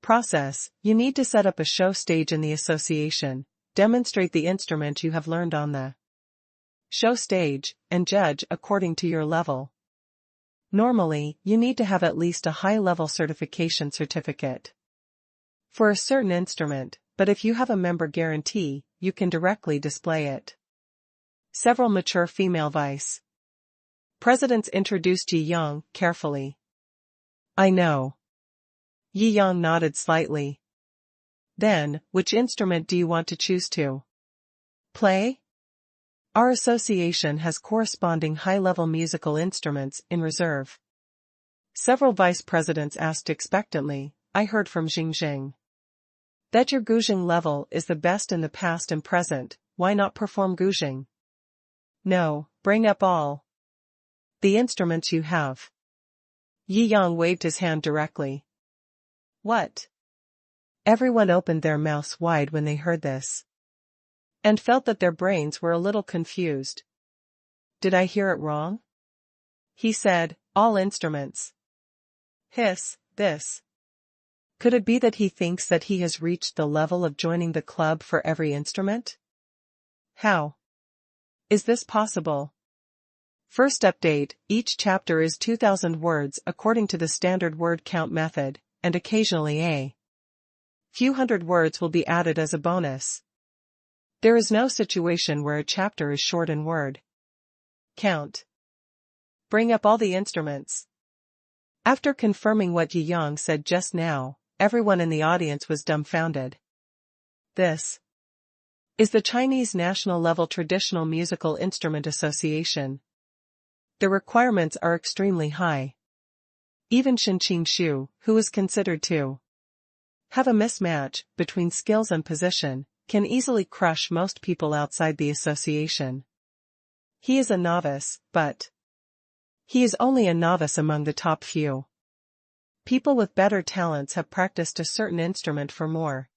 process, you need to set up a show stage in the association, demonstrate the instrument you have learned on the show stage, and judge according to your level. Normally, you need to have at least a high-level certification certificate for a certain instrument, but if you have a member guarantee, you can directly display it. Several mature female vice presidents introduced Yi Yang carefully. I know. Yi Yang nodded slightly. Then, which instrument do you want to choose to play? Our association has corresponding high-level musical instruments in reserve. Several vice presidents asked expectantly. I heard from Jiangjing that your guzheng level is the best in the past and present. Why not perform guzheng? No, bring up all the instruments you have. Yi Yang waved his hand directly. What? Everyone opened their mouths wide when they heard this, and felt that their brains were a little confused. Did I hear it wrong? He said, all instruments. Hiss, this. Could it be that he thinks that he has reached the level of joining the club for every instrument? How is this possible? First update, each chapter is 2,000 words according to the standard word count method, and occasionally a few hundred words will be added as a bonus. There is no situation where a chapter is short in word count. Bring up all the instruments. After confirming what Yi Yang said just now, everyone in the audience was dumbfounded. This is the Chinese National Level Traditional Musical Instrument Association. The requirements are extremely high. Even Shou, who is considered to have a mismatch between skills and position, can easily crush most people outside the association. He is a novice, but he is only a novice among the top few. People with better talents have practiced a certain instrument for more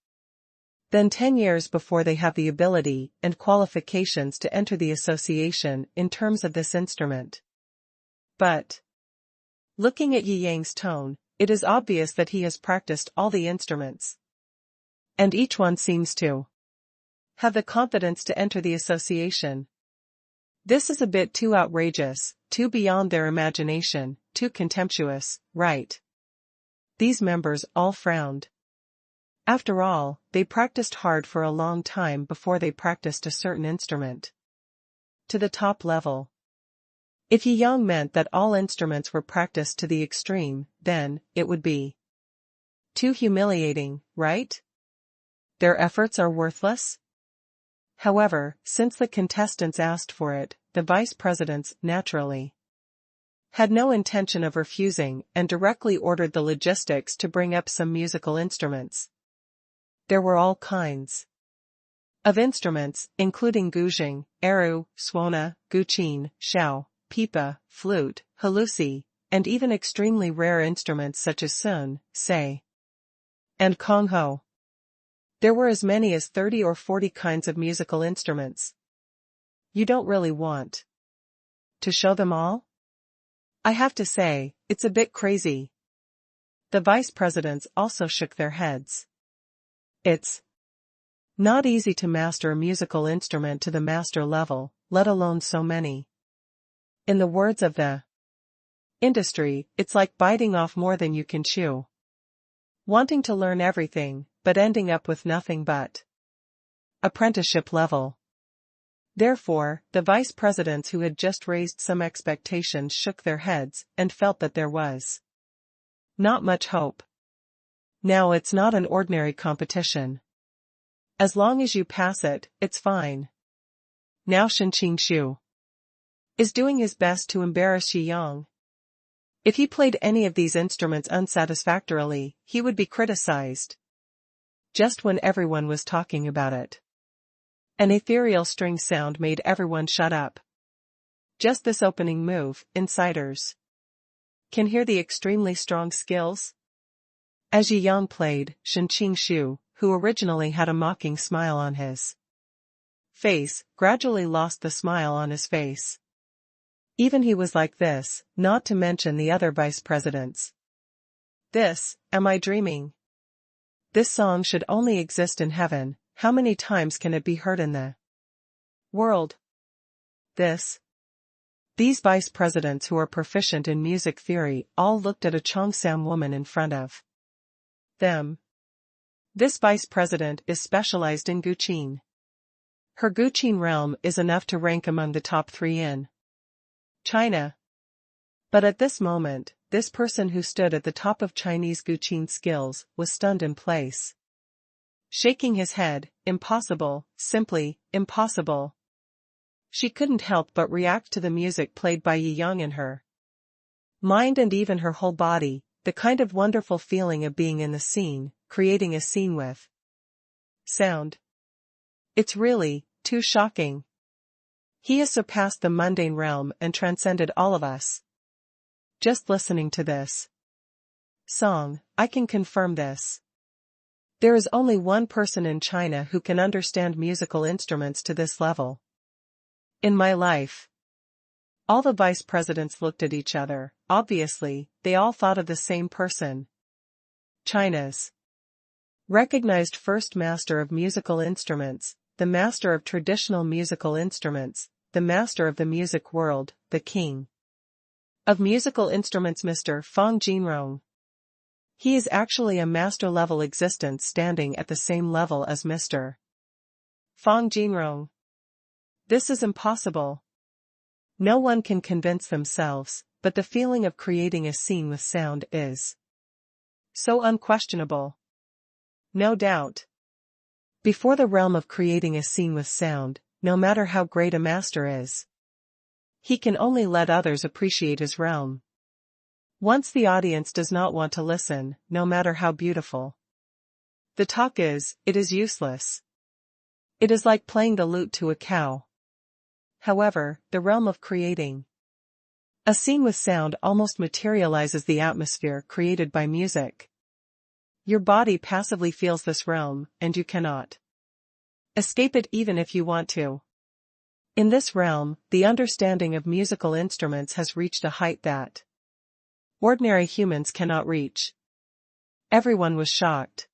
than 10 years before they have the ability and qualifications to enter the association in terms of this instrument. But looking at Yi Yang's tone, it is obvious that he has practiced all the instruments, and each one seems to have the confidence to enter the association. This is a bit too outrageous, too beyond their imagination, too contemptuous, right? These members all frowned. After all, they practiced hard for a long time before they practiced a certain instrument to the top level. If Yi Yang meant that all instruments were practiced to the extreme, then it would be too humiliating, right? Their efforts are worthless? However, since the contestants asked for it, the vice presidents, naturally, had no intention of refusing and directly ordered the logistics to bring up some musical instruments. There were all kinds of instruments, including guzheng, eru, suona, guqin, shou, pipa, flute, halusi, and even extremely rare instruments such as sun, sei, and kongho. There were as many as 30 or 40 kinds of musical instruments. You don't really want to show them all? I have to say, it's a bit crazy. The vice presidents also shook their heads. It's not easy to master a musical instrument to the master level, let alone so many. In the words of the industry, it's like biting off more than you can chew. Wanting to learn everything, but ending up with nothing but apprenticeship level. Therefore, the vice presidents who had just raised some expectations shook their heads and felt that there was not much hope. Now it's not an ordinary competition. As long as you pass it, it's fine. Now Shou is doing his best to embarrass Yi Yang. If he played any of these instruments unsatisfactorily, he would be criticized. Just when everyone was talking about it, an ethereal string sound made everyone shut up. Just this opening move, insiders can hear the extremely strong skills. As Yi Yang played, Shou, who originally had a mocking smile on his face, gradually lost the smile on his face. Even he was like this, not to mention the other vice presidents. This, am I dreaming? This song should only exist in heaven. How many times can it be heard in the world? These vice presidents who are proficient in music theory all looked at a Cheongsam woman in front of them. This vice president is specialized in guqin. Her guqin realm is enough to rank among the top 3 in China. But at this moment, this person who stood at the top of Chinese guqin skills was stunned in place. Shaking his head, impossible, simply, impossible. She couldn't help but react to the music played by Yi Yang and her mind and even her whole body, the kind of wonderful feeling of being in the scene, creating a scene with sound. It's really too shocking. He has surpassed the mundane realm and transcended all of us. Just listening to this song, I can confirm this. There is only one person in China who can understand musical instruments to this level. In my life. All the vice presidents looked at each other. Obviously, they all thought of the same person. China's recognized first master of musical instruments, the master of traditional musical instruments, the master of the music world, the king of musical instruments, Mr. Fang Jinrong. He is actually a master-level existence standing at the same level as Mr. Fang Jinrong. This is impossible. No one can convince themselves, but the feeling of creating a scene with sound is so unquestionable. No doubt. Before the realm of creating a scene with sound, no matter how great a master is, he can only let others appreciate his realm. Once the audience does not want to listen, no matter how beautiful the talk is, it is useless. It is like playing the lute to a cow. However, the realm of creating a scene with sound almost materializes the atmosphere created by music. Your body passively feels this realm, and you cannot escape it even if you want to. In this realm, the understanding of musical instruments has reached a height that ordinary humans cannot reach. Everyone was shocked.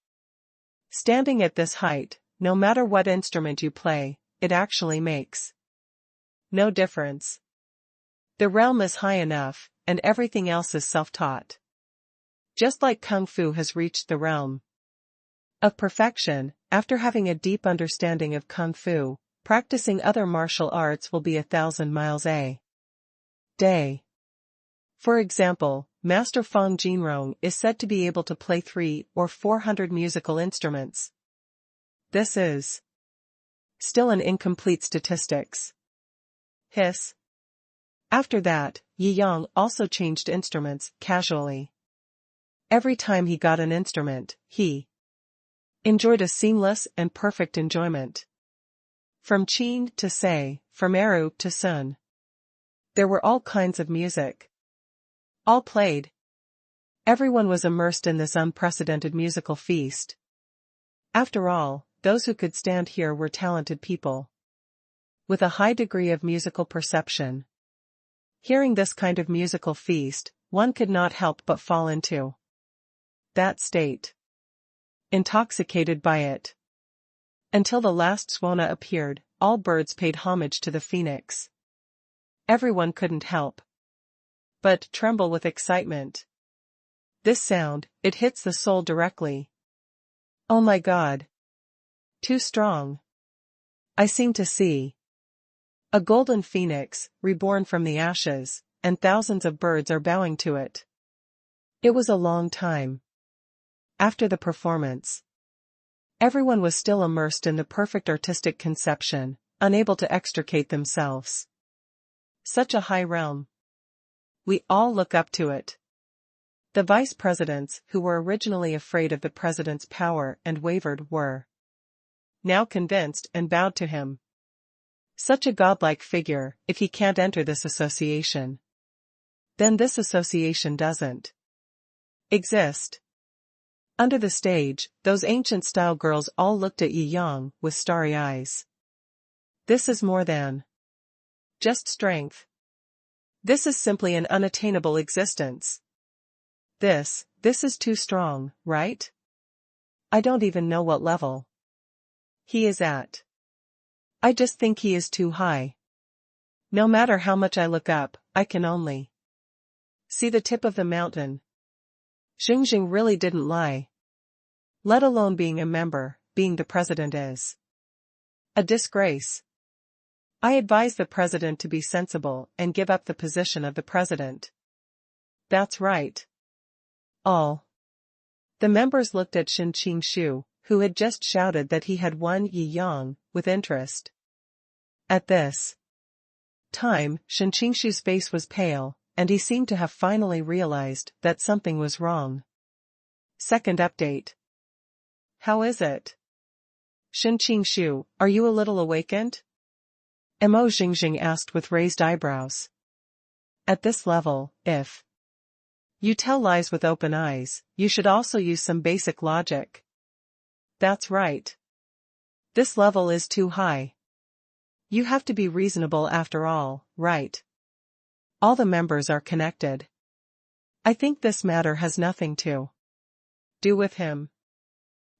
Standing at this height, no matter what instrument you play, it actually makes no difference. The realm is high enough, and everything else is self-taught. Just like Kung Fu has reached the realm of perfection, after having a deep understanding of Kung Fu, practicing other martial arts will be 1,000 miles a day. For example, Master Fang Jinrong is said to be able to play 300 or 400 musical instruments. This is still an incomplete statistics. Hiss. After that, Yi Yang also changed instruments, casually. Every time he got an instrument, he enjoyed a seamless and perfect enjoyment. From Qin to Sei, from Eru to Sun. There were all kinds of music. All played. Everyone was immersed in this unprecedented musical feast. After all, those who could stand here were talented people with a high degree of musical perception. Hearing this kind of musical feast, one could not help but fall into that state, intoxicated by it. Until the last Swana appeared, all birds paid homage to the phoenix. Everyone couldn't help but tremble with excitement. This sound, it hits the soul directly. Oh my God. Too strong. I seem to see a golden phoenix, reborn from the ashes, and thousands of birds are bowing to it. It was a long time after the performance. Everyone was still immersed in the perfect artistic conception, unable to extricate themselves. Such a high realm. We all look up to it. The vice presidents, who were originally afraid of the president's power and wavered, were now convinced and bowed to him. Such a godlike figure, if he can't enter this association, then this association doesn't exist. Under the stage, those ancient-style girls all looked at Yi Yang with starry eyes. This is more than just strength. This is simply an unattainable existence. This is too strong, right? I don't even know what level he is at. I just think he is too high. No matter how much I look up, I can only see the tip of the mountain. Jiangjing really didn't lie. Let alone being a member, being the president is a disgrace. I advise the president to be sensible and give up the position of the president. That's right. All the members looked at Shou, who had just shouted that he had won Yi Yang, with interest. At this time, Shou's face was pale, and he seemed to have finally realized that something was wrong. Second update. How is it? Shou, are you a little awakened? Mo Jiangjing asked with raised eyebrows. At this level, if you tell lies with open eyes, you should also use some basic logic. That's right. This level is too high. You have to be reasonable after all, right? All the members are connected. I think this matter has nothing to do with him.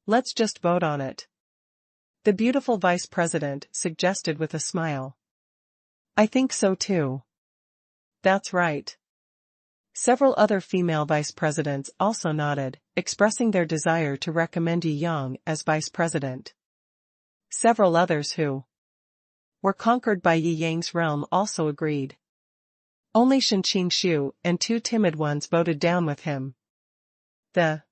Let's just vote on it. The beautiful vice president suggested with a smile. I think so too. That's right. Several other female vice presidents also nodded, expressing their desire to recommend Yi Yang as vice president. Several others who were conquered by Yi Yang's realm also agreed. Only Shou and two timid ones voted down with him. The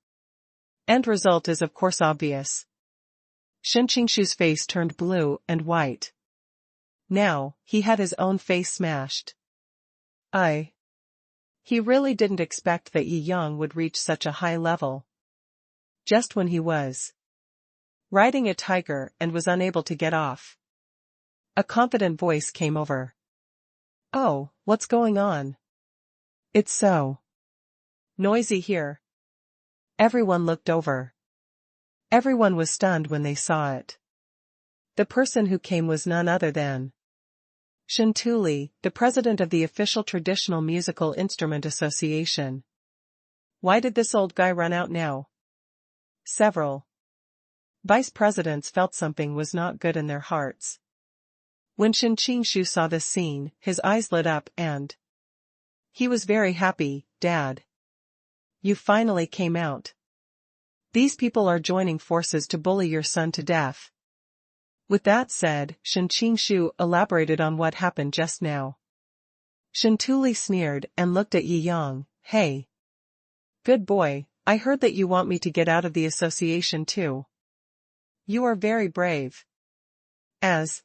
end result is of course obvious. Shou's face turned blue and white. Now, he had his own face smashed. He really didn't expect that Yi Yang would reach such a high level. Just when he was riding a tiger and was unable to get off. A confident voice came over. Oh, what's going on? It's so noisy here. Everyone looked over. Everyone was stunned when they saw it. The person who came was none other than Shou, the president of the official Traditional Musical Instrument Association. Why did this old guy run out now? Several vice presidents felt something was not good in their hearts. When Shou saw this scene, his eyes lit up and he was very happy. Dad, you finally came out. These people are joining forces to bully your son to death. With that said, Shou elaborated on what happened just now. Shou sneered and looked at Yi Yang. Hey. Good boy, I heard that you want me to get out of the association too. You are very brave. As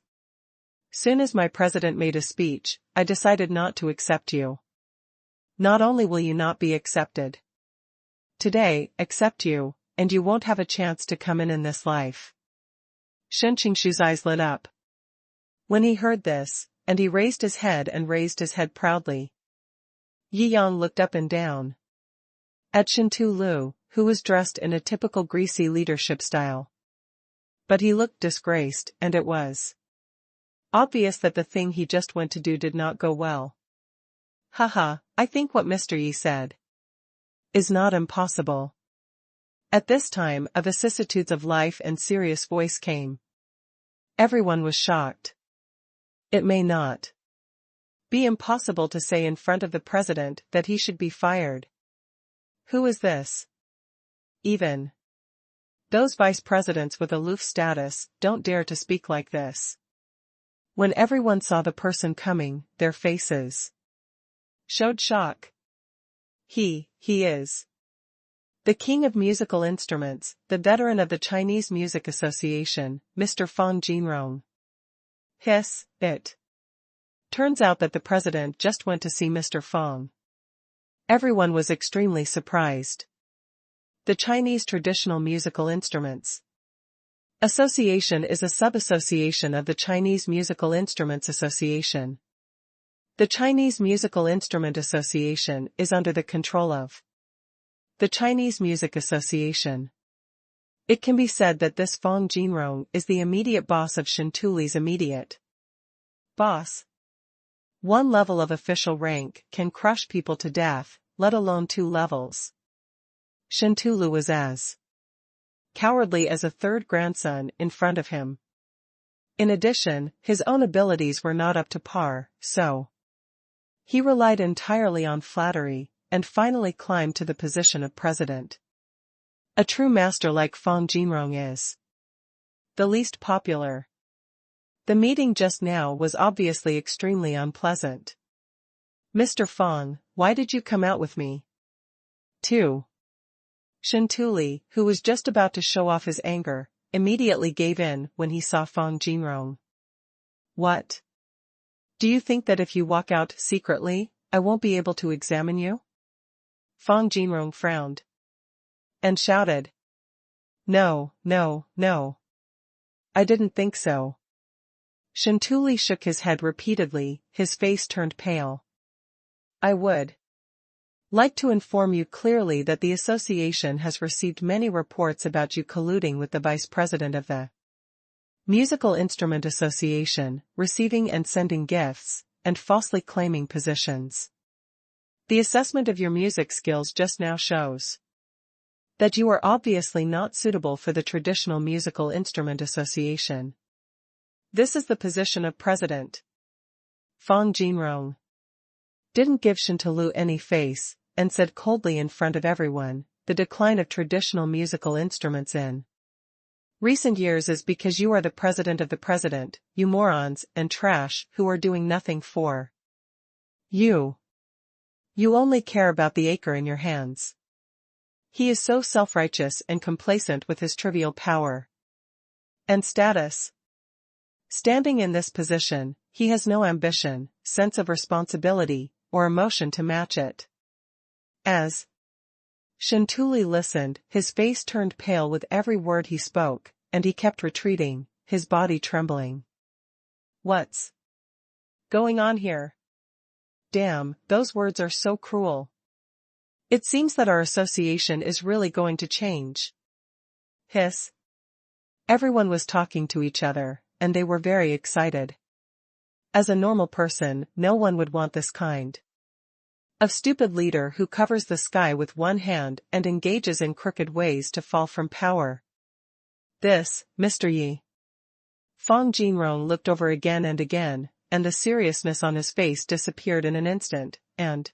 soon as my president made a speech, I decided not to accept you. Not only will you not be accepted today, accept you, and you won't have a chance to come in this life. Shou's eyes lit up when he heard this, and he raised his head proudly. Yi Yang looked up and down at Shou, who was dressed in a typical greasy leadership style. But he looked disgraced, and it was obvious that the thing he just went to do did not go well. Haha, I think what Mr. Yi said is not impossible. At this time, a vicissitudes of life and serious voice came. Everyone was shocked. It may not be impossible to say in front of the president that he should be fired. Who is this? Even those vice presidents with aloof status don't dare to speak like this. When everyone saw the person coming, their faces showed shock. He is the king of musical instruments, the veteran of the Chinese Music Association, Mr. Fang Jinrong. Hiss, it turns out that the president just went to see Mr. Fang. Everyone was extremely surprised. The Chinese Traditional Musical Instruments Association is a sub-association of the Chinese Musical Instruments Association. The Chinese Musical Instrument Association is under the control of the Chinese Music Association. It can be said that this Fang Jinrong is the immediate boss of Shou's immediate boss. One level of official rank can crush people to death, let alone 2 levels. Shou was as cowardly as a third grandson in front of him. In addition, his own abilities were not up to par, so he relied entirely on flattery, and finally climbed to the position of president. A true master like Fang Jinrong is the least popular. The meeting just now was obviously extremely unpleasant. Mr. Fang, why did you come out with me? 2. Shou, who was just about to show off his anger, immediately gave in when he saw Fang Jinrong. What? Do you think that if you walk out secretly, I won't be able to examine you? Fang Jinrong frowned. And shouted. No, no, no. I didn't think so. Shantuli shook his head repeatedly, his face turned pale. I would like to inform you clearly that the association has received many reports about you colluding with the vice president of the Musical Instrument Association, receiving and sending gifts, and falsely claiming positions. The assessment of your music skills just now shows that you are obviously not suitable for the Traditional Musical Instrument Association. This is the position of president. Fang Jinrong didn't give Shantulu any face, and said coldly in front of everyone, the decline of traditional musical instruments in recent years is because you are the president of the president, you morons and trash who are doing nothing for you. You only care about the acre in your hands. He is so self-righteous and complacent with his trivial power and status. Standing in this position, he has no ambition, sense of responsibility, or emotion to match it. As Shantuli listened, his face turned pale with every word he spoke, and he kept retreating, his body trembling. What's going on here? Damn, those words are so cruel. It seems that our association is really going to change. Hiss. Everyone was talking to each other, and they were very excited. As a normal person, no one would want this kind of stupid leader who covers the sky with one hand and engages in crooked ways to fall from power. This, Mr. Yi. Fang Jinrong looked over again and again, and the seriousness on his face disappeared in an instant, and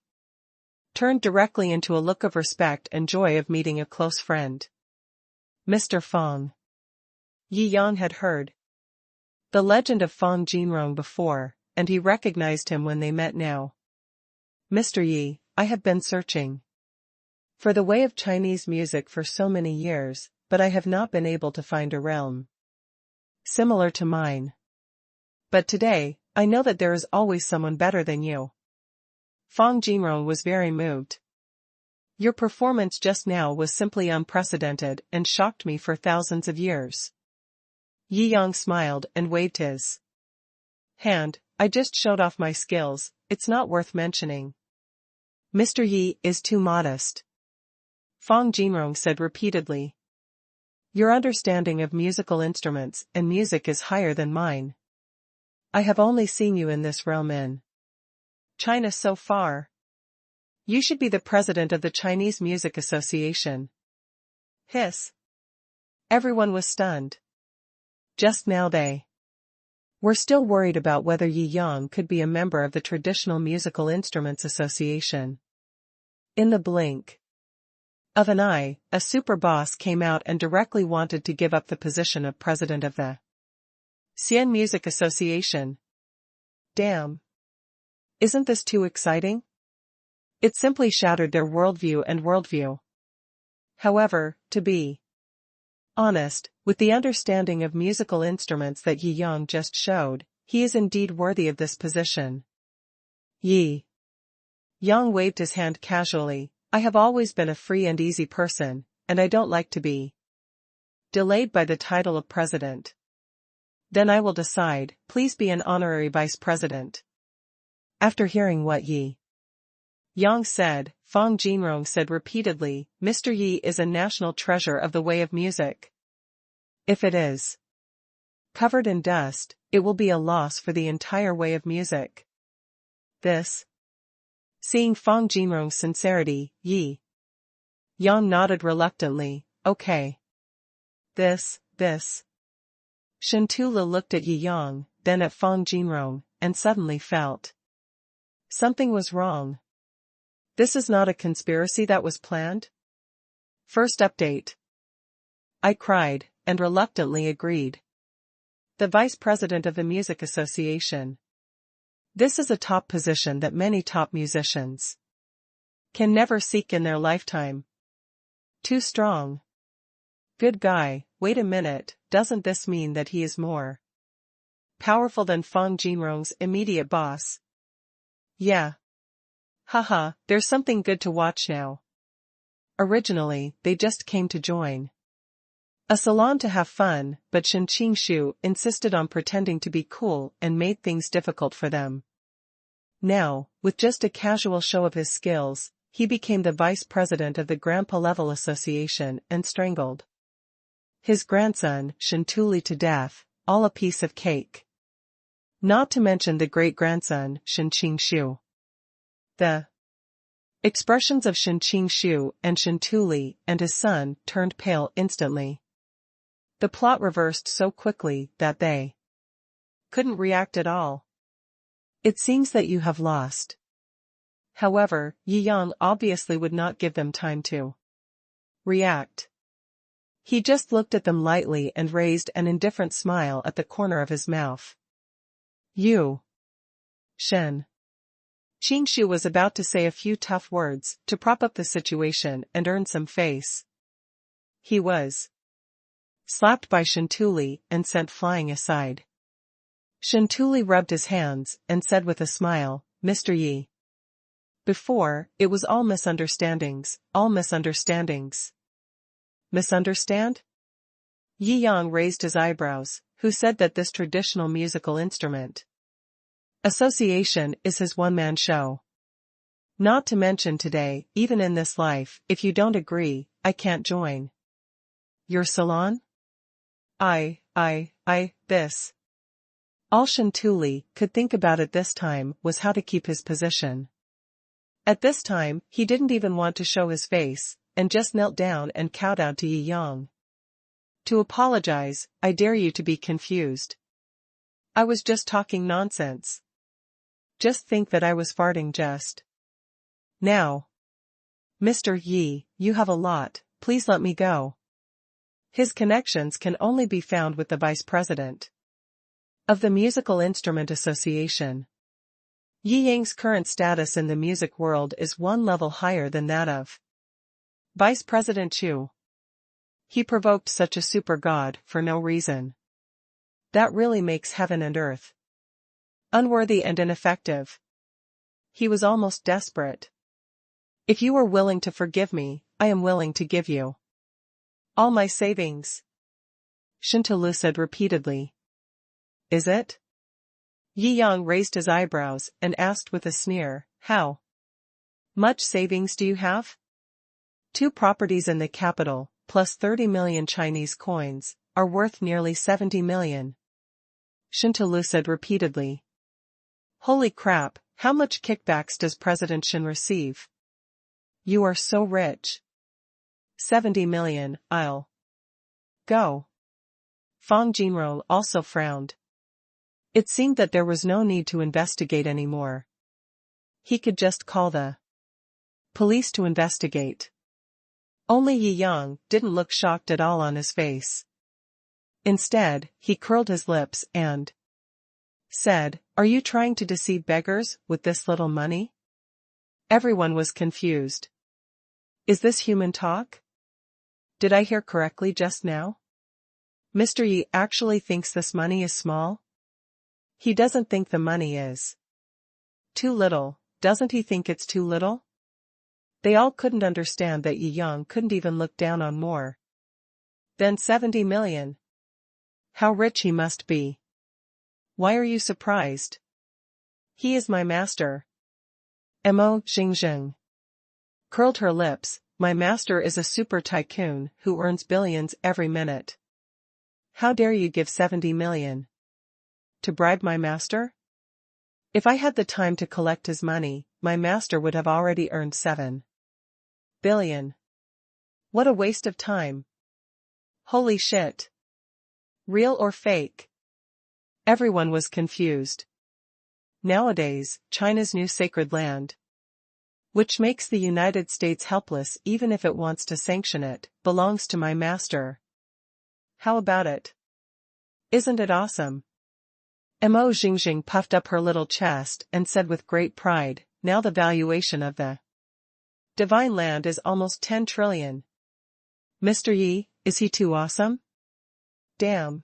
turned directly into a look of respect and joy of meeting a close friend. Mr. Fang. Yi Yang had heard the legend of Fang Jinrong before, and he recognized him when they met now. Mr. Yi, I have been searching for the way of Chinese music for so many years, but I have not been able to find a realm similar to mine. But today, I know that there is always someone better than you. Fang Jinrong was very moved. Your performance just now was simply unprecedented and shocked me for thousands of years. Yi Yang smiled and waved his hand. I just showed off my skills, it's not worth mentioning. Mr. Yi is too modest. Fang Jinrong said repeatedly. Your understanding of musical instruments and music is higher than mine. I have only seen you in this realm in China so far. You should be the president of the Chinese Music Association. Hiss. Everyone was stunned. Just now they were still worried about whether Yi Yang could be a member of the Traditional Musical Instruments Association. In the blink of an eye, a super boss came out and directly wanted to give up the position of president of the Xian Music Association. Damn. Isn't this too exciting? It simply shattered their worldview. However, to be honest, with the understanding of musical instruments that Yi Yang just showed, he is indeed worthy of this position. Yi Yang waved his hand casually. I have always been a free and easy person, and I don't like to be delayed by the title of president. Then I will decide, please be an honorary vice president. After hearing what Yi Yang said, Fang Jinrong said repeatedly, Mr. Yi is a national treasure of the way of music. If it is covered in dust, it will be a loss for the entire way of music. This. Seeing Fang Jinrong's sincerity, Yi Yang nodded reluctantly, okay. This. Shantula looked at Yi Yang, then at Fang Jinrong, and suddenly felt something was wrong. This is not a conspiracy that was planned? First update. I cried, and reluctantly agreed. The vice president of the Music Association. This is a top position that many top musicians can never seek in their lifetime. Too strong. Good guy, wait a minute, doesn't this mean that he is more powerful than Fang Jinrong's immediate boss? Yeah. Haha, there's something good to watch now. Originally, they just came to join a salon to have fun, but Shou insisted on pretending to be cool and made things difficult for them. Now, with just a casual show of his skills, he became the vice president of the Grandpa-level association and strangled his grandson, Shou, to death, all a piece of cake. Not to mention the great-grandson, Shou. The expressions of Shou and Shou and his son turned pale instantly. The plot reversed so quickly that they couldn't react at all. It seems that you have lost. However, Yang obviously would not give them time to react. He just looked at them lightly and raised an indifferent smile at the corner of his mouth. You. Shen. Shou was about to say a few tough words to prop up the situation and earn some face. He was slapped by Shou and sent flying aside. Shou rubbed his hands and said with a smile, Mr. Yi. Before, it was all misunderstandings, all misunderstandings. Misunderstand? Yi Yang raised his eyebrows, who said that this traditional musical instrument association is his one-man show. Not to mention today, even in this life, if you don't agree, I can't join your salon? This. All Shou could think about at this time was how to keep his position. At this time, he didn't even want to show his face, and just knelt down and kowtowed to Yi Yang. To apologize, I dare you to be confused. I was just talking nonsense. Just think that I was farting just now. Mr. Yi, you have a lot, please let me go. His connections can only be found with the vice president of the Musical Instrument Association. Yi Yang's current status in the music world is one level higher than that of Vice President Shou. He provoked such a super god for no reason. That really makes heaven and earth unworthy and ineffective. He was almost desperate. If you are willing to forgive me, I am willing to give you all my savings. Shou said repeatedly. Is it? Yi Yang raised his eyebrows and asked with a sneer, how much savings do you have? 2 properties in the capital, plus 30 million Chinese coins, are worth nearly 70 million. Shou said repeatedly. Holy crap, how much kickbacks does President Shen receive? You are so rich. 70 million, I'll go. Fang Jinro also frowned. It seemed that there was no need to investigate anymore. He could just call the police to investigate. Only Yi Yang didn't look shocked at all on his face. Instead, he curled his lips and said, Are you trying to deceive beggars with this little money? Everyone was confused. Is this human talk? Did I hear correctly just now? Mr. Yi actually thinks this money is small? He doesn't think the money is too little, doesn't he think it's too little? They all couldn't understand that Yi Yang couldn't even look down on more than 70 million. How rich he must be. Why are you surprised? He is my master. Mo Jiangjing curled her lips. My master is a super tycoon who earns billions every minute. How dare you give 70 million? To bribe my master? If I had the time to collect his money, my master would have already earned 7 billion. What a waste of time. Holy shit. Real or fake? Everyone was confused. Nowadays, China's new sacred land, which makes the United States helpless even if it wants to sanction it, belongs to my master. How about it? Isn't it awesome? Mo Jiangjing puffed up her little chest and said with great pride, now the valuation of the divine land is almost 10 trillion. Mr. Yi, is he too awesome? Damn.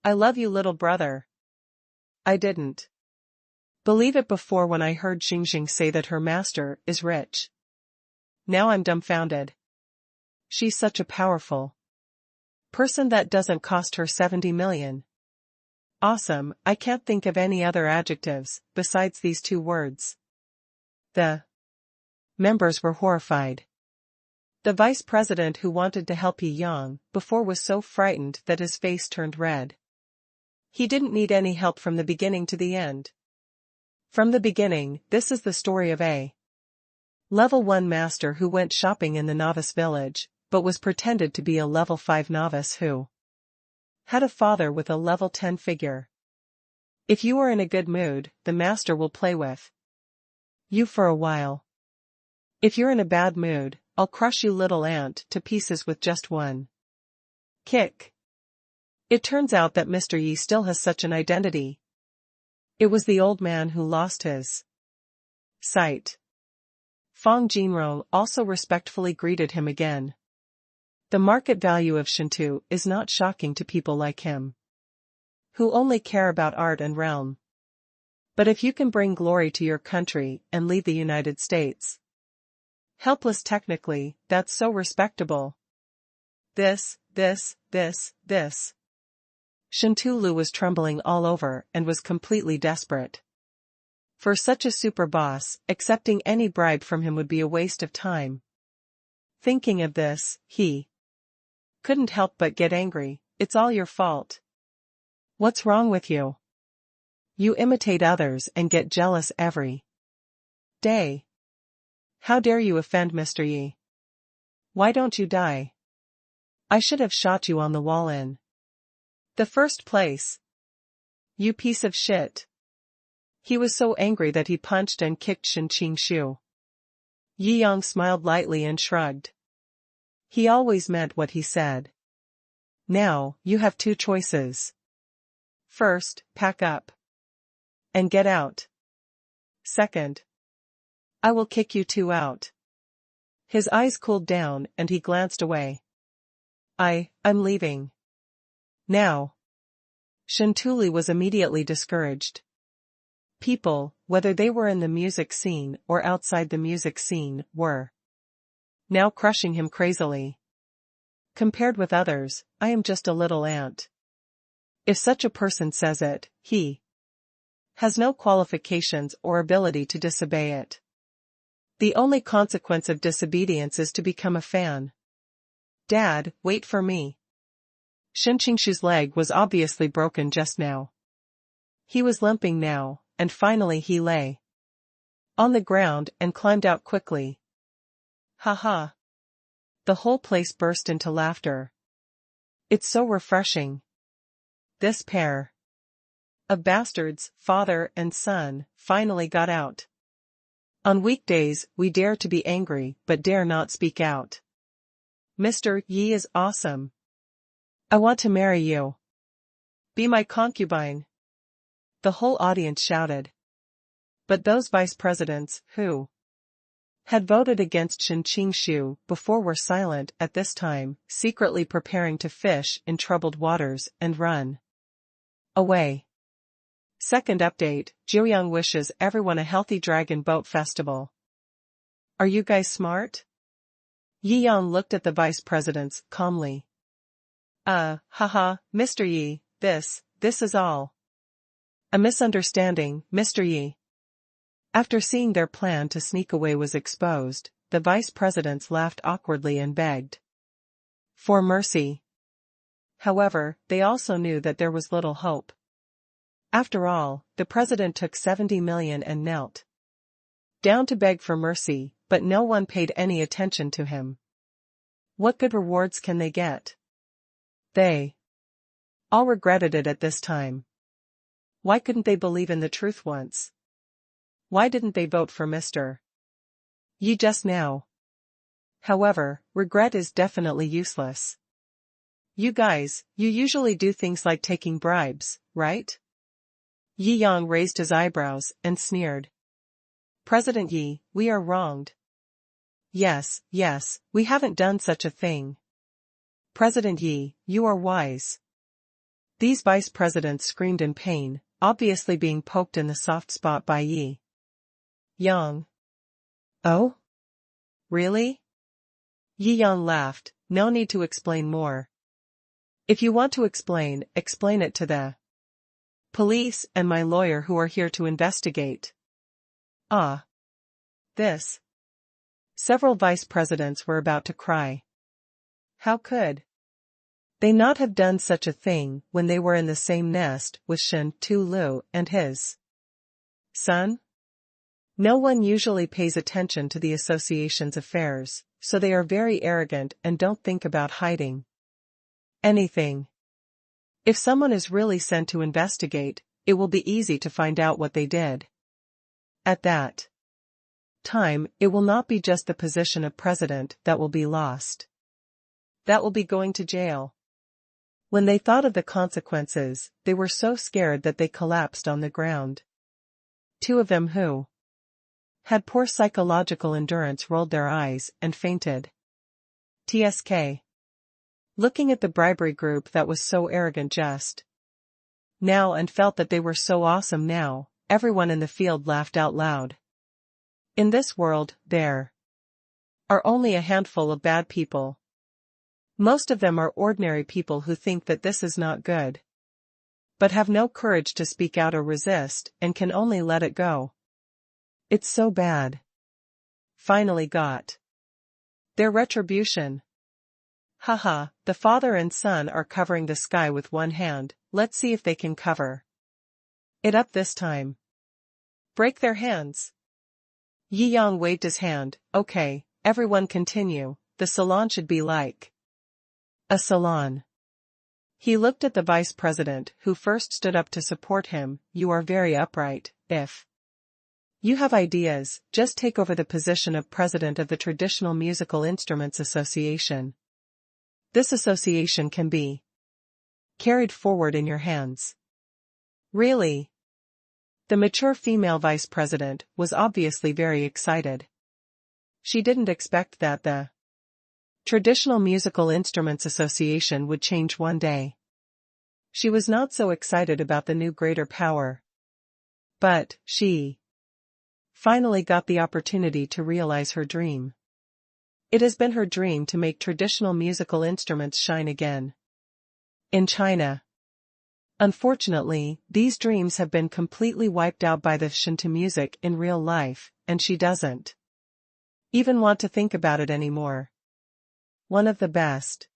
I love you, little brother. I didn't Believe it before when I heard Jiangjing say that her master is rich. Now I'm dumbfounded. She's such a powerful person that doesn't cost her 70 million. Awesome, I can't think of any other adjectives besides these two words. The members were horrified. The vice president who wanted to help Yi Yang before was so frightened that his face turned red. He didn't need any help from the beginning to the end. From the beginning, this is the story of a level 1 master who went shopping in the novice village, but was pretended to be a level 5 novice who had a father with a level 10 figure. If you are in a good mood, the master will play with you for a while. If you're in a bad mood, I'll crush you little ant to pieces with just one kick. It turns out that Mr. Yi still has such an identity. It was the old man who lost his sight. Fang Jinrong also respectfully greeted him again. The market value of Shou is not shocking to people like him, who only care about art and realm. But if you can bring glory to your country and leave the United States helpless technically, that's so respectable. This. Shantulu was trembling all over and was completely desperate. For such a super boss, accepting any bribe from him would be a waste of time. Thinking of this, he couldn't help but get angry. It's all your fault. What's wrong with you? You imitate others and get jealous every day. How dare you offend Mr. Yi? Why don't you die? I should have shot you on the wall in the first place. You piece of shit. He was so angry that he punched and kicked Shin Shu. Yi Yang smiled lightly and shrugged. He always meant what he said. Now, you have two choices. First, pack up and get out. Second, I will kick you two out. His eyes cooled down and he glanced away. I'm leaving. Now. Shantuli was immediately discouraged. People, whether they were in the music scene or outside the music scene, were now crushing him crazily. Compared with others, I am just a little ant. If such a person says it, he has no qualifications or ability to disobey it. The only consequence of disobedience is to become a fan. Dad, wait for me. Shu's leg was obviously broken just now. He was limping now, and finally he lay on the ground and climbed out quickly. Ha ha. The whole place burst into laughter. It's so refreshing. This pair of bastards, father and son, finally got out. On weekdays, we dare to be angry but dare not speak out. Mr. Yi is awesome. I want to marry you. Be my concubine. The whole audience shouted. But those vice presidents, who had voted against Shu before were silent at this time, secretly preparing to fish in troubled waters and run away. Second update, Jiuyang wishes everyone a healthy dragon boat festival. Are you guys smart? Yi Yang looked at the vice presidents calmly. Haha, Mr. Yi, this is all a misunderstanding, Mr. Yi. After seeing their plan to sneak away was exposed, the vice presidents laughed awkwardly and begged for mercy. However, they also knew that there was little hope. After all, the president took 70 million and knelt down to beg for mercy, but no one paid any attention to him. What good rewards can they get? They all regretted it at this time. Why couldn't they believe in the truth once? Why didn't they vote for Mr. Yi just now? However, regret is definitely useless. You guys, you usually do things like taking bribes, right? Yi Yang raised his eyebrows and sneered. President Yi, we are wronged. Yes, we haven't done such a thing. President Yi, you are wise. These vice presidents screamed in pain, obviously being poked in the soft spot by Yi Yang. Oh? Really? Yi Yang laughed, no need to explain more. If you want to explain it to the police and my lawyer who are here to investigate. Ah. This. Several vice presidents were about to cry. How could they not have done such a thing when they were in the same nest with Shen Tu and his son? No one usually pays attention to the association's affairs, so they are very arrogant and don't think about hiding anything. If someone is really sent to investigate, it will be easy to find out what they did. At that time, it will not be just the position of president that will be lost. That will be going to jail. When they thought of the consequences, they were so scared that they collapsed on the ground. Two of them who had poor psychological endurance rolled their eyes and fainted. TSK. Looking at the bribery group that was so arrogant just now and felt that they were so awesome now, everyone in the field laughed out loud. In this world, there are only a handful of bad people. Most of them are ordinary people who think that this is not good, but have no courage to speak out or resist and can only let it go. It's so bad. Finally got their retribution. Haha, the father and son are covering the sky with one hand, let's see if they can cover it up this time. Break their hands. Yi Yang waved his hand, okay, everyone continue, the salon should be like a salon. He looked at the vice president who first stood up to support him, you are very upright, if you have ideas, just take over the position of president of the Traditional Musical Instruments Association. This association can be carried forward in your hands. Really? The mature female vice president was obviously very excited. She didn't expect that the Traditional Musical Instruments Association would change one day. She was not so excited about the new greater power. But, she finally got the opportunity to realize her dream. It has been her dream to make traditional musical instruments shine again in China. Unfortunately, these dreams have been completely wiped out by the Shinto music in real life, and she doesn't even want to think about it anymore. One of the best.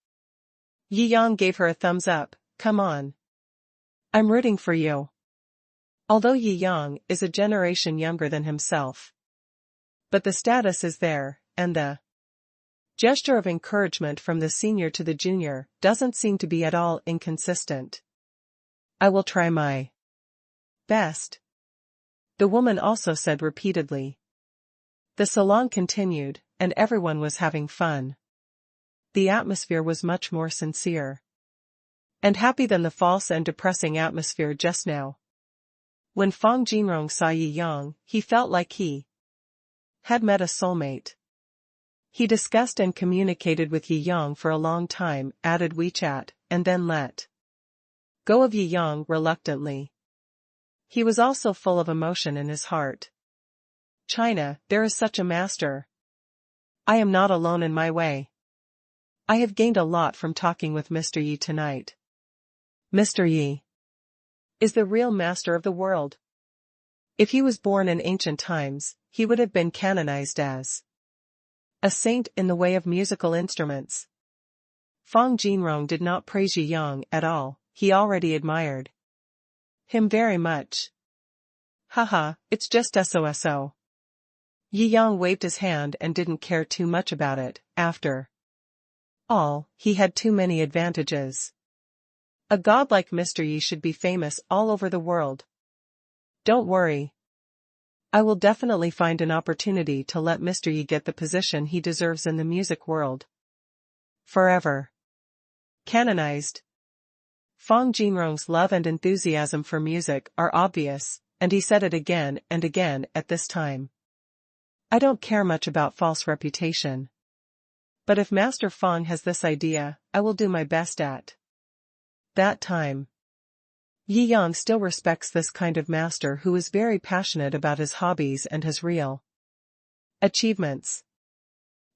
Yi Yang gave her a thumbs up, come on. I'm rooting for you. Although Yi Yang is a generation younger than himself. But the status is there, and the gesture of encouragement from the senior to the junior doesn't seem to be at all inconsistent. I will try my best. The woman also said repeatedly. The salon continued, and everyone was having fun. The atmosphere was much more sincere and happy than the false and depressing atmosphere just now. When Fang Jinrong saw Yi Yang, he felt like he had met a soulmate. He discussed and communicated with Yi Yang for a long time, added WeChat, and then let go of Yi Yang reluctantly. He was also full of emotion in his heart. China, there is such a master. I am not alone in my way. I have gained a lot from talking with Mr. Yi tonight. Mr. Yi is the real master of the world. If he was born in ancient times, he would have been canonized as a saint in the way of musical instruments. Fang Jinrong did not praise Yi Yang at all, he already admired him very much. Haha, it's just SOSO. Yi Yang waved his hand and didn't care too much about it, after all, he had too many advantages. A god like Mr. Yi should be famous all over the world. Don't worry. I will definitely find an opportunity to let Mr. Yi get the position he deserves in the music world. Forever. Canonized. Fang Jinrong's love and enthusiasm for music are obvious, and he said it again and again at this time. I don't care much about false reputation. But if Master Fang has this idea, I will do my best at that time. Yi Yang still respects this kind of master who is very passionate about his hobbies and his real achievements.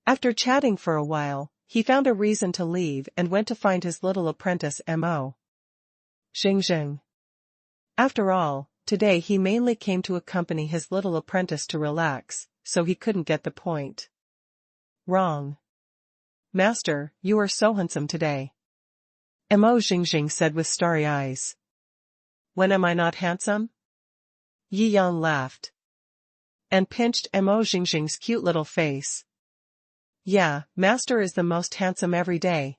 After chatting for a while, he found a reason to leave and went to find his little apprentice Mo. Jiangjing. After all, today he mainly came to accompany his little apprentice to relax, so he couldn't get the point wrong. Master, you are so handsome today. Mo Jiangjing said with starry eyes. When am I not handsome? Yi Yang laughed and pinched Mo Jiangjing's cute little face. Yeah, master is the most handsome every day.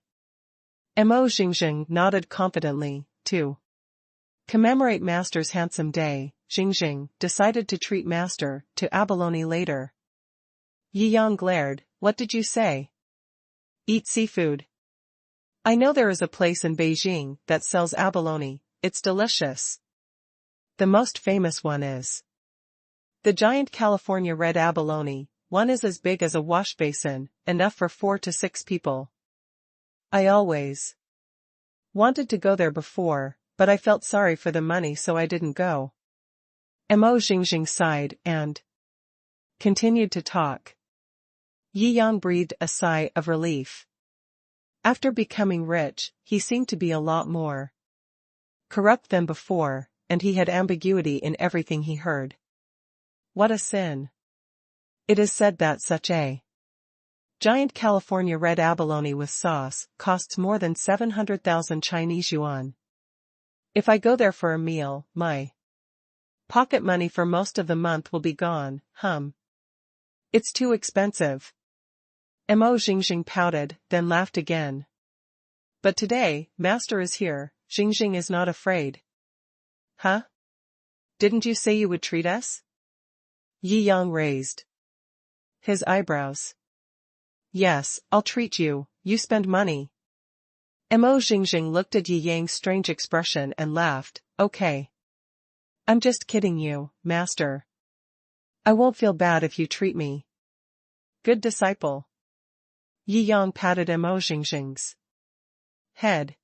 Mo Jiangjing nodded confidently, to commemorate master's handsome day. Jiangjing decided to treat master to abalone later. Yi Yang glared. What did you say? Eat seafood. I know there is a place in Beijing that sells abalone, it's delicious. The most famous one is the giant California red abalone. One is as big as a wash basin, enough for 4 to 6 people. I always wanted to go there before, but I felt sorry for the money so I didn't go. Mo Jiangjing sighed and continued to talk. Yi Yang breathed a sigh of relief. After becoming rich, he seemed to be a lot more corrupt than before, and he had ambiguity in everything he heard. What a sin. It is said that such a giant California red abalone with sauce costs more than 700,000 Chinese yuan. If I go there for a meal, my pocket money for most of the month will be gone. It's too expensive. Mo Jiangjing pouted, then laughed again. But today, master is here. Jiangjing is not afraid. Huh? Didn't you say you would treat us? Yi Yang raised his eyebrows. Yes, I'll treat you. You spend money. Mo Jiangjing looked at Yi Yang's strange expression and laughed. Okay. I'm just kidding you, master. I won't feel bad if you treat me. Good disciple. Yi Yang patted Mo Jiangjing's head.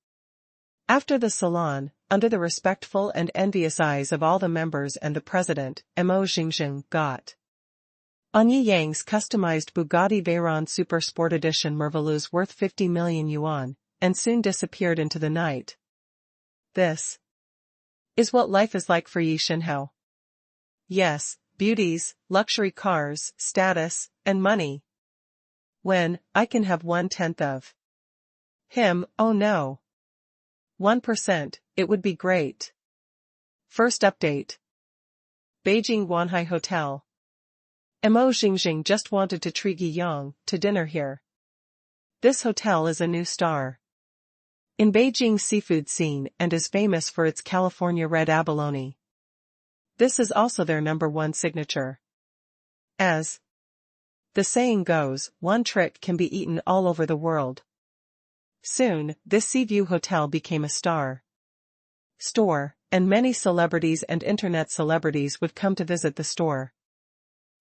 After the salon, under the respectful and envious eyes of all the members and the president, Mo Jiangjing got on Yi Yang's customized Bugatti Veyron Super Sport Edition Merveilleuse worth 50 million yuan, and soon disappeared into the night. This is what life is like for Yi Shenhao. Yes, beauties, luxury cars, status, and money. When I can have 1/10 of him, oh no. 1%, it would be great. First update. Beijing Wanhai Hotel. Mo Jiangjing just wanted to treat Yi Yang to dinner here. This hotel is a new star in Beijing's seafood scene and is famous for its California red abalone. This is also their #1 signature. As the saying goes, one trick can be eaten all over the world. Soon, this Seaview Hotel became a star store, and many celebrities and internet celebrities would come to visit the store.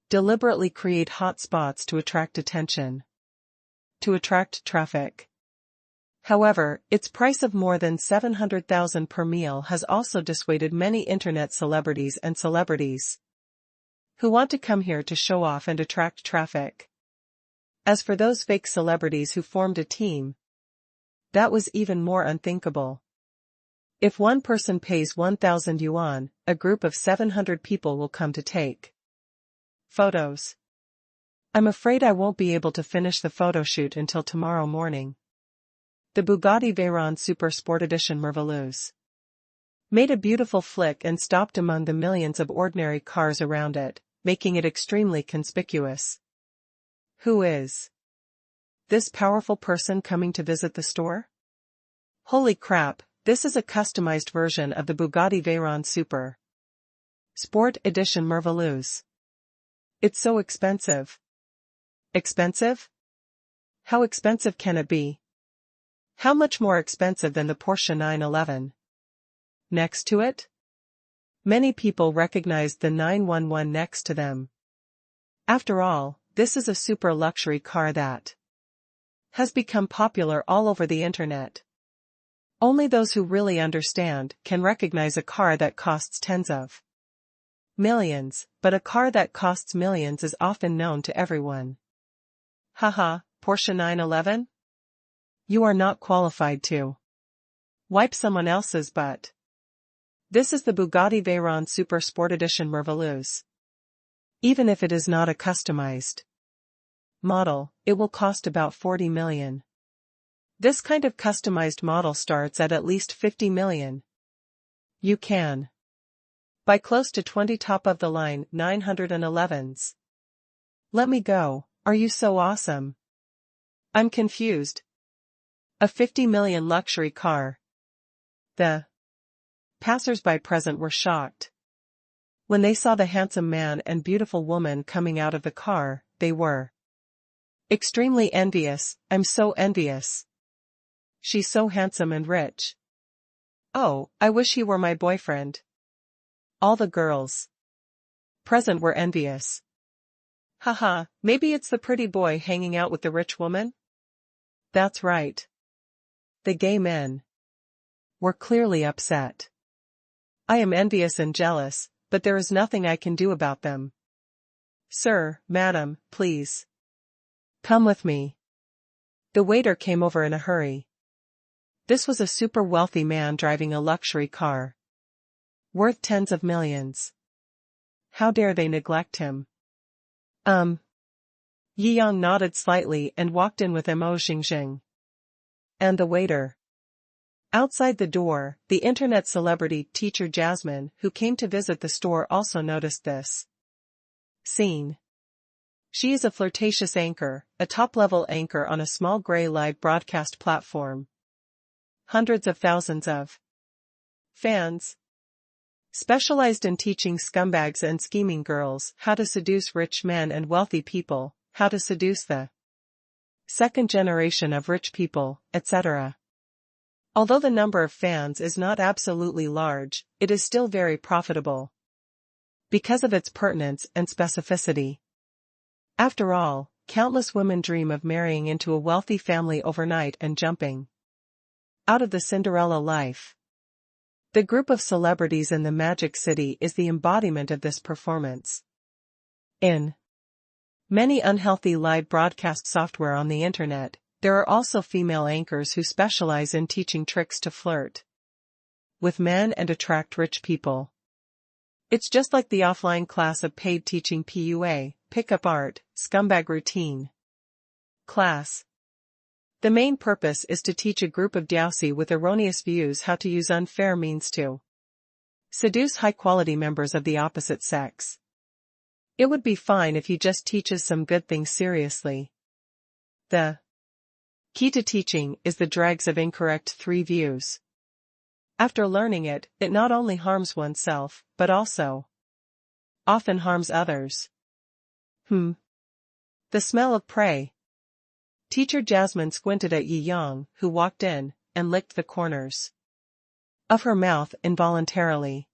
Deliberately create hot spots to attract attention. To attract traffic. However, its price of more than 700,000 per meal has also dissuaded many internet celebrities and celebrities who want to come here to show off and attract traffic. As for those fake celebrities who formed a team, that was even more unthinkable. If one person pays 1,000 yuan, a group of 700 people will come to take photos. I'm afraid I won't be able to finish the photo shoot until tomorrow morning. The Bugatti Veyron Super Sport Edition Merveilleuse made a beautiful flick and stopped among the millions of ordinary cars around it, making it extremely conspicuous. Who is this powerful person coming to visit the store? Holy crap, this is a customized version of the Bugatti Veyron Super Sport Edition Merveilleuse. It's so expensive. Expensive? How expensive can it be? How much more expensive than the Porsche 911? Next to it? Many people recognized the 911 next to them. After all, this is a super luxury car that has become popular all over the internet. Only those who really understand can recognize a car that costs tens of millions, but a car that costs millions is often known to everyone. Haha, Porsche 911? You are not qualified to wipe someone else's butt. This is the Bugatti Veyron Super Sport Edition Merveilleuse. Even if it is not a customized model, it will cost about 40 million. This kind of customized model starts at least 50 million. You can buy close to 20 top-of-the-line 911s. Let me go, are you so awesome? I'm confused. A 50 million luxury car. The passers-by present were shocked. When they saw the handsome man and beautiful woman coming out of the car, they were extremely envious. I'm so envious. She's so handsome and rich. Oh, I wish he were my boyfriend. All the girls present were envious. Haha, maybe it's the pretty boy hanging out with the rich woman? That's right. The gay men were clearly upset. I am envious and jealous, but there is nothing I can do about them. Sir, madam, please come with me. The waiter came over in a hurry. This was a super wealthy man driving a luxury car worth tens of millions. How dare they neglect him? Yi Yang nodded slightly and walked in with Mo Xingjing and the waiter. Outside the door, the internet celebrity teacher Jasmine, who came to visit the store, also noticed this scene. She is a flirtatious anchor, a top-level anchor on a small gray live broadcast platform. Hundreds of thousands of fans specialized in teaching scumbags and scheming girls how to seduce rich men and wealthy people, how to seduce the second generation of rich people, etc. Although the number of fans is not absolutely large, it is still very profitable because of its pertinence and specificity. After all, countless women dream of marrying into a wealthy family overnight and jumping out of the Cinderella life. The group of celebrities in the Magic City is the embodiment of this performance. In many unhealthy live broadcast software on the internet, there are also female anchors who specialize in teaching tricks to flirt with men and attract rich people. It's just like the offline class of paid teaching PUA, pickup art, scumbag routine class. The main purpose is to teach a group of dousey with erroneous views how to use unfair means to seduce high-quality members of the opposite sex. It would be fine if he just teaches some good things seriously. The key to teaching is the dregs of incorrect three views. After learning it, it not only harms oneself, but also often harms others. The smell of prey. Teacher Jasmine squinted at Yi Yang, who walked in, and licked the corners of her mouth involuntarily.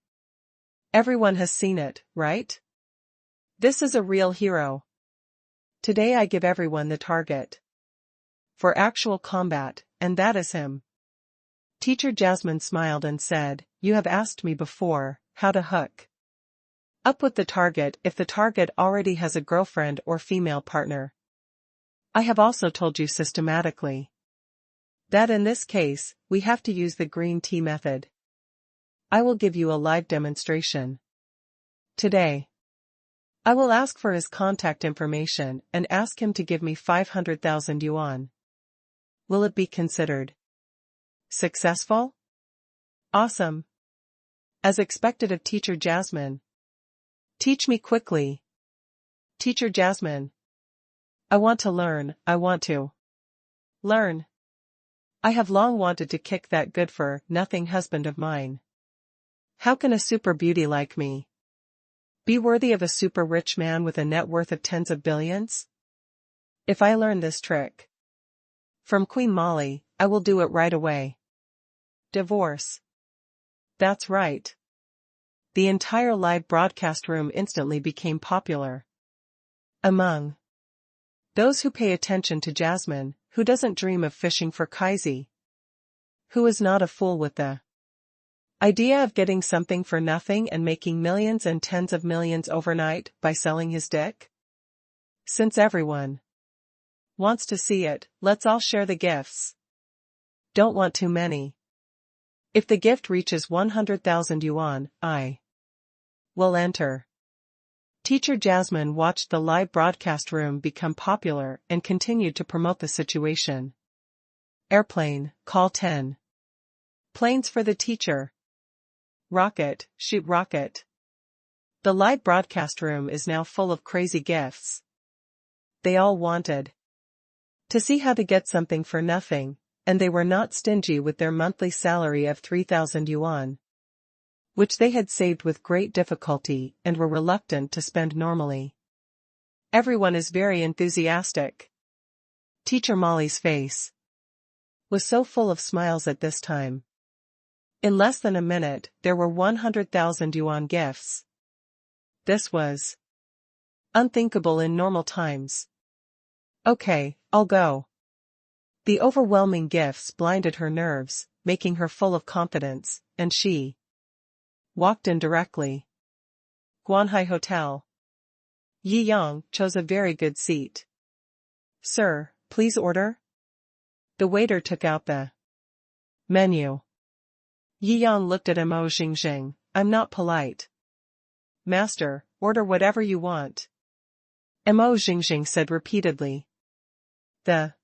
Everyone has seen it, right? This is a real hero. Today I give everyone the target for actual combat, and that is him. Teacher Jasmine smiled and said, "You have asked me before, how to hook up with the target if the target already has a girlfriend or female partner. I have also told you systematically that in this case, we have to use the green tea method. I will give you a live demonstration today. I will ask for his contact information and ask him to give me 500,000 yuan. Will it be considered successful? Awesome. As expected of Teacher Jasmine. Teach me quickly. Teacher Jasmine. I want to learn, I want to learn. I have long wanted to kick that good-for-nothing husband of mine. How can a super beauty like me be worthy of a super rich man with a net worth of tens of billions? If I learn this trick from Queen Molly, I will do it right away. Divorce. That's right. The entire live broadcast room instantly became popular among those who pay attention to Jasmine, who doesn't dream of fishing for Kaisi. Who is not a fool with the idea of getting something for nothing and making millions and tens of millions overnight by selling his dick? Since everyone wants to see it, let's all share the gifts. Don't want too many. If the gift reaches 100,000 yuan, I will enter. Teacher Jasmine watched the live broadcast room become popular and continued to promote the situation. Airplane, call 10. Planes for the teacher. Rocket, shoot rocket. The live broadcast room is now full of crazy gifts. They all wanted to see how to get something for nothing, and they were not stingy with their monthly salary of 3,000 yuan, which they had saved with great difficulty and were reluctant to spend normally. Everyone is very enthusiastic. Teacher Molly's face was so full of smiles at this time. In less than a minute, there were 100,000 yuan gifts. This was unthinkable in normal times. Okay, I'll go. The overwhelming gifts blinded her nerves, making her full of confidence, and she walked in directly. Guanhai Hotel. Yi Yang chose a very good seat. Sir, please order? The waiter took out the menu. Yi Yang looked at Mo Xingxing. I'm not polite. Master, order whatever you want. Mo Xingxing said repeatedly. The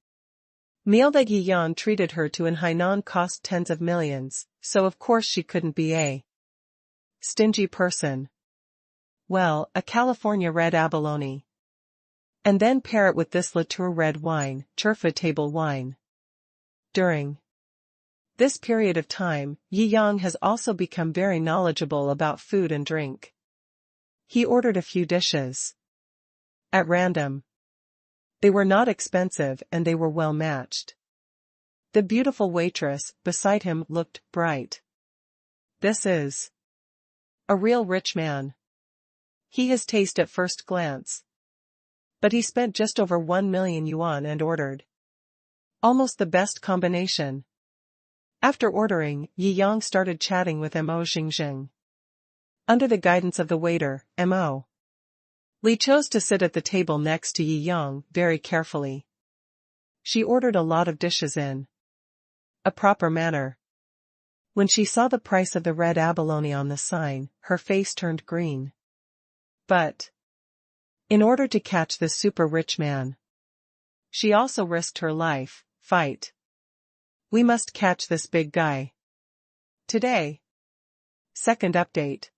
meal that Yi Yang treated her to in Hainan cost tens of millions, so of course she couldn't be a stingy person. Well, a California red abalone. And then pair it with this Latour red wine, Churfa table wine. During this period of time, Yi Yang has also become very knowledgeable about food and drink. He ordered a few dishes at random. They were not expensive and they were well matched. The beautiful waitress beside him looked bright. This is a real rich man. He has taste at first glance. But he spent just over 1 million yuan and ordered almost the best combination. After ordering, Yi Yang started chatting with Mo Xingxing. Under the guidance of the waiter, Mo Li chose to sit at the table next to Yi Yang very carefully. She ordered a lot of dishes in a proper manner. When she saw the price of the red abalone on the sign, her face turned green. But in order to catch this super rich man, she also risked her life. Fight. We must catch this big guy today. Second update.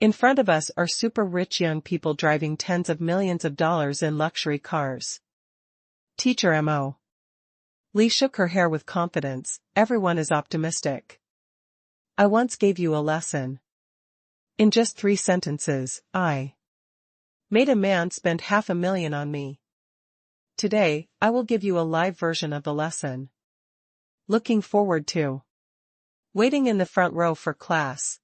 In front of us are super rich young people driving tens of millions of dollars in luxury cars. Teacher Mo Li shook her hair with confidence. Everyone is optimistic. I once gave you a lesson. In just 3 sentences, I made a man spend 500,000 on me. Today, I will give you a live version of the lesson. Looking forward to waiting in the front row for class.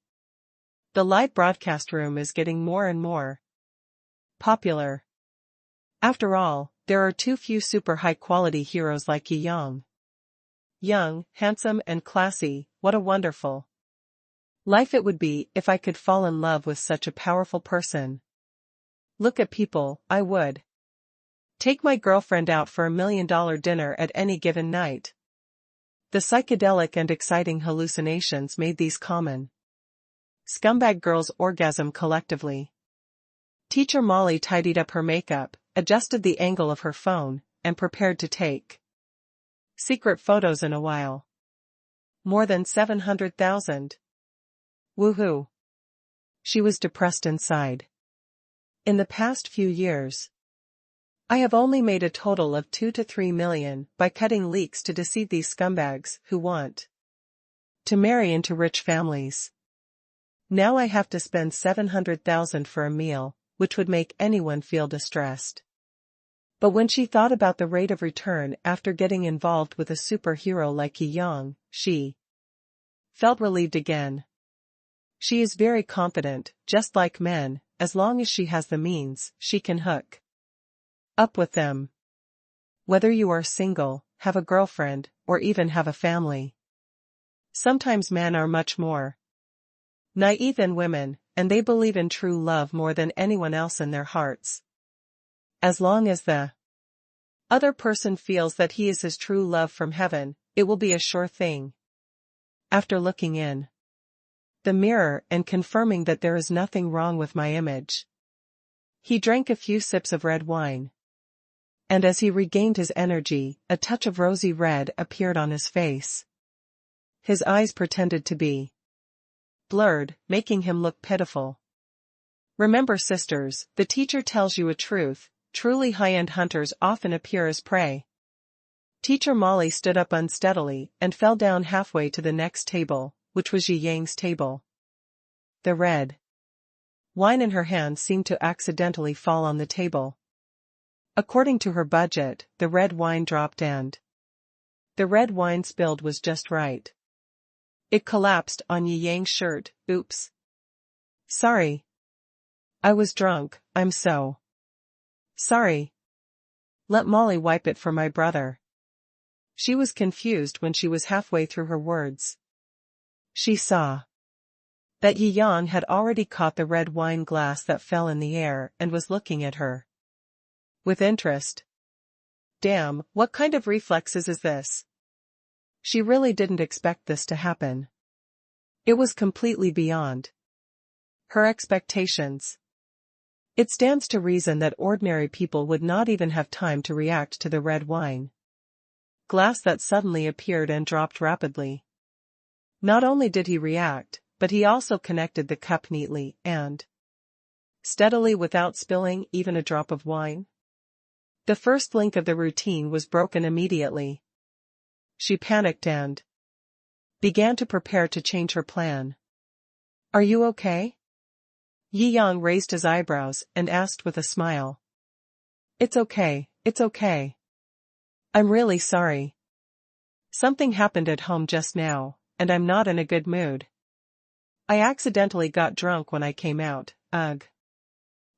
The live broadcast room is getting more and more popular. After all, there are too few super high-quality heroes like Yi Yang. Young, handsome and classy, what a wonderful life it would be if I could fall in love with such a powerful person. Look at people, I would take my girlfriend out for $1 million dinner at any given night. The psychedelic and exciting hallucinations made these common scumbag girls orgasm collectively. Teacher Molly tidied up her makeup, adjusted the angle of her phone, and prepared to take secret photos in a while. More than 700,000. Woohoo. She was depressed inside. In the past few years, I have only made a total of 2 to 3 million by cutting leaks to deceive these scumbags who want to marry into rich families. Now I have to spend 700,000 for a meal, which would make anyone feel distressed. But when she thought about the rate of return after getting involved with a superhero like Yi Yang, she felt relieved again. She is very confident, just like men, as long as she has the means, she can hook up with them. Whether you are single, have a girlfriend, or even have a family. Sometimes men are much more naive than women, and they believe in true love more than anyone else in their hearts. As long as the other person feels that he is his true love from heaven, it will be a sure thing. After looking in the mirror and confirming that there is nothing wrong with my image, he drank a few sips of red wine. And as he regained his energy, a touch of rosy red appeared on his face. His eyes pretended to be blurred, making him look pitiful. Remember, sisters, the teacher tells you a truth: truly high-end hunters often appear as prey. Teacher Molly stood up unsteadily and fell down halfway to the next table, which was Yi Yang's table. The red wine in her hand seemed to accidentally fall on the table. According to her budget, the red wine dropped and the red wine spilled was just right. It collapsed on Yi Yang's shirt. Oops. Sorry. I was drunk, I'm so sorry. Let Molly wipe it for my brother. She was confused when she was halfway through her words. She saw that Yi Yang had already caught the red wine glass that fell in the air and was looking at her with interest. Damn, what kind of reflexes is this? She really didn't expect this to happen. It was completely beyond her expectations. It stands to reason that ordinary people would not even have time to react to the red wine glass that suddenly appeared and dropped rapidly. Not only did he react, but he also connected the cup neatly and steadily without spilling even a drop of wine. The first link of the routine was broken immediately. She panicked and began to prepare to change her plan. Are you okay? Yi Yang raised his eyebrows and asked with a smile. It's okay, it's okay. I'm really sorry. Something happened at home just now, and I'm not in a good mood. I accidentally got drunk when I came out, ugh.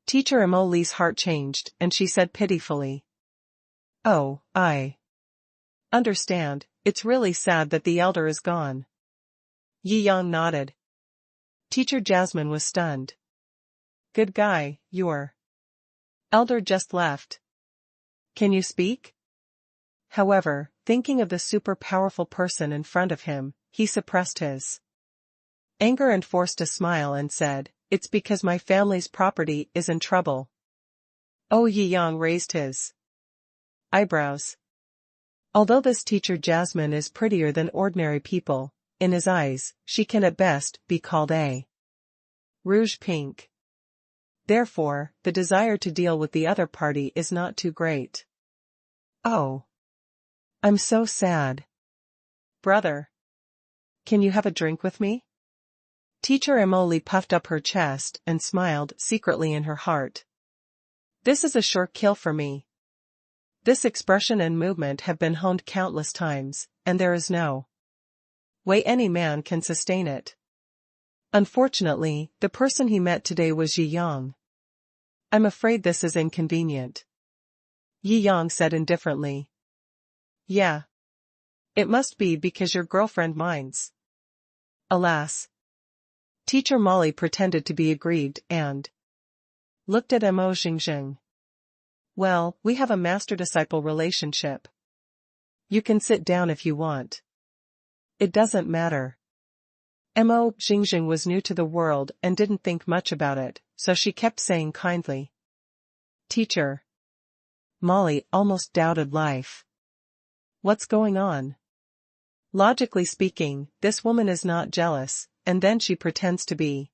Teacher Emily's heart changed and she said pitifully. Oh, I understand, it's really sad that the elder is gone. Yi Yang nodded. Teacher Jasmine was stunned. Good guy, your elder just left. Can you speak? However, thinking of the super powerful person in front of him, he suppressed his anger and forced a smile and said, It's because my family's property is in trouble. Oh, Yi Yang raised his eyebrows. Although this teacher Jasmine is prettier than ordinary people, in his eyes, she can at best be called a rouge pink. Therefore, the desire to deal with the other party is not too great. Oh. I'm so sad. Brother. Can you have a drink with me? Teacher Emily puffed up her chest and smiled secretly in her heart. This is a sure kill for me. This expression and movement have been honed countless times, and there is no way any man can sustain it. Unfortunately, the person he met today was Yi Yang. I'm afraid this is inconvenient. Yi Yang said indifferently. Yeah. It must be because your girlfriend minds. Alas. Teacher Molly pretended to be aggrieved and looked at Mo Xingxing. Well, we have a master-disciple relationship. You can sit down if you want. It doesn't matter. Mo Xingxing was new to the world and didn't think much about it, so she kept saying kindly. Teacher. Molly almost doubted life. What's going on? Logically speaking, this woman is not jealous, and then she pretends to be.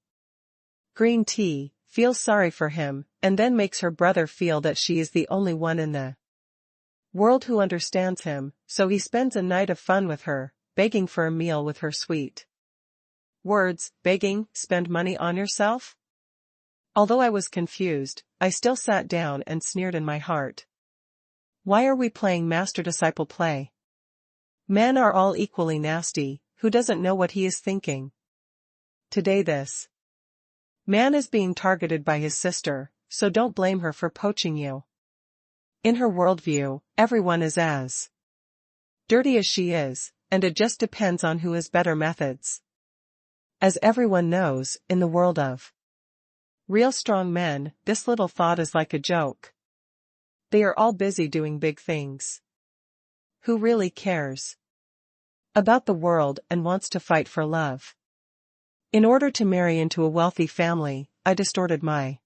Green tea, feels sorry for him, and then makes her brother feel that she is the only one in the world who understands him, so he spends a night of fun with her, begging for a meal with her sweet words. Begging, spend money on yourself? Although I was confused, I still sat down and sneered in my heart. Why are we playing master-disciple play? Men are all equally nasty, who doesn't know what he is thinking? Today this man is being targeted by his sister, so don't blame her for poaching you. In her worldview, everyone is as dirty as she is, and it just depends on who has better methods. As everyone knows, in the world of real strong men, this little thought is like a joke. They are all busy doing big things. Who really cares about the world and wants to fight for love? In order to marry into a wealthy family, I distorted my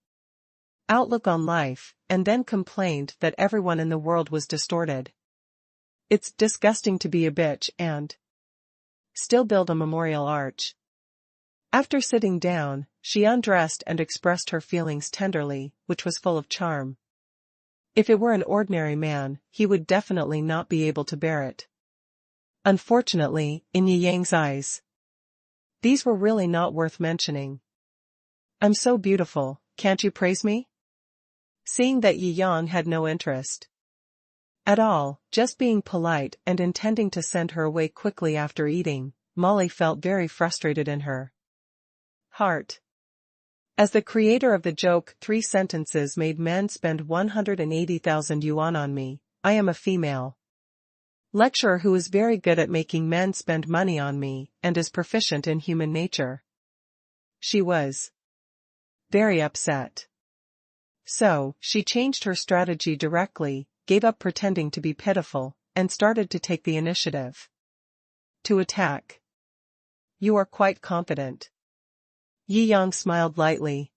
outlook on life, and then complained that everyone in the world was distorted. It's disgusting to be a bitch and still build a memorial arch. After sitting down, she undressed and expressed her feelings tenderly, which was full of charm. If it were an ordinary man, he would definitely not be able to bear it. Unfortunately, in Yang's eyes, these were really not worth mentioning. I'm so beautiful, can't you praise me? Seeing that Yang had no interest at all, just being polite and intending to send her away quickly after eating, Molly felt very frustrated in her heart. As the creator of the joke 3 sentences made men spend 180,000 yuan on me, I am a female lecturer who is very good at making men spend money on me and is proficient in human nature. She was very upset. So, she changed her strategy directly, gave up pretending to be pitiful, and started to take the initiative to attack. You are quite confident. Yang smiled lightly.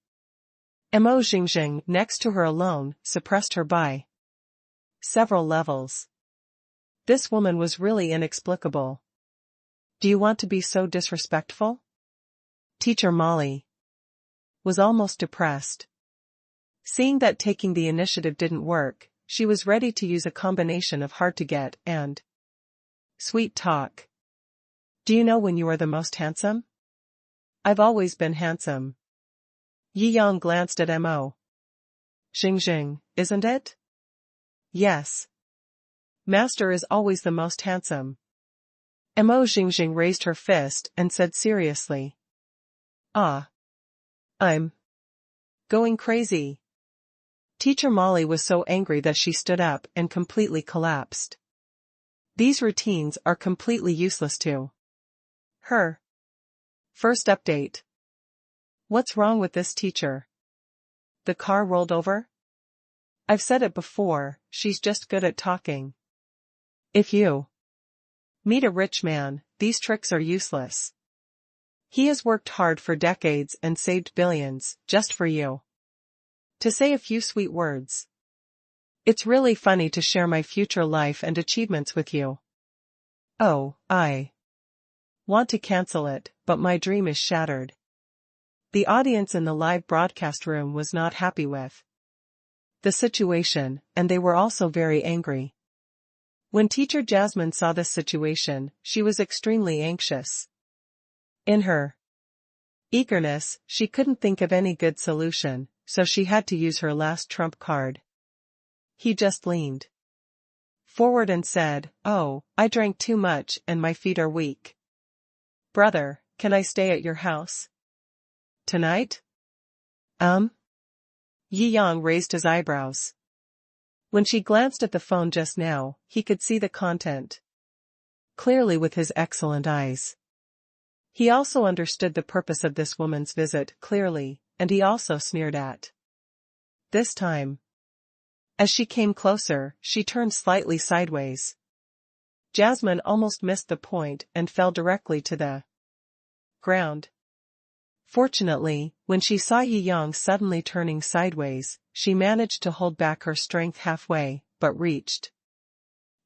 Mo Jiangjing, next to her alone, suppressed her by several levels. This woman was really inexplicable. Do you want to be so disrespectful? Teacher Molly was almost depressed. Seeing that taking the initiative didn't work, she was ready to use a combination of hard to get and sweet talk. Do you know when you are the most handsome? I've always been handsome. Yang glanced at Mo Jiangjing, isn't it? Yes. Master is always the most handsome. Mo Jiangjing raised her fist and said seriously. Ah. I'm going crazy. Teacher Molly was so angry that she stood up and completely collapsed. These routines are completely useless to her. First update. What's wrong with this teacher? The car rolled over? I've said it before, she's just good at talking. If you meet a rich man, these tricks are useless. He has worked hard for decades and saved billions, just for you to say a few sweet words. It's really funny to share my future life and achievements with you. Oh, I want to cancel it, but my dream is shattered. The audience in the live broadcast room was not happy with the situation, and they were also very angry. When teacher Jasmine saw this situation, she was extremely anxious. In her eagerness, she couldn't think of any good solution, so she had to use her last trump card. He just leaned forward and said, "Oh, I drank too much and my feet are weak. Brother, can I stay at your house tonight?" Yang raised his eyebrows. When she glanced at the phone just now, he could see the content clearly with his excellent eyes. He also understood the purpose of this woman's visit clearly, and he also sneered at this time. As she came closer, she turned slightly sideways. Jasmine almost missed the point and fell directly to the ground. Fortunately, when she saw Yang suddenly turning sideways, she managed to hold back her strength halfway, but reached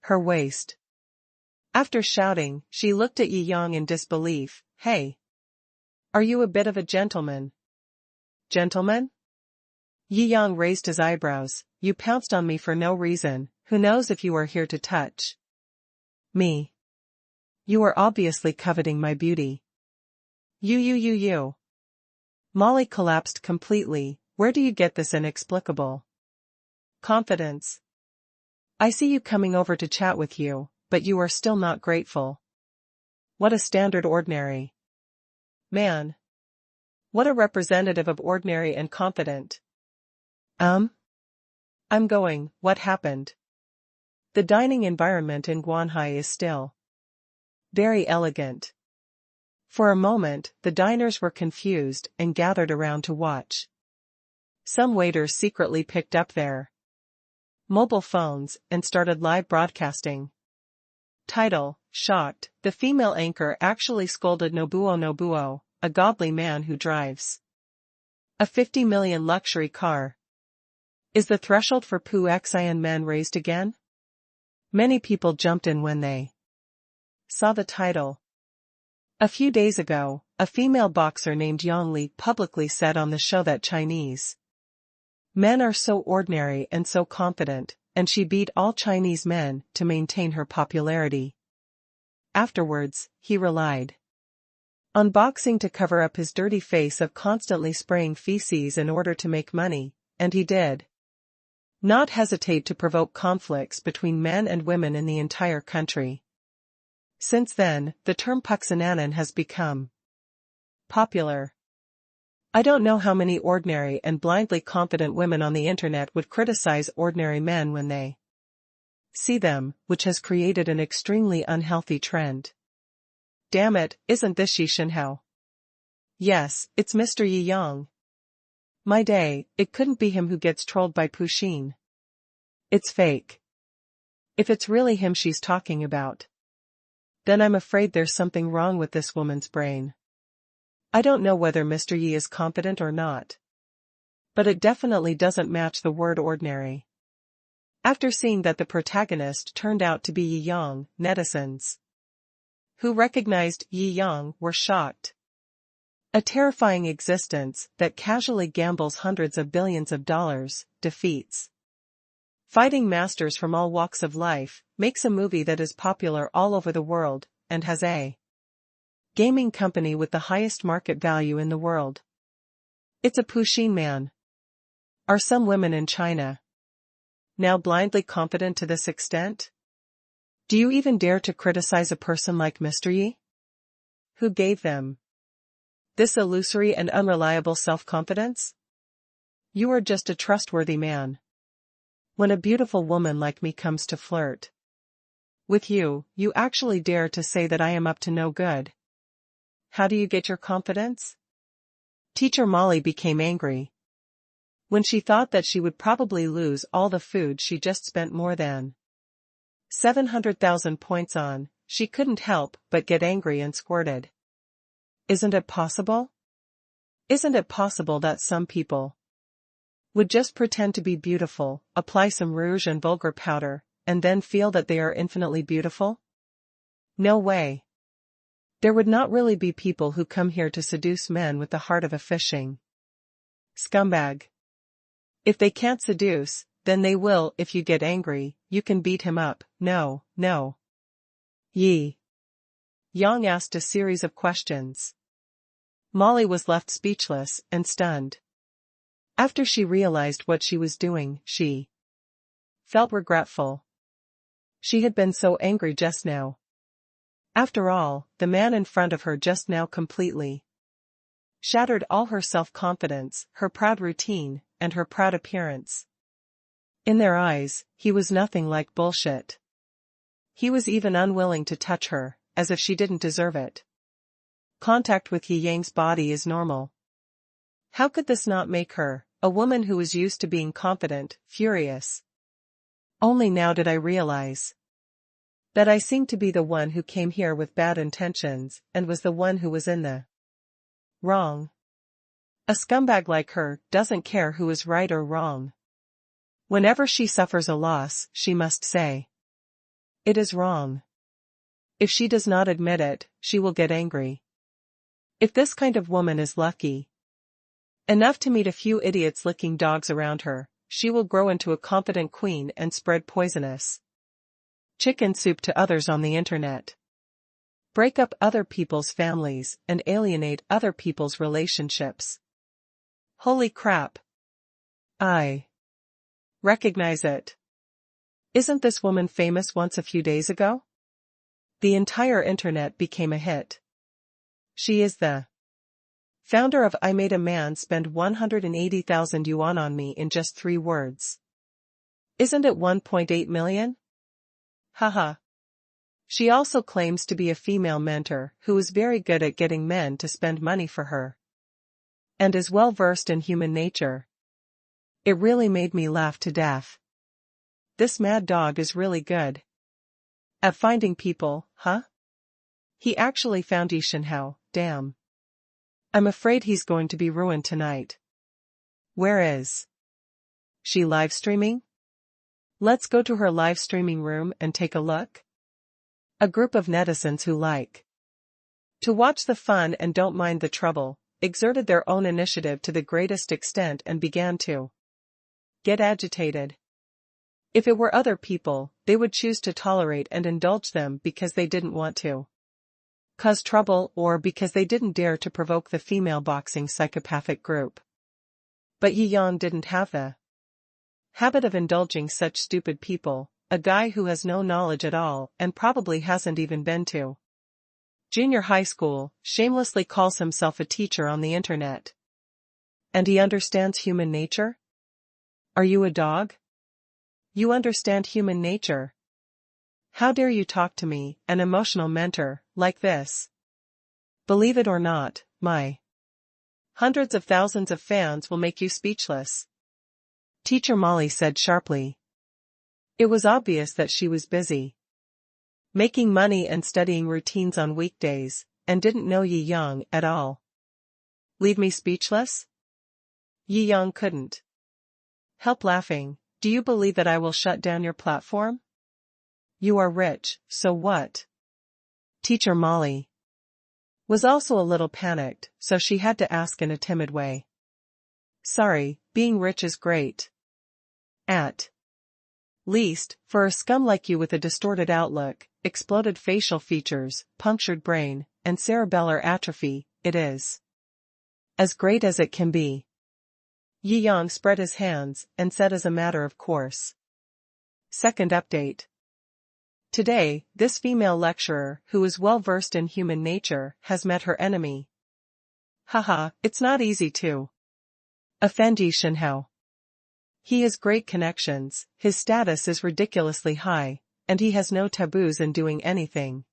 her waist. After shouting, she looked at Yang in disbelief. Hey! Are you a bit of a gentleman? Gentleman? Yang raised his eyebrows. You pounced on me for no reason, who knows if you are here to touch me? You are obviously coveting my beauty. You. Molly collapsed completely. Where do you get this inexplicable confidence? I see you coming over to chat with you, but you are still not grateful. What a standard ordinary man. What a representative of ordinary and confident. I'm going. What happened? The dining environment in Guanhai is still Very elegant. For a moment, the diners were confused and gathered around to watch. Some waiters secretly picked up their mobile phones and started live broadcasting. Title: Shocked, the female anchor actually scolded Nobuo, a godly man who drives a 50 million luxury car. Is the threshold for Xian men raised again? Many people jumped in when they saw the title. A few days ago, a female boxer named Yang Li publicly said on the show that Chinese men are so ordinary and so confident, and she beat all Chinese men to maintain her popularity. Afterwards, he relied on boxing to cover up his dirty face of constantly spraying feces in order to make money, and he did not hesitate to provoke conflicts between men and women in the entire country. Since then, the term Puxananan has become popular. I don't know how many ordinary and blindly confident women on the internet would criticize ordinary men when they see them, which has created an extremely unhealthy trend. Damn it, isn't this Yi Shenhao? Yes, it's Mr. Yi Yang. My day, it couldn't be him who gets trolled by Puxin. It's fake. If it's really him she's talking about, then I'm afraid there's something wrong with this woman's brain. I don't know whether Mr. Yi is confident or not, but it definitely doesn't match the word ordinary. After seeing that the protagonist turned out to be Yi Yang, netizens who recognized Yi Yang were shocked. A terrifying existence that casually gambles hundreds of billions of dollars, defeats fighting masters from all walks of life, makes a movie that is popular all over the world, and has a gaming company with the highest market value in the world. It's a Puxin man. Are some women in China now blindly confident to this extent? Do you even dare to criticize a person like Mr. Yi? Who gave them this illusory and unreliable self-confidence? You are just a trustworthy man. When a beautiful woman like me comes to flirt with you, you actually dare to say that I am up to no good. How do you get your confidence? Teacher Molly became angry when she thought that she would probably lose all the food she just spent more than 700,000 points on. She couldn't help but get angry and squirted. Isn't it possible? Isn't it possible that some people would just pretend to be beautiful, apply some rouge and vulgar powder, and then feel that they are infinitely beautiful? No way. There would not really be people who come here to seduce men with the heart of a fishing scumbag. If they can't seduce, then they will. If you get angry, you can beat him up. No. Yi Yang asked a series of questions. Molly was left speechless and stunned. After she realized what she was doing, she felt regretful. She had been so angry just now. After all, the man in front of her just now completely shattered all her self-confidence, her proud routine, and her proud appearance. In their eyes, he was nothing like bullshit. He was even unwilling to touch her, as if she didn't deserve it. Contact with Yi Yang's body is normal. How could this not make her, a woman who was used to being confident, furious? Only now did I realize that I seemed to be the one who came here with bad intentions, and was the one who was in the wrong. A scumbag like her doesn't care who is right or wrong. Whenever she suffers a loss, she must say, "It is wrong." If she does not admit it, she will get angry. If this kind of woman is lucky enough to meet a few idiots licking dogs around her, she will grow into a confident queen and spread poisonous chicken soup to others on the internet. Break up other people's families and alienate other people's relationships. Holy crap. I recognize it. Isn't this woman famous once a few days ago? The entire internet became a hit. She is the founder of I Made a Man Spend 180,000 yuan on Me in just 3 words. Isn't it 1.8 million? Haha. She also claims to be a female mentor who is very good at getting men to spend money for her. And is well versed in human nature. It really made me laugh to death. This mad dog is really good at finding people, huh? He actually found Yishenhao, damn. I'm afraid he's going to be ruined tonight. Where is she live streaming? Let's go to her live streaming room and take a look. A group of netizens who like to watch the fun and don't mind the trouble, exerted their own initiative to the greatest extent and began to get agitated. If it were other people, they would choose to tolerate and indulge them because they didn't want to cause trouble or because they didn't dare to provoke the female boxing psychopathic group. But Yi Yang didn't have the habit of indulging such stupid people, a guy who has no knowledge at all and probably hasn't even been to junior high school, shamelessly calls himself a teacher on the internet. And he understands human nature? Are you a dog? You understand human nature? How dare you talk to me, an emotional mentor, like this? Believe it or not, my hundreds of thousands of fans will make you speechless. Teacher Molly said sharply. It was obvious that she was busy making money and studying routines on weekdays, and didn't know Yi Yang at all. Leave me speechless? Yi Yang couldn't help laughing. Do you believe that I will shut down your platform? You are rich, so what? Teacher Molly was also a little panicked, so she had to ask in a timid way. Sorry, being rich is great. At least, for a scum like you with a distorted outlook, exploded facial features, punctured brain, and cerebellar atrophy, it is as great as it can be. Yi Yang spread his hands and said as a matter of course. Second update. Today, this female lecturer, who is well versed in human nature, has met her enemy. Haha, it's not easy to offend Yishenhao. He has great connections, his status is ridiculously high, and he has no taboos in doing anything.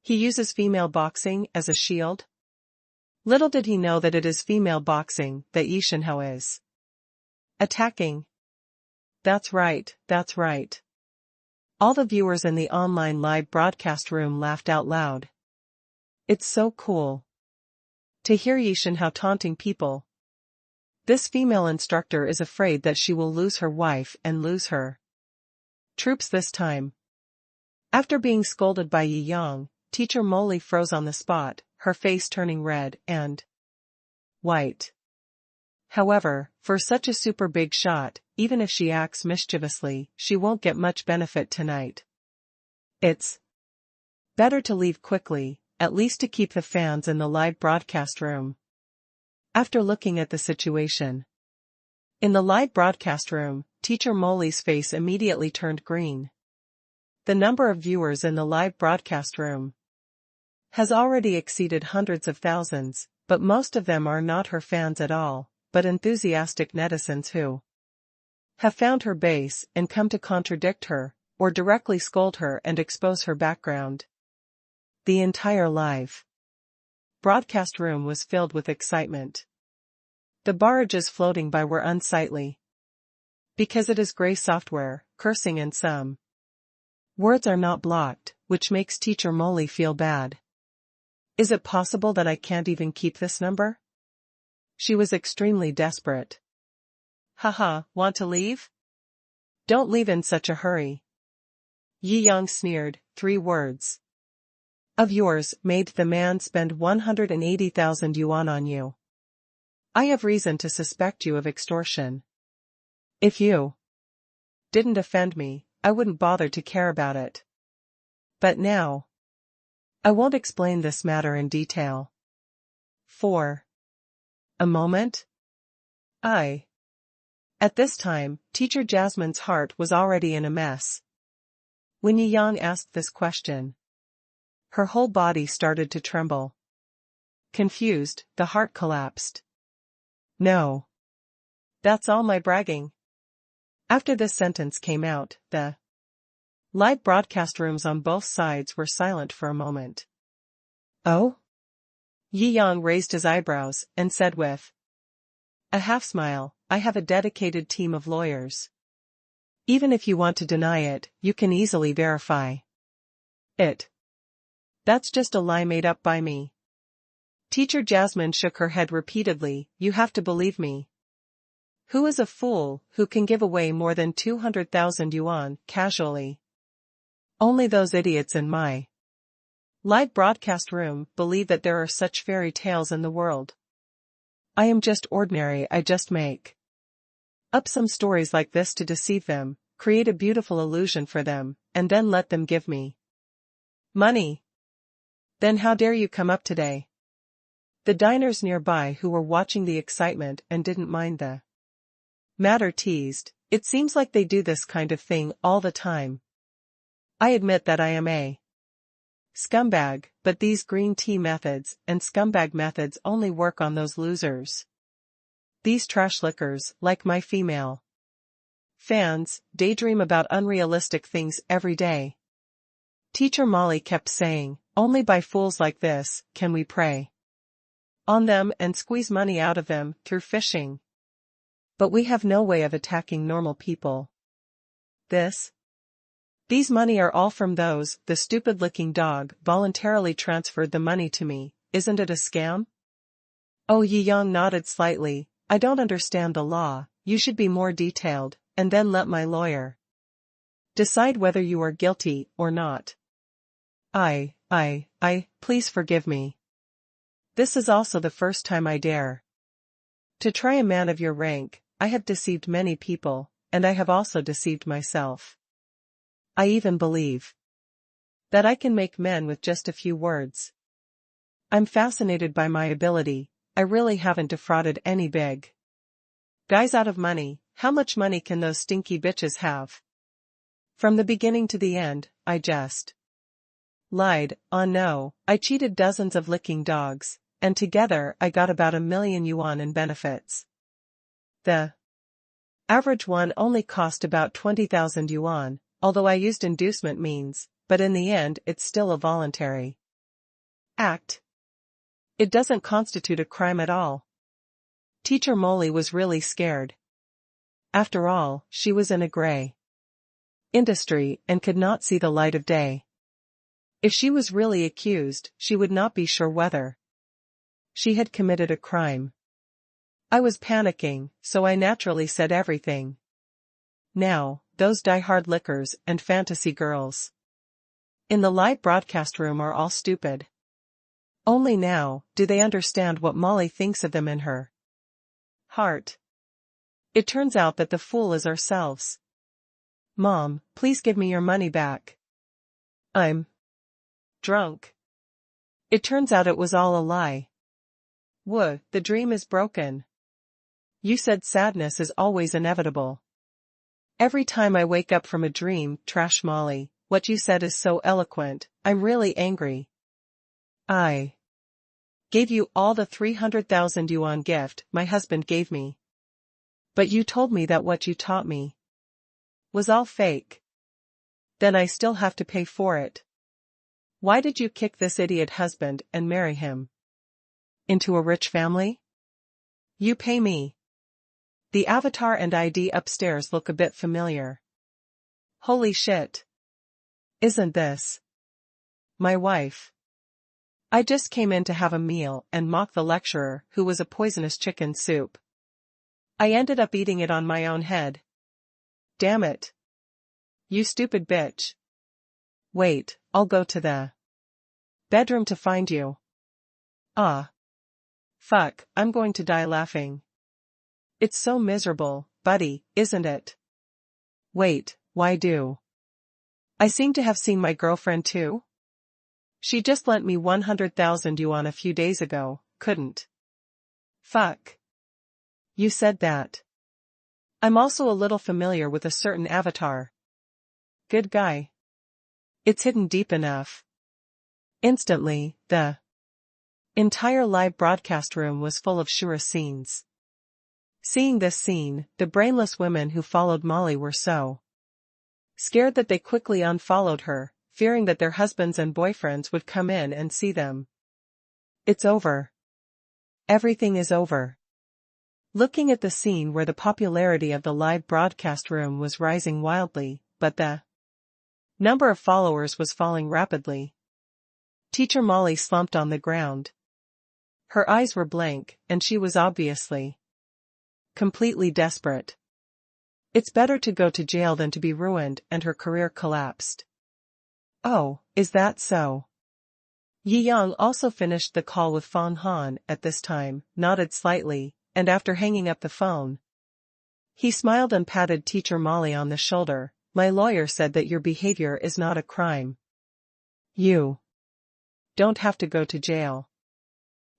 He uses female boxing as a shield. Little did he know that it is female boxing that Yishenhao is attacking. That's right, that's right. All the viewers in the online live broadcast room laughed out loud. It's so cool to hear Yishenhao taunting people. This female instructor is afraid that she will lose her wife and lose her troops this time. After being scolded by Yi Yang, Teacher Molly froze on the spot, her face turning red and white. However, for such a super big shot, even if she acts mischievously, she won't get much benefit tonight. It's better to leave quickly, at least to keep the fans in the live broadcast room. After looking at the situation in the live broadcast room, Teacher Molly's face immediately turned green. The number of viewers in the live broadcast room has already exceeded hundreds of thousands, but most of them are not her fans at all, but enthusiastic netizens who have found her base and come to contradict her, or directly scold her and expose her background. The entire live broadcast room was filled with excitement. The barrages floating by were unsightly. Because it is gray software, cursing and some words are not blocked, which makes Teacher Molly feel bad. Is it possible that I can't even keep this number? She was extremely desperate. Haha, want to leave? Don't leave in such a hurry. Yi Yang sneered, 3 words of yours made the man spend 180,000 yuan on you. I have reason to suspect you of extortion. If you didn't offend me, I wouldn't bother to care about it. But now, I won't explain this matter in detail. For a moment? At this time, Teacher Jasmine's heart was already in a mess. When Yi Yang asked this question, her whole body started to tremble. Confused, the heart collapsed. No. That's all my bragging. After this sentence came out, the Live broadcast rooms on both sides were silent for a moment. Oh? Yi Yang raised his eyebrows and said with a half smile, I have a dedicated team of lawyers. Even if you want to deny it, you can easily verify it. That's just a lie made up by me. Teacher Jasmine shook her head repeatedly, you have to believe me. Who is a fool who can give away more than 200,000 yuan casually? Only those idiots in my live broadcast room believe that there are such fairy tales in the world. I am just ordinary, I just make up some stories like this to deceive them, create a beautiful illusion for them, and then let them give me money. Then how dare you come up today? The diners nearby who were watching the excitement and didn't mind the matter teased, it seems like they do this kind of thing all the time. I admit that I am a scumbag, but these green tea methods and scumbag methods only work on those losers. These trash lickers, like my female fans, daydream about unrealistic things every day. Teacher Molly kept saying, only by fools like this can we prey on them and squeeze money out of them through fishing. But we have no way of attacking normal people. These money are all from those, the stupid-looking dog voluntarily transferred the money to me, isn't it a scam? Oh, Yi Yang nodded slightly, I don't understand the law, you should be more detailed, and then let my lawyer decide whether you are guilty or not. Please forgive me. This is also the first time I dare to try a man of your rank. I have deceived many people, and I have also deceived myself. I even believe that I can make men with just a few words. I'm fascinated by my ability, I really haven't defrauded any big guys out of money. How much money can those stinky bitches have? From the beginning to the end, I just lied. Oh no, I cheated dozens of licking dogs, and together I got about 1 million yuan in benefits. The average one only cost about 20,000 yuan, although I used inducement means, but in the end it's still a voluntary act. It doesn't constitute a crime at all. Teacher Molly was really scared. After all, she was in a gray industry and could not see the light of day. If she was really accused, she would not be sure whether she had committed a crime. I was panicking, so I naturally said everything. Now, those die-hard lickers and fantasy girls in the live broadcast room are all stupid. Only now do they understand what Molly thinks of them in her heart. It turns out that the fool is ourselves. Mom, please give me your money back. I'm drunk. It turns out it was all a lie. Whoa, the dream is broken. You said sadness is always inevitable. Every time I wake up from a dream, trash Molly, what you said is so eloquent, I'm really angry. I gave you all the 300,000 yuan gift my husband gave me. But you told me that what you taught me was all fake. Then I still have to pay for it. Why did you kick this idiot husband and marry him into a rich family? You pay me. The avatar and ID upstairs look a bit familiar. Holy shit. Isn't this my wife? I just came in to have a meal and mock the lecturer who was a poisonous chicken soup. I ended up eating it on my own head. Damn it. You stupid bitch. Wait, I'll go to the bedroom to find you. Ah. Fuck, I'm going to die laughing. It's so miserable, buddy, isn't it? Wait, why do I seem to have seen my girlfriend too? She just lent me 100,000 yuan a few days ago, couldn't. Fuck. You said that. I'm also a little familiar with a certain avatar. Good guy. It's hidden deep enough. Instantly, the entire live broadcast room was full of Shura scenes. Seeing this scene, the brainless women who followed Molly were so Scared that they quickly unfollowed her, fearing that their husbands and boyfriends would come in and see them. It's over. Everything is over. Looking at the scene where the popularity of the live broadcast room was rising wildly, but the number of followers was falling rapidly. Teacher Molly slumped on the ground. Her eyes were blank, and she was obviously completely desperate. It's better to go to jail than to be ruined, and her career collapsed. Oh, is that so? Yi Yang also finished the call with Fang Han at this time, nodded slightly, and after hanging up the phone, he smiled and patted Teacher Molly on the shoulder. My lawyer said that your behavior is not a crime. You don't have to go to jail.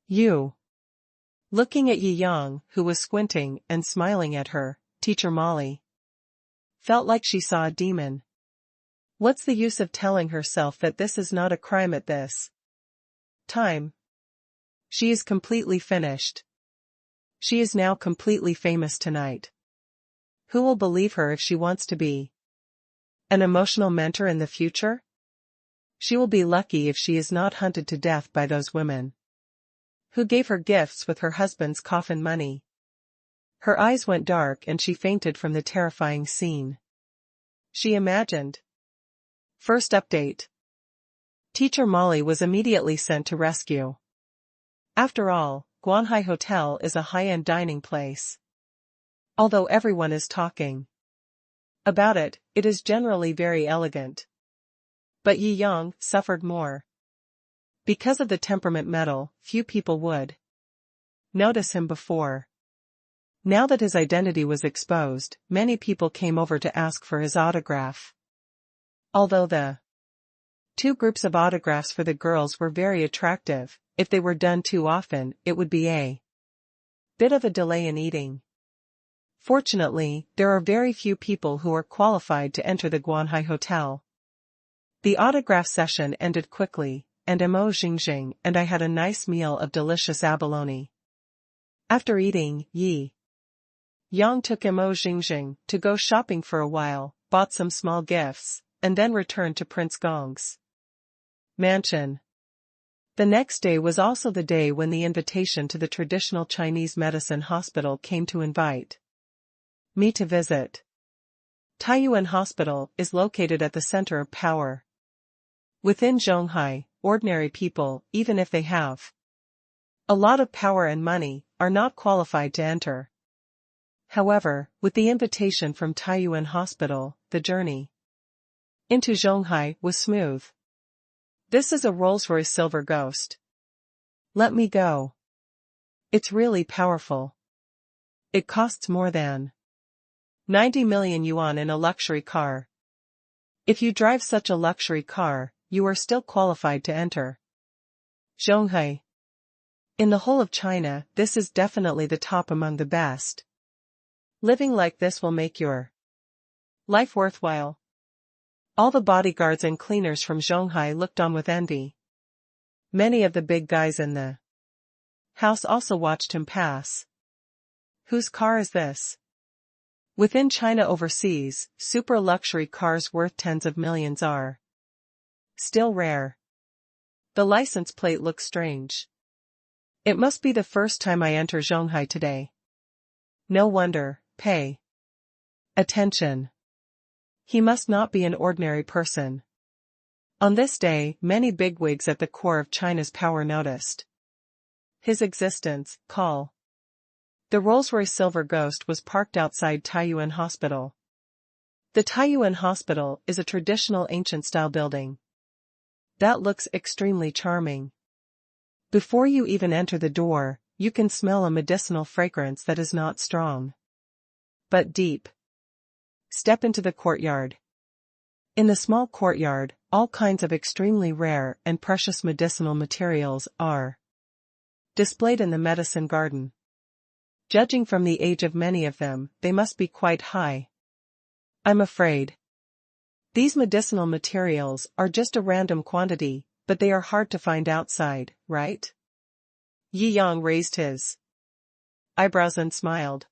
You. Looking at Yi Yang, who was squinting and smiling at her, Teacher Molly felt like she saw a demon. What's the use of telling herself that this is not a crime at this time? She is completely finished. She is now completely famous tonight. Who will believe her if she wants to be an emotional mentor in the future? She will be lucky if she is not hunted to death by those women who gave her gifts with her husband's coffin money. Her eyes went dark and she fainted from the terrifying scene. She imagined. First update. Teacher Molly was immediately sent to rescue. After all, Guanhai Hotel is a high-end dining place. Although everyone is talking about it, it is generally very elegant. But Yi Yang suffered more. Because of the temperament metal, few people would notice him before. Now that his identity was exposed, many people came over to ask for his autograph. Although the two groups of autographs for the girls were very attractive, if they were done too often, it would be a bit of a delay in eating. Fortunately, there are very few people who are qualified to enter the Guanhai Hotel. The autograph session ended quickly, and Mo Jingjing and I had a nice meal of delicious abalone. After eating, Yi Yang took Mo Jingjing to go shopping for a while, bought some small gifts, and then returned to Prince Gong's mansion. The next day was also the day when the invitation to the traditional Chinese medicine hospital came to invite me to visit. Taiyuan Hospital is located at the center of power. Within Zhonghai, ordinary people, even if they have a lot of power and money, are not qualified to enter. However, with the invitation from Taiyuan Hospital, the journey into Zhonghai was smooth. This is a Rolls-Royce Silver Ghost. Let me go. It's really powerful. It costs more than 90 million yuan in a luxury car. If you drive such a luxury car, you are still qualified to enter Zhonghai. In the whole of China, this is definitely the top among the best. Living like this will make your life worthwhile. All the bodyguards and cleaners from Zhonghai looked on with envy. Many of the big guys in the house also watched him pass. Whose car is this? Within China overseas, super luxury cars worth tens of millions are still rare. The license plate looks strange. It must be the first time I enter Zhonghai today. No wonder. Pay attention. He must not be an ordinary person. On this day, many bigwigs at the core of China's power noticed his existence. Call. The Rolls-Royce Silver Ghost was parked outside Taiyuan Hospital. The Taiyuan Hospital is a traditional ancient-style building that looks extremely charming. Before you even enter the door, you can smell a medicinal fragrance that is not strong but deep. Step into the courtyard. In the small courtyard, all kinds of extremely rare and precious medicinal materials are displayed in the medicine garden. Judging from the age of many of them, they must be quite high. I'm afraid these medicinal materials are just a random quantity, but they are hard to find outside, right? Yi Yang raised his eyebrows and smiled.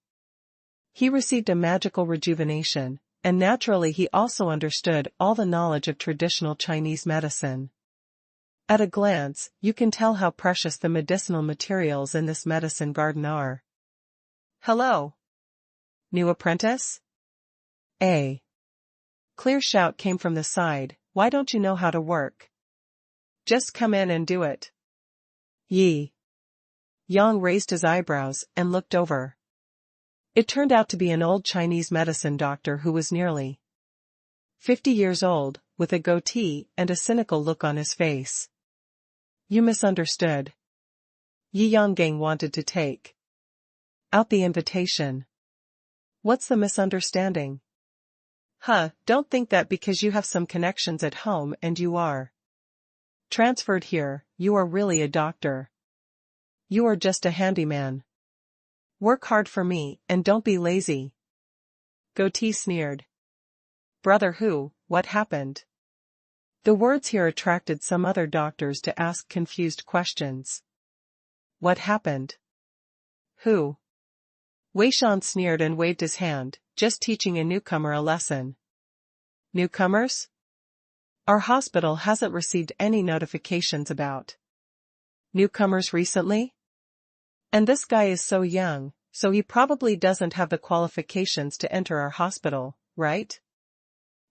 He received a magical rejuvenation, and naturally he also understood all the knowledge of traditional Chinese medicine. At a glance, you can tell how precious the medicinal materials in this medicine garden are. "Hello. New apprentice?" A clear shout came from the side, "Why don't you know how to work? Just come in and do it." Yi Yang raised his eyebrows and looked over. It turned out to be an old Chinese medicine doctor who was nearly 50 years old, with a goatee and a cynical look on his face. "You misunderstood." Yi Yanggang wanted to take out the invitation. "What's the misunderstanding?" Don't think that because you have some connections at home and you are transferred here, you are really a doctor. You are just a handyman. Work hard for me and don't be lazy." Goatee sneered. "Brother who, what happened?" The words here attracted some other doctors to ask confused questions. "What happened? Who?" Wei Shan sneered and waved his hand, "Just teaching a newcomer a lesson." "Newcomers? Our hospital hasn't received any notifications about newcomers recently? And this guy is so young, so he probably doesn't have the qualifications to enter our hospital, right?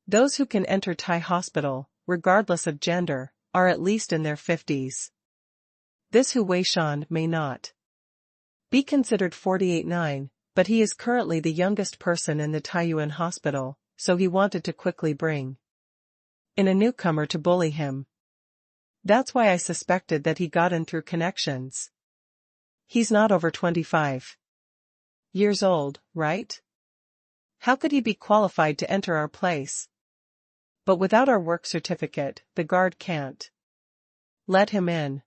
Those who can enter Thai hospital, regardless of gender, are at least in their 50s. This Hu Weishan may not be considered 48-9, but he is currently the youngest person in the Taiyuan hospital, so he wanted to quickly bring in a newcomer to bully him. That's why I suspected that he got in through connections. He's not over 25 years old, right? How could he be qualified to enter our place? But without our work certificate, the guard can't let him in."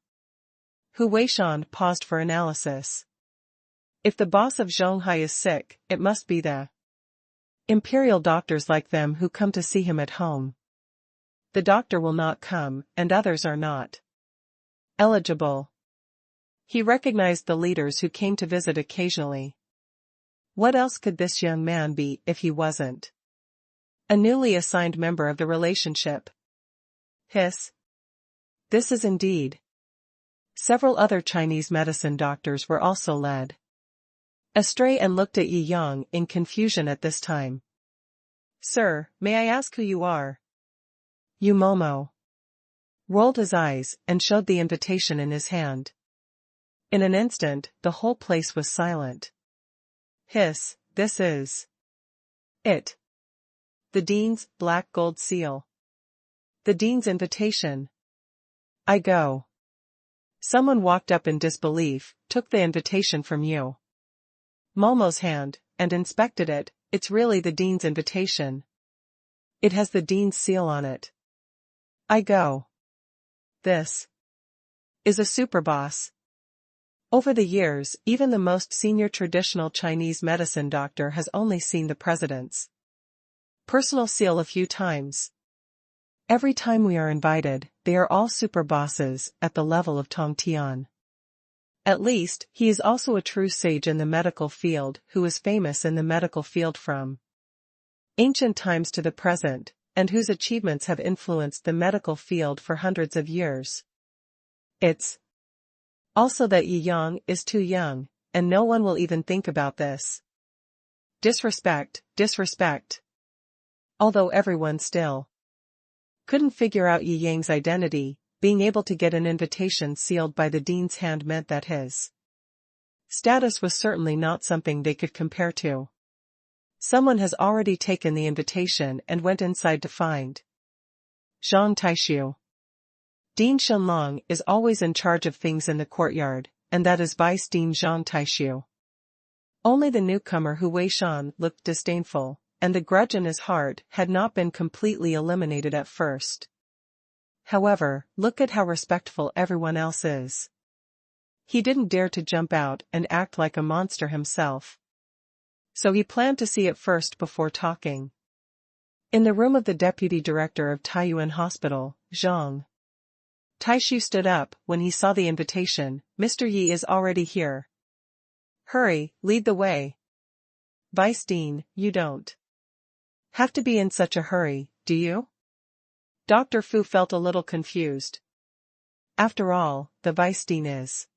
Hu Weishan paused for analysis. "If the boss of Zhonghai is sick, it must be the imperial doctors like them who come to see him at home. The doctor will not come, and others are not eligible." He recognized the leaders who came to visit occasionally. What else could this young man be if he wasn't a newly assigned member of the relationship? Hiss. This is indeed. Several other Chinese medicine doctors were also led astray and looked at Yi Yang in confusion at this time. "Sir, may I ask who you are?" Yu Momo rolled his eyes and showed the invitation in his hand. In an instant, the whole place was silent. Hiss, this is it. The Dean's black gold seal. The Dean's invitation. I go. Someone walked up in disbelief, took the invitation from Yu Momo's hand, and inspected it. It's really the Dean's invitation. It has the Dean's seal on it. I go. This is a super boss. Over the years, even the most senior traditional Chinese medicine doctor has only seen the president's personal seal a few times. Every time we are invited, they are all super bosses at the level of Tong Tian. At least, he is also a true sage in the medical field who is famous in the medical field from ancient times to the present, and whose achievements have influenced the medical field for hundreds of years. It's also that Yi Yang is too young, and no one will even think about this. Disrespect, disrespect. Although everyone still couldn't figure out Yi Yang's identity, being able to get an invitation sealed by the Dean's hand meant that his status was certainly not something they could compare to. Someone has already taken the invitation and went inside to find Zhang Taishu. Dean Shenlong is always in charge of things in the courtyard, and that is Vice Dean Zhang Taishu. Only the newcomer Hu Weishan looked disdainful, and the grudge in his heart had not been completely eliminated at first. However, look at how respectful everyone else is. He didn't dare to jump out and act like a monster himself. So he planned to see it first before talking. In the room of the deputy director of Taiyuan Hospital, Zhang Taishu stood up when he saw the invitation. Mr. Yi is already here. Hurry, lead the way. Vice Dean, you don't Have to be in such a hurry, do you? Dr. Fu felt a little confused. After all, the vice dean is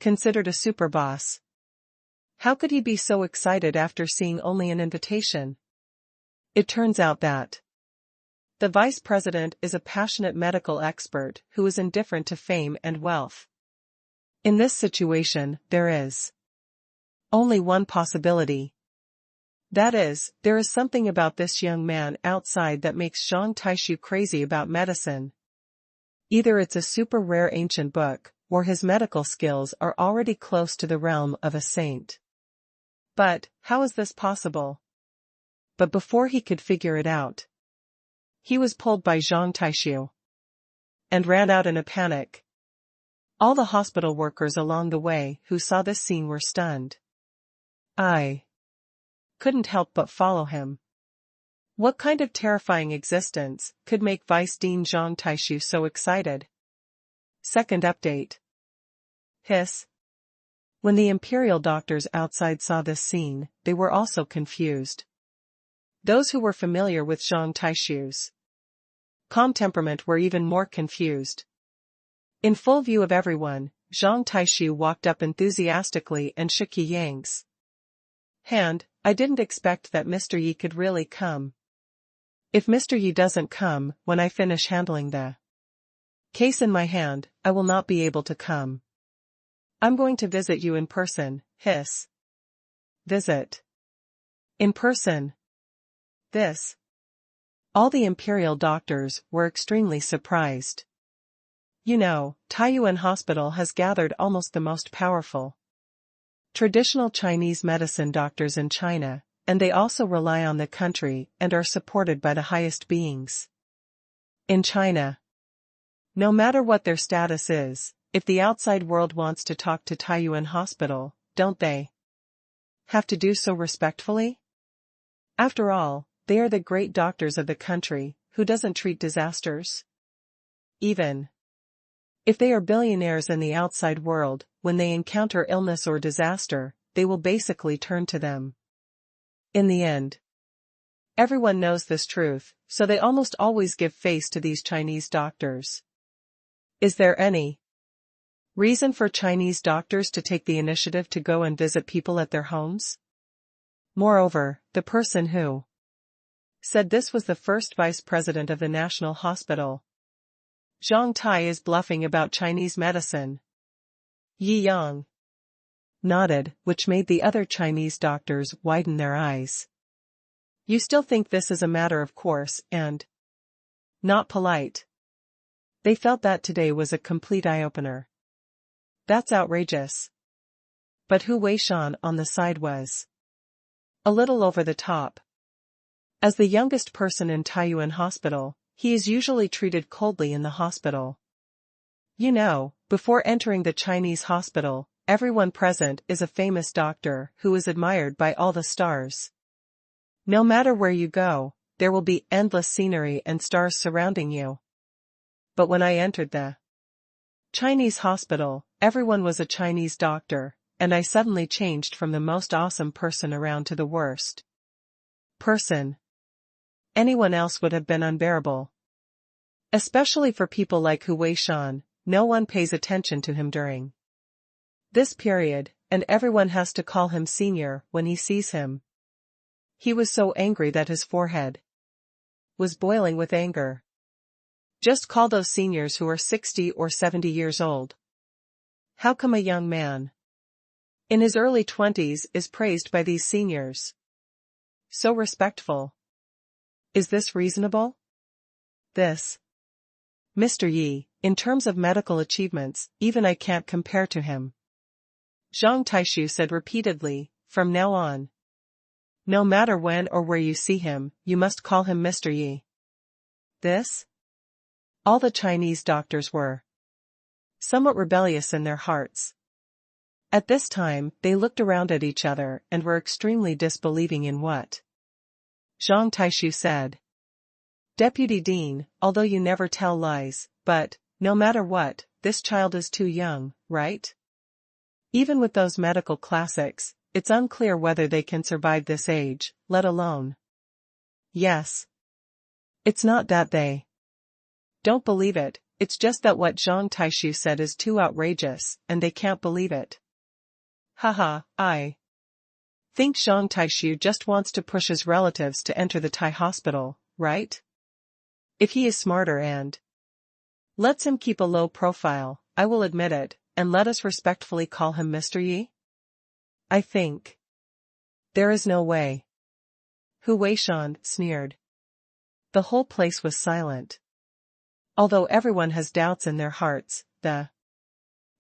considered a super boss. How could he be so excited after seeing only an invitation? It turns out that the vice president is a passionate medical expert who is indifferent to fame and wealth. In this situation, there is only one possibility. That is, there is something about this young man outside that makes Zhang Taishu crazy about medicine. Either it's a super rare ancient book, or his medical skills are already close to the realm of a saint. But, how is this possible? But before he could figure it out, he was pulled by Zhang Taishu and ran out in a panic. All the hospital workers along the way who saw this scene were stunned. I couldn't help but follow him. What kind of terrifying existence could make Vice Dean Zhang Taishu so excited? Second update. Hiss. When the imperial doctors outside saw this scene, they were also confused. Those who were familiar with Zhang Taishu's calm temperament were even more confused. In full view of everyone, Zhang Taishu walked up enthusiastically and shook Yi Yang's hand. I didn't expect that Mr. Yi could really come. If Mr. Yi doesn't come when I finish handling the case in my hand, I will not be able to come. I'm going to visit you in person. Hiss. Visit. In person. This. All the imperial doctors were extremely surprised. You know, Taiyuan Hospital has gathered almost the most powerful traditional Chinese medicine doctors in China, and they also rely on the country and are supported by the highest beings in China. No matter what their status is, if the outside world wants to talk to Taiyuan Hospital, don't they have to do so respectfully? After all, they are the great doctors of the country, who doesn't treat disasters? Even if they are billionaires in the outside world, when they encounter illness or disaster, they will basically turn to them. In the end, everyone knows this truth, so they almost always give face to these Chinese doctors. Is there any reason for Chinese doctors to take the initiative to go and visit people at their homes? Moreover, the person who said this was the first vice president of the National Hospital. Zhang Tai is bluffing about Chinese medicine. Yi Yang nodded, which made the other Chinese doctors widen their eyes. You still think this is a matter of course and not polite? They felt that today was a complete eye-opener. That's outrageous. But Hu Weishan on the side was a little over the top. As the youngest person in Taiyuan Hospital, he is usually treated coldly in the hospital. You know, before entering the Chinese hospital, everyone present is a famous doctor who is admired by all the stars. No matter where you go, there will be endless scenery and stars surrounding you. But when I entered the Chinese hospital, everyone was a Chinese doctor, and I suddenly changed from the most awesome person around to the worst person. Anyone else would have been unbearable. Especially for people like Hu Weishan, no one pays attention to him during this period, and everyone has to call him senior when he sees him. He was so angry that his forehead was boiling with anger. Just call those seniors who are 60 or 70 years old. How come a young man in his early 20s is praised by these seniors? So respectful. Is this reasonable? This Mr. Yi, in terms of medical achievements, even I can't compare to him. Zhang Taishu said repeatedly, from now on. No matter when or where you see him, you must call him Mr. Yi. This? All the Chinese doctors were somewhat rebellious in their hearts. At this time, they looked around at each other and were extremely disbelieving in what Zhang Taishu said. Deputy Dean, although you never tell lies, but, no matter what, this child is too young, right? Even with those medical classics, it's unclear whether they can survive this age, let alone Yes. It's not that they don't believe it, it's just that what Zhang Taishu said is too outrageous, and they can't believe it. Haha, I think Zhang Taishu just wants to push his relatives to enter the Thai hospital, right? If he is smarter and lets him keep a low profile, I will admit it, and let us respectfully call him Mr. Yi? I think there is no way. Hu Weishan sneered. The whole place was silent. Although everyone has doubts in their hearts, the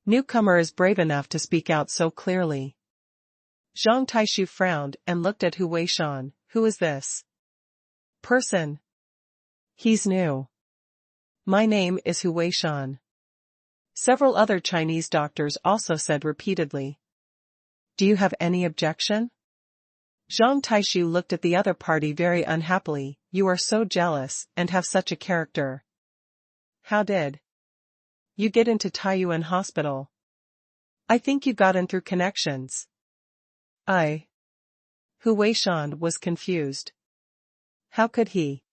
newcomer is brave enough to speak out so clearly. Zhang Taishu frowned and looked at Hu Weishan. Who is this person? He's new. My name is Hu Weishan. Several other Chinese doctors also said repeatedly. Do you have any objection? Zhang Taishu looked at the other party very unhappily. You are so jealous and have such a character. How did you get into Taiyuan Hospital? I think you got in through connections. Hu Weishan was confused. How could he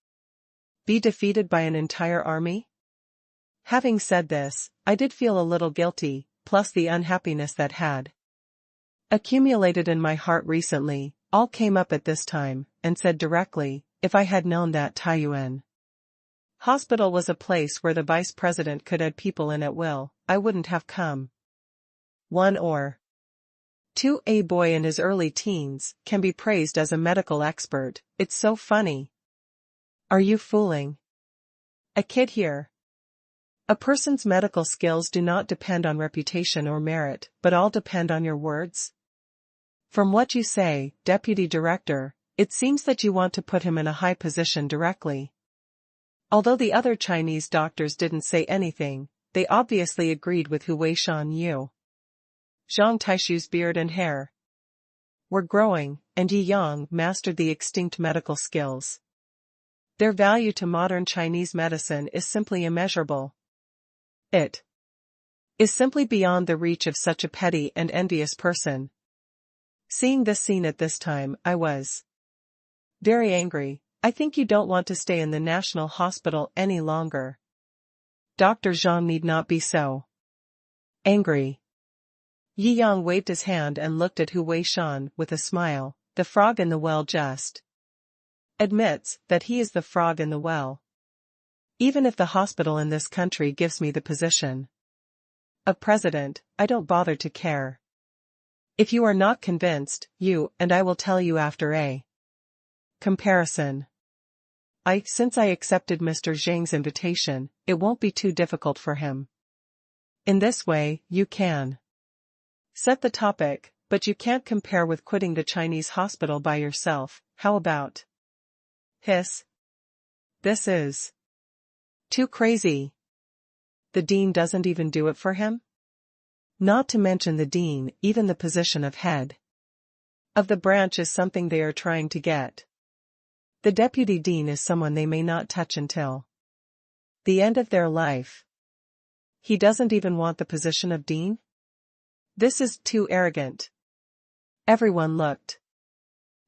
be defeated by an entire army? Having said this, I did feel a little guilty, plus the unhappiness that had accumulated in my heart recently, all came up at this time, and said directly, if I had known that Taiyuan Hospital was a place where the vice president could add people in at will, I wouldn't have come. 1 or 2. A boy in his early teens can be praised as a medical expert, it's so funny. Are you fooling a kid here? A person's medical skills do not depend on reputation or merit, but all depend on your words. From what you say, Deputy Director, it seems that you want to put him in a high position directly. Although the other Chinese doctors didn't say anything, they obviously agreed with Hu Weishan Yu. Zhang Taishu's beard and hair were growing, and Yi Yang mastered the extinct medical skills. Their value to modern Chinese medicine is simply immeasurable. It is simply beyond the reach of such a petty and envious person. Seeing this scene at this time, I was very angry. I think you don't want to stay in the National Hospital any longer. Dr. Zhang need not be so angry. Yi Yang waved his hand and looked at Hu Weishan with a smile. The frog in the well just admits that he is the frog in the well. Even if the hospital in this country gives me the position of president, I don't bother to care. If you are not convinced, you and I will tell you after a comparison. Since I accepted Mr. Zhang's invitation, it won't be too difficult for him. In this way, you can set the topic, but you can't compare with quitting the Chinese hospital by yourself. How about hiss? This is too crazy. The dean doesn't even do it for him? Not to mention the dean, even the position of head of the branch is something they are trying to get. The deputy dean is someone they may not touch until the end of their life. He doesn't even want the position of dean? This is too arrogant. Everyone looked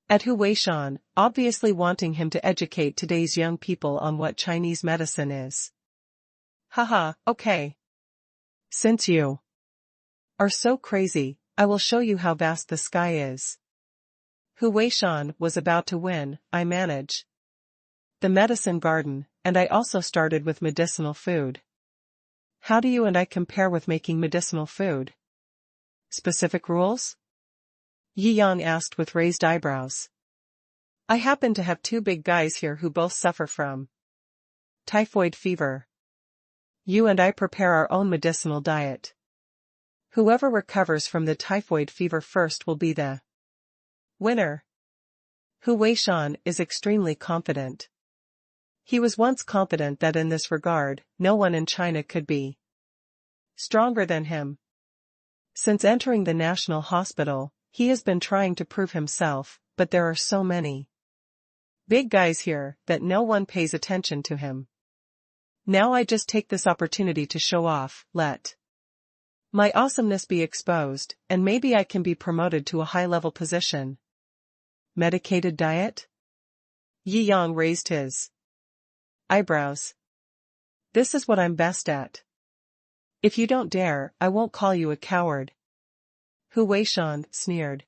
at Hu Weishan, obviously wanting him to educate today's young people on what Chinese medicine is. Haha, okay. Since you are so crazy, I will show you how vast the sky is. Hu Weishan was about to win. I manage the medicine garden, and I also started with medicinal food. How do you and I compare with making medicinal food? Specific rules? Yi Yang asked with raised eyebrows. I happen to have 2 big guys here who both suffer from typhoid fever. You and I prepare our own medicinal diet. Whoever recovers from the typhoid fever first will be the winner. Hu Weishan is extremely confident. He was once confident that in this regard, no one in China could be stronger than him. Since entering the National Hospital, he has been trying to prove himself, but there are so many big guys here that no one pays attention to him. Now I just take this opportunity to show off, let my awesomeness be exposed, and maybe I can be promoted to a high-level position. Medicated diet? Yi Yang raised his eyebrows. This is what I'm best at. If you don't dare, I won't call you a coward. Hu Weishan sneered.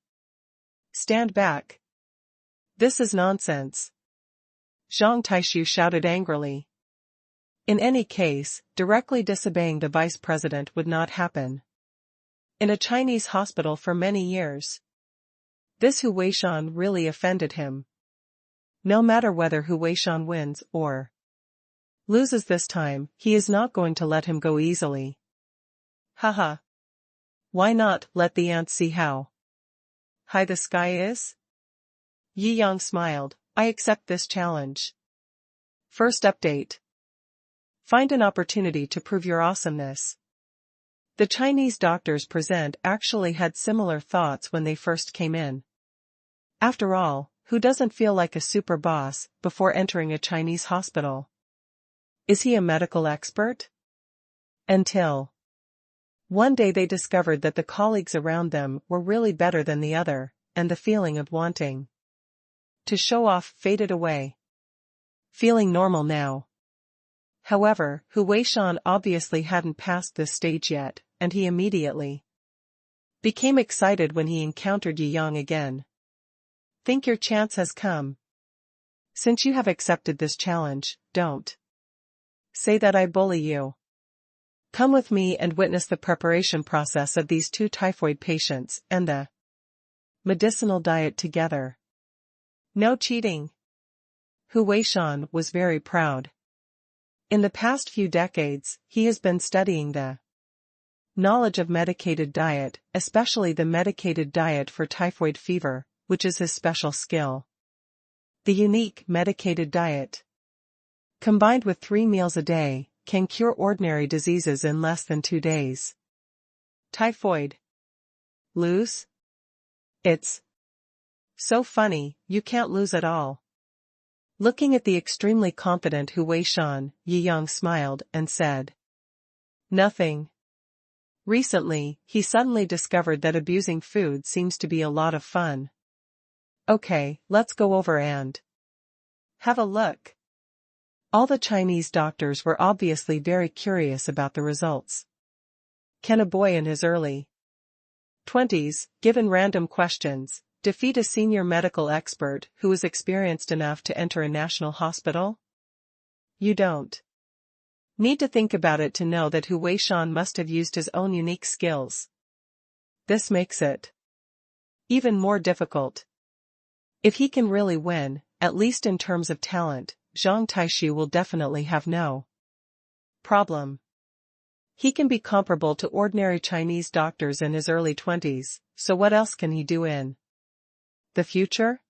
Stand back. This is nonsense. Zhang Taishu shouted angrily. In any case, directly disobeying the vice president would not happen. In a Chinese hospital for many years. This Hu Weishan really offended him. No matter whether Hu Weishan wins or loses this time, he is not going to let him go easily. Haha. Why not let the ants see how high the sky is? Yi Yang smiled. I accept this challenge. First update. Find an opportunity to prove your awesomeness. The Chinese doctors present actually had similar thoughts when they first came in. After all, who doesn't feel like a super boss before entering a Chinese hospital? Is he a medical expert? Until one day they discovered that the colleagues around them were really better than the other, and the feeling of wanting to show off faded away. Feeling normal now. However, Hu Weishan obviously hadn't passed this stage yet, and he immediately became excited when he encountered Yi Yang again. Think your chance has come. Since you have accepted this challenge, don't say that I bully you. Come with me and witness the preparation process of these 2 typhoid patients and the medicinal diet together. No cheating. Hu Weishan was very proud. In the past few decades, he has been studying the knowledge of medicated diet, especially the medicated diet for typhoid fever, which is his special skill. The unique medicated diet, combined with 3 meals a day, can cure ordinary diseases in less than 2 days. Typhoid. Lose? It's so funny, you can't lose at all. Looking at the extremely confident Hu Weishan, Yi Yang smiled and said, nothing. Recently, he suddenly discovered that abusing food seems to be a lot of fun. Okay, let's go over and have a look. All the Chinese doctors were obviously very curious about the results. Can a boy in his early 20s, given random questions, defeat a senior medical expert who is experienced enough to enter a national hospital? You don't need to think about it to know that Hu Weishan must have used his own unique skills. This makes it even more difficult. If he can really win, at least in terms of talent, Zhang Taishu will definitely have no problem. He can be comparable to ordinary Chinese doctors in his early 20s, so what else can he do in the future?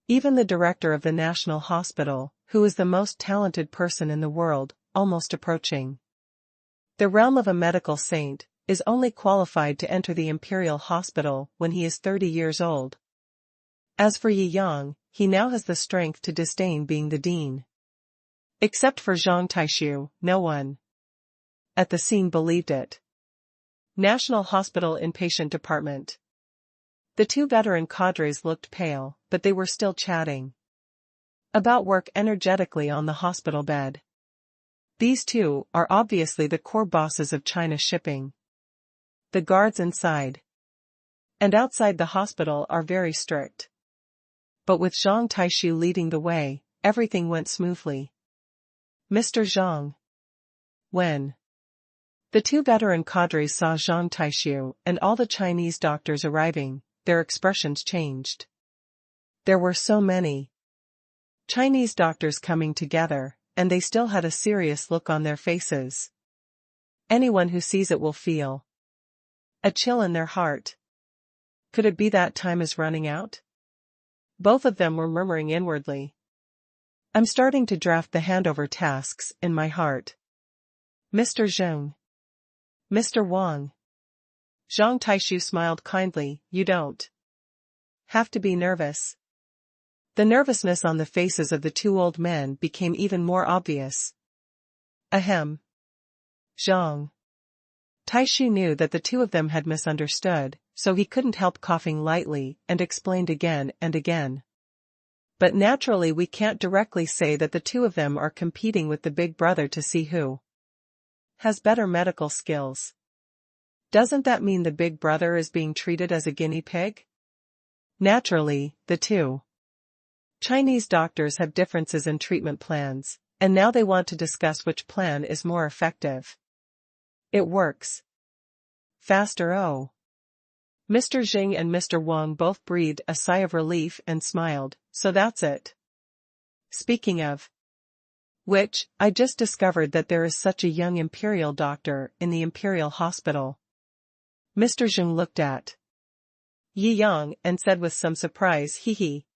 Even the director of the National Hospital, who is the most talented person in the world, almost approaching the realm of a medical saint, is only qualified to enter the Imperial Hospital when he is 30 years old. As for Yi Yang, he now has the strength to disdain being the dean. Except for Zhang Taishu, no one at the scene believed it. National Hospital Inpatient Department. The 2 veteran cadres looked pale, but they were still chatting about work energetically on the hospital bed. These 2 are obviously the core bosses of China shipping. The guards inside and outside the hospital are very strict. But with Zhang Taishu leading the way, everything went smoothly. Mr. Zhang. When the 2 veteran cadres saw Zhang Taishu and all the Chinese doctors arriving, their expressions changed. There were so many Chinese doctors coming together, and they still had a serious look on their faces. Anyone who sees it will feel a chill in their heart. Could it be that time is running out? Both of them were murmuring inwardly. I'm starting to draft the handover tasks in my heart. Mr. Zheng. Mr. Wang. Zhang Taishu smiled kindly. You don't have to be nervous. The nervousness on the faces of the 2 old men became even more obvious. Ahem. Zhang Taishu knew that the 2 of them had misunderstood, so he couldn't help coughing lightly and explained again and again. But naturally we can't directly say that the two of them are competing with the big brother to see who has better medical skills. Doesn't that mean the big brother is being treated as a guinea pig? Naturally, the two Chinese doctors have differences in treatment plans, and now they want to discuss which plan is more effective. It works faster. Oh. Mr. Jing and Mr. Wang both breathed a sigh of relief and smiled. So that's it. Speaking of which, I just discovered that there is such a young imperial doctor in the imperial hospital. Mr. Jing looked at Yi Yang and said with some surprise, hee hee.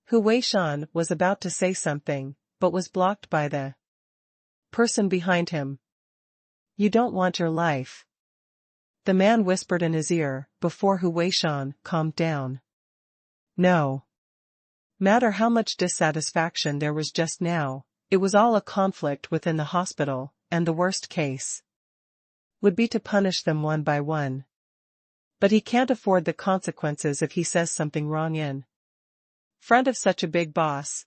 Hu Weishan was about to say something, but was blocked by the person behind him. You don't want your life, the man whispered in his ear, before Hu Weishan calmed down. No matter how much dissatisfaction there was just now, it was all a conflict within the hospital, and the worst case would be to punish them one by one. But he can't afford the consequences if he says something wrong in front of such a big boss.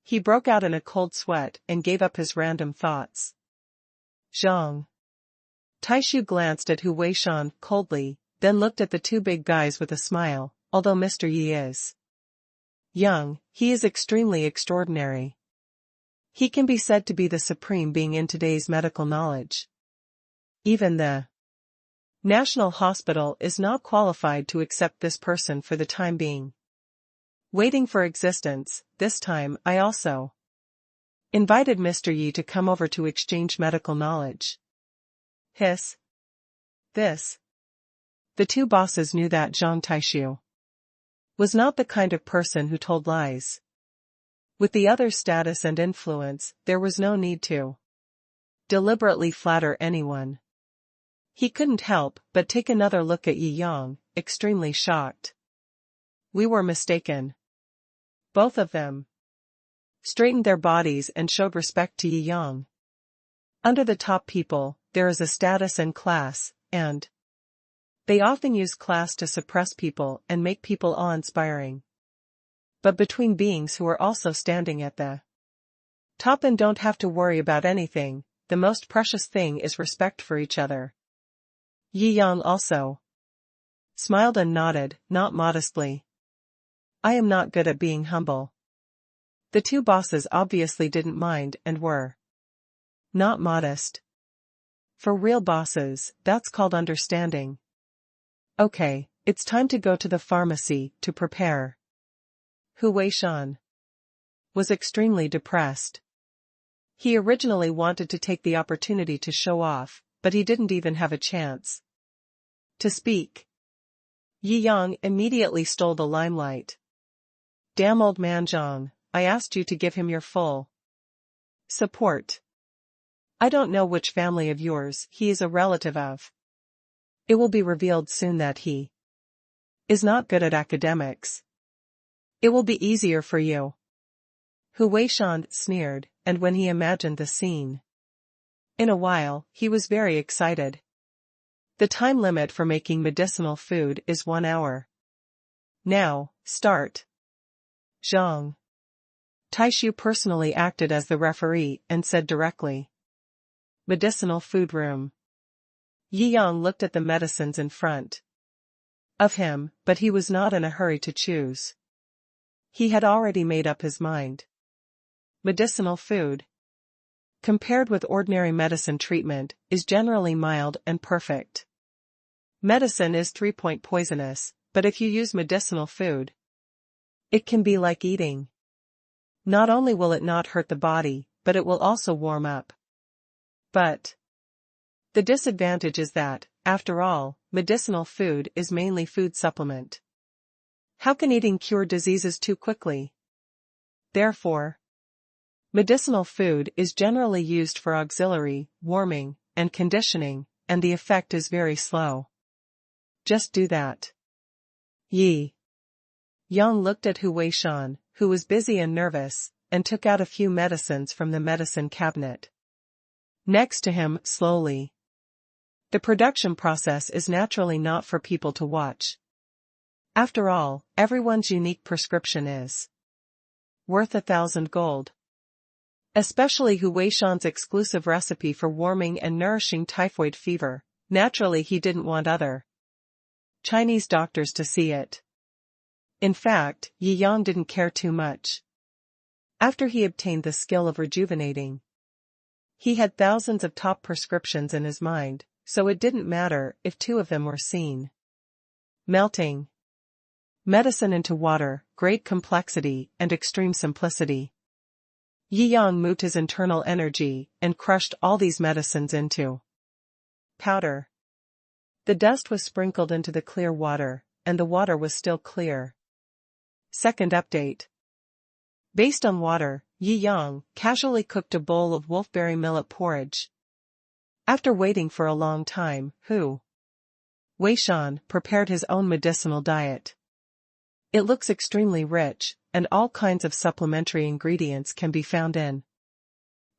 He broke out in a cold sweat and gave up his random thoughts. Zhang. Taishu glanced at Hu Weishan coldly, then looked at the two big guys with a smile. Although Mr. Yi is young, he is extremely extraordinary. He can be said to be the supreme being in today's medical knowledge. Even the National Hospital is not qualified to accept this person for the time being. Waiting for existence, this time I also invited Mr. Yi to come over to exchange medical knowledge. Hiss. This. The two bosses knew that Zhang Taishu was not the kind of person who told lies. With the other's status and influence, there was no need to deliberately flatter anyone. He couldn't help but take another look at Yi Yang, extremely shocked. We were mistaken. Both of them straightened their bodies and showed respect to Yi Yang. Under the top people, there is a status and class, and they often use class to suppress people and make people awe-inspiring. But between beings who are also standing at the top and don't have to worry about anything, the most precious thing is respect for each other. Yi Yang also smiled and nodded, not modestly. I am not good at being humble. The two bosses obviously didn't mind and were not modest. For real bosses, that's called understanding. Okay, it's time to go to the pharmacy to prepare. Hu Weishan was extremely depressed. He originally wanted to take the opportunity to show off, but he didn't even have a chance to speak. Yi Yang immediately stole the limelight. Damn old man Zhang, I asked you to give him your full support. I don't know which family of yours he is a relative of. It will be revealed soon that he is not good at academics. It will be easier for you. Hu Weishan sneered, and when he imagined the scene in a while, he was very excited. The time limit for making medicinal food is 1 hour. Now, start. Zhang Taishu personally acted as the referee and said directly. Medicinal food room. Yi Yang looked at the medicines in front of him, but he was not in a hurry to choose. He had already made up his mind. Medicinal food, compared with ordinary medicine treatment, is generally mild and perfect. Medicine is 3-point poisonous, but if you use medicinal food, it can be like eating. Not only will it not hurt the body, but it will also warm up. But the disadvantage is that, after all, medicinal food is mainly food supplement. How can eating cure diseases too quickly? Therefore, medicinal food is generally used for auxiliary, warming, and conditioning, and the effect is very slow. Just do that. Yi Yang looked at Hu Weishan, who was busy and nervous, and took out a few medicines from the medicine cabinet next to him, slowly. The production process is naturally not for people to watch. After all, everyone's unique prescription is worth 1,000 gold. Especially Hu Weishan's exclusive recipe for warming and nourishing typhoid fever. Naturally he didn't want other Chinese doctors to see it. In fact, Yi Yang didn't care too much. After he obtained the skill of rejuvenating, he had thousands of top prescriptions in his mind, so it didn't matter if 2 of them were seen. Melting medicine into water, great complexity and extreme simplicity. Yi Yang moved his internal energy and crushed all these medicines into powder. The dust was sprinkled into the clear water, and the water was still clear. Second update. Based on water, Yi Yang casually cooked a bowl of wolfberry millet porridge. After waiting for a long time, Hu Weishan prepared his own medicinal diet. It looks extremely rich, and all kinds of supplementary ingredients can be found in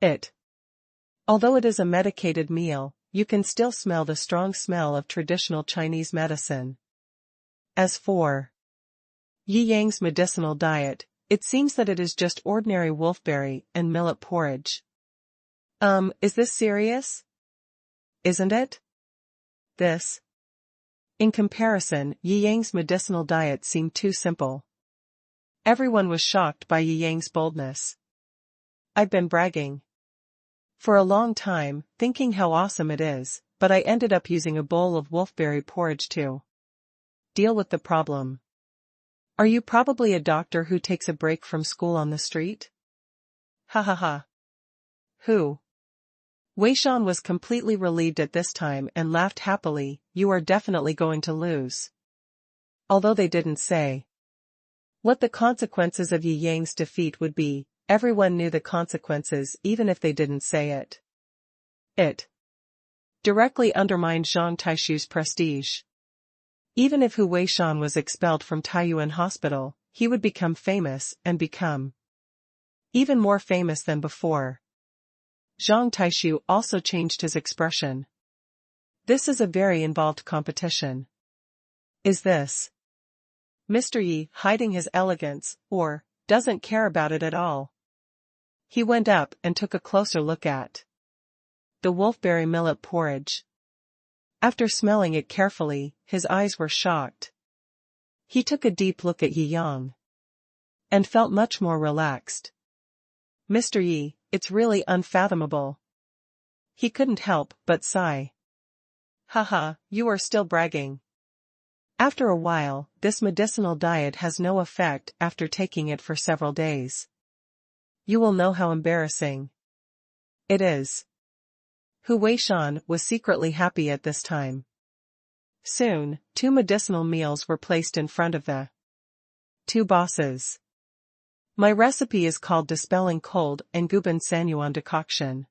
it. Although it is a medicated meal, you can still smell the strong smell of traditional Chinese medicine. As for Yi Yang's medicinal diet, it seems that it is just ordinary wolfberry and millet porridge. Is this serious? Isn't it? This. In comparison, Yi Yang's medicinal diet seemed too simple. Everyone was shocked by Yi Yang's boldness. I've been bragging for a long time, thinking how awesome it is, but I ended up using a bowl of wolfberry porridge to deal with the problem. Are you probably a doctor who takes a break from school on the street? Ha ha ha. Hu Weishan was completely relieved at this time and laughed happily. You are definitely going to lose. Although they didn't say what the consequences of Yi Yang's defeat would be, everyone knew the consequences even if they didn't say it. It directly undermined Zhang Taishu's prestige. Even if Hu Weishan was expelled from Taiyuan Hospital, he would become famous and become even more famous than before. Zhang Taishu also changed his expression. This is a very involved competition. Is this Mr. Yi hiding his elegance, or doesn't care about it at all? He went up and took a closer look at the wolfberry millet porridge. After smelling it carefully, his eyes were shocked. He took a deep look at Yi Yang and felt much more relaxed. Mr. Yi, it's really unfathomable. He couldn't help but sigh. Haha, you are still bragging. After a while, this medicinal diet has no effect after taking it for several days. You will know how embarrassing it is. Hu Weishan was secretly happy at this time. Soon, 2 medicinal meals were placed in front of the 2 bosses. My recipe is called Dispelling Cold and Guban Sanyuan decoction.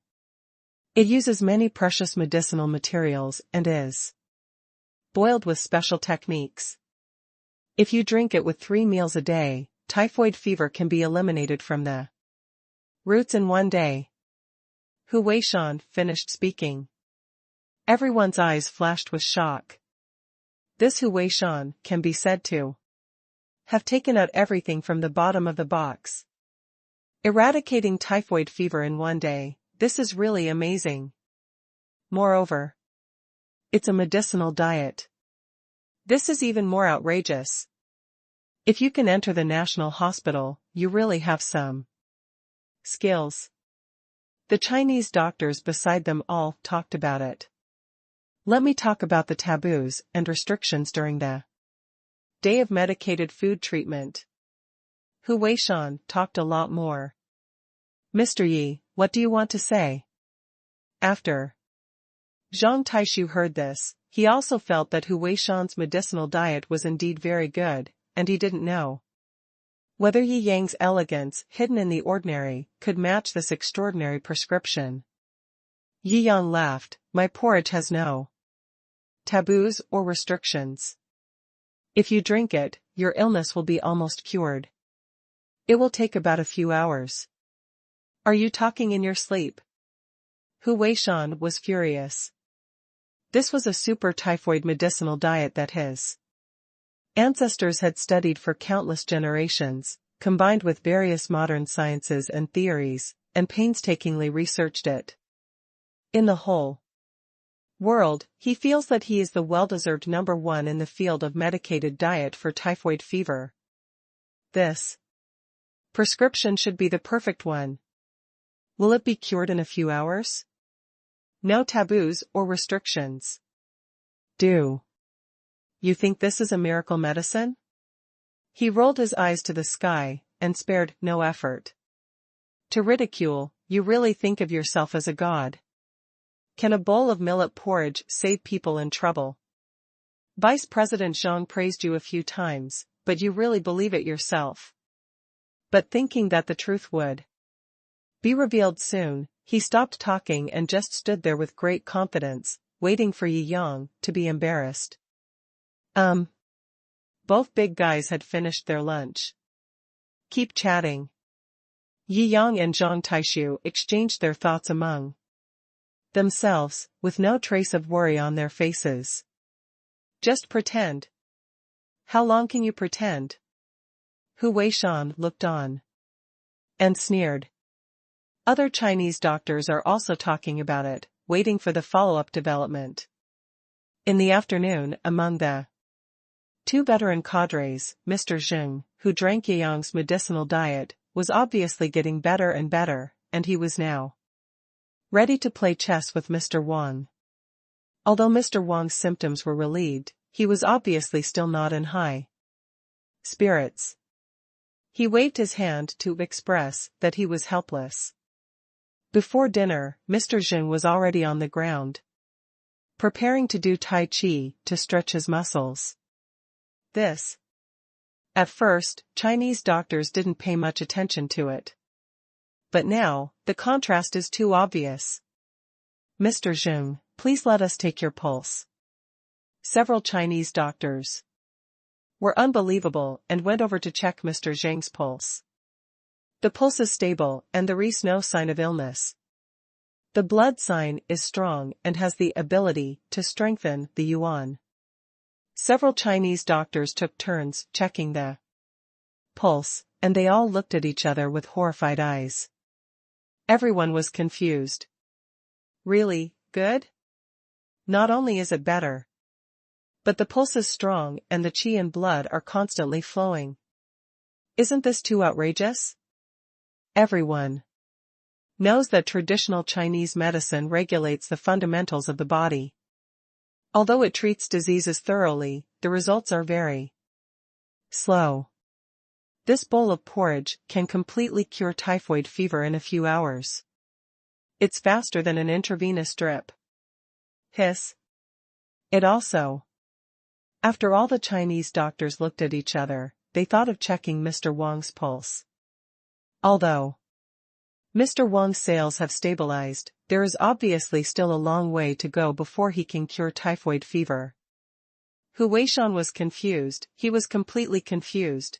It uses many precious medicinal materials and is boiled with special techniques. If you drink it with 3 meals a day, typhoid fever can be eliminated from the roots in 1 day. Hu Weishan finished speaking. Everyone's eyes flashed with shock. This Hu Weishan can be said to have taken out everything from the bottom of the box. Eradicating typhoid fever in 1 day, this is really amazing. Moreover, it's a medicinal diet. This is even more outrageous. If you can enter the National Hospital, you really have some skills. The Chinese doctors beside them all talked about it. Let me talk about the taboos and restrictions during the day of medicated food treatment. Hu Weishan talked a lot more. Mr. Yi, what do you want to say? After Zhang Taishu heard this, he also felt that Hu Weishan's medicinal diet was indeed very good, and he didn't know whether Yi Yang's elegance, hidden in the ordinary, could match this extraordinary prescription. Yi Yang laughed. My porridge has no taboos or restrictions. If you drink it, your illness will be almost cured. It will take about a few hours. Are you talking in your sleep? Hu Weishan was furious. This was a super typhoid medicinal diet that his ancestors had studied for countless generations, combined with various modern sciences and theories, and painstakingly researched it. In the whole world, he feels that he is the well-deserved number one in the field of medicated diet for typhoid fever. This prescription should be the perfect one. Will it be cured in a few hours? No taboos or restrictions. Do you think this is a miracle medicine? He rolled his eyes to the sky, and spared no effort to ridicule. You really think of yourself as a god? Can a bowl of millet porridge save people in trouble? Vice President Zhang praised you a few times, but you really believe it yourself. But thinking that the truth would be revealed soon, he stopped talking and just stood there with great confidence, waiting for Yi Yang to be embarrassed. Both big guys had finished their lunch. Keep chatting. Yi Yang and Zhang Taishu exchanged their thoughts among themselves, with no trace of worry on their faces. Just pretend. How long can you pretend? Hu Weishan looked on and sneered. Other Chinese doctors are also talking about it, waiting for the follow-up development. In the afternoon, among the two veteran cadres, Mr. Zheng, who drank Yang's medicinal diet, was obviously getting better and better, and he was now ready to play chess with Mr. Wang. Although Mr. Wang's symptoms were relieved, he was obviously still not in high spirits. He waved his hand to express that he was helpless. Before dinner, Mr. Zheng was already on the ground, preparing to do Tai Chi to stretch his muscles. At first, Chinese doctors didn't pay much attention to it. But now, the contrast is too obvious. Mr. Zheng, please let us take your pulse. Several Chinese doctors were unbelievable and went over to check Mr. Zheng's pulse. The pulse is stable and there is no sign of illness. The blood sign is strong and has the ability to strengthen the yuan. Several Chinese doctors took turns checking the pulse, and they all looked at each other with horrified eyes. Everyone was confused. Really, good? Not only is it better, but the pulse is strong and the qi and blood are constantly flowing. Isn't this too outrageous? Everyone knows that traditional Chinese medicine regulates the fundamentals of the body. Although it treats diseases thoroughly, the results are very slow. This bowl of porridge can completely cure typhoid fever in a few hours. It's faster than an intravenous drip. Hiss. It also. After all, the Chinese doctors looked at each other, they thought of checking Mr. Wang's pulse. Although Mr. Wang's sales have stabilized, there is obviously still a long way to go before he can cure typhoid fever. Hu Weishan was confused, he was completely confused.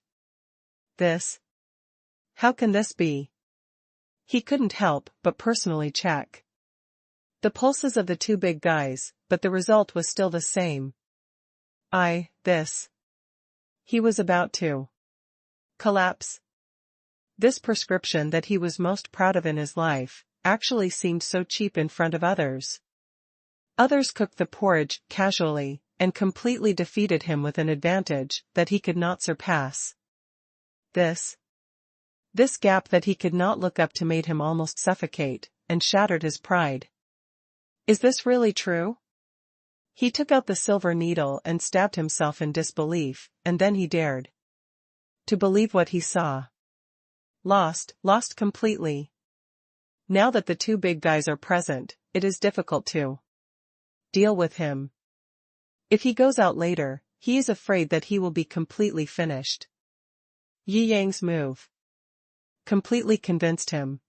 How can this be? He couldn't help but personally check the pulses of the two big guys, but the result was still the same. He was about to collapse. This prescription that he was most proud of in his life, actually seemed so cheap in front of others. Others cooked the porridge casually, and completely defeated him with an advantage that he could not surpass. This gap that he could not look up to made him almost suffocate, and shattered his pride. Is this really true? He took out the silver needle and stabbed himself in disbelief, and then he dared to believe what he saw. Lost completely. Now that the two big guys are present, it is difficult to deal with him. If he goes out later, he is afraid that he will be completely finished. Yi Yang's move completely convinced him.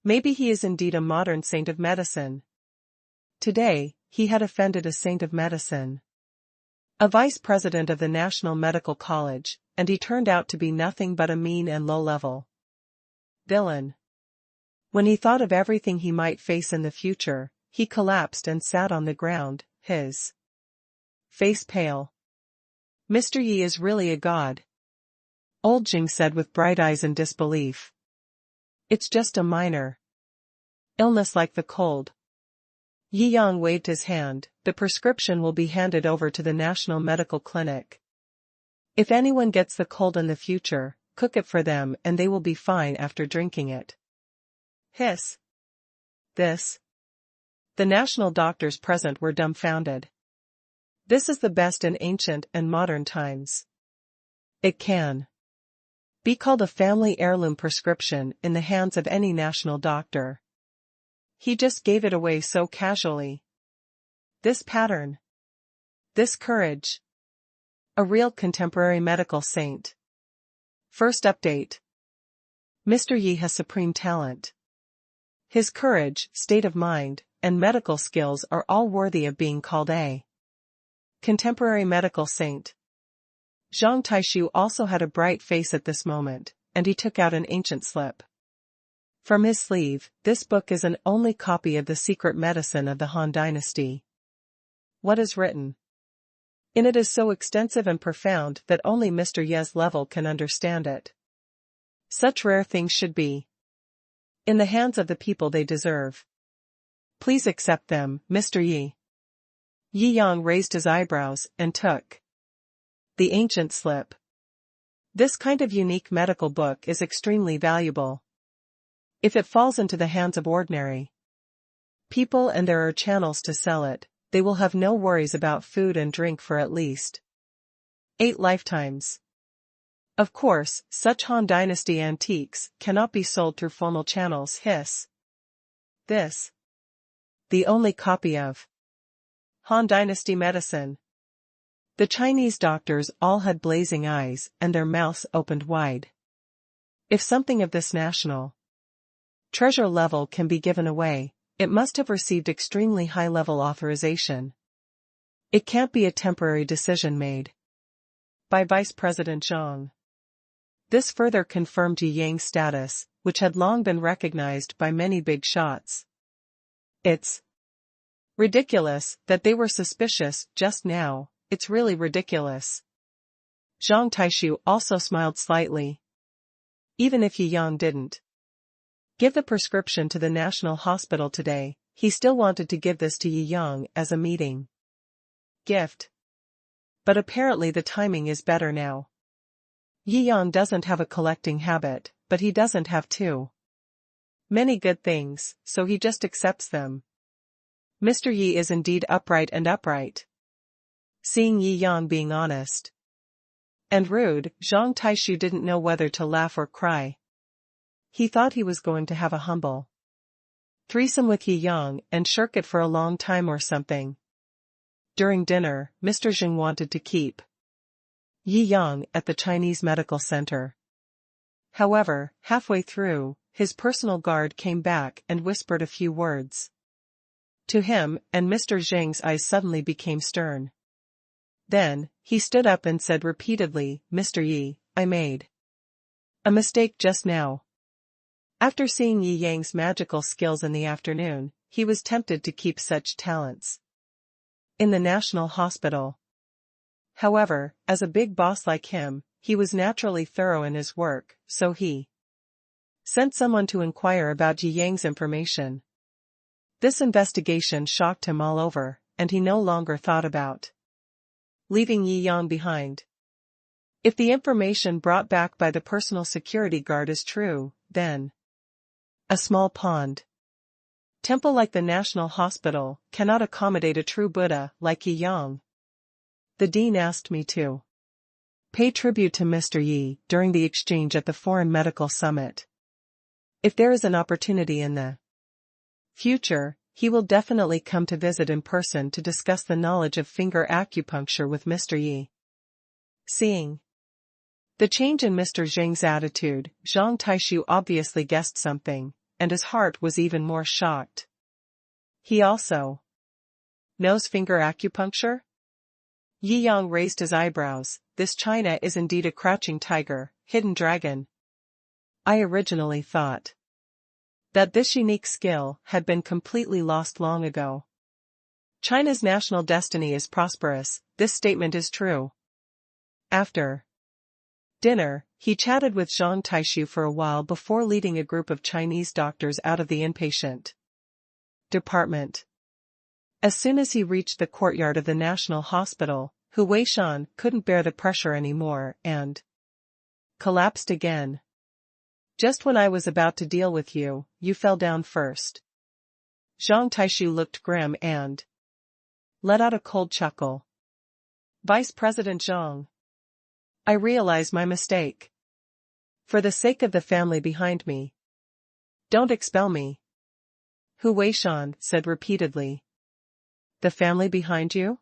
Maybe he is indeed a modern saint of medicine. Today, he had offended a saint of medicine, a vice president of the National Medical College, and he turned out to be nothing but a mean and low-level villain. When he thought of everything he might face in the future, he collapsed and sat on the ground, his face pale. Mr. Yi is really a god. Old Jing said with bright eyes in disbelief. It's just a minor illness like the cold. Yi Yang waved his hand. The prescription will be handed over to the National Medical Clinic. If anyone gets the cold in the future, cook it for them and they will be fine after drinking it. Hiss. This. The national doctors present were dumbfounded. This is the best in ancient and modern times. It can be called a family heirloom prescription in the hands of any national doctor. He just gave it away so casually. This pattern. This courage. A real contemporary medical saint. First update. Mr. Yi has supreme talent. His courage, state of mind, and medical skills are all worthy of being called a contemporary medical saint. Zhang Taishu also had a bright face at this moment, and he took out an ancient slip from his sleeve. This book is an only copy of the secret medicine of the Han Dynasty. What is written in it is so extensive and profound that only Mr. Ye's level can understand it. Such rare things should be in the hands of the people they deserve. Please accept them, Mr. Yi. Yi Yang raised his eyebrows and took the ancient slip. This kind of unique medical book is extremely valuable. If it falls into the hands of ordinary people and there are channels to sell it, they will have no worries about food and drink for at least 8 lifetimes. Of course, such Han Dynasty antiques cannot be sold through formal channels. Hiss. This. The only copy of Han Dynasty medicine. The Chinese doctors all had blazing eyes and their mouths opened wide. If something of this national treasure level can be given away, it must have received extremely high-level authorization. It can't be a temporary decision made by Vice President Zhang. This further confirmed Yi Yang's status, which had long been recognized by many big shots. It's ridiculous that they were suspicious just now. It's really ridiculous. Zhang Taishu also smiled slightly. Even if Yi Yang didn't give the prescription to the National Hospital today, he still wanted to give this to Yi Yang as a meeting gift. But apparently the timing is better now. Yi Yang doesn't have a collecting habit, but he doesn't have too many good things, so he just accepts them. Mr. Yi is indeed upright and upright. Seeing Yi Yang being honest and rude, Zhang Taishu didn't know whether to laugh or cry. He thought he was going to have a humble threesome with Yi Yang and shirk it for a long time or something. During dinner, Mr. Jing wanted to keep Yi Yang at the Chinese Medical Center. However, halfway through, his personal guard came back and whispered a few words to him, and Mr. Jing's eyes suddenly became stern. Then, he stood up and said repeatedly, "Mr. Yi, I made a mistake just now." After seeing Yi Yang's magical skills in the afternoon, he was tempted to keep such talents in the National Hospital. However, as a big boss like him, he was naturally thorough in his work, so he sent someone to inquire about Yi Yang's information. This investigation shocked him all over, and he no longer thought about leaving Yi Yang behind. If the information brought back by the personal security guard is true, then a small pond temple like the National Hospital cannot accommodate a true Buddha like Yi Yang. The dean asked me to pay tribute to Mr. Yi during the exchange at the Foreign Medical Summit. If there is an opportunity in the future, he will definitely come to visit in person to discuss the knowledge of finger acupuncture with Mr. Yi. Seeing the change in Mr. Jing's attitude, Zhang Taishu obviously guessed something, and his heart was even more shocked. He also knows finger acupuncture? Yi Yang raised his eyebrows. This China is indeed a crouching tiger, hidden dragon. I originally thought that this unique skill had been completely lost long ago. China's national destiny is prosperous. This statement is true. After Dinner, he chatted with Zhang Taishu for a while before leading a group of Chinese doctors out of the inpatient department. As soon as he reached the courtyard of the National Hospital, Hu Weishan couldn't bear the pressure anymore and collapsed again. Just when I was about to deal with you, you fell down first. Zhang Taishu looked grim and let out a cold chuckle. Vice President Zhang. I realize my mistake. For the sake of the family behind me. Don't expel me. Hu Weishan said repeatedly. The family behind you?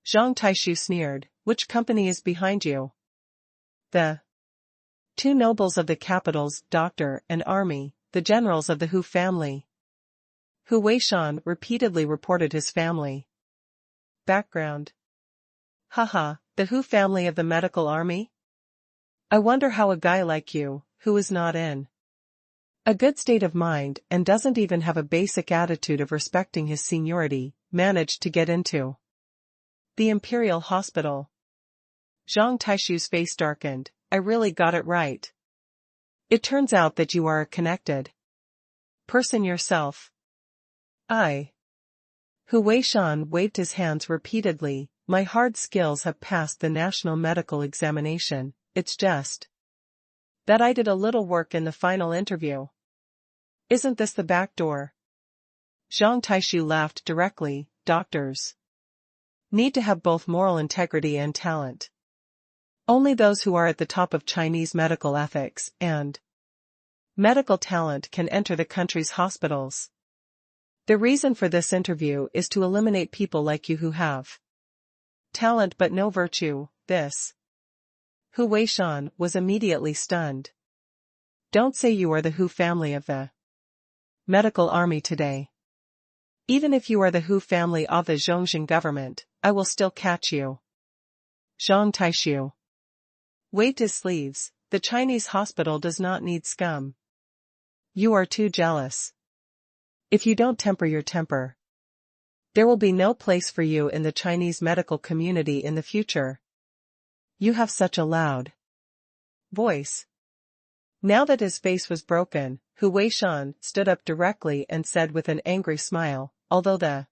Zhang Taishu sneered, which company is behind you? The two nobles of the capital's doctor and army, the generals of the Hu family. Hu Weishan repeatedly reported his family background. Haha, the Hu family of the medical army? I wonder how a guy like you, who is not in a good state of mind and doesn't even have a basic attitude of respecting his seniority, managed to get into the Imperial Hospital. Zhang Taishu's face darkened. I really got it right. It turns out that you are a connected person yourself. Hu Weishan waved his hands repeatedly. My hard skills have passed the national medical examination, it's just that I did a little work in the final interview. Isn't this the back door? Zhang Taishu laughed directly. Doctors need to have both moral integrity and talent. Only those who are at the top of Chinese medical ethics and medical talent can enter the country's hospitals. The reason for this interview is to eliminate people like you who have talent but no virtue. This Hu Weishan was immediately stunned. Don't say you are the Hu family of the medical army today. Even if you are the Hu family of the Jiangjing government, I will still catch you. Zhang Taishu waved his sleeves. The Chinese hospital does not need scum. You are too jealous. If you don't temper your temper, there will be no place for you in the Chinese medical community in the future. You have such a loud voice. Now that his face was broken, Hu Weishan stood up directly and said with an angry smile, although the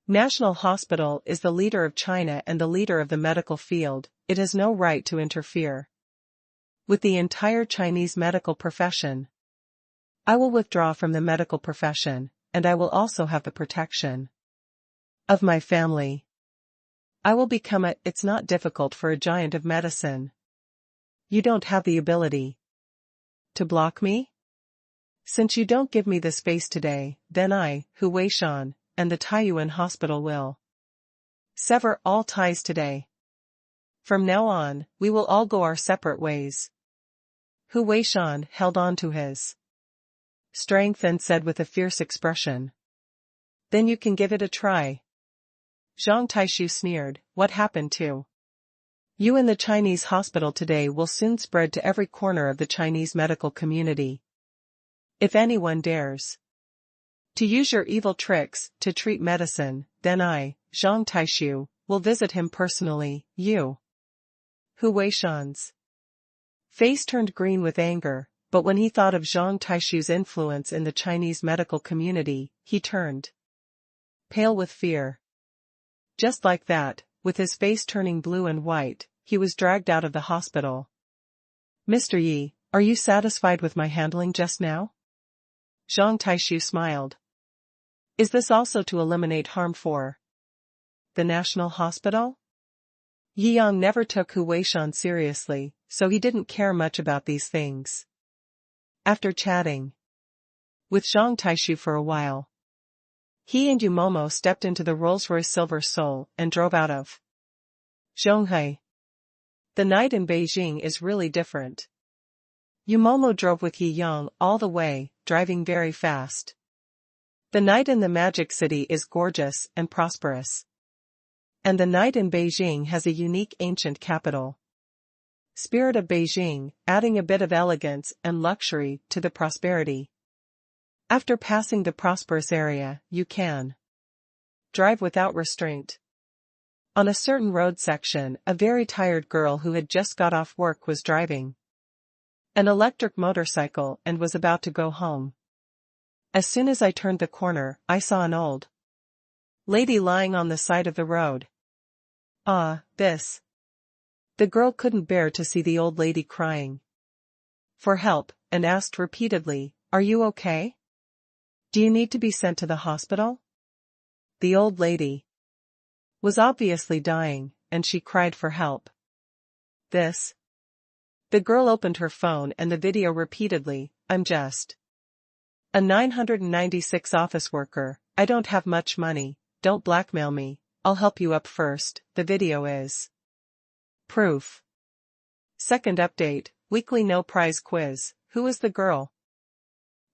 National Hospital is the leader of China and the leader of the medical field, it has no right to interfere with the entire Chinese medical profession. I will withdraw from the medical profession, and I will also have the protection of my family. I will become it's not difficult for a giant of medicine. You don't have the ability to block me? Since you don't give me this face today, then I, Hu Weishan, and the Taiyuan Hospital will sever all ties today. From now on, we will all go our separate ways. Hu Weishan held on to his strength and said with a fierce expression. Then you can give it a try. Zhang Taishu sneered. What happened to you in the Chinese hospital today will soon spread to every corner of the Chinese medical community. If anyone dares to use your evil tricks to treat medicine, then I, Zhang Taishu, will visit him personally. You. Hu Weishan's face turned green with anger, but when he thought of Zhang Taishu's influence in the Chinese medical community, he turned pale with fear. Just like that, with his face turning blue and white, he was dragged out of the hospital. Mr. Yi, are you satisfied with my handling just now? Zhang Taishu smiled. Is this also to eliminate harm for the National Hospital? Yi Yang never took Hu Weishan seriously, so he didn't care much about these things. After chatting with Zhang Taishu for a while, he and Yumomo stepped into the Rolls-Royce Silver Soul and drove out of Zhonghai. The night in Beijing is really different. Yumomo drove with Yi Yang all the way, driving very fast. The night in the Magic City is gorgeous and prosperous. And the night in Beijing has a unique ancient capital spirit of Beijing, adding a bit of elegance and luxury to the prosperity. After passing the prosperous area, you can drive without restraint. On a certain road section, a very tired girl who had just got off work was driving an electric motorcycle and was about to go home. As soon as I turned the corner, I saw an old lady lying on the side of the road. This. The girl couldn't bear to see the old lady crying for help, and asked repeatedly, "Are you okay? Do you need to be sent to the hospital?" The old lady was obviously dying, and she cried for help. This. The girl opened her phone and the video repeatedly, "I'm just a 996 office worker, I don't have much money, don't blackmail me, I'll help you up first." The video is proof. Second update, weekly no prize quiz. Who is the girl?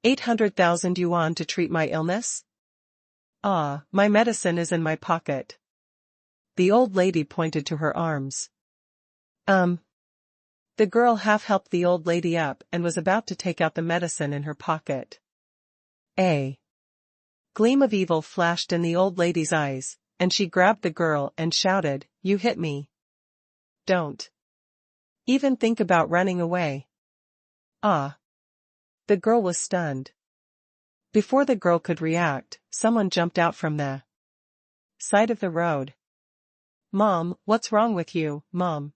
800,000 yuan to treat my illness? My medicine is in my pocket. The old lady pointed to her arms. The girl half helped the old lady up and was about to take out the medicine in her pocket. A gleam of evil flashed in the old lady's eyes, and she grabbed the girl and shouted, "You hit me. Don't even think about running away." The girl was stunned. Before the girl could react, someone jumped out from the side of the road. "Mom, what's wrong with you, Mom?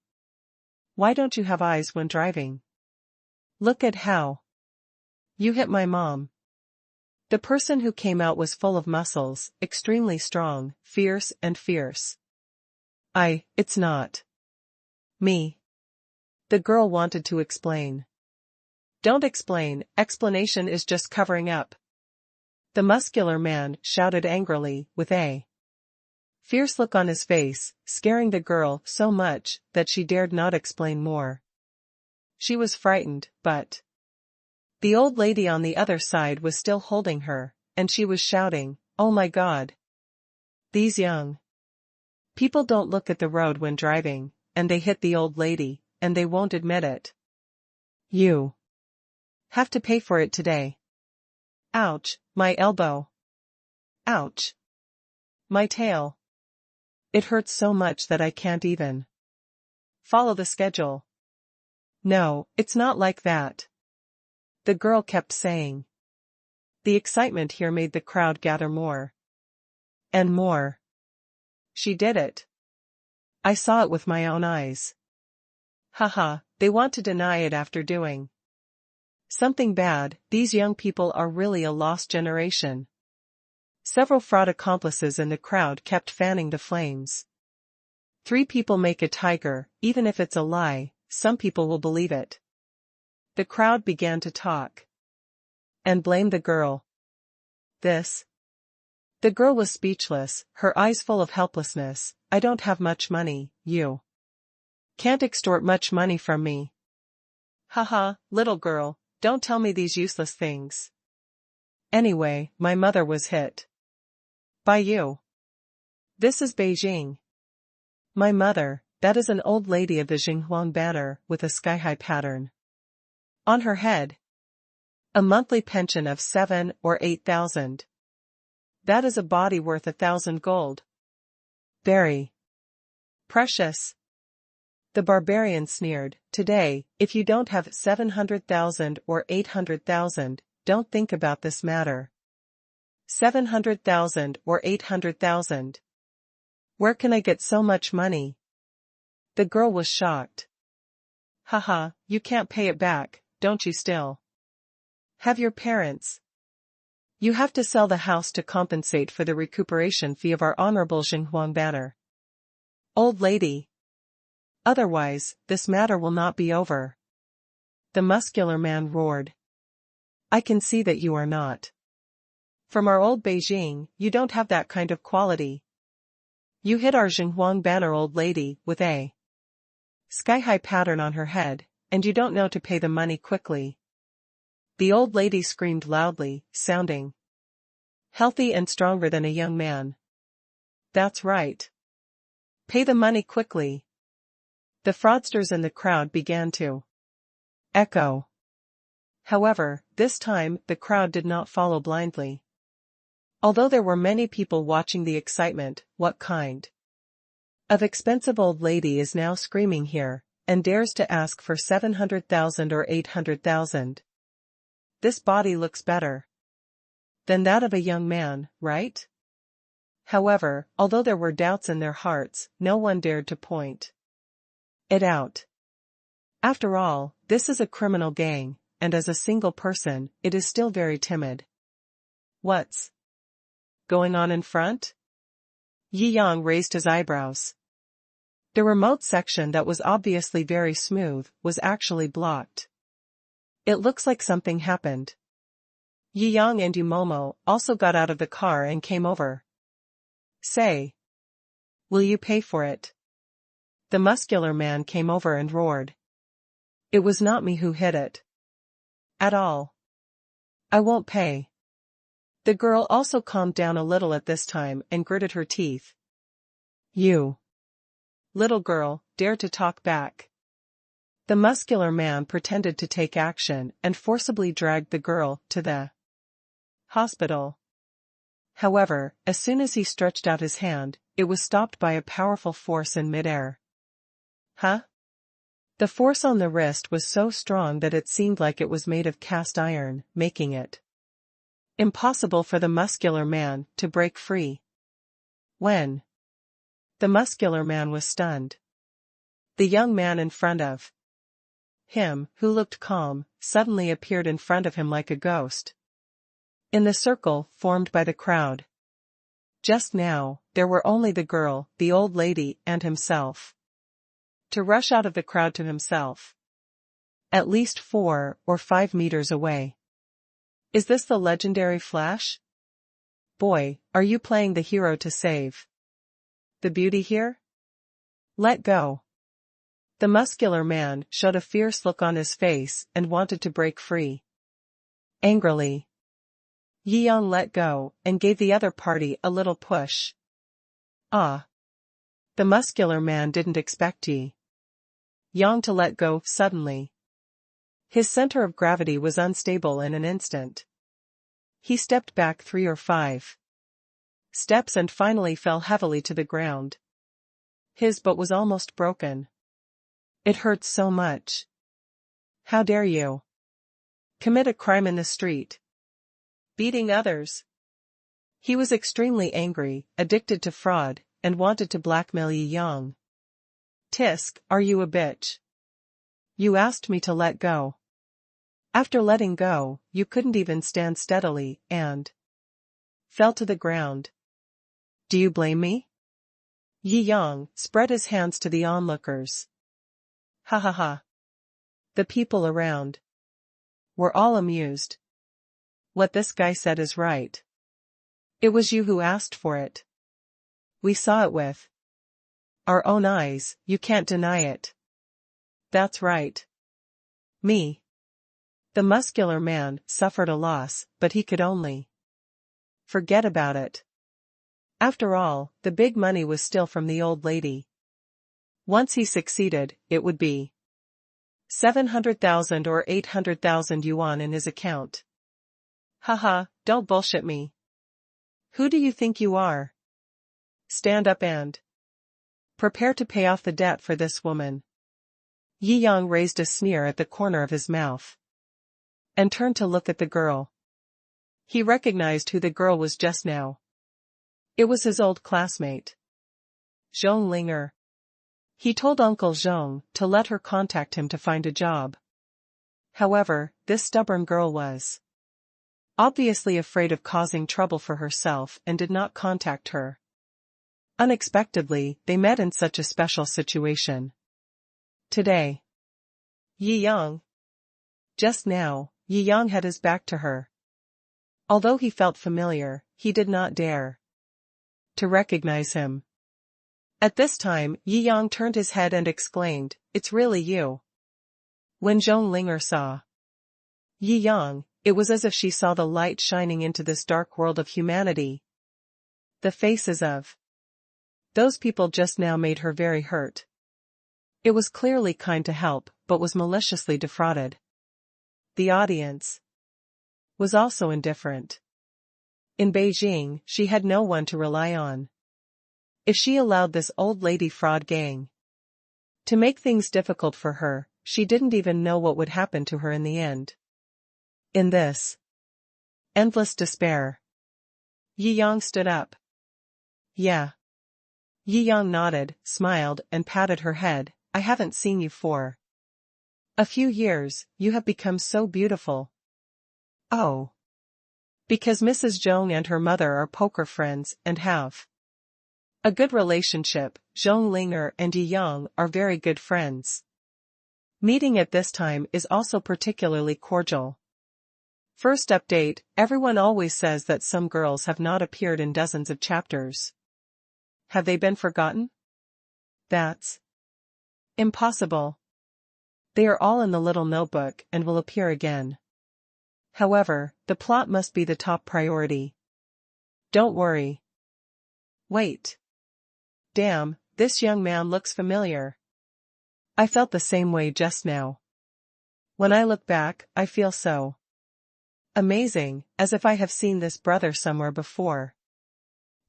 Why don't you have eyes when driving? Look at how you hit my mom." The person who came out was full of muscles, extremely strong, fierce. It's not me. The girl wanted to explain. "Don't explain, explanation is just covering up." The muscular man shouted angrily, with a fierce look on his face, scaring the girl so much that she dared not explain more. She was frightened, but the old lady on the other side was still holding her, and she was shouting, "Oh my God! These young people don't look at the road when driving, and they hit the old lady, and they won't admit it. You have to pay for it today. Ouch, my elbow. Ouch. My tail. It hurts so much that I can't even follow the schedule." "No, it's not like that," the girl kept saying. The excitement here made the crowd gather more and more. "She did it. I saw it with my own eyes. Haha, they want to deny it after doing something bad. These young people are really a lost generation." Several fraud accomplices in the crowd kept fanning the flames. 3 people make a tiger, even if it's a lie, some people will believe it. The crowd began to talk and blame the girl. The girl was speechless, her eyes full of helplessness. "I don't have much money, you can't extort much money from me." "Haha, little girl, don't tell me these useless things. Anyway, my mother was hit by you. This is Beijing. My mother, that is an old lady of the Xinjiang banner with a sky-high pattern on her head. A monthly pension of 7 or 8,000. That is a body worth 1,000 gold. Very precious." The barbarian sneered, "Today, if you don't have 700,000 or 800,000, don't think about this matter. 700,000 or 800,000. Where can I get so much money?" The girl was shocked. "Haha, you can't pay it back, don't you still have your parents? You have to sell the house to compensate for the recuperation fee of our honorable Xinjiang banner. Old lady. Otherwise, this matter will not be over." The muscular man roared. "I can see that you are not from our old Beijing, you don't have that kind of quality. You hit our Xinjiang banner old lady with a sky-high pattern on her head, and you don't know to pay the money quickly." The old lady screamed loudly, sounding healthy and stronger than a young man. "That's right. Pay the money quickly." The fraudsters in the crowd began to echo. However, this time, the crowd did not follow blindly. Although there were many people watching the excitement, what kind of expensive old lady is now screaming here, and dares to ask for 700,000 or 800,000. This body looks better than that of a young man, right? However, although there were doubts in their hearts, no one dared to point it out. After all, this is a criminal gang, and as a single person, it is still very timid. What's going on in front? Yi Yang raised his eyebrows. The remote section that was obviously very smooth was actually blocked. It looks like something happened. Yi Yang and Yumomo also got out of the car and came over. Say, will you pay for it? The muscular man came over and roared. It was not me who hit it. At all. I won't pay. The girl also calmed down a little at this time and gritted her teeth. You, little girl, dare to talk back. The muscular man pretended to take action and forcibly dragged the girl to the hospital. However, as soon as he stretched out his hand, it was stopped by a powerful force in midair. Huh? The force on the wrist was so strong that it seemed like it was made of cast iron, making it impossible for the muscular man to break free. When the muscular man was stunned, the young man in front of him, who looked calm, suddenly appeared in front of him like a ghost. In the circle formed by the crowd, just now, there were only the girl, the old lady, and himself. To rush out of the crowd to himself, at least 4 or 5 meters away. Is this the legendary Flash? Boy, are you playing the hero to save the beauty here? Let go. The muscular man showed a fierce look on his face and wanted to break free. Angrily, Yi Yang let go and gave the other party a little push. Ah. The muscular man didn't expect Yi Yang to let go suddenly. His center of gravity was unstable in an instant. He stepped back 3 or 5 steps and finally fell heavily to the ground. His butt was almost broken. It hurts so much. How dare you commit a crime in the street, beating others? He was extremely angry, addicted to fraud, and wanted to blackmail Yi Yang. Tisk, are you a bitch? You asked me to let go. After letting go, you couldn't even stand steadily, and fell to the ground. Do you blame me? Yi Yang spread his hands to the onlookers. Ha ha ha. The people around were all amused. What this guy said is right. It was you who asked for it. We saw it with our own eyes, you can't deny it. That's right. Me. The muscular man suffered a loss, but he could only forget about it. After all, the big money was still from the old lady. Once he succeeded, it would be 700,000 or 800,000 yuan in his account. Haha, don't bullshit me. Who do you think you are? Stand up and prepare to pay off the debt for this woman. Yi Yang raised a sneer at the corner of his mouth and turned to look at the girl. He recognized who the girl was just now. It was his old classmate, Zhong Linger. He told Uncle Zhong to let her contact him to find a job. However, this stubborn girl was obviously afraid of causing trouble for herself and did not contact her. Unexpectedly, they met in such a special situation. Today. Yi Yang. Just now, Yi Yang had his back to her. Although he felt familiar, he did not dare to recognize him. At this time, Yi Yang turned his head and exclaimed, "It's really you." When Zhong Linger saw Yi Yang, it was as if she saw the light shining into this dark world of humanity. The faces of those people just now made her very hurt. It was clearly kind to help, but was maliciously defrauded. The audience was also indifferent. In Beijing, she had no one to rely on. if she allowed this old lady fraud gang to make things difficult for her, she didn't even know what would happen to her in the end. In this endless despair, Yi Yang stood up. Yeah. Yi Yang nodded, smiled, and patted her head. I haven't seen you for a few years. You have become so beautiful. Oh. Because Mrs. Zhong and her mother are poker friends and have a good relationship. Zhong Linger and Yi Yang are very good friends. Meeting at this time is also particularly cordial. First update, everyone always says that some girls have not appeared in dozens of chapters. Have they been forgotten? That's impossible. They are all in the little notebook and will appear again. However, the plot must be the top priority. Don't worry. Wait. Damn, this young man looks familiar. I felt the same way just now. When I look back, I feel so amazing, as if I have seen this brother somewhere before.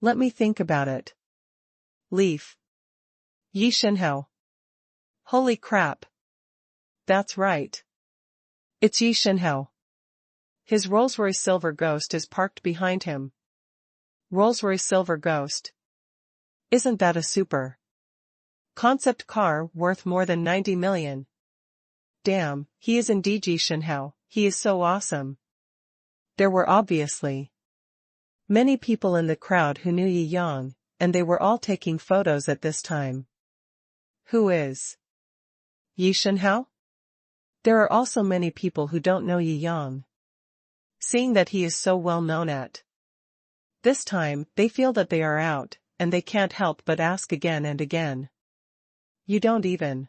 Let me think about it. Leaf. Yi Shenhao. Holy crap. That's right. It's Yi Shenhao. His Rolls-Royce Silver Ghost is parked behind him. Rolls-Royce Silver Ghost. Isn't that a super concept car worth more than 90 million? Damn, he is indeed Yi Shenhao. He is so awesome. There were obviously many people in the crowd who knew Yi Yang, and they were all taking photos at this time. Who is Yi Shenhao? There are also many people who don't know Yi Yang. Seeing that he is so well known at this time, they feel that they are out, and they can't help but ask again and again. You don't even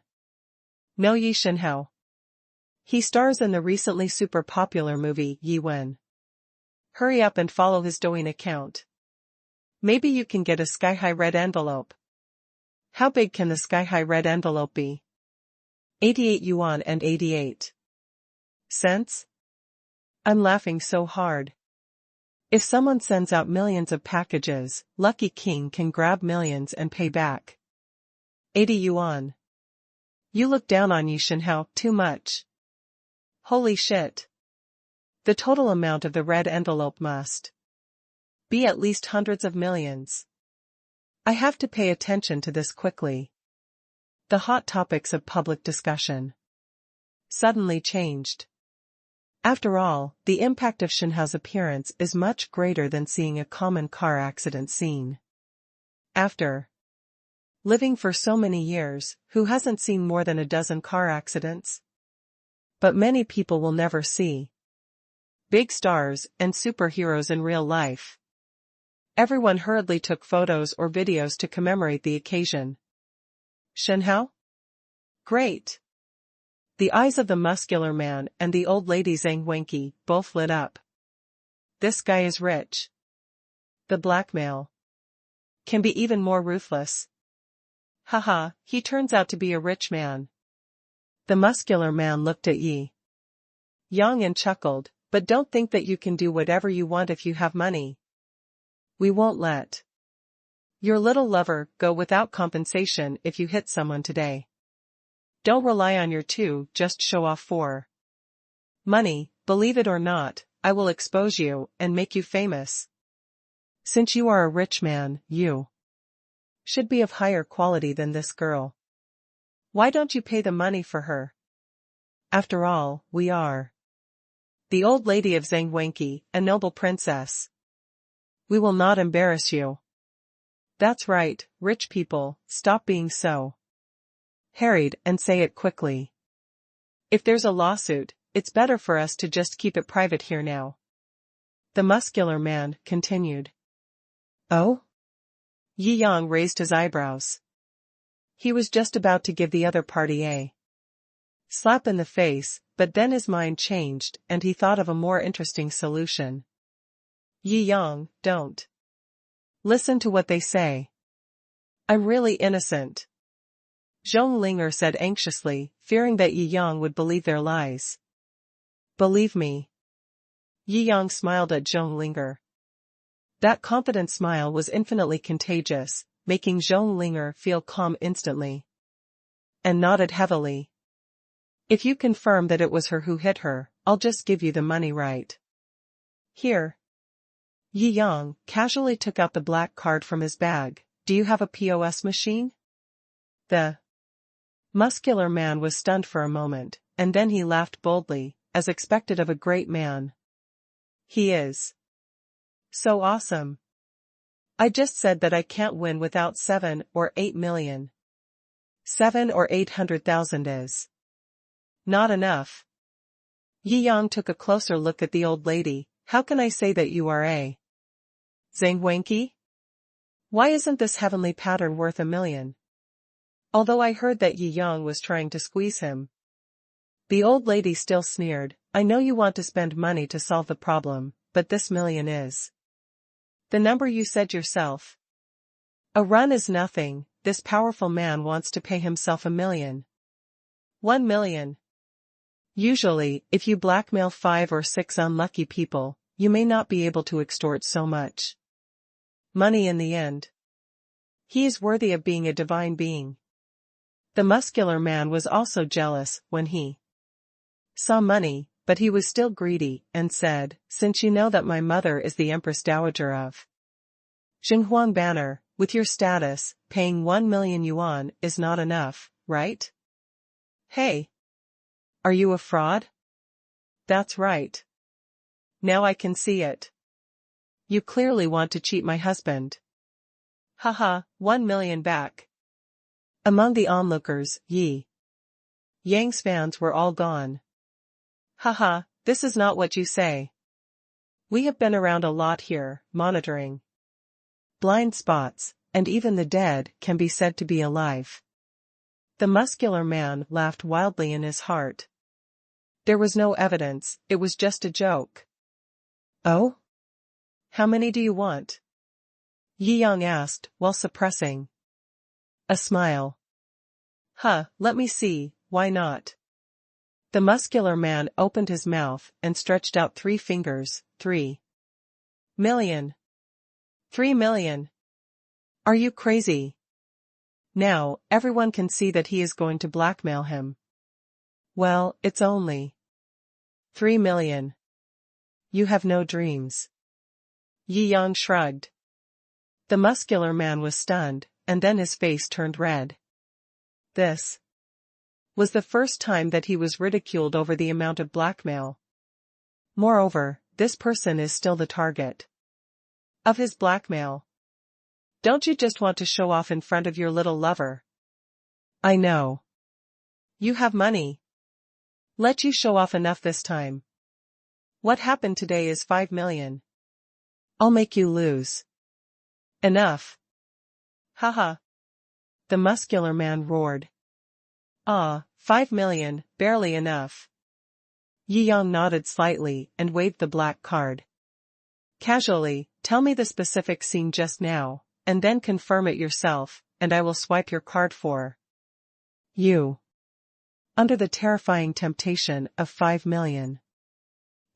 know Yi Shenhao. He stars in the recently super popular movie Yi Wen. Hurry up and follow his Douyin account. Maybe you can get a sky-high red envelope. How big can the sky-high red envelope be? 88 yuan and 88 cents? I'm laughing so hard. If someone sends out millions of packages, Lucky King can grab millions and pay back 80 yuan. You look down on Yi Shenhao too much. Holy shit. The total amount of the red envelope must be at least hundreds of millions. I have to pay attention to this quickly. The hot topics of public discussion suddenly changed. After all, the impact of Shenhao's appearance is much greater than seeing a common car accident scene. After living for so many years, who hasn't seen more than a dozen car accidents? But many people will never see big stars and superheroes in real life. Everyone hurriedly took photos or videos to commemorate the occasion. Shenhao? Great. The eyes of the muscular man and the old lady Zhang Wenqi both lit up. This guy is rich. The blackmail can be even more ruthless. Haha, he turns out to be a rich man. The muscular man looked at Yi Yang and chuckled, but don't think that you can do whatever you want if you have money. We won't let your little lover go without compensation if you hit someone today. Don't rely on your just show off for money. Believe it or not, I will expose you and make you famous. Since you are a rich man, you should be of higher quality than this girl. Why don't you pay the money for her? After all, we are the old lady of Zhang Wenqi, a noble princess. We will not embarrass you. That's right, rich people, stop being so harried and say it quickly. If there's a lawsuit, it's better for us to just keep it private here now. The muscular man continued. Oh? Yi Yang raised his eyebrows. He was just about to give the other party a slap in the face, but then his mind changed and he thought of a more interesting solution. Yi Yang, don't listen to what they say. I'm really innocent. Zhong Linger said anxiously, fearing that Yi Yang would believe their lies. Believe me. Yi Yang smiled at Zhong Linger. That confident smile was infinitely contagious, making Zhonglinger feel calm instantly. And nodded heavily. If you confirm that it was her who hit her, I'll just give you the money right. Here. Yi Yang casually took out the black card from his bag. Do you have a POS machine? The muscular man was stunned for a moment, and then he laughed boldly, as expected of a great man. He is so awesome. I just said that I can't win without 7 or 8 million. 7 or 800,000 is not enough. Yi Yang took a closer look at the old lady. How can I say that you are a Zhangwanqi? Why isn't this heavenly pattern worth 1 million? Although I heard that Yi Yang was trying to squeeze him. The old lady still sneered. I know you want to spend money to solve the problem, but this million is the number you said yourself. A run is nothing. This powerful man wants to pay himself 1 million. 1 million. Usually, if you blackmail 5 or 6 unlucky people, you may not be able to extort so much money in the end. He is worthy of being a divine being. The muscular man was also jealous when he saw money, but he was still greedy, and said, since you know that my mother is the Empress Dowager of Xinhuang Banner, with your status, paying 1 million yuan is not enough, right? Hey! Are you a fraud? That's right. Now I can see it. You clearly want to cheat my husband. Haha, 1 million back. Among the onlookers, Yi Yang's fans were all gone. Haha, this is not what you say. We have been around a lot here, monitoring blind spots, and even the dead can be said to be alive. The muscular man laughed wildly in his heart. There was no evidence, it was just a joke. Oh? How many do you want? Yi Yang asked, while suppressing a smile. Let me see, why not? The muscular man opened his mouth and stretched out 3 fingers. 3 million. 3 million. Are you crazy? Now, everyone can see that he is going to blackmail him. Well, it's only 3 million. You have no dreams. Yi Yang shrugged. The muscular man was stunned, and then his face turned red. This was the first time that he was ridiculed over the amount of blackmail. Moreover, this person is still the target of his blackmail. Don't you just want to show off in front of your little lover? I know. You have money. Let you show off enough this time. What happened today is 5 million. I'll make you lose. Enough. Haha. The muscular man roared. 5 million, barely enough. Yi Yang nodded slightly and waved the black card. Casually, tell me the specific scene just now, and then confirm it yourself, and I will swipe your card for you. Under the terrifying temptation of 5 million.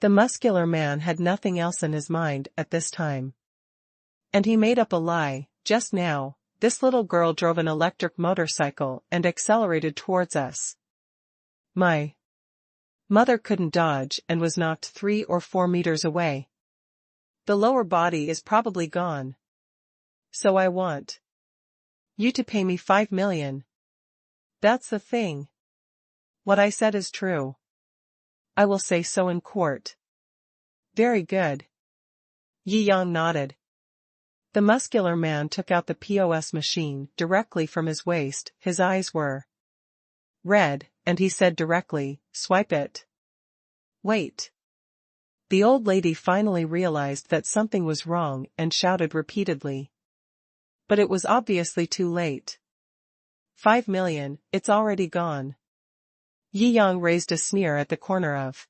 The muscular man had nothing else in his mind at this time. And he made up a lie. Just now, this little girl drove an electric motorcycle and accelerated towards us. My mother couldn't dodge and was knocked 3 or 4 meters away. The lower body is probably gone. So I want you to pay me 5 million. That's the thing. What I said is true. I will say so in court. Very good. Yi Yang nodded. The muscular man took out the POS machine directly from his waist. His eyes were red, and he said directly, swipe it. Wait. The old lady finally realized that something was wrong and shouted repeatedly. But it was obviously too late. 5 million, it's already gone. Yi Yang raised a sneer at the corner of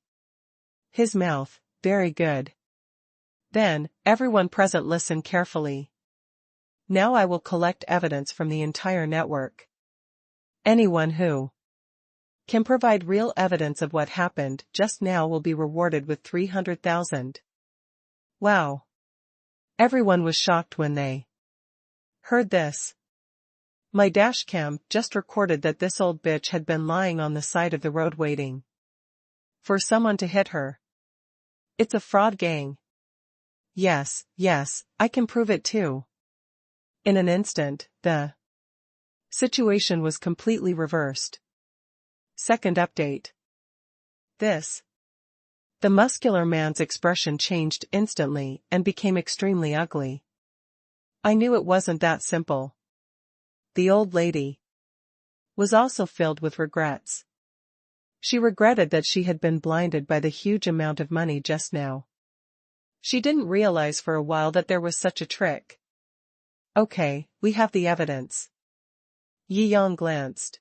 his mouth. Very good. Then, everyone present listen carefully. Now I will collect evidence from the entire network. Anyone who can provide real evidence of what happened just now will be rewarded with 300,000. Wow. Everyone was shocked when they Heard this? My dashcam just recorded that this old bitch had been lying on the side of the road waiting for someone to hit her. It's a fraud gang. Yes, I can prove it too. In an instant, the situation was completely reversed. Second update. The muscular man's expression changed instantly and became extremely ugly. I knew it wasn't that simple. The old lady was also filled with regrets. She regretted that she had been blinded by the huge amount of money just now. She didn't realize for a while that there was such a trick. Okay, we have the evidence. Yi Yang glanced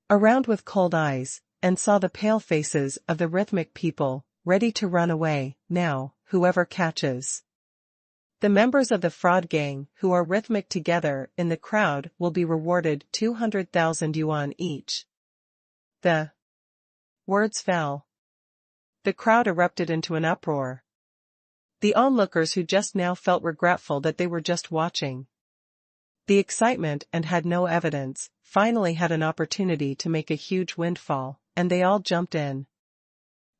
around with cold eyes, and saw the pale faces of the rhythmic people, ready to run away. Now, whoever catches the members of the fraud gang who are rhythmic together in the crowd will be rewarded 200,000 yuan each. The words fell. The crowd erupted into an uproar. The onlookers who just now felt regretful that they were just watching the excitement and had no evidence, finally had an opportunity to make a huge windfall, and they all jumped in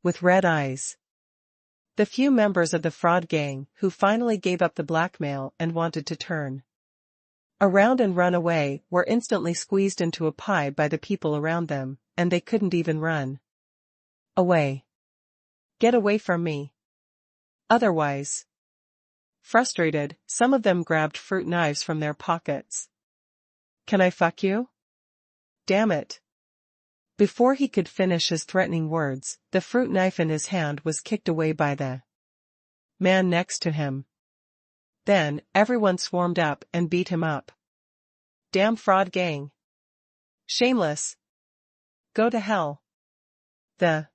with red eyes. The few members of the fraud gang who finally gave up the blackmail and wanted to turn around and run away were instantly squeezed into a pie by the people around them, and they couldn't even run away. Get away from me. Otherwise. Frustrated, some of them grabbed fruit knives from their pockets. Can I fuck you? Damn it. Before he could finish his threatening words, the fruit knife in his hand was kicked away by the man next to him. Then, everyone swarmed up and beat him up. Damn fraud gang. Shameless. Go to hell. The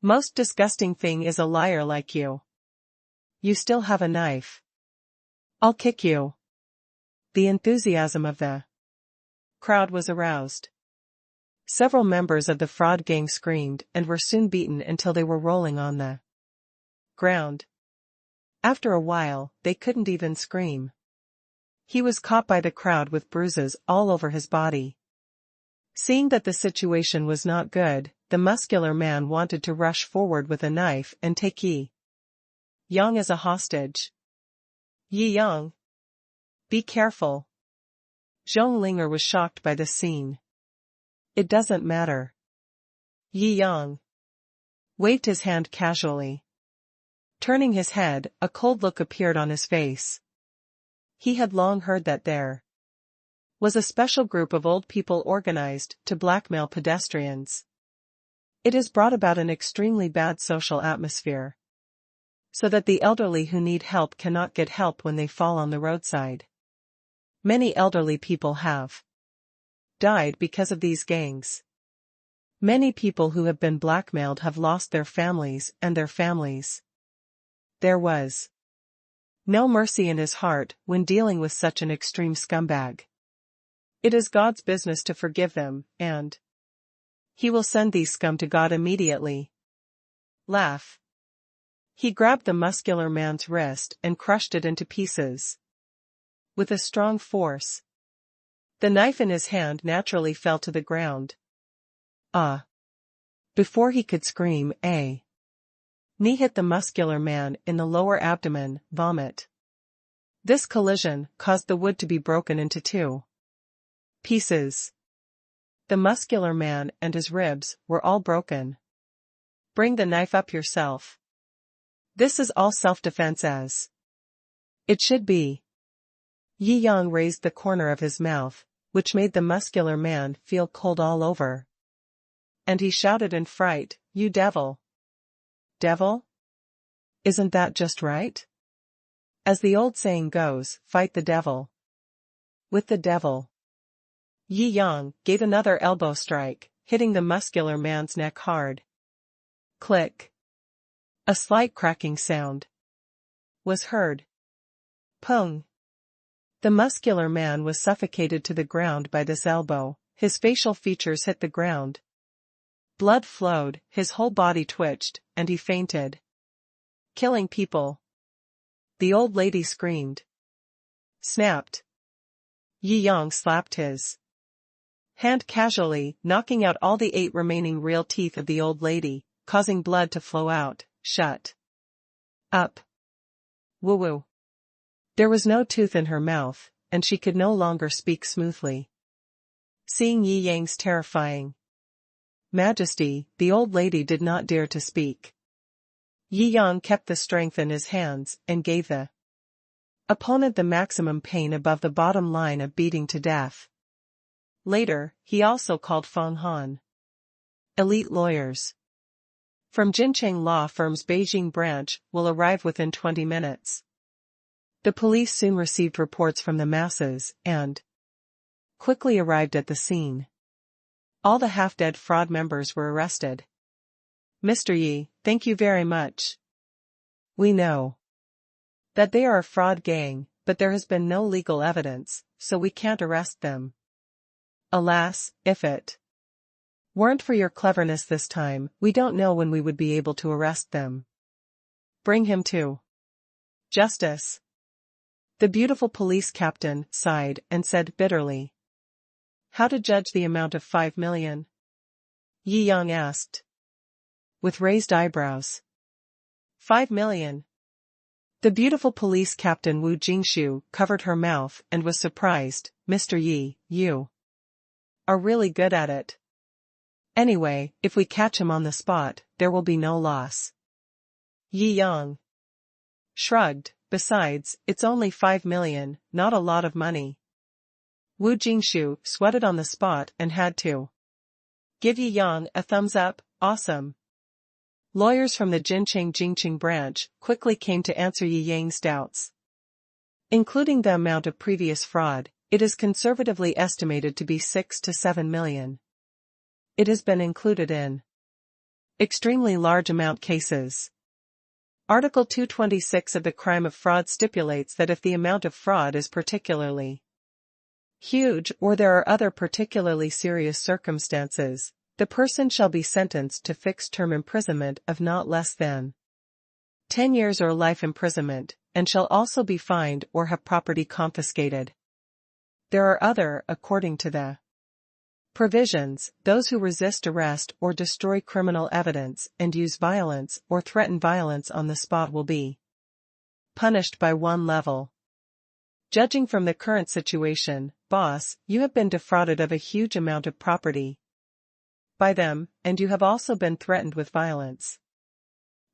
most disgusting thing is a liar like you. You still have a knife. I'll kick you. The enthusiasm of the crowd was aroused. Several members of the fraud gang screamed and were soon beaten until they were rolling on the ground. After a while, they couldn't even scream. He was caught by the crowd with bruises all over his body. Seeing that the situation was not good, the muscular man wanted to rush forward with a knife and take Yi Yang as a hostage. Yi Yang. Be careful. Zhong Linger was shocked by the scene. It doesn't matter. Yi Yang waved his hand casually. Turning his head, a cold look appeared on his face. He had long heard that there was a special group of old people organized to blackmail pedestrians. It has brought about an extremely bad social atmosphere, so that the elderly who need help cannot get help when they fall on the roadside. Many elderly people have died because of these gangs. Many people who have been blackmailed have lost their families and their families. There was no mercy in his heart when dealing with such an extreme scumbag. It is God's business to forgive them, and He will send these scum to God immediately. Laugh. He grabbed the muscular man's wrist and crushed it into pieces with a strong force. The knife in his hand naturally fell to the ground. Ah! Before he could scream, a knee hit the muscular man in the lower abdomen. Vomit. This collision caused the wood to be broken into 2 pieces. The muscular man and his ribs were all broken. Bring the knife up yourself. This is all self-defense as it should be. Yi Yang raised the corner of his mouth, which made the muscular man feel cold all over. And he shouted in fright, "You devil! Devil? Isn't that just right? As the old saying goes, fight the devil with the devil." Yi Yang gave another elbow strike, hitting the muscular man's neck hard. Click. A slight cracking sound was heard. Pung. The muscular man was suffocated to the ground by this elbow. His facial features hit the ground. Blood flowed, his whole body twitched, and he fainted. Killing people. The old lady screamed. Snapped. Yi Yang slapped his hand casually, knocking out all the 8 remaining real teeth of the old lady, causing blood to flow out. Shut up. Woo-woo. There was no tooth in her mouth, and she could no longer speak smoothly. Seeing Yi Yang's terrifying majesty, the old lady did not dare to speak. Yi Yang kept the strength in his hands and gave the opponent the maximum pain above the bottom line of beating to death. Later, he also called Feng Han elite lawyers from Jincheng law firm's Beijing branch will arrive within 20 minutes. The police soon received reports from the masses and quickly arrived at the scene. All the half-dead fraud members were arrested. Mr. Yi, thank you very much. We know that they are a fraud gang, but there has been no legal evidence, so we can't arrest them. Alas, if it weren't for your cleverness this time, we don't know when we would be able to arrest them. Bring him to justice. The beautiful police captain sighed and said bitterly. How to judge the amount of 5 million? Yi Yang asked, with raised eyebrows. 5 million. The beautiful police captain Wu Jingshu covered her mouth and was surprised. Mr. Yi, you are really good at it. Anyway, if we catch him on the spot, there will be no loss. Yi Yang shrugged. Besides, it's only 5 million, not a lot of money. Wu Jingshu sweated on the spot and had to give Yi Yang a thumbs up. Awesome. Lawyers from the Jincheng branch quickly came to answer Yi Yang's doubts. Including the amount of previous fraud, it is conservatively estimated to be 6 to 7 million. It has been included in extremely large amount cases. Article 226 of the crime of fraud stipulates that if the amount of fraud is particularly huge or there are other particularly serious circumstances, the person shall be sentenced to fixed-term imprisonment of not less than 10 years or life imprisonment, and shall also be fined or have property confiscated. There are other, according to the provisions, those who resist arrest or destroy criminal evidence and use violence or threaten violence on the spot will be punished by 1 level. Judging from the current situation, boss, you have been defrauded of a huge amount of property by them, and you have also been threatened with violence.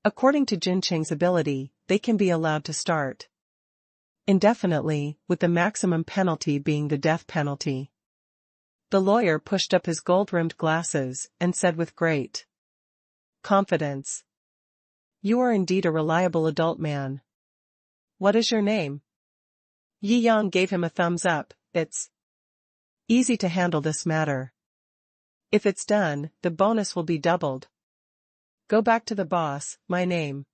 According to Jincheng's ability, they can be allowed to start indefinitely, with the maximum penalty being the death penalty. The lawyer pushed up his gold-rimmed glasses and said with great confidence, You are indeed a reliable adult man. What is your name? Yi Yang gave him a thumbs up. It's easy to handle this matter. If it's done, the bonus will be doubled. Go back to the boss. My name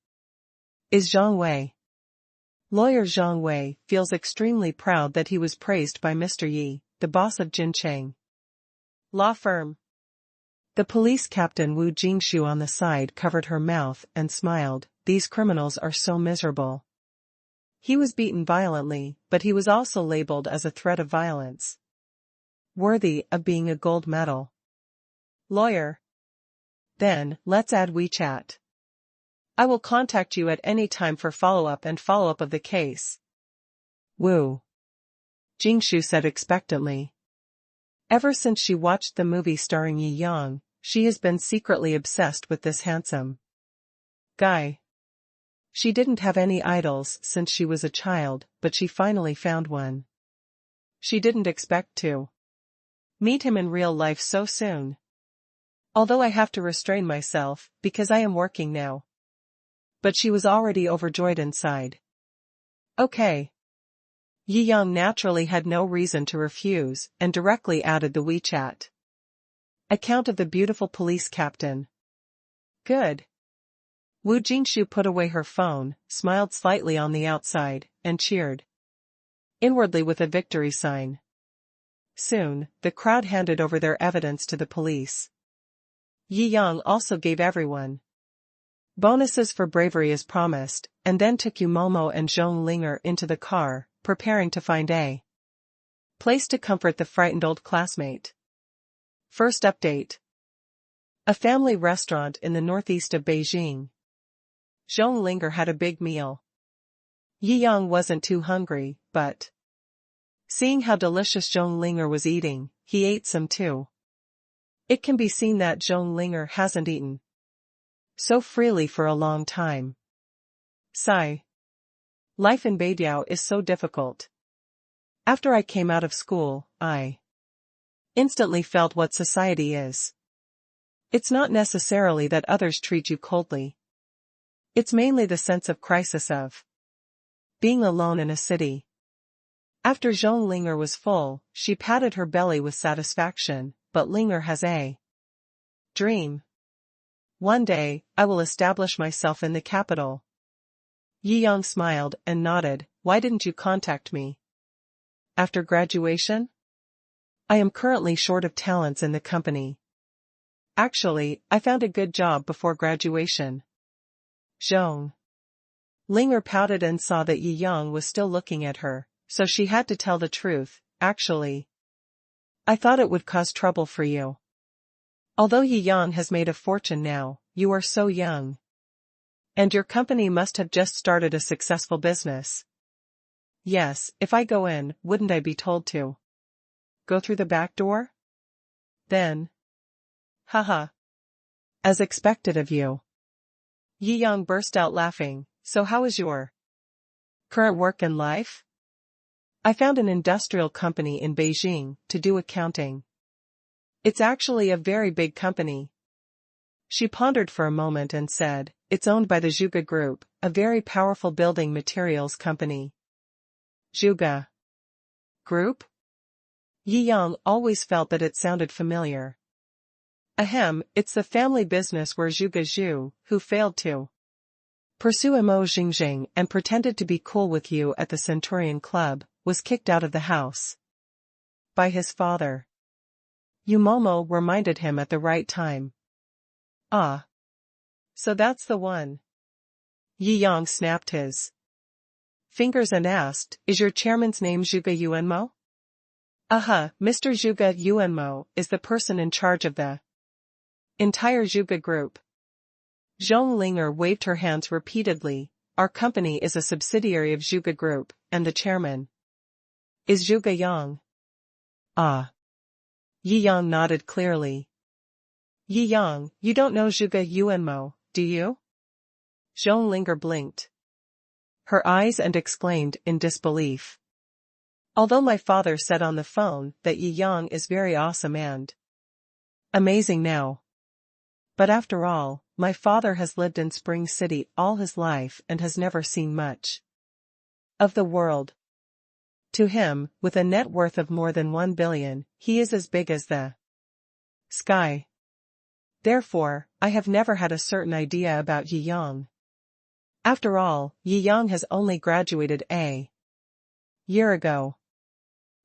is Zhang Wei. Lawyer Zhang Wei feels extremely proud that he was praised by Mr. Yi, the boss of Jincheng law firm. The police captain Wu Jingshu on the side covered her mouth and smiled. These criminals are so miserable. He was beaten violently, but he was also labeled as a threat of violence, worthy of being a gold medal. Lawyer. Then, let's add WeChat. I will contact you at any time for follow-up of the case. Wu Jingshu said expectantly. Ever since she watched the movie starring Yi Yang, she has been secretly obsessed with this handsome guy. She didn't have any idols since she was a child, but she finally found one. She didn't expect to meet him in real life so soon. Although I have to restrain myself, because I am working now. But she was already overjoyed inside. Okay. Yi Yang naturally had no reason to refuse, and directly added the WeChat account of the beautiful police captain. Good. Wu Jingshu put away her phone, smiled slightly on the outside, and cheered inwardly with a victory sign. Soon, the crowd handed over their evidence to the police. Yi Yang also gave everyone bonuses for bravery as promised, and then took Yu Momo and Zhong Linger into the car, preparing to find a Place to comfort the frightened old classmate. First update. A family restaurant in the northeast of Beijing. Zhong Linger had a big meal. Yi Yang wasn't too hungry, but seeing how delicious Zhong Linger was eating, he ate some too. It can be seen that Zhong Linger hasn't eaten so freely for a long time. Sigh. Life in Beidiao is so difficult. After I came out of school, I instantly felt what society is. It's not necessarily that others treat you coldly. It's mainly the sense of crisis of being alone in a city. After Zhong Linger was full, she patted her belly with satisfaction, but Linger has a dream. One day, I will establish myself in the capital. Yi Yang smiled and nodded. Why didn't you contact me after graduation? I am currently short of talents in the company. Actually, I found a good job before graduation. Zhong Linger pouted and saw that Yi Yang was still looking at her, so she had to tell the truth. Actually, I thought it would cause trouble for you. Although Yi Yang has made a fortune now, you are so young. And your company must have just started a successful business. Yes, if I go in, wouldn't I be told to go through the back door? Then. Haha. As expected of you. Yi Yang burst out laughing. So how is your current work and life? I found an industrial company in Beijing to do accounting. It's actually a very big company. She pondered for a moment and said, it's owned by the Zhuge Group, a very powerful building materials company. Zhuge Group? Yi Yang always felt that it sounded familiar. Ahem, it's the family business where Zhuge Zhu, who failed to pursue Mo Xingxing and pretended to be cool with you at the Centurion Club, was kicked out of the house by his father. Yu Momo reminded him at the right time. Ah. So that's the one. Yi Yang snapped his fingers and asked, is your chairman's name Zhuge Yuanmo? Mr. Zhuge Yuanmo is the person in charge of the entire Zhuge Group. Zhong Linger waved her hands repeatedly. Our company is a subsidiary of Zhuge Group, and the chairman is Zhuge Yang. Ah. Yi Yang nodded clearly. Yi Yang, you don't know Zhuge Yuanmo, do you? Zhong Linger blinked her eyes and exclaimed in disbelief. Although my father said on the phone that Yi Yang is very awesome and amazing now. But after all, my father has lived in Spring City all his life and has never seen much of the world. To him, with a net worth of more than 1 billion, he is as big as the sky. Therefore, I have never had a certain idea about Yi Yang. After all, Yi Yang has only graduated a year ago.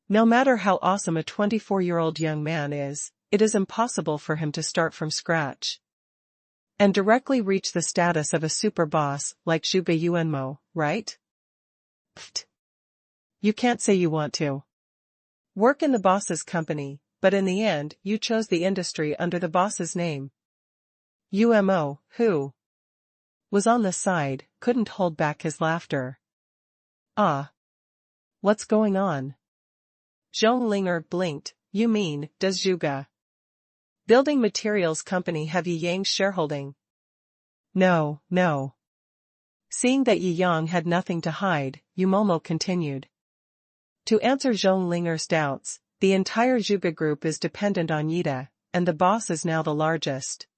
No matter how awesome a 24-year-old young man is, it is impossible for him to start from scratch and directly reach the status of a super boss like Zhuge Yuanmo, right? Pfft. You can't say you want to work in the boss's company, but in the end you chose the industry under the boss's name. Umo, who was on the side, couldn't hold back his laughter. Ah. What's going on? Zhong Linger blinked. You mean, does Zhuge Building Materials Company have Yi Yang's shareholding? No. Seeing that Yi Yang had nothing to hide, Yu Momo continued. To answer Zhong Linger's doubts, the entire Zhuge Group is dependent on Yida, and the boss is now the largest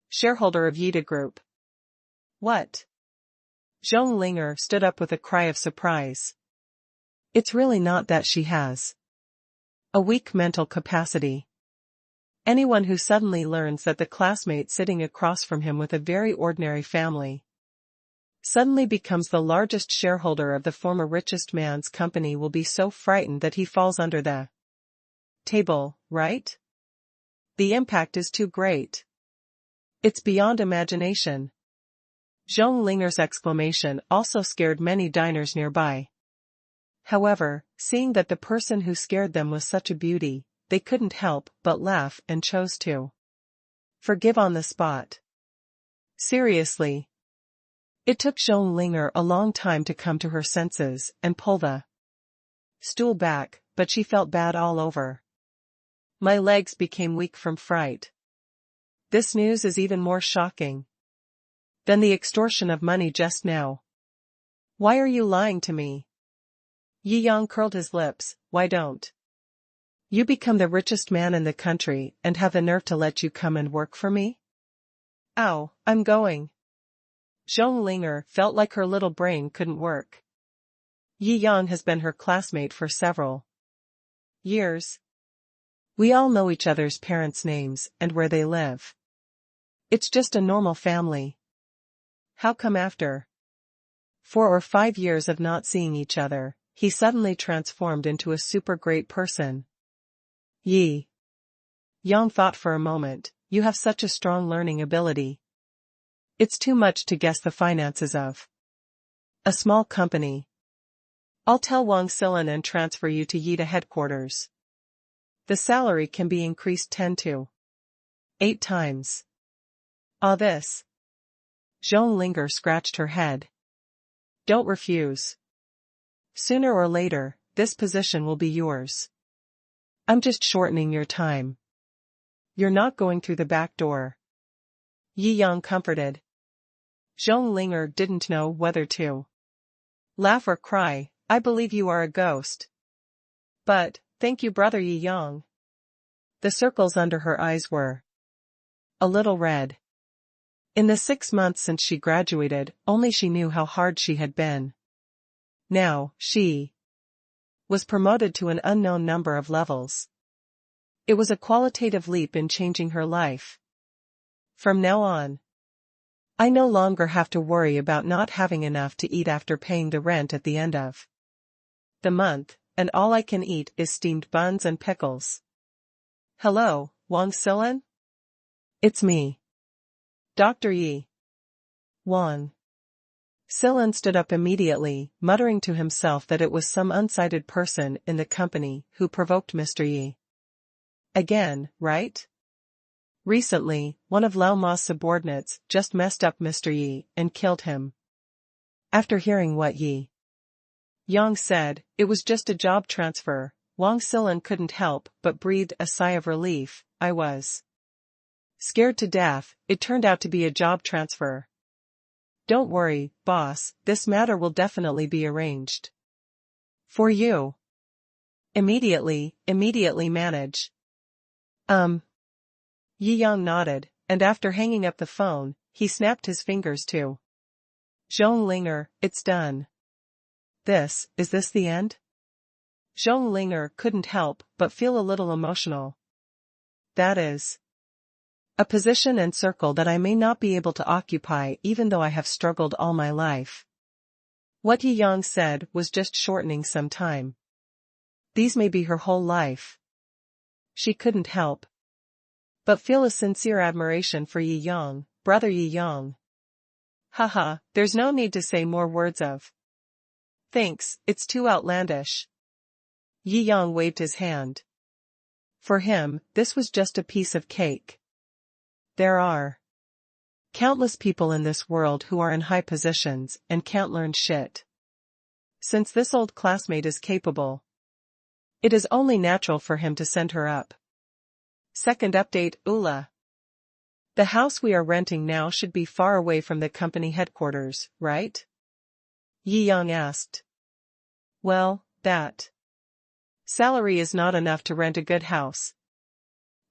shareholder of Yida Group. What? Zhong Linger stood up with a cry of surprise. It's really not that she has a weak mental capacity. Anyone who suddenly learns that the classmate sitting across from him with a very ordinary family suddenly becomes the largest shareholder of the former richest man's company will be so frightened that he falls under the table, right? The impact is too great. It's beyond imagination. Zhong Linger's exclamation also scared many diners nearby. However, seeing that the person who scared them was such a beauty, they couldn't help but laugh and chose to forgive on the spot. Seriously. It took Jiangjing a long time to come to her senses and pull the stool back, but she felt bad all over. My legs became weak from fright. This news is even more shocking than the extortion of money just now. Why are you lying to me? Yi Yang curled his lips. Why don't you become the richest man in the country and have the nerve to let you come and work for me? Ow, I'm going. Jiangjing felt like her little brain couldn't work. Yi Yang has been her classmate for several years. We all know each other's parents' names and where they live. It's just a normal family. How come after 4 or 5 years of not seeing each other, he suddenly transformed into a super great person? Yi Yang thought for a moment. You have such a strong learning ability. It's too much to guess the finances of a small company. I'll tell Wang Silan and transfer you to Yida headquarters. The salary can be increased 10 to 8 times. Ah, this. Jiangjing scratched her head. Don't refuse. Sooner or later, this position will be yours. I'm just shortening your time. You're not going through the back door. Yi Yang comforted. Jiangjing didn't know whether to laugh or cry. I believe you are a ghost. But, thank you, brother Yi Yang. The circles under her eyes were a little red. In the 6 months since she graduated, only she knew how hard she had been. Now, she was promoted to an unknown number of levels. It was a qualitative leap in changing her life. From now on, I no longer have to worry about not having enough to eat after paying the rent at the end of the month, and all I can eat is steamed buns and pickles. Hello, Wang Silan? It's me. Dr. Yi. Wang Silan stood up immediately, muttering to himself that it was some unsighted person in the company who provoked Mr. Yi. Again, right? Recently, one of Lao Ma's subordinates just messed up Mr. Yi and killed him. After hearing what Yi Yang said, it was just a job transfer, Wang Silan couldn't help but breathe a sigh of relief. I was scared to death. It turned out to be a job transfer. Don't worry, boss, this matter will definitely be arranged for you. Immediately manage. Yi Yang nodded, and after hanging up the phone, he snapped his fingers to Jiangjing. It's done. Is this the end? Jiangjing couldn't help but feel a little emotional. That is a position and circle that I may not be able to occupy even though I have struggled all my life. What Yi Yang said was just shortening some time. These may be her whole life. She couldn't help but feel a sincere admiration for Yi Yang, brother Yi Yang. Haha, there's no need to say more words of thanks, it's too outlandish. Yi Yang waved his hand. For him, this was just a piece of cake. There are countless people in this world who are in high positions and can't learn shit. Since this old classmate is capable, it is only natural for him to send her up. Second update, Ula. The house we are renting now should be far away from the company headquarters, right? Yi Yang asked. Well, that salary is not enough to rent a good house.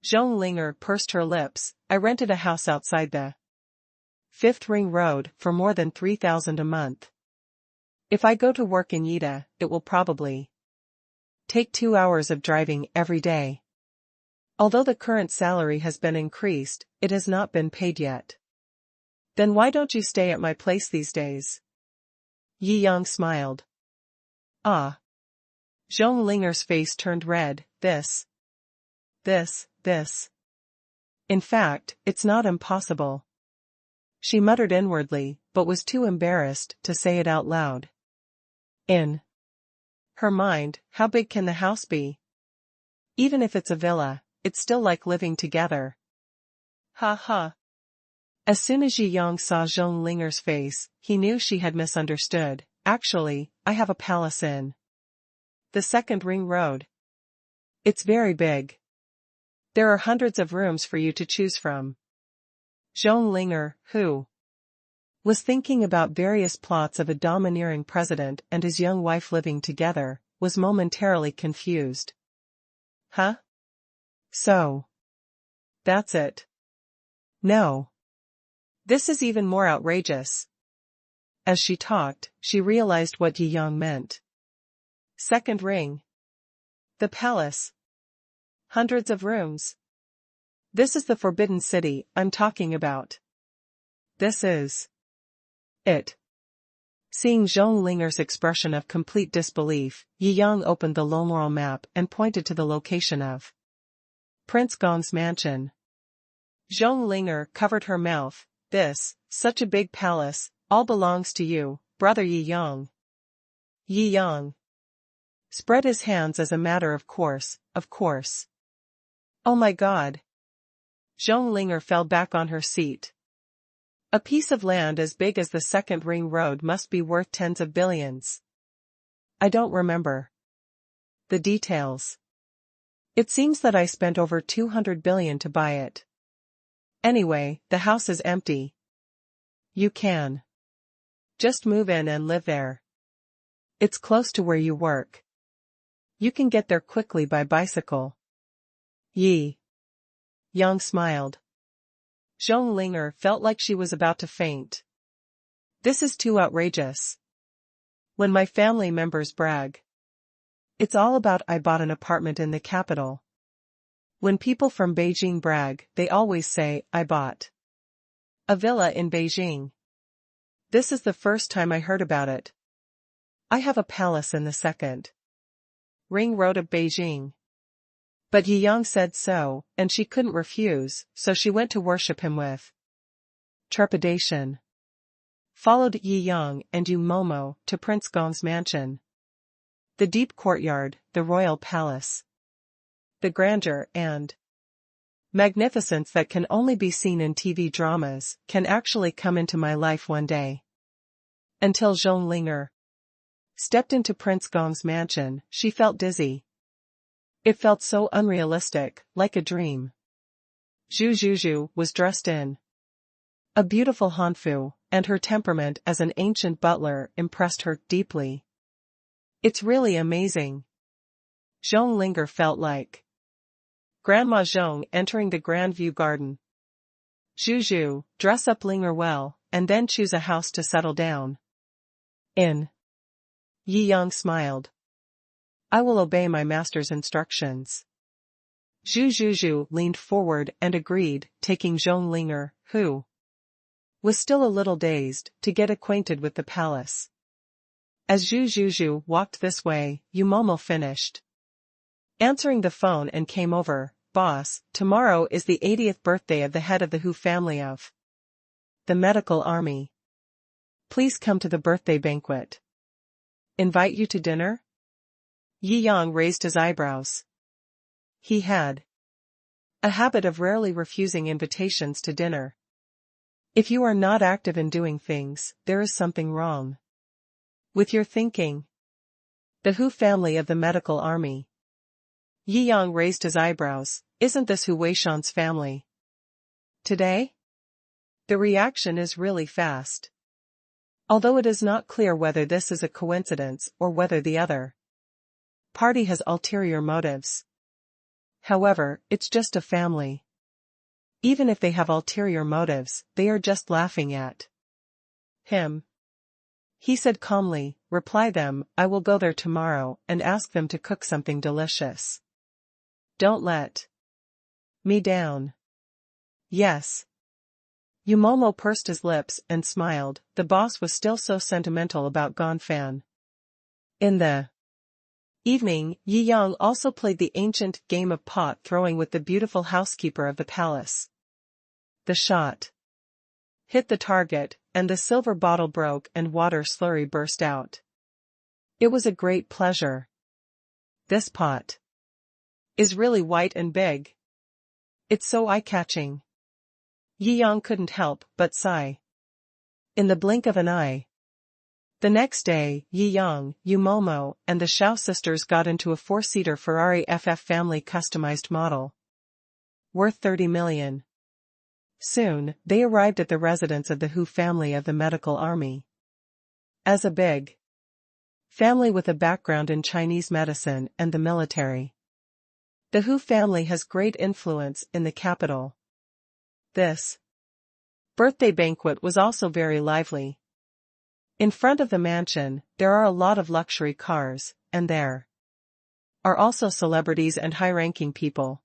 Jiangjing pursed her lips. I rented a house outside the 5th Ring Road for more than 3,000 a month. If I go to work in Yida, it will probably take 2 hours of driving every day. Although the current salary has been increased, it has not been paid yet. Then why don't you stay at my place these days? Yi Yang smiled. Ah. Jiangjing's face turned red. This. In fact, it's not impossible. She muttered inwardly, but was too embarrassed to say it out loud. In Her mind, how big can the house be? Even if it's a villa, it's still like living together. Ha ha. As soon as Yi Yang saw Zhong Linger's face, he knew she had misunderstood. Actually, I have a palace in the second ring road. It's very big. There are hundreds of rooms for you to choose from. Zhong Linger, who was thinking about various plots of a domineering president and his young wife living together, was momentarily confused. Huh? So that's it? No. This is even more outrageous. As she talked, she realized what Yi Yang meant. Second ring. The palace. Hundreds of rooms. This is the Forbidden City I'm talking about. This is it. Seeing Zhong Linger's expression of complete disbelief, Yi Yang opened the Longlor map and pointed to the location of Prince Gong's mansion. Zhong Linger covered her mouth. Such a big palace, all belongs to you, brother Yi Yang. Yi Yang spread his hands as a matter of course, of course. Oh my God. Zhong Linger fell back on her seat. A piece of land as big as the second ring road must be worth tens of billions. I don't remember the details. It seems that I spent over 200 billion to buy it. Anyway, the house is empty. You can just move in and live there. It's close to where you work. You can get there quickly by bicycle. Yi Yang smiled. Zhong Linger felt like she was about to faint. This is too outrageous. When my family members brag, it's all about I bought an apartment in the capital. When people from Beijing brag, they always say, I bought a villa in Beijing. This is the first time I heard about it. I have a palace in the second ring road of Beijing. But Yi Yang said so, and she couldn't refuse, so she went to worship him with trepidation. Followed Yi Yang and Yu Momo to Prince Gong's mansion. The deep courtyard, the royal palace. The grandeur and magnificence that can only be seen in TV dramas can actually come into my life one day. Until Zhong Linger stepped into Prince Gong's mansion, she felt dizzy. It felt so unrealistic, like a dream. Zhu Zhuzhu was dressed in a beautiful hanfu, and her temperament as an ancient butler impressed her deeply. It's really amazing. Zhong Linger felt like Grandma Zhong entering the Grandview Garden. Zhuzhu, dress up Linger well, and then choose a house to settle down in. Yi Yang smiled. I will obey my master's instructions. Zhu Zhuzhu leaned forward and agreed, taking Zhong Linger, who was still a little dazed, to get acquainted with the palace. As Zhu Zhuzhu walked this way, Yu Momo finished answering the phone and came over. Boss, tomorrow is the 80th birthday of the head of the Hu family of the medical army. Please come to the birthday banquet. Invite you to dinner? Yi Yang raised his eyebrows. He had a habit of rarely refusing invitations to dinner. If you are not active in doing things, there is something wrong with your thinking. The Hu family of the medical army. Yi Yang raised his eyebrows. Isn't this Hu Weishan's family? Today? The reaction is really fast. Although it is not clear whether this is a coincidence or whether the other party has ulterior motives. However, it's just a family. Even if they have ulterior motives, they are just laughing at him. He said calmly, reply them, I will go there tomorrow and ask them to cook something delicious. Don't let me down. Yes. Yu Momo pursed his lips and smiled. The boss was still so sentimental about Gonfan. In the evening, Yi Yang also played the ancient game of pot throwing with the beautiful housekeeper of the palace. The shot hit the target, and the silver bottle broke and water slurry burst out. It was a great pleasure. This pot is really white and big. It's so eye-catching. Yi Yang couldn't help but sigh. In the blink of an eye. The next day, Yi Yang, Yu Momo, and the Shou sisters got into a 4-seater Ferrari FF family customized model, worth 30 million. Soon, they arrived at the residence of the Hu family of the medical army. As a big family with a background in Chinese medicine and the military, the Hu family has great influence in the capital. This birthday banquet was also very lively. In front of the mansion, there are a lot of luxury cars, and there are also celebrities and high-ranking people.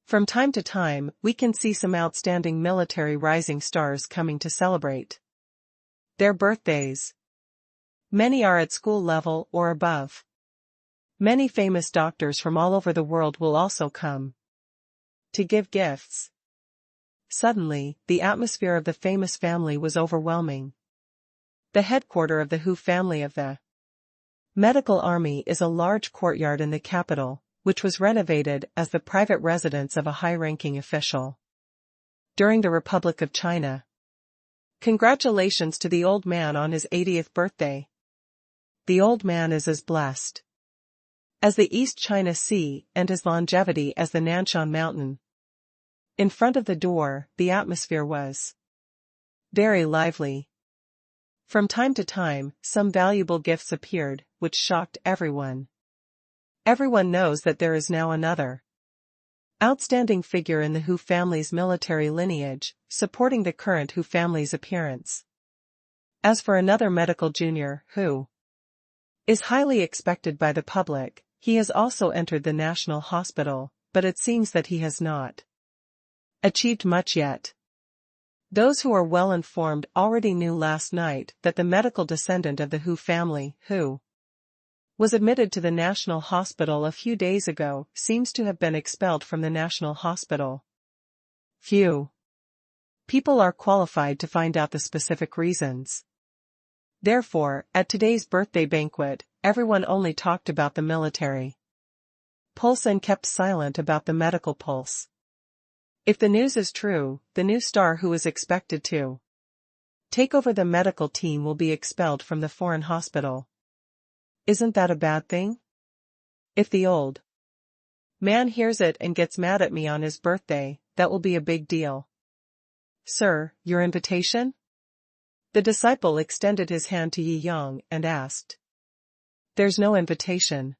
From time to time, we can see some outstanding military rising stars coming to celebrate their birthdays. Many are at school level or above. Many famous doctors from all over the world will also come to give gifts. Suddenly, the atmosphere of the famous family was overwhelming. The headquarters of the Hu family of the medical army is a large courtyard in the capital, which was renovated as the private residence of a high-ranking official during the Republic of China. Congratulations to the old man on his 80th birthday. The old man is as blessed as the East China Sea and as longevity as the Nanshan Mountain. In front of the door, the atmosphere was very lively. From time to time, some valuable gifts appeared, which shocked everyone. Everyone knows that there is now another outstanding figure in the Hu family's military lineage, supporting the current Hu family's appearance. As for another medical junior, who is highly expected by the public, he has also entered the national hospital, but it seems that he has not achieved much yet. Those who are well informed already knew last night that the medical descendant of the Hu family, who was admitted to the National Hospital a few days ago, seems to have been expelled from the National Hospital. Few people are qualified to find out the specific reasons. Therefore, at today's birthday banquet, everyone only talked about the military pulse and kept silent about the medical pulse. If the news is true, the new star who is expected to take over the medical team will be expelled from the foreign hospital. Isn't that a bad thing? If the old man hears it and gets mad at me on his birthday, that will be a big deal. Sir, your invitation? The disciple extended his hand to Yi Yang and asked. There's no invitation.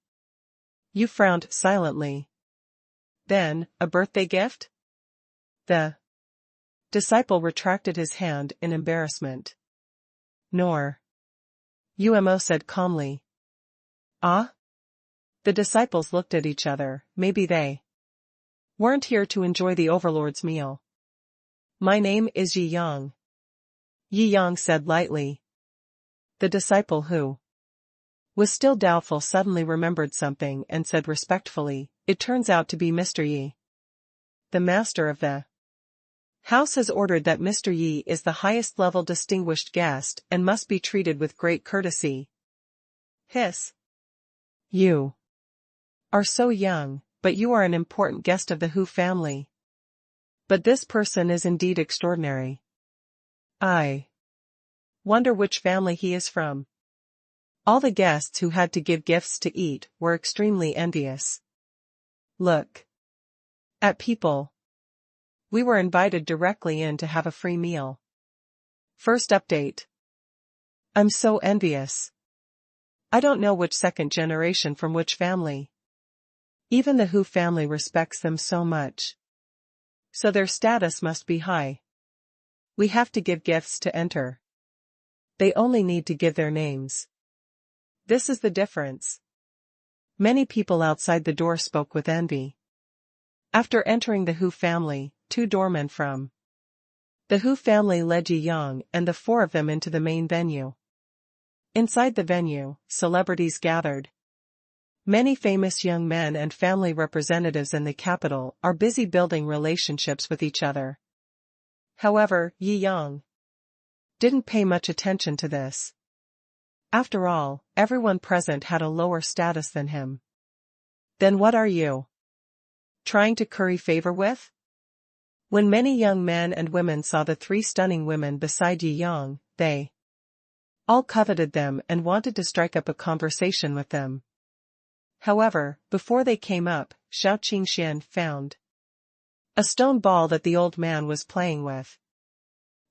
You frowned silently. Then, a birthday gift? The disciple retracted his hand in embarrassment. Nor. Umo said calmly. Ah? The disciples looked at each other. Maybe they weren't here to enjoy the overlord's meal. My name is Yi Yang. Yi Yang said lightly. The disciple who was still doubtful suddenly remembered something and said respectfully, it turns out to be Mr. Yi. The master of the house has ordered that Mr. Yi is the highest level distinguished guest and must be treated with great courtesy. Hiss. You are so young, but you are an important guest of the Hu family. But this person is indeed extraordinary. I wonder which family he is from. All the guests who had to give gifts to eat were extremely envious. Look at people. We were invited directly in to have a free meal. First update. I'm so envious. I don't know which second generation from which family. Even the Hu family respects them so much. So their status must be high. We have to give gifts to enter. They only need to give their names. This is the difference. Many people outside the door spoke with envy. After entering the Hu family, 2 doormen from the Hu family led Yi Yang and the 4 of them into the main venue. Inside the venue, celebrities gathered. Many famous young men and family representatives in the capital are busy building relationships with each other. However, Yi Yang didn't pay much attention to this. After all, everyone present had a lower status than him. Then what are you trying to curry favor with? When many young men and women saw the three stunning women beside Yi Yang, they all coveted them and wanted to strike up a conversation with them. However, before they came up, Shou Qingxian found a stone ball that the old man was playing with.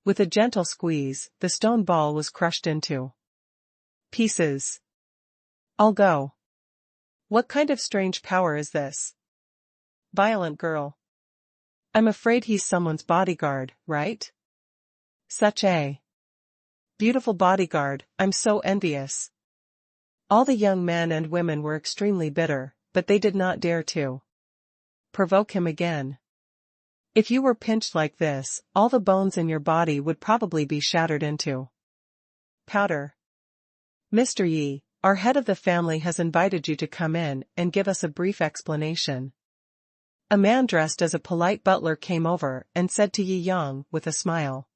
With a gentle squeeze, the stone ball was crushed into pieces. I'll go. What kind of strange power is this? Violent girl. I'm afraid he's someone's bodyguard, right? Such a beautiful bodyguard, I'm so envious. All the young men and women were extremely bitter, but they did not dare to provoke him again. If you were pinched like this, all the bones in your body would probably be shattered into powder. Mr. Yi, our head of the family has invited you to come in and give us a brief explanation. A man dressed as a polite butler came over and said to Yi Yang with a smile.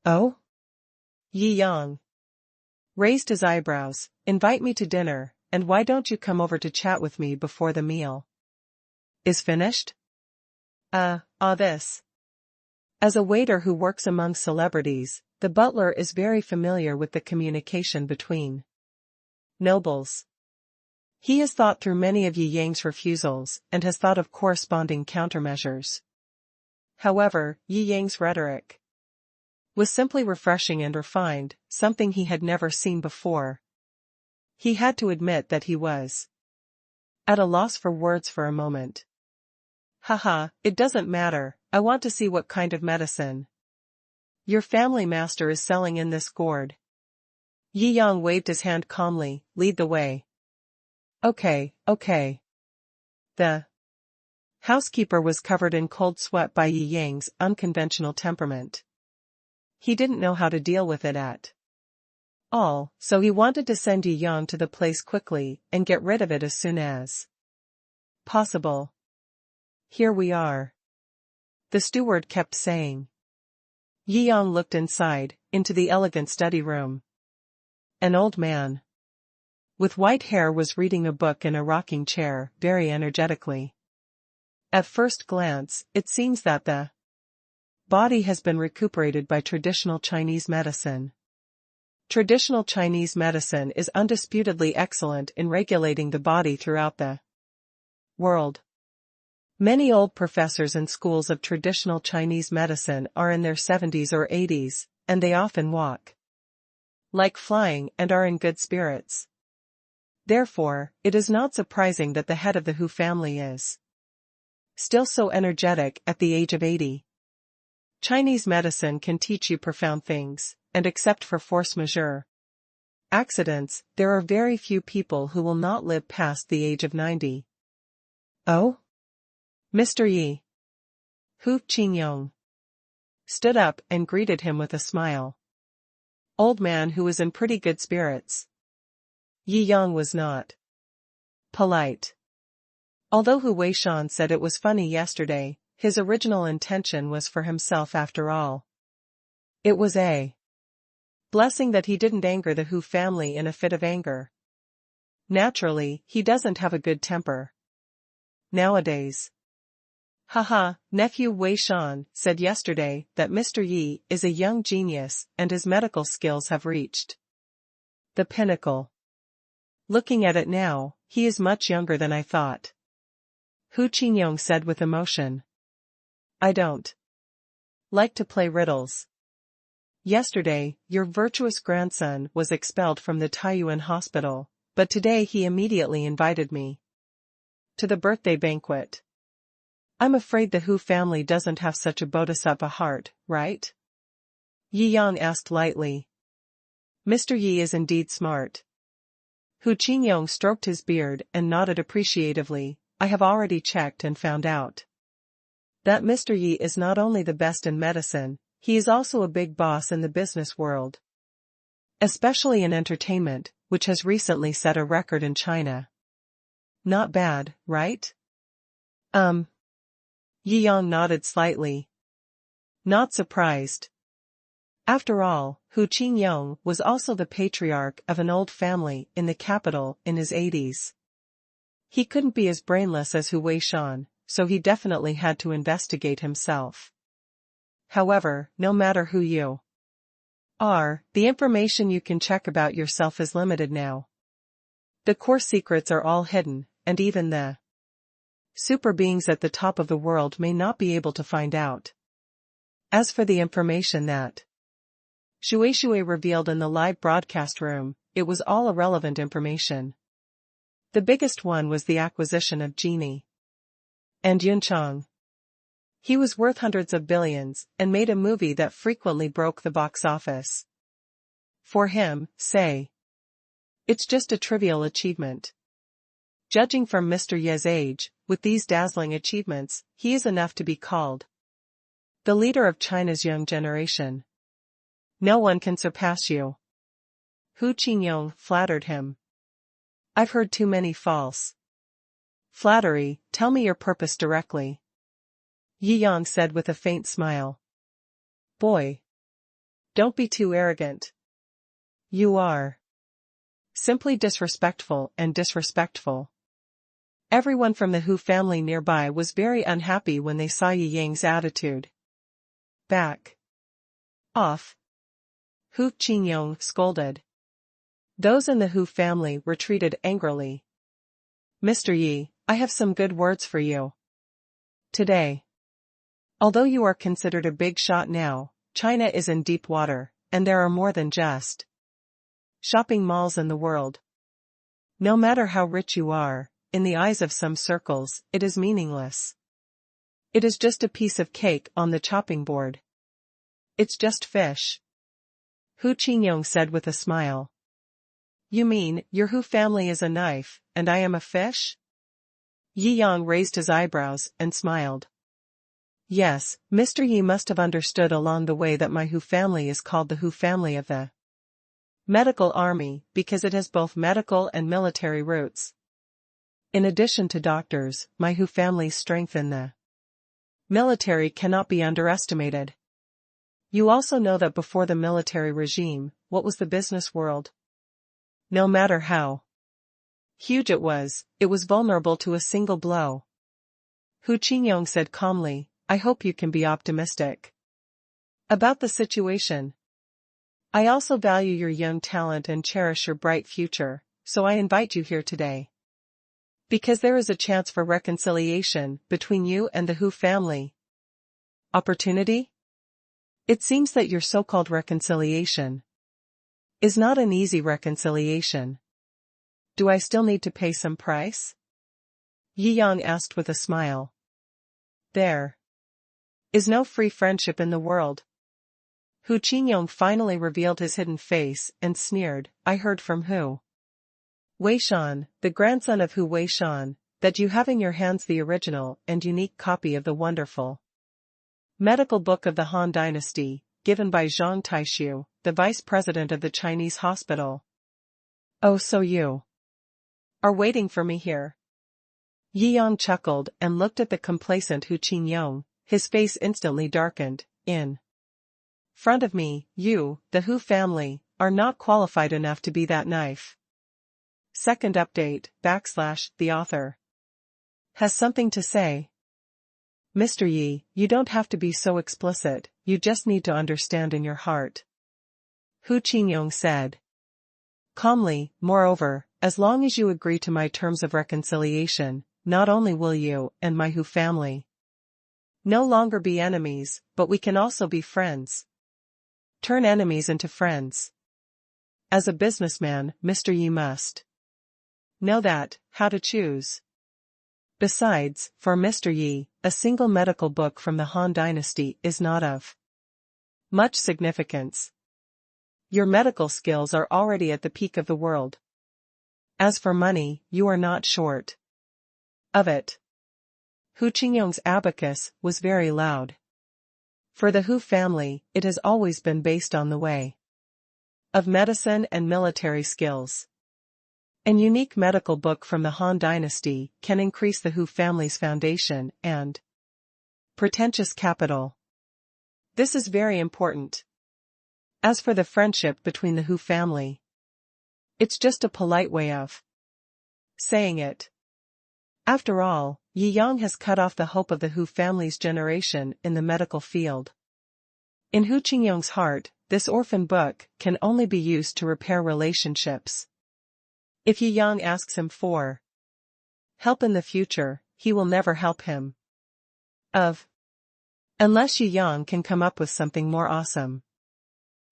Oh? Yi Yang raised his eyebrows. Invite me to dinner, and why don't you come over to chat with me before the meal is finished? This. As a waiter who works among celebrities, the butler is very familiar with the communication between nobles. He has thought through many of Yi Yang's refusals and has thought of corresponding countermeasures. However, Yi Yang's rhetoric was simply refreshing and refined, something he had never seen before. He had to admit that he was at a loss for words for a moment. Haha, it doesn't matter, I want to see what kind of medicine your family master is selling in this gourd. Yi Yang waved his hand calmly, lead the way. Okay. The housekeeper was covered in cold sweat by Yi Yang's unconventional temperament. He didn't know how to deal with it at all, so he wanted to send Yi Yang to the place quickly and get rid of it as soon as possible. Here we are, the steward kept saying. Yi Yang looked inside, into the elegant study room. An old man with white hair was reading a book in a rocking chair, very energetically. At first glance, it seems that the body has been recuperated by traditional Chinese medicine. Traditional Chinese medicine is undisputedly excellent in regulating the body throughout the world. Many old professors in schools of traditional Chinese medicine are in their 70s or 80s, and they often walk like flying and are in good spirits. Therefore, it is not surprising that the head of the Hu family is still so energetic at the age of 80. Chinese medicine can teach you profound things, and except for force majeure accidents, there are very few people who will not live past the age of 90. Oh? Mr. Yi. Hu Qingyong stood up and greeted him with a smile. Old man who was in pretty good spirits. Yi Yang was not polite. Although Hu Weishan said it was funny yesterday, his original intention was for himself after all. It was a blessing that he didn't anger the Hu family in a fit of anger. Naturally, he doesn't have a good temper nowadays. Haha, nephew Weishan said yesterday that Mr. Yi is a young genius and his medical skills have reached the pinnacle. Looking at it now, he is much younger than I thought. Hu Qingyong said with emotion. I don't like to play riddles. Yesterday, your virtuous grandson was expelled from the Taiyuan hospital, but today he immediately invited me to the birthday banquet. I'm afraid the Hu family doesn't have such a bodhisattva heart, right? Yi Yang asked lightly. Mr. Yi is indeed smart. Hu Qingyong stroked his beard and nodded appreciatively. I have already checked and found out that Mr. Yi is not only the best in medicine, he is also a big boss in the business world. Especially in entertainment, which has recently set a record in China. Not bad, right? Yi Yang nodded slightly. Not surprised. After all, Hu Qingyong was also the patriarch of an old family in the capital in his 80s. He couldn't be as brainless as Hu Weishan, so he definitely had to investigate himself. However, no matter who you are, the information you can check about yourself is limited now. The core secrets are all hidden, and even the super beings at the top of the world may not be able to find out. As for the information that Shou revealed in the live broadcast room, it was all irrelevant information. The biggest one was the acquisition of Genie and Yuncheng. He was worth hundreds of billions, and made a movie that frequently broke the box office. For him, say, it's just a trivial achievement. Judging from Mr. Ye's age, with these dazzling achievements, he is enough to be called the leader of China's young generation. No one can surpass you. Hu Qingyong flattered him. I've heard too many false flattery. Tell me your purpose directly. Yi Yang said with a faint smile. Boy, don't be too arrogant. You are simply disrespectful and disrespectful. Everyone from the Hu family nearby was very unhappy when they saw Yi Yang's attitude. Back off, Hu Qingyong scolded. Those in the Hu family retreated angrily. Mr. Yi, I have some good words for you today. Although you are considered a big shot now, China is in deep water, and there are more than just shopping malls in the world. No matter how rich you are, in the eyes of some circles, it is meaningless. It is just a piece of cake on the chopping board. It's just fish. Hu Qingyong said with a smile. You mean, your Hu family is a knife, and I am a fish? Yi Yang raised his eyebrows and smiled. Yes, Mr. Yi must have understood along the way that my Hu family is called the Hu family of the medical army, because it has both medical and military roots. In addition to doctors, my Hu family's strength in the military cannot be underestimated. You also know that before the military regime, what was the business world? No matter how huge it was vulnerable to a single blow. Hu Qingyong said calmly, I hope you can be optimistic about the situation. I also value your young talent and cherish your bright future, so I invite you here today. Because there is a chance for reconciliation between you and the Hu family. Opportunity? It seems that your so-called reconciliation is not an easy reconciliation. Do I still need to pay some price? Yi Yang asked with a smile. There is no free friendship in the world. Hu Qingyong finally revealed his hidden face and sneered, I heard from Hu Weishan, the grandson of Hu Weishan, that you have in your hands the original and unique copy of the wonderful medical book of the Han Dynasty, given by Zhang Taishu, the vice president of the Chinese hospital. Oh, so you are waiting for me here. Yi Yang chuckled and looked at the complacent Hu Qingyong, his face instantly darkened. In front of me, you, the Hu family, are not qualified enough to be that knife. Second update, / the author has something to say. Mr. Yi, you don't have to be so explicit, you just need to understand in your heart. Hu Qingyong said calmly, moreover, as long as you agree to my terms of reconciliation, not only will you and my Hu family no longer be enemies, but we can also be friends. Turn enemies into friends. As a businessman, Mr. Yi must know that, how to choose. Besides, for Mr. Yi, a single medical book from the Han Dynasty is not of much significance. Your medical skills are already at the peak of the world. As for money, you are not short of it. Hu Qingyong's abacus was very loud. For the Hu family, it has always been based on the way of medicine and military skills. An unique medical book from the Han Dynasty can increase the Hu family's foundation and pretentious capital. This is very important. As for the friendship between the Hu family, it's just a polite way of saying it. After all, Yi Yang has cut off the hope of the Hu family's generation in the medical field. In Hu Qingyong's heart, this orphan book can only be used to repair relationships. If Yi Yang asks him for help in the future, he will never help him. Unless Yi Yang can come up with something more awesome.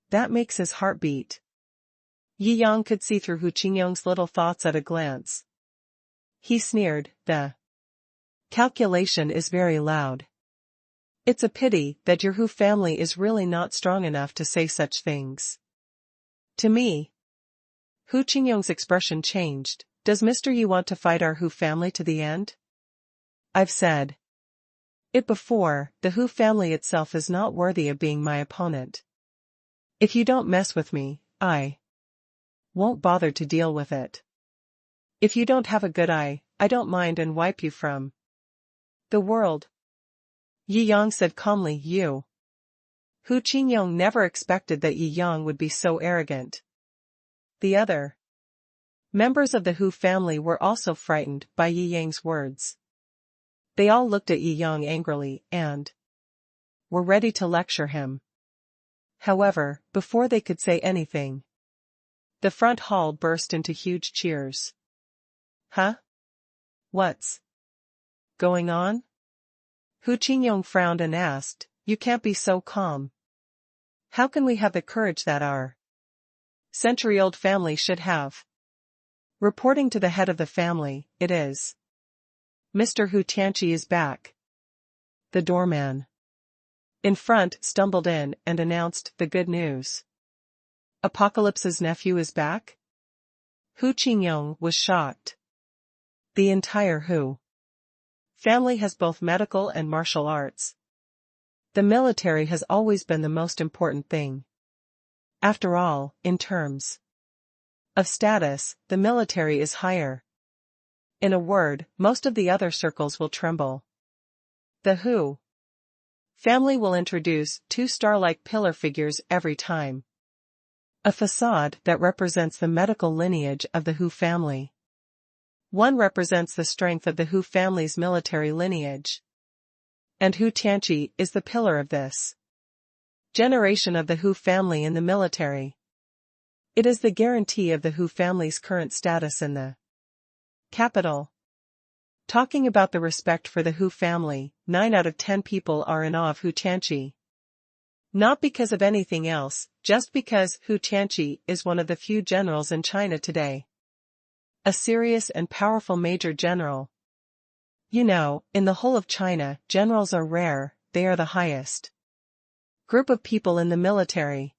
That makes his heart beat. Yi Yang could see through Hu Qingyong's little thoughts at a glance. He sneered, "The calculation is very loud. It's a pity that your Hu family is really not strong enough to say such things." To me. Hu Qingyong's expression changed. Does Mr. Yi want to fight our Hu family to the end? I've said it before, the Hu family itself is not worthy of being my opponent. If you don't mess with me, I won't bother to deal with it. If you don't have a good eye, I don't mind and wipe you from the world. Yi Yang said calmly. Hu Qingyong never expected that Yi Yang would be so arrogant. The other members of the Hu family were also frightened by Yi Yang's words. They all looked at Yi Yang angrily and were ready to lecture him. However, before they could say anything, the front hall burst into huge cheers. Huh? What's going on? Hu Qingyong frowned and asked, "You can't be so calm. How can we have the courage that our century-old family should have?" Reporting to the head of the family, "It is Mr. Hu Tianqi is back." The doorman in front stumbled in and announced the good news. Apocalypse's nephew is back? Hu Qingyong was shocked. The entire Hu family has both medical and martial arts. The military has always been the most important thing. After all, in terms of status, the military is higher. In a word, most of the other circles will tremble. The Hu family will introduce two star-like pillar figures every time. A facade that represents the medical lineage of the Hu family. One represents the strength of the Hu family's military lineage. And Hu Tianqi is the pillar of this generation of the Hu family in the military. It is the guarantee of the Hu family's current status in the capital. Talking about the respect for the Hu family, 9 out of 10 people are in awe of Hu Tianqi. Not because of anything else, just because Hu Tianqi is one of the few generals in China today. A serious and powerful major general. You know, in the whole of China, generals are rare, they are the highest group of people in the military.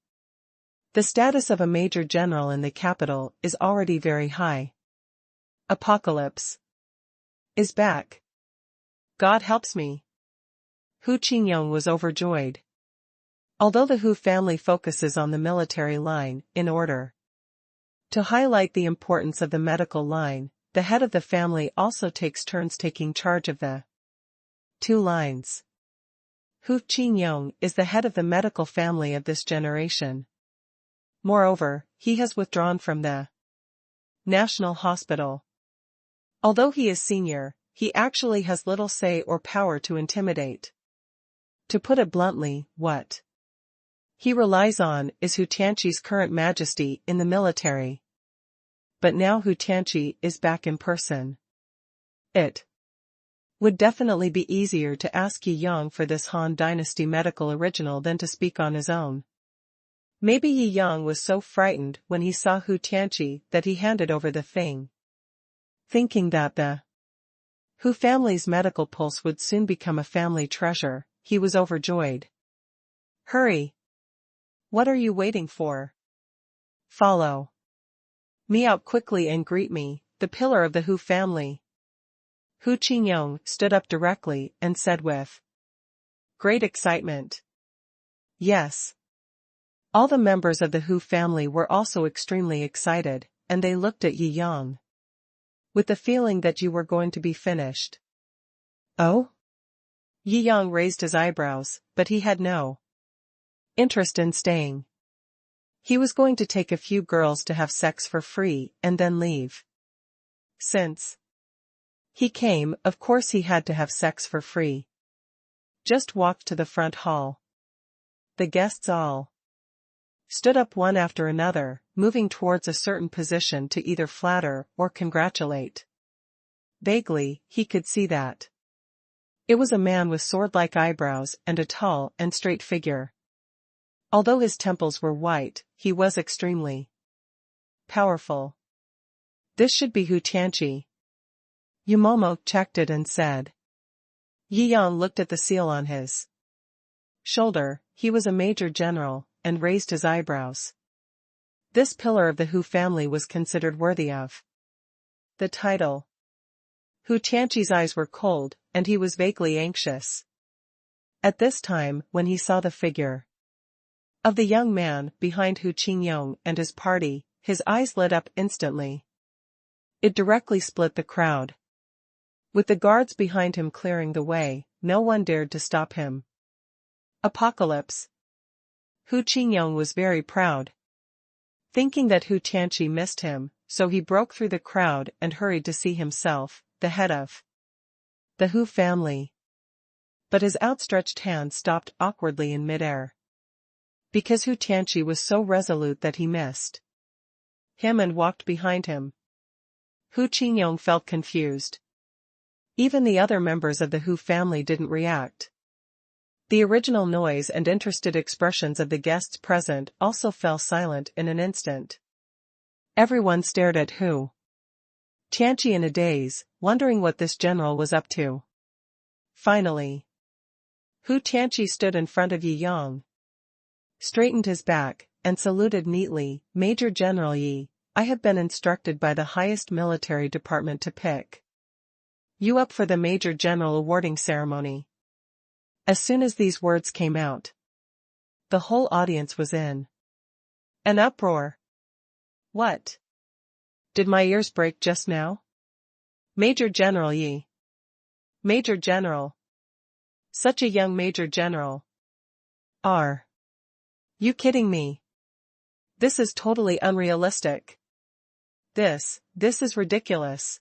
The status of a major general in the capital is already very high. Apocalypse is back. God helps me. Hu Qingyong was overjoyed. Although the Hu family focuses on the military line, in order to highlight the importance of the medical line, the head of the family also takes turns taking charge of the two lines. Hu Qingyong is the head of the medical family of this generation. Moreover, he has withdrawn from the National Hospital. Although he is senior, he actually has little say or power to intimidate. To put it bluntly, what he relies on is Hu Tianqi's current majesty in the military. But now Hu Tianqi is back in person. It would definitely be easier to ask Yi Yang for this Han Dynasty medical original than to speak on his own. Maybe Yi Yang was so frightened when he saw Hu Tianqi that he handed over the thing, thinking that the Hu family's medical pulse would soon become a family treasure. He was overjoyed. Hurry! What are you waiting for? Follow me out quickly and greet me, the pillar of the Hu family. Hu Qingyong stood up directly and said with great excitement. Yes. All the members of the Hu family were also extremely excited, and they looked at Yi Yang with the feeling that you were going to be finished. Oh? Yi Yang raised his eyebrows, but he had no interest in staying. He was going to take a few girls to have sex for free and then leave. Since he came, of course he had to have sex for free. Just walked to the front hall. The guests all stood up one after another, moving towards a certain position to either flatter or congratulate. Vaguely, he could see that it was a man with sword-like eyebrows and a tall and straight figure. Although his temples were white, he was extremely powerful. This should be Hu Tianqi. Yumomo checked it and said. Yi Yang looked at the seal on his shoulder. He was a major general, and raised his eyebrows. This pillar of the Hu family was considered worthy of the title. Hu Tianqi's eyes were cold, and he was vaguely anxious. At this time, when he saw the figure of the young man behind Hu Qingyong and his party, his eyes lit up instantly. It directly split the crowd. With the guards behind him clearing the way, no one dared to stop him. Apocalypse. Hu Qingyong was very proud, thinking that Hu Tianqi missed him, so he broke through the crowd and hurried to see himself, the head of the Hu family. But his outstretched hand stopped awkwardly in midair, because Hu Tianqi was so resolute that he missed him and walked behind him. Hu Qingyong felt confused. Even the other members of the Hu family didn't react. The original noise and interested expressions of the guests present also fell silent in an instant. Everyone stared at Hu Tianqi in a daze, wondering what this general was up to. Finally, Hu Tianqi stood in front of Yi Yang, straightened his back, and saluted neatly. Major General Yi, I have been instructed by the highest military department to pick you up for the Major General awarding ceremony. As soon as these words came out, the whole audience was in an uproar. What? Did my ears break just now? Major General Yi. Major General. Such a young Major General. Are you kidding me? This is totally unrealistic. This is ridiculous.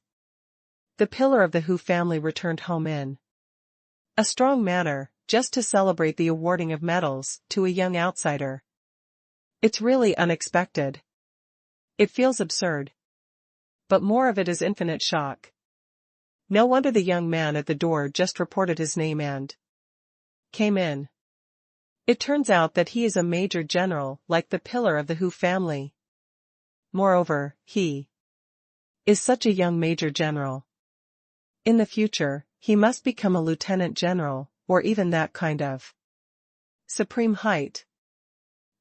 The pillar of the Hu family returned home in a strong manner, just to celebrate the awarding of medals to a young outsider. It's really unexpected. It feels absurd. But more of it is infinite shock. No wonder the young man at the door just reported his name and came in. It turns out that he is a major general, like the pillar of the Hu family. Moreover, he is such a young major general. In the future, he must become a lieutenant general, or even that kind of supreme height.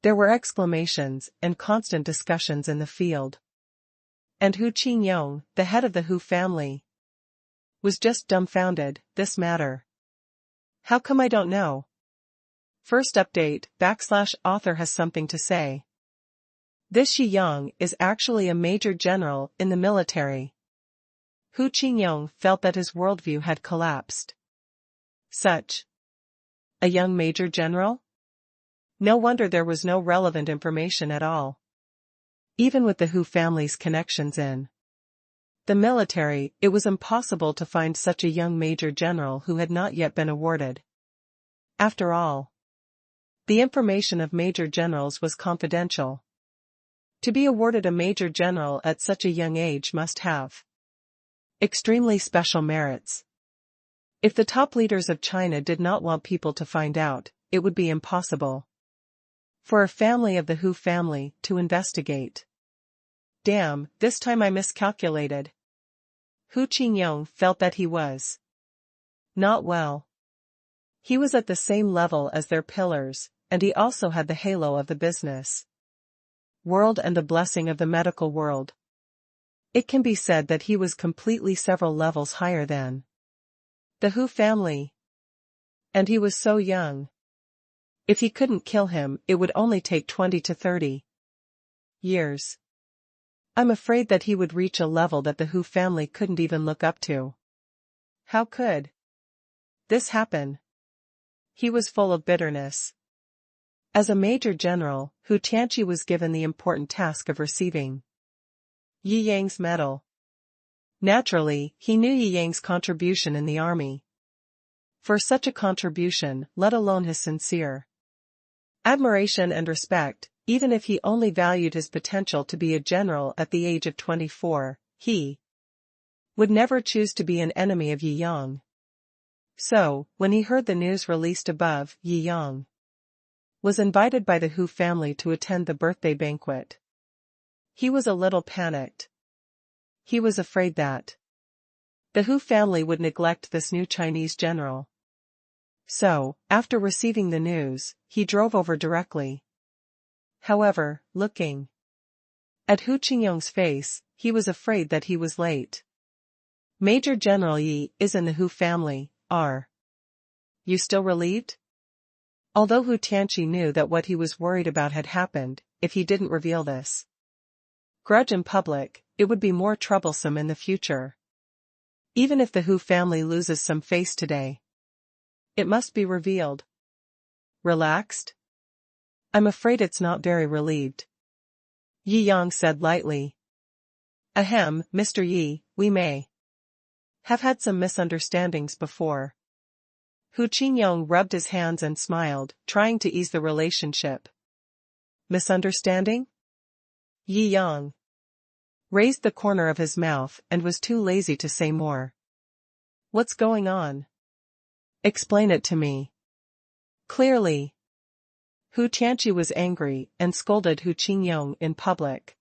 There were exclamations and constant discussions in the field. And Hu Qingyong, the head of the Hu family, was just dumbfounded. This matter. How come I don't know? First update, /author has something to say. This Yi Yang is actually a major general in the military. Hu Qingyong felt that his worldview had collapsed. Such a young major general? No wonder there was no relevant information at all. Even with the Hu family's connections in the military, it was impossible to find such a young major general who had not yet been awarded. After all, the information of major generals was confidential. To be awarded a major general at such a young age must have extremely special merits. If the top leaders of China did not want people to find out, it would be impossible for a family of the Hu family to investigate. Damn, this time I miscalculated. Hu Qingyong felt that he was not well. He was at the same level as their pillars, and he also had the halo of the business world and the blessing of the medical world. It can be said that he was completely several levels higher than the Hu family. And he was so young. If he couldn't kill him, it would only take 20 to 30 years. I'm afraid that he would reach a level that the Hu family couldn't even look up to. How could this happen? He was full of bitterness. As a major general, Hu Tianqi was given the important task of receiving Yi Yang's medal. Naturally, he knew Yi Yang's contribution in the army. For such a contribution, let alone his sincere admiration and respect, even if he only valued his potential to be a general at the age of 24, he would never choose to be an enemy of Yi Yang. So, when he heard the news released above, Yi Yang was invited by the Hu family to attend the birthday banquet. He was a little panicked. He was afraid that the Hu family would neglect this new Chinese general. So, after receiving the news, he drove over directly. However, looking at Hu Qingyong's face, he was afraid that he was late. Major General Yi is in the Hu family, are you still relieved? Although Hu Tianqi knew that what he was worried about had happened, if he didn't reveal this grudge in public, it would be more troublesome in the future. Even if the Hu family loses some face today, it must be revealed. Relaxed? I'm afraid it's not very relieved. Yi Yang said lightly. Ahem, Mr. Yi, we may have had some misunderstandings before. Hu Qingyong rubbed his hands and smiled, trying to ease the relationship. Misunderstanding? Yi Yang raised the corner of his mouth and was too lazy to say more. What's going on? Explain it to me. Clearly. Hu Tianqi was angry and scolded Hu Qingyong in public.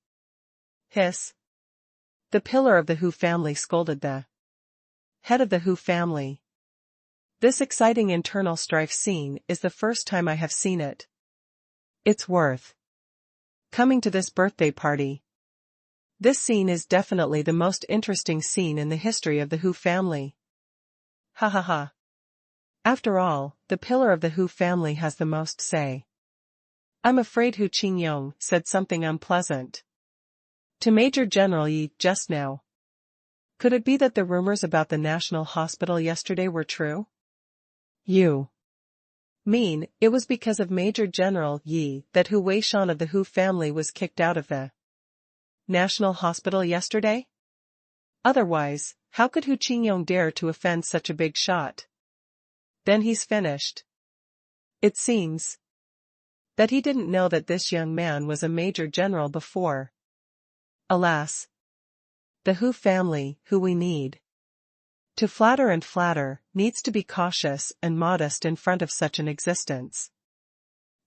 Hiss. The pillar of the Hu family scolded the head of the Hu family. This exciting internal strife scene is the first time I have seen it. It's worth coming to this birthday party. This scene is definitely the most interesting scene in the history of the Hu family. Ha ha ha. After all, the pillar of the Hu family has the most say. I'm afraid Hu Qingyong said something unpleasant to Major General Yi just now. Could it be that the rumors about the National Hospital yesterday were true? You mean, it was because of Major General Yi that Hu Weishan of the Hu family was kicked out of the National Hospital yesterday? Otherwise, how could Hu Qingyong dare to offend such a big shot? Then he's finished. It seems that he didn't know that this young man was a major general before. Alas! The Hu family, who we need to flatter and flatter, needs to be cautious and modest in front of such an existence.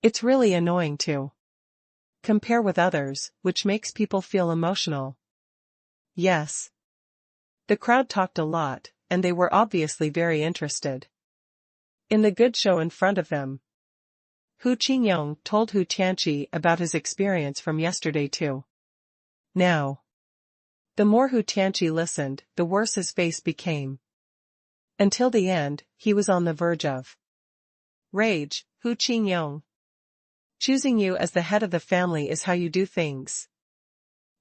It's really annoying to compare with others, which makes people feel emotional. Yes. The crowd talked a lot, and they were obviously very interested in the good show in front of them. Hu Qingyong told Hu Tianqi about his experience from yesterday too. Now, the more Hu Tianqi listened, the worse his face became. Until the end, he was on the verge of rage. Hu Qingyong, choosing you as the head of the family is how you do things.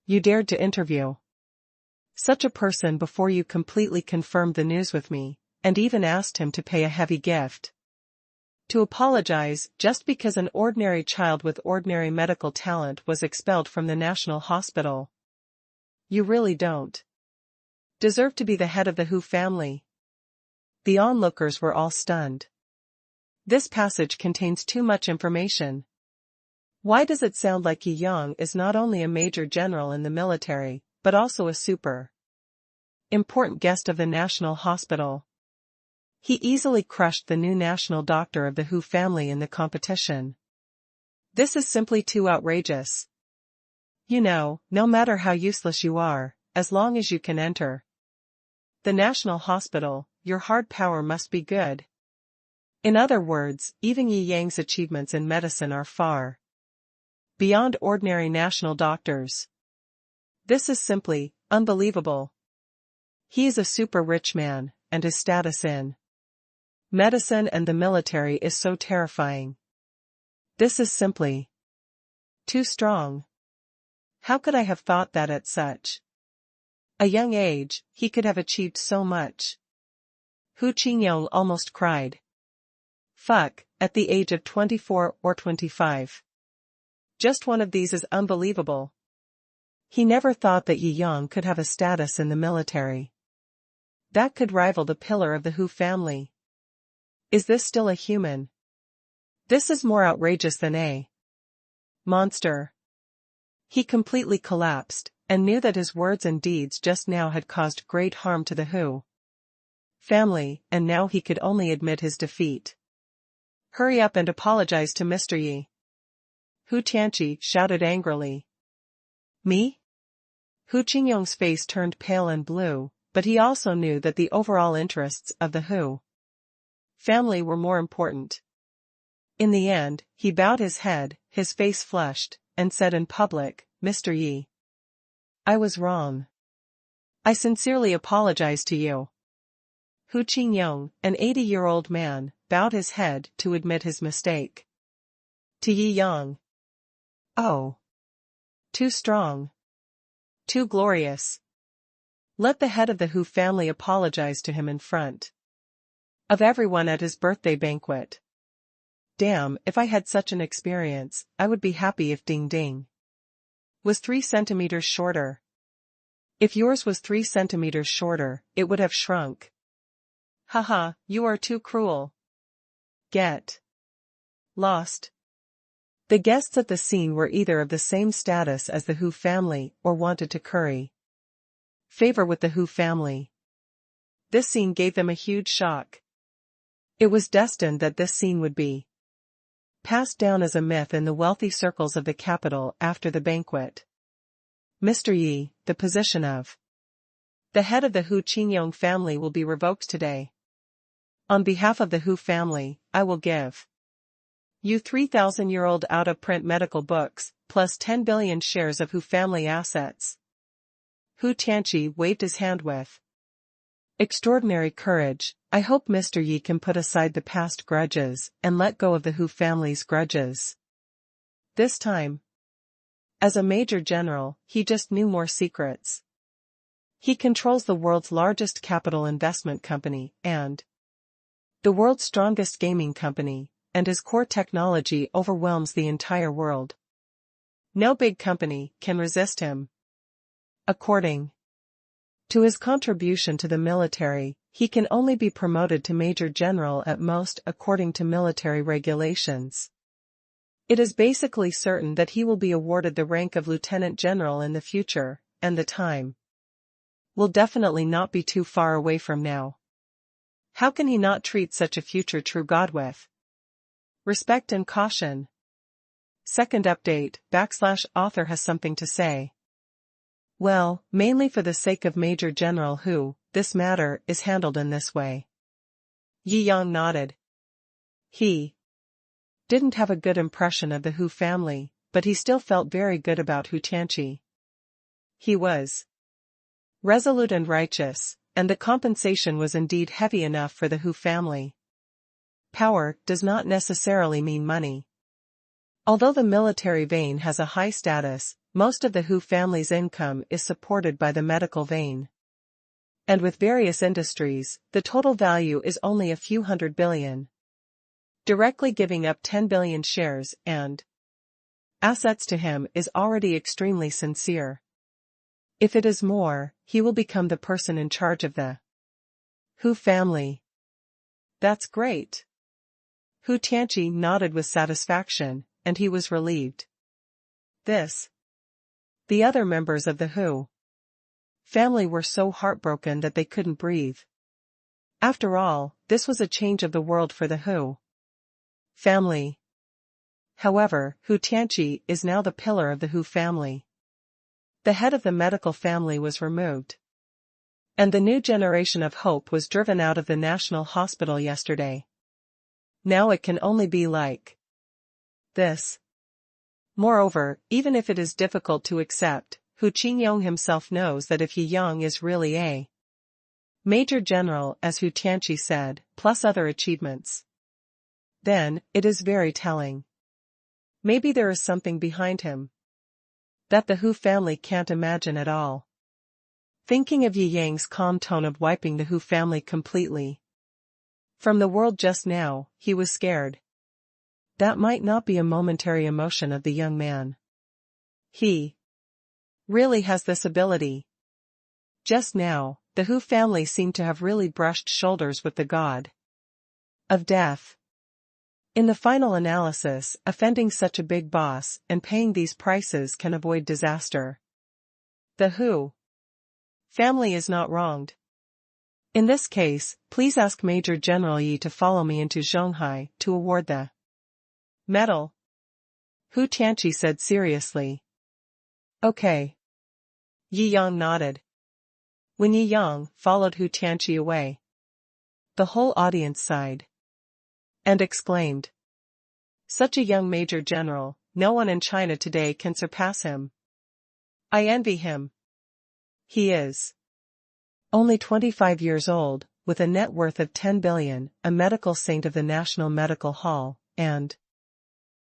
You dared to interview such a person before you completely confirmed the news with me, and even asked him to pay a heavy gift. To apologize just because an ordinary child with ordinary medical talent was expelled from the National Hospital. You really don't deserve to be the head of the Hu family. The onlookers were all stunned. This passage contains too much information. Why does it sound like Yi Yang is not only a major general in the military, but also a super important guest of the National Hospital? He easily crushed the new national doctor of the Hu family in the competition. This is simply too outrageous. You know, no matter how useless you are, as long as you can enter the National Hospital, your hard power must be good. In other words, even Yi Yang's achievements in medicine are far beyond ordinary national doctors. This is simply unbelievable. He is a super rich man, and his status in medicine and the military is so terrifying. This is simply too strong. How could I have thought that at such a young age, he could have achieved so much? Hu Qingyong almost cried. Fuck, at the age of 24 or 25. Just one of these is unbelievable. He never thought that Yi Yang could have a status in the military that could rival the pillar of the Hu family. Is this still a human? This is more outrageous than a monster. He completely collapsed, and knew that his words and deeds just now had caused great harm to the Hu family, and now he could only admit his defeat. Hurry up and apologize to Mr. Yi. Hu Tianqi shouted angrily. Me? Hu Qingyong's face turned pale and blue, but he also knew that the overall interests of the Hu family were more important. In the end, he bowed his head, his face flushed, and said in public, Mr. Yi, I was wrong. I sincerely apologize to you. Hu Qingyong, an 80-year-old man, bowed his head to admit his mistake. To Yi Yang. Oh. Too strong. Too glorious. Let the head of the Hu family apologize to him in front of everyone at his birthday banquet. Damn, if I had such an experience, I would be happy if Ding Ding was 3 centimeters shorter. If yours was 3 centimeters shorter, it would have shrunk. Haha, you are too cruel. Get lost. The guests at the scene were either of the same status as the Hu family or wanted to curry favor with the Hu family. This scene gave them a huge shock. It was destined that this scene would be passed down as a myth in the wealthy circles of the capital after the banquet. Mr. Yi, the position of the head of the Hu Qingyong family will be revoked today. On behalf of the Hu family, I will give you 3,000-year-old out-of-print medical books, plus 10 billion shares of Hu family assets. Hu Tianqi waved his hand with extraordinary courage. I hope Mr. Yi can put aside the past grudges and let go of the Hu family's grudges. This time, as a major general, he just knew more secrets. He controls the world's largest capital investment company and the world's strongest gaming company, and his core technology overwhelms the entire world. No big company can resist him. According to his contribution to the military, he can only be promoted to Major General at most according to military regulations. It is basically certain that he will be awarded the rank of Lieutenant General in the future, and the time will definitely not be too far away from now. How can he not treat such a future true god with respect and caution? Second update, /author has something to say. Well, mainly for the sake of Major General Hu, this matter is handled in this way. Yi Yang nodded. He didn't have a good impression of the Hu family, but he still felt very good about Hu Tianqi. He was resolute and righteous, and the compensation was indeed heavy enough for the Hu family. Power does not necessarily mean money. Although the military vein has a high status, most of the Hu family's income is supported by the medical vein. And with various industries, the total value is only a few hundred billion. Directly giving up 10 billion shares and assets to him is already extremely sincere. If it is more, he will become the person in charge of the Hu family. That's great. Hu Tianqi nodded with satisfaction, and he was relieved. The other members of the Hu family were so heartbroken that they couldn't breathe. After all, this was a change of the world for the Hu family. However, Hu Tianqi is now the pillar of the Hu family. The head of the medical family was removed, and the new generation of hope was driven out of the national hospital yesterday. Now it can only be like this. Moreover, even if it is difficult to accept, Hu Qingyong himself knows that if Yi Yang is really a major general, as Hu Tianqi said, plus other achievements, then it is very telling. Maybe there is something behind him that the Hu family can't imagine at all. Thinking of Yi Yang's calm tone of wiping the Hu family completely From the world just now, he was scared. That might not be a momentary emotion of the young man. He really has this ability. Just now, the Hu family seemed to have really brushed shoulders with the god of death. In the final analysis, offending such a big boss and paying these prices can avoid disaster. The Hu family is not wronged. In this case, please ask Major General Yi to follow me into Shanghai to award the medal. Hu Tianqi said seriously. Okay. Yi Yang nodded. When Yi Yang followed Hu Tianqi away, the whole audience sighed and exclaimed, "Such a young Major General, no one in China today can surpass him. I envy him. He is only 25 years old, with a net worth of 10 billion, a medical saint of the National Medical Hall, and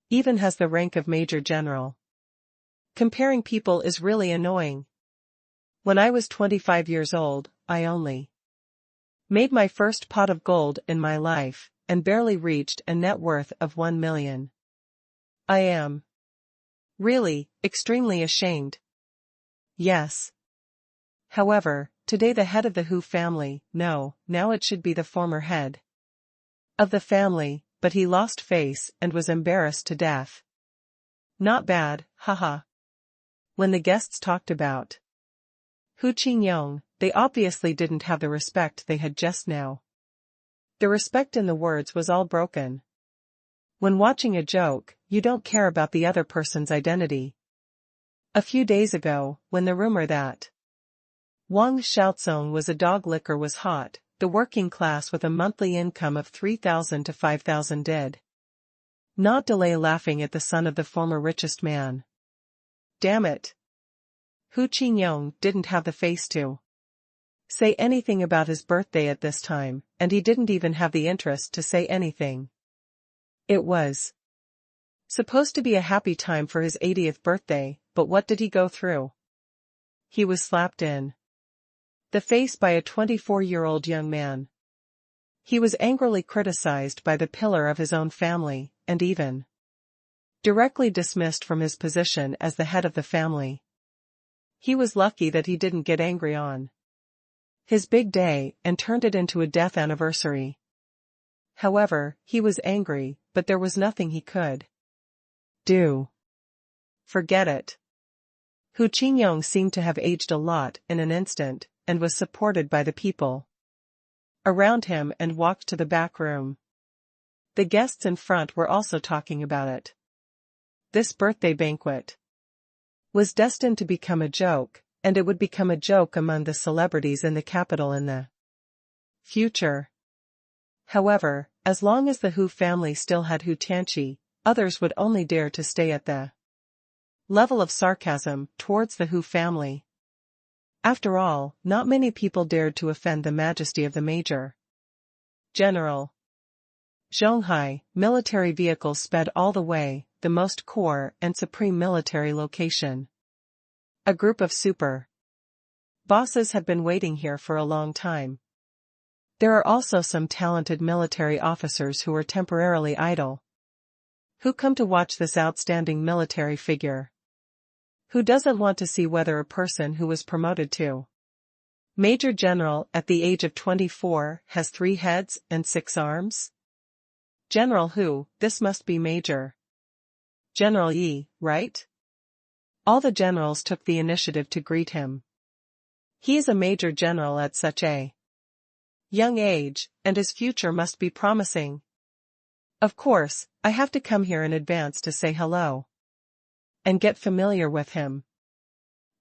even has the rank of Major General. Comparing people is really annoying. When I was 25 years old, I only made my first pot of gold in my life, and barely reached a net worth of 1 million. I am really, extremely ashamed. Yes. However, today the head of the Hu family, now it should be the former head of the family, but he lost face and was embarrassed to death. Not bad, haha." When the guests talked about Hu Qingyong, they obviously didn't have the respect they had just now. The respect in the words was all broken. When watching a joke, you don't care about the other person's identity. A few days ago, when the rumor that Wang Xiaozong was a dog licker was hot, the working class with a monthly income of 3,000 to 5,000 did not delay laughing at the son of the former richest man. Damn it. Hu Qingyong didn't have the face to say anything about his birthday at this time, and he didn't even have the interest to say anything. It was supposed to be a happy time for his 80th birthday, but what did he go through? He was slapped in the face by a 24-year-old young man. He was angrily criticized by the pillar of his own family, and even directly dismissed from his position as the head of the family. He was lucky that he didn't get angry on his big day and turned it into a death anniversary. However, he was angry, but there was nothing he could do. Forget it. Hu Qingyong seemed to have aged a lot in an instant, and was supported by the people around him and walked to the back room. The guests in front were also talking about it. This birthday banquet was destined to become a joke, and it would become a joke among the celebrities in the capital in the future. However, as long as the Hu family still had Hu Tianqi, others would only dare to stay at the level of sarcasm towards the Hu family. After all, not many people dared to offend the majesty of the Major General. Shanghai, military vehicles sped all the way, the most core and supreme military location. A group of super bosses had been waiting here for a long time. There are also some talented military officers who were temporarily idle, who come to watch this outstanding military figure. Who doesn't want to see whether a person who was promoted to Major General at the age of 24 has 3 heads and 6 arms? General Hu, this must be Major General Yi, right? All the generals took the initiative to greet him. He is a Major General at such a young age, and his future must be promising. Of course, I have to come here in advance to say hello and get familiar with him.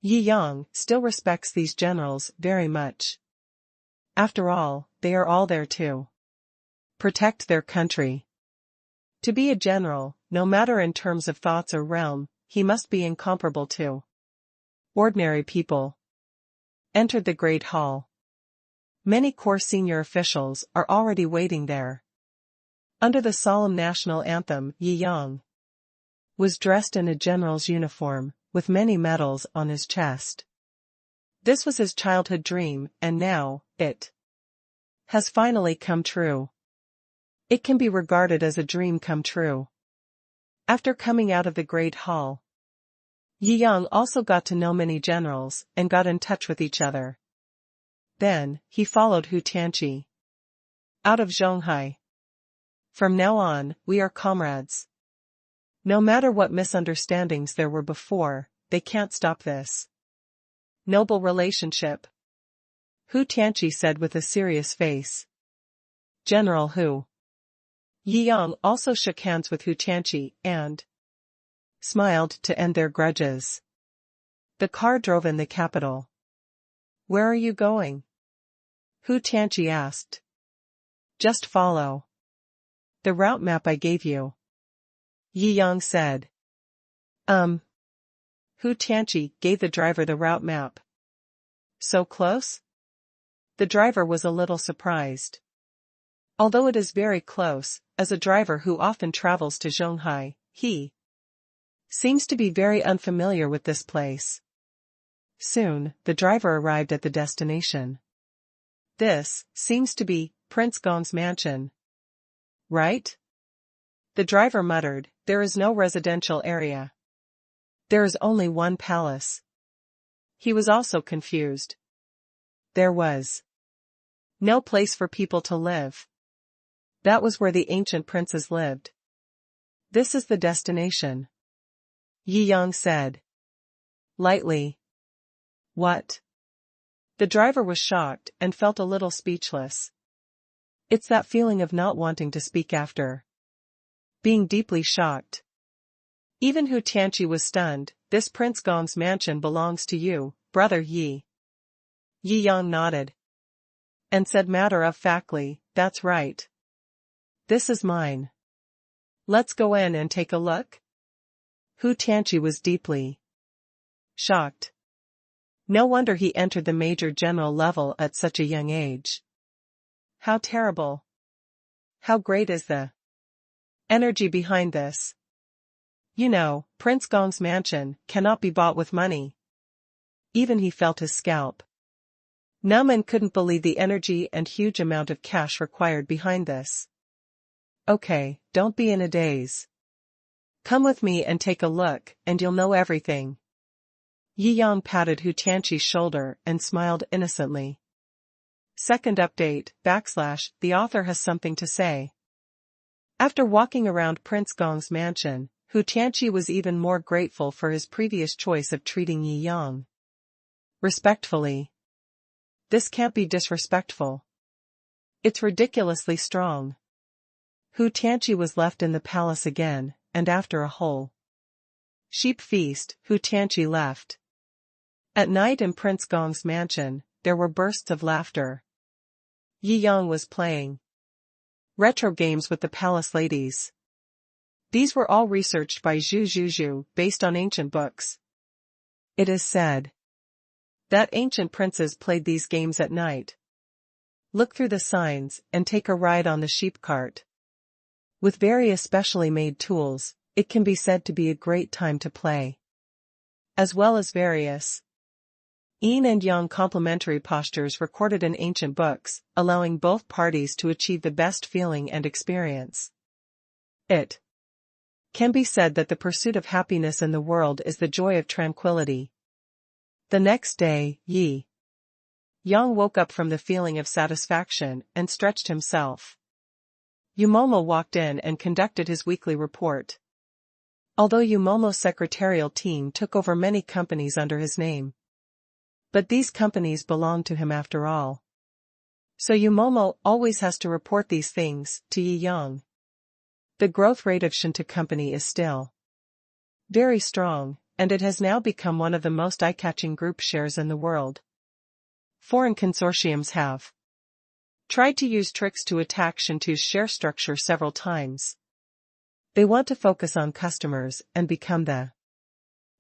Yi Yang still respects these generals very much. After all, they are all there to protect their country. To be a general, no matter in terms of thoughts or realm, he must be incomparable to ordinary people. Entered the great hall. Many core senior officials are already waiting there. Under the solemn national anthem, Yi Yang was dressed in a general's uniform, with many medals on his chest. This was his childhood dream, and now, it has finally come true. It can be regarded as a dream come true. After coming out of the Great Hall, Yi Yang also got to know many generals and got in touch with each other. Then, he followed Hu Tianqi out of Zhonghai. From now on, we are comrades. No matter what misunderstandings there were before, they can't stop this noble relationship, Hu Tianqi said with a serious face. General Hu. Yi Yang also shook hands with Hu Tianqi and smiled to end their grudges. The car drove in the capital. Where are you going? Hu Tianqi asked. Just follow the route map I gave you, Yi Yang said. Hu Tianqi gave the driver the route map. So close? The driver was a little surprised. Although it is very close, as a driver who often travels to Zhonghai, he seems to be very unfamiliar with this place. Soon, the driver arrived at the destination. This seems to be Prince Gong's mansion. Right? The driver muttered, there is no residential area. There is only one palace. He was also confused. There was no place for people to live. That was where the ancient princes lived. This is the destination, Yi Yang said lightly. What? The driver was shocked and felt a little speechless. It's that feeling of not wanting to speak after being deeply shocked. Even Hu Tianqi was stunned. This Prince Gong's mansion belongs to you, brother Yi. Yi Yang nodded and said matter-of-factly, that's right. This is mine. Let's go in and take a look? Hu Tianqi was deeply shocked. No wonder he entered the major general level at such a young age. How terrible. How great is the energy behind this? You know, Prince Gong's mansion cannot be bought with money. Even he felt his scalp numb and couldn't believe the energy and huge amount of cash required behind this. Okay, don't be in a daze. Come with me and take a look, and you'll know everything. Yi Yang patted Hu Tianqi's shoulder and smiled innocently. Second update, / the author has something to say. After walking around Prince Gong's mansion, Hu Tianqi was even more grateful for his previous choice of treating Yi Yang respectfully. This can't be disrespectful. It's ridiculously strong. Hu Tianqi was left in the palace again, and after a whole sheep feast, Hu Tianqi left. At night in Prince Gong's mansion, there were bursts of laughter. Yi Yang was playing retro games with the palace ladies. These were all researched by Zhu based on ancient books. It is said that ancient princes played these games at night. Look through the signs and take a ride on the sheep cart. With very especially made tools, it can be said to be a great time to play. As well as various yin and yang complementary postures recorded in ancient books, allowing both parties to achieve the best feeling and experience. It can be said that the pursuit of happiness in the world is the joy of tranquility. The next day, Yi Yang woke up from the feeling of satisfaction and stretched himself. Yumomo walked in and conducted his weekly report. Although Yumomo's secretarial team took over many companies under his name, but these companies belonged to him after all. So Yumomo always has to report these things to Yi Yang. The growth rate of Shou company is still very strong, and it has now become one of the most eye-catching group shares in the world. Foreign consortiums have tried to use tricks to attack Shou's share structure several times. They want to focus on customers and become the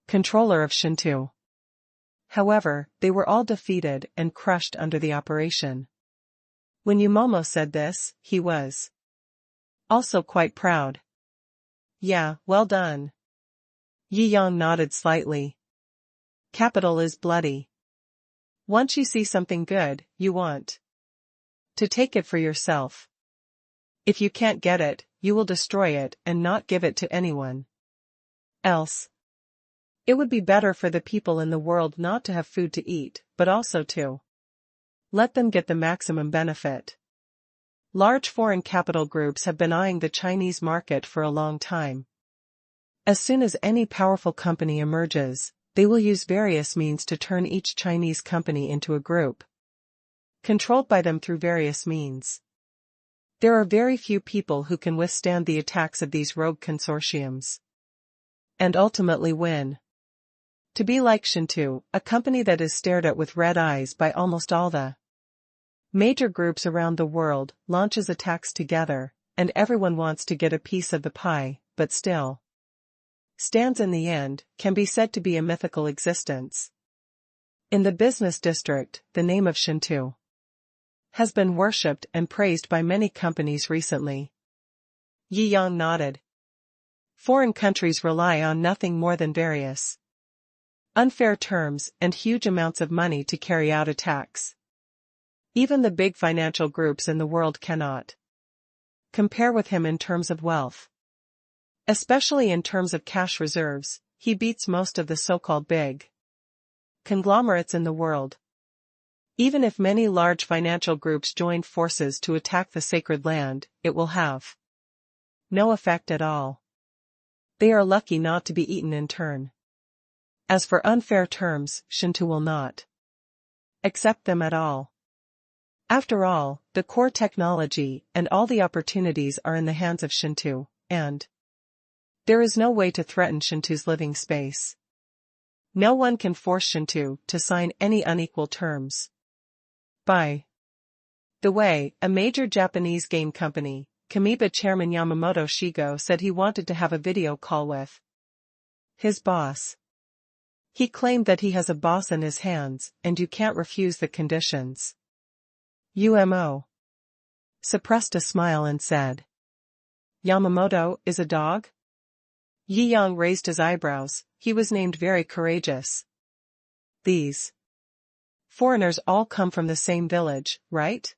controller of Shou. However, they were all defeated and crushed under the operation. When Yumomo said this, he was also quite proud. Yeah, well done. Yi Yang nodded slightly. Capital is bloody. Once you see something good, you want to take it for yourself. If you can't get it, you will destroy it and not give it to anyone else. It would be better for the people in the world not to have food to eat, but also to let them get the maximum benefit. Large foreign capital groups have been eyeing the Chinese market for a long time. As soon as any powerful company emerges, they will use various means to turn each Chinese company into a group controlled by them through various means. There are very few people who can withstand the attacks of these rogue consortiums and ultimately win. To be like Shou, a company that is stared at with red eyes by almost all the major groups around the world, launches attacks together, and everyone wants to get a piece of the pie, but still stands in the end, can be said to be a mythical existence. In the business district, the name of Shou has been worshipped and praised by many companies recently. Yi Yang nodded. Foreign countries rely on nothing more than various unfair terms and huge amounts of money to carry out attacks. Even the big financial groups in the world cannot compare with him in terms of wealth. Especially in terms of cash reserves, he beats most of the so-called big conglomerates in the world. Even if many large financial groups join forces to attack the sacred land, it will have no effect at all. They are lucky not to be eaten in turn. As for unfair terms, Shou will not accept them at all. After all, the core technology and all the opportunities are in the hands of Shou, and there is no way to threaten Shou's living space. No one can force Shou to sign any unequal terms. By the way, a major Japanese game company, Kamiba chairman Yamamoto Shigeru said he wanted to have a video call with his boss. He claimed that he has a boss in his hands, and you can't refuse the conditions. Umo suppressed a smile and said, Yamamoto is a dog? Yi Yang raised his eyebrows. He was named very courageous. These foreigners all come from the same village, right?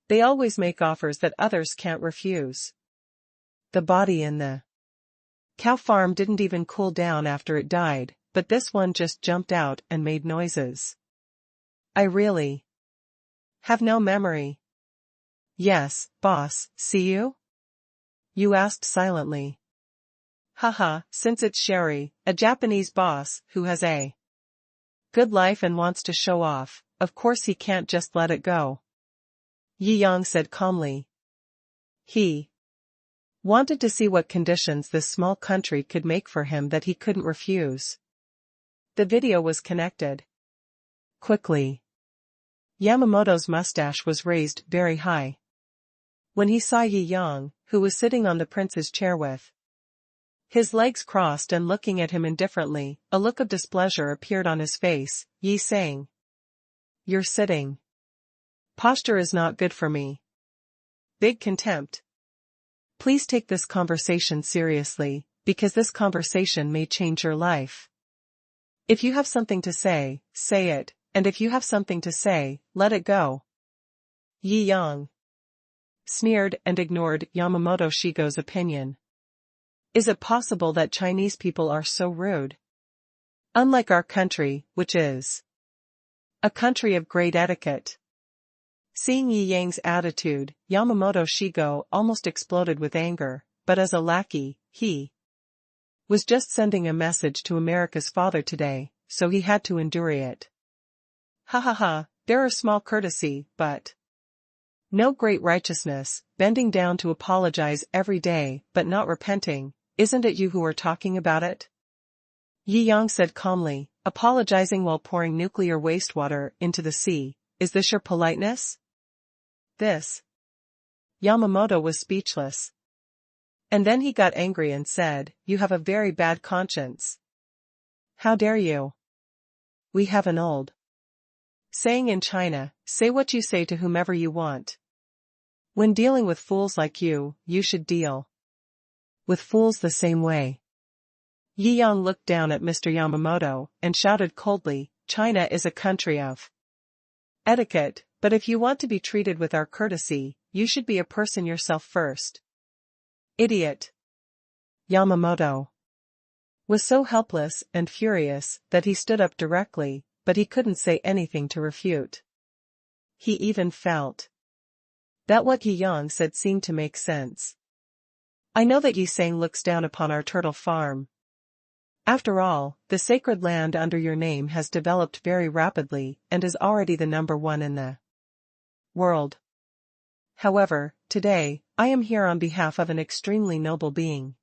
They always make offers that others can't refuse. The body in the cow farm didn't even cool down after it died, but this one just jumped out and made noises. I really have no memory. Yes, boss, see you? You asked silently. Haha, since it's Sherry, a Japanese boss, who has a good life and wants to show off, of course he can't just let it go. Yi Yang said calmly. He wanted to see what conditions this small country could make for him that he couldn't refuse. The video was connected quickly. Yamamoto's mustache was raised very high. When he saw Yi Yang, who was sitting on the prince's chair with his legs crossed and looking at him indifferently, a look of displeasure appeared on his face. Yi saying, "You're sitting. Posture is not good for me." Big contempt. Please take this conversation seriously, because this conversation may change your life. If you have something to say, say it, and if you have something to say, let it go. Yi Yang sneered and ignored Yamamoto Shigeru's opinion. Is it possible that Chinese people are so rude? Unlike our country, which is a country of great etiquette. Seeing Yi Yang's attitude, Yamamoto Shigeru almost exploded with anger, but as a lackey, he was just sending a message to America's father today, so he had to endure it. Ha ha ha, there are small courtesy, but no great righteousness, bending down to apologize every day but not repenting. Isn't it you who are talking about it? Yi Yang said calmly, apologizing while pouring nuclear wastewater into the sea. Is this your politeness? This. Yamamoto was speechless. And then he got angry and said, you have a very bad conscience. How dare you? We have an old saying in China, say what you say to whomever you want. When dealing with fools like you, you should deal with fools the same way. Yi Yang looked down at Mr. Yamamoto and shouted coldly, China is a country of etiquette, but if you want to be treated with our courtesy, you should be a person yourself first. Idiot. Yamamoto was so helpless and furious that he stood up directly, but he couldn't say anything to refute. He even felt that what Jiangjing said seemed to make sense. I know that Jiangjing looks down upon our turtle farm. After all, the sacred land under your name has developed very rapidly and is already the #1 in the world. However, today, I am here on behalf of an extremely noble being.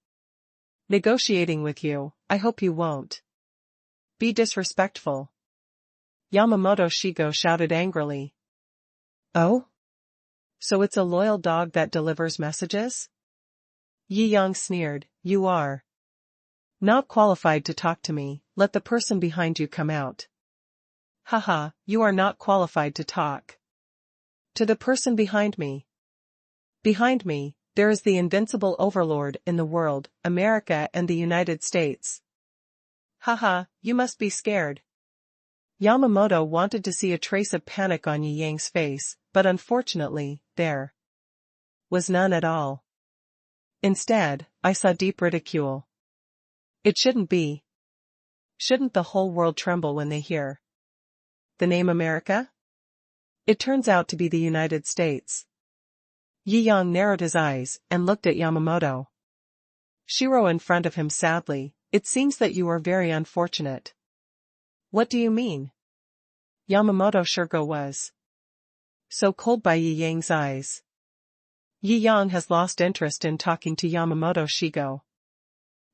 Negotiating with you, I hope you won't be disrespectful. Yamamoto Shigo shouted angrily. Oh? So it's a loyal dog that delivers messages? Jiangjing sneered, you are not qualified to talk to me, let the person behind you come out. Haha, you are not qualified to talk to the person behind me. Behind me, there is the invincible overlord in the world, America and the United States. Haha, you must be scared. Yamamoto wanted to see a trace of panic on Jiangjing's face, but unfortunately, there was none at all. Instead, I saw deep ridicule. It shouldn't be. Shouldn't the whole world tremble when they hear the name America? It turns out to be the United States. Jiangjing narrowed his eyes and looked at Yamamoto. Shiro in front of him sadly, it seems that you are very unfortunate. What do you mean? Yamamoto Shigo was so cold by Jiangjing's eyes. Jiangjing has lost interest in talking to Yamamoto Shigo.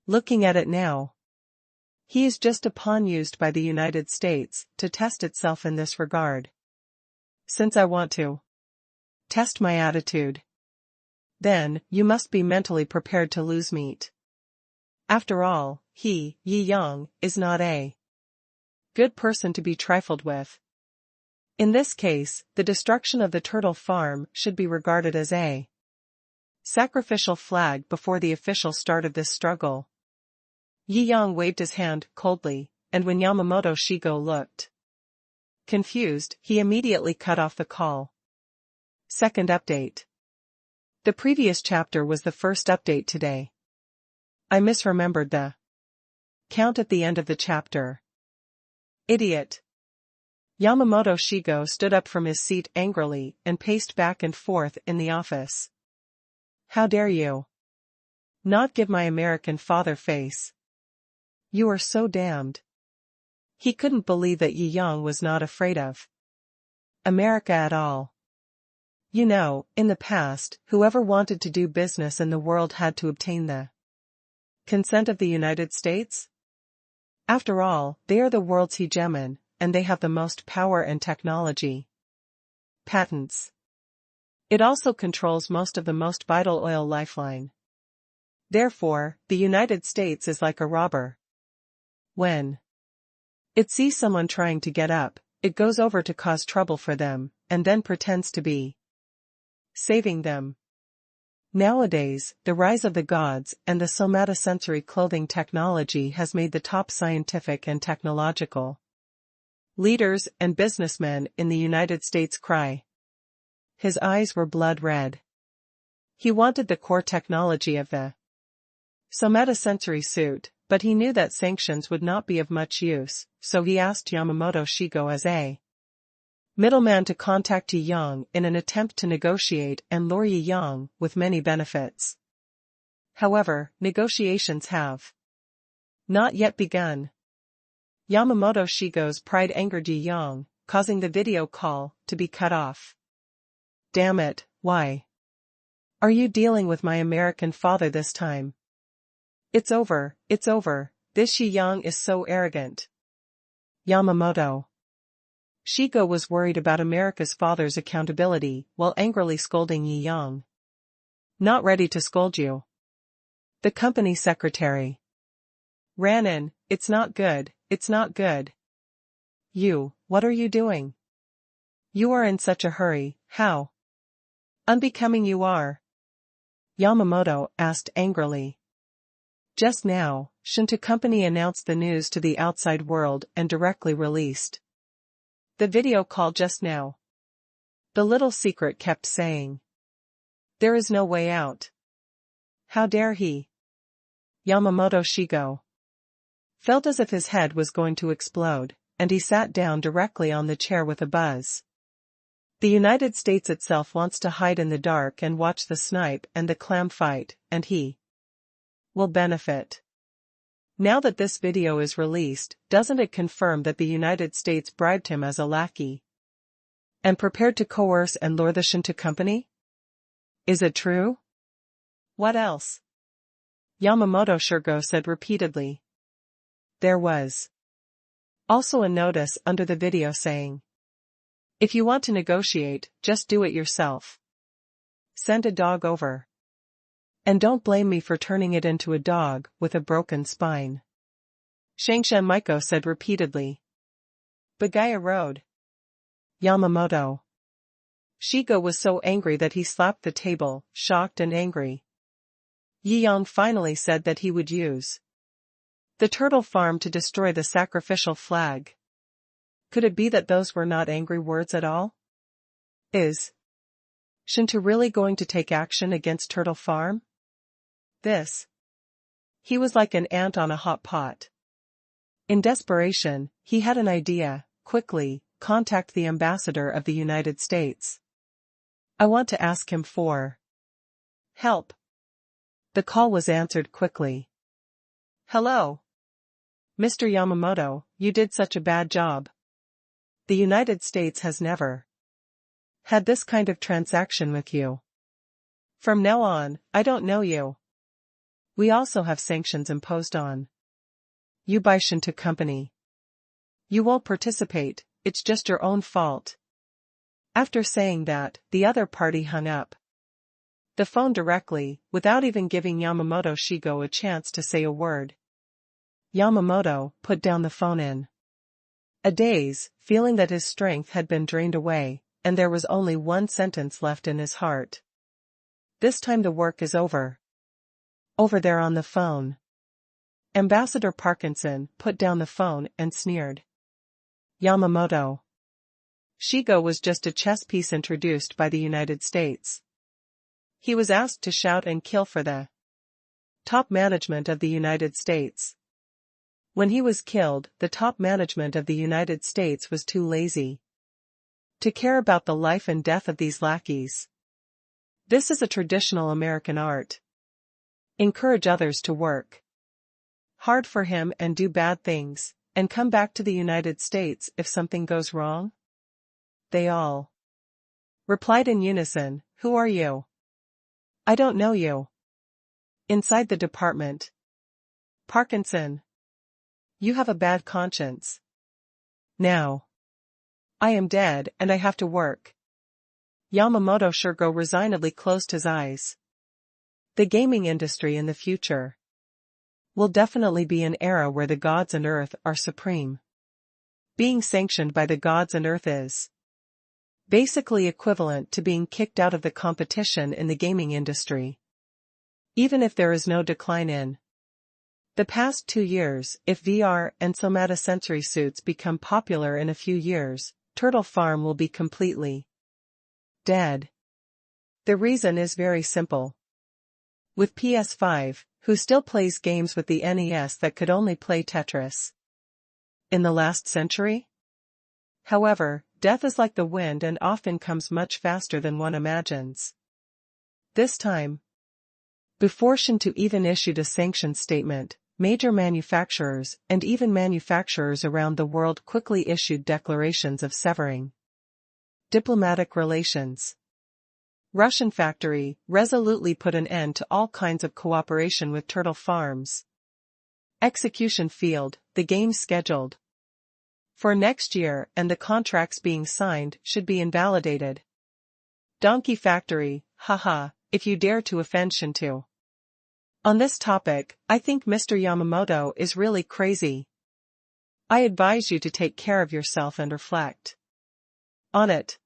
Looking at it now, he is just a pawn used by the United States to test itself in this regard. Since I want to test my attitude, then you must be mentally prepared to lose meat. After all, Jiangjing, is not a good person to be trifled with. In this case, the destruction of the turtle farm should be regarded as a sacrificial flag before the official start of this struggle. Jiangjing waved his hand coldly, and when Yamamoto Shigo looked confused, he immediately cut off the call. Second update. The previous chapter was the first update today. I misremembered the count at the end of the chapter. Idiot. Yamamoto Shigo stood up from his seat angrily and paced back and forth in the office. How dare you not give my American father face? You are so damned. He couldn't believe that Jiangjing was not afraid of America at all. You know, in the past, whoever wanted to do business in the world had to obtain the consent of the United States. After all, they are the world's hegemon, and they have the most power and technology. Patents. It also controls most of the most vital oil lifeline. Therefore, the United States is like a robber. When it sees someone trying to get up, it goes over to cause trouble for them, and then pretends to be saving them. Nowadays, the rise of the gods and the somatosensory clothing technology has made the top scientific and technological leaders and businessmen in the United States cry. His eyes were blood red. He wanted the core technology of the somatosensory suit, but he knew that sanctions would not be of much use, so he asked Yamamoto Shigo as a middleman to contact Jiangjing in an attempt to negotiate and lure Jiangjing with many benefits. However, negotiations have not yet begun. Yamamoto Shigo's pride angered Jiangjing, causing the video call to be cut off. Damn it, why are you dealing with my American father this time? It's over, this Jiangjing is so arrogant. Yamamoto Shigo was worried about America's father's accountability while angrily scolding Jiangjing. Not ready to scold you. The company secretary ran in. It's not good. You, what are you doing? You are in such a hurry, how unbecoming you are. Yamamoto asked angrily. Just now, Shou company announced the news to the outside world and directly released the video call just now. The little secret kept saying. There is no way out. How dare he? Yamamoto Shigo felt as if his head was going to explode, and he sat down directly on the chair with a buzz. The United States itself wants to hide in the dark and watch the snipe and the clam fight, and he will benefit. Now that this video is released, doesn't it confirm that the United States bribed him as a lackey and prepared to coerce and lure the Shou company? Is it true? What else? Yamamoto Shigo said repeatedly. There was also a notice under the video saying, if you want to negotiate, just do it yourself. Send a dog over. And don't blame me for turning it into a dog with a broken spine. Shangshan Maiko said repeatedly. Bagaya Road. Yamamoto Shigo was so angry that he slapped the table, shocked and angry. Yi Yang finally said that he would use the turtle farm to destroy the sacrificial flag. Could it be that those were not angry words at all? Is Shou really going to take action against Turtle Farm? He was like an ant on a hot pot. In desperation, he had an idea: quickly, contact the ambassador of the United States. I want to ask him for help. The call was answered quickly. Hello. Mr. Yamamoto, you did such a bad job. The United States has never had this kind of transaction with you. From now on, I don't know you. We also have sanctions imposed on you by Shou company. You won't participate, it's just your own fault. After saying that, the other party hung up the phone directly, without even giving Yamamoto Shigo a chance to say a word. Yamamoto put down the phone in a daze, feeling that his strength had been drained away, and there was only one sentence left in his heart. This time the work is over. Over there on the phone. Ambassador Parkinson put down the phone and sneered. Yamamoto Shigo was just a chess piece introduced by the United States. He was asked to shout and kill for the top management of the United States. When he was killed, the top management of the United States was too lazy to care about the life and death of these lackeys. This is a traditional American art. Encourage others to work hard for him and do bad things, and come back to the United States if something goes wrong? They all replied in unison, Who are you? I don't know you. Inside the department. Parkinson. You have a bad conscience. Now I am dead and I have to work. Yamamoto Shigo resignedly closed his eyes. The gaming industry in the future will definitely be an era where the gods and earth are supreme. Being sanctioned by the gods and earth is basically equivalent to being kicked out of the competition in the gaming industry. Even if there is no decline in the past 2 years, if VR and somatosensory suits become popular in a few years, Turtle Farm will be completely dead. The reason is very simple. With PS5, who still plays games with the NES that could only play Tetris in the last century? However, death is like the wind and often comes much faster than one imagines. This time, before Shou even issued a sanction statement, major manufacturers and even manufacturers around the world quickly issued declarations of severing diplomatic relations. Russian factory resolutely put an end to all kinds of cooperation with Turtle Farms. Execution field, the games scheduled for next year and the contracts being signed should be invalidated. Donkey factory, haha, if you dare to offend Shou. On this topic, I think Mr. Yamamoto is really crazy. I advise you to take care of yourself and reflect on it.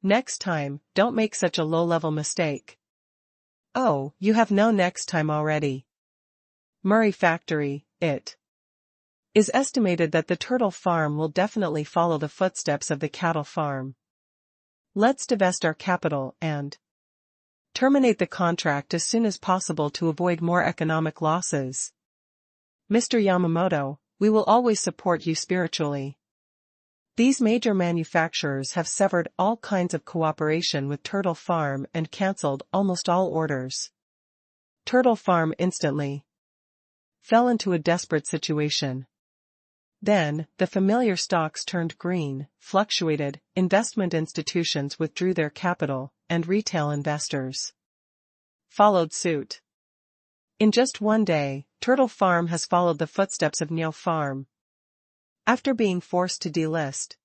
Next time, don't make such a low-level mistake. Oh, you have no next time already. Murray Factory, it is estimated that the turtle farm will definitely follow the footsteps of the cattle farm. Let's divest our capital and Terminate the contract as soon as possible to avoid more economic losses. Mr. Yamamoto, we will always support you spiritually. These major manufacturers have severed all kinds of cooperation with Turtle Farm and cancelled almost all orders. Turtle Farm instantly fell into a desperate situation. Then, the familiar stocks turned green, fluctuated, investment institutions withdrew their capital, and retail investors followed suit. In just one day, Turtle Farm has followed the footsteps of Neo Farm. After being forced to delist,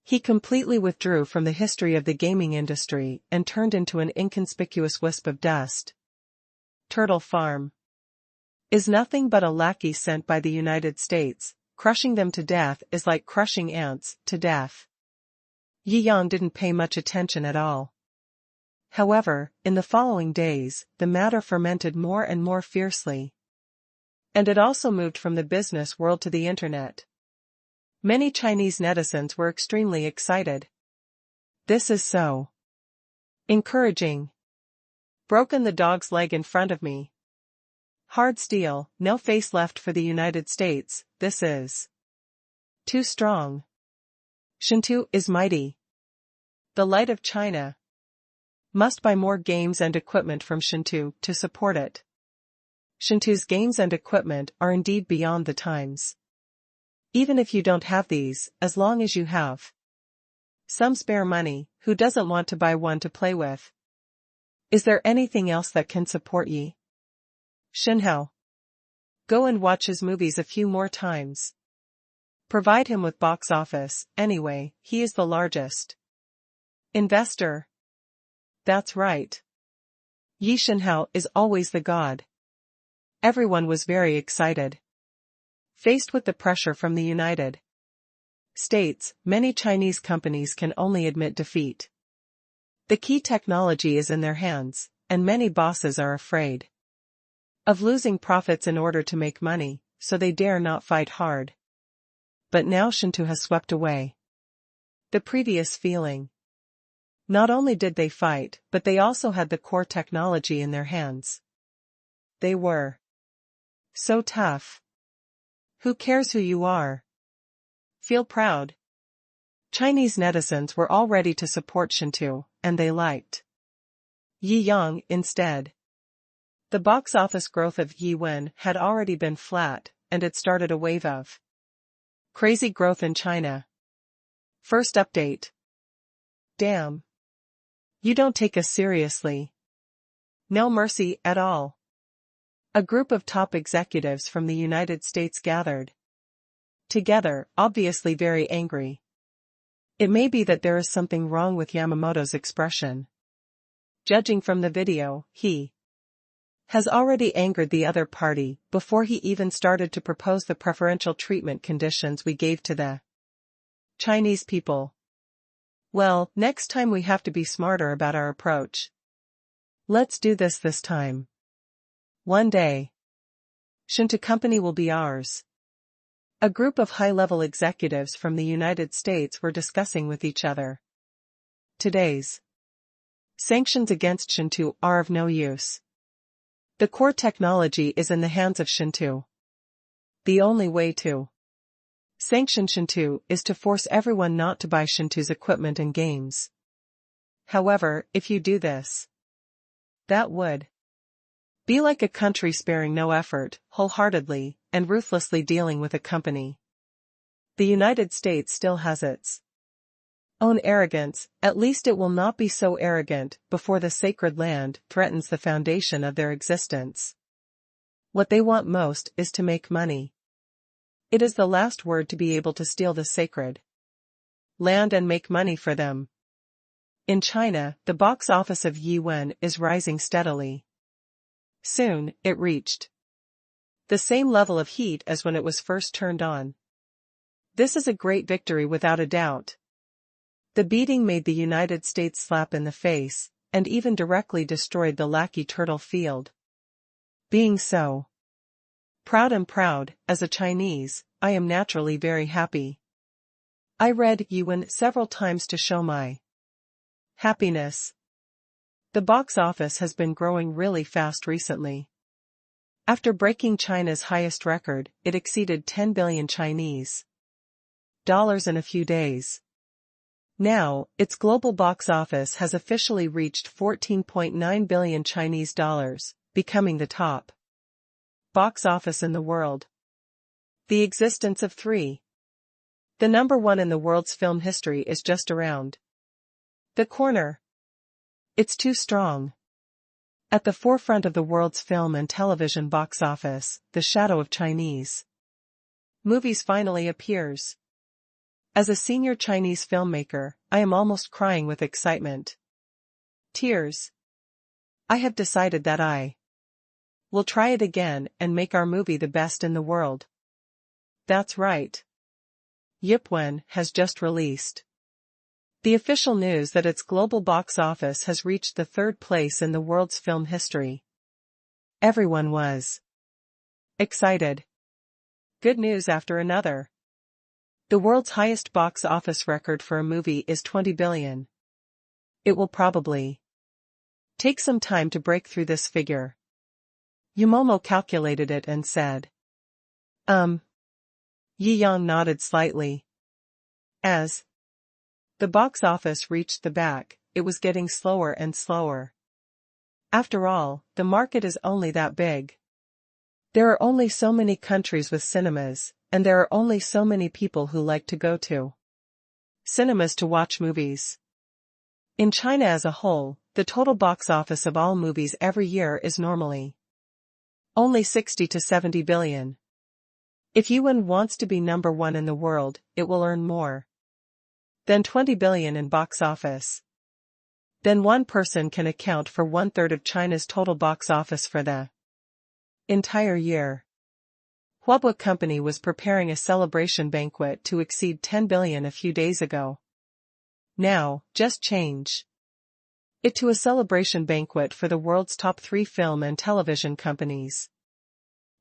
he completely withdrew from the history of the gaming industry and turned into an inconspicuous wisp of dust. Turtle Farm is nothing but a lackey sent by the United States. Crushing them to death is like crushing ants to death. Yi Yang didn't pay much attention at all. However, in the following days, the matter fermented more and more fiercely. And it also moved from the business world to the internet. Many Chinese netizens were extremely excited. This is so encouraging. Broken the dog's leg in front of me. Hard steel, no face left for the United States, this is too strong. Shou is mighty. The light of China must buy more games and equipment from Shou to support it. Shou's games and equipment are indeed beyond the times. Even if you don't have these, as long as you have some spare money, who doesn't want to buy one to play with? Is there anything else that can support ye? Shinhao. Go and watch his movies a few more times. Provide him with box office, anyway, he is the largest investor. That's right. Yi Shinhao is always the god. Everyone was very excited. Faced with the pressure from the United States, many Chinese companies can only admit defeat. The key technology is in their hands, and many bosses are afraid of losing profits in order to make money, so they dare not fight hard. But now Shou has swept away the previous feeling. Not only did they fight, but they also had the core technology in their hands. They were so tough. Who cares who you are? Feel proud. Chinese netizens were all ready to support Shou, and they liked Yi Yang instead. The box office growth of Yi Wen had already been flat, and it started a wave of crazy growth in China. First update. Damn. You don't take us seriously. No mercy at all. A group of top executives from the United States gathered together, obviously very angry. It may be that there is something wrong with Yamamoto's expression. Judging from the video, he has already angered the other party before he even started to propose the preferential treatment conditions we gave to the Chinese people. Well, next time we have to be smarter about our approach. Let's do this time. One day, Shou company will be ours. A group of high-level executives from the United States were discussing with each other. Today's sanctions against Shou are of no use. The core technology is in the hands of Shou. The only way to sanction Shou is to force everyone not to buy Shou's equipment and games. However, if you do this, that would be like a country sparing no effort, wholeheartedly, and ruthlessly dealing with a company. The United States still has its own arrogance, at least it will not be so arrogant before the sacred land threatens the foundation of their existence. What they want most is to make money. It is the last word to be able to steal the sacred land and make money for them. In China, the box office of Yi Wen is rising steadily. Soon, it reached the same level of heat as when it was first turned on. This is a great victory without a doubt. The beating made the United States slap in the face, and even directly destroyed the lackey turtle field. Being so proud, as a Chinese, I am naturally very happy. I read Yi Wen several times to show my happiness. The box office has been growing really fast recently. After breaking China's highest record, it exceeded 10 billion Chinese dollars in a few days. Now, its global box office has officially reached 14.9 billion Chinese dollars, becoming the top box office in the world. The existence of three. The number one in the world's film history is just around the corner. It's too strong. At the forefront of the world's film and television box office, the shadow of Chinese movies finally appears. As a senior Chinese filmmaker, I am almost crying with excitement. Tears. I have decided that I will try it again and make our movie the best in the world. That's right. Yipwen has just released the official news that its global box office has reached the third place in the world's film history. Everyone was excited. Good news after another. The world's highest box office record for a movie is 20 billion. It will probably take some time to break through this figure. Yumomo calculated it and said, Yi Yang nodded slightly. As the box office reached the back, it was getting slower and slower. After all, the market is only that big. There are only so many countries with cinemas, and there are only so many people who like to go to cinemas to watch movies. In China as a whole, the total box office of all movies every year is normally only 60 to 70 billion. If Yuan wants to be number one in the world, it will earn more than 20 billion in box office. Then one person can account for 1/3 of China's total box office for the entire year. Huabua Company was preparing a celebration banquet to exceed 10 billion a few days ago. Now, just change it to a celebration banquet for the world's top 3 film and television companies.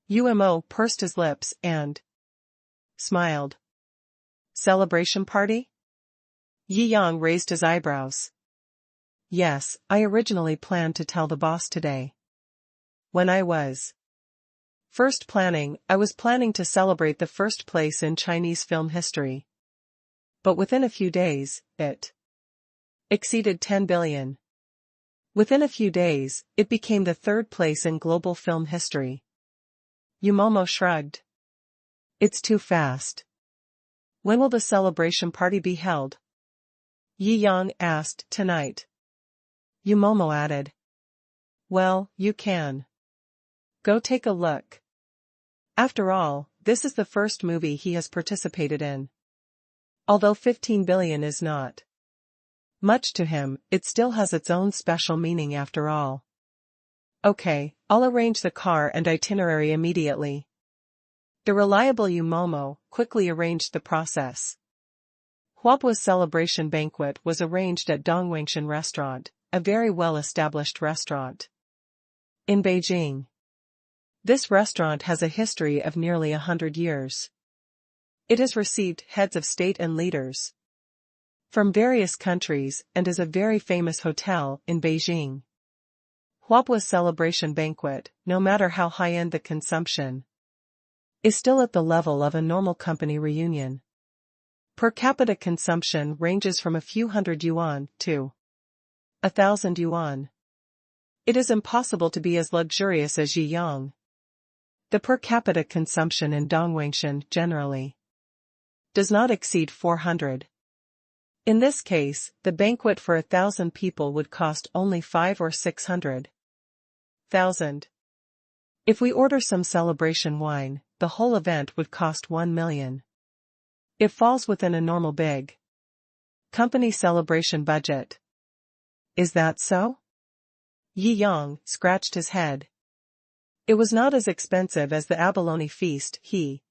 Umo pursed his lips and smiled. Celebration party? Yi Yang raised his eyebrows. Yes, I originally planned to tell the boss today. When I was first planning, I was planning to celebrate the first place in Chinese film history. But within a few days, it exceeded 10 billion. Within a few days, it became the third place in global film history. Yumomo shrugged. It's too fast. When will the celebration party be held? Yi Yang asked. Tonight. Yumomo added. Well, you can go take a look. After all, this is the first movie he has participated in. Although 15 billion is not much to him, it still has its own special meaning after all. Okay, I'll arrange the car and itinerary immediately. The reliable Yumomo quickly arranged the process. Huabua's celebration banquet was arranged at Dongwangshan Restaurant, a very well-established restaurant in Beijing. This restaurant has a history of nearly 100 years. It has received heads of state and leaders from various countries and is a very famous hotel in Beijing. Huabua's celebration banquet, no matter how high-end the consumption, is still at the level of a normal company reunion. Per capita consumption ranges from a few hundred yuan to 1,000 yuan. It is impossible to be as luxurious as Yi Yang. The per capita consumption in Dongwangshan generally does not exceed 400. In this case, the banquet for 1,000 people would cost only 500 or 600,000. If we order some celebration wine, the whole event would cost 1 million. It falls within a normal big company celebration budget. Is that so? Yi Yang scratched his head. It was not as expensive as the abalone feast he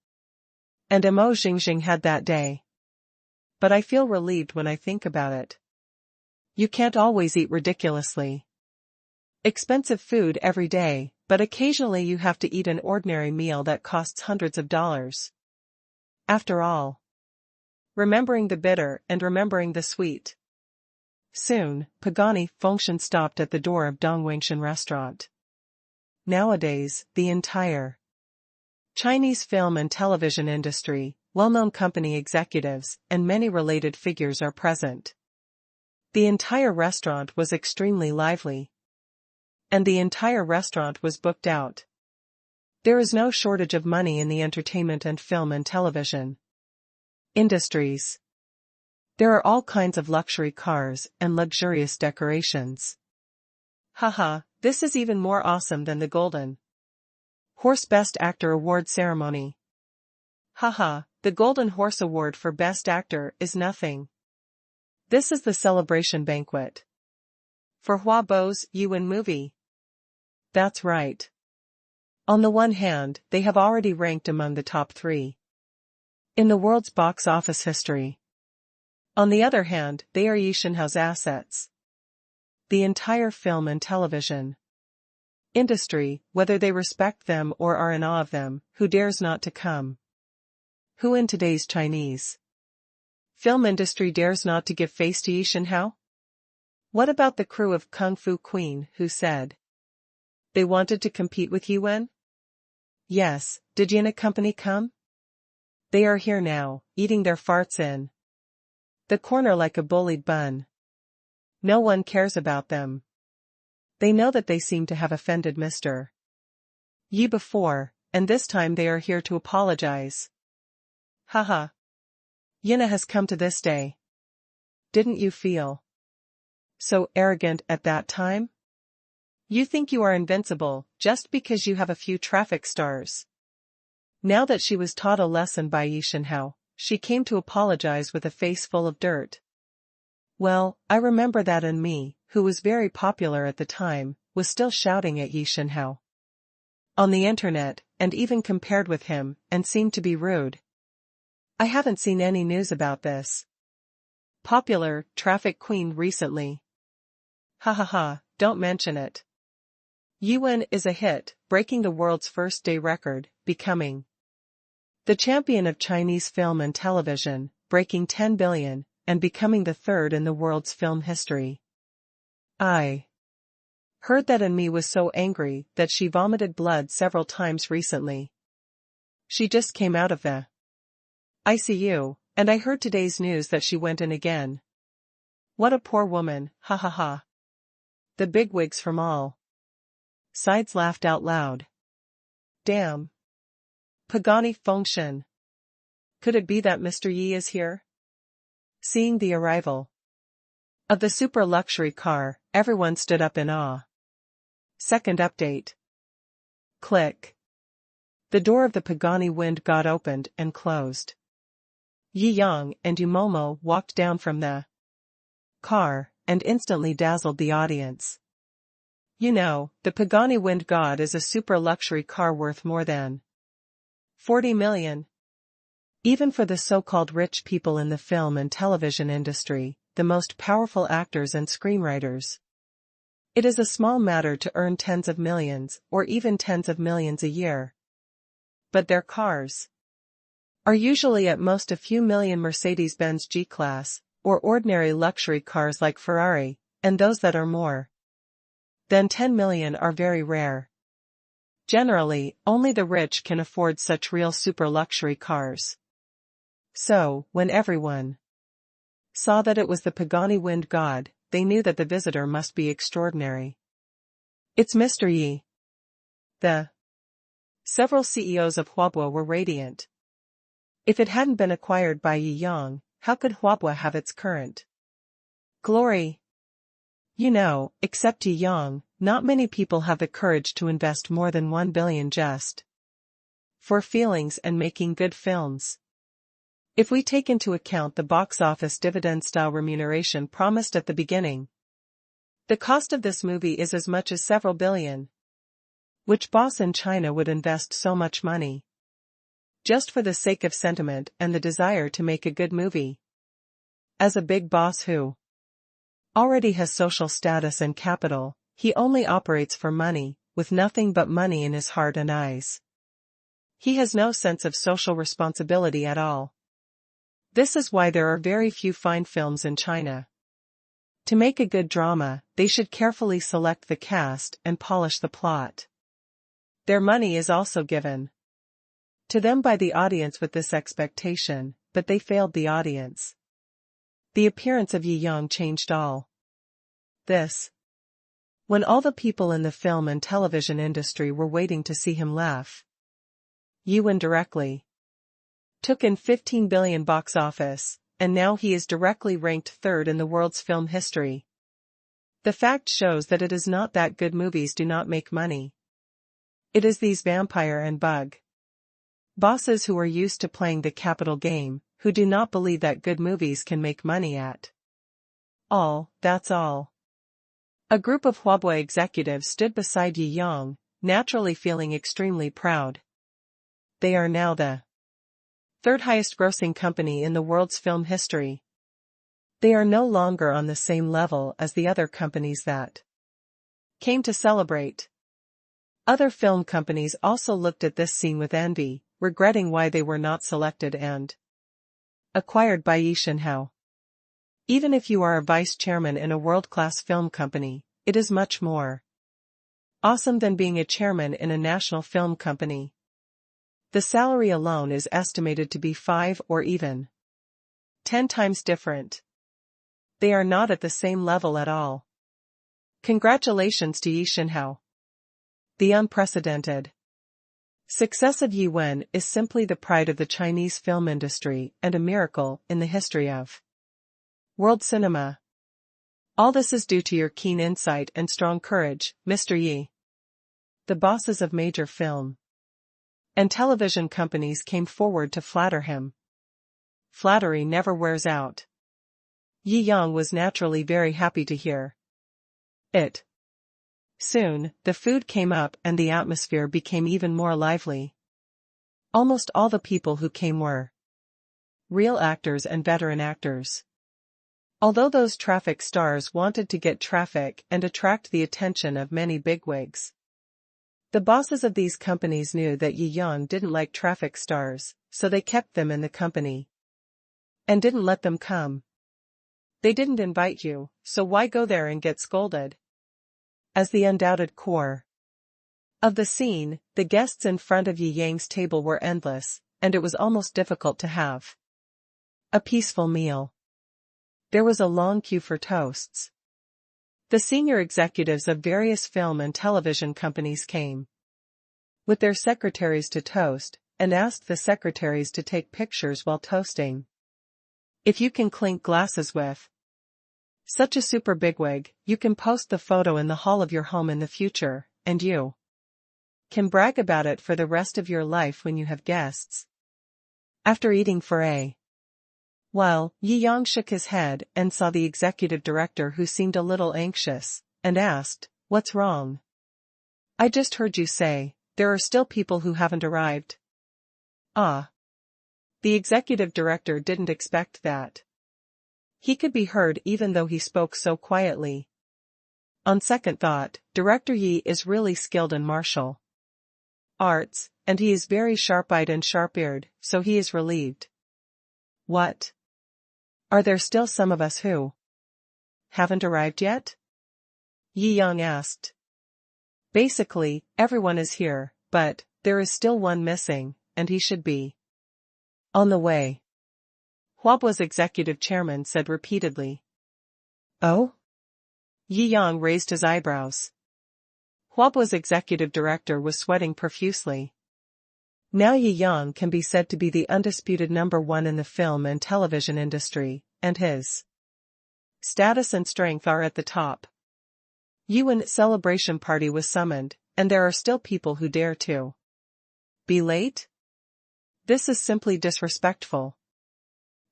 and Mo Jingjing had that day. But I feel relieved when I think about it. You can't always eat ridiculously expensive food every day, but occasionally you have to eat an ordinary meal that costs hundreds of dollars. After all, remembering the bitter and remembering the sweet. Soon, Pagani function stopped at the door of Dongwangshan restaurant. Nowadays, the entire Chinese film and television industry, well-known company executives, and many related figures are present. The entire restaurant was extremely lively. And the entire restaurant was booked out. There is no shortage of money in the entertainment and film and television industries. There are all kinds of luxury cars and luxurious decorations. Haha, this is even more awesome than the Golden Horse Best Actor Award ceremony. Haha, the Golden Horse Award for Best Actor is nothing. This is the celebration banquet for Hua Bo's Yuan movie. That's right. On the one hand, they have already ranked among the top 3 in the world's box office history. On the other hand, they are Yi Shenhao's assets. The entire film and television industry, whether they respect them or are in awe of them, who dares not to come? Who in today's Chinese film industry dares not to give face to Yi Shenhao? What about the crew of Kung Fu Queen who said they wanted to compete with Yuan? Yes, did Yin Company come? They are here now, eating their farts in the corner like a bullied bun. No one cares about them. They know that they seem to have offended Mr. Yi before, and this time they are here to apologize. Haha. Yina has come to this day. Didn't you feel so arrogant at that time? You think you are invincible, just because you have a few traffic stars. Now that she was taught a lesson by Yi Shenhao, she came to apologize with a face full of dirt. Well, I remember that, and me, who was very popular at the time, was still shouting at Yi Shenhao on the internet, and even compared with him, and seemed to be rude. I haven't seen any news about this popular traffic queen recently. Ha ha ha, don't mention it. Yuan is a hit, breaking the world's first-day record, becoming the champion of Chinese film and television, breaking 10 billion, and becoming the third in the world's film history. I heard that, and me was so angry that she vomited blood several times recently. She just came out of the ICU, and I heard today's news that she went in again. What a poor woman, ha ha ha. The bigwigs from all sides laughed out loud. Damn. Pagani function. Could it be that Mr. Yi is here? Seeing the arrival of the super luxury car, everyone stood up in awe. Second update. Click. The door of the Pagani Wind got opened and closed. Yi Yang and Yu Momo walked down from the car, and instantly dazzled the audience. You know, the Pagani Wind God is a super luxury car worth more than 40 million. Even for the so-called rich people in the film and television industry, the most powerful actors and screenwriters, it is a small matter to earn tens of millions, or even tens of millions a year. But their cars are usually at most a few million. Mercedes-Benz G-Class, or ordinary luxury cars like Ferrari, and those that are more than 10 million are very rare. Generally, only the rich can afford such real super luxury cars. So, when everyone saw that it was the Pagani Wind God, they knew that the visitor must be extraordinary. It's Mr. Yi. The several CEOs of Huabua were radiant. If it hadn't been acquired by Yi Yang, how could Huabua have its current glory? You know, except Yi Yang, not many people have the courage to invest more than 1 billion just for feelings and making good films. If we take into account the box office dividend-style remuneration promised at the beginning, the cost of this movie is as much as several billion. Which boss in China would invest so much money just for the sake of sentiment and the desire to make a good movie? As a big boss who already has social status and capital, he only operates for money, with nothing but money in his heart and eyes. He has no sense of social responsibility at all. This is why there are very few fine films in China. To make a good drama, they should carefully select the cast and polish the plot. Their money is also given to them by the audience with this expectation, but they failed the audience. The appearance of Yi Yang changed all this. When all the people in the film and television industry were waiting to see him laugh, Yi Wen directly took in 15 billion box office, and now he is directly ranked third in the world's film history. The fact shows that it is not that good movies do not make money. It is these vampire and bug bosses who are used to playing the capital game, who do not believe that good movies can make money at all. That's all. A group of Huawei executives stood beside Yi Yang, naturally feeling extremely proud. They are now the third highest grossing company in the world's film history. They are no longer on the same level as the other companies that came to celebrate. Other film companies also looked at this scene with envy, regretting why they were not selected and acquired by Yishinhao. Even if you are a vice chairman in a world-class film company, it is much more awesome than being a chairman in a national film company. The salary alone is estimated to be 5 or even 10 times different. They are not at the same level at all. Congratulations to Yishinhao. The unprecedented success of Yi Wen is simply the pride of the Chinese film industry and a miracle in the history of world cinema. All this is due to your keen insight and strong courage, Mr. Yi. The bosses of major film and television companies came forward to flatter him. Flattery never wears out. Yi Yang was naturally very happy to hear it. Soon, the food came up and the atmosphere became even more lively. Almost all the people who came were real actors and veteran actors. Although those traffic stars wanted to get traffic and attract the attention of many bigwigs, the bosses of these companies knew that Yi Yang didn't like traffic stars, so they kept them in the company and didn't let them come. They didn't invite you, so why go there and get scolded? As the undoubted core of the scene, the guests in front of Yi Yang's table were endless, and it was almost difficult to have a peaceful meal. There was a long queue for toasts. The senior executives of various film and television companies came with their secretaries to toast, and asked the secretaries to take pictures while toasting. If you can clink glasses with such a super bigwig, you can post the photo in the hall of your home in the future, and you can brag about it for the rest of your life when you have guests. After eating for a while, Yi Yang shook his head and saw the executive director, who seemed a little anxious, and asked, "What's wrong?" "I just heard you say, there are still people who haven't arrived." Ah. The executive director didn't expect that. He could be heard even though he spoke so quietly. On second thought, Director Yi is really skilled in martial arts, and he is very sharp-eyed and sharp-eared, so he is relieved. "What? Are there still some of us who haven't arrived yet?" Yi Yang asked. "Basically, everyone is here, but there is still one missing, and he should be on the way," Huawei's executive chairman said repeatedly. "Oh?" Yi Yang raised his eyebrows. Huawei's executive director was sweating profusely. Now Yi Yang can be said to be the undisputed number one in the film and television industry, and his status and strength are at the top. Yi Wen's celebration party was summoned, and there are still people who dare to be late? This is simply disrespectful.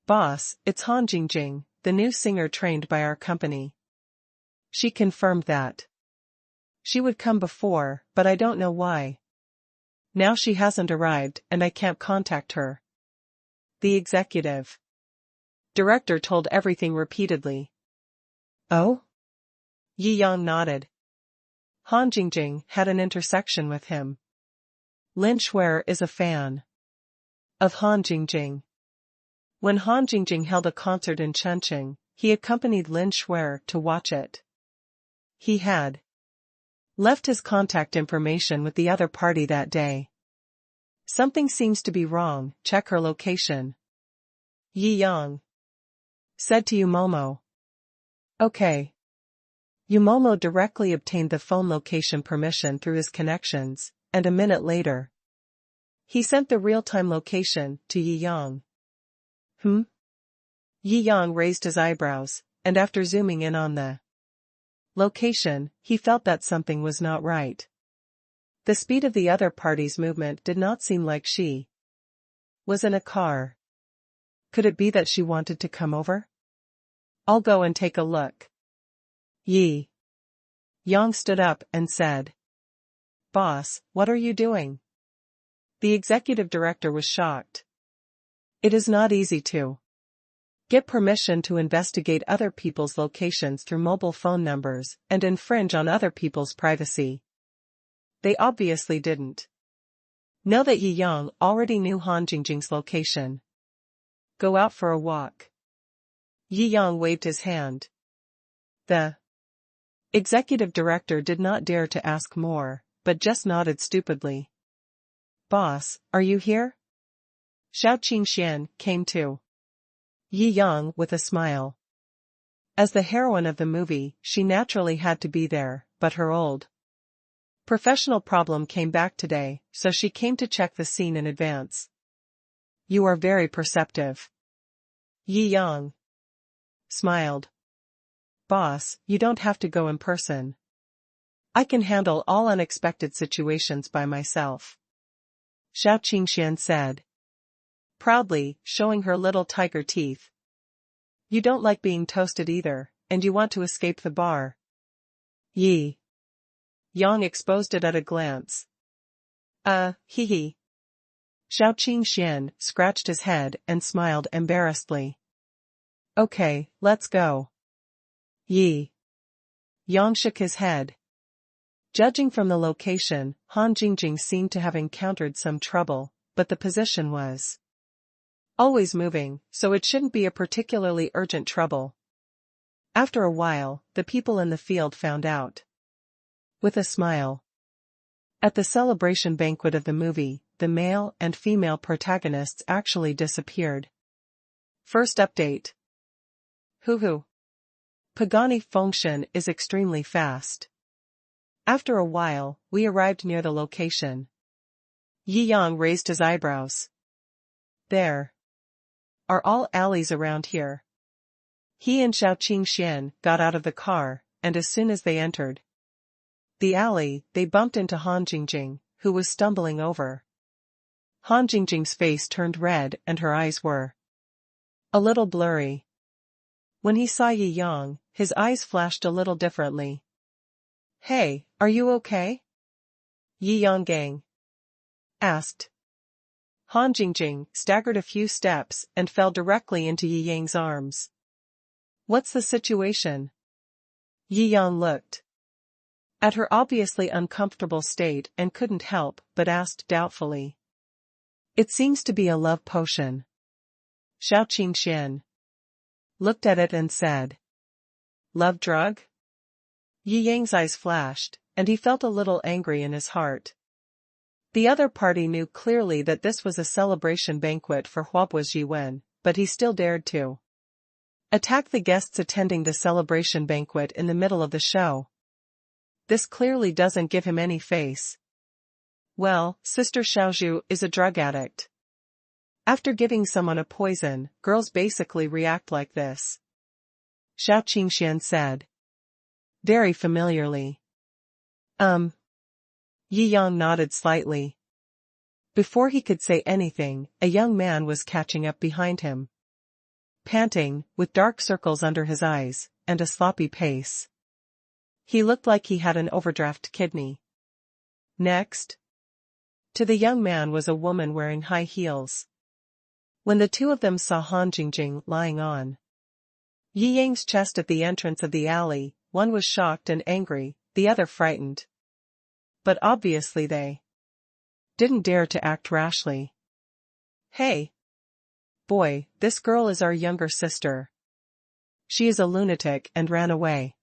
"Boss, it's Han Jingjing, the new singer trained by our company." She confirmed that she would come before, but I don't know why. Now she hasn't arrived and I can't contact her. The executive director told everything repeatedly. "Oh?" Yi Yang nodded. Han Jingjing had an intersection with him. Lin Shuer is a fan of Han Jingjing. When Han Jingjing held a concert in Chengqing, he accompanied Lin Shuer to watch it. He had left his contact information with the other party that day. Something seems to be wrong, check her location. Yi Yang said to Yumomo. Okay. Yumomo directly obtained the phone location permission through his connections, and a minute later, he sent the real-time location to Yi Yang. Yi Yang raised his eyebrows, and after zooming in on the location, he felt that something was not right. The speed of the other party's movement did not seem like she was in a car. Could it be that she wanted to come over? I'll go and take a look. Yi Yang stood up and said, Boss, what are you doing? The executive director was shocked. It is not easy to get permission to investigate other people's locations through mobile phone numbers and infringe on other people's privacy. They obviously didn't know that Yi Yang already knew Han Jingjing's location. Go out for a walk. Yi Yang waved his hand. The executive director did not dare to ask more, but just nodded stupidly. Boss, are you here? Shou Qingxian came to Yi Yang with a smile. As the heroine of the movie, she naturally had to be there, but her old professional problem came back today, so she came to check the scene in advance. You are very perceptive. Yi Yang smiled. Boss, you don't have to go in person. I can handle all unexpected situations by myself. Shou Qingxian said, proudly, showing her little tiger teeth. You don't like being toasted either, and you want to escape the bar. Yi Yang exposed it at a glance. Hee. Shou Qingxian scratched his head and smiled embarrassedly. Okay, let's go. Yi Yang shook his head. Judging from the location, Han Jingjing seemed to have encountered some trouble, but the position was always moving, so it shouldn't be a particularly urgent trouble. After a while, the people in the field found out. With a smile. At the celebration banquet of the movie, the male and female protagonists actually disappeared. First update. Hoo. Pagani function is extremely fast. After a while, we arrived near the location. Yi Yang raised his eyebrows. There are all alleys around here. He and Shou Qingxian got out of the car, and as soon as they entered the alley, they bumped into Han Jingjing, who was stumbling over. Han Jingjing's face turned red and her eyes were a little blurry. When he saw Yi Yang, his eyes flashed a little differently. Hey, are you okay? Yi Yang gang asked. Han Jingjing staggered a few steps and fell directly into Yi Yang's arms. What's the situation? Yi Yang looked at her obviously uncomfortable state and couldn't help but asked doubtfully. It seems to be a love potion. Shou Qingxian looked at it and said, love drug? Yi Yang's eyes flashed, and he felt a little angry in his heart. The other party knew clearly that this was a celebration banquet for Huabo's Yiwen, but he still dared to attack the guests attending the celebration banquet in the middle of the show. This clearly doesn't give him any face. Well, Sister Xiaozhu is a drug addict. After giving someone a poison, girls basically react like this. Shou Qingxian said. Very familiarly. Yi Yang nodded slightly. Before he could say anything, a young man was catching up behind him. Panting, with dark circles under his eyes, and a sloppy pace. He looked like he had an overdraft kidney. Next to the young man was a woman wearing high heels. When the two of them saw Han Jingjing lying on Yi Yang's chest at the entrance of the alley, one was shocked and angry, the other frightened. But obviously they didn't dare to act rashly. Hey! Boy, this girl is our younger sister. She is a lunatic and ran away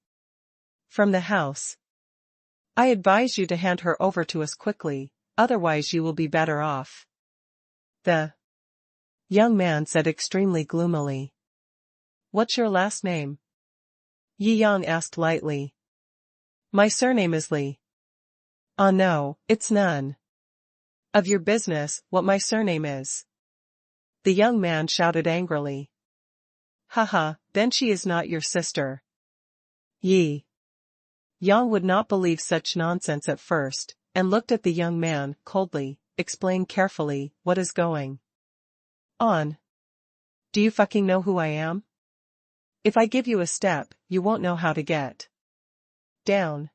from the house. I advise you to hand her over to us quickly, otherwise you will be better off. The young man said extremely gloomily. What's your last name? Yi Yang asked lightly. My surname is Li. Ah no, it's none of your business what my surname is. The young man shouted angrily. Haha, then she is not your sister. Yi Yang would not believe such nonsense at first, and looked at the young man coldly. Explain carefully what is going on. Do you fucking know who I am? If I give you a step, you won't know how to get down.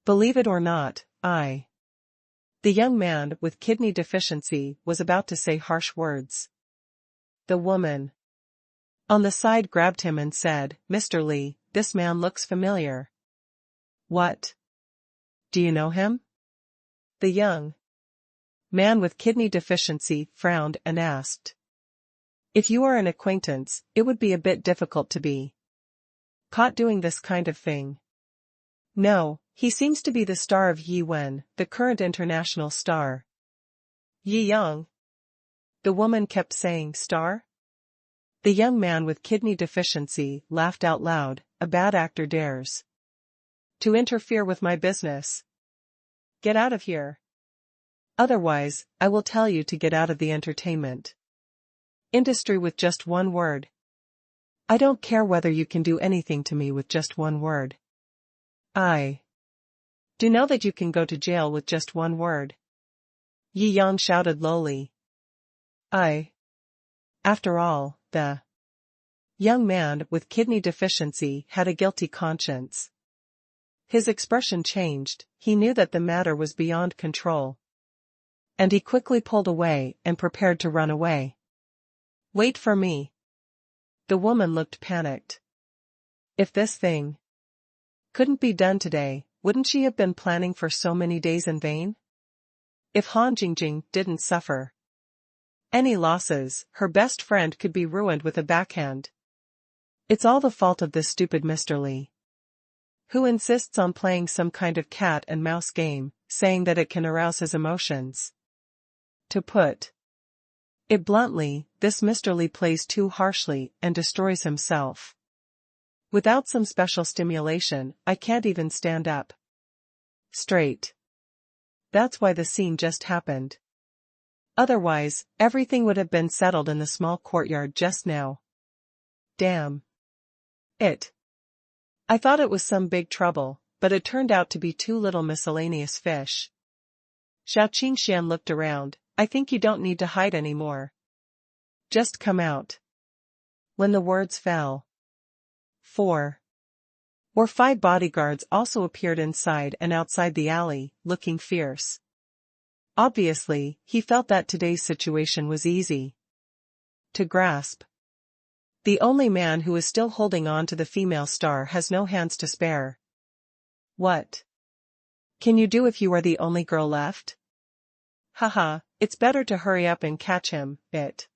Believe it or not, The young man with kidney deficiency was about to say harsh words. The woman on the side grabbed him and said, Mr. Li, this man looks familiar. What? Do you know him? The young man with kidney deficiency frowned and asked. If you are an acquaintance, it would be a bit difficult to be caught doing this kind of thing. No, he seems to be the star of Yi Wen, the current international star. Yi Yang. The woman kept saying star? The young man with kidney deficiency laughed out loud. A bad actor dares to interfere with my business. Get out of here. Otherwise, I will tell you to get out of the entertainment industry with just one word. I don't care whether you can do anything to me with just one word. I do know that you can go to jail with just one word. Yi Yang shouted lowly. After all, the young man with kidney deficiency had a guilty conscience. His expression changed. He knew that the matter was beyond control. And he quickly pulled away and prepared to run away. Wait for me. The woman looked panicked. If this thing couldn't be done today, wouldn't she have been planning for so many days in vain? If Han Jingjing didn't suffer any losses, her best friend could be ruined with a backhand. It's all the fault of this stupid Mr. Li, who insists on playing some kind of cat and mouse game, saying that it can arouse his emotions. To put it bluntly, this Mr. Li plays too harshly and destroys himself. Without some special stimulation, I can't even stand up straight. That's why the scene just happened. Otherwise, everything would have been settled in the small courtyard just now. Damn it. I thought it was some big trouble, but it turned out to be two little miscellaneous fish. Shou Qingxian looked around. I think you don't need to hide anymore. Just come out. When the words fell, 4 or 5 bodyguards also appeared inside and outside the alley, looking fierce. Obviously, he felt that today's situation was easy to grasp. The only man who is still holding on to the female star has no hands to spare. What can you do if you are the only girl left? Haha, it's better to hurry up and catch him. It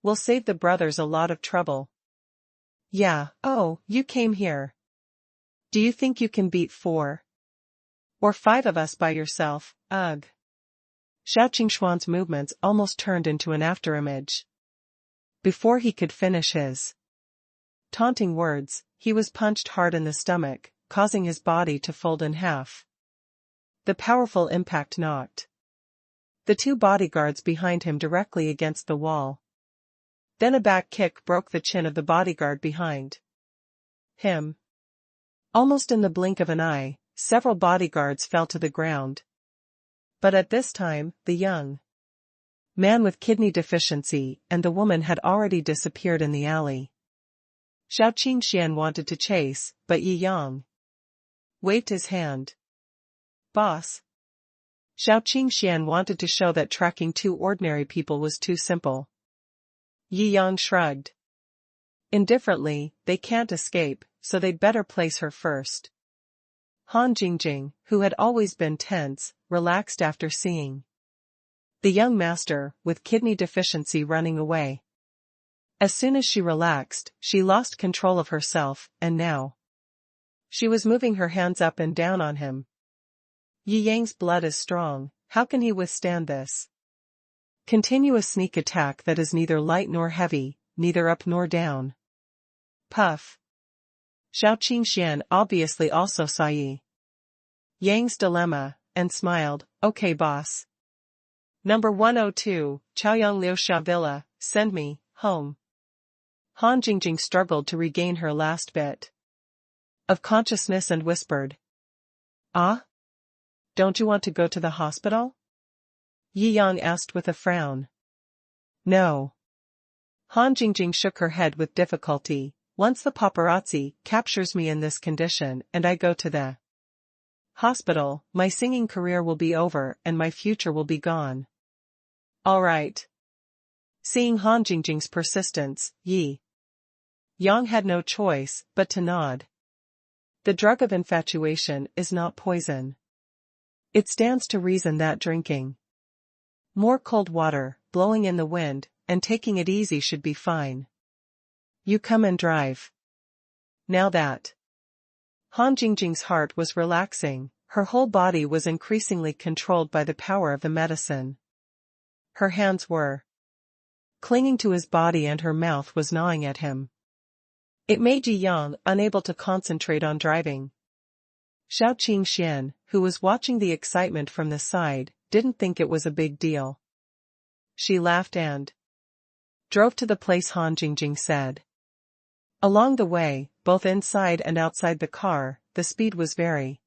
will save the brothers a lot of trouble. Yeah, oh, you came here. Do you think you can beat 4 or 5 of us by yourself? Ugh. Shou Qingxuan's movements almost turned into an afterimage. Before he could finish his taunting words, he was punched hard in the stomach, causing his body to fold in half. The powerful impact knocked the 2 bodyguards behind him directly against the wall. Then a back kick broke the chin of the bodyguard behind him. Almost in the blink of an eye, several bodyguards fell to the ground. But at this time, the young man with kidney deficiency and the woman had already disappeared in the alley. Shou Qingxian wanted to chase, but Yi Yang waved his hand. Boss. Shou Qingxian wanted to show that tracking 2 ordinary people was too simple. Yi Yang shrugged. Indifferently, they can't escape, so they'd better place her first. Han Jingjing, who had always been tense, relaxed after seeing the young master with kidney deficiency running away. As soon as she relaxed, she lost control of herself, and now she was moving her hands up and down on him. Yi Yang's blood is strong, how can he withstand this continuous sneak attack that is neither light nor heavy, neither up nor down? Puff. Shou Qingxian obviously also saw Yi Yang's dilemma, and smiled, okay boss. Number 102, Chaoyang Liuxia Villa, send me home. Han Jingjing struggled to regain her last bit of consciousness and whispered. Ah? Don't you want to go to the hospital? Yi Yang asked with a frown. No. Han Jingjing shook her head with difficulty. Once the paparazzi captures me in this condition and I go to the hospital, my singing career will be over and my future will be gone. All right. Seeing Han Jingjing's persistence, Yi Yang had no choice but to nod. The drug of infatuation is not poison. It stands to reason that drinking more cold water, blowing in the wind, and taking it easy should be fine. You come and drive. Now that Han Jingjing's heart was relaxing, her whole body was increasingly controlled by the power of the medicine. Her hands were clinging to his body and her mouth was gnawing at him. It made Yi Yang unable to concentrate on driving. Shou Qingxian, who was watching the excitement from the side, didn't think it was a big deal. She laughed and drove to the place Han Jingjing said. Along the way, both inside and outside the car, the speed was very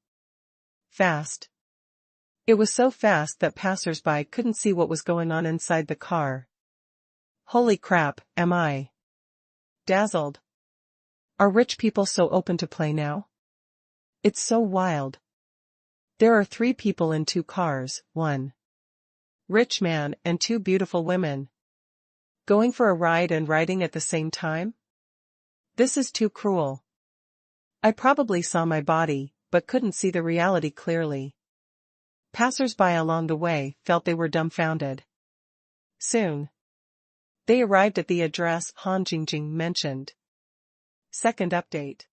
fast. It was so fast that passers-by couldn't see what was going on inside the car. Holy crap, am I dazzled? Are rich people so open to play now? It's so wild. There are 3 people in 2 cars, 1 rich man and 2 beautiful women. Going for a ride and riding at the same time? This is too cruel. I probably saw my body, but couldn't see the reality clearly. Passers-by along the way felt they were dumbfounded. Soon, they arrived at the address Han Jingjing mentioned. Second update.